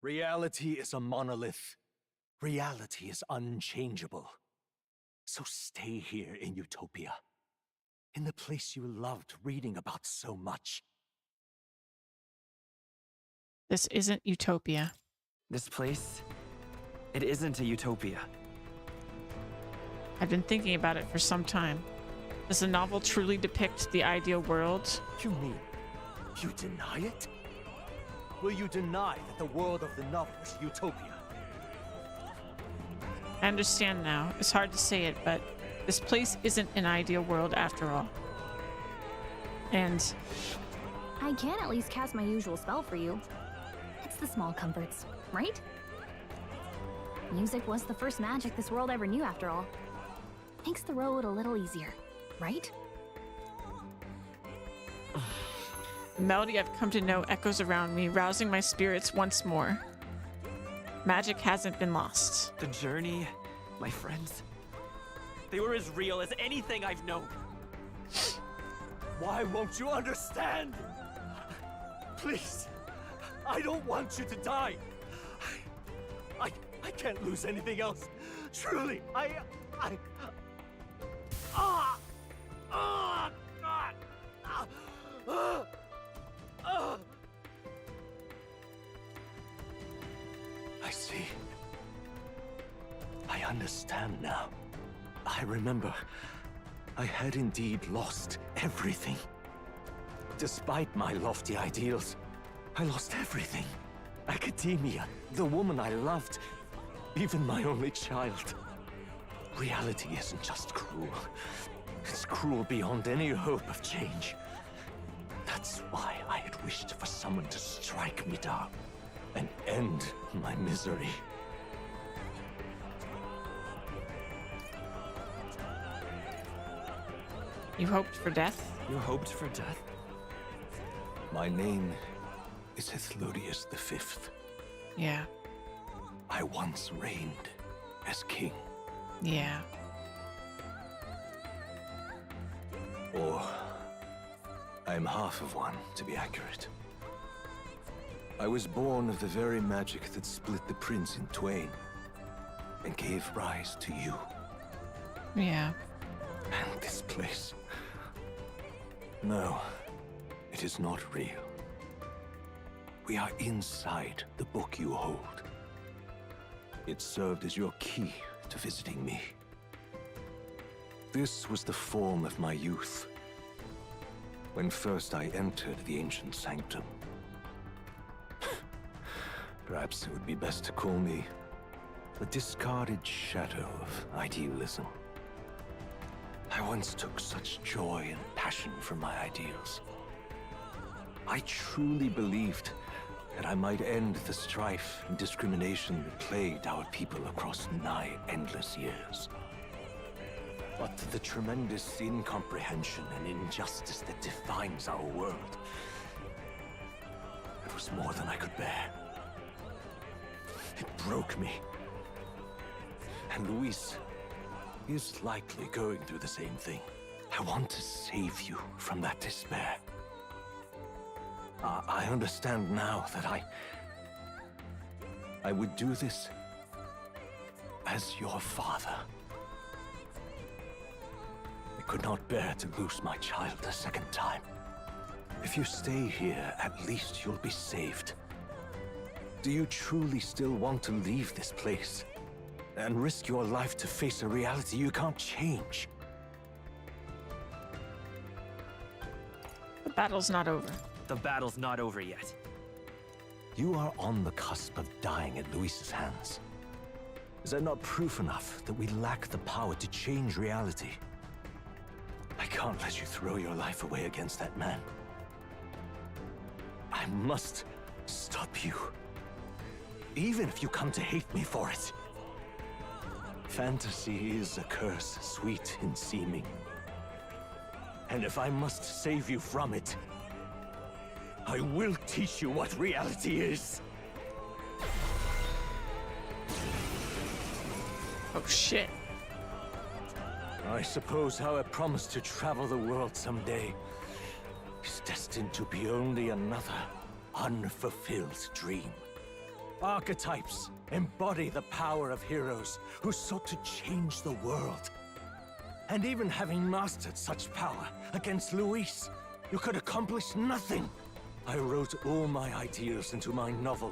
Reality is a monolith. Reality is unchangeable. So stay here in Utopia, in the place you loved reading about so much. This isn't Utopia. This place, it isn't a utopia. I've been thinking about it for some time. Does the novel truly depict the ideal world? You mean you deny it? Will you deny that the world of the novel is utopia? I understand now. It's hard to say it, but this place isn't an ideal world after all. And I can at least cast my usual spell for you. It's the small comforts, right? Music was the first magic this world ever knew after all. Makes the road a little easier, right? the melody I've come to know echoes around me, rousing my spirits once more. Magic hasn't been lost. The journey, my friends, they were as real as anything I've known. Why won't you understand? Please, I don't want you to die. I can't lose anything else. Truly, God. I see. I understand now. I remember. I had indeed lost everything. Despite my lofty ideals, I lost everything. Academia, the woman I loved, even my only child. Reality isn't just cruel. It's cruel beyond any hope of change. That's why I had wished for someone to strike me down and end my misery. You hoped for death? You hoped for death? My name is Hethlodius V. Yeah. I once reigned as king. Yeah. Or I'm half of one, to be accurate. I was born of the very magic that split the prince in twain and gave rise to you. Yeah. And this place. No, it is not real. We are inside the book you hold. It served as your key to visiting me. This was the form of my youth, when first I entered the ancient sanctum. Perhaps it would be best to call me a discarded shadow of idealism. I once took such joy and passion from my ideals. I truly believed that I might end the strife and discrimination that plagued our people across nigh endless years. But the tremendous incomprehension and injustice that defines our world, it was more than I could bear. It broke me. And Luis is likely going through the same thing. I want to save you from that despair. I understand now that I would do this as your father. I could not bear to lose my child a second time. If you stay here, at least you'll be saved. Do you truly still want to leave this place and risk your life to face a reality you can't change? The battle's not over. The battle's not over yet. You are on the cusp of dying at Luis's hands. Is that not proof enough that we lack the power to change reality? I can't let you throw your life away against that man. I must stop you. Even if you come to hate me for it. Fantasy is a curse, sweet in seeming. And if I must save you from it, I will teach you what reality is. Oh shit. I suppose our promise to travel the world someday is destined to be only another unfulfilled dream. Archetypes embody the power of heroes who sought to change the world. And even having mastered such power against Luis, you could accomplish nothing. I wrote all my ideals into my novel,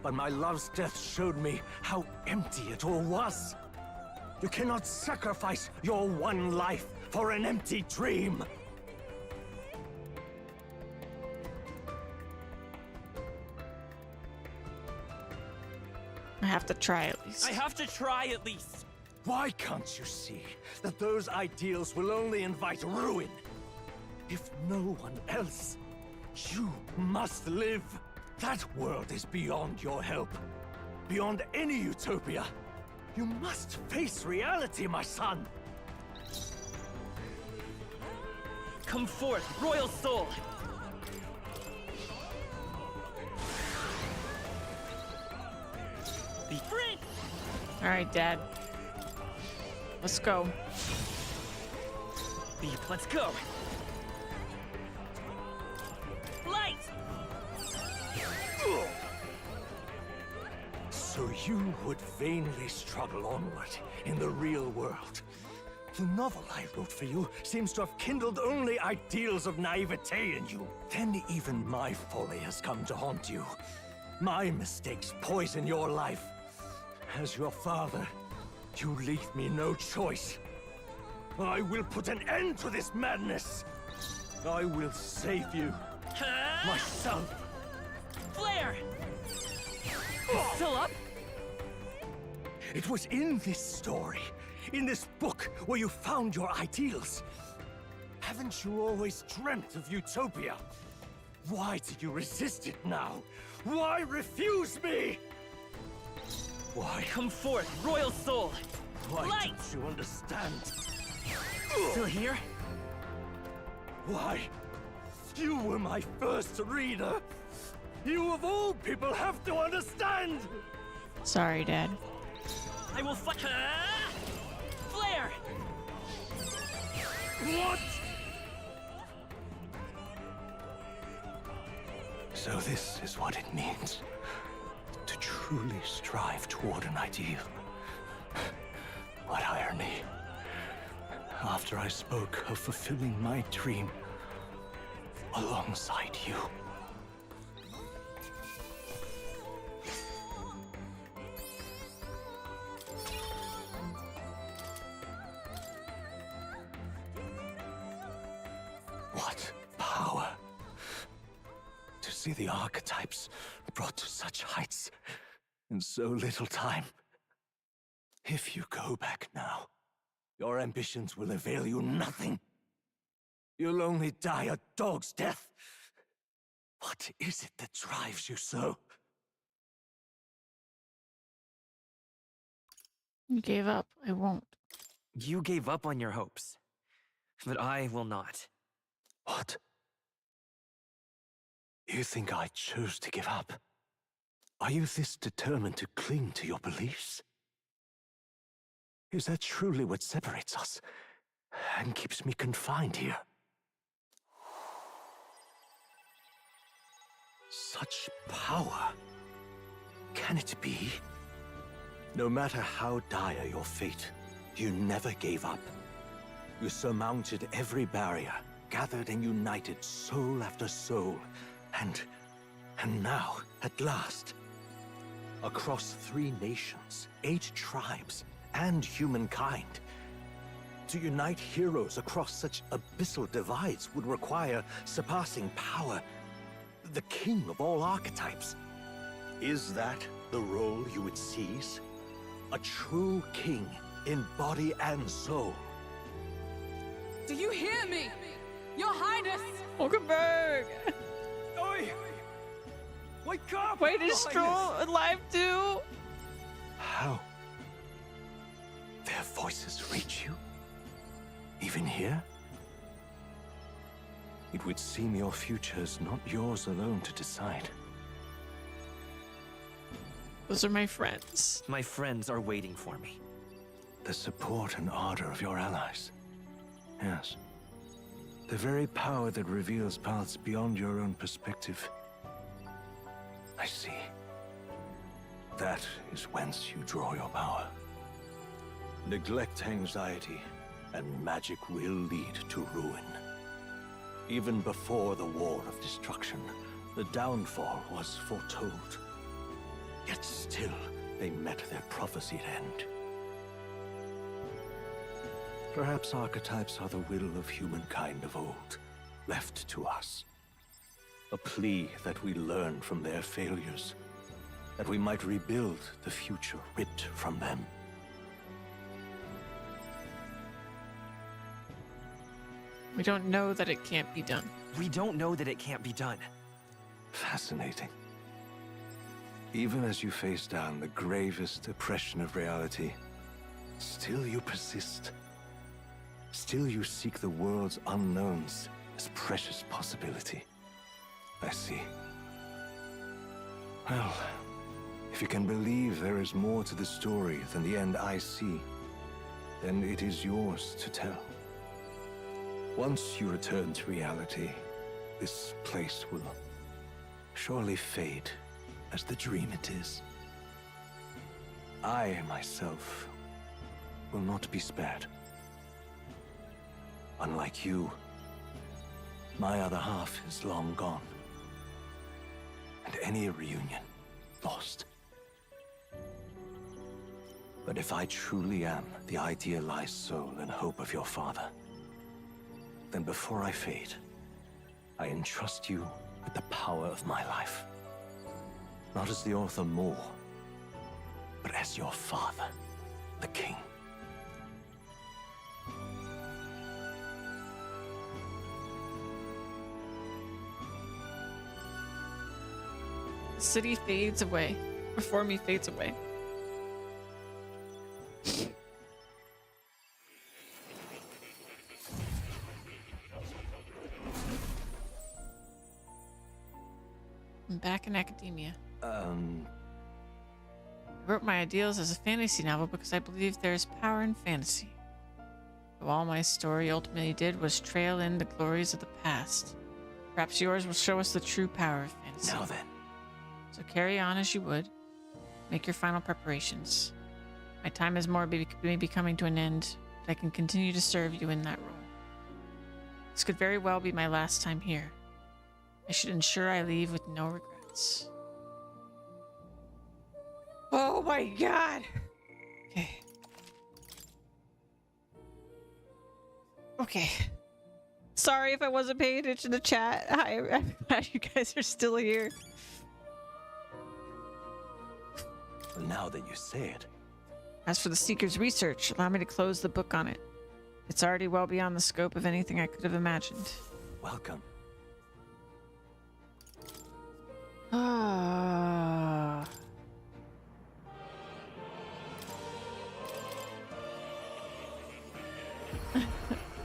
but my love's death showed me how empty it all was. You cannot sacrifice your one life for an empty dream. I have to try at least. I have to try at least. Why can't you see that those ideals will only invite ruin? If no one else, you must live. That world is beyond your help. Beyond any utopia. You must face reality, my son. Come forth, royal soul. Be free. All right, Dad. Let's go. Beep, let's go. Light. So you would vainly struggle onward in the real world. The novel I wrote for you seems to have kindled only ideals of naivete in you. Then even my folly has come to haunt you. My mistakes poison your life. As your father, you leave me no choice. I will put an end to this madness. I will save you. Myself. Flare! Still up? It was in this story, in this book, where you found your ideals. Haven't you always dreamt of utopia? Why did you resist it now? Why refuse me? Why? Come forth, royal soul. Why Light! don't you understand? Still here? Why? You were my first reader. You of all people have to understand. Sorry, Dad. I will flare! What? So this is what it means to truly strive toward an ideal. What irony. After I spoke of fulfilling my dream alongside you. What power to see the archetypes brought to such heights in so little time. If you go back now, your ambitions will avail you nothing. You'll only die a dog's death. What is it that drives you so? You gave up. I won't. You gave up on your hopes, but I will not. What? You think I chose to give up? Are you this determined to cling to your beliefs? Is that truly what separates us and keeps me confined here? Such power. Can it be? No matter how dire your fate, you never gave up. You surmounted every barrier, gathered and united soul after soul, and now, at last, across 3 nations, 8 tribes, and humankind, to unite heroes across such abyssal divides would require surpassing power, the king of all archetypes. Is that the role you would seize? A true king in body and soul? Do you hear me? Your Highness! Hulkenberg! Oi! Wake up! Wait, is Stroll alive too? How? Their voices reach you? Even here? It would seem your future is not yours alone to decide. Those are my friends. My friends are waiting for me. The support and ardor of your allies. Yes. The very power that reveals paths beyond your own perspective. I see. That is whence you draw your power. Neglect anxiety, and magic will lead to ruin. Even before the War of Destruction, the downfall was foretold. Yet still, they met their prophesied end. Perhaps archetypes are the will of humankind of old, left to us. A plea that we learn from their failures, that we might rebuild the future ripped from them. We don't know that it can't be done. We don't know that it can't be done. Fascinating. Even as you face down the gravest oppression of reality, still you persist. Still you seek the world's unknowns as precious possibility. I see. Well, if you can believe there is more to the story than the end I see, then it is yours to tell. Once you return to reality, this place will surely fade as the dream it is. I, myself, will not be spared. Unlike you, my other half is long gone. And any reunion, lost. But if I truly am the idealized soul and hope of your father, then before I fade, I entrust you with the power of my life. Not as the author Moore, but as your father, the king. The city fades away. Before me fades away. back in academia. I wrote my ideals as a fantasy novel because I believe there is power in fantasy. Though all my story ultimately did was trail in the glories of the past. Perhaps yours will show us the true power of fantasy. Now then. So carry on as you would. Make your final preparations. My time is maybe coming to an end, but I can continue to serve you in that role. This could very well be my last time here. I should ensure I leave with no regrets. Oh my god! Okay. Okay. Sorry if I wasn't paying attention to chat. Hi, I'm glad you guys are still here. Now that you say it. As for the Seeker's research, allow me to close the book on it. It's already well beyond the scope of anything I could have imagined. Welcome. Ah.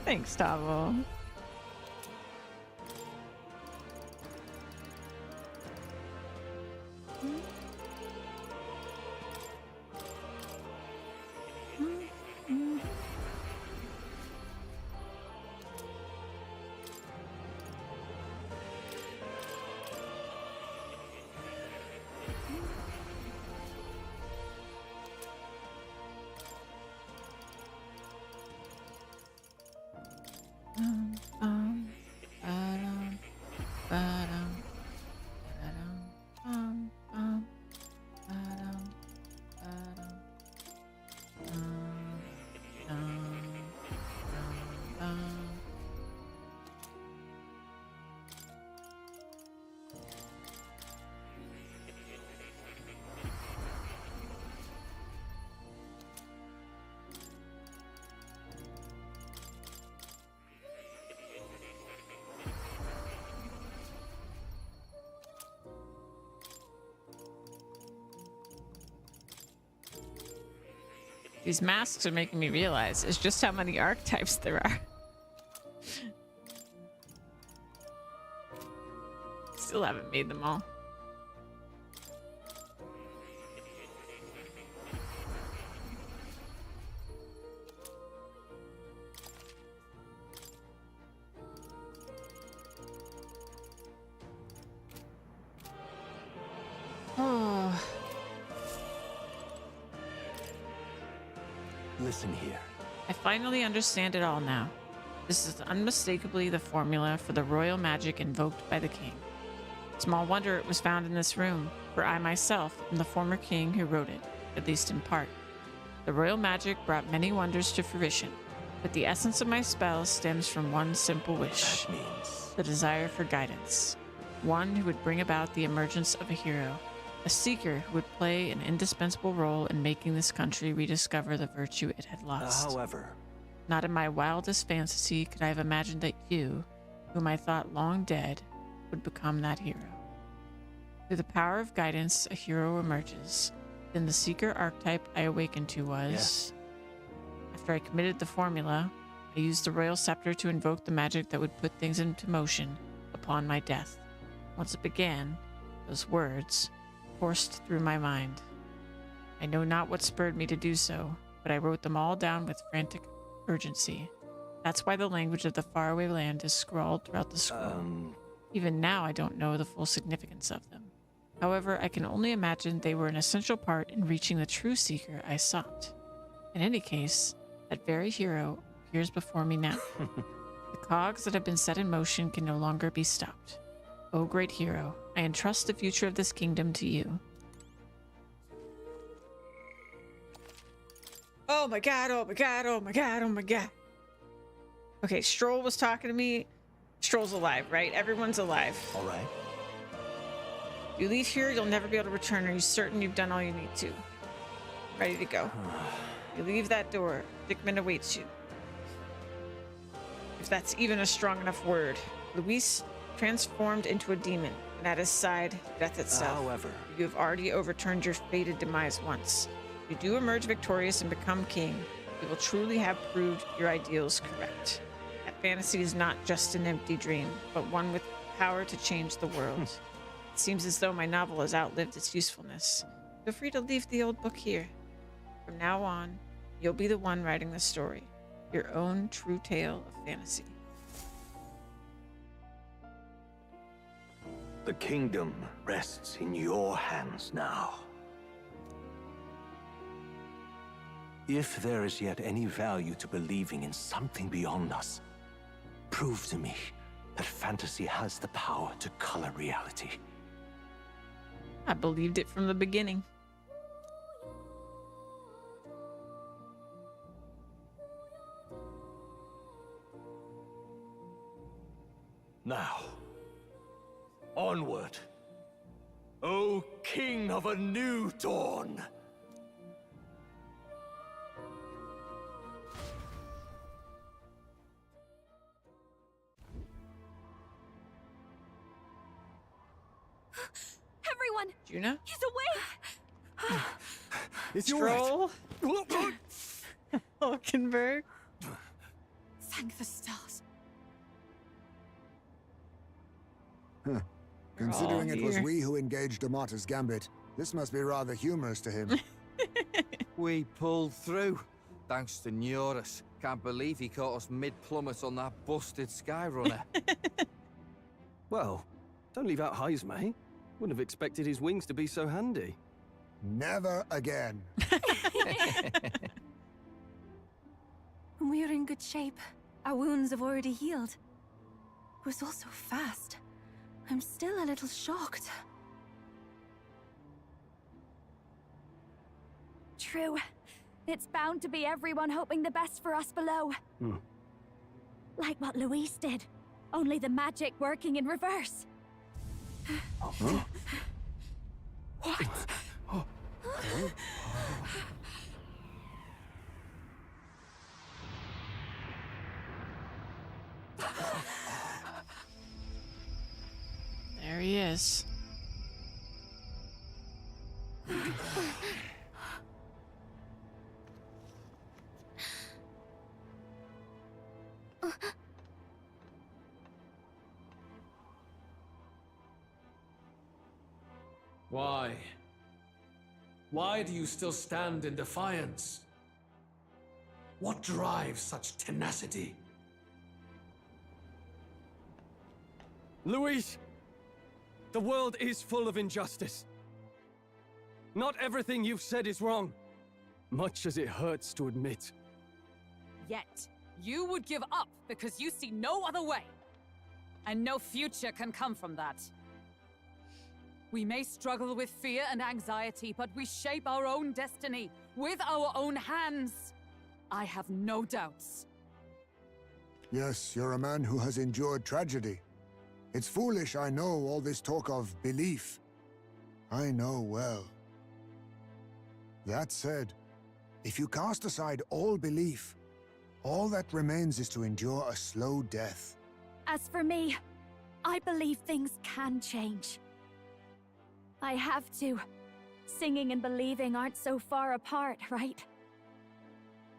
Thanks, Tavo. These masks are making me realize is just how many archetypes there are. Still haven't made them all. Oh. Listen here. I finally understand it all now. This is unmistakably the formula for the royal magic invoked by the king. Small wonder it was found in this room, for I myself am the former king who wrote it, at least in part. The royal magic brought many wonders to fruition, but the essence of my spell stems from one simple wish. That means... the desire for guidance. One who would bring about the emergence of a hero. A seeker who would play an indispensable role in making this country rediscover the virtue it had lost. However... not in my wildest fantasy could I have imagined that you, whom I thought long dead, would become that hero. Through the power of guidance, a hero emerges. Then the seeker archetype I awakened to was... Yes. After I committed the formula, I used the royal scepter to invoke the magic that would put things into motion upon my death. Once it began, those words coursed through my mind. I know not what spurred me to do so, but I wrote them all down with frantic urgency. That's why the language of the faraway land is scrawled throughout the scroll. Even now, I don't know the full significance of them. However, I can only imagine they were an essential part in reaching the true seeker I sought. In any case, that very hero appears before me now. The cogs that have been set in motion can no longer be stopped. O great hero, I entrust the future of this kingdom to you. Oh my god, oh my god, oh my god, oh my god. Okay, Stroll was talking to me. Stroll's alive, right? Everyone's alive. All right. You leave here, you'll never be able to return. Are you certain you've done all you need to? Ready to go. You leave that door. Dickman awaits you. If that's even a strong enough word. Luis transformed into a demon, and at his side, death itself. However, you have already overturned your fated demise once. If you do emerge victorious and become king, you will truly have proved your ideals correct. That fantasy is not just an empty dream, but one with power to change the world. It seems as though my novel has outlived its usefulness. Feel free to leave the old book here. From now on, you'll be the one writing the story. Your own true tale of fantasy. The kingdom rests in your hands now. If there is yet any value to believing in something beyond us, prove to me that fantasy has the power to color reality. I believed it from the beginning. Now, onward, O King of a new dawn! Everyone! Juna? He's awake! It's Stroll? Hulkenberg? Thank the stars. Huh. Considering it was we who engaged Amata's gambit, this must be rather humorous to him. We pulled through, thanks to Neurus. Can't believe he caught us mid-plummet on that busted Skyrunner. Well, don't leave out Heisme. Wouldn't have expected his wings to be so handy. Never again. We're in good shape. Our wounds have already healed. It was all so fast. I'm still a little shocked. True. It's bound to be everyone hoping the best for us below. Like what Luis did. Only the magic working in reverse. What? There he is. Why? Why do you still stand in defiance? What drives such tenacity? Luis! The world is full of injustice. Not everything you've said is wrong, much as it hurts to admit. Yet, you would give up because you see no other way. And no future can come from that. We may struggle with fear and anxiety, but we shape our own destiny with our own hands. I have no doubts. Yes, you're a man who has endured tragedy. It's foolish, I know, all this talk of belief. I know well. That said, if you cast aside all belief, all that remains is to endure a slow death. As for me, I believe things can change. I have to. Singing and believing aren't so far apart, right?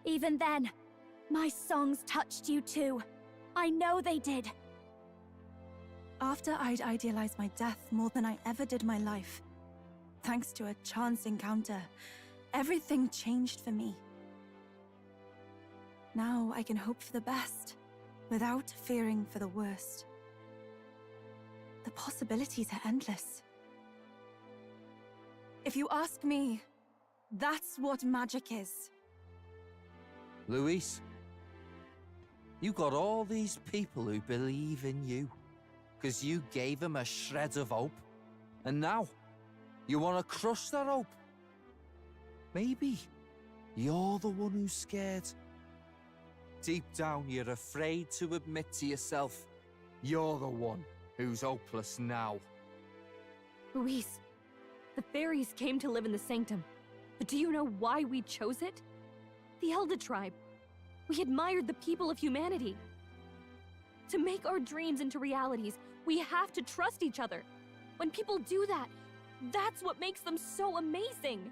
Even then, my songs touched you too. I know they did. After I'd idealized my death more than I ever did my life, thanks to a chance encounter, everything changed for me. Now I can hope for the best, without fearing for the worst. The possibilities are endless. If you ask me, that's what magic is. Luis, you got all these people who believe in you, because you gave them a shred of hope. And now, you want to crush their hope. Maybe you're the one who's scared. Deep down, you're afraid to admit to yourself, you're the one who's hopeless now. Luis, the fairies came to live in the Sanctum. But do you know why we chose it? The Elder Tribe. We admired the people of humanity. To make our dreams into realities, we have to trust each other. When people do that, that's what makes them so amazing.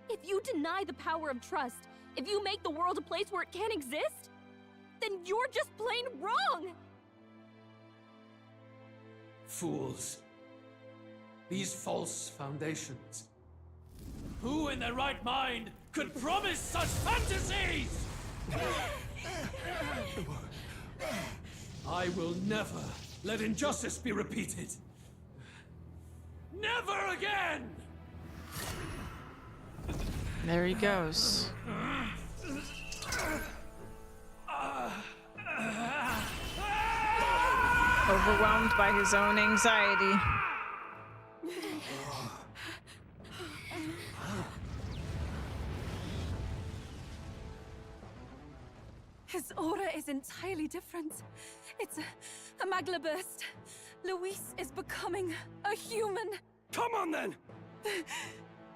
If you deny the power of trust, if you make the world a place where it can't exist, then you're just plain wrong! Fools. these false foundations. Who in their right mind could promise such fantasies? I will never let injustice be repeated. Never again! There he goes. Overwhelmed by his own anxiety. His aura is entirely different. It's a magla burst. Luis is becoming a human. Come on then!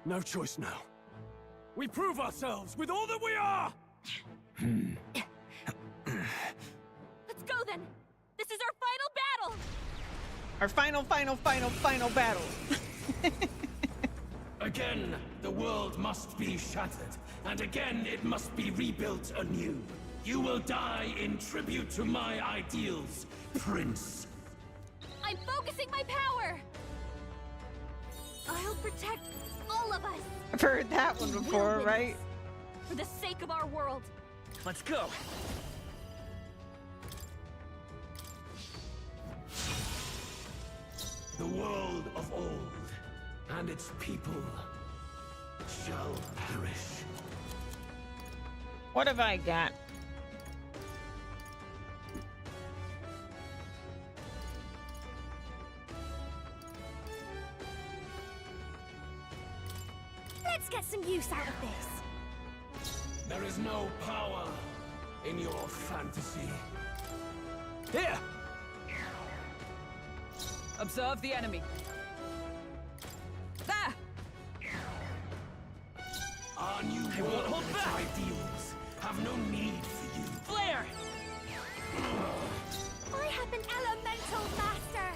No choice now. We prove ourselves with all that we are! Let's go then! This is our final battle! Our final battle. Again, the world must be shattered, and again it must be rebuilt anew. You will die in tribute to my ideals, Prince. I'm focusing my power! I'll protect all of us! I've heard that one before, right? For the sake of our world. Let's go. The world of old and its people shall perish. What have I got? Let's get some use out of this. There is no power in your fantasy. Here! Observe the enemy. There! Our new world and its ideals have no need for you. Flare! I have an elemental master!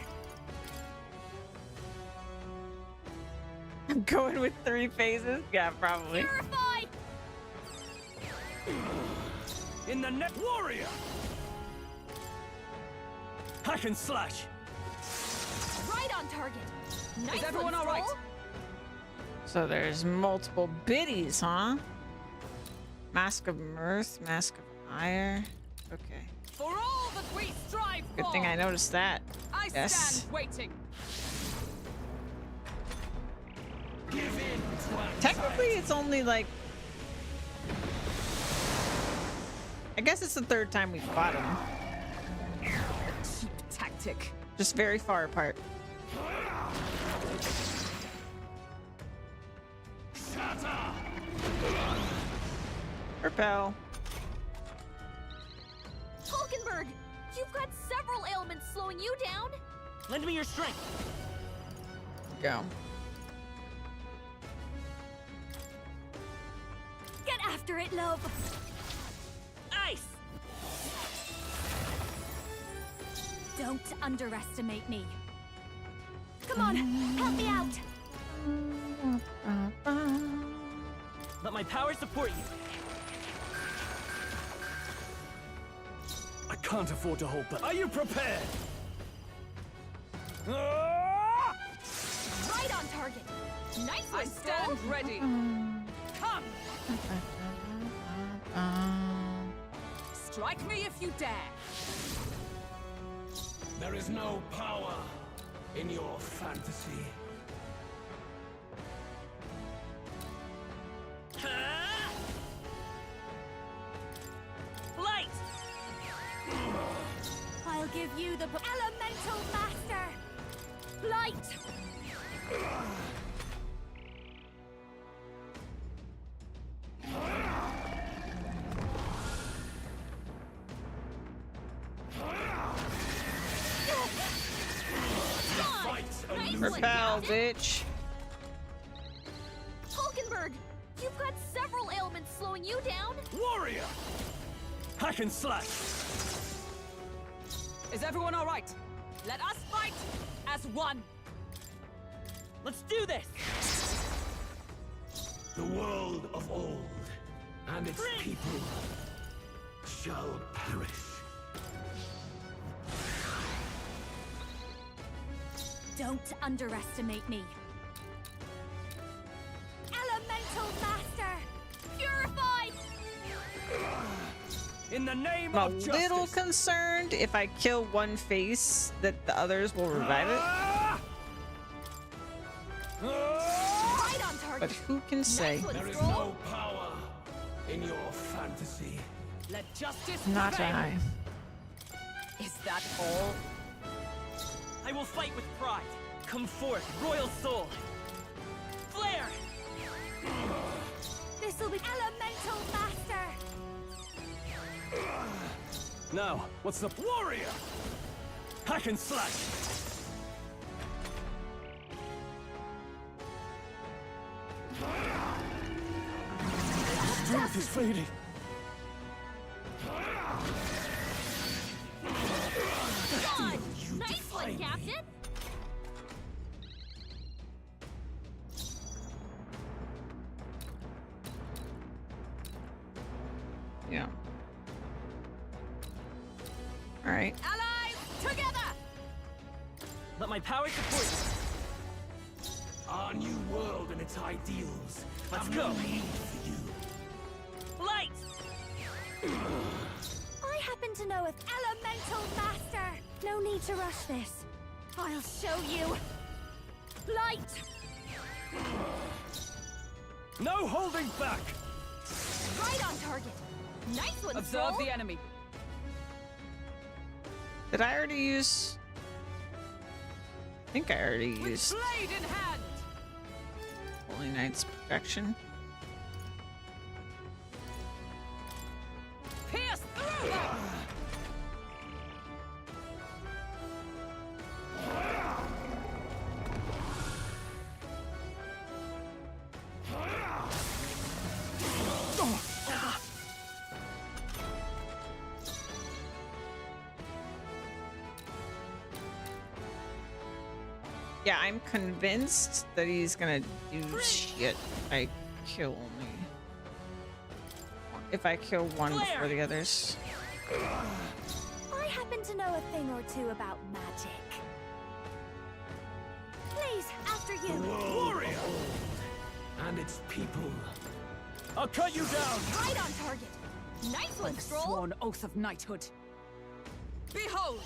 I'm going with 3 phases? Yeah, probably. Purify! In the net warrior! Hack and slash! Right on target! Nice. Is everyone all right? So there's multiple biddies, huh? Mask of Mirth, Mask of Ire. Okay. For all that we strive for! Good thing I noticed that. I stand waiting. Give in to Technically, it's only like... I guess it's the 3rd time we fought him. Cheap tactic. Just very far apart. Repel. Hulkenberg! You've got several ailments slowing you down! Lend me your strength. Go. Get after it, love! Ice! Don't underestimate me. Come on, help me out! Let my power support you. I can't afford to hold back. Are you prepared? Right on target! Nice one, I stand Skull. ready. Come! Strike me if you dare. There is no power in your fantasy. Light! I'll give you the elemental master! Light! Repel, bitch. Hulkenberg! You've got several ailments slowing you down! Warrior! Hack and slash! Is everyone all right? Let us fight as one. Let's do this! The world of old and its people shall perish. Don't underestimate me. Elemental Master! Purified! In the name I'm of a justice. little concerned if I kill one face that the others will revive it. Right on target. But who can say? There is no power in your fantasy. Let justice Not prevail. I. Is that all? I will fight with pride. Come forth, royal soul. Flare! This'll be Elemental Master! Now, what's the warrior? Hack and slash. Strength is fading. God! Nice one, Captain! Yeah. All right. Allies, together! Let my power support you. Our new world and its ideals Let's have go. no need for you. Light! I happen to know of Elemental Master! No need to rush this. I'll show you. Light! No holding back. Right on target! Nice one, Observe Stroll. the enemy. Did I already use? I think I already used Blade in hand! Holy Knight's protection. Pierce through them! Yeah, I'm convinced that he's gonna do shit. I kill me. If I kill one before the others. I happen to know a thing or two about magic. Please, after you. Warrior and its people. I'll cut you down. Right on target! Nice one, Like a Stroll! sworn oath of knighthood. Behold!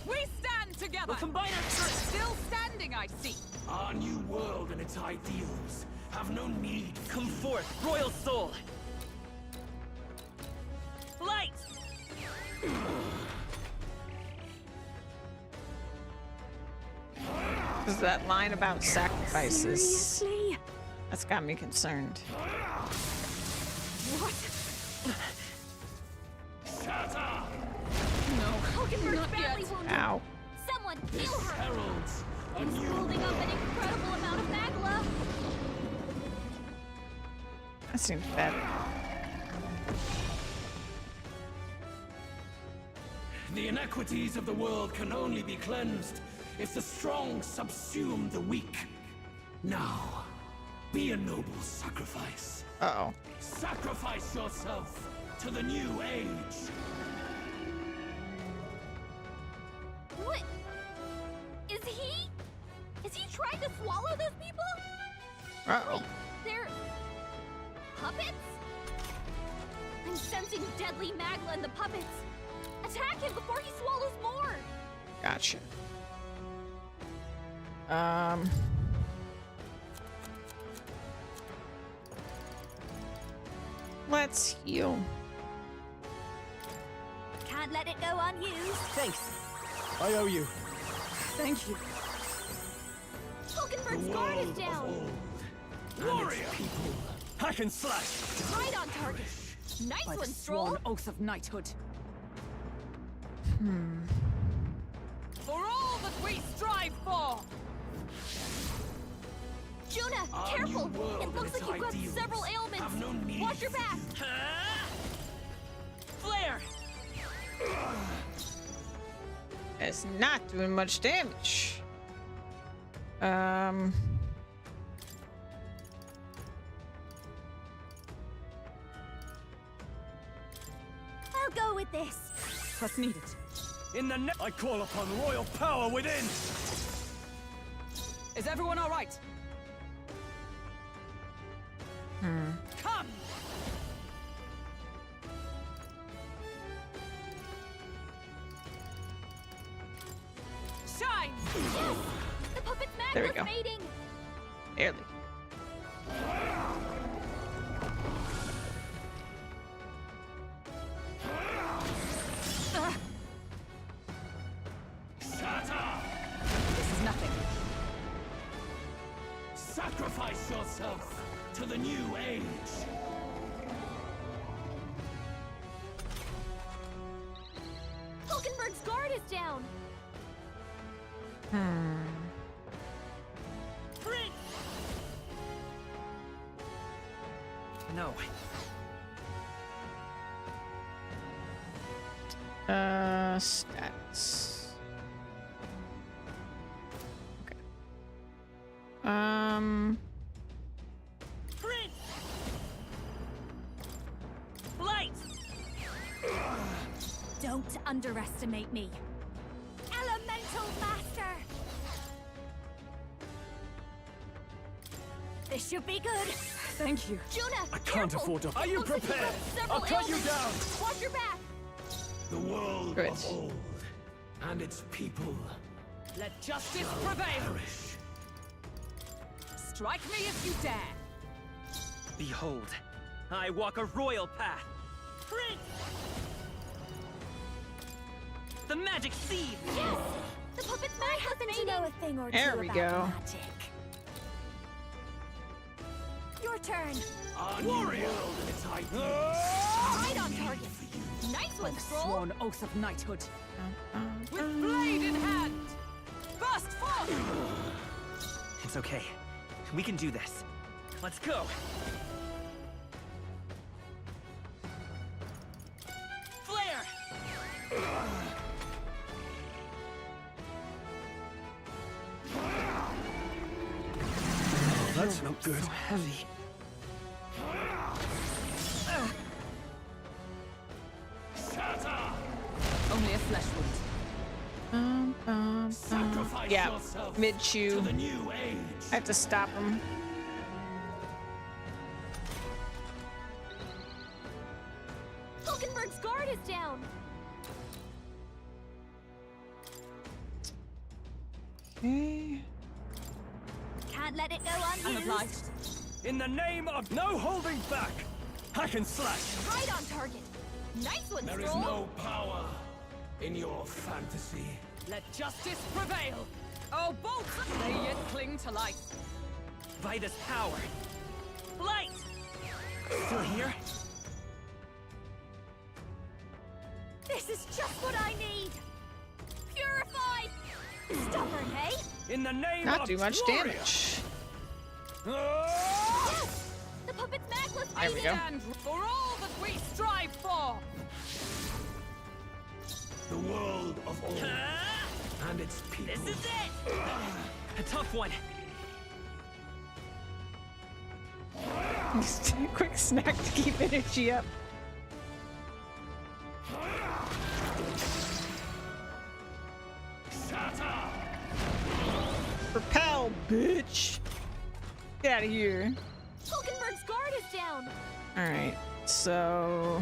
We stand together! We'll combine our strength. Still standing, I see. Our new world and its ideals have no need. Come forth, royal soul. Light! Is that line about sacrifices? Seriously? That's got me concerned. What? Shatter! No, Hulkenberg's not badly yet. wounded! Ow. Someone heal her! Heralds a It's new holding up an incredible amount of magma! That seems bad. The inequities of the world can only be cleansed if the strong subsume the weak. Now, be a noble sacrifice. Uh-oh. Sacrifice yourself to the new age. What? Is he trying to swallow those people? Uh-oh. They're puppets? I'm sensing deadly magma in the puppets. Attack him before he swallows more. Gotcha. Let's heal. Can't let it go unused. Thanks. I owe you. Thank you. Hulkenberg's guard is down. Warrior. Hack and slash. Right on target. Nice By the one, Stroll. sworn oath of knighthood. For all that we strive for! Juna, Our careful! new world It looks and its like you've got ideals several ailments. have no need Watch your for back. Flare! It's not doing much damage. I'll go with this. What's needed? In the I call upon royal power within. Is everyone all right? Come! Shine! Yes! The puppet's There we maglet's go. mating! Barely. This is nothing. Sacrifice yourself to the new age. Hulkenberg's guard is down! No. Stats. Okay. Light! Don't underestimate me. Elemental Master! This should be good. Thank you. Juna, I can't afford to. Are you Looks like you've prepared? got several I'll cut you ailments. down. Watch your back! The world Good. of old and its people Let justice prevail. perish. Strike me if you dare. Behold, I walk a royal path. The magic seed! Yes! The puppet's maglet's mating! A thing or There two we about go. magic. Your turn. Our new world and its ideals. Right on target! Nice one, Scroll! Sworn oath of knighthood. With blade in hand! Burst forth! It's okay. We can do this. Let's go! Flare! That's not good. So heavy. Only a flesh wound. Sacrifice Yeah, yourself mid to chew. the new age. I have to stop him. Hulkenberg's guard is down! Okay. Can't let it go I'm unused! obliged. In the name of no holding back, hack and slash. Right on target! Nice one, There is Scroll! no power in your fantasy. Let justice prevail. Oh, bolts! They yet cling to life. By this power. Light! Still here? This is just what I need! Purified! Stubborn, hey? In the name Not of too much warrior. damage. Yes! The puppet's maglet's There we mating! go. And for all that we strive for. The world of old and its people. This is it! A tough one. Just a quick snack to keep energy up. Propel, bitch! Get out of here. Hulkenberg's guard is down! Alright, so...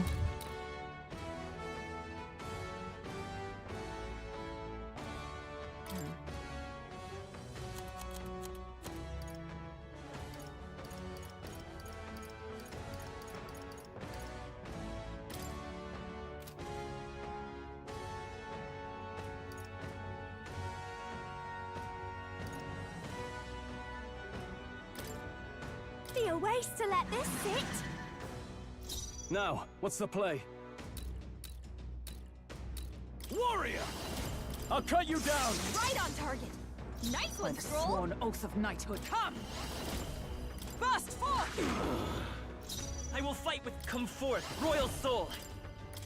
Be a waste to let this sit. Now, what's the play? Warrior! I'll cut you down! Right on target! Nice one, By the Scroll! sworn oath of knighthood. Come! Burst forth! I will fight with come forth, royal soul.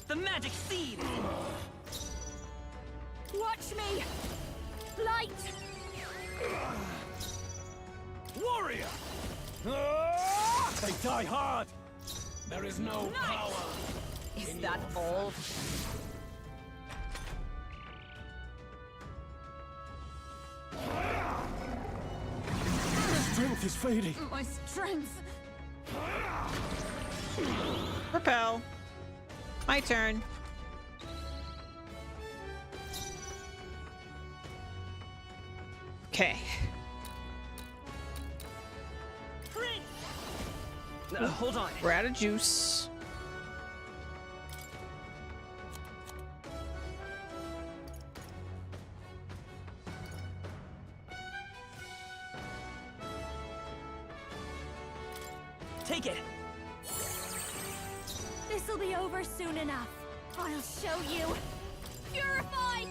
The magic seed! Watch me! Light! Warrior! They die hard! There is no power. Is that all? strength is fading. My strength. Repel. My turn. Okay. Hold on. We're out of juice. Take it. This'll be over soon enough. I'll show you. Purify!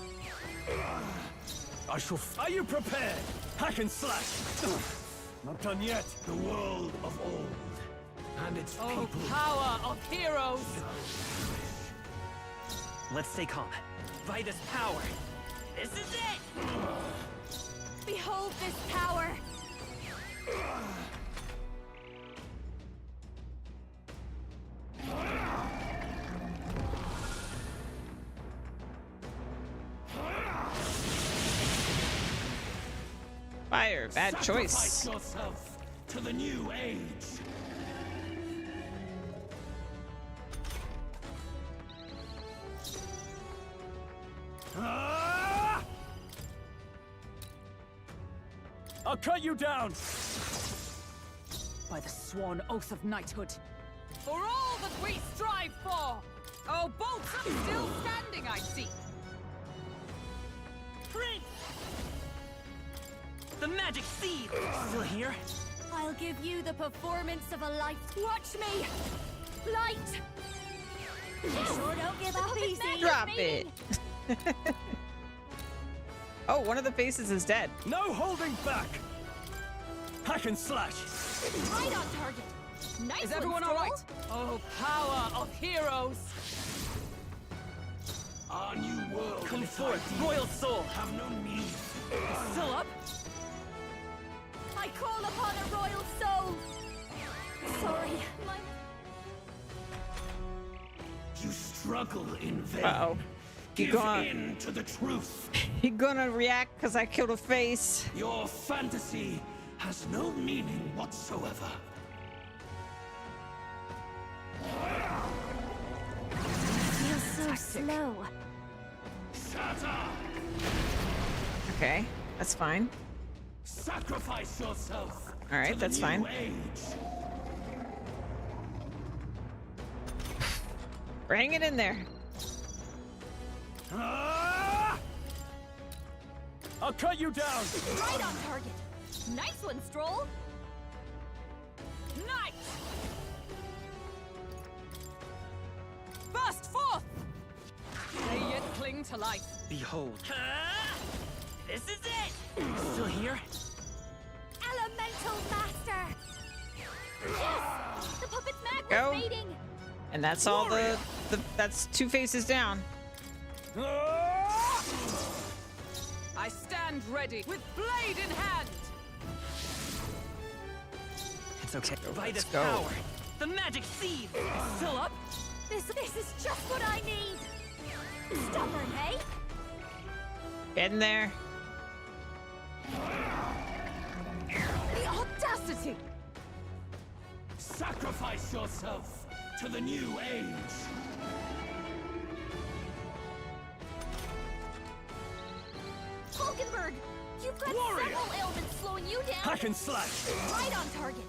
I shall. Are you prepared? Hack and slash. Not done yet. The world of old and its people. Power of heroes! Let's stay calm. By this power. This is it! Behold this power! Fire, bad choice. Sacrifice yourself to the new age. I'll cut you down. By the sworn oath of knighthood. For all that we strive for! Oh, bolts still standing, I see. Prince! The magic seed! Still here? I'll give you the performance of a life. Watch me! Light! Sure don't give up easy. Drop it. Oh, one of the faces is dead. No holding back. Hack and slash. Right on target. Nice. Is everyone all right? Oh, power of heroes! Our new world. Come forth, royal soul! Have no need. Still up? I call upon a royal soul. Sorry, my... You struggle in vain. Uh-oh. Give in to the truth. He gonna react because I killed a face. Your fantasy has no meaning whatsoever. Feels so slow. Shatter! Okay, that's fine. Sacrifice yourself. All right, to that's the fine. new age. Bring it in there. I'll cut you down. Right on target. Nice one, Stroll. Nice! Burst forth! They yet cling to life. Behold. This is it! Still here? Elemental Master. Yes! The puppet's mag Go. was fading. And that's all that's two faces down. I stand ready with blade in hand. It's okay. By Let's this go. power. The magic seed! Still up? This is just what I need. Stubborn, hey? Get in there. The audacity! Sacrifice yourself to the new age. Hulkenberg, you've got several ailments slowing you down. Hack and slash. Right on target.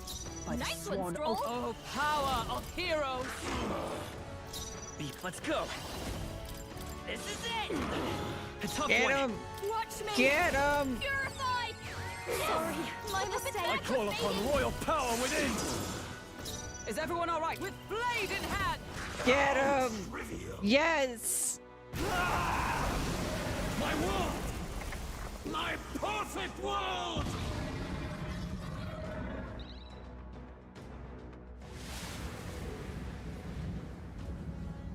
By the Nice one, sworn Stroll. oath. Oh, power of heroes! Beep, let's go. This is it! A tough Get one. him. Watch me. Get him. Purified. Sorry, my mistake. I call upon royal power within. Is everyone all right? With blade in hand! Get him. Yes. My world! My perfect world!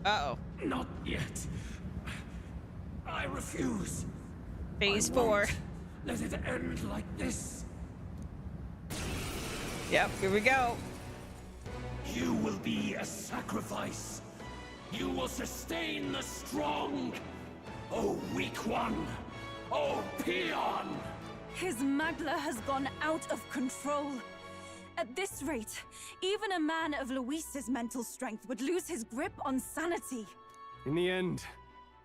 Uh-oh. Not yet. I refuse. Phase I 4. won't let it end like this. Yep, here we go. You will be a sacrifice. You will sustain the strong. Oh, weak one. Oh, peon. His Magla has gone out of control. At this rate, even a man of Luis's mental strength would lose his grip on sanity. In the end,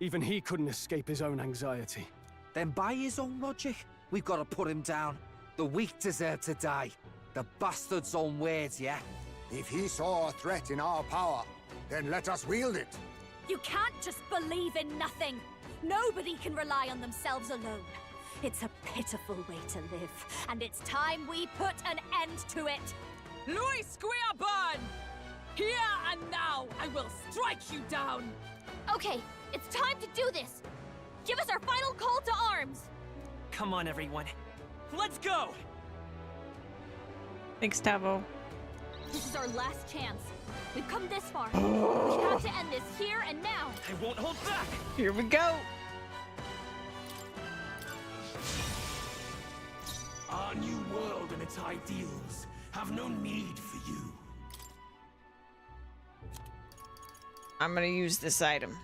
even he couldn't escape his own anxiety. Then by his own logic, we've got to put him down. The weak deserve to die. The bastard's own words, yeah? If he saw a threat in our power, then let us wield it. You can't just believe in nothing. Nobody can rely on themselves alone. It's a pitiful way to live, and it's time we put an end to it. Luis Guiaban! Here and now, I will strike you down! Okay, it's time to do this. Give us our final call to arms. Come on, everyone. Let's go! Thanks, Tavo. This is our last chance. We've come this far. We have to end this here and now. I won't hold back! Here we go! Our new world and its ideals have no need for you. I'm gonna use this item.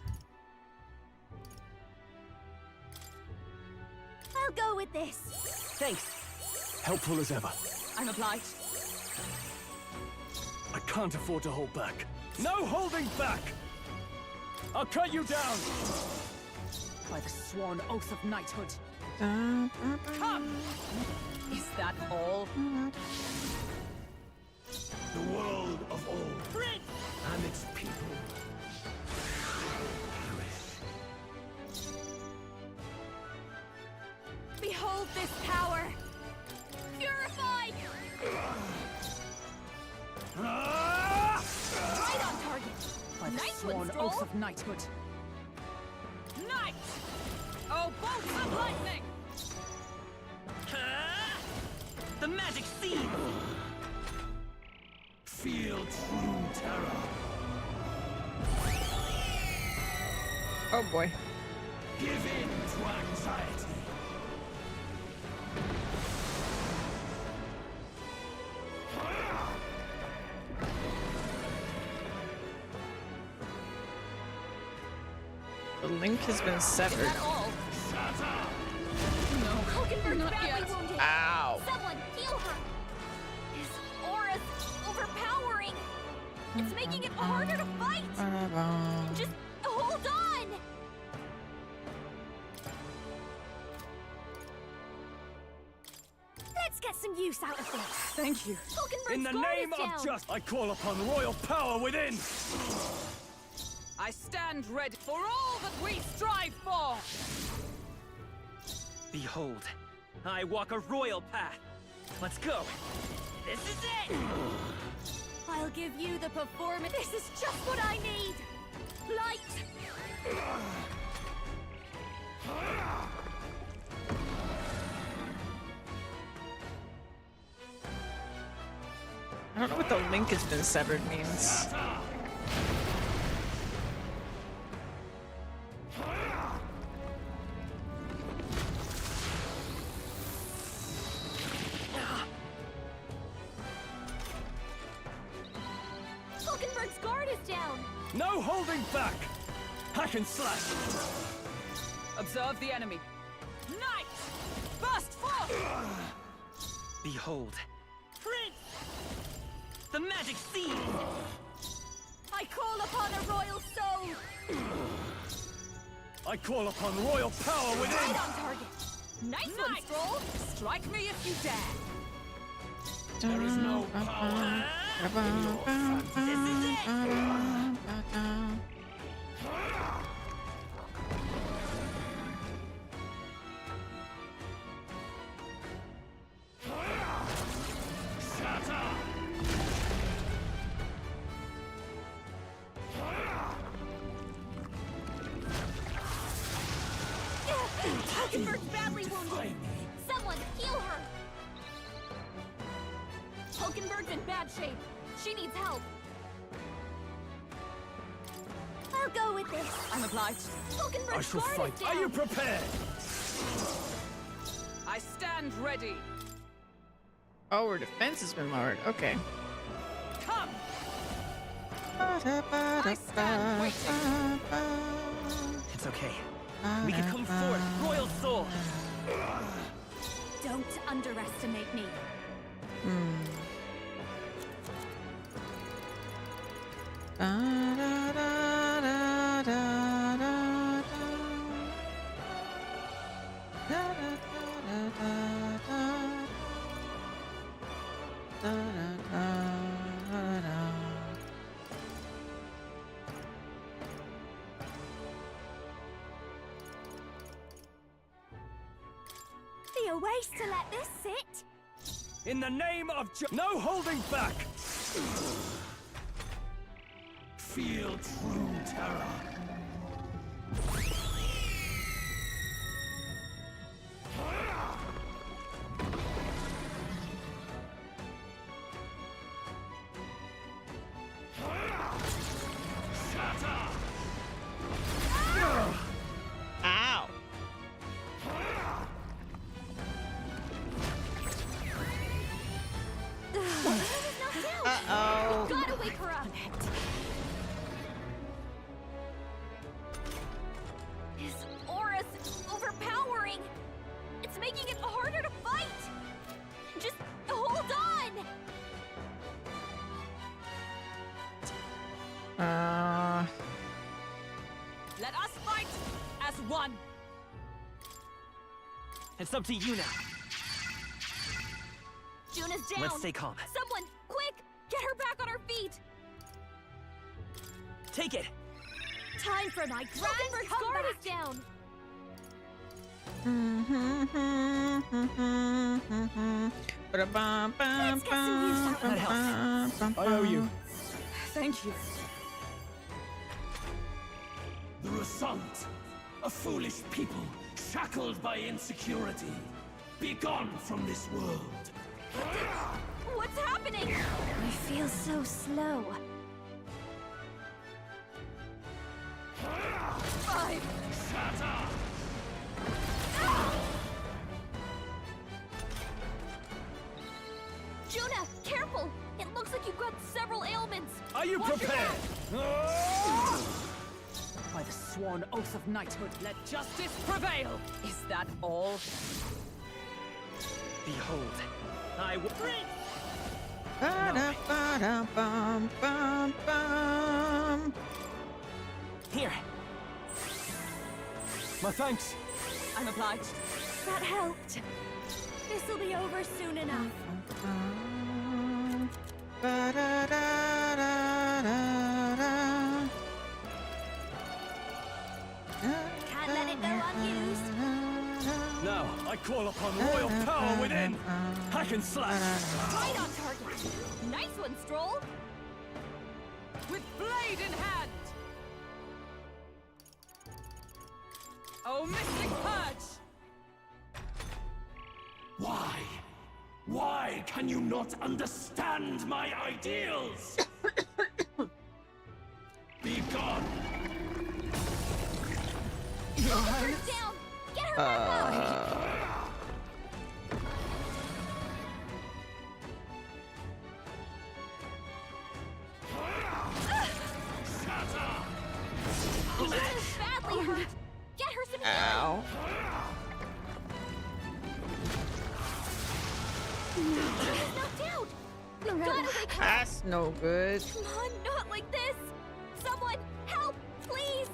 I'll go with this. Thanks. Helpful as ever. I'm obliged. I can't afford to hold back. No holding back! I'll cut you down! By the sworn oath of knighthood. Come! Is that all? The world of old and its people perish. Behold this power. Purified! Right on target. By the Nice sworn one, Stroll. oath of knighthood. Knight! Oh, bolts of lightning! The magic seed! Feel true terror. Oh boy. Give in to anxiety. The link has been severed. Is that all? No, Hulkenberg's not badly yet. wounded. Ow. Someone heal her. His aura's overpowering. It's making it harder to fight. Just hold on. Let's get some use out of this. Thank you. Hulkenberg's In the guard name is down. of justice, I call upon royal power within! I stand ready for all that we strive for! Behold, I walk a royal path. Let's go. This is it! I'll give you the performance. This is just what I need. Light. I don't know what the link has been severed means. Hulkenberg's guard is down. No holding back! Hack and slash! Observe the enemy. Knight! Burst forth! Behold, the magic seed! I call upon a royal soul. I call upon royal power within! Right on target. Nice one, Stroll. Strike me if you dare. There is no power. This is it! Hulkenberg's badly wounded. Someone heal her. Hulkenberg's in bad shape. She needs help. I'll go with this. I'm obliged. I Hulkenberg's shall guard fight. is down. Are you prepared? I stand ready. Oh, her defense has been lowered. Okay. Come! I stand waiting. It's okay. We can come forth, royal soul! Don't underestimate me. Be a waste to let this sit. In the name of no holding back! Feel true terror. Ow. Uh-oh. Gotta wake her up. His aura's overpowering. It's making it harder to fight. Just hold on. Let us fight as one. It's up to you now. Juna's down. Let's stay calm. Someone, quick! Get her back on her feet. Take it. Time for my grand guard is down. Let's get some use out of That helps. I owe you. Thank you. The Result, a foolish people shackled by insecurity. Be gone from this world. What's happening? I feel so slow. 5. Shatter! Juna, careful! It looks like you've got several ailments. Are you Watch your prepared? back. By the sworn oath of knighthood, let justice prevail. Is that all? Behold, I will. Here. My thanks. I'm obliged. That helped. This'll be over soon enough. Can't let it go unused. Now, I call upon royal power within. Hack and slash. Right on target. Nice one, Stroll. With blade in hand. Oh, mystic purge. Why? Why can you not understand my ideals? Be gone! Her down. Get her back up. She's badly hurt. Get her some Ow. healing. She's knocked out. We gotta wake her up. That's no good. Come on, not like this. Someone, help, please.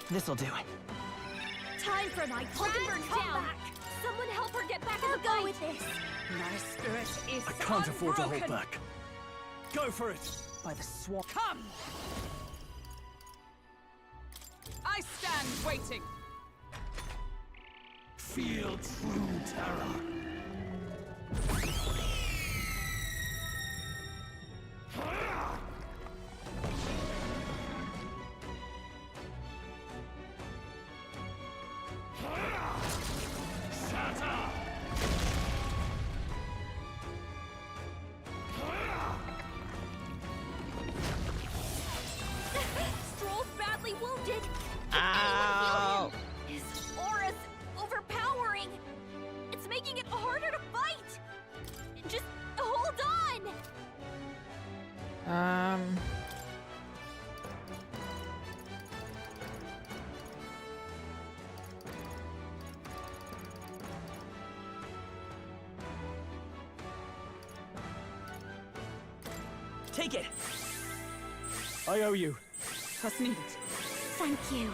This'll do. Time for my Hulkenberg's down. Someone help her get back in the fight. Go with this. My spirit is I can't afford to hold unbroken. back. Go for it. By the swan. Come! I stand waiting. Feel true terror. Stroll's badly wounded. Ow. His aura's overpowering. It's making it harder to fight. Just hold on. Take it! I owe you. Trust needed. Thank you.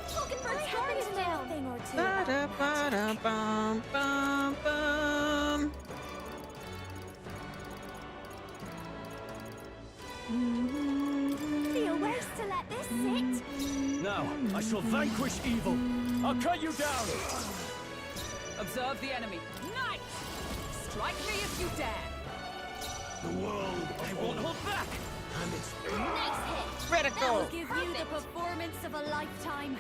Hulkenberg's guard is down. Thing or two about that. Ba-da-ba-da-bum-bum-bum. Feel worse to let this sit. Now, I shall vanquish evil. I'll cut you down. Observe the enemy. Knight! Strike me if you dare. The world I won't hold back! and its Nice hit. Critical. That'll give you the performance of a lifetime.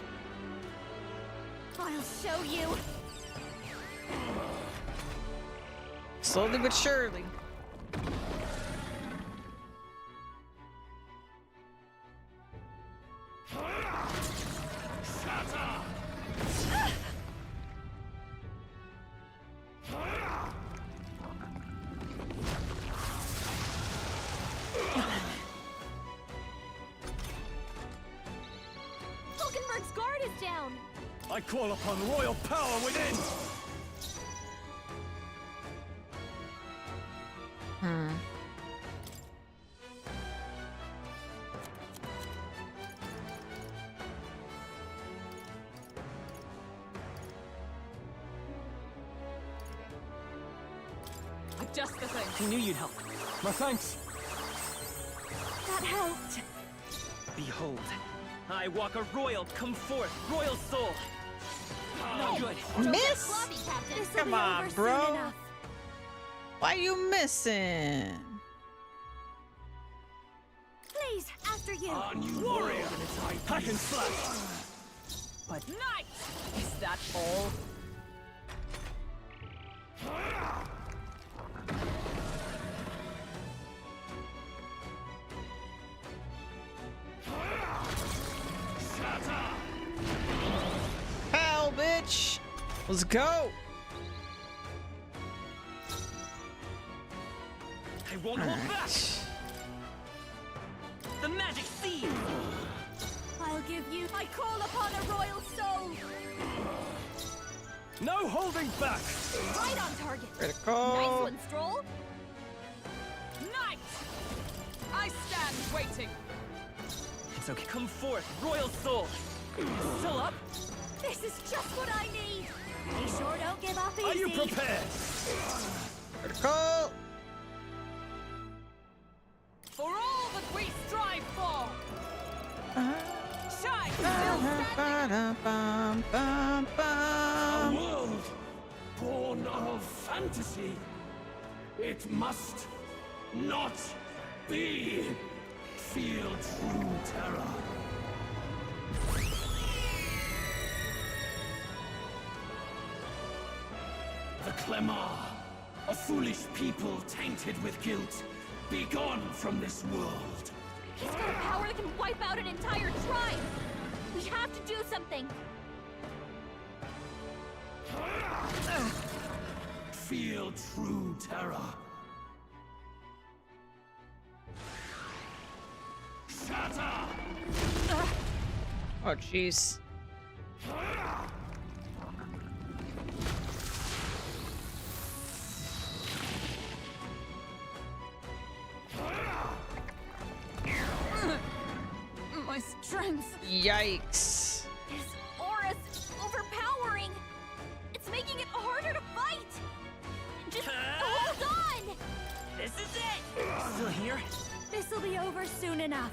I'll show you. Slowly but surely. Hulkenberg's guard is down. I call upon royal power within. Just the thing. I knew you'd help. My thanks. That helped. Behold, I walk a royal, come forth, royal soul. No good. Miss? Sloppy, Captain. This'll Come be on, over bro. soon enough. Why you missing? Please, after you. our new warrior and its high Hack and slash. But Knight! Is that all? Hell, bitch. Let's go. I won't hold back. The magic seed. I'll give you. I call upon a royal soul. No holding back. Right on target. Critical. Nice one, Stroll. Knight! I stand waiting. It's okay. Come forth, royal soul. Still up? This is just what I need. They sure don't give up easy. Are you prepared? Critical. For all that we strive for. Shine still standing. A world born of fantasy. It must not be. Feel true terror. The Clemar, a foolish people tainted with guilt. Be gone from this world. He's got a power that can wipe out an entire tribe. We have to do something. Feel true terror. Shatter! Oh, jeez. My strength. Yikes. His aura's overpowering. It's making it harder to fight. Just hold on. This is it. Still here? This'll be over soon enough.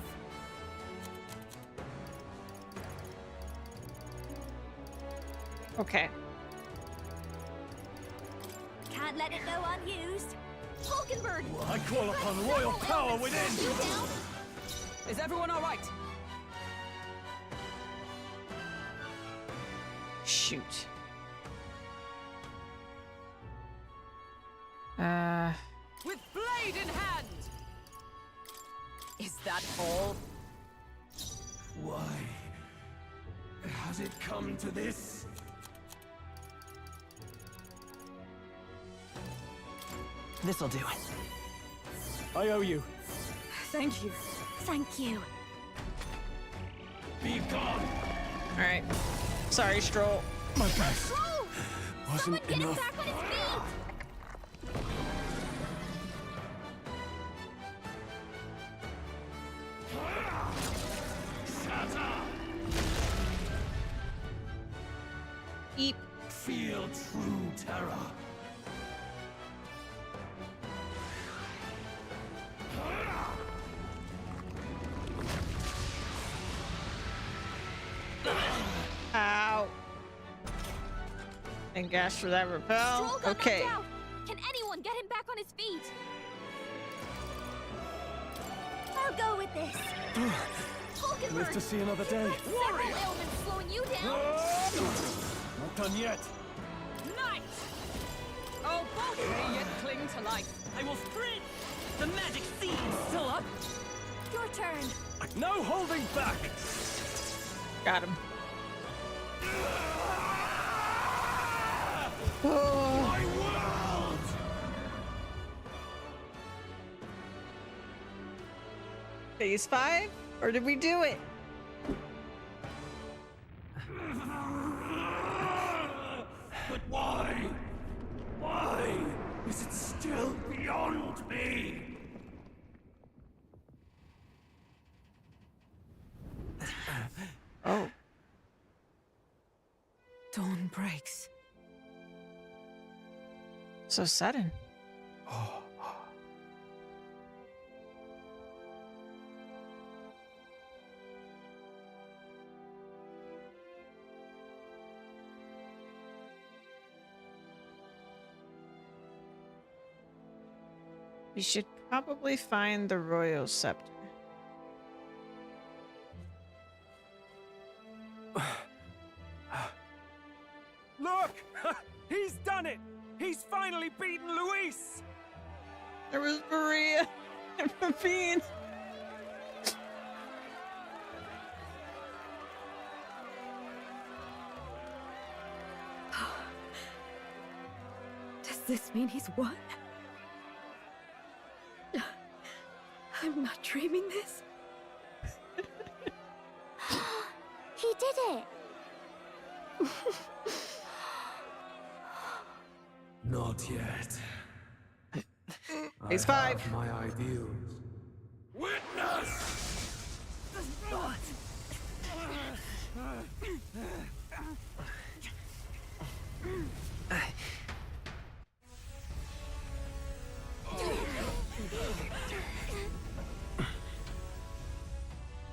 Okay. Can't let it go unused. Hulkenberg! I call upon royal power within. You down? Is everyone all right? Shoot. With blade in hand. Is that all? Why has it come to this? This'll do. I owe you. Thank you. Thank you. Be gone! All right. Sorry, Stroll. My best Whoa! wasn't Someone get him enough. back on his feet! Eep. Feel true terror. Ow. And gash for that repel. Stroll got Okay. knocked out. Can anyone get him back on his feet? I'll go with this. Live to see another day. Several ailments slowing you down. Not done yet. Night! Oh, both may yet cling to life. I will sprint! The magic seed's still up! Your turn. No holding back! Got him. My world! Phase 5? Or did we do it? But why? Why is it still beyond me? Oh. Dawn breaks. So sudden. We should probably find the royal scepter. Look! He's done it! He's finally beaten Luis! There was Maria and Pepine. Does this mean he's won? I'm not dreaming this. He did it! Not yet. Phase I 5. have my ideals. Witness!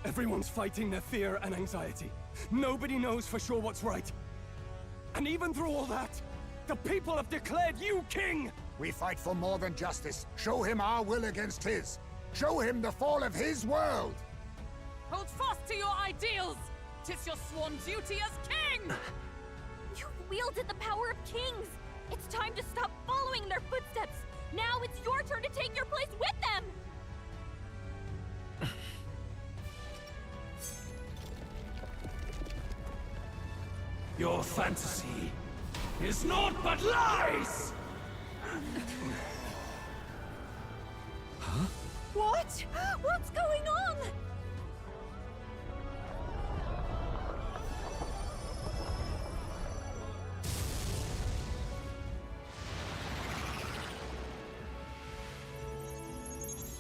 Everyone's fighting their fear and anxiety. Nobody knows for sure what's right. And even through all that, the people have declared you king! We fight for more than justice. Show him our will against his. Show him the fall of his world. Hold fast to your ideals! 'Tis your sworn duty as king! You've wielded the power of kings. It's time to stop following in their footsteps. Now it's your turn to take your place with them. Your fantasy is naught but lies! Huh? What? What's going on?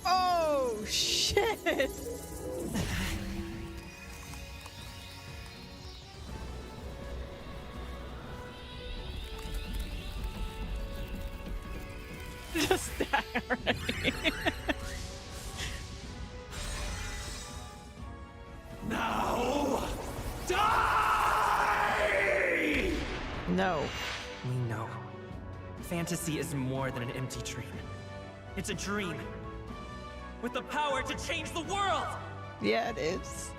Oh, shit. Just die already. Now, die! No. We know. Fantasy is more than an empty dream. It's a dream. With the power to change the world! Yeah, it is.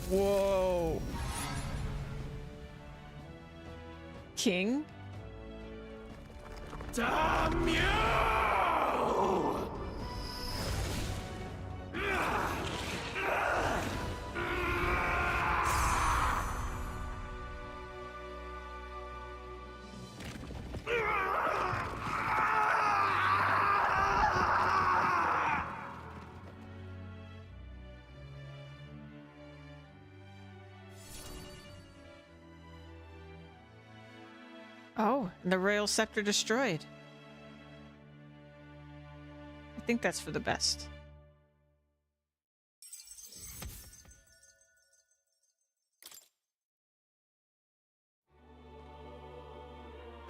Whoa. King? Damn you! Oh, and the royal scepter destroyed. I think that's for the best.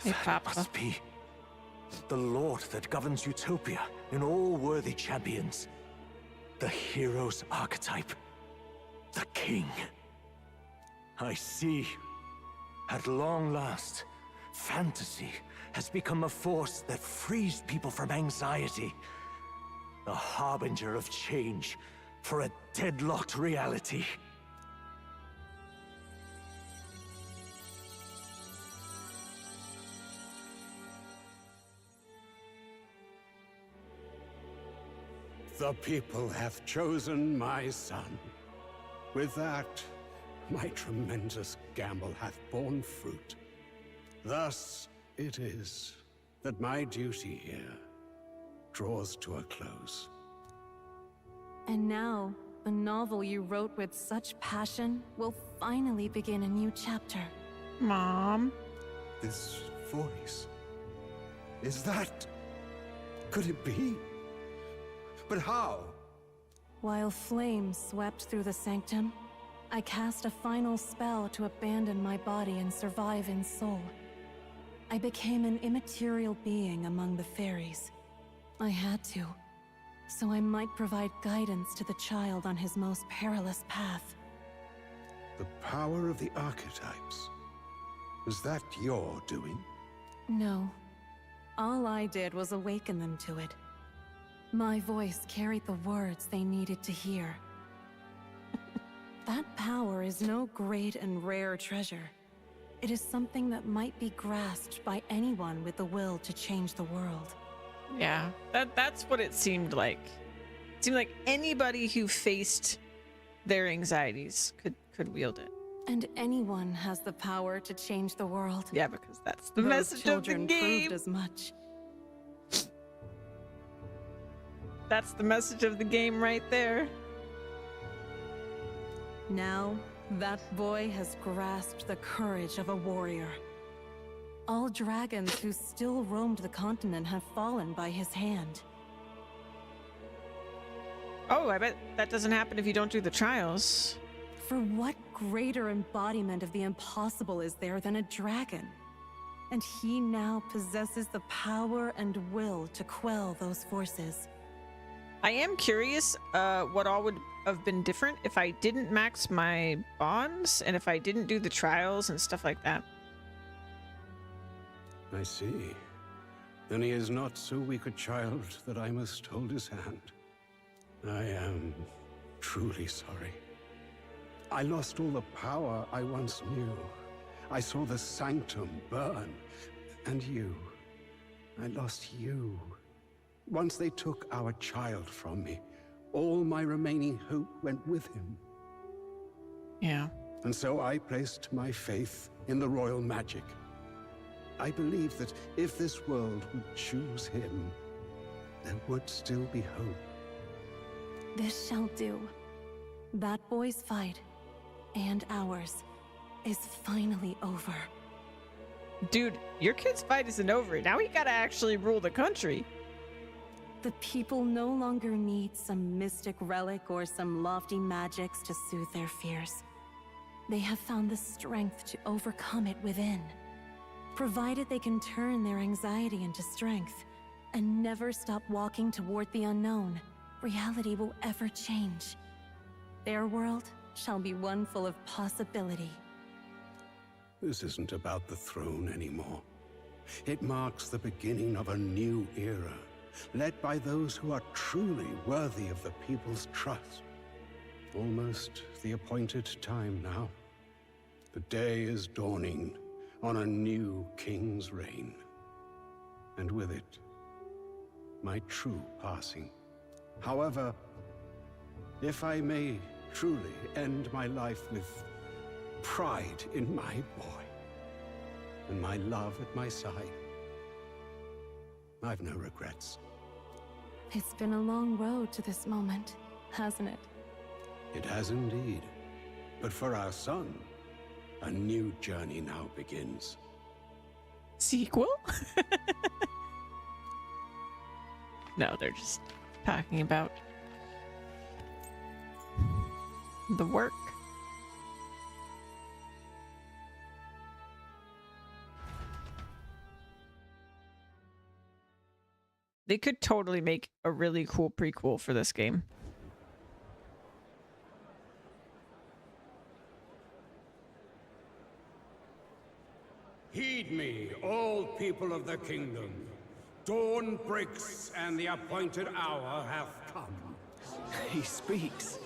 Hey, That Papa. must be the Lord that governs Utopia in all worthy champions. The hero's archetype. The king. I see. At long last, fantasy has become a force that frees people from anxiety. A harbinger of change for a deadlocked reality. The people have chosen my son. With that, my tremendous gamble hath borne fruit. Thus it is that my duty here draws to a close. And now, the novel you wrote with such passion will finally begin a new chapter. Mom. This voice... is that... could it be? But how? While flames swept through the sanctum, I cast a final spell to abandon my body and survive in soul. I became an immaterial being among the fairies. I had to, so I might provide guidance to the child on his most perilous path. The power of the archetypes. Was that your doing? No. All I did was awaken them to it. My voice carried the words they needed to hear. That power is no great and rare treasure. It is something that might be grasped by anyone with the will to change the world. Yeah, that's what it seemed like. It seemed like anybody who faced their anxieties could wield it. And anyone has the power to change the world. Yeah, because that's the Those message of the children game. proved as much. That's the message of the game right there. Now, that boy has grasped the courage of a warrior. All dragons who still roamed the continent have fallen by his hand. Oh, I bet that doesn't happen if you don't do the trials. For what greater embodiment of the impossible is there than a dragon? And he now possesses the power and will to quell those forces. I am curious what all would have been different if I didn't max my bonds and if I didn't do the trials and stuff like that. I see. Then he is not so weak a child that I must hold his hand. I am truly sorry. I lost all the power I once knew. I saw the sanctum burn. And you. I lost you. Once they took our child from me, all my remaining hope went with him. Yeah. And so I placed my faith in the royal magic. I believed that if this world would choose him, there would still be hope. This shall do. That boy's fight, and ours, is finally over. Dude, your kid's fight isn't over. Now he gotta actually rule the country. The people no longer need some mystic relic or some lofty magics to soothe their fears. They have found the strength to overcome it within. Provided they can turn their anxiety into strength and never stop walking toward the unknown, reality will ever change. Their world shall be one full of possibility. This isn't about the throne anymore. It marks the beginning of a new era, led by those who are truly worthy of the people's trust. Almost the appointed time now. The day is dawning on a new king's reign. And with it, my true passing. However, if I may truly end my life with pride in my boy, and my love at my side, I've no regrets. It's been a long road to this moment, hasn't it? It has indeed. But for our son, a new journey now begins. Sequel? No, they're just talking about the work. They could totally make a really cool prequel for this game. Heed me, all people of the kingdom. Dawn breaks, and the appointed hour hath come. He speaks.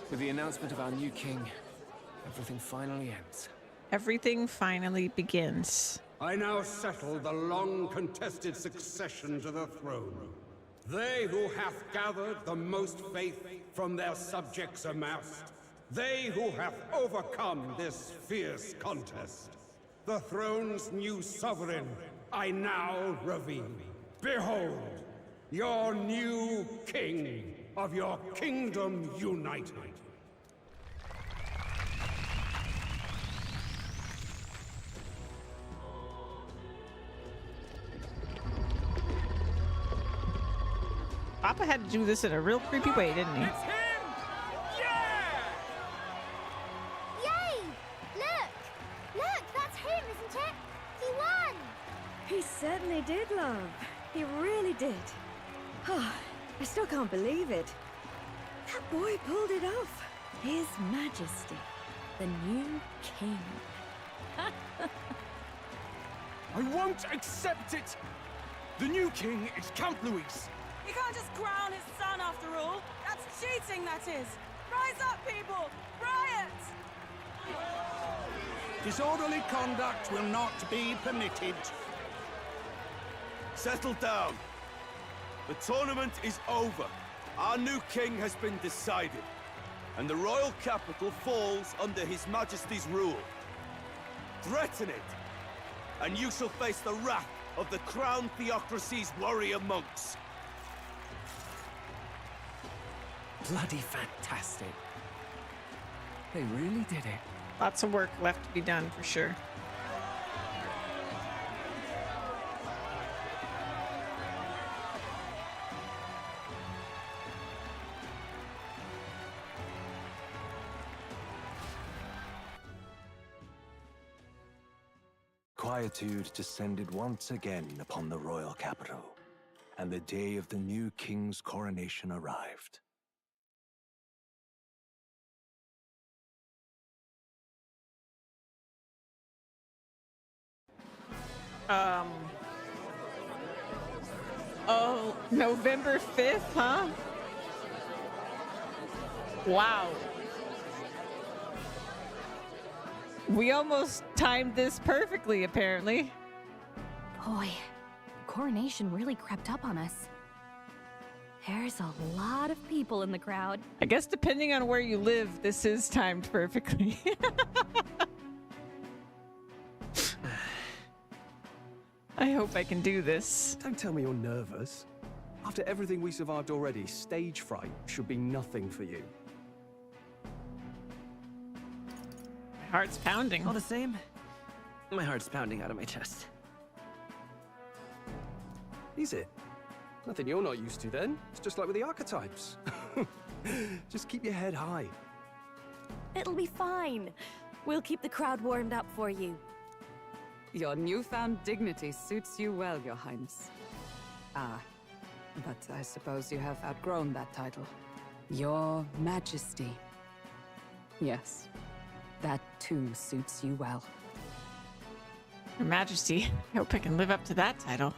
With the announcement of our new king, everything finally ends. Everything finally begins. I now settle the long-contested succession to the throne. They who hath gathered the most faith from their subjects amassed. They who have overcome this fierce contest. The throne's new sovereign, I now reveal. Behold, your new king of your kingdom united. Papa had to do this in a real creepy way, didn't he? It's him! Yeah! Yay! Look! Look, that's him, isn't it? He won! He certainly did, love. He really did. Oh, I still can't believe it. That boy pulled it off. His Majesty, the new king. I won't accept it! The new king is Count Luis. He can't just crown his son after all. That's cheating, that is. Rise up, people! Riot! Disorderly conduct will not be permitted. Settle down. The tournament is over. Our new king has been decided, and the royal capital falls under His Majesty's rule. Threaten it, and you shall face the wrath of the crown theocracy's warrior monks. Bloody fantastic. They really did it. Lots of work left to be done for sure. Quietude descended once again upon the royal capital, and the day of the new king's coronation arrived. Oh, November 5th, huh? Wow. We almost timed this perfectly, apparently. Boy, coronation really crept up on us. There's a lot of people in the crowd. I guess depending on where you live, this is timed perfectly. I hope I can do this. Don't tell me you're nervous. After everything we survived already, stage fright should be nothing for you. My heart's pounding. All the same, my heart's pounding out of my chest. Is it? Nothing you're not used to then. It's just like with the archetypes. Just keep your head high. It'll be fine. We'll keep the crowd warmed up for you. Your newfound dignity suits you well, Your Highness. Ah, but I suppose you have outgrown that title. Your Majesty. Yes, that too suits you well. Your Majesty, I hope I can live up to that title.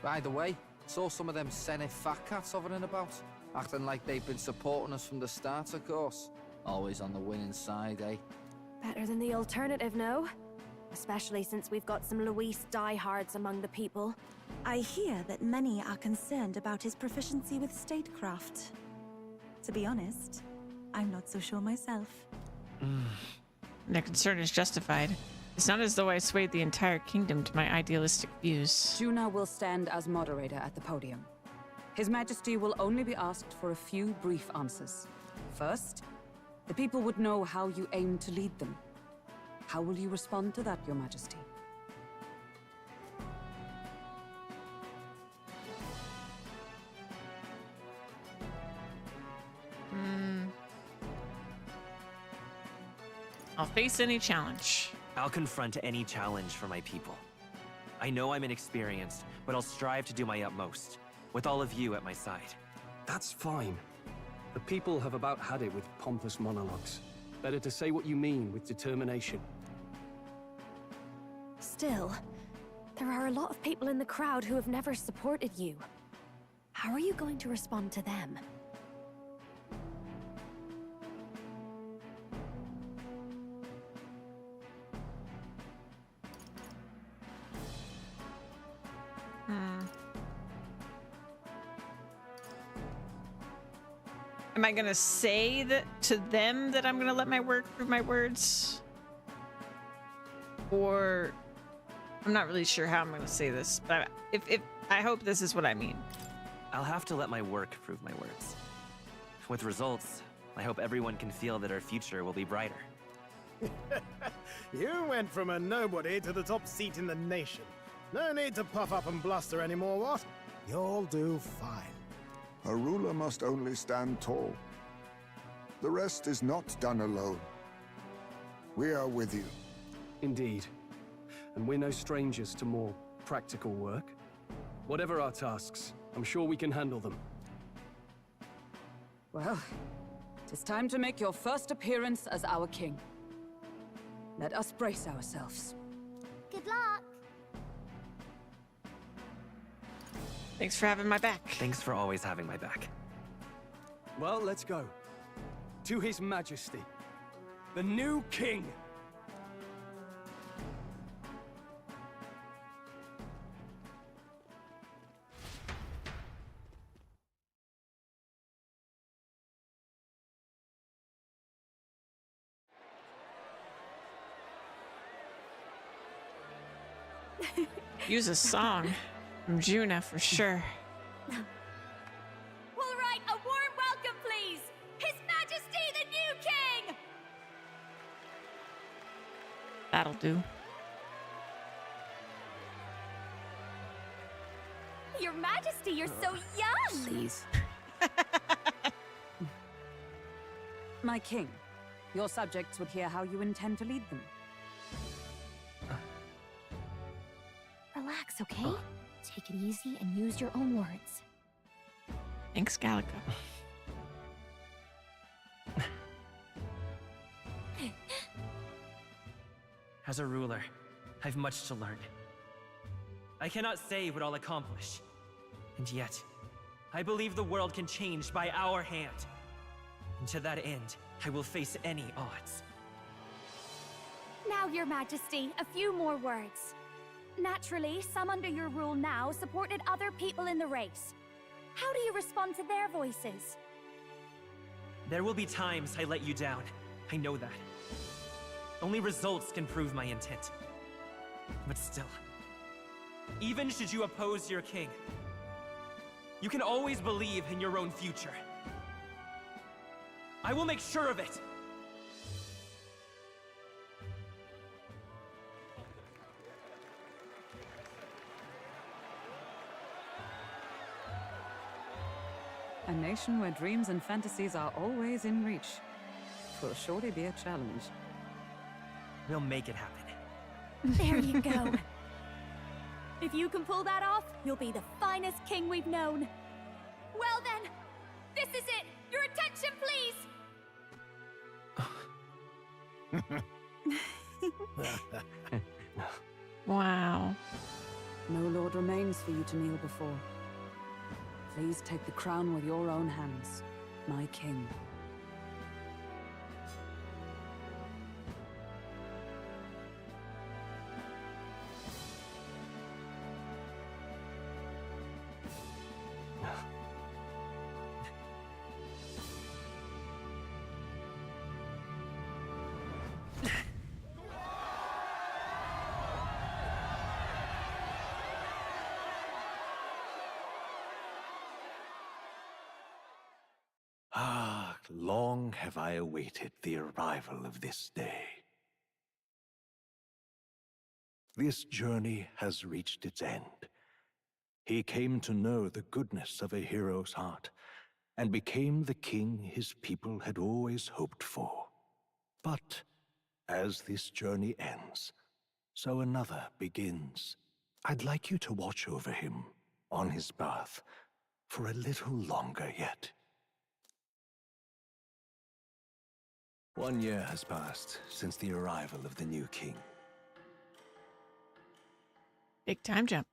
By the way, saw some of them Senate fat cats hovering about, acting like they've been supporting us from the start, of course. Always on the winning side, eh? Better than the alternative, no? Especially since we've got some Luis diehards among the people. I hear that many are concerned about his proficiency with statecraft. To be honest, I'm not so sure myself. Their concern is justified. It's not as though I swayed the entire kingdom to my idealistic views. Juna will stand as moderator at the podium. His Majesty will only be asked for a few brief answers. First, the people would know how you aim to lead them. How will you respond to that, Your Majesty? I'll face any challenge. I'll confront any challenge for my people. I know I'm inexperienced, but I'll strive to do my utmost, with all of you at my side. That's fine. The people have about had it with pompous monologues. Better to say what you mean with determination. Still, there are a lot of people in the crowd who have never supported you. How are you going to respond to them? Am I gonna say that to them that I'm gonna let my work prove my words? Or I'm not really sure how I'm gonna say this, but if I hope this is what I mean. I'll have to let my work prove my words. With results, I hope everyone can feel that our future will be brighter. You went from a nobody to the top seat in the nation. No need to puff up and bluster anymore, what? You'll do fine. A ruler must only stand tall. The rest is not done alone. We are with you. Indeed. And we're no strangers to more practical work. Whatever our tasks, I'm sure we can handle them. Well, it is time to make your first appearance as our king. Let us brace ourselves. Good luck. Thanks for having my back. Thanks for always having my back. Well, let's go. To His Majesty, the new king. Use a song from Juna for sure. All right, a warm welcome, please. His Majesty, the new king! That'll do. Your Majesty, you're so young! Please. My king, your subjects would hear how you intend to lead them. Relax, okay? Take it easy and use your own words. Thanks, Gallica. As a ruler, I've much to learn. I cannot say what I'll accomplish. And yet, I believe the world can change by our hand. And to that end, I will face any odds. Now, Your Majesty, a few more words. Naturally, some under your rule now supported other people in the race. How do you respond to their voices? There will be times I let you down. I know that. Only results can prove my intent. But still, even should you oppose your king, you can always believe in your own future. I will make sure of it! A nation where dreams and fantasies are always in reach. Will surely be a challenge. We'll make it happen. There you go. If you can pull that off, you'll be the finest king we've known. Well then, this is it! Your attention, please! Wow. No lord remains for you to kneel before. Please take the crown with your own hands, my king. Ah, long have I awaited the arrival of this day. This journey has reached its end. He came to know the goodness of a hero's heart, and became the king his people had always hoped for. But as this journey ends, so another begins. I'd like you to watch over him on his path for a little longer yet. 1 year has passed since the arrival of the new king. Big time jump.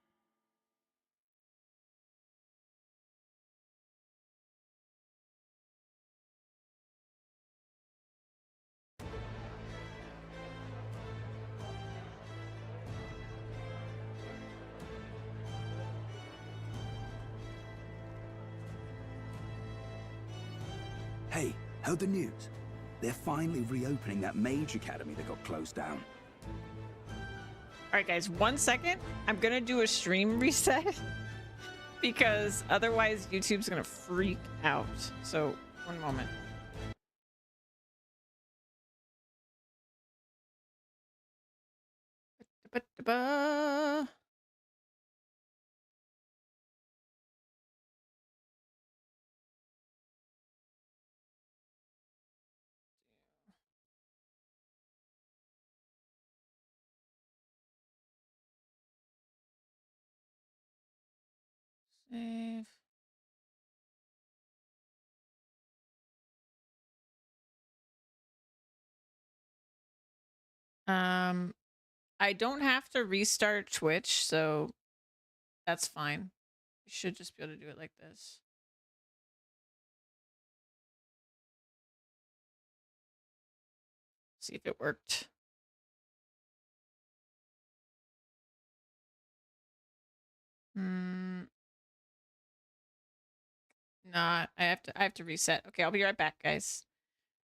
Hey, heard the news? They're finally reopening that mage academy that got closed down. All right, guys, 1 second. I'm going to do a stream reset because otherwise YouTube's going to freak out. So 1 moment. Ba-da-ba. Save. I don't have to restart Twitch, so that's fine. You should just be able to do it like this. See if it worked. Nah, I have to reset. Okay, I'll be right back, guys.